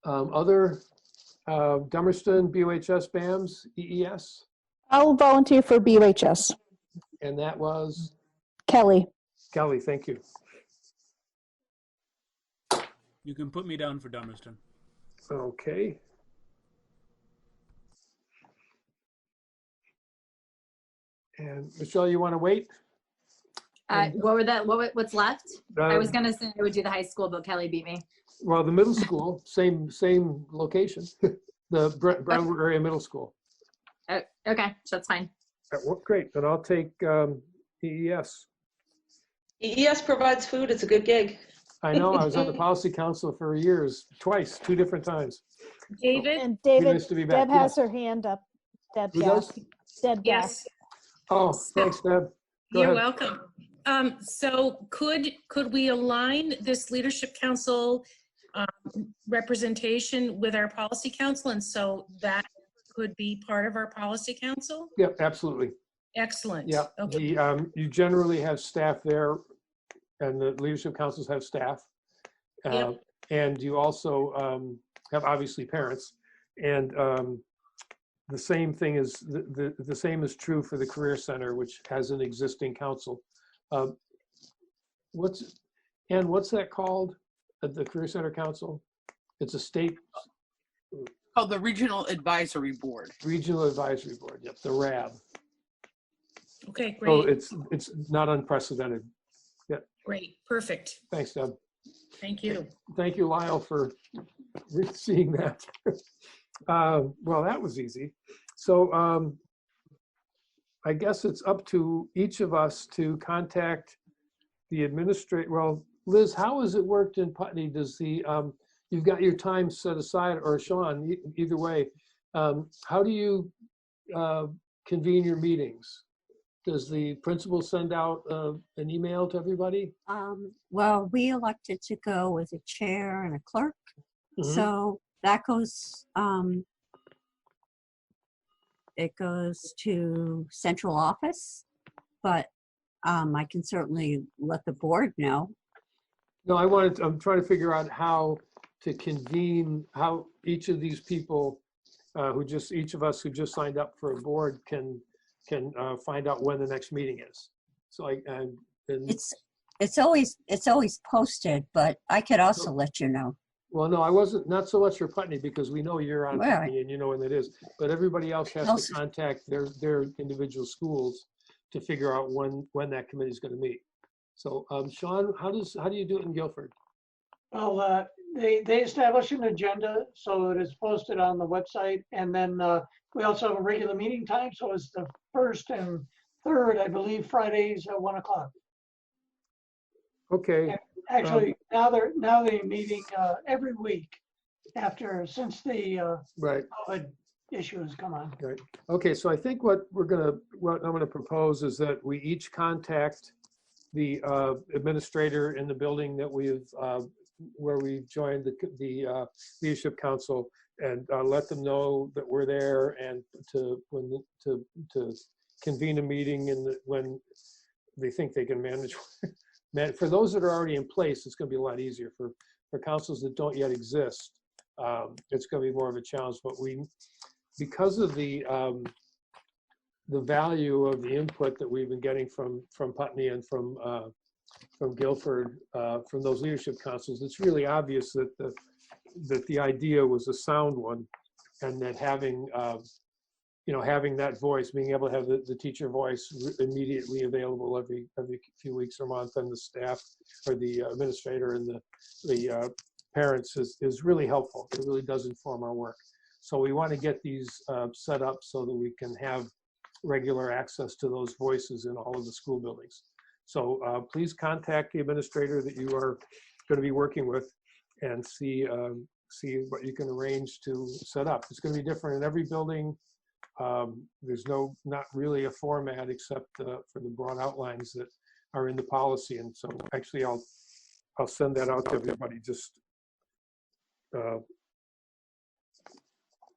Other Dummerston, BUHS, BAMS, EES? I'll volunteer for BUHS. And that was? Kelly. Kelly, thank you. You can put me down for Dummerston. Okay. And Michelle, you want to wait? What's left? I was gonna say I would do the high school, but Kelly beat me. Well, the middle school, same location, the Brownwood area middle school. Oh, okay, so that's fine. Great, then I'll take EES. EES provides food. It's a good gig. I know, I was on the policy council for years, twice, 2 different times. David? And Be David, nice to be back. Deb has Yes. her hand up. Deb Who Gass. does? Deb Yes. Gass. Oh, thanks, Deb. Go You're ahead. welcome. So could we align this leadership council representation with our policy council, and so that could be part of our policy council? Yep, absolutely. Excellent. Yeah, Okay. you generally have staff there, and the leadership councils have staff. Yep. And you also have obviously parents. And the same thing is, the same is true for the Career Center, which has an existing council. What's that called? The Career Center Council? It's a state. Oh, the Regional Advisory Board. Regional Advisory Board, yep, the RAB. Okay, So great. it's not unprecedented. Yeah. Great, perfect. Thanks, Deb. Thank you. Thank you, Lyle, for seeing that. Well, that was easy. So I guess it's up to each of us to contact the administrator. Well, Liz, how has it worked in Putney? Does the, you've got your time set aside, or Sean, either way, how do you convene your meetings? Does the principal send out an email to everybody? Well, we elected to go with a chair and a clerk. So that goes, it goes to central office, but I can certainly let the board know. No, I'm trying to figure out how to convene, how each of these people each of us who just signed up for a board can find out when the next meeting is. So it's always posted, but I could also let you know. Well, no, I wasn't, not so much for Putney, because we know you're on Right. Putney and you know when it is, but everybody else has to contact their individual schools to figure out when that committee is going to meet. So Sean, how do you do it in Guilford? Well, they establish an agenda, so it is posted on the website, and then we also have a regular meeting time, so it's the 1st and 3rd, I believe, Fridays at 1 o'clock. Okay. And actually, now they're meeting every week since the Right. COVID issue has come on. Right. Okay, so I think what I'm gonna propose is that we each contact the administrator in the building that where we've joined the leadership council, and let them know that we're there, and to convene a meeting when they think they can manage. For those that are already in place, it's going to be a lot easier. For councils that don't yet exist, it's going to be more of a challenge. But because of the value of the input that we've been getting from Putney and from Guilford, from those leadership councils, it's really obvious that the idea was a sound one, and that having that voice, being able to have the teacher voice immediately available every few weeks or month, and the staff or the administrator and the parents is really helpful. It really does inform our work. So we want to get these set up so that we can have regular access to those voices in all of the school buildings. So please contact the administrator that you are going to be working with, and see what you can arrange to set up. It's going to be different in every building. There's not really a format except for the broad outlines that are in the policy. And so actually I'll send that out to everybody.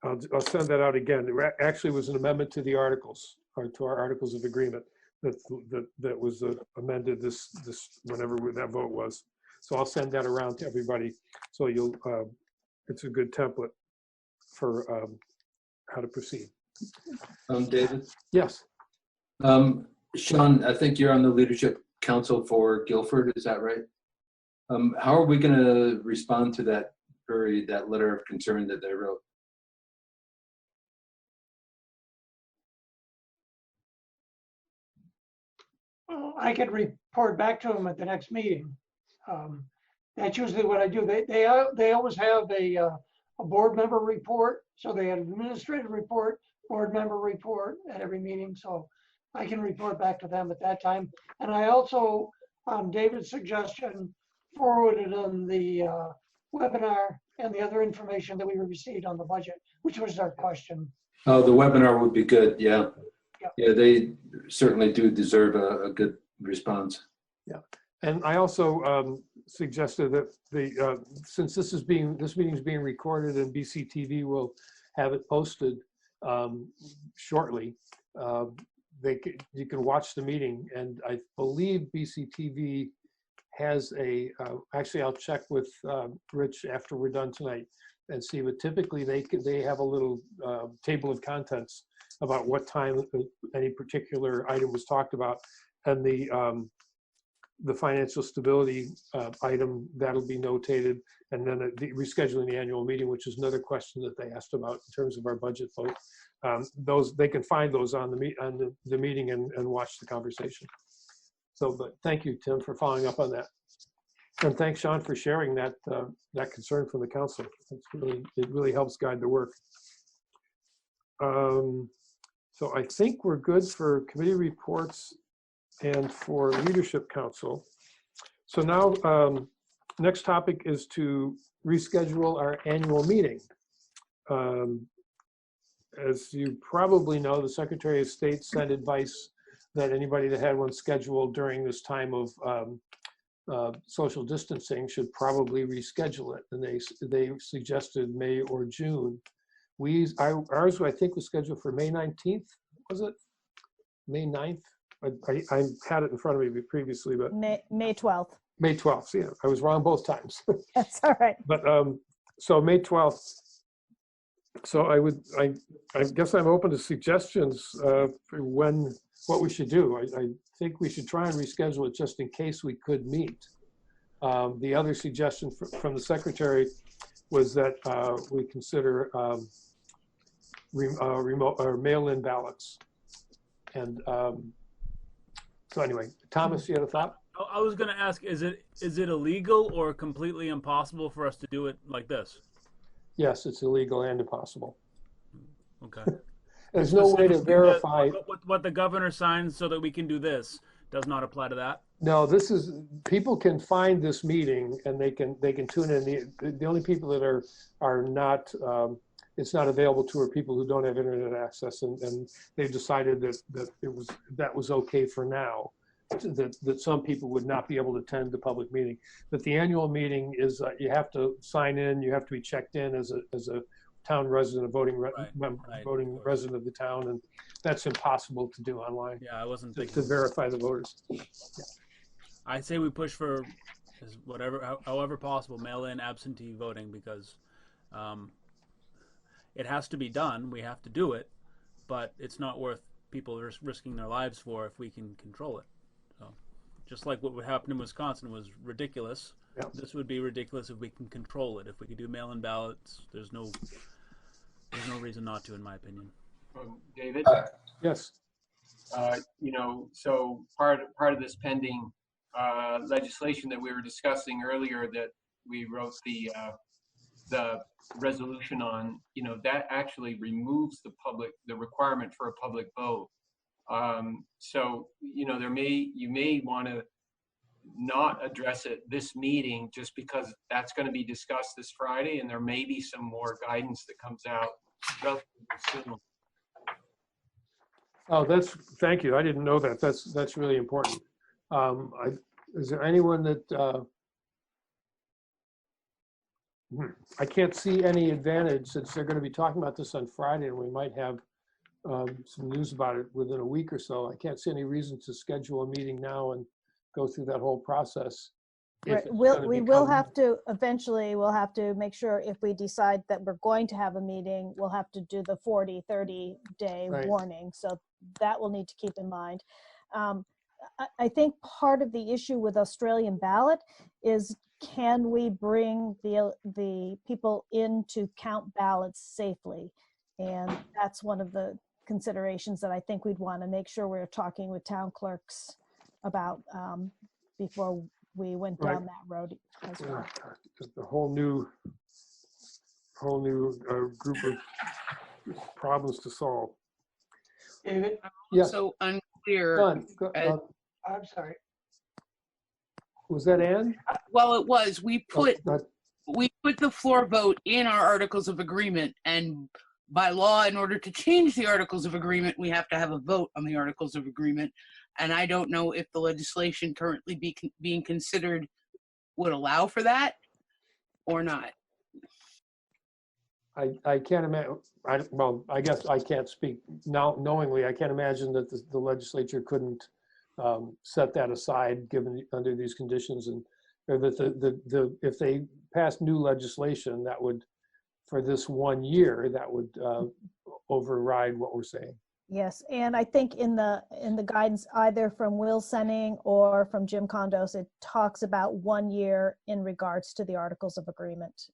I'll send that out again. There actually was an amendment to the articles, or to our articles of agreement that was amended this whenever that vote was. So I'll send that around to everybody. So it's a good template for how to proceed. David? Yes. Sean, I think you're on the leadership council for Guilford, is that right? How are we going to respond to that letter of concern that they wrote? Well, I could report back to them at the next meeting. That's usually what I do. They always have a board member report. So they have an administrative report, board member report at every meeting. So I can report back to them at that time. And I also, on David's suggestion, forwarded on the webinar and the other information that we received on the budget, which was our question. Oh, the webinar would be good. Yeah. Yeah, they certainly do deserve a good response. Yeah, and I also suggested that since this meeting is being recorded, and BCTV will have it posted shortly, you can watch the meeting, and I believe BCTV has actually I'll check with Rich after we're done tonight and see, but typically they have a little table of contents about what time any particular item was talked about, and the financial stability item, that'll be notated, and then the rescheduling the annual meeting, which is another question that they asked about in terms of our budget vote. Those, they can find those on the meeting and watch the conversation. So, but thank you, Tim, for following up on that. And thanks, Sean, for sharing that that concern from the council. It really helps guide the work. So I think we're good for committee reports and for leadership council. So now, next topic is to reschedule our annual meeting. As you probably know, the Secretary of State sent advice that anybody that had one scheduled during this time of social distancing should probably reschedule it. And they suggested May or June. Ours, I think, was scheduled for May 19th, was it? May 9th? I had it in front of me previously, but May 12th. May 12th, yeah, I was wrong both times. That's all right. But so May 12th. So I guess I'm open to suggestions for what we should do. I think we should try and reschedule it just in case we could meet. The other suggestion from the secretary was that we consider remote or mail-in ballots. And so anyway, Thomas, you had a thought? I was going to ask, is it illegal or completely impossible for us to do it like this? Yes, it's illegal and impossible. Okay. There's no way to verify. What the governor signs so that we can do this does not apply to that? No, this is, people can find this meeting and they can tune in. The only people that are not, it's not available to are people who don't have internet access, and they've decided that was okay for now. That some people would not be able to attend the public meeting. But the annual meeting is you have to sign in, you have to be checked in as a town resident, a voting resident of the town, and that's impossible to do online. Yeah, I wasn't to thinking verify the voters. Yeah. I say we push for however possible mail-in absentee voting, because it has to be done. We have to do it, but it's not worth people risking their lives for if we can control it. So, just like what would happen in Wisconsin was ridiculous. Yep. This would be ridiculous if we can control it. If we could do mail-in ballots, there's no reason not to, in my opinion. David? Yes. So part of this pending legislation that we were discussing earlier, that we wrote the resolution on, that actually removes the requirement for a public vote. So you may want to not address it this meeting, just because that's going to be discussed this Friday, and there may be some more guidance that comes out relatively soon. Oh, thank you. I didn't know that. That's really important. Is there anyone that I can't see any advantage, since they're going to be talking about this on Friday, and we might have some news about it within a week or so. I can't see any reason to schedule a meeting now and go through that whole process. Right. We'll have to make sure, if we decide that we're going to have a meeting, we'll have to do the 30 day Right. warning. So that we'll need to keep in mind. I think part of the issue with Australian ballot is, can we bring the people in to count ballots safely? And that's one of the considerations that I think we'd want to make sure we're talking with town clerks about before we went down that road as well. A whole new group of problems to solve. David? Yes. So unclear. I'm sorry. Was that Ann? Well, it was. We put the floor vote in our articles of agreement, and by law, in order to change the articles of agreement, we have to have a vote on the articles of agreement. And I don't know if the legislation currently being considered would allow for that or not. I can't imagine. Well, I guess I can't speak now knowingly. I can't imagine that the legislature couldn't set that aside, given under these conditions, and or that if they pass new legislation that would, for this 1 year, that would override what we're saying. Yes, and I think in the guidance, either from Will Senning or from Jim Condos, it talks about 1 year in regards to the Articles of Agreement.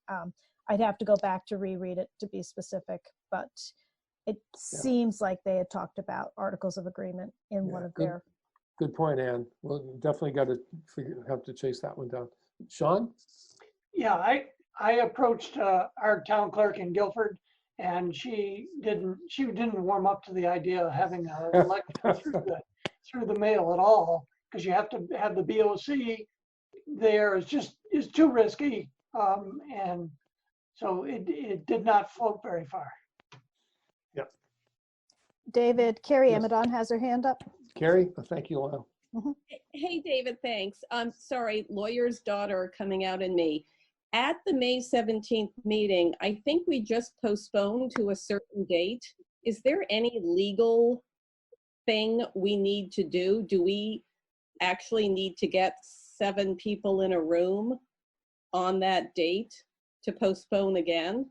I'd have to go back to reread it to be specific, but it seems like they had talked about Articles of Agreement in one of their. Good point, Ann. Well, definitely got to have to chase that one down. Sean? Yeah, I approached our town clerk in Guilford, and she didn't warm up to the idea of having an election through the mail at all, because you have to have the BOC there. It's too risky, and so it did not float very far. Yep. David, Carrie Yes. Amadon has her hand up. Carrie, thank you, Lyle. Hey, David, thanks. I'm sorry, lawyer's daughter coming out in me. At the May 17th meeting, I think we just postponed to a certain date. Is there any legal thing we need to do? Do we actually need to get 7 people in a room on that date to postpone again?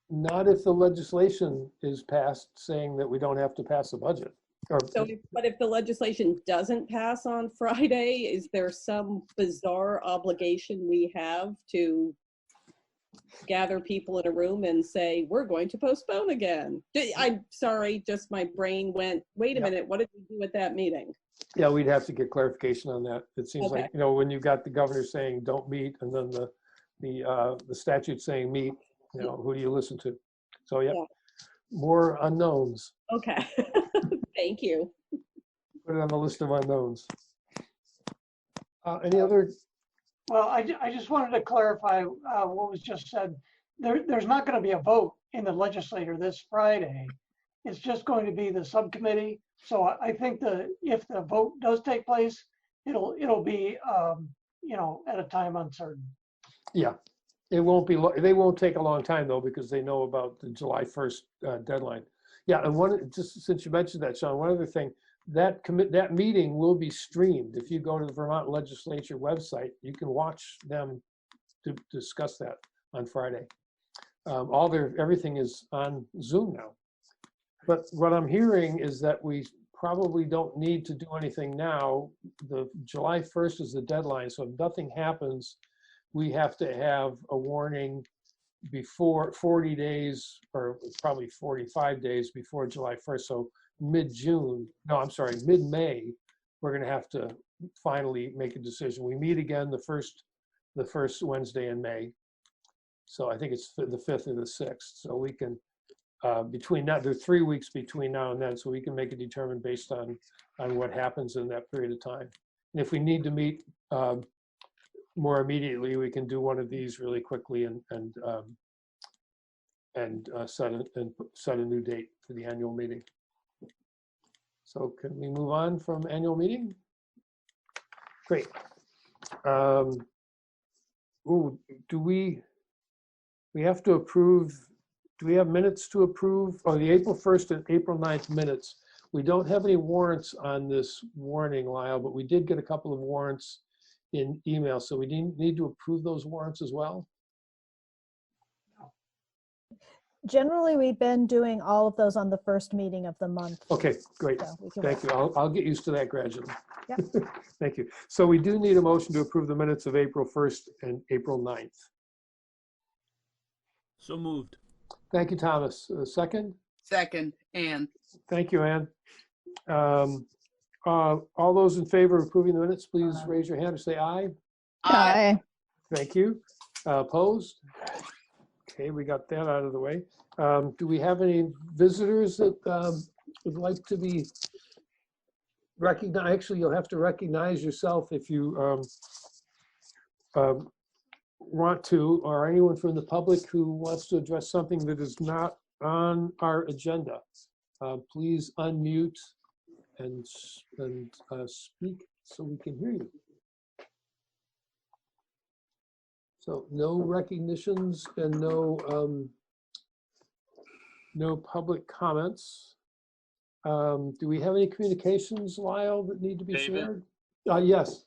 Not if the legislation is passed saying that we don't have to pass a budget. So, but if the legislation doesn't pass on Friday, is there some bizarre obligation we have to gather people in a room and say, we're going to postpone again? I'm sorry, just my brain went, wait a minute, what did we do at that meeting? Yeah, we'd have to get clarification on that. It seems Okay. like, when you've got the governor saying don't meet and then the statute saying meet, who do you listen to? So yeah, more unknowns. Okay, thank you. Put it on the list of unknowns. Any other? Well, I just wanted to clarify what was just said. There's not going to be a vote in the legislature this Friday. It's just going to be the subcommittee. So I think if the vote does take place, it'll be at a time uncertain. Yeah, it won't be. They won't take a long time though, because they know about the July 1st deadline. Yeah, and just since you mentioned that, Sean, one other thing, that meeting will be streamed. If you go to the Vermont Legislature website, you can watch them to discuss that on Friday. Everything is on Zoom now. But what I'm hearing is that we probably don't need to do anything now. The July 1st is the deadline, so if nothing happens, we have to have a warning before 40 days, or probably 45 days before July 1st. So mid-May, we're going to have to finally make a decision. We meet again the first Wednesday in May. So I think it's the 5th or the 6th. So we can, between that, there are 3 weeks between now and then, so we can make a determination based on what happens in that period of time. And if we need to meet more immediately, we can do one of these really quickly and set a new date for the annual meeting. So can we move on from annual meeting? Great. Do we have to approve? Do we have minutes to approve? Oh, the April 1st and April 9th minutes. We don't have any warrants on this warning, Lyle, but we did get a couple of warrants in email. So we need to approve those warrants as well. Generally, we've been doing all of those on the first meeting of the month. Okay, great. So Thank you. I'll get used to that gradually. Yep. Thank you. So we do need a motion to approve the minutes of April 1st and April 9th. So moved. Thank you, Thomas. Second? Second, Ann. Thank you, Ann. All those in favor of approving the minutes, please raise your hand or say aye. Aye. Thank you. Opposed? Okay, we got that out of the way. Do we have any visitors that would like to be recognized? Actually, you'll have to recognize yourself if you want to, or anyone from the public who wants to address something that is not on our agenda. Please unmute and speak so we can hear you. So no recognitions and no public comments. Do we have any communications, Lyle, that need to be David? shared? Yes.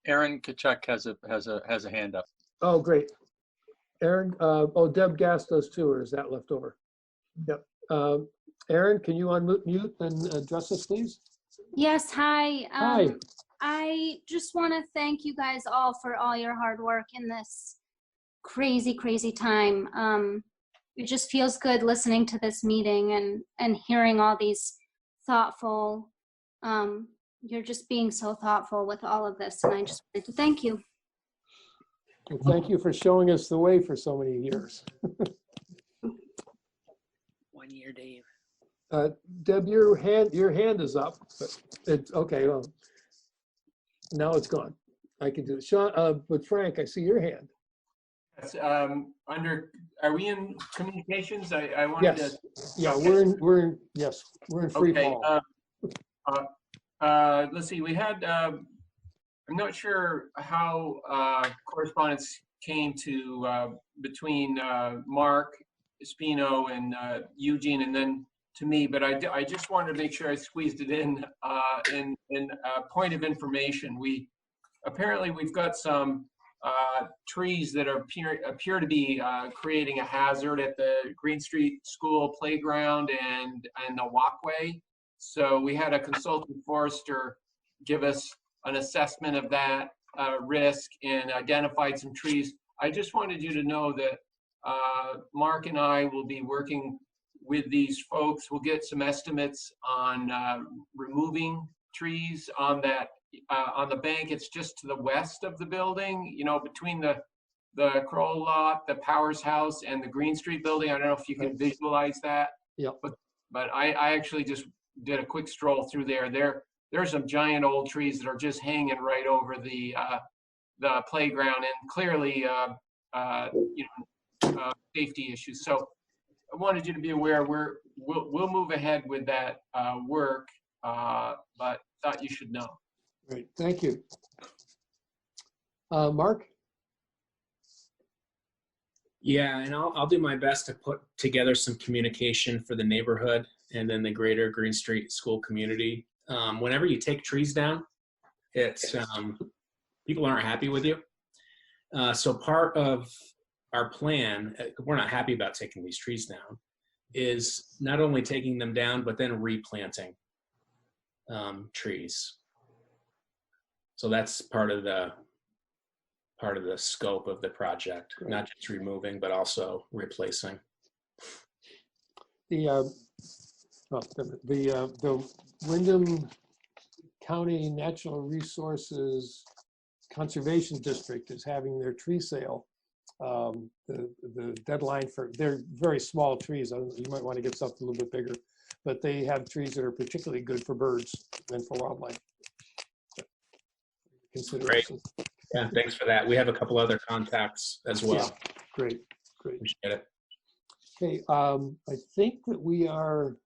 Aaron Kachuk has a hand up. Oh, great. Aaron, Deb Gass does too, or is that left over? Yep. Aaron, can you unmute and address us, please? Yes, hi. Hi. I just want to thank you guys all for all your hard work in this crazy, crazy time. It just feels good listening to this meeting and hearing all these thoughtful you're just being so thoughtful with all of this, and I just wanted to thank you. Well, thank you for showing us the way for so many years. 1 year, Dave. Deb, your hand is up, but it's okay. Well, now it's gone. I can do it. Sean, but Frank, I see your hand. Yes, are we in communications? I wanted Yes. to. Yeah, Okay. we're in free Okay. fall. Let's see. We had. I'm not sure how correspondence came to between Mark Espino and Eugene, and then to me. But I just wanted to make sure I squeezed it in a point of information. Apparently we've got some trees that appear to be creating a hazard at the Green Street School playground and the walkway. So we had a consultant forester give us an assessment of that risk and identified some trees. I just wanted you to know that Mark and I will be working with these folks. We'll get some estimates on removing trees on that on the bank. It's just to the west of the building, you know, between the Kroll lot, the Powers House, and the Green Street building. I don't know if you can visualize that. Yep. But I actually just did a quick stroll through there. There's some giant old trees that are just hanging right over the playground, and clearly safety issues. So I wanted you to be aware we'll move ahead with that work, but thought you should know. Great, thank you. Mark? Yeah, and I'll do my best to put together some communication for the neighborhood and then the greater Green Street school community. Whenever you take trees down, it's people aren't happy with you. So part of our plan, we're not happy about taking these trees down, is not only taking them down, but then replanting trees. So that's part of the scope of the project, right. Not just removing, but also replacing. The Wyndham County Natural Resources Conservation District is having their tree sale. The deadline they're very small trees. You might want to get something a little bit bigger, but they have trees that are particularly good for birds and for wildlife. Consideration. Great. Yeah, thanks for that. We have a couple other contacts as well. Yeah, great. Appreciate it. Okay, I think that we are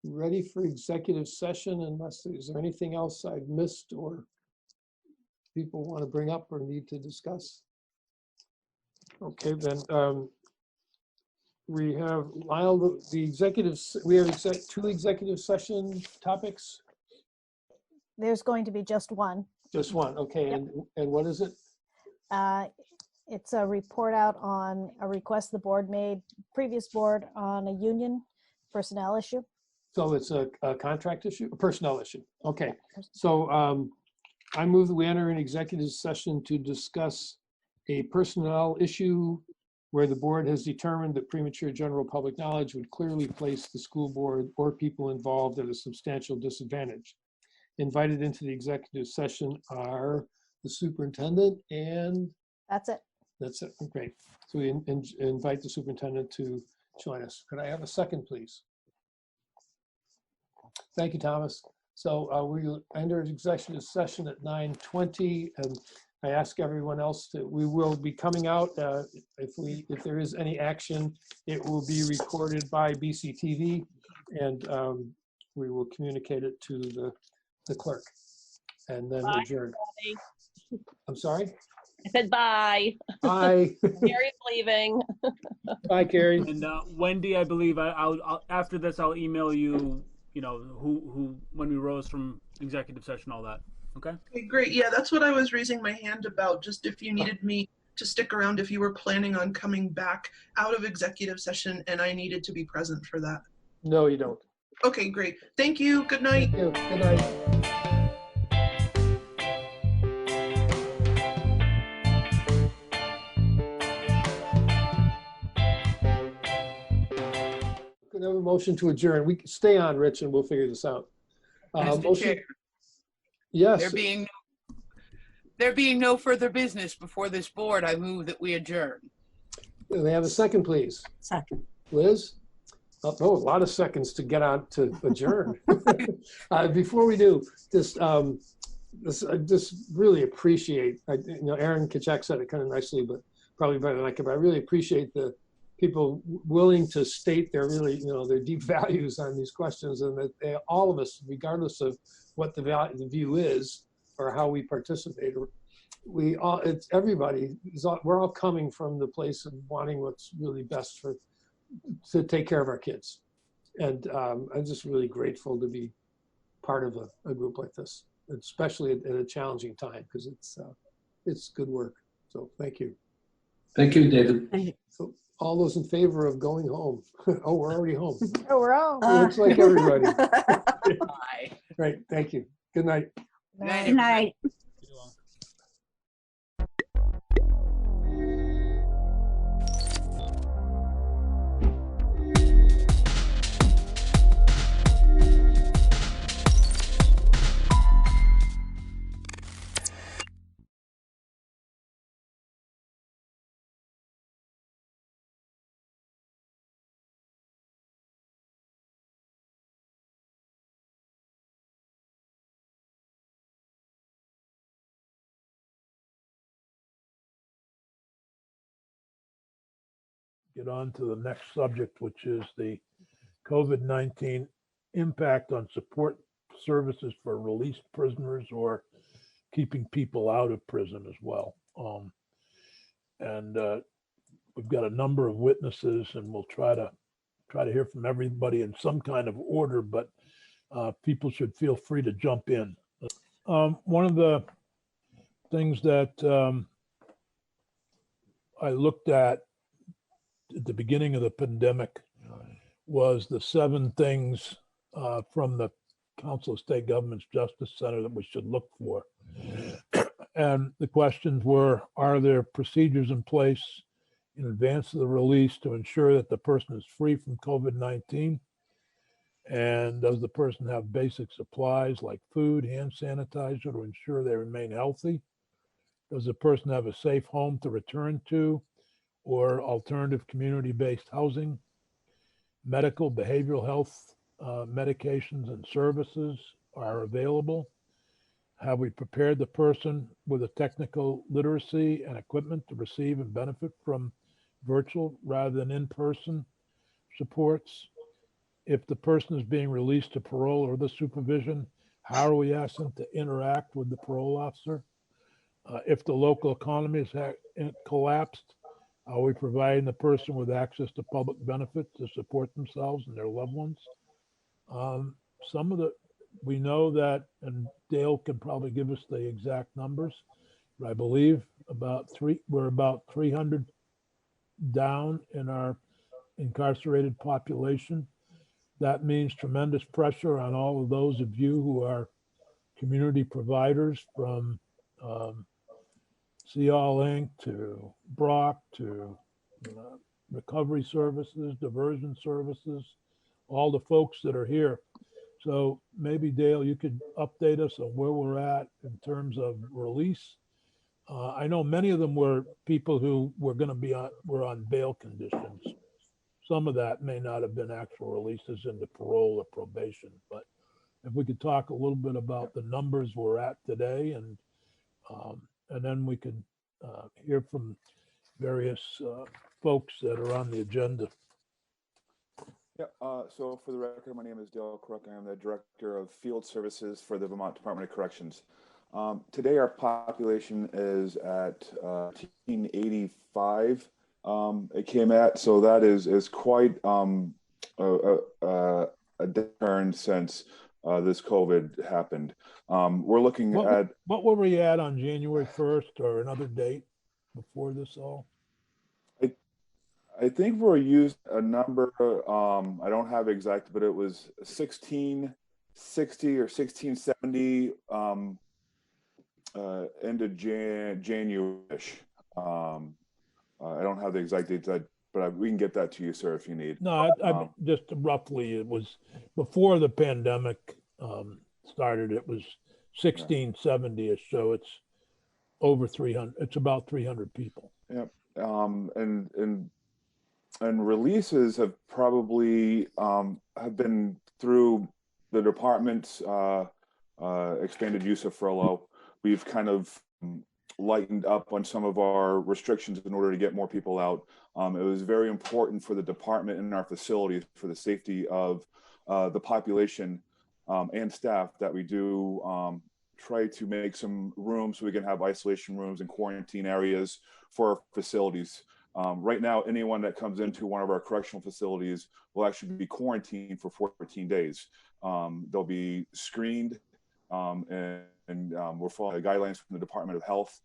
ready for executive session, unless is there anything else I've missed or people want to bring up or need to discuss? Okay, then we have Lyle, we have two executive session topics. There's going to be just one. Just one, okay. Yep. And what is it? It's a report out on a request the board made, previous board, on a union personnel issue. So it's a contract issue, a personnel issue. Okay. So I move that we enter an executive session to discuss a personnel issue where the board has determined that premature general public knowledge would clearly place the school board or people involved at a substantial disadvantage. Invited into the executive session are the superintendent and... That's it. That's it. Great. So we invite the superintendent to join us. Could I have a second, please? Thank you, Thomas. So we enter executive session at 9:20, and I ask everyone else that we will be coming out. If there is any action, it will be recorded by BCTV, and we will communicate it to the clerk, and then adjourn. I'm sorry? I said bye. Bye. Carrie's leaving. Bye, Carrie. And Wendy, I believe I'll after this I'll email you. You know who when we rose from executive session, all that. Okay. Okay, great. Yeah, that's what I was raising my hand about. Just if you needed me to stick around, if you were planning on coming back out of executive session, and I needed to be present for that. No, you don't. Okay, great. Thank you. Good night. Thank you. Good night. Could I have a motion to adjourn? We can stay on, Rich, and we'll figure this out. Motion. Yes. There being no further business before this board, I move that we adjourn. May I have a second, please? Second. Liz? Oh, a lot of seconds to get on to adjourn. Before we do, I just really appreciate, Aaron Kachak said it kind of nicely, but probably better than I could, but I really appreciate the people willing to state their their deep values on these questions, and that all of us, regardless of what the view is or how we participate, it's everybody, we're all coming from the place of wanting what's really best to take care of our kids. And I'm just really grateful to be part of a group like this, especially at a challenging time, because it's good work. So thank you. Thank you, David. So all those in favor of going home? Oh, we're already home. Oh, we're home. Looks like everybody. Bye. Right. Thank you. Good night. Good night. Get on to the next subject, which is the COVID-19 impact on support services for released prisoners or keeping people out of prison as well. We've got a number of witnesses, and we'll try to hear from everybody in some kind of order, but people should feel free to jump in. One of the things that I looked at the beginning of the pandemic was the 7 things from the Council of State Governments Justice Center that we should look for. And the questions were, are there procedures in place in advance of the release to ensure that the person is free from COVID-19? And does the person have basic supplies like food, hand sanitizer to ensure they remain healthy? Does the person have a safe home to return to or alternative community-based housing? Medical, behavioral health medications and services are available. Have we prepared the person with a technical literacy and equipment to receive and benefit from virtual rather than in-person supports? If the person is being released to parole or the supervision, how are we asking them to interact with the parole officer? If the local economy has collapsed, are we providing the person with access to public benefits to support themselves and their loved ones? We know that, and Dale can probably give us the exact numbers, but I believe we're about 300 down in our incarcerated population. That means tremendous pressure on all of those of you who are community providers, from See All Inc. to Brock to recovery services, diversion services, all the folks that are here. So maybe Dale, you could update us on where we're at in terms of release. I know many of them were people who were on bail conditions. Some of that may not have been actual releases into parole or probation, but if we could talk a little bit about the numbers we're at today, and then we could hear from various folks that are on the agenda. Yeah, so for the record, my name is Dale Crook. I am the Director of Field Services for the Vermont Department of Corrections. Today, our population is at 1985. It came at, so that is quite a turn since this COVID happened. We're looking at... What were we at on January 1st or another date before this all? I think we're used a number, I don't have exact, but it was 1660 or 1670 end of January-ish. I don't have the exact date, but we can get that to you, sir, if you need. No, I just roughly, it was before the pandemic started. It was 1670ish, so it's over 300. It's about 300 people. Yep. And releases have probably have been through the department's expanded use of furlough. We've kind of lightened up on some of our restrictions in order to get more people out. It was very important for the department and our facilities for the safety of the population and staff that we do try to make some room so we can have isolation rooms and quarantine areas for our facilities. Right now, anyone that comes into one of our correctional facilities will actually be quarantined for 14 days. They'll be screened and we're following the guidelines from the Department of Health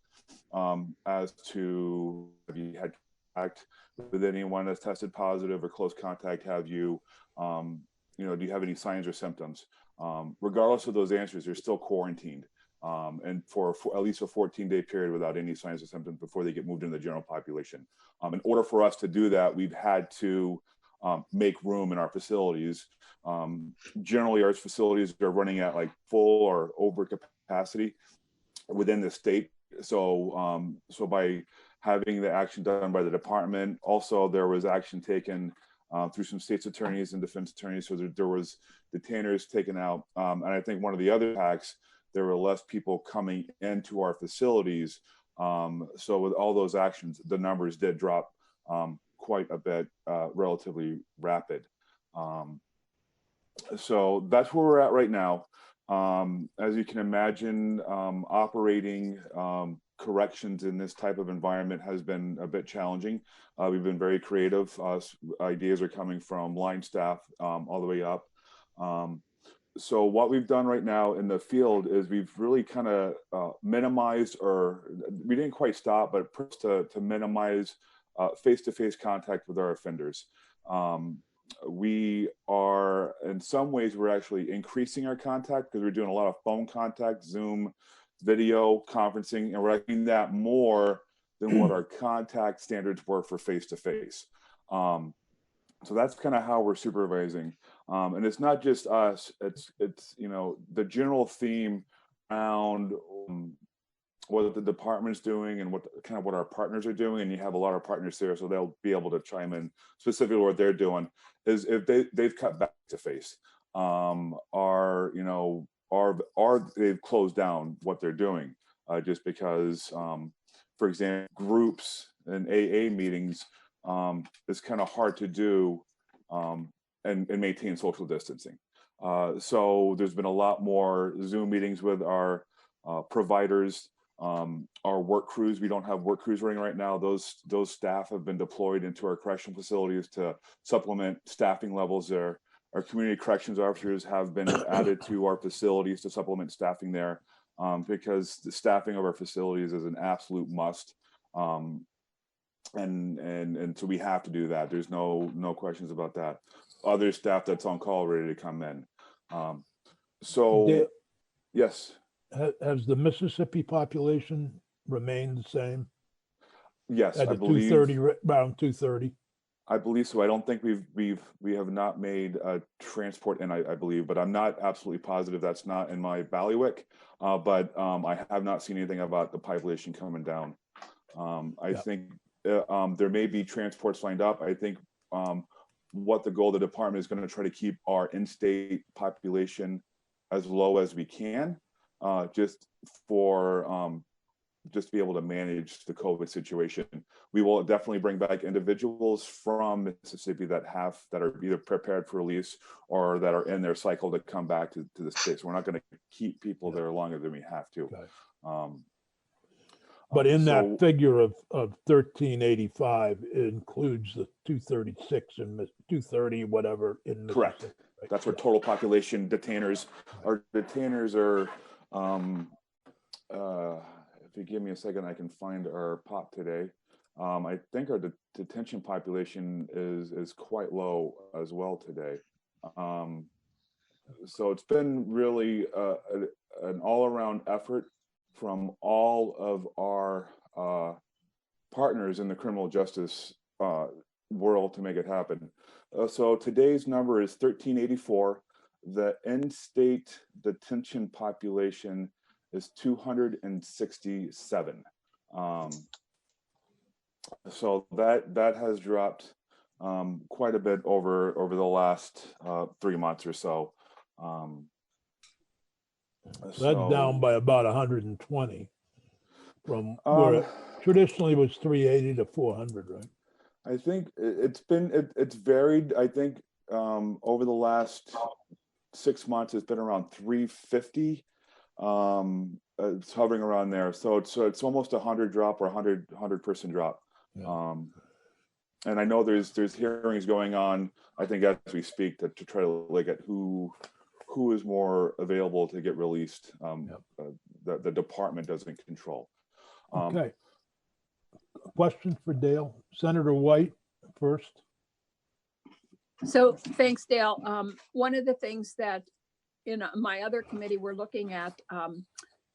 as to have you had contact with anyone that's tested positive or close contact, have you, do you have any signs or symptoms? Regardless of those answers, they're still quarantined. And for at least a 14-day period without any signs or symptoms before they get moved into the general population. In order for us to do that, we've had to make room in our facilities. Generally, our facilities are running at like full or over capacity within the state. So, so by having the action done by the department, also there was action taken through some state's attorneys and defense attorneys. So there was detainers taken out. And I think one of the other hacks, there were less people coming into our facilities. So with all those actions, the numbers did drop quite a bit, relatively rapid. So that's where we're at right now. As you can imagine, operating corrections in this type of environment has been a bit challenging. We've been very creative. Ideas are coming from line staff all the way up. So what we've done right now in the field is we've really kind of minimized, or we didn't quite stop, but to minimize face-to-face contact with our offenders. We are, in some ways, we're actually increasing our contact because we're doing a lot of phone contact, Zoom, video conferencing, and we're doing that more than what our contact standards were for face-to-face. So that's kind of how we're supervising. And it's not just us, it's the general theme around what the department's doing and what our partners are doing. And you have a lot of partners there, so they'll be able to chime in specifically what they're doing is if they've cut back to face, they've closed down what they're doing just because, for example, groups and AA meetings, it's kind of hard to do and maintain social distancing. So there's been a lot more Zoom meetings with our providers, our work crews. We don't have work crews running right now. Those staff have been deployed into our correctional facilities to supplement staffing levels there. Our community corrections officers have been added to our facilities to supplement staffing there because the staffing of our facilities is an absolute must. And so we have to do that. There's no questions about that. Other staff that's on call ready to come in. So yes. Has the Mississippi population remained the same? Yes, at I the believe 230, around 230. I believe so. I don't think we have not made a transport in, I believe, but I'm not absolutely positive. That's not in my bailiwick. But I have not seen anything about the population coming down. I think there may be transports lined up. I think what the goal of the department is going to try to keep our in-state population as low as we can, just to be able to manage the COVID situation. We will definitely bring back individuals from Mississippi that are either prepared for release or that are in their cycle to come back to the States. We're not going to keep people there longer than we have to. Okay. But in that figure of 1385, it includes the 236 and 230, whatever in Mississippi. Correct. Right? That's our total population. Detainers. Our detainers are, if you give me a second, I can find our pop today. I think our detention population is quite low as well today. So it's been really an all-around effort from all of our partners in the criminal justice world to make it happen. So today's number is 1384. the in-state detention population is 267. So that has dropped quite a bit over the last 3 months or so. That's down by about 120 from where it traditionally was 380 to 400, right? I think it's varied. I think over the last 6 months, it's been around 350. It's hovering around there. So it's almost 100 drop or 100 person drop. Yeah. And I know there's hearings going on, I think as we speak, to try to look at who is more available to get released. The department doesn't control. Okay. Question for Dale. Senator White first. So thanks, Dale. One of the things that in my other committee, we're looking at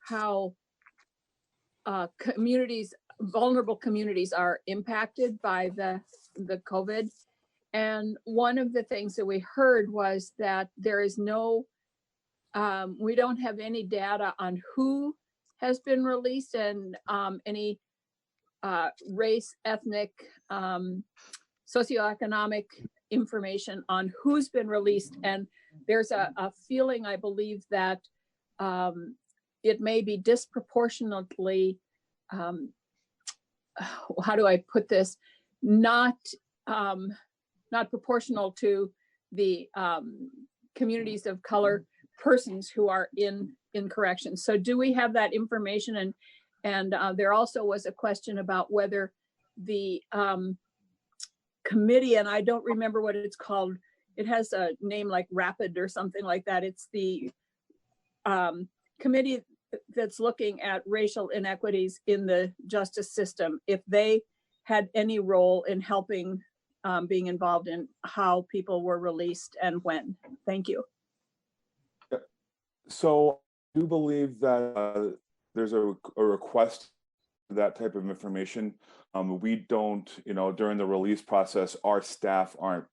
how vulnerable communities are impacted by the COVID. And one of the things that we heard was that there is no, we don't have any data on who has been released and any race, ethnic, socioeconomic information on who's been released. And there's a feeling, I believe, that it may be disproportionately, how do I put this, not proportional to the communities of color persons who are in corrections. So do we have that information? And there also was a question about whether the committee, and I don't remember what it's called, it has a name like RAPID or something like that. It's the committee that's looking at racial inequities in the justice system, if they had any role in helping being involved in how people were released and when. Thank you. So I do believe that there's a request for that type of information. We don't, during the release process, our staff aren't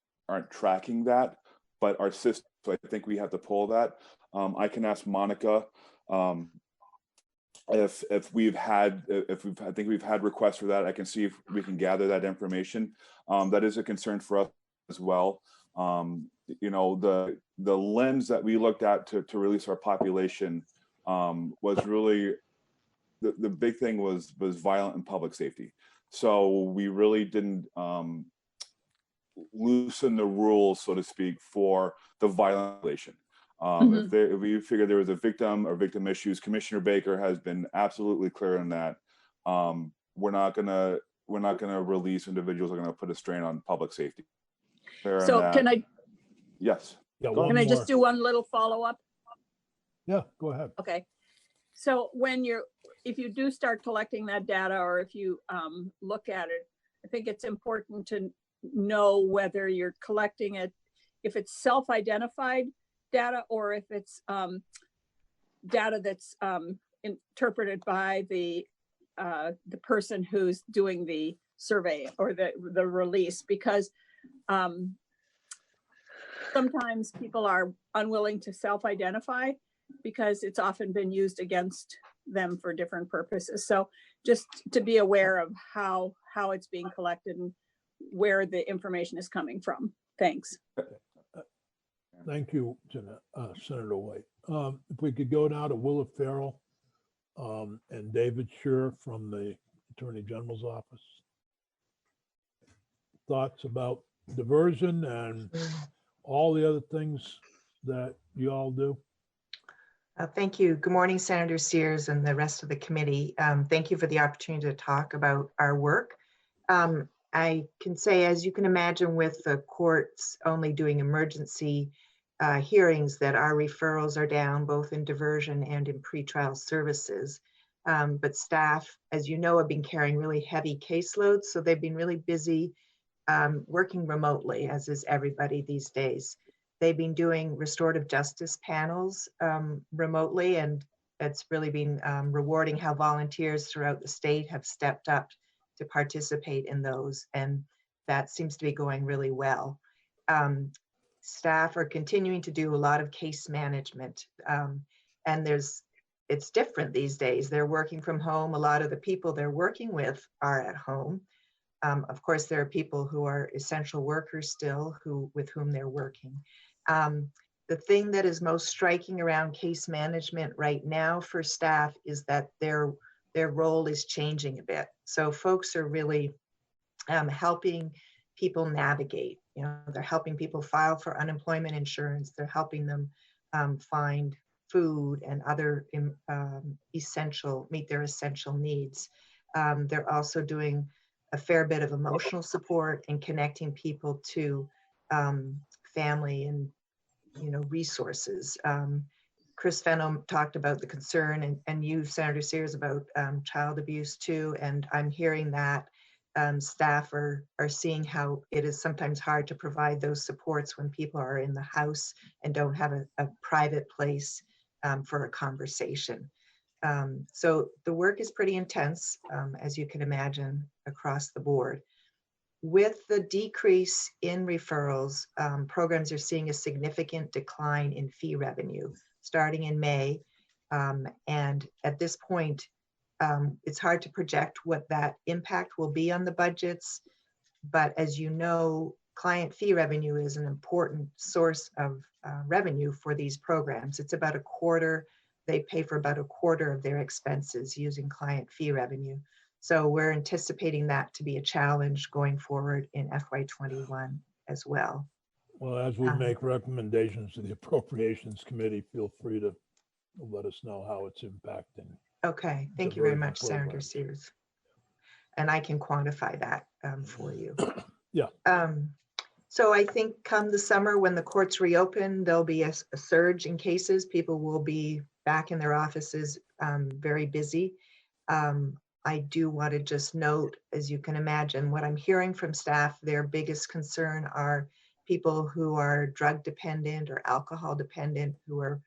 tracking that, but our system, I think we have to pull that. I can ask Monica if we've had requests for that. I can see if we can gather that information. That is a concern for us as well. The lens that we looked at to release our population was really the big thing was violent and public safety. So we really didn't loosen the rules, so to speak, for the violation. If we figured there was a victim or victim issues, Commissioner Baker has been absolutely clear on that. We're not gonna release individuals that are gonna put a strain on public safety. So can I? Yes. Yeah, can I just do one little follow-up? Yeah, go ahead. Okay. So if you do start collecting that data, or if you look at it, I think it's important to know whether you're collecting it, if it's self-identified data or if it's data that's interpreted by the person who's doing the survey or the release, because sometimes people are unwilling to self-identify because it's often been used against them for different purposes. So just to be aware of how it's being collected and where the information is coming from. Thanks. Thank you, Senator White. If we could go now to Willa Farrell and David Scher from the Attorney General's office. Thoughts about diversion and all the other things that you all do? Thank you. Good morning, Senator Sears and the rest of the committee. Thank you for the opportunity to talk about our work. I can say, as you can imagine, with the courts only doing emergency hearings, that our referrals are down both in diversion and in pretrial services. But staff, as you know, have been carrying really heavy caseloads, so they've been really busy working remotely, as is everybody these days. They've been doing restorative justice panels remotely, and it's really been rewarding how volunteers throughout the state have stepped up to participate in those, and that seems to be going really well. staff are continuing to do a lot of case management. And it's different these days. They're working from home. A lot of the people they're working with are at home. Of course, there are people who are essential workers still with whom they're working. The thing that is most striking around case management right now for staff is that their role is changing a bit. So folks are really helping people navigate. You know, they're helping people file for unemployment insurance. They're helping them find food and other meet their essential needs. They're also doing a fair bit of emotional support and connecting people to family and, you know, resources. Chris Fenno talked about the concern, and you, Senator Sears, about child abuse too. And I'm hearing that staff are seeing how it is sometimes hard to provide those supports when people are in the house and don't have a private place for a conversation. So the work is pretty intense, as you can imagine, across the board. With the decrease in referrals, programs are seeing a significant decline in fee revenue starting in May. And at this point, it's hard to project what that impact will be on the budgets. But as you know, client fee revenue is an important source of revenue for these programs. It's about a quarter. They pay for about a quarter of their expenses using client fee revenue. So we're anticipating that to be a challenge going forward in FY21 as well. Well, as we make recommendations to the Appropriations Committee, feel free to let us know how it's impacting. Okay, thank you very much, Senator Sears. And I can quantify that for you. Yeah. So I think come the summer when the courts reopen, there'll be a surge in cases. People will be back in their offices, very busy. I do want to just note, as you can imagine, what I'm hearing from staff, their biggest concern are people who are drug dependent or alcohol dependent, who are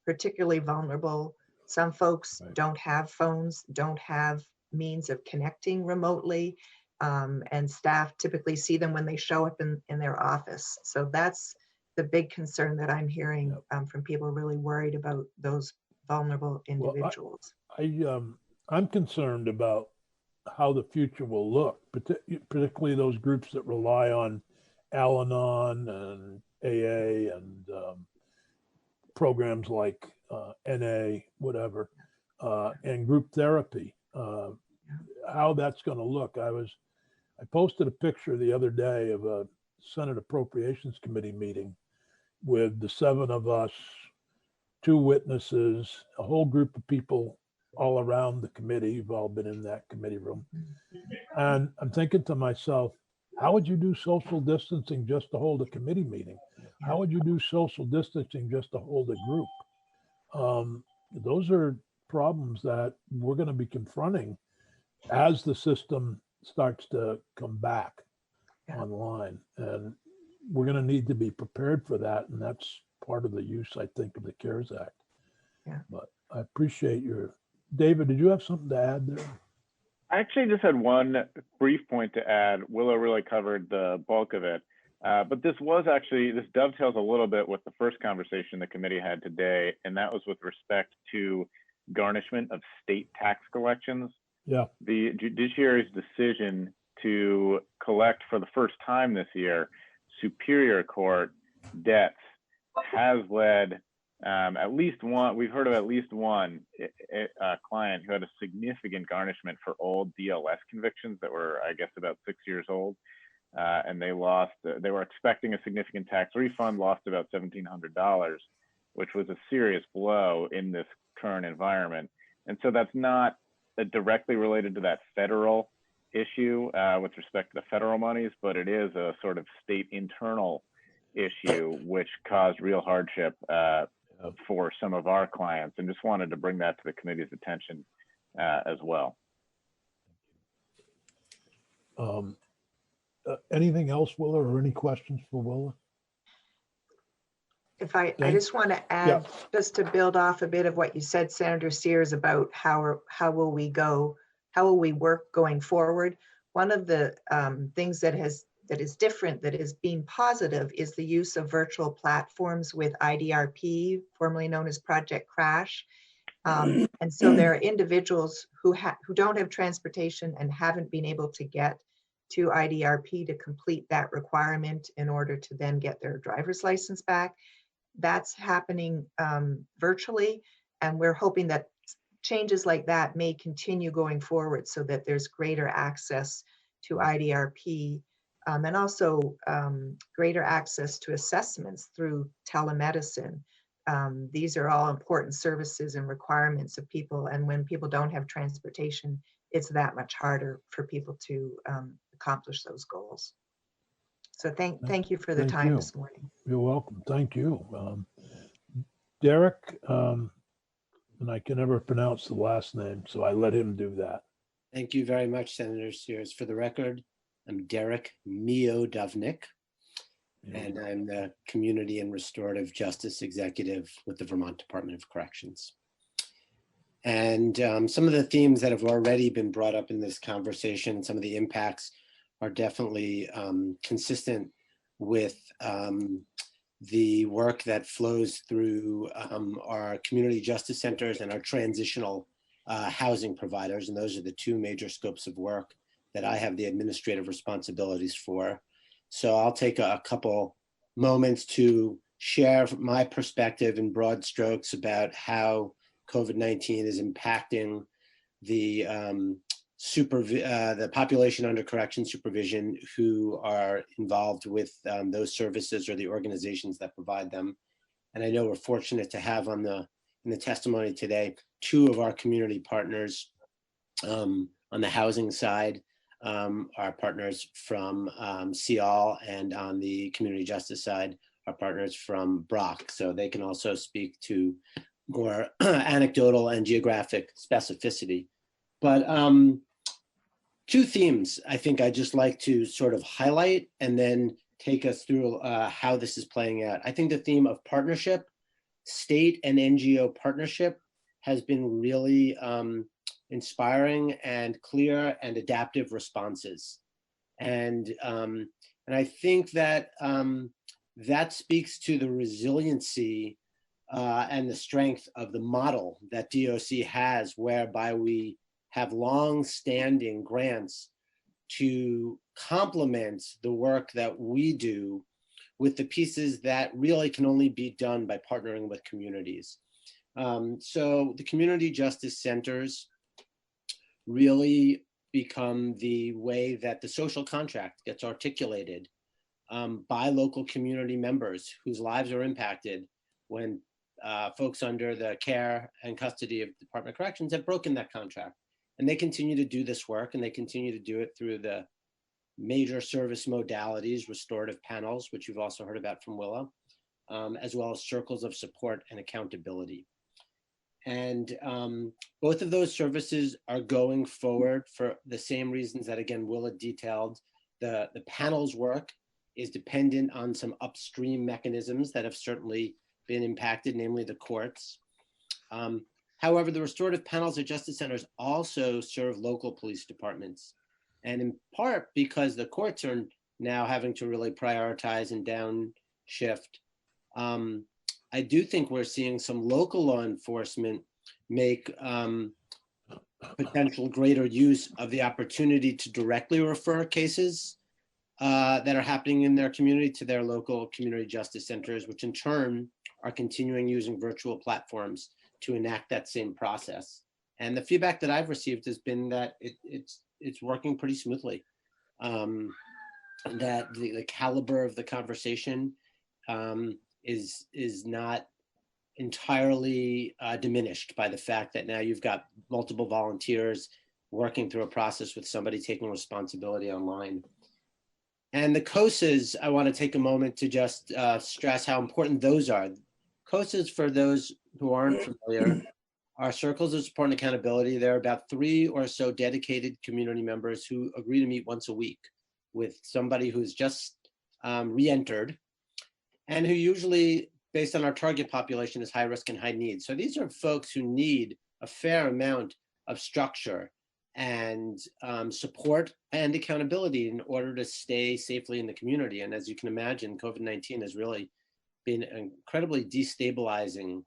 particularly vulnerable. Some folks don't have phones, don't have means of connecting remotely, and staff typically see them when they show up in their office. So that's the big concern that I'm hearing from people really worried about those vulnerable individuals. Well, I'm concerned about how the future will look, particularly those groups that rely on Al-Anon and AA and programs like NA, whatever, and group therapy. How that's going to look. I posted a picture the other day of a Senate Appropriations Committee meeting with the 7 of us, 2 witnesses, a whole group of people all around the committee. You've all been in that committee room. And I'm thinking to myself, how would you do social distancing just to hold a committee meeting? How would you do social distancing just to hold a group? Those are problems that we're going to be confronting as the system starts to come back online. And we're going to need to be prepared for that. And that's part of the use, I think, of the CARES Act. Yeah. But I appreciate David, did you have something to add there? I actually just had one brief point to add. Willow really covered the bulk of it. But this dovetails a little bit with the first conversation the committee had today, and that was with respect to garnishment of state tax collections. Yeah. The judiciary's decision to collect for the first time this year Superior Court debts has led at least one, we've heard of at least one client who had a significant garnishment for old DLS convictions that were, I guess, about 6 years old. And they were expecting a significant tax refund, lost about $1,700, which was a serious blow in this current environment. And so that's not directly related to that federal issue with respect to the federal monies, but it is a sort of state internal issue which caused real hardship for some of our clients, and just wanted to bring that to the committee's attention as well. Anything else, Willa, or any questions for Willa? If I just want to add, just to build off a bit of what you said, Senator Sears, about how will we work going forward. One of the things that has that is different, that is being positive, is the use of virtual platforms with IDRP, formerly known as Project Crash. And so there are individuals who don't have transportation and haven't been able to get to IDRP to complete that requirement in order to then get their driver's license back. That's happening virtually, and we're hoping that changes like that may continue going forward so that there's greater access to IDRP, and also greater access to assessments through telemedicine. These are all important services and requirements of people, and when people don't have transportation, it's that much harder for people to accomplish those goals. So thank you for the time this morning. You're welcome. Thank you. Derek, and I can never pronounce the last name, so I let him do that. Thank you very much, Senator Sears. For the record, I'm Derek Miodovnik, and I'm the Community and Restorative Justice Executive with the Vermont Department of Corrections. And some of the themes that have already been brought up in this conversation, some of the impacts are definitely consistent with the work that flows through our community justice centers and our transitional housing providers. And those are the two major scopes of work that I have the administrative responsibilities for. So I'll take a couple moments to share my perspective in broad strokes about how COVID-19 is impacting the the population under correction supervision who are involved with those services or the organizations that provide them. And I know we're fortunate to have in the testimony today, two of our community partners on the housing side, our partners from CIAL, and on the community justice side, our partners from Bratt. So they can also speak to more anecdotal and geographic specificity. But two themes I think I'd just like to sort of highlight and then take us through how this is playing out. I think the theme of partnership, state and NGO partnership, has been really inspiring and clear and adaptive responses. And I think that that speaks to the resiliency and the strength of the model that DOC has, whereby we have long-standing grants to complement the work that we do with the pieces that really can only be done by partnering with communities. So the community justice centers really become the way that the social contract gets articulated by local community members whose lives are impacted when folks under the care and custody of the Department of Corrections have broken that contract. And they continue to do this work, and they continue to do it through the major service modalities, restorative panels, which you've also heard about from Willa, as well as circles of support and accountability. And both of those services are going forward for the same reasons that, again, Willa detailed. The panels work is dependent on some upstream mechanisms that have certainly been impacted, namely the courts. However, the restorative panels at justice centers also serve local police departments. And in part because the courts are now having to really prioritize and downshift, I do think we're seeing some local law enforcement make potential greater use of the opportunity to directly refer cases that are happening in their community to their local community justice centers, which in turn are continuing using virtual platforms to enact that same process. And the feedback that I've received has been that it's working pretty smoothly. That the caliber of the conversation is not entirely diminished by the fact that now you've got multiple volunteers working through a process with somebody taking responsibility online. And the COSAs, I want to take a moment to just stress how important those are. COSAs, for those who aren't familiar, are circles of support and accountability. There are about 3 or so dedicated community members who agree to meet once a week with somebody who's just re-entered, and who usually, based on our target population, is high risk and high need. So these are folks who need a fair amount of structure and support and accountability in order to stay safely in the community. And as you can imagine, COVID-19 has really been an incredibly destabilizing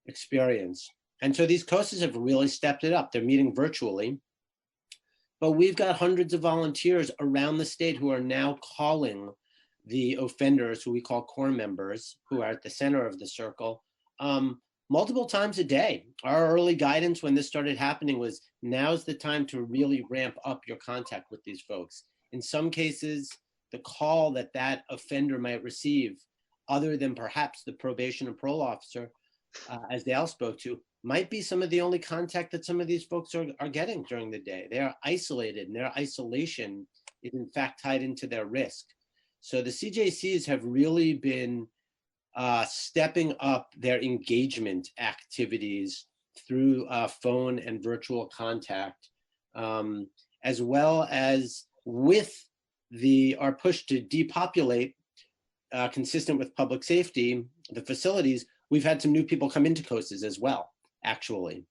experience. And so these COSAs have really stepped it up. They're meeting virtually, but we've got hundreds of volunteers around the state who are now calling the offenders, who we call core members, who are at the center of the circle, multiple times a day. Our early guidance when this started happening was, now's the time to really ramp up your contact with these folks. In some cases, the call that that offender might receive, other than perhaps the probation and parole officer, as Dale spoke to, might be some of the only contact that some of these folks are getting during the day. They are isolated, and their isolation is in fact tied into their risk. So the CJCs have really been stepping up their engagement activities through phone and virtual contact, as well as with our push to depopulate, consistent with public safety, the facilities. We've had some new people come into COSAs as well, actually.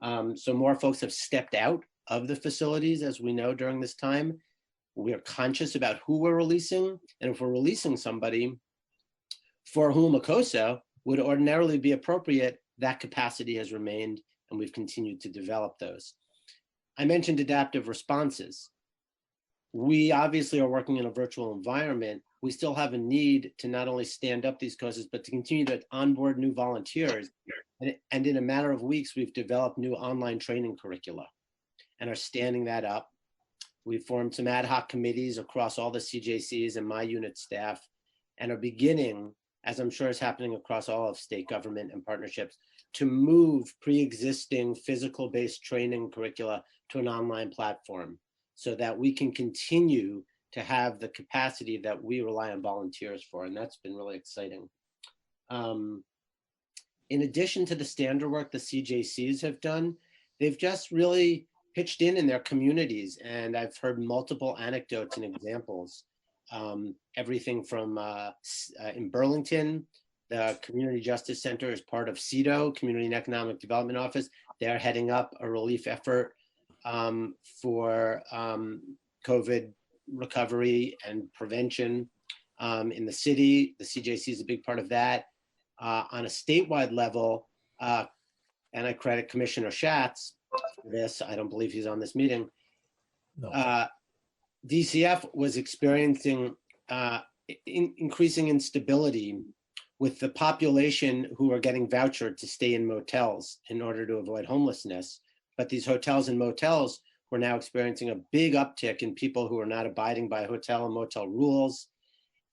So more folks have stepped out of the facilities, as we know, during this time. We are conscious about who we're releasing, and if we're releasing somebody for whom a COSA would ordinarily be appropriate, that capacity has remained, and we've continued to develop those. I mentioned adaptive responses. We obviously are working in a virtual environment. We still have a need to not only stand up these COSAs, but to continue to onboard new volunteers. And in a matter of weeks, we've developed new online training curricula and are standing that up. We've formed some ad hoc committees across all the CJCs and my unit staff, and are beginning, as I'm sure is happening across all of state government and partnerships, to move pre-existing physical-based training curricula to an online platform so that we can continue to have the capacity that we rely on volunteers for, and that's been really exciting. In addition to the standard work the CJCs have done, they've just really pitched in their communities, and I've heard multiple anecdotes and examples. Everything from in Burlington, the Community Justice Center is part of CEDO, Community and Economic Development Office. They're heading up a relief effort for COVID recovery and prevention in the city. The CJC is a big part of that. On a statewide level, and I credit Commissioner Schatz for this, I don't believe he's on this meeting. No. DCF was experiencing increasing instability with the population who are getting vouchered to stay in motels in order to avoid homelessness. But these hotels and motels were now experiencing a big uptick in people who are not abiding by hotel and motel rules,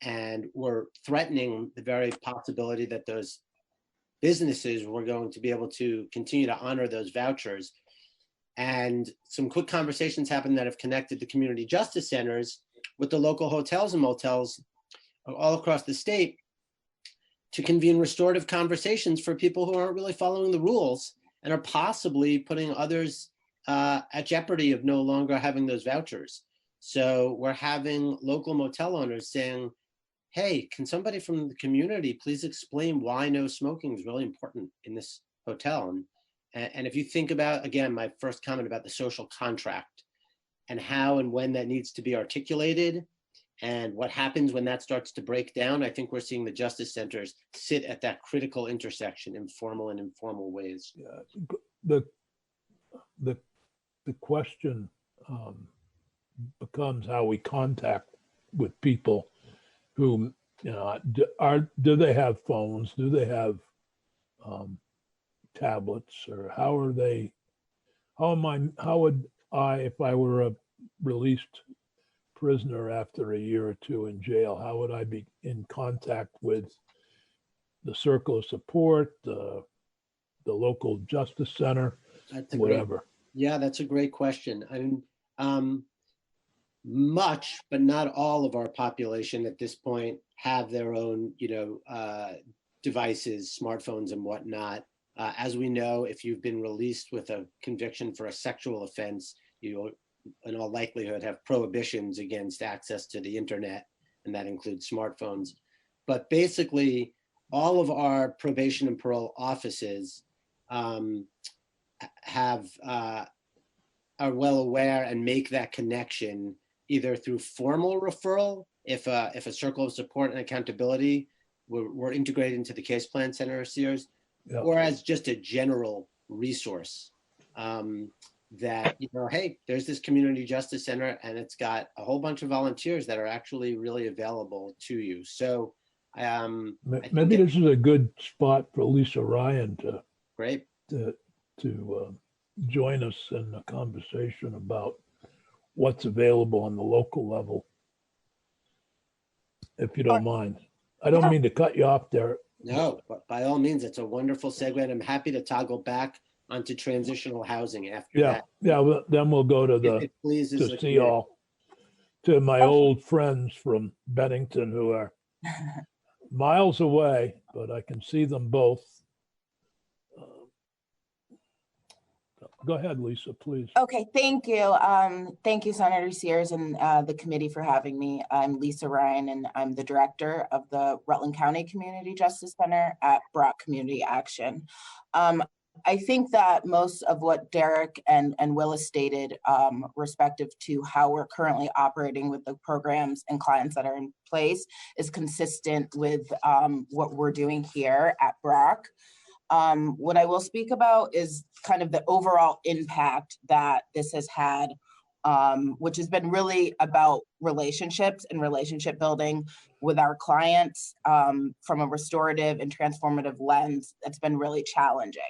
and were threatening the very possibility that those businesses were going to be able to continue to honor those vouchers. And some quick conversations happened that have connected the community justice centers with the local hotels and motels all across the state to convene restorative conversations for people who aren't really following the rules and are possibly putting others at jeopardy of no longer having those vouchers. So we're having local motel owners saying, hey, can somebody from the community please explain why no smoking is really important in this hotel? And if you think about, again, my first comment about the social contract and how and when that needs to be articulated and what happens when that starts to break down, I think we're seeing the justice centers sit at that critical intersection in formal and informal ways. Yeah. The question becomes how we contact with people who, you know, do they have phones? Do they have tablets? Or how would I, if I were a released prisoner after a year or two in jail, how would I be in contact with the circle of support, the local justice center, whatever? That's a great question. I mean, much, but not all of our population at this point have their own, devices, smartphones and whatnot. As we know, if you've been released with a conviction for a sexual offense, you will, in all likelihood, have prohibitions against access to the internet, and that includes smartphones. But basically, all of our probation and parole offices have are well aware and make that connection either through formal referral, if a circle of support and accountability were integrated into the case plan center or Sears, or as just a general resource that, hey, there's this community justice center and it's got a whole bunch of volunteers that are actually really available to you. So maybe this is a good spot for Lisa Ryan to join us in a conversation about what's available on the local level, if you don't mind. I don't mean to cut you off there. No, but by all means, it's a wonderful segue, and I'm happy to toggle back onto transitional housing after that. Yeah, well, then we'll go to to my old friends from Bennington who are miles away, but I can see them both. Go ahead, Lisa, please. Okay, thank you. Thank you, Senator Sears and the committee for having me. I'm Lisa Ryan, and I'm the director of the Rutland County Community Justice Center at Bratt Community Action. I think that most of what Derek and Willis stated respective to how we're currently operating with the programs and clients that are in place is consistent with what we're doing here at Bratt. What I will speak about is kind of the overall impact that this has had, which has been really about relationships and relationship building with our clients from a restorative and transformative lens. That's been really challenging.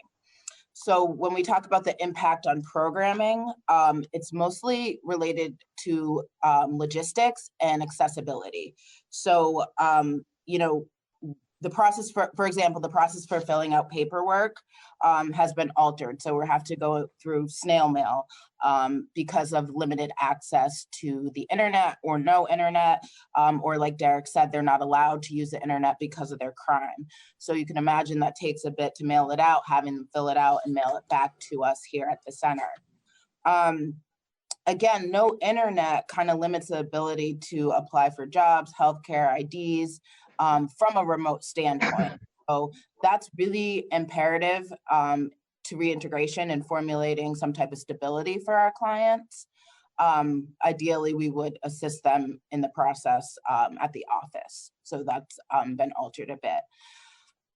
So when we talk about the impact on programming, it's mostly related to logistics and accessibility. So, the process for example, the process for filling out paperwork has been altered. So we have to go through snail mail because of limited access to the internet or no internet, or like Derek said, they're not allowed to use the internet because of their crime. So you can imagine that takes a bit to mail it out, having them fill it out and mail it back to us here at the center. Again, no internet kind of limits the ability to apply for jobs, healthcare, IDs, from a remote standpoint. So that's really imperative to reintegration and formulating some type of stability for our clients. Ideally, we would assist them in the process at the office. So that's been altered a bit.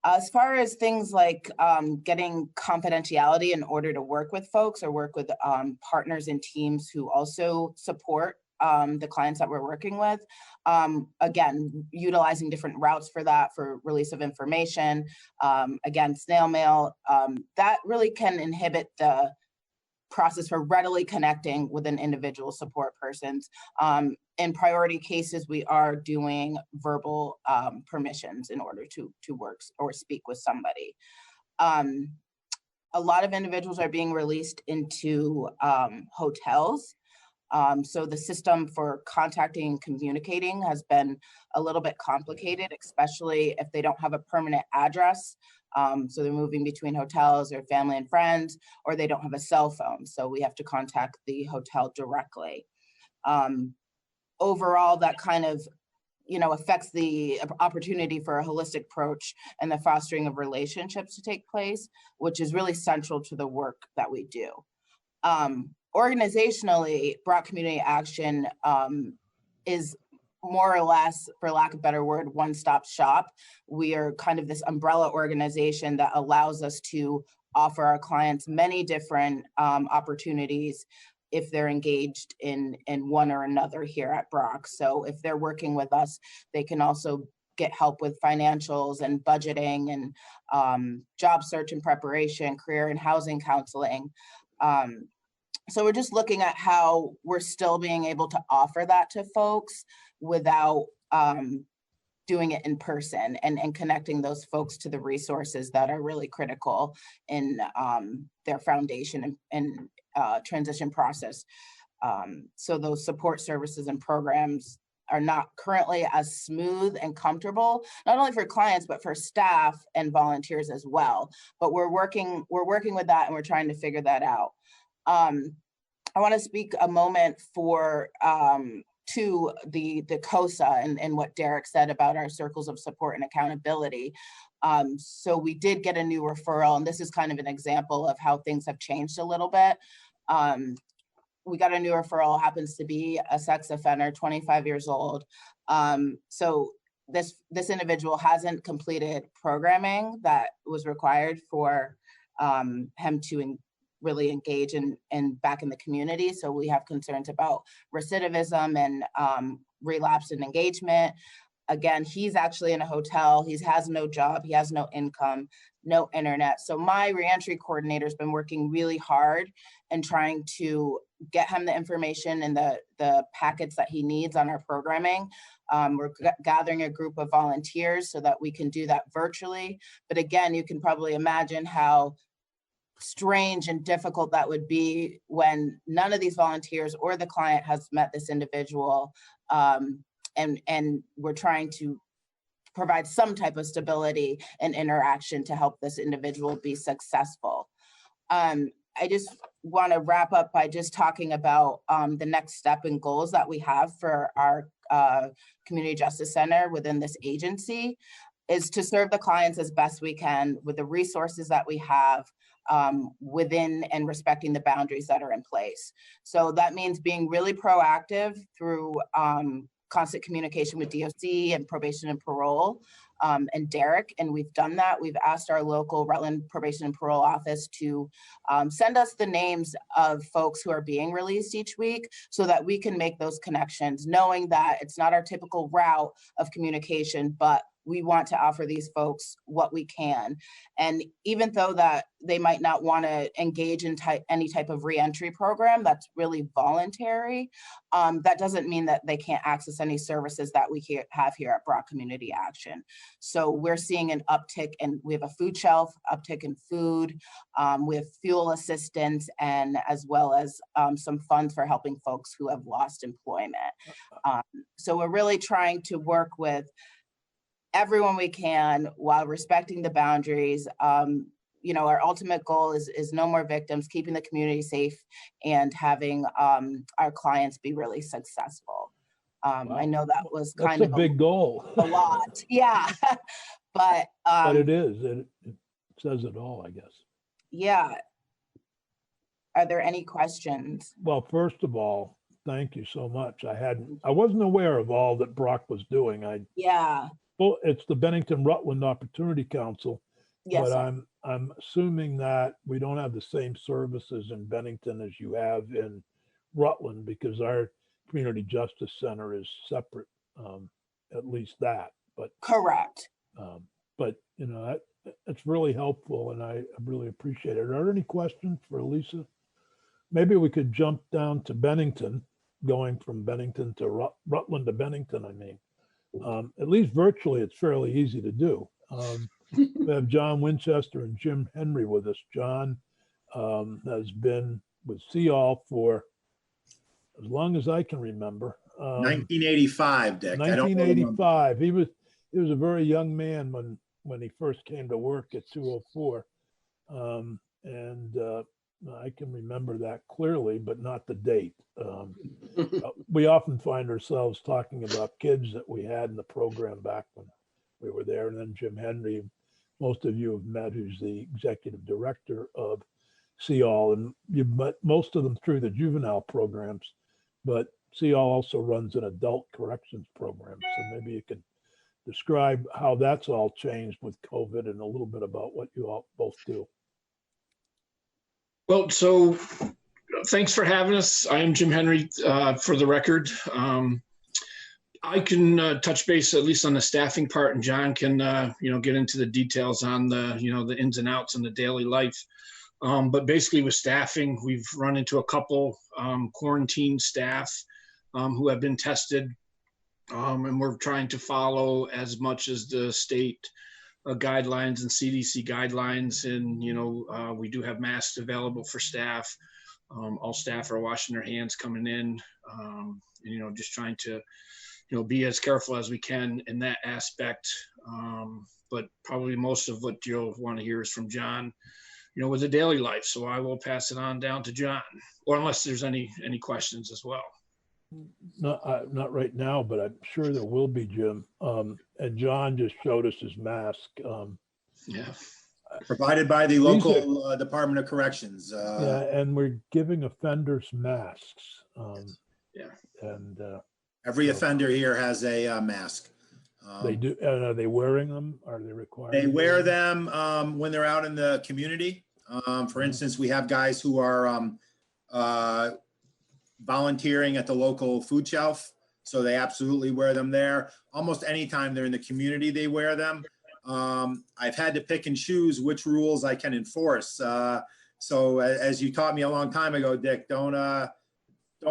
As far as things like getting confidentiality in order to work with folks or work with partners and teams who also support the clients that we're working with. Again, utilizing different routes for that, for release of information. Again, snail mail, that really can inhibit the process for readily connecting with an individual support persons. In priority cases, we are doing verbal permissions in order to work or speak with somebody. A lot of individuals are being released into hotels. So the system for contacting and communicating has been a little bit complicated, especially if they don't have a permanent address. So they're moving between hotels or family and friends, or they don't have a cell phone. So we have to contact the hotel directly. Overall, that kind of, affects the opportunity for a holistic approach and the fostering of relationships to take place, which is really central to the work that we do. Organizationally, Bratt Community Action is more or less, for lack of a better word, one-stop shop. We are kind of this umbrella organization that allows us to offer our clients many different opportunities if they're engaged in one or another here at Bratt. So if they're working with us, they can also get help with financials and budgeting and job search and preparation, career and housing counseling. So we're just looking at how we're still being able to offer that to folks without doing it in person and connecting those folks to the resources that are really critical in their foundation and transition process. So those support services and programs are not currently as smooth and comfortable, not only for clients, but for staff and volunteers as well. But we're working with that, and we're trying to figure that out. I want to speak a moment to the COSA and what Derek said about our circles of support and accountability. So we did get a new referral, and this is kind of an example of how things have changed a little bit. we got a new referral, happens to be a sex offender, 25 years old. So this individual hasn't completed programming that was required for him to really engage in back in the community. So we have concerns about recidivism and relapse in engagement. Again, he's actually in a hotel. He has no job. He has no income, no internet. So my reentry coordinator has been working really hard and trying to get him the information and the packets that he needs on our programming. We're gathering a group of volunteers so that we can do that virtually. But again, you can probably imagine how strange and difficult that would be when none of these volunteers or the client has met this individual. And we're trying to provide some type of stability and interaction to help this individual be successful. I just want to wrap up by just talking about the next step and goals that we have for our Community Justice Center within this agency is to serve the clients as best we can with the resources that we have within and respecting the boundaries that are in place. So that means being really proactive through constant communication with DOC and probation and parole and Derek, and we've done that. We've asked our local Rutland Probation and Parole Office to send us the names of folks who are being released each week so that we can make those connections, knowing that it's not our typical route of communication, but we want to offer these folks what we can. And even though that they might not want to engage in any type of reentry program that's really voluntary, that doesn't mean that they can't access any services that we have here at Bratt Community Action. So we're seeing an uptick, and we have a food shelf, uptick in food, we have fuel assistance, and as well as some funds for helping folks who have lost employment. So we're really trying to work with everyone we can while respecting the boundaries. You know, our ultimate goal is no more victims, keeping the community safe, and having our clients be really successful. Wow. I know that was kind That's of a big goal. a lot, yeah, but it is. It says it all, I guess. yeah. Are there any questions? Well, first of all, thank you so much. I wasn't aware of all that Brock was doing. Yeah. Well, it's the Bennington Rutland Opportunity Council, Yes, but sir. I'm assuming that we don't have the same services in Bennington as you have in Rutland, because our Community Justice Center is separate, at least that. But correct. But you know, that's really helpful, and I really appreciate it. Are there any questions for Lisa? Maybe we could jump down to Bennington, going from Bennington to Rutland to Bennington, I mean. At least virtually, it's fairly easy to do. We have John Winchester and Jim Henry with us. John has been with CEOL for as long as I can remember. 1985, Dick. 1985. He was a very young man when he first came to work at 204, and I can remember that clearly, but not the date. We often find ourselves talking about kids that we had in the program back when we were there. And then Jim Henry, most of you have met, who's the executive director of CEOL, and you've met most of them through the juvenile programs, but CEOL also runs an adult corrections program. So maybe you can describe how that's all changed with COVID and a little bit about what you all both do. Well, so thanks for having us. I am Jim Henry, for the record. I can touch base at least on the staffing part, and John can, get into the details on the ins and outs in the daily life. But basically with staffing, we've run into a couple quarantine staff who have been tested, and we're trying to follow as much as the state guidelines and CDC guidelines. And, we do have masks available for staff. All staff are washing their hands coming in, and, just trying to, be as careful as we can in that aspect. But probably most of what you'll want to hear is from John, with the daily life. So I will pass it on down to John, or unless there's any questions as well. Not right now, but I'm sure there will be, Jim. And John just showed us his mask. Yeah. Provided by the These local Department of Corrections. Yeah, and we're giving offenders masks. Yeah. And Every so offender here has a mask. they do, and are they wearing them? Are they required? They to wear them when they're out in the community. For instance, we have guys who are volunteering at the local food shelf, so they absolutely wear them there. Almost anytime they're in the community, they wear them. I've had to pick and choose which rules I can enforce. So as you taught me a long time ago, Dick, don't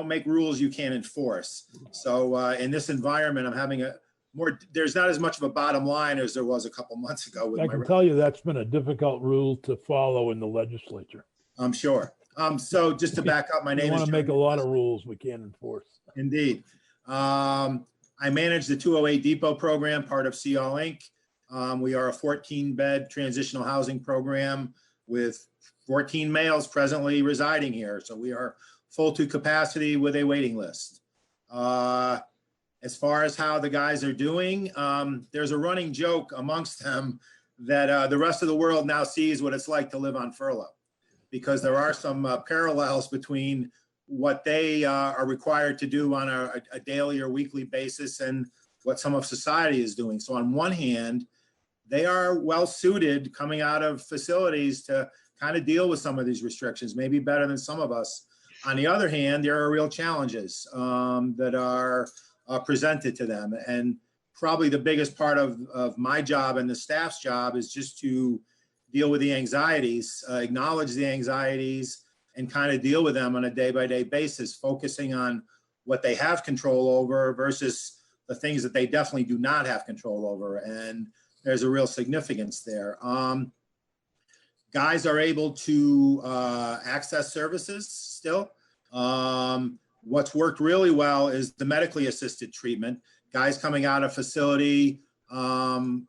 make rules you can't enforce. So in this environment, I'm having there's not as much of a bottom line as there was a couple months ago. With I can tell you that's been a difficult rule to follow in the legislature. I'm sure. So just to back up, my name is want to make a lot of rules we can't enforce. Indeed. I manage the 208 Depot program, part of See All Inc. We are a 14-bed transitional housing program with 14 males presently residing here. So we are full to capacity with a waiting list. As far as how the guys are doing, there's a running joke amongst them that the rest of the world now sees what it's like to live on furlough, because there are some parallels between what they are required to do on a daily or weekly basis and what some of society is doing. So on one hand, they are well suited coming out of facilities to kind of deal with some of these restrictions, maybe better than some of us. On the other hand, there are real challenges that are presented to them. And probably the biggest part of my job and the staff's job is just to deal with the anxieties, acknowledge the anxieties, and kind of deal with them on a day-by-day basis, focusing on what they have control over versus the things that they definitely do not have control over. And there's a real significance there. Guys are able to access services still. What's worked really well is the medically assisted treatment. Guys coming out of facility on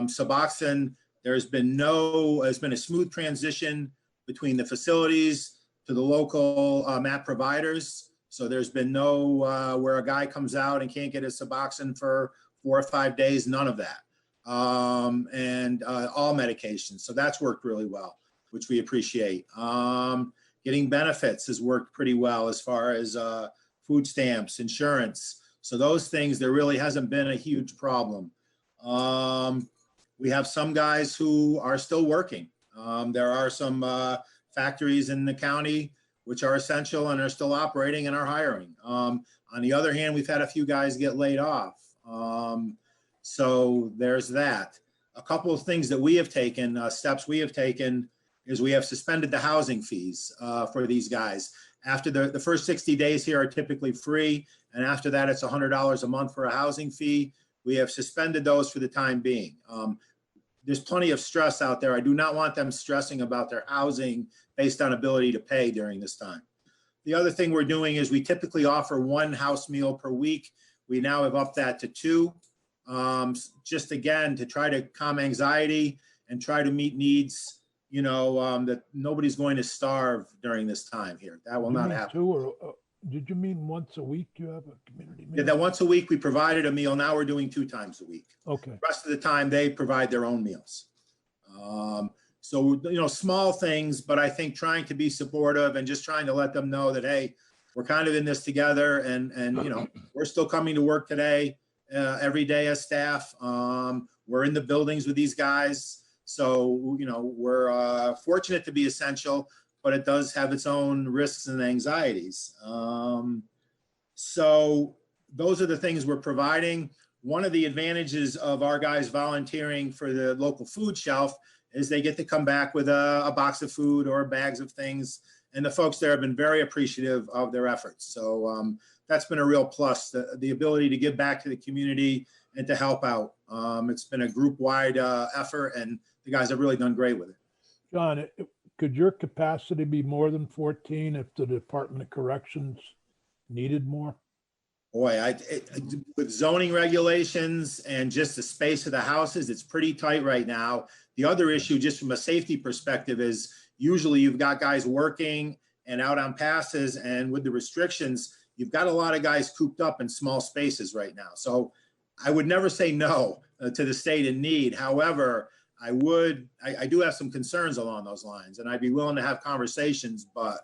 Suboxone, there's been a smooth transition between the facilities to the local MAP providers. So there's been no where a guy comes out and can't get his Suboxone for 4 or 5 days, none of that. And all medications. So that's worked really well, which we appreciate. Getting benefits has worked pretty well as far as food stamps, insurance. So those things, there really hasn't been a huge problem. We have some guys who are still working. There are some factories in the county which are essential and are still operating and are hiring. On the other hand, we've had a few guys get laid off. So there's that. A couple of things that we have taken, steps we have taken, is we have suspended the housing fees for these guys. After the first 60 days here are typically free, and after that it's $100 a month for a housing fee. We have suspended those for the time being. There's plenty of stress out there. I do not want them stressing about their housing based on ability to pay during this time. The other thing we're doing is we typically offer 1 house meal per week. We now have upped that to 2. Just again, to try to calm anxiety and try to meet needs, that nobody's going to starve during this time here. That will not happen. 2 or did you mean once a week you have a community meal? Yeah, that once a week we provided a meal. Now we're doing 2 times a week. Okay. The rest of the time they provide their own meals. So, small things, but I think trying to be supportive and just trying to let them know that, hey, we're kind of in this together and we're still coming to work today. Every day as staff. We're in the buildings with these guys. So, we're fortunate to be essential, but it does have its own risks and anxieties. So those are the things we're providing. One of the advantages of our guys volunteering for the local food shelf is they get to come back with a box of food or bags of things. And the folks there have been very appreciative of their efforts. So that's been a real plus, the ability to give back to the community and to help out. It's been a group-wide effort, and the guys have really done great with it. John, could your capacity be more than 14 if the Department of Corrections needed more? Boy, with zoning regulations and just the space of the houses, it's pretty tight right now. The other issue, just from a safety perspective, is usually you've got guys working and out on passes, and with the restrictions, you've got a lot of guys cooped up in small spaces right now. So I would never say no to the state in need. However, I do have some concerns along those lines, and I'd be willing to have conversations, but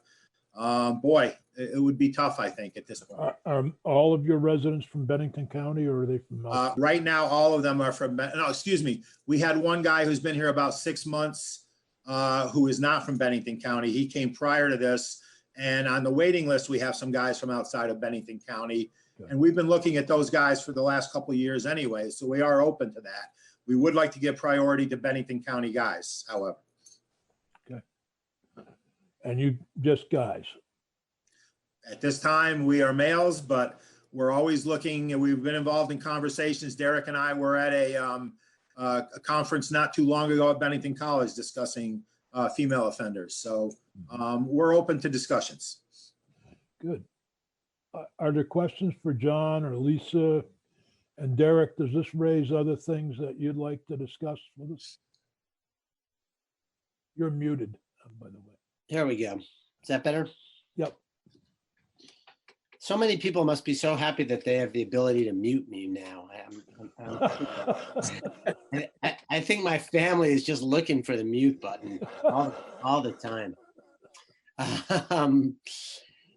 boy, it would be tough, I think, at this point. Are all of your residents from Bennington County, or are they from outside? Right now, all of them are from, no, excuse me. We had one guy who's been here about 6 months who is not from Bennington County. He came prior to this. And on the waiting list, we have some guys from outside of Bennington County. Okay. And we've been looking at those guys for the last couple of years anyway. So we are open to that. We would like to give priority to Bennington County guys, however. Okay. And you just guys? At this time, we are males, but we're always looking, and we've been involved in conversations. Derek and I were at a conference not too long ago at Bennington College discussing female offenders. So we're open to discussions. Good. Are there questions for John or Lisa? And Derek, does this raise other things that you'd like to discuss with us? You're muted, by the way. Here we go. Is that better? Yep. So many people must be so happy that they have the ability to mute me now. I think my family is just looking for the mute button all the time.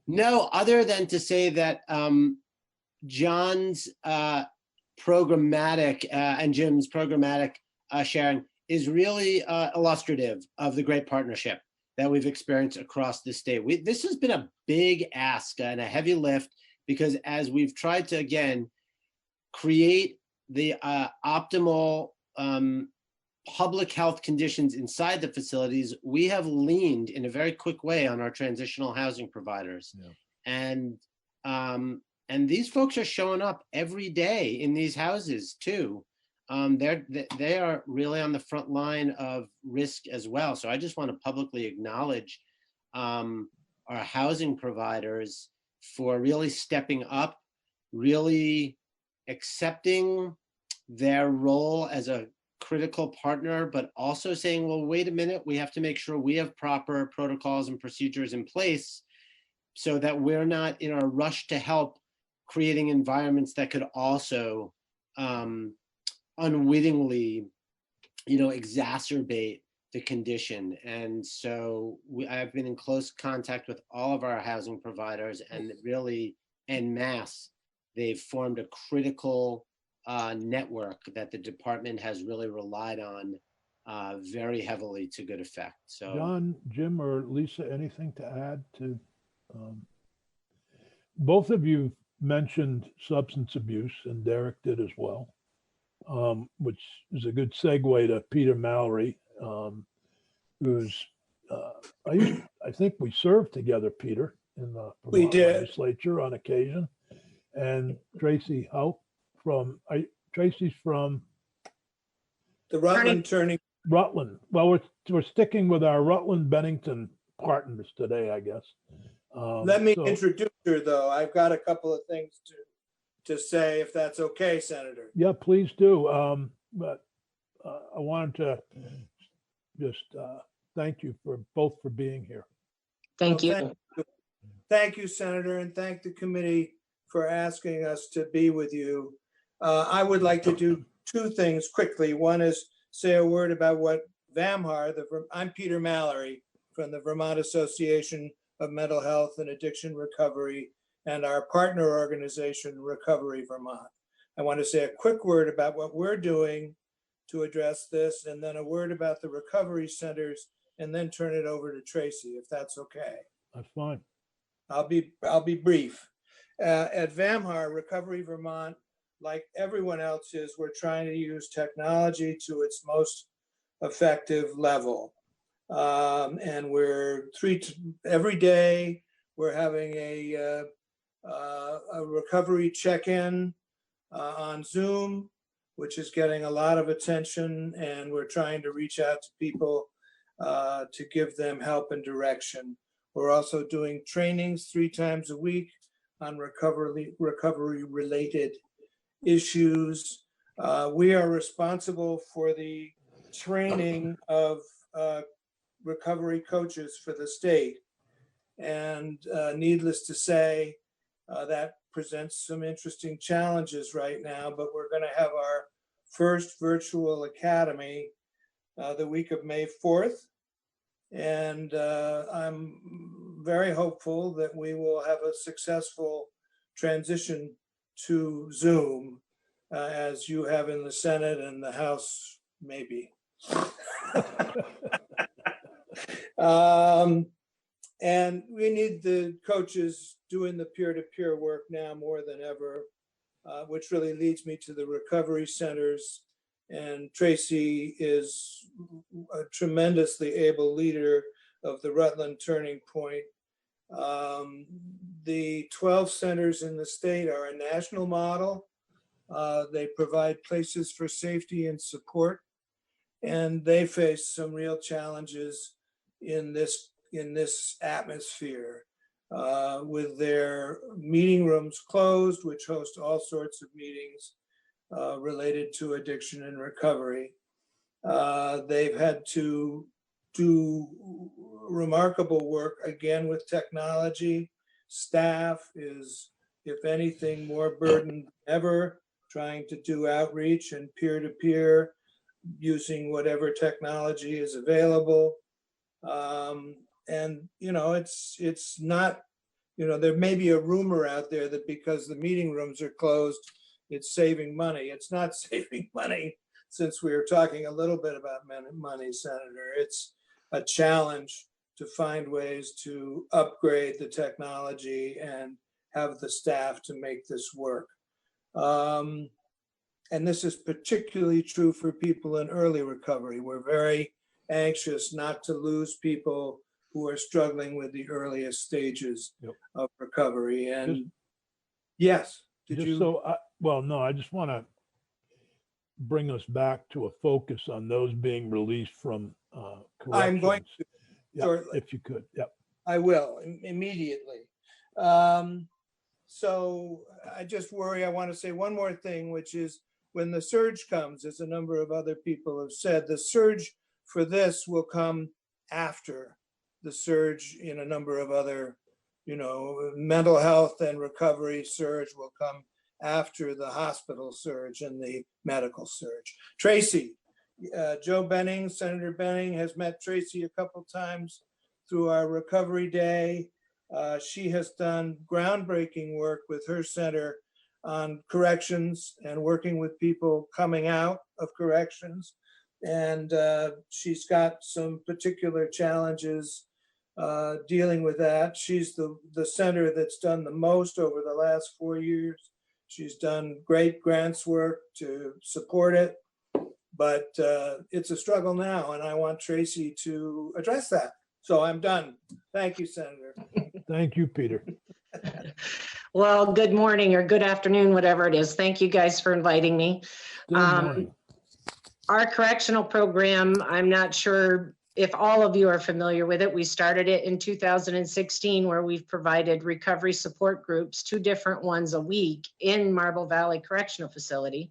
No, other than to say that John's programmatic and Jim's programmatic sharing is really illustrative of the great partnership that we've experienced across the state. This has been a big ask and a heavy lift, because as we've tried to, again, create the optimal public health conditions inside the facilities, we have leaned in a very quick way on our transitional housing providers. Yeah. And these folks are showing up every day in these houses too. They are really on the front line of risk as well. So I just want to publicly acknowledge our housing providers for really stepping up, really accepting their role as a critical partner, but also saying, well, wait a minute, we have to make sure we have proper protocols and procedures in place so that we're not in a rush to help creating environments that could also unwittingly, exacerbate the condition. And so I've been in close contact with all of our housing providers, and really en masse, they've formed a critical network that the department has really relied on very heavily to good effect. So John, Jim, or Lisa, anything to add to? Both of you mentioned substance abuse, and Derek did as well, which is a good segue to Peter Mallory, who's, I think we served together, Peter, in the Vermont legislature on occasion, and Tracy Hout Tracy's from the Rutland Turning. Rutland. Well, we're sticking with our Rutland Bennington partners today, I guess. Let me introduce her, though. I've got a couple of things to say, if that's okay, Senator. Yeah, please do. But I wanted to just thank you both for being here. Thank you. Thank you, Senator, and thank the committee for asking us to be with you. I would like to do two things quickly. One is say a word about what VAMHAR, I'm Peter Mallory from the Vermont Association of Mental Health and Addiction Recovery, and our partner organization, Recovery Vermont. I want to say a quick word about what we're doing to address this, and then a word about the recovery centers, and then turn it over to Tracy, if that's okay. That's fine. I'll be brief. At VAMHAR, Recovery Vermont, like everyone else is, we're trying to use technology to its most effective level. And every day we're having a recovery check-in on Zoom, which is getting a lot of attention, and we're trying to reach out to people to give them help and direction. We're also doing trainings 3 times a week on recovery-related issues. We are responsible for the training of recovery coaches for the state. And needless to say, that presents some interesting challenges right now, but we're going to have our first virtual academy the week of May 4th. And I'm very hopeful that we will have a successful transition to Zoom, as you have in the Senate and the House, maybe. And we need the coaches doing the peer-to-peer work now more than ever, which really leads me to the recovery centers. And Tracy is a tremendously able leader of the Rutland Turning Point. The 12 centers in the state are a national model. They provide places for safety and support, and they face some real challenges in this atmosphere, with their meeting rooms closed, which host all sorts of meetings related to addiction and recovery. They've had to do remarkable work again with technology. Staff is, if anything, more burdened than ever, trying to do outreach and peer-to-peer using whatever technology is available. And it's not, there may be a rumor out there that because the meeting rooms are closed, it's saving money. It's not saving money, since we were talking a little bit about money, Senator. It's a challenge to find ways to upgrade the technology and have the staff to make this work. And this is particularly true for people in early recovery. We're very anxious not to lose people who are struggling with the earliest stages of recovery. And yes, well, no, I just want to bring us back to a focus on those being released from corrections. I'm going to shortly. If you could, I will immediately. So I just worry, I want to say one more thing, which is when the surge comes, as a number of other people have said, the surge for this will come after the surge in a number of other, mental health and recovery surge will come after the hospital surge and the medical surge. Tracy, Joe Benning, Senator Benning has met Tracy a couple times through our recovery day. She has done groundbreaking work with her center on corrections and working with people coming out of corrections. And she's got some particular challenges dealing with that. She's the center that's done the most over the last 4 years. She's done great grants work to support it, but it's a struggle now, and I want Tracy to address that. So I'm done. Thank you, Senator. Thank you, Peter. Well, good morning or good afternoon, whatever it is. Thank you guys for inviting me. Good morning. Our correctional program, I'm not sure if all of you are familiar with it. We started it in 2016, where we've provided recovery support groups, 2 different ones a week in Marble Valley Correctional Facility.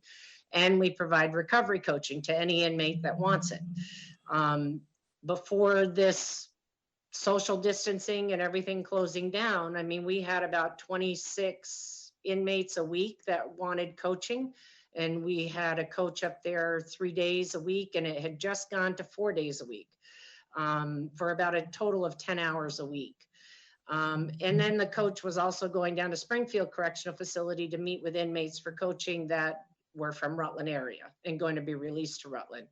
And we provide recovery coaching to any inmate that wants it. Before this social distancing and everything closing down, I mean, we had about 26 inmates a week that wanted coaching. And we had a coach up there 3 days a week, and it had just gone to 4 days a week, for about a total of 10 hours a week. And then the coach was also going down to Springfield Correctional Facility to meet with inmates for coaching that were from Rutland area and going to be released to Rutland.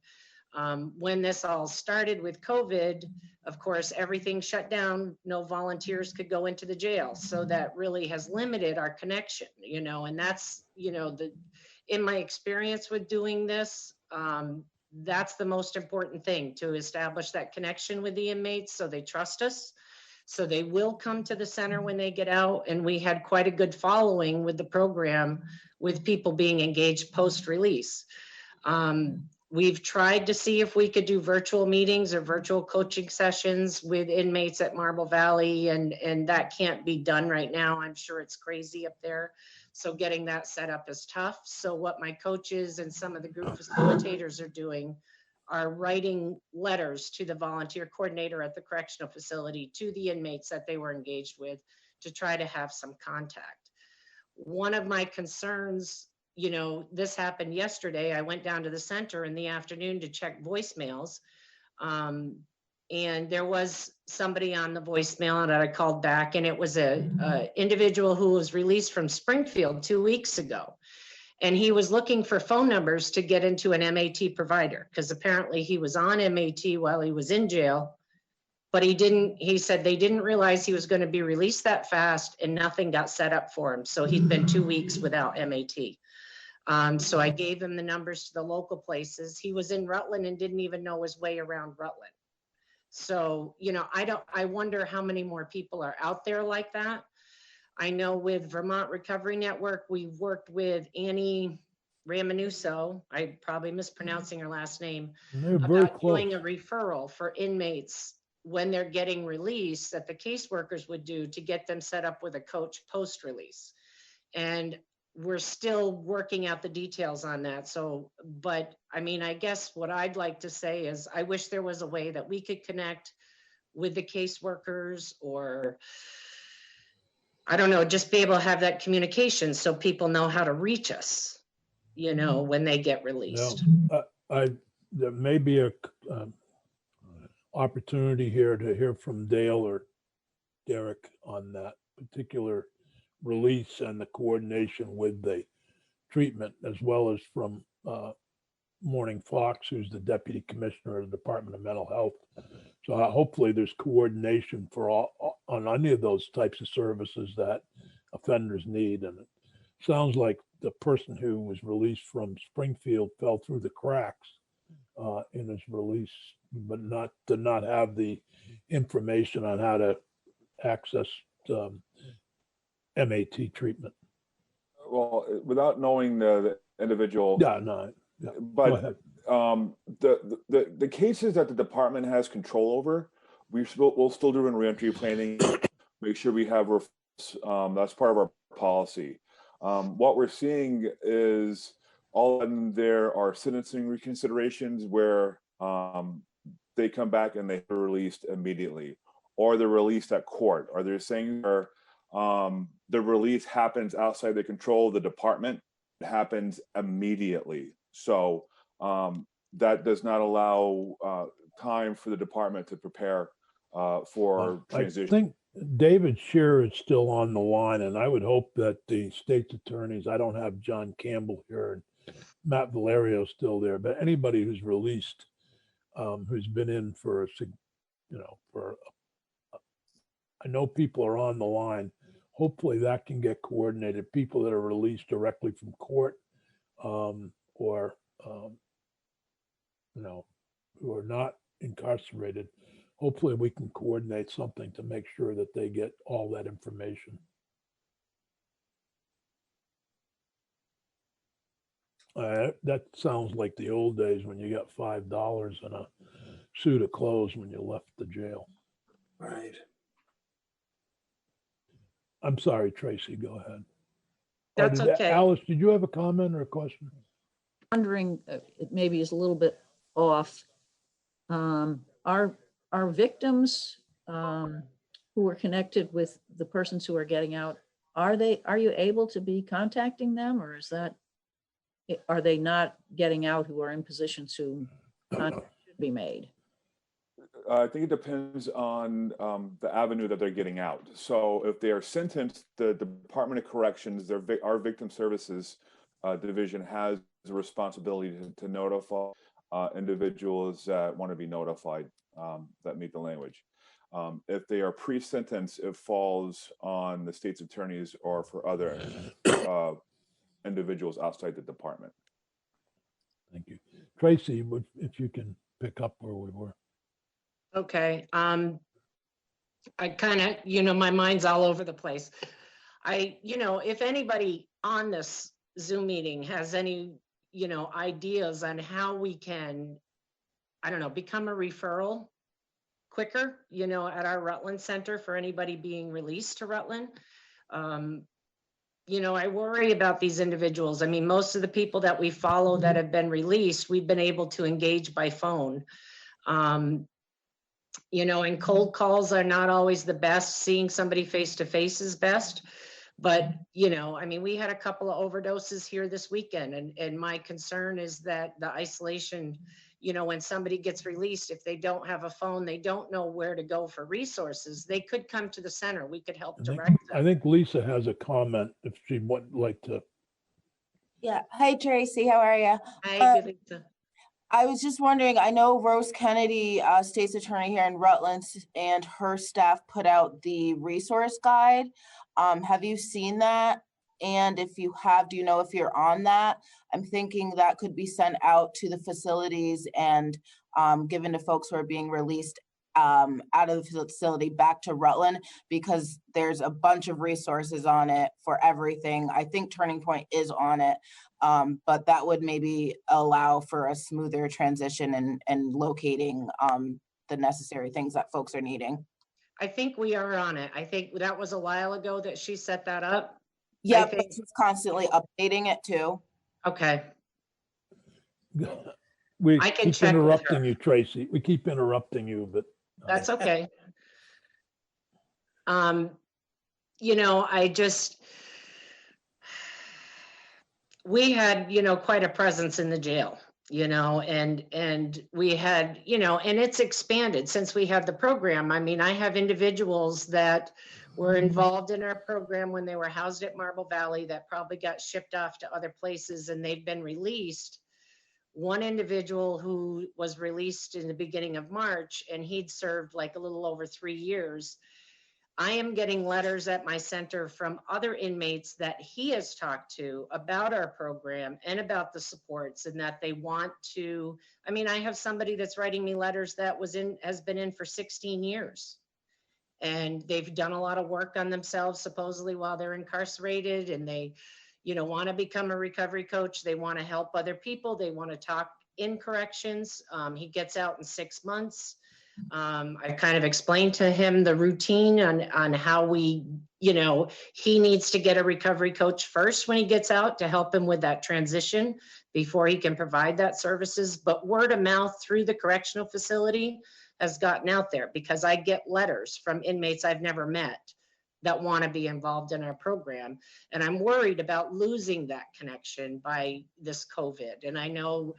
When this all started with COVID, of course, everything shut down. No volunteers could go into the jail. So that really has limited our connection, and that's, in my experience with doing this, that's the most important thing, to establish that connection with the inmates so they trust us. So they will come to the center when they get out. And we had quite a good following with the program, with people being engaged post-release. We've tried to see if we could do virtual meetings or virtual coaching sessions with inmates at Marble Valley, and that can't be done right now. I'm sure it's crazy up there. So getting that set up is tough. So what my coaches and some of the group facilitators are doing are writing letters to the volunteer coordinator at the correctional facility, to the inmates that they were engaged with, to try to have some contact. One of my concerns, you know, this happened yesterday. I went down to the center in the afternoon to check voicemails. And there was somebody on the voicemail that I called back, and it was a individual who was released from Springfield 2 weeks ago. And he was looking for phone numbers to get into an MAT provider, because apparently he was on MAT while he was in jail, but he said they didn't realize he was going to be released that fast, and nothing got set up for him. So he'd been 2 weeks without MAT. So I gave him the numbers to the local places. He was in Rutland and didn't even know his way around Rutland. So, you know, I wonder how many more people are out there like that. I know with Vermont Recovery Network, we've worked with Annie Ramanuso, I'm probably mispronouncing her last name, They're very about close. doing a referral for inmates when they're getting released that the caseworkers would do to get them set up with a coach post-release. And we're still working out the details on that. So, but I mean, I guess what I'd like to say is I wish there was a way that we could connect with the caseworkers, or I don't know, just be able to have that communication so people know how to reach us, you know, when they get released. There may be a opportunity here to hear from Dale or Derek on that particular release and the coordination with the treatment, as well as from Morning Fox, who's the Deputy Commissioner of the Department of Mental Health. So hopefully there's coordination for all on any of those types of services that offenders need. And it sounds like the person who was released from Springfield fell through the cracks in his release, but did not have the information on how to access MAT treatment. Well, without knowing the individual. Yeah, no. Yeah. But the cases that the department has control over, we'll still do in reentry planning. Make sure we have that's part of our policy. What we're seeing is all of them, there are sentencing reconsiderations where they come back and they're released immediately, or they're released at court, or they're saying the release happens outside the control of the department. It happens immediately. So that does not allow time for the department to prepare for transition. I think David Shearer is still on the line, and I would hope that the state's attorneys, I don't have John Campbell here and Matt Valerio still there, but anybody who's released, who's been in for I know people are on the line. Hopefully that can get coordinated. People that are released directly from court, or who are not incarcerated. Hopefully we can coordinate something to make sure that they get all that information. That sounds like the old days when you got $5 and a suit of clothes when you left the jail. Right. I'm sorry, Tracy, go ahead. That's okay. Alice, did you have a comment or a question? Wondering, it maybe is a little bit off. Are victims who are connected with the persons who are getting out, are you able to be contacting them, or are they not getting out who are in positions who contact should be made? I think it depends on the avenue that they're getting out. So if they are sentenced, the Department of Corrections, our Victim Services Division has the responsibility to notify individuals that want to be notified that meet the language. If they are pre-sentence, it falls on the state's attorneys or for other individuals outside the department. Thank you. Tracy, if you can pick up where we were. Okay. I kind of, my mind's all over the place. If anybody on this Zoom meeting has any, ideas on how we can, I don't know, become a referral quicker, at our Rutland Center for anybody being released to Rutland. I worry about these individuals. I mean, most of the people that we follow that have been released, we've been able to engage by phone. And cold calls are not always the best. Seeing somebody face to face is best. But, you know, I mean, we had a couple of overdoses here this weekend, and my concern is that the isolation, you know, when somebody gets released, if they don't have a phone, they don't know where to go for resources, they could come to the center. We could help direct them. I think Lisa has a comment if she would like to. Yeah. Hi, Tracy. How are you? Hi, good Lisa. I was just wondering, I know Rose Kennedy, state's attorney here in Rutland, and her staff put out the resource guide. Have you seen that? And if you have, do you know if you're on that? I'm thinking that could be sent out to the facilities and given to folks who are being released out of the facility back to Rutland, because there's a bunch of resources on it for everything. I think Turning Point is on it, but that would maybe allow for a smoother transition and locating the necessary things that folks are needing. I think we are on it. I think that was a while ago that she set that up. Yeah, but she's constantly updating it too. Okay. We I can keep check with interrupting her. you, Tracy. We keep interrupting you, but. That's okay. You know, we had, you know, quite a presence in the jail, you know, and we had, you know, and it's expanded since we had the program. I mean, I have individuals that were involved in our program when they were housed at Marble Valley that probably got shipped off to other places and they've been released. One individual who was released in the beginning of March, and he'd served like a little over 3 years. I am getting letters at my center from other inmates that he has talked to about our program and about the supports, and that they want to, I mean, I have somebody that's writing me letters that has been in for 16 years. And they've done a lot of work on themselves supposedly while they're incarcerated, and they, you know, want to become a recovery coach. They want to help other people. They want to talk in corrections. He gets out in 6 months. I kind of explained to him the routine on how we, you know, he needs to get a recovery coach first when he gets out to help him with that transition before he can provide that services. But word of mouth through the correctional facility has gotten out there, because I get letters from inmates I've never met that want to be involved in our program. And I'm worried about losing that connection by this COVID. And I know,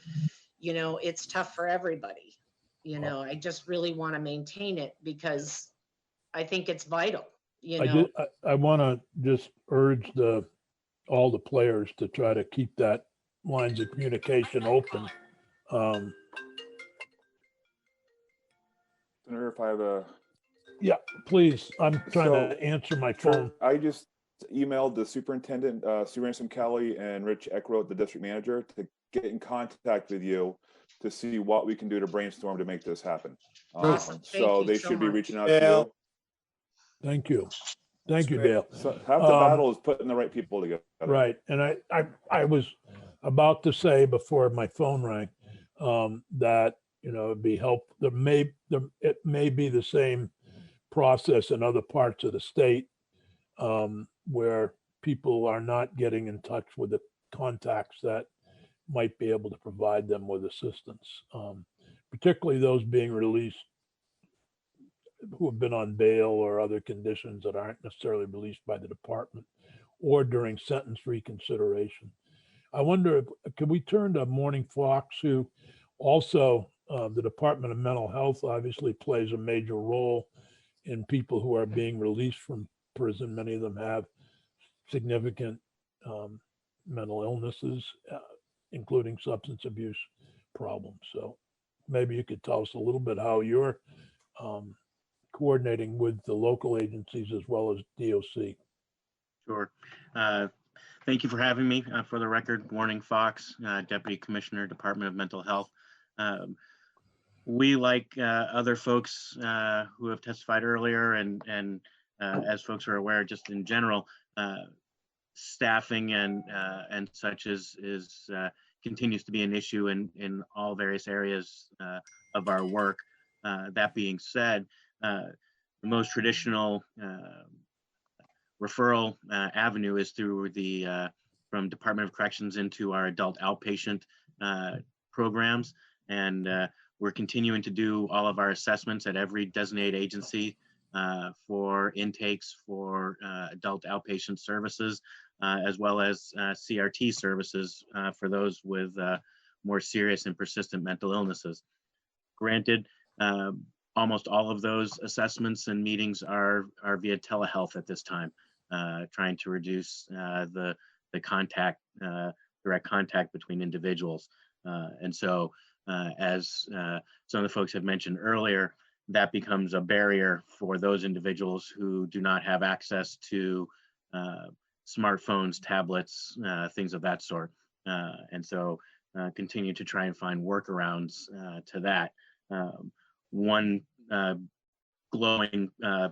you know, it's tough for everybody. You know, I just really want to maintain it because I think it's vital, you know. I want to just urge all the players to try to keep that lines of communication open. Senator, if I have a. Yeah, please. I'm trying to answer my phone. I just emailed the superintendent, Sue Ransom Kelly, and Rich Eckroat, the district manager, to get in contact with you to see what we can do to brainstorm to make this happen. Awesome. So they so should be much. reaching out to you. Thank you. Thank you, Dale. So half the battle is putting the right people together. Right. And I was about to say before my phone rang that, you know, it'd be helpful. It may be the same process in other parts of the state where people are not getting in touch with the contacts that might be able to provide them with assistance, particularly those being released who have been on bail or other conditions that aren't necessarily released by the department or during sentence reconsideration. I wonder, could we turn to Morning Fox, who also, the Department of Mental Health obviously plays a major role in people who are being released from prison. Many of them have significant mental illnesses, including substance abuse problems. So maybe you could tell us a little bit how you're coordinating with the local agencies as well as DOC. Sure. Thank you for having me. For the record, Warning Fox, Deputy Commissioner, Department of Mental Health. We, like other folks who have testified earlier, and as folks are aware, just in general, staffing and such is continues to be an issue in all various areas of our work. That being said, the most traditional referral avenue is through the from Department of Corrections into our adult outpatient programs, and we're continuing to do all of our assessments at every designated agency for intakes for adult outpatient services, as well as CRT services for those with more serious and persistent mental illnesses. Granted, almost all of those assessments and meetings are via telehealth at this time, trying to reduce the contact, direct contact between individuals. And so, as some of the folks have mentioned earlier, that becomes a barrier for those individuals who do not have access to smartphones, tablets, things of that sort. And so continue to try and find workarounds to that. One glowing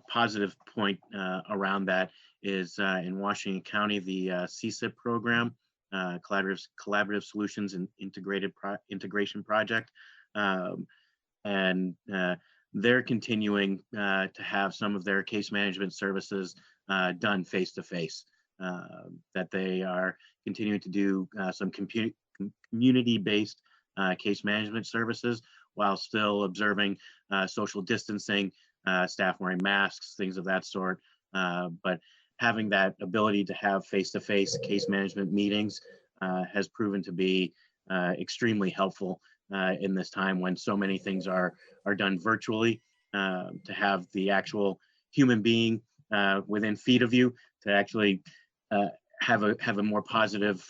positive point around that is in Washington County, the CSIP program, Collaborative Solutions and Integration Project. And they're continuing to have some of their case management services done face-to-face, that they are continuing to do some community-based case management services while still observing social distancing, staff wearing masks, things of that sort. But having that ability to have face-to-face case management meetings has proven to be extremely helpful in this time when so many things are done virtually. To have the actual human being within feet of you to actually have a more positive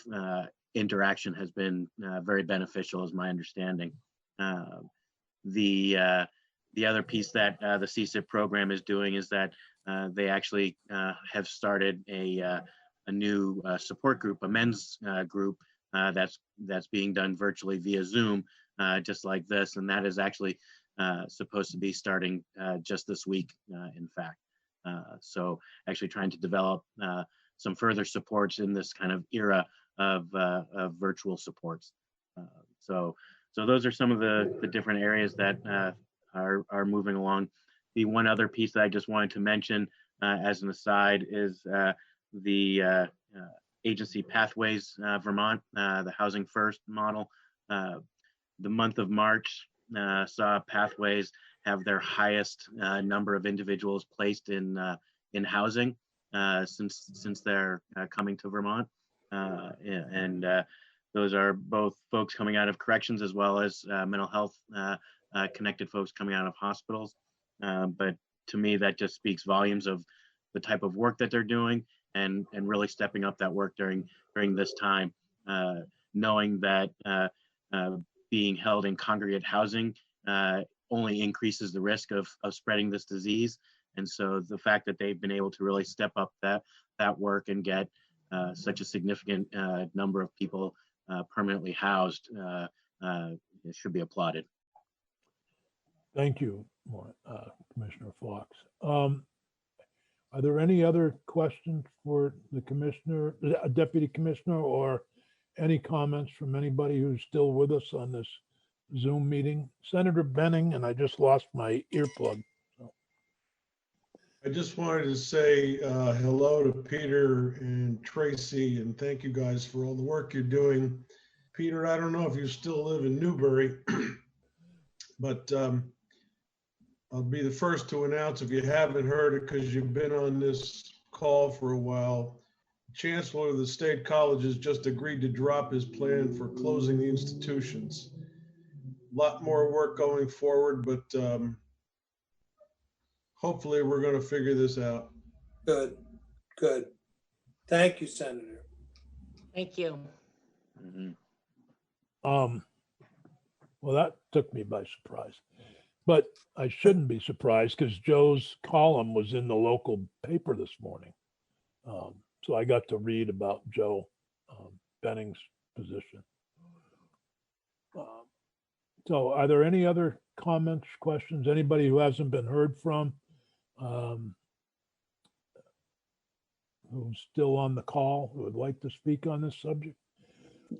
interaction has been very beneficial, is my understanding. The other piece that the CSIP program is doing is that they actually have started a new support group, a men's group that's being done virtually via Zoom, just like this, and that is actually supposed to be starting just this week, in fact. So actually trying to develop some further supports in this kind of era of virtual supports. So those are some of the different areas that are moving along. The one other piece that I just wanted to mention as an aside is the agency Pathways Vermont, the Housing First model. The month of March saw Pathways have their highest number of individuals placed in housing since they're coming to Vermont. And those are both folks coming out of corrections as well as mental health connected folks coming out of hospitals. But to me, that just speaks volumes of the type of work that they're doing and really stepping up that work during this time, knowing that being held in congregate housing only increases the risk of spreading this disease. And so the fact that they've been able to really step up that work and get such a significant number of people permanently housed it should be applauded. Thank you, Commissioner Fox. Are there any other questions for the commissioner, deputy commissioner, or any comments from anybody who's still with us on this Zoom meeting? Senator Benning, and I just lost my earplug. So. I just wanted to say hello to Peter and Tracy, and thank you guys for all the work you're doing. Peter, I don't know if you still live in Newbury, but I'll be the first to announce, if you haven't heard it because you've been on this call for a while, Chancellor of the State Colleges just agreed to drop his plan for closing the institutions. A lot more work going forward, but hopefully we're going to figure this out. Good, good. Thank you, Senator. Thank you. Mm-hmm. Well, that took me by surprise, but I shouldn't be surprised because Joe's column was in the local paper this morning. So I got to read about Joe Benning's position. So are there any other comments, questions? Anybody who hasn't been heard from, who's still on the call, who would like to speak on this subject?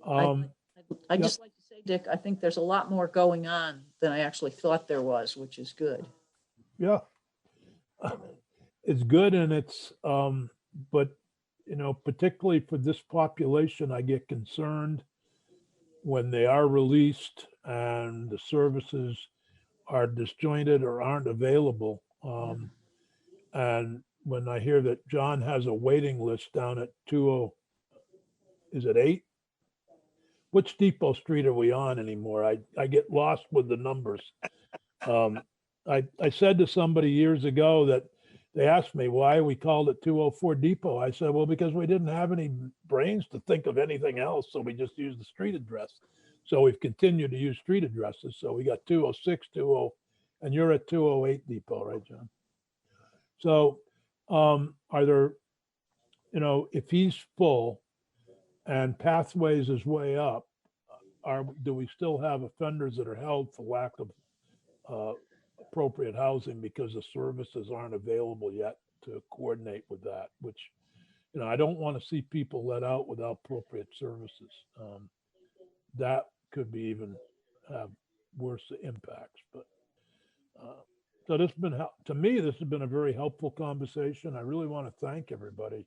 I'd just like to say, Dick, I think there's a lot more going on than I actually thought there was, which is good. Yeah, it's good, and it's, but you know, particularly for this population, I get concerned when they are released and the services are disjointed or aren't available. And when I hear that John has a waiting list down at 20, is it 8? Which Depot Street are we on anymore? I get lost with the numbers. I said to somebody years ago that they asked me why we called it 204 Depot. I said, well, because we didn't have any brains to think of anything else. So we just used the street address. So we've continued to use street addresses. So we got 206, 20, and you're at 208 Depot, right, John? So are there, if he's full and Pathways is way up, do we still have offenders that are held for lack of appropriate housing because the services aren't available yet to coordinate with that, which, I don't want to see people let out without appropriate services. That could be even have worse impacts, but so this has been, to me, this has been a very helpful conversation. I really want to thank everybody.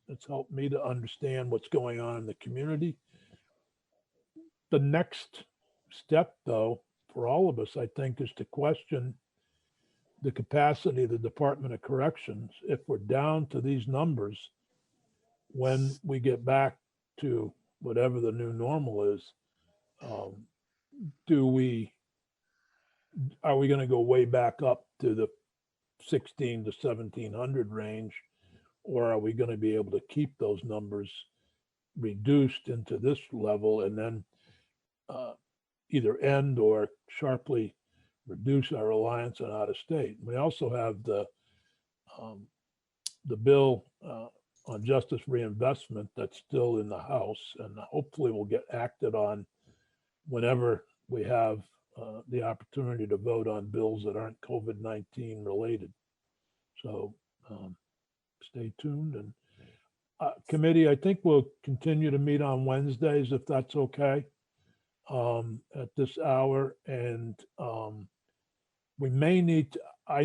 It's helped me to understand what's going on in the community. The next step, though, for all of us, I think, is to question the capacity of the Department of Corrections. If we're down to these numbers, when we get back to whatever the new normal is, are we going to go way back up to the 16 to 1700 range, or are we going to be able to keep those numbers reduced into this level and then either end or sharply reduce our reliance on out of state? We also have the bill on justice reinvestment that's still in the House, and hopefully will get acted on whenever we have the opportunity to vote on bills that aren't COVID-19 related. So stay tuned. And committee, I think we'll continue to meet on Wednesdays if that's okay at this hour. And I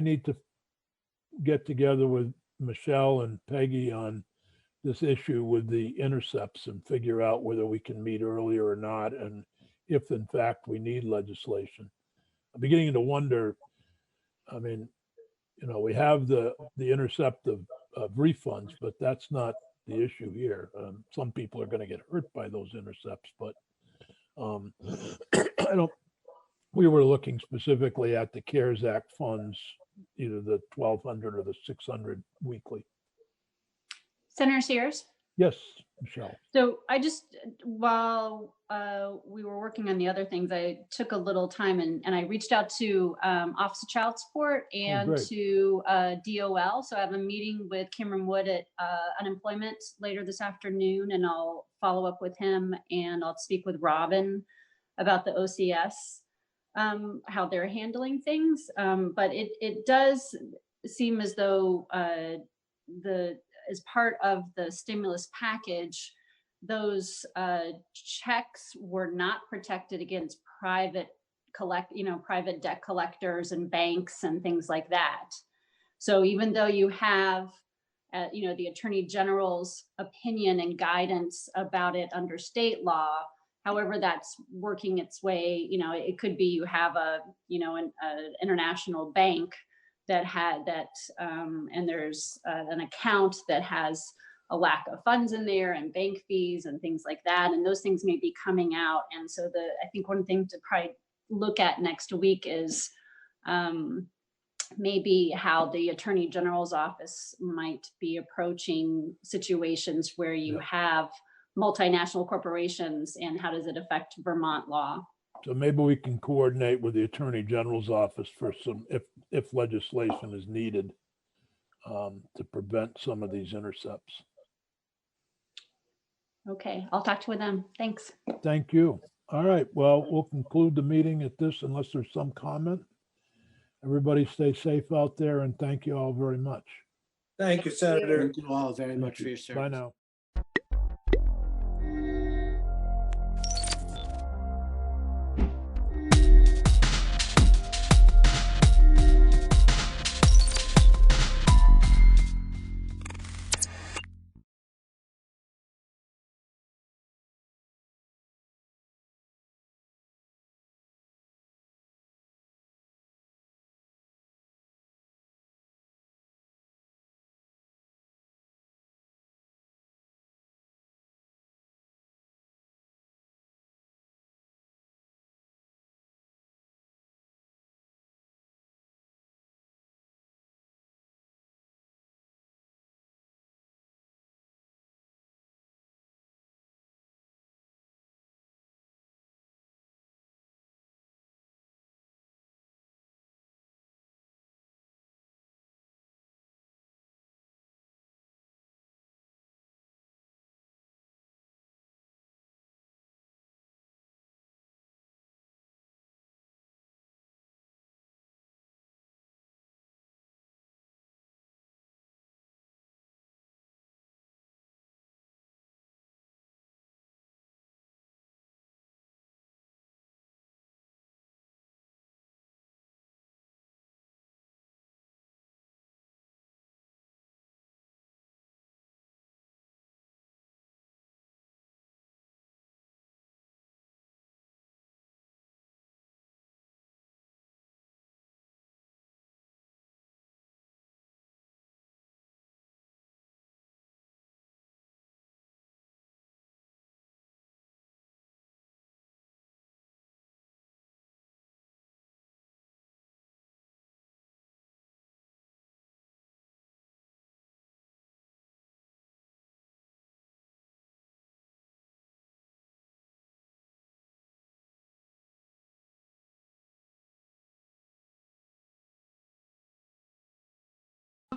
need to get together with Michelle and Peggy on this issue with the intercepts and figure out whether we can meet earlier or not, and if in fact we need legislation. I'm beginning to wonder, I mean, we have the intercept of refunds, but that's not the issue here. Some people are going to get hurt by those intercepts, but we were looking specifically at the CARES Act funds, either the 1,200 or the 600 weekly. Senator Sears? Yes, Michelle. So I just, while we were working on the other things, I took a little time and I reached out to Office of Child Support and to DOL. So I have a meeting with Cameron Wood at Unemployment later this afternoon, and I'll follow up with him, and I'll speak with Robin about the OCS, how they're handling things. But it does seem as though as part of the stimulus package, those checks were not protected against private debt collectors and banks and things like that. So even though you have, the Attorney General's opinion and guidance about it under state law, however that's working its way, it could be you have an international bank that had that, and there's an account that has a lack of funds in there and bank fees and things like that. And those things may be coming out. And so I think one thing to probably look at next week is maybe how the Attorney General's office might be approaching situations where you have multinational corporations, and how does it affect Vermont law? So maybe we can coordinate with the Attorney General's office for some, if legislation is needed to prevent some of these intercepts. Okay, I'll talk to them. Thanks. Thank you. All right, well, we'll conclude the meeting at this unless there's some comment. Everybody stay safe out there, and thank you all very much. Thank you, Senator. Thank you all very much for your service. Bye now.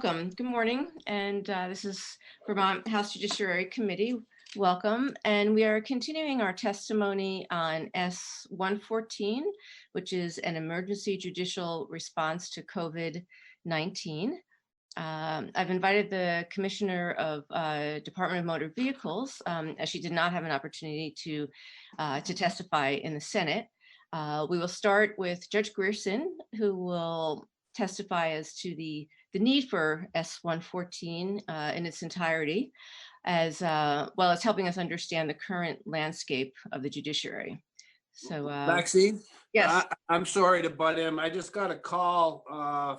Welcome. Good morning. And this is Vermont House Judiciary Committee. Welcome. And we are continuing our testimony on S-114, which is an emergency judicial response to COVID-19. I've invited the Commissioner of Department of Motor Vehicles, as she did not have an opportunity to testify in the Senate. We will start with Judge Grierson, who will testify as to the need for S-114 in its entirety, as well as helping us understand the current landscape of the judiciary. So, Maxine? yes. I'm sorry to butt in. I just got a call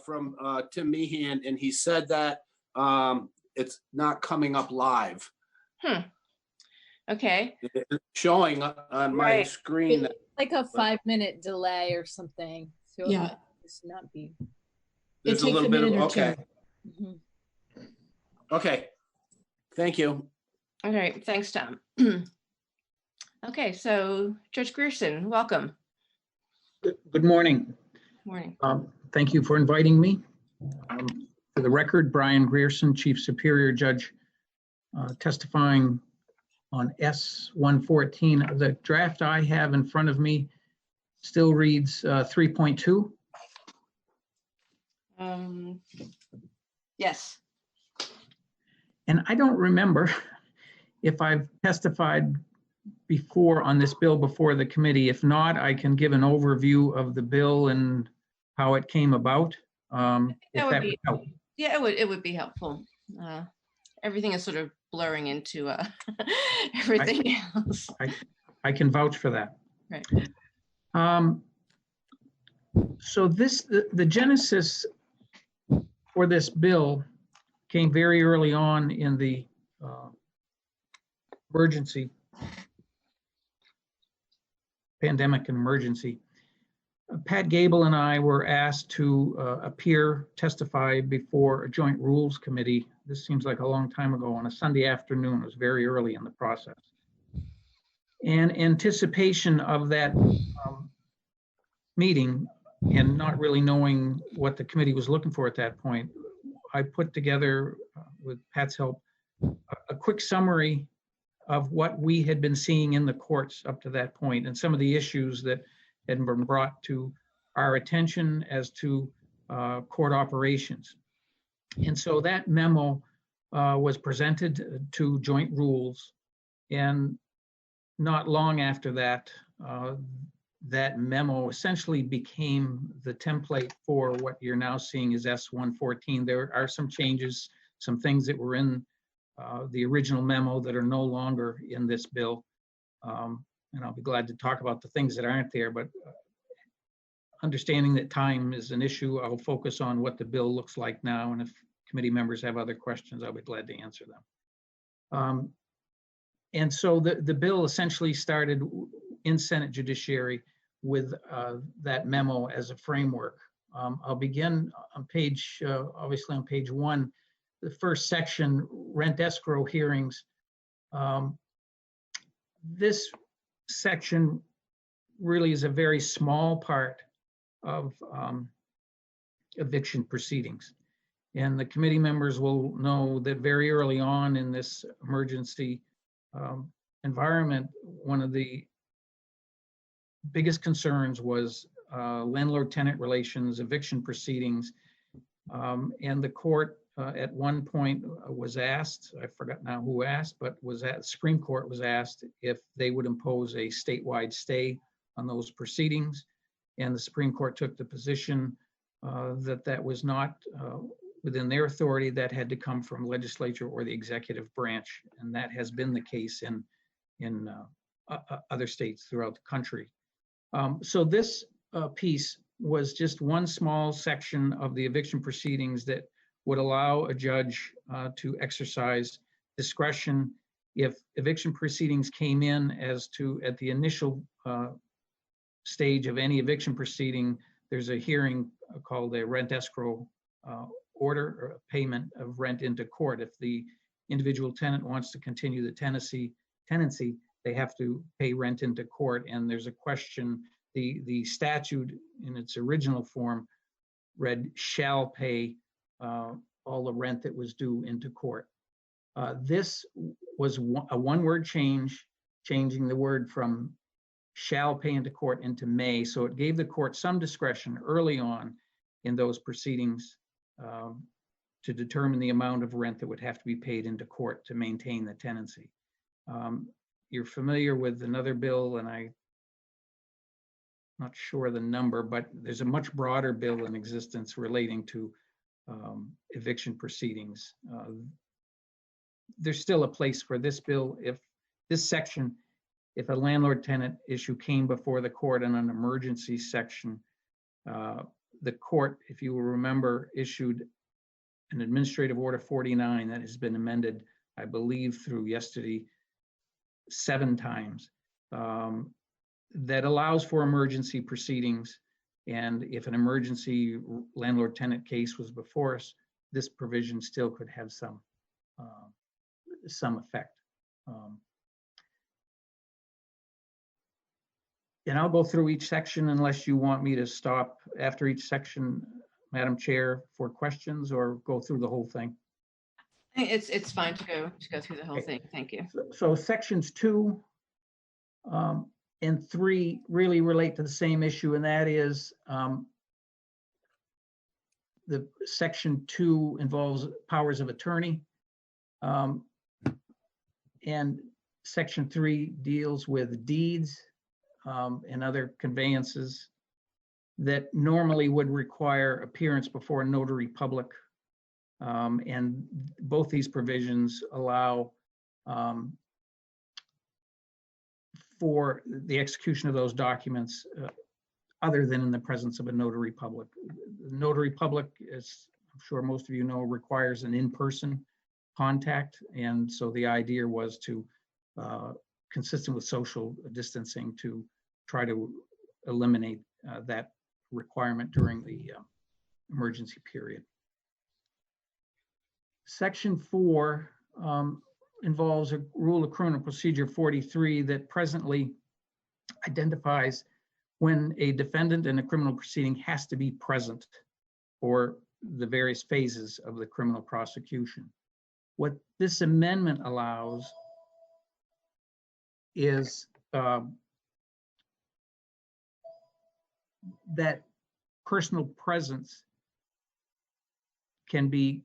from Tim Meehan, and he said that it's not coming up live. Okay. It's showing on my screen. It's like a 5-minute delay or something. So Yeah. It's not be. There's It takes a minute or two. okay. Mhm. Okay. Thank you. All right. Thanks, Tom. Okay. So Judge Grierson, welcome. Good morning. Morning. Thank you for inviting me. For the record, Brian Grierson, Chief Superior Judge, testifying on S-114. The draft I have in front of me still reads 3.2. Yes. And I don't remember if I've testified before on this bill before the committee. If not, I can give an overview of the bill and how it came about. If that would help. Yeah, it would be helpful. Everything is sort of blurring into everything else. I can vouch for that. Right. So the genesis for this bill came very early on in the pandemic and emergency. Pat Gable and I were asked to testify before a joint rules committee. This seems like a long time ago, on a Sunday afternoon. It was very early in the process. In anticipation of that meeting, and not really knowing what the committee was looking for at that point, I put together, with Pat's help, a quick summary of what we had been seeing in the courts up to that point and some of the issues that had been brought to our attention as to court operations. And so that memo was presented to joint rules, and not long after that, that memo essentially became the template for what you're now seeing as S-114. There are some changes, some things that were in the original memo that are no longer in this bill. And I'll be glad to talk about the things that aren't there, but understanding that time is an issue, I'll focus on what the bill looks like now. And if committee members have other questions, I'll be glad to answer them. And so the bill essentially started in Senate Judiciary with that memo as a framework. I'll begin on page, obviously on page 1, the first section, rent escrow hearings. This section really is a very small part of eviction proceedings. And the committee members will know that very early on in this emergency environment, one of the biggest concerns was landlord-tenant relations, eviction proceedings. And the court at one point was asked, I forgot now who asked, but Supreme Court was asked if they would impose a statewide stay on those proceedings. And the Supreme Court took the position that that was not within their authority, that had to come from legislature or the executive branch. And that has been the case in other states throughout the country. So this piece was just one small section of the eviction proceedings that would allow a judge to exercise discretion if eviction proceedings came in as to, at the initial stage of any eviction proceeding, there's a hearing called a rent escrow order, or a payment of rent into court. If the individual tenant wants to continue the tenancy, they have to pay rent into court. And there's a question, the statute in its original form read shall pay all the rent that was due into court. This was a one-word change, changing the word from shall pay into court into may. So it gave the court some discretion early on in those proceedings to determine the amount of rent that would have to be paid into court to maintain the tenancy. You're familiar with another bill, and I'm not sure the number, but there's a much broader bill in existence relating to eviction proceedings. There's still a place for this bill if this section, if a landlord-tenant issue came before the court in an emergency section, the court, if you will remember, issued an administrative order 49 that has been amended, I believe, through yesterday 7 times, that allows for emergency proceedings. And if an emergency landlord-tenant case was before us, this provision still could have some effect. And I'll go through each section unless you want me to stop after each section, Madam Chair, for questions, or go through the whole thing. I think it's fine to go through the whole thing. Thank you. So sections 2 and 3 really relate to the same issue, and that is the section 2 involves powers of attorney, and section 3 deals with deeds and other conveyances that normally would require appearance before a notary public. And both these provisions allow for the execution of those documents other than in the presence of a notary public. The notary public, as I'm sure most of you know, requires an in-person contact. And so the idea was to, consistent with social distancing, to try to eliminate that requirement during the emergency period. Section 4 involves a rule of criminal procedure 43 that presently identifies when a defendant in a criminal proceeding has to be present for the various phases of the criminal prosecution. What this amendment allows is that personal presence can be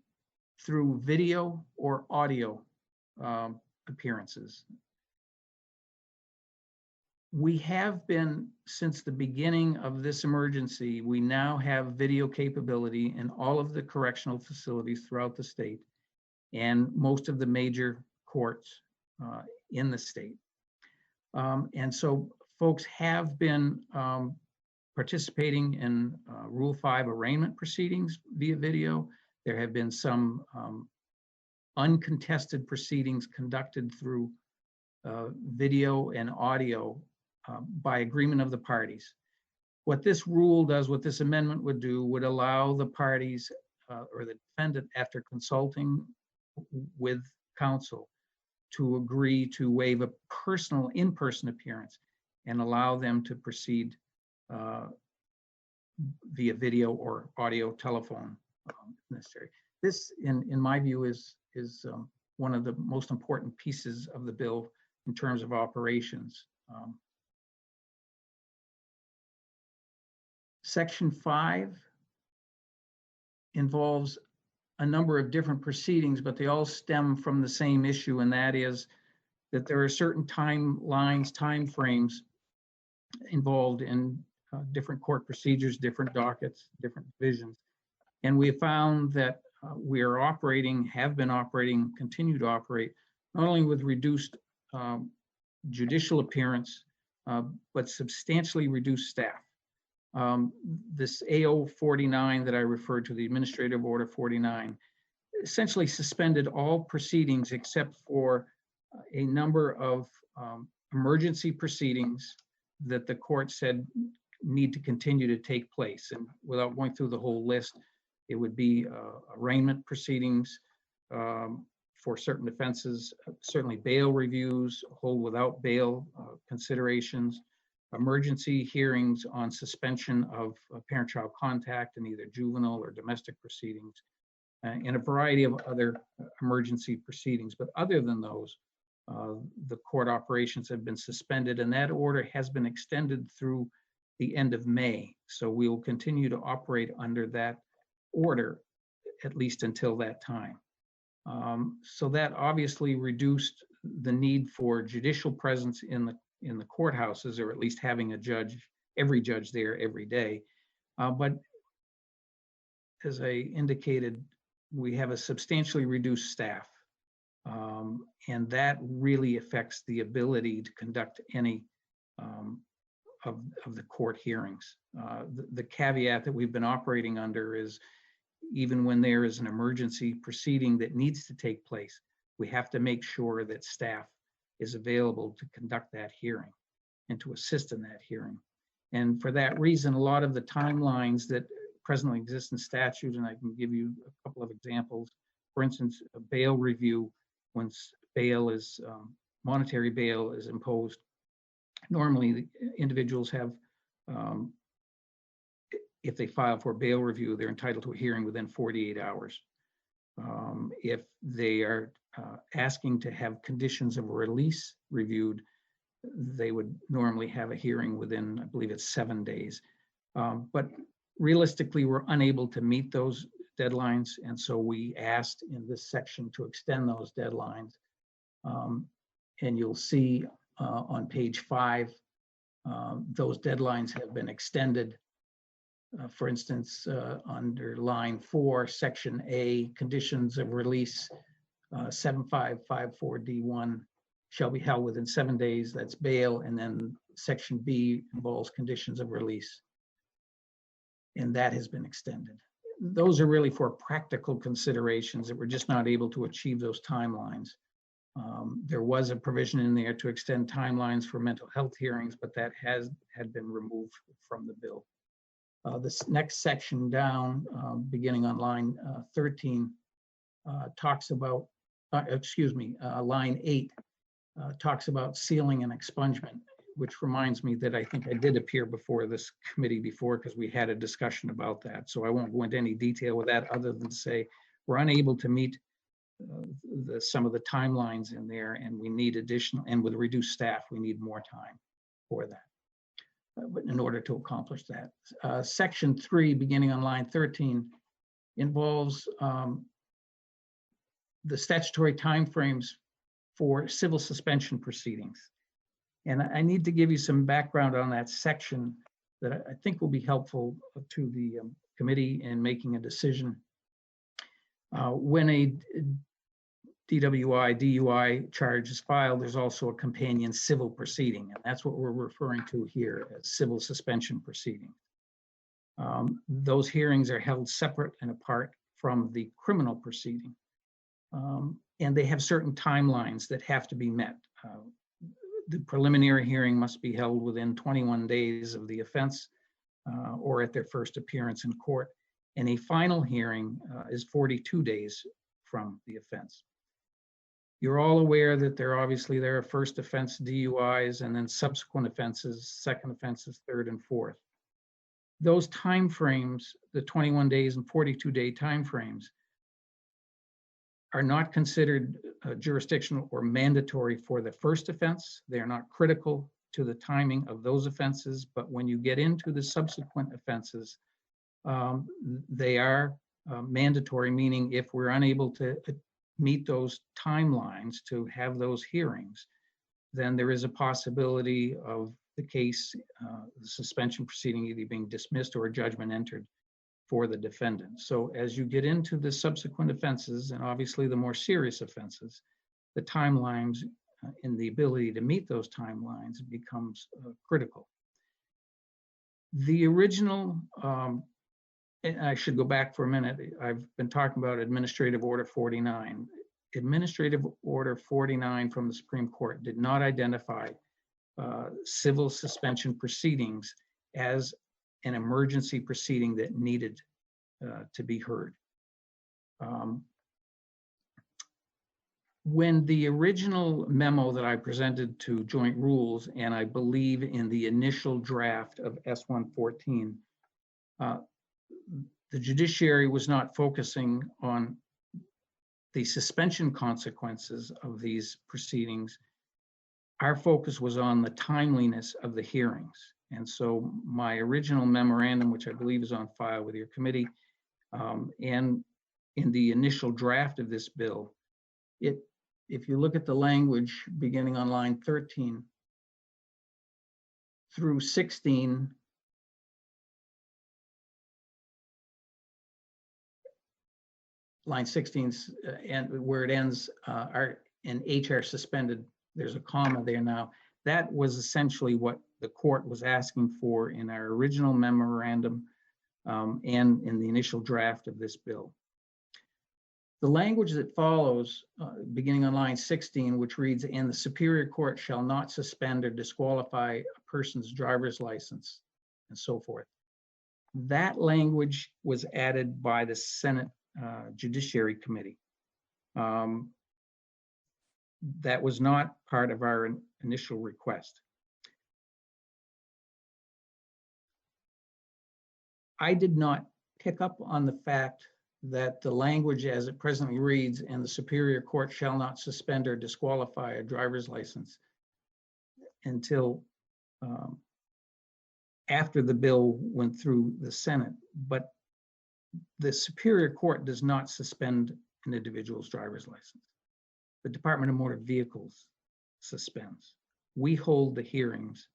through video or audio appearances. We have been, since the beginning of this emergency, we now have video capability in all of the correctional facilities throughout the state and most of the major courts in the state. And so folks have been participating in Rule 5 arraignment proceedings via video. There have been some uncontested proceedings conducted through video and audio by agreement of the parties. What this rule does, what this amendment would do, would allow the parties or the defendant, after consulting with counsel, to agree to waive a personal in-person appearance and allow them to proceed via video or audio telephone necessary. This, in my view, is one of the most important pieces of the bill in terms of operations. Section 5 involves a number of different proceedings, but they all stem from the same issue, and that is that there are certain timelines, timeframes involved in different court procedures, different dockets, different divisions. And we have found that we are operating, have been operating, continue to operate, not only with reduced judicial appearance, but substantially reduced staff. This AO 49 that I referred to, the Administrative Order 49, essentially suspended all proceedings except for a number of emergency proceedings that the court said need to continue to take place. And without going through the whole list, it would be arraignment proceedings for certain offenses, certainly bail reviews, hold without bail considerations, emergency hearings on suspension of parent-child contact in either juvenile or domestic proceedings, and a variety of other emergency proceedings. But other than those, the court operations have been suspended, and that order has been extended through the end of May. So we will continue to operate under that order, at least until that time. So that obviously reduced the need for judicial presence in the courthouses, or at least having a judge, every judge there every day. But as I indicated, we have a substantially reduced staff. And that really affects the ability to conduct any of the court hearings. The caveat that we've been operating under is, even when there is an emergency proceeding that needs to take place, we have to make sure that staff is available to conduct that hearing and to assist in that hearing. And for that reason, a lot of the timelines that presently exist in statute, and I can give you a couple of examples. For instance, a bail review, once bail is, monetary bail is imposed, normally the individuals have, if they file for bail review, they're entitled to a hearing within 48 hours. If they are asking to have conditions of release reviewed, they would normally have a hearing within, I believe it's 7 days. But realistically, we're unable to meet those deadlines. And so we asked in this section to extend those deadlines. And you'll see on page 5, those deadlines have been extended. For instance, under line 4, section A, conditions of release, 7554D1 shall be held within 7 days, that's bail. And then section B involves conditions of release. And that has been extended. Those are really for practical considerations that we're just not able to achieve those timelines. There was a provision in there to extend timelines for mental health hearings, but that had been removed from the bill. This next section down, beginning on line 13, talks about, line 8 talks about sealing and expungement, which reminds me that I think I did appear before this committee before, because we had a discussion about that. So I won't go into any detail with that, other than to say we're unable to meet some of the timelines in there, and we need additional, and with reduced staff, we need more time for that. But in order to accomplish that, section 3, beginning on line 13, involves the statutory timeframes for civil suspension proceedings. And I need to give you some background on that section that I think will be helpful to the committee in making a decision. When a DWI, DUI charge is filed, there's also a companion civil proceeding, and that's what we're referring to here as civil suspension proceeding. Those hearings are held separate and apart from the criminal proceeding, and they have certain timelines that have to be met. The preliminary hearing must be held within 21 days of the offense or at their first appearance in court, and a final hearing is 42 days from the offense. You're all aware that there are first offense DUIs and then subsequent offenses, second offenses, third and fourth. Those timeframes, the 21 days and 42-day timeframes, are not considered jurisdictional or mandatory for the first offense. They're not critical to the timing of those offenses, but when you get into the subsequent offenses, they are mandatory, meaning if we're unable to meet those timelines to have those hearings, then there is a possibility of the case, the suspension proceeding either being dismissed or a judgment entered for the defendant. So as you get into the subsequent offenses, and obviously the more serious offenses, the timelines and the ability to meet those timelines becomes critical. The original, and I should go back for a minute, I've been talking about Administrative Order 49. Administrative Order 49 from the Supreme Court did not identify civil suspension proceedings as an emergency proceeding that needed to be heard. When the original memo that I presented to Joint Rules, and I believe in the initial draft of S114, the the judiciary was not focusing on the suspension consequences of these proceedings. Our focus was on the timeliness of the hearings. And so my original memorandum, which I believe is on file with your committee, and in the initial draft of this bill, if you look at the language beginning on line 13 through 16, line 16 and where it ends, are in HR suspended, there's a comma there now. That was essentially what the court was asking for in our original memorandum and in the initial draft of this bill. The language that follows, beginning on line 16, which reads, "And the Superior Court shall not suspend or disqualify a person's driver's license," and so forth. That language was added by the Senate Judiciary Committee. That was not part of our initial request. I did not pick up on the fact that the language as it presently reads, "and the Superior Court shall not suspend or disqualify a driver's license," until after the bill went through the Senate. But the Superior Court does not suspend an individual's driver's license. The Department of Motor Vehicles suspends. We hold the hearings,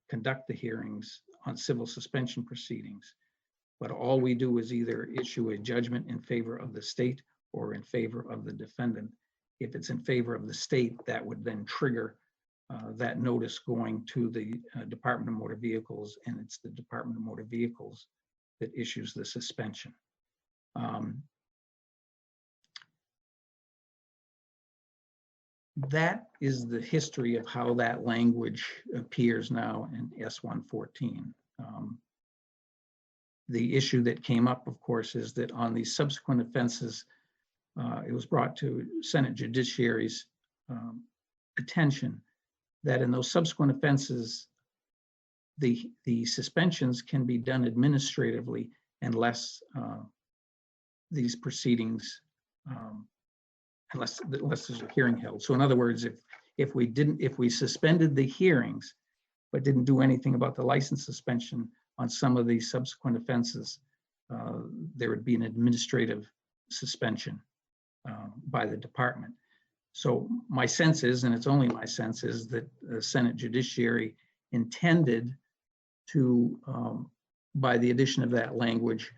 conduct the hearings on civil suspension proceedings, but all we do is either issue a judgment in favor of the state or in favor of the defendant. If it's in favor of the state, that would then trigger that notice going to the Department of Motor Vehicles, and it's the Department of Motor Vehicles that issues the suspension. That is the history of how that language appears now in S-114. The issue that came up, of course, is that on these subsequent offenses, it was brought to Senate Judiciary's attention that in those subsequent offenses, the suspensions can be done administratively unless these proceedings, unless there's a hearing held. So in other words, if we suspended the hearings but didn't do anything about the license suspension on some of these subsequent offenses, there would be an administrative suspension by the department. So my sense is, and it's only my sense, is that the Senate Judiciary intended to, by the addition of that language,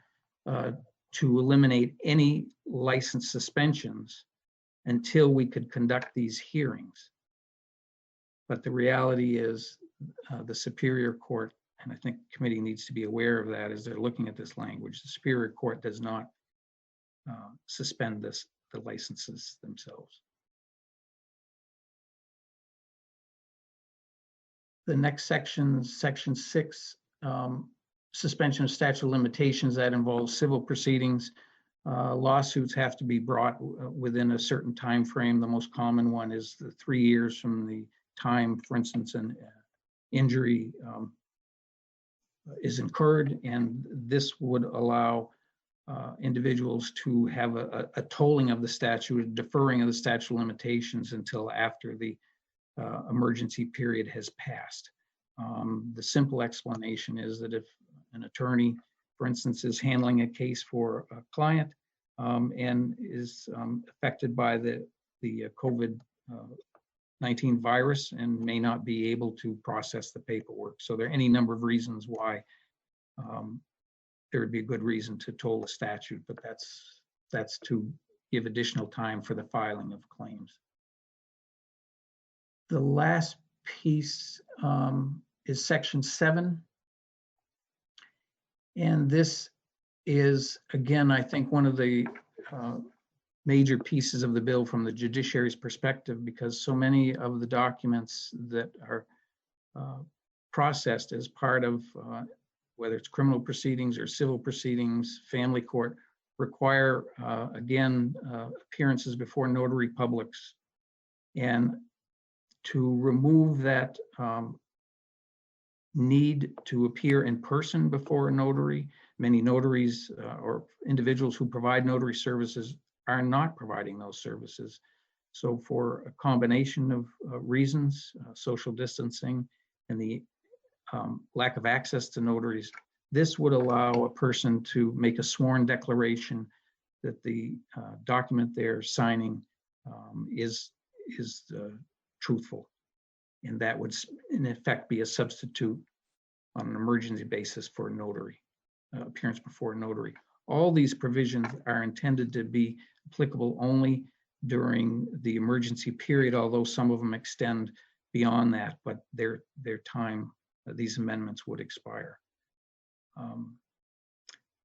to eliminate any license suspensions until we could conduct these hearings. But the reality is the Superior Court, and I think the committee needs to be aware of that as they're looking at this language, the Superior Court does not suspend the licenses themselves. The next section, section 6, suspension of statute of limitations, that involves civil proceedings. Lawsuits have to be brought within a certain time frame. The most common one is the 3 years from the time, for instance, an injury is incurred, and this would allow individuals to have a tolling of the statute, a deferring of the statute of limitations until after the emergency period has passed. The simple explanation is that if an attorney, for instance, is handling a case for a client and is affected by the COVID-19 virus and may not be able to process the paperwork. So there are any number of reasons why there would be a good reason to toll the statute, but that's to give additional time for the filing of claims. The last piece is section 7. And this is, again, I think one of the major pieces of the bill from the judiciary's perspective, because so many of the documents that are processed as part of whether it's criminal proceedings or civil proceedings, family court, require, again, appearances before notary publics. And to remove that need to appear in person before a notary many notaries or individuals who provide notary services are not providing those services. So for a combination of reasons, social distancing and the lack of access to notaries, this would allow a person to make a sworn declaration that the document they're signing is truthful. And that would in effect be a substitute on an emergency basis for a notary, appearance before a notary. All these provisions are intended to be applicable only during the emergency period, although some of them extend beyond that, but their time, these amendments would expire.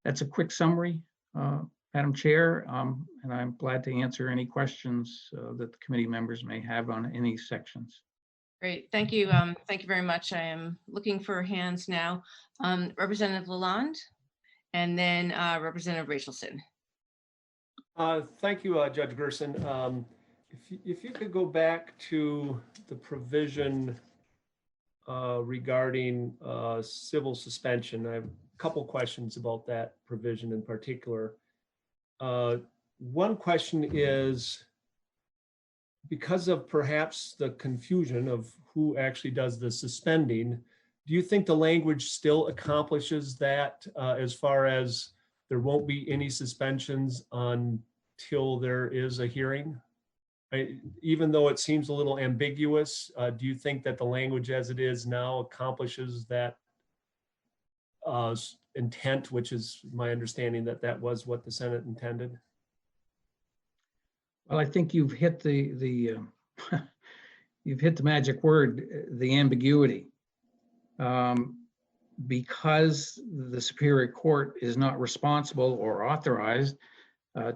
That's a quick summary, Madam Chair, and I'm glad to answer any questions that the committee members may have on any sections. Great, thank you. Thank you very much. I am looking for hands now. Representative Lalonde, and then Representative Rachelson. Thank you, Judge Gerson. If you could go back to the provision regarding civil suspension, I have a couple questions about that provision in particular. One question is, because of perhaps the confusion of who actually does the suspending, do you think the language still accomplishes that as far as there won't be any suspensions until there is a hearing? Even though it seems a little ambiguous, do you think that the language as it is now accomplishes that intent, which is my understanding that that was what the Senate intended? Well, I think you've hit the you've hit the magic word, the ambiguity. Because the Superior Court is not responsible or authorized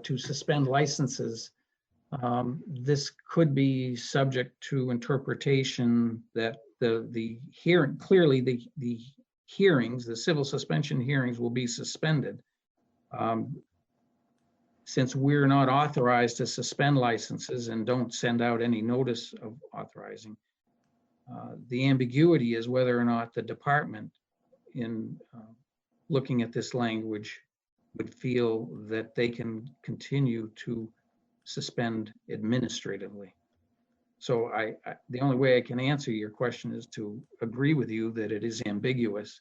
to suspend licenses, this could be subject to interpretation that the hearing, clearly the hearings, the civil suspension hearings will be suspended. Since we're not authorized to suspend licenses and don't send out any notice of authorizing, the ambiguity is whether or not the department, in looking at this language, would feel that they can continue to suspend administratively. So the only way I can answer your question is to agree with you that it is ambiguous.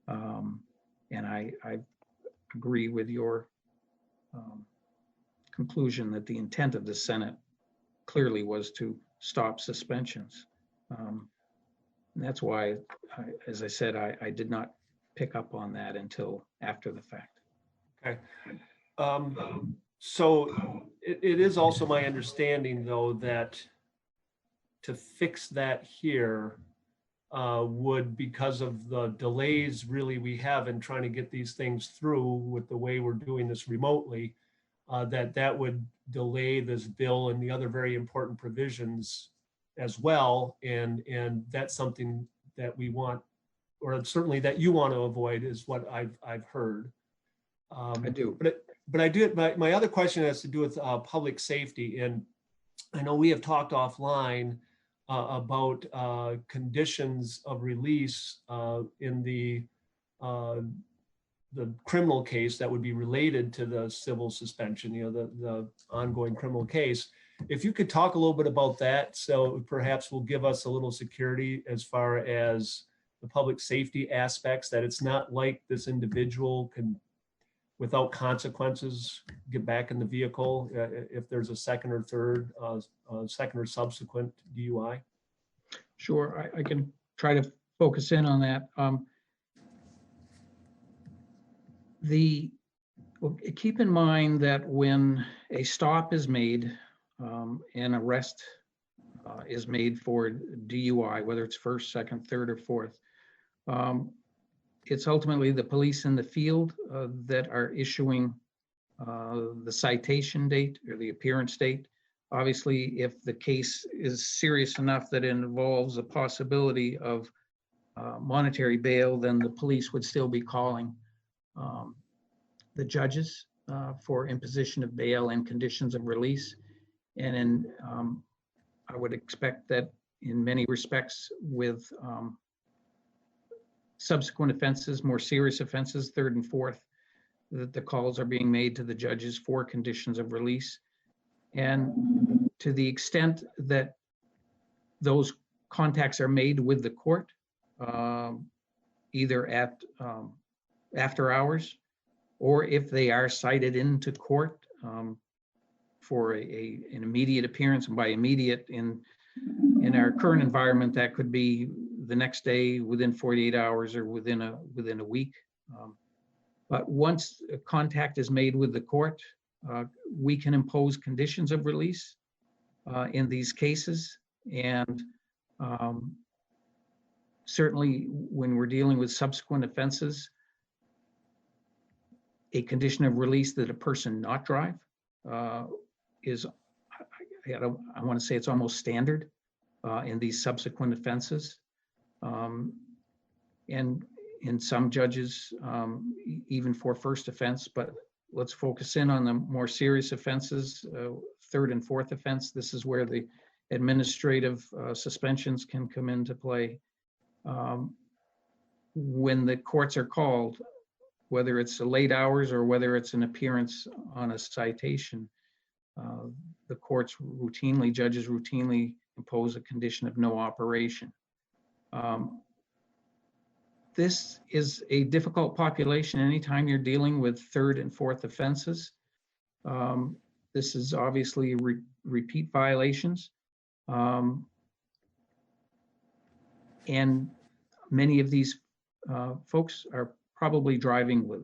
And I agree with your conclusion that the intent of the Senate clearly was to stop suspensions. And that's why, as I said, I did not pick up on that until after the fact. Okay. So it is also my understanding, though, that to fix that here would, because of the delays really we have in trying to get these things through with the way we're doing this remotely, that would delay this bill and the other very important provisions as well. And that's something that we want, or certainly that you want to avoid, is what I've heard. I do. But I do. My other question has to do with public safety, and I know we have talked offline about conditions of release in the criminal case that would be related to the civil suspension, the ongoing criminal case. If you could talk a little bit about that, so perhaps will give us a little security as far as the public safety aspects, that it's not like this individual can, without consequences, get back in the vehicle if there's a second or third, second or subsequent DUI. Sure, I can try to focus in on that. Keep in mind that when a stop is made, an arrest is made for DUI, whether it's first, second, third, or fourth, it's ultimately the police in the field that are issuing the citation date or the appearance date. Obviously, if the case is serious enough that it involves a possibility of monetary bail, then the police would still be calling the judges for imposition of bail and conditions of release. And I would expect that in many respects with subsequent offenses, more serious offenses, third and fourth, that the calls are being made to the judges for conditions of release. And to the extent that those contacts are made with the court, either at after hours, or if they are cited into court for an immediate appearance, and by immediate in our current environment, that could be the next day, within 48 hours, or within a week. But once a contact is made with the court, we can impose conditions of release in these cases. And certainly when we're dealing with subsequent offenses, a condition of release that a person not drive is, I want to say it's almost standard in these subsequent offenses. And in some judges, even for first offense, but let's focus in on the more serious offenses, third and fourth offense. This is where the administrative suspensions can come into play. When the courts are called, whether it's a late hours or whether it's an appearance on a citation, the courts routinely, judges routinely impose a condition of no operation. This is a difficult population anytime you're dealing with third and fourth offenses. This is obviously repeat violations. And many of these folks are probably driving with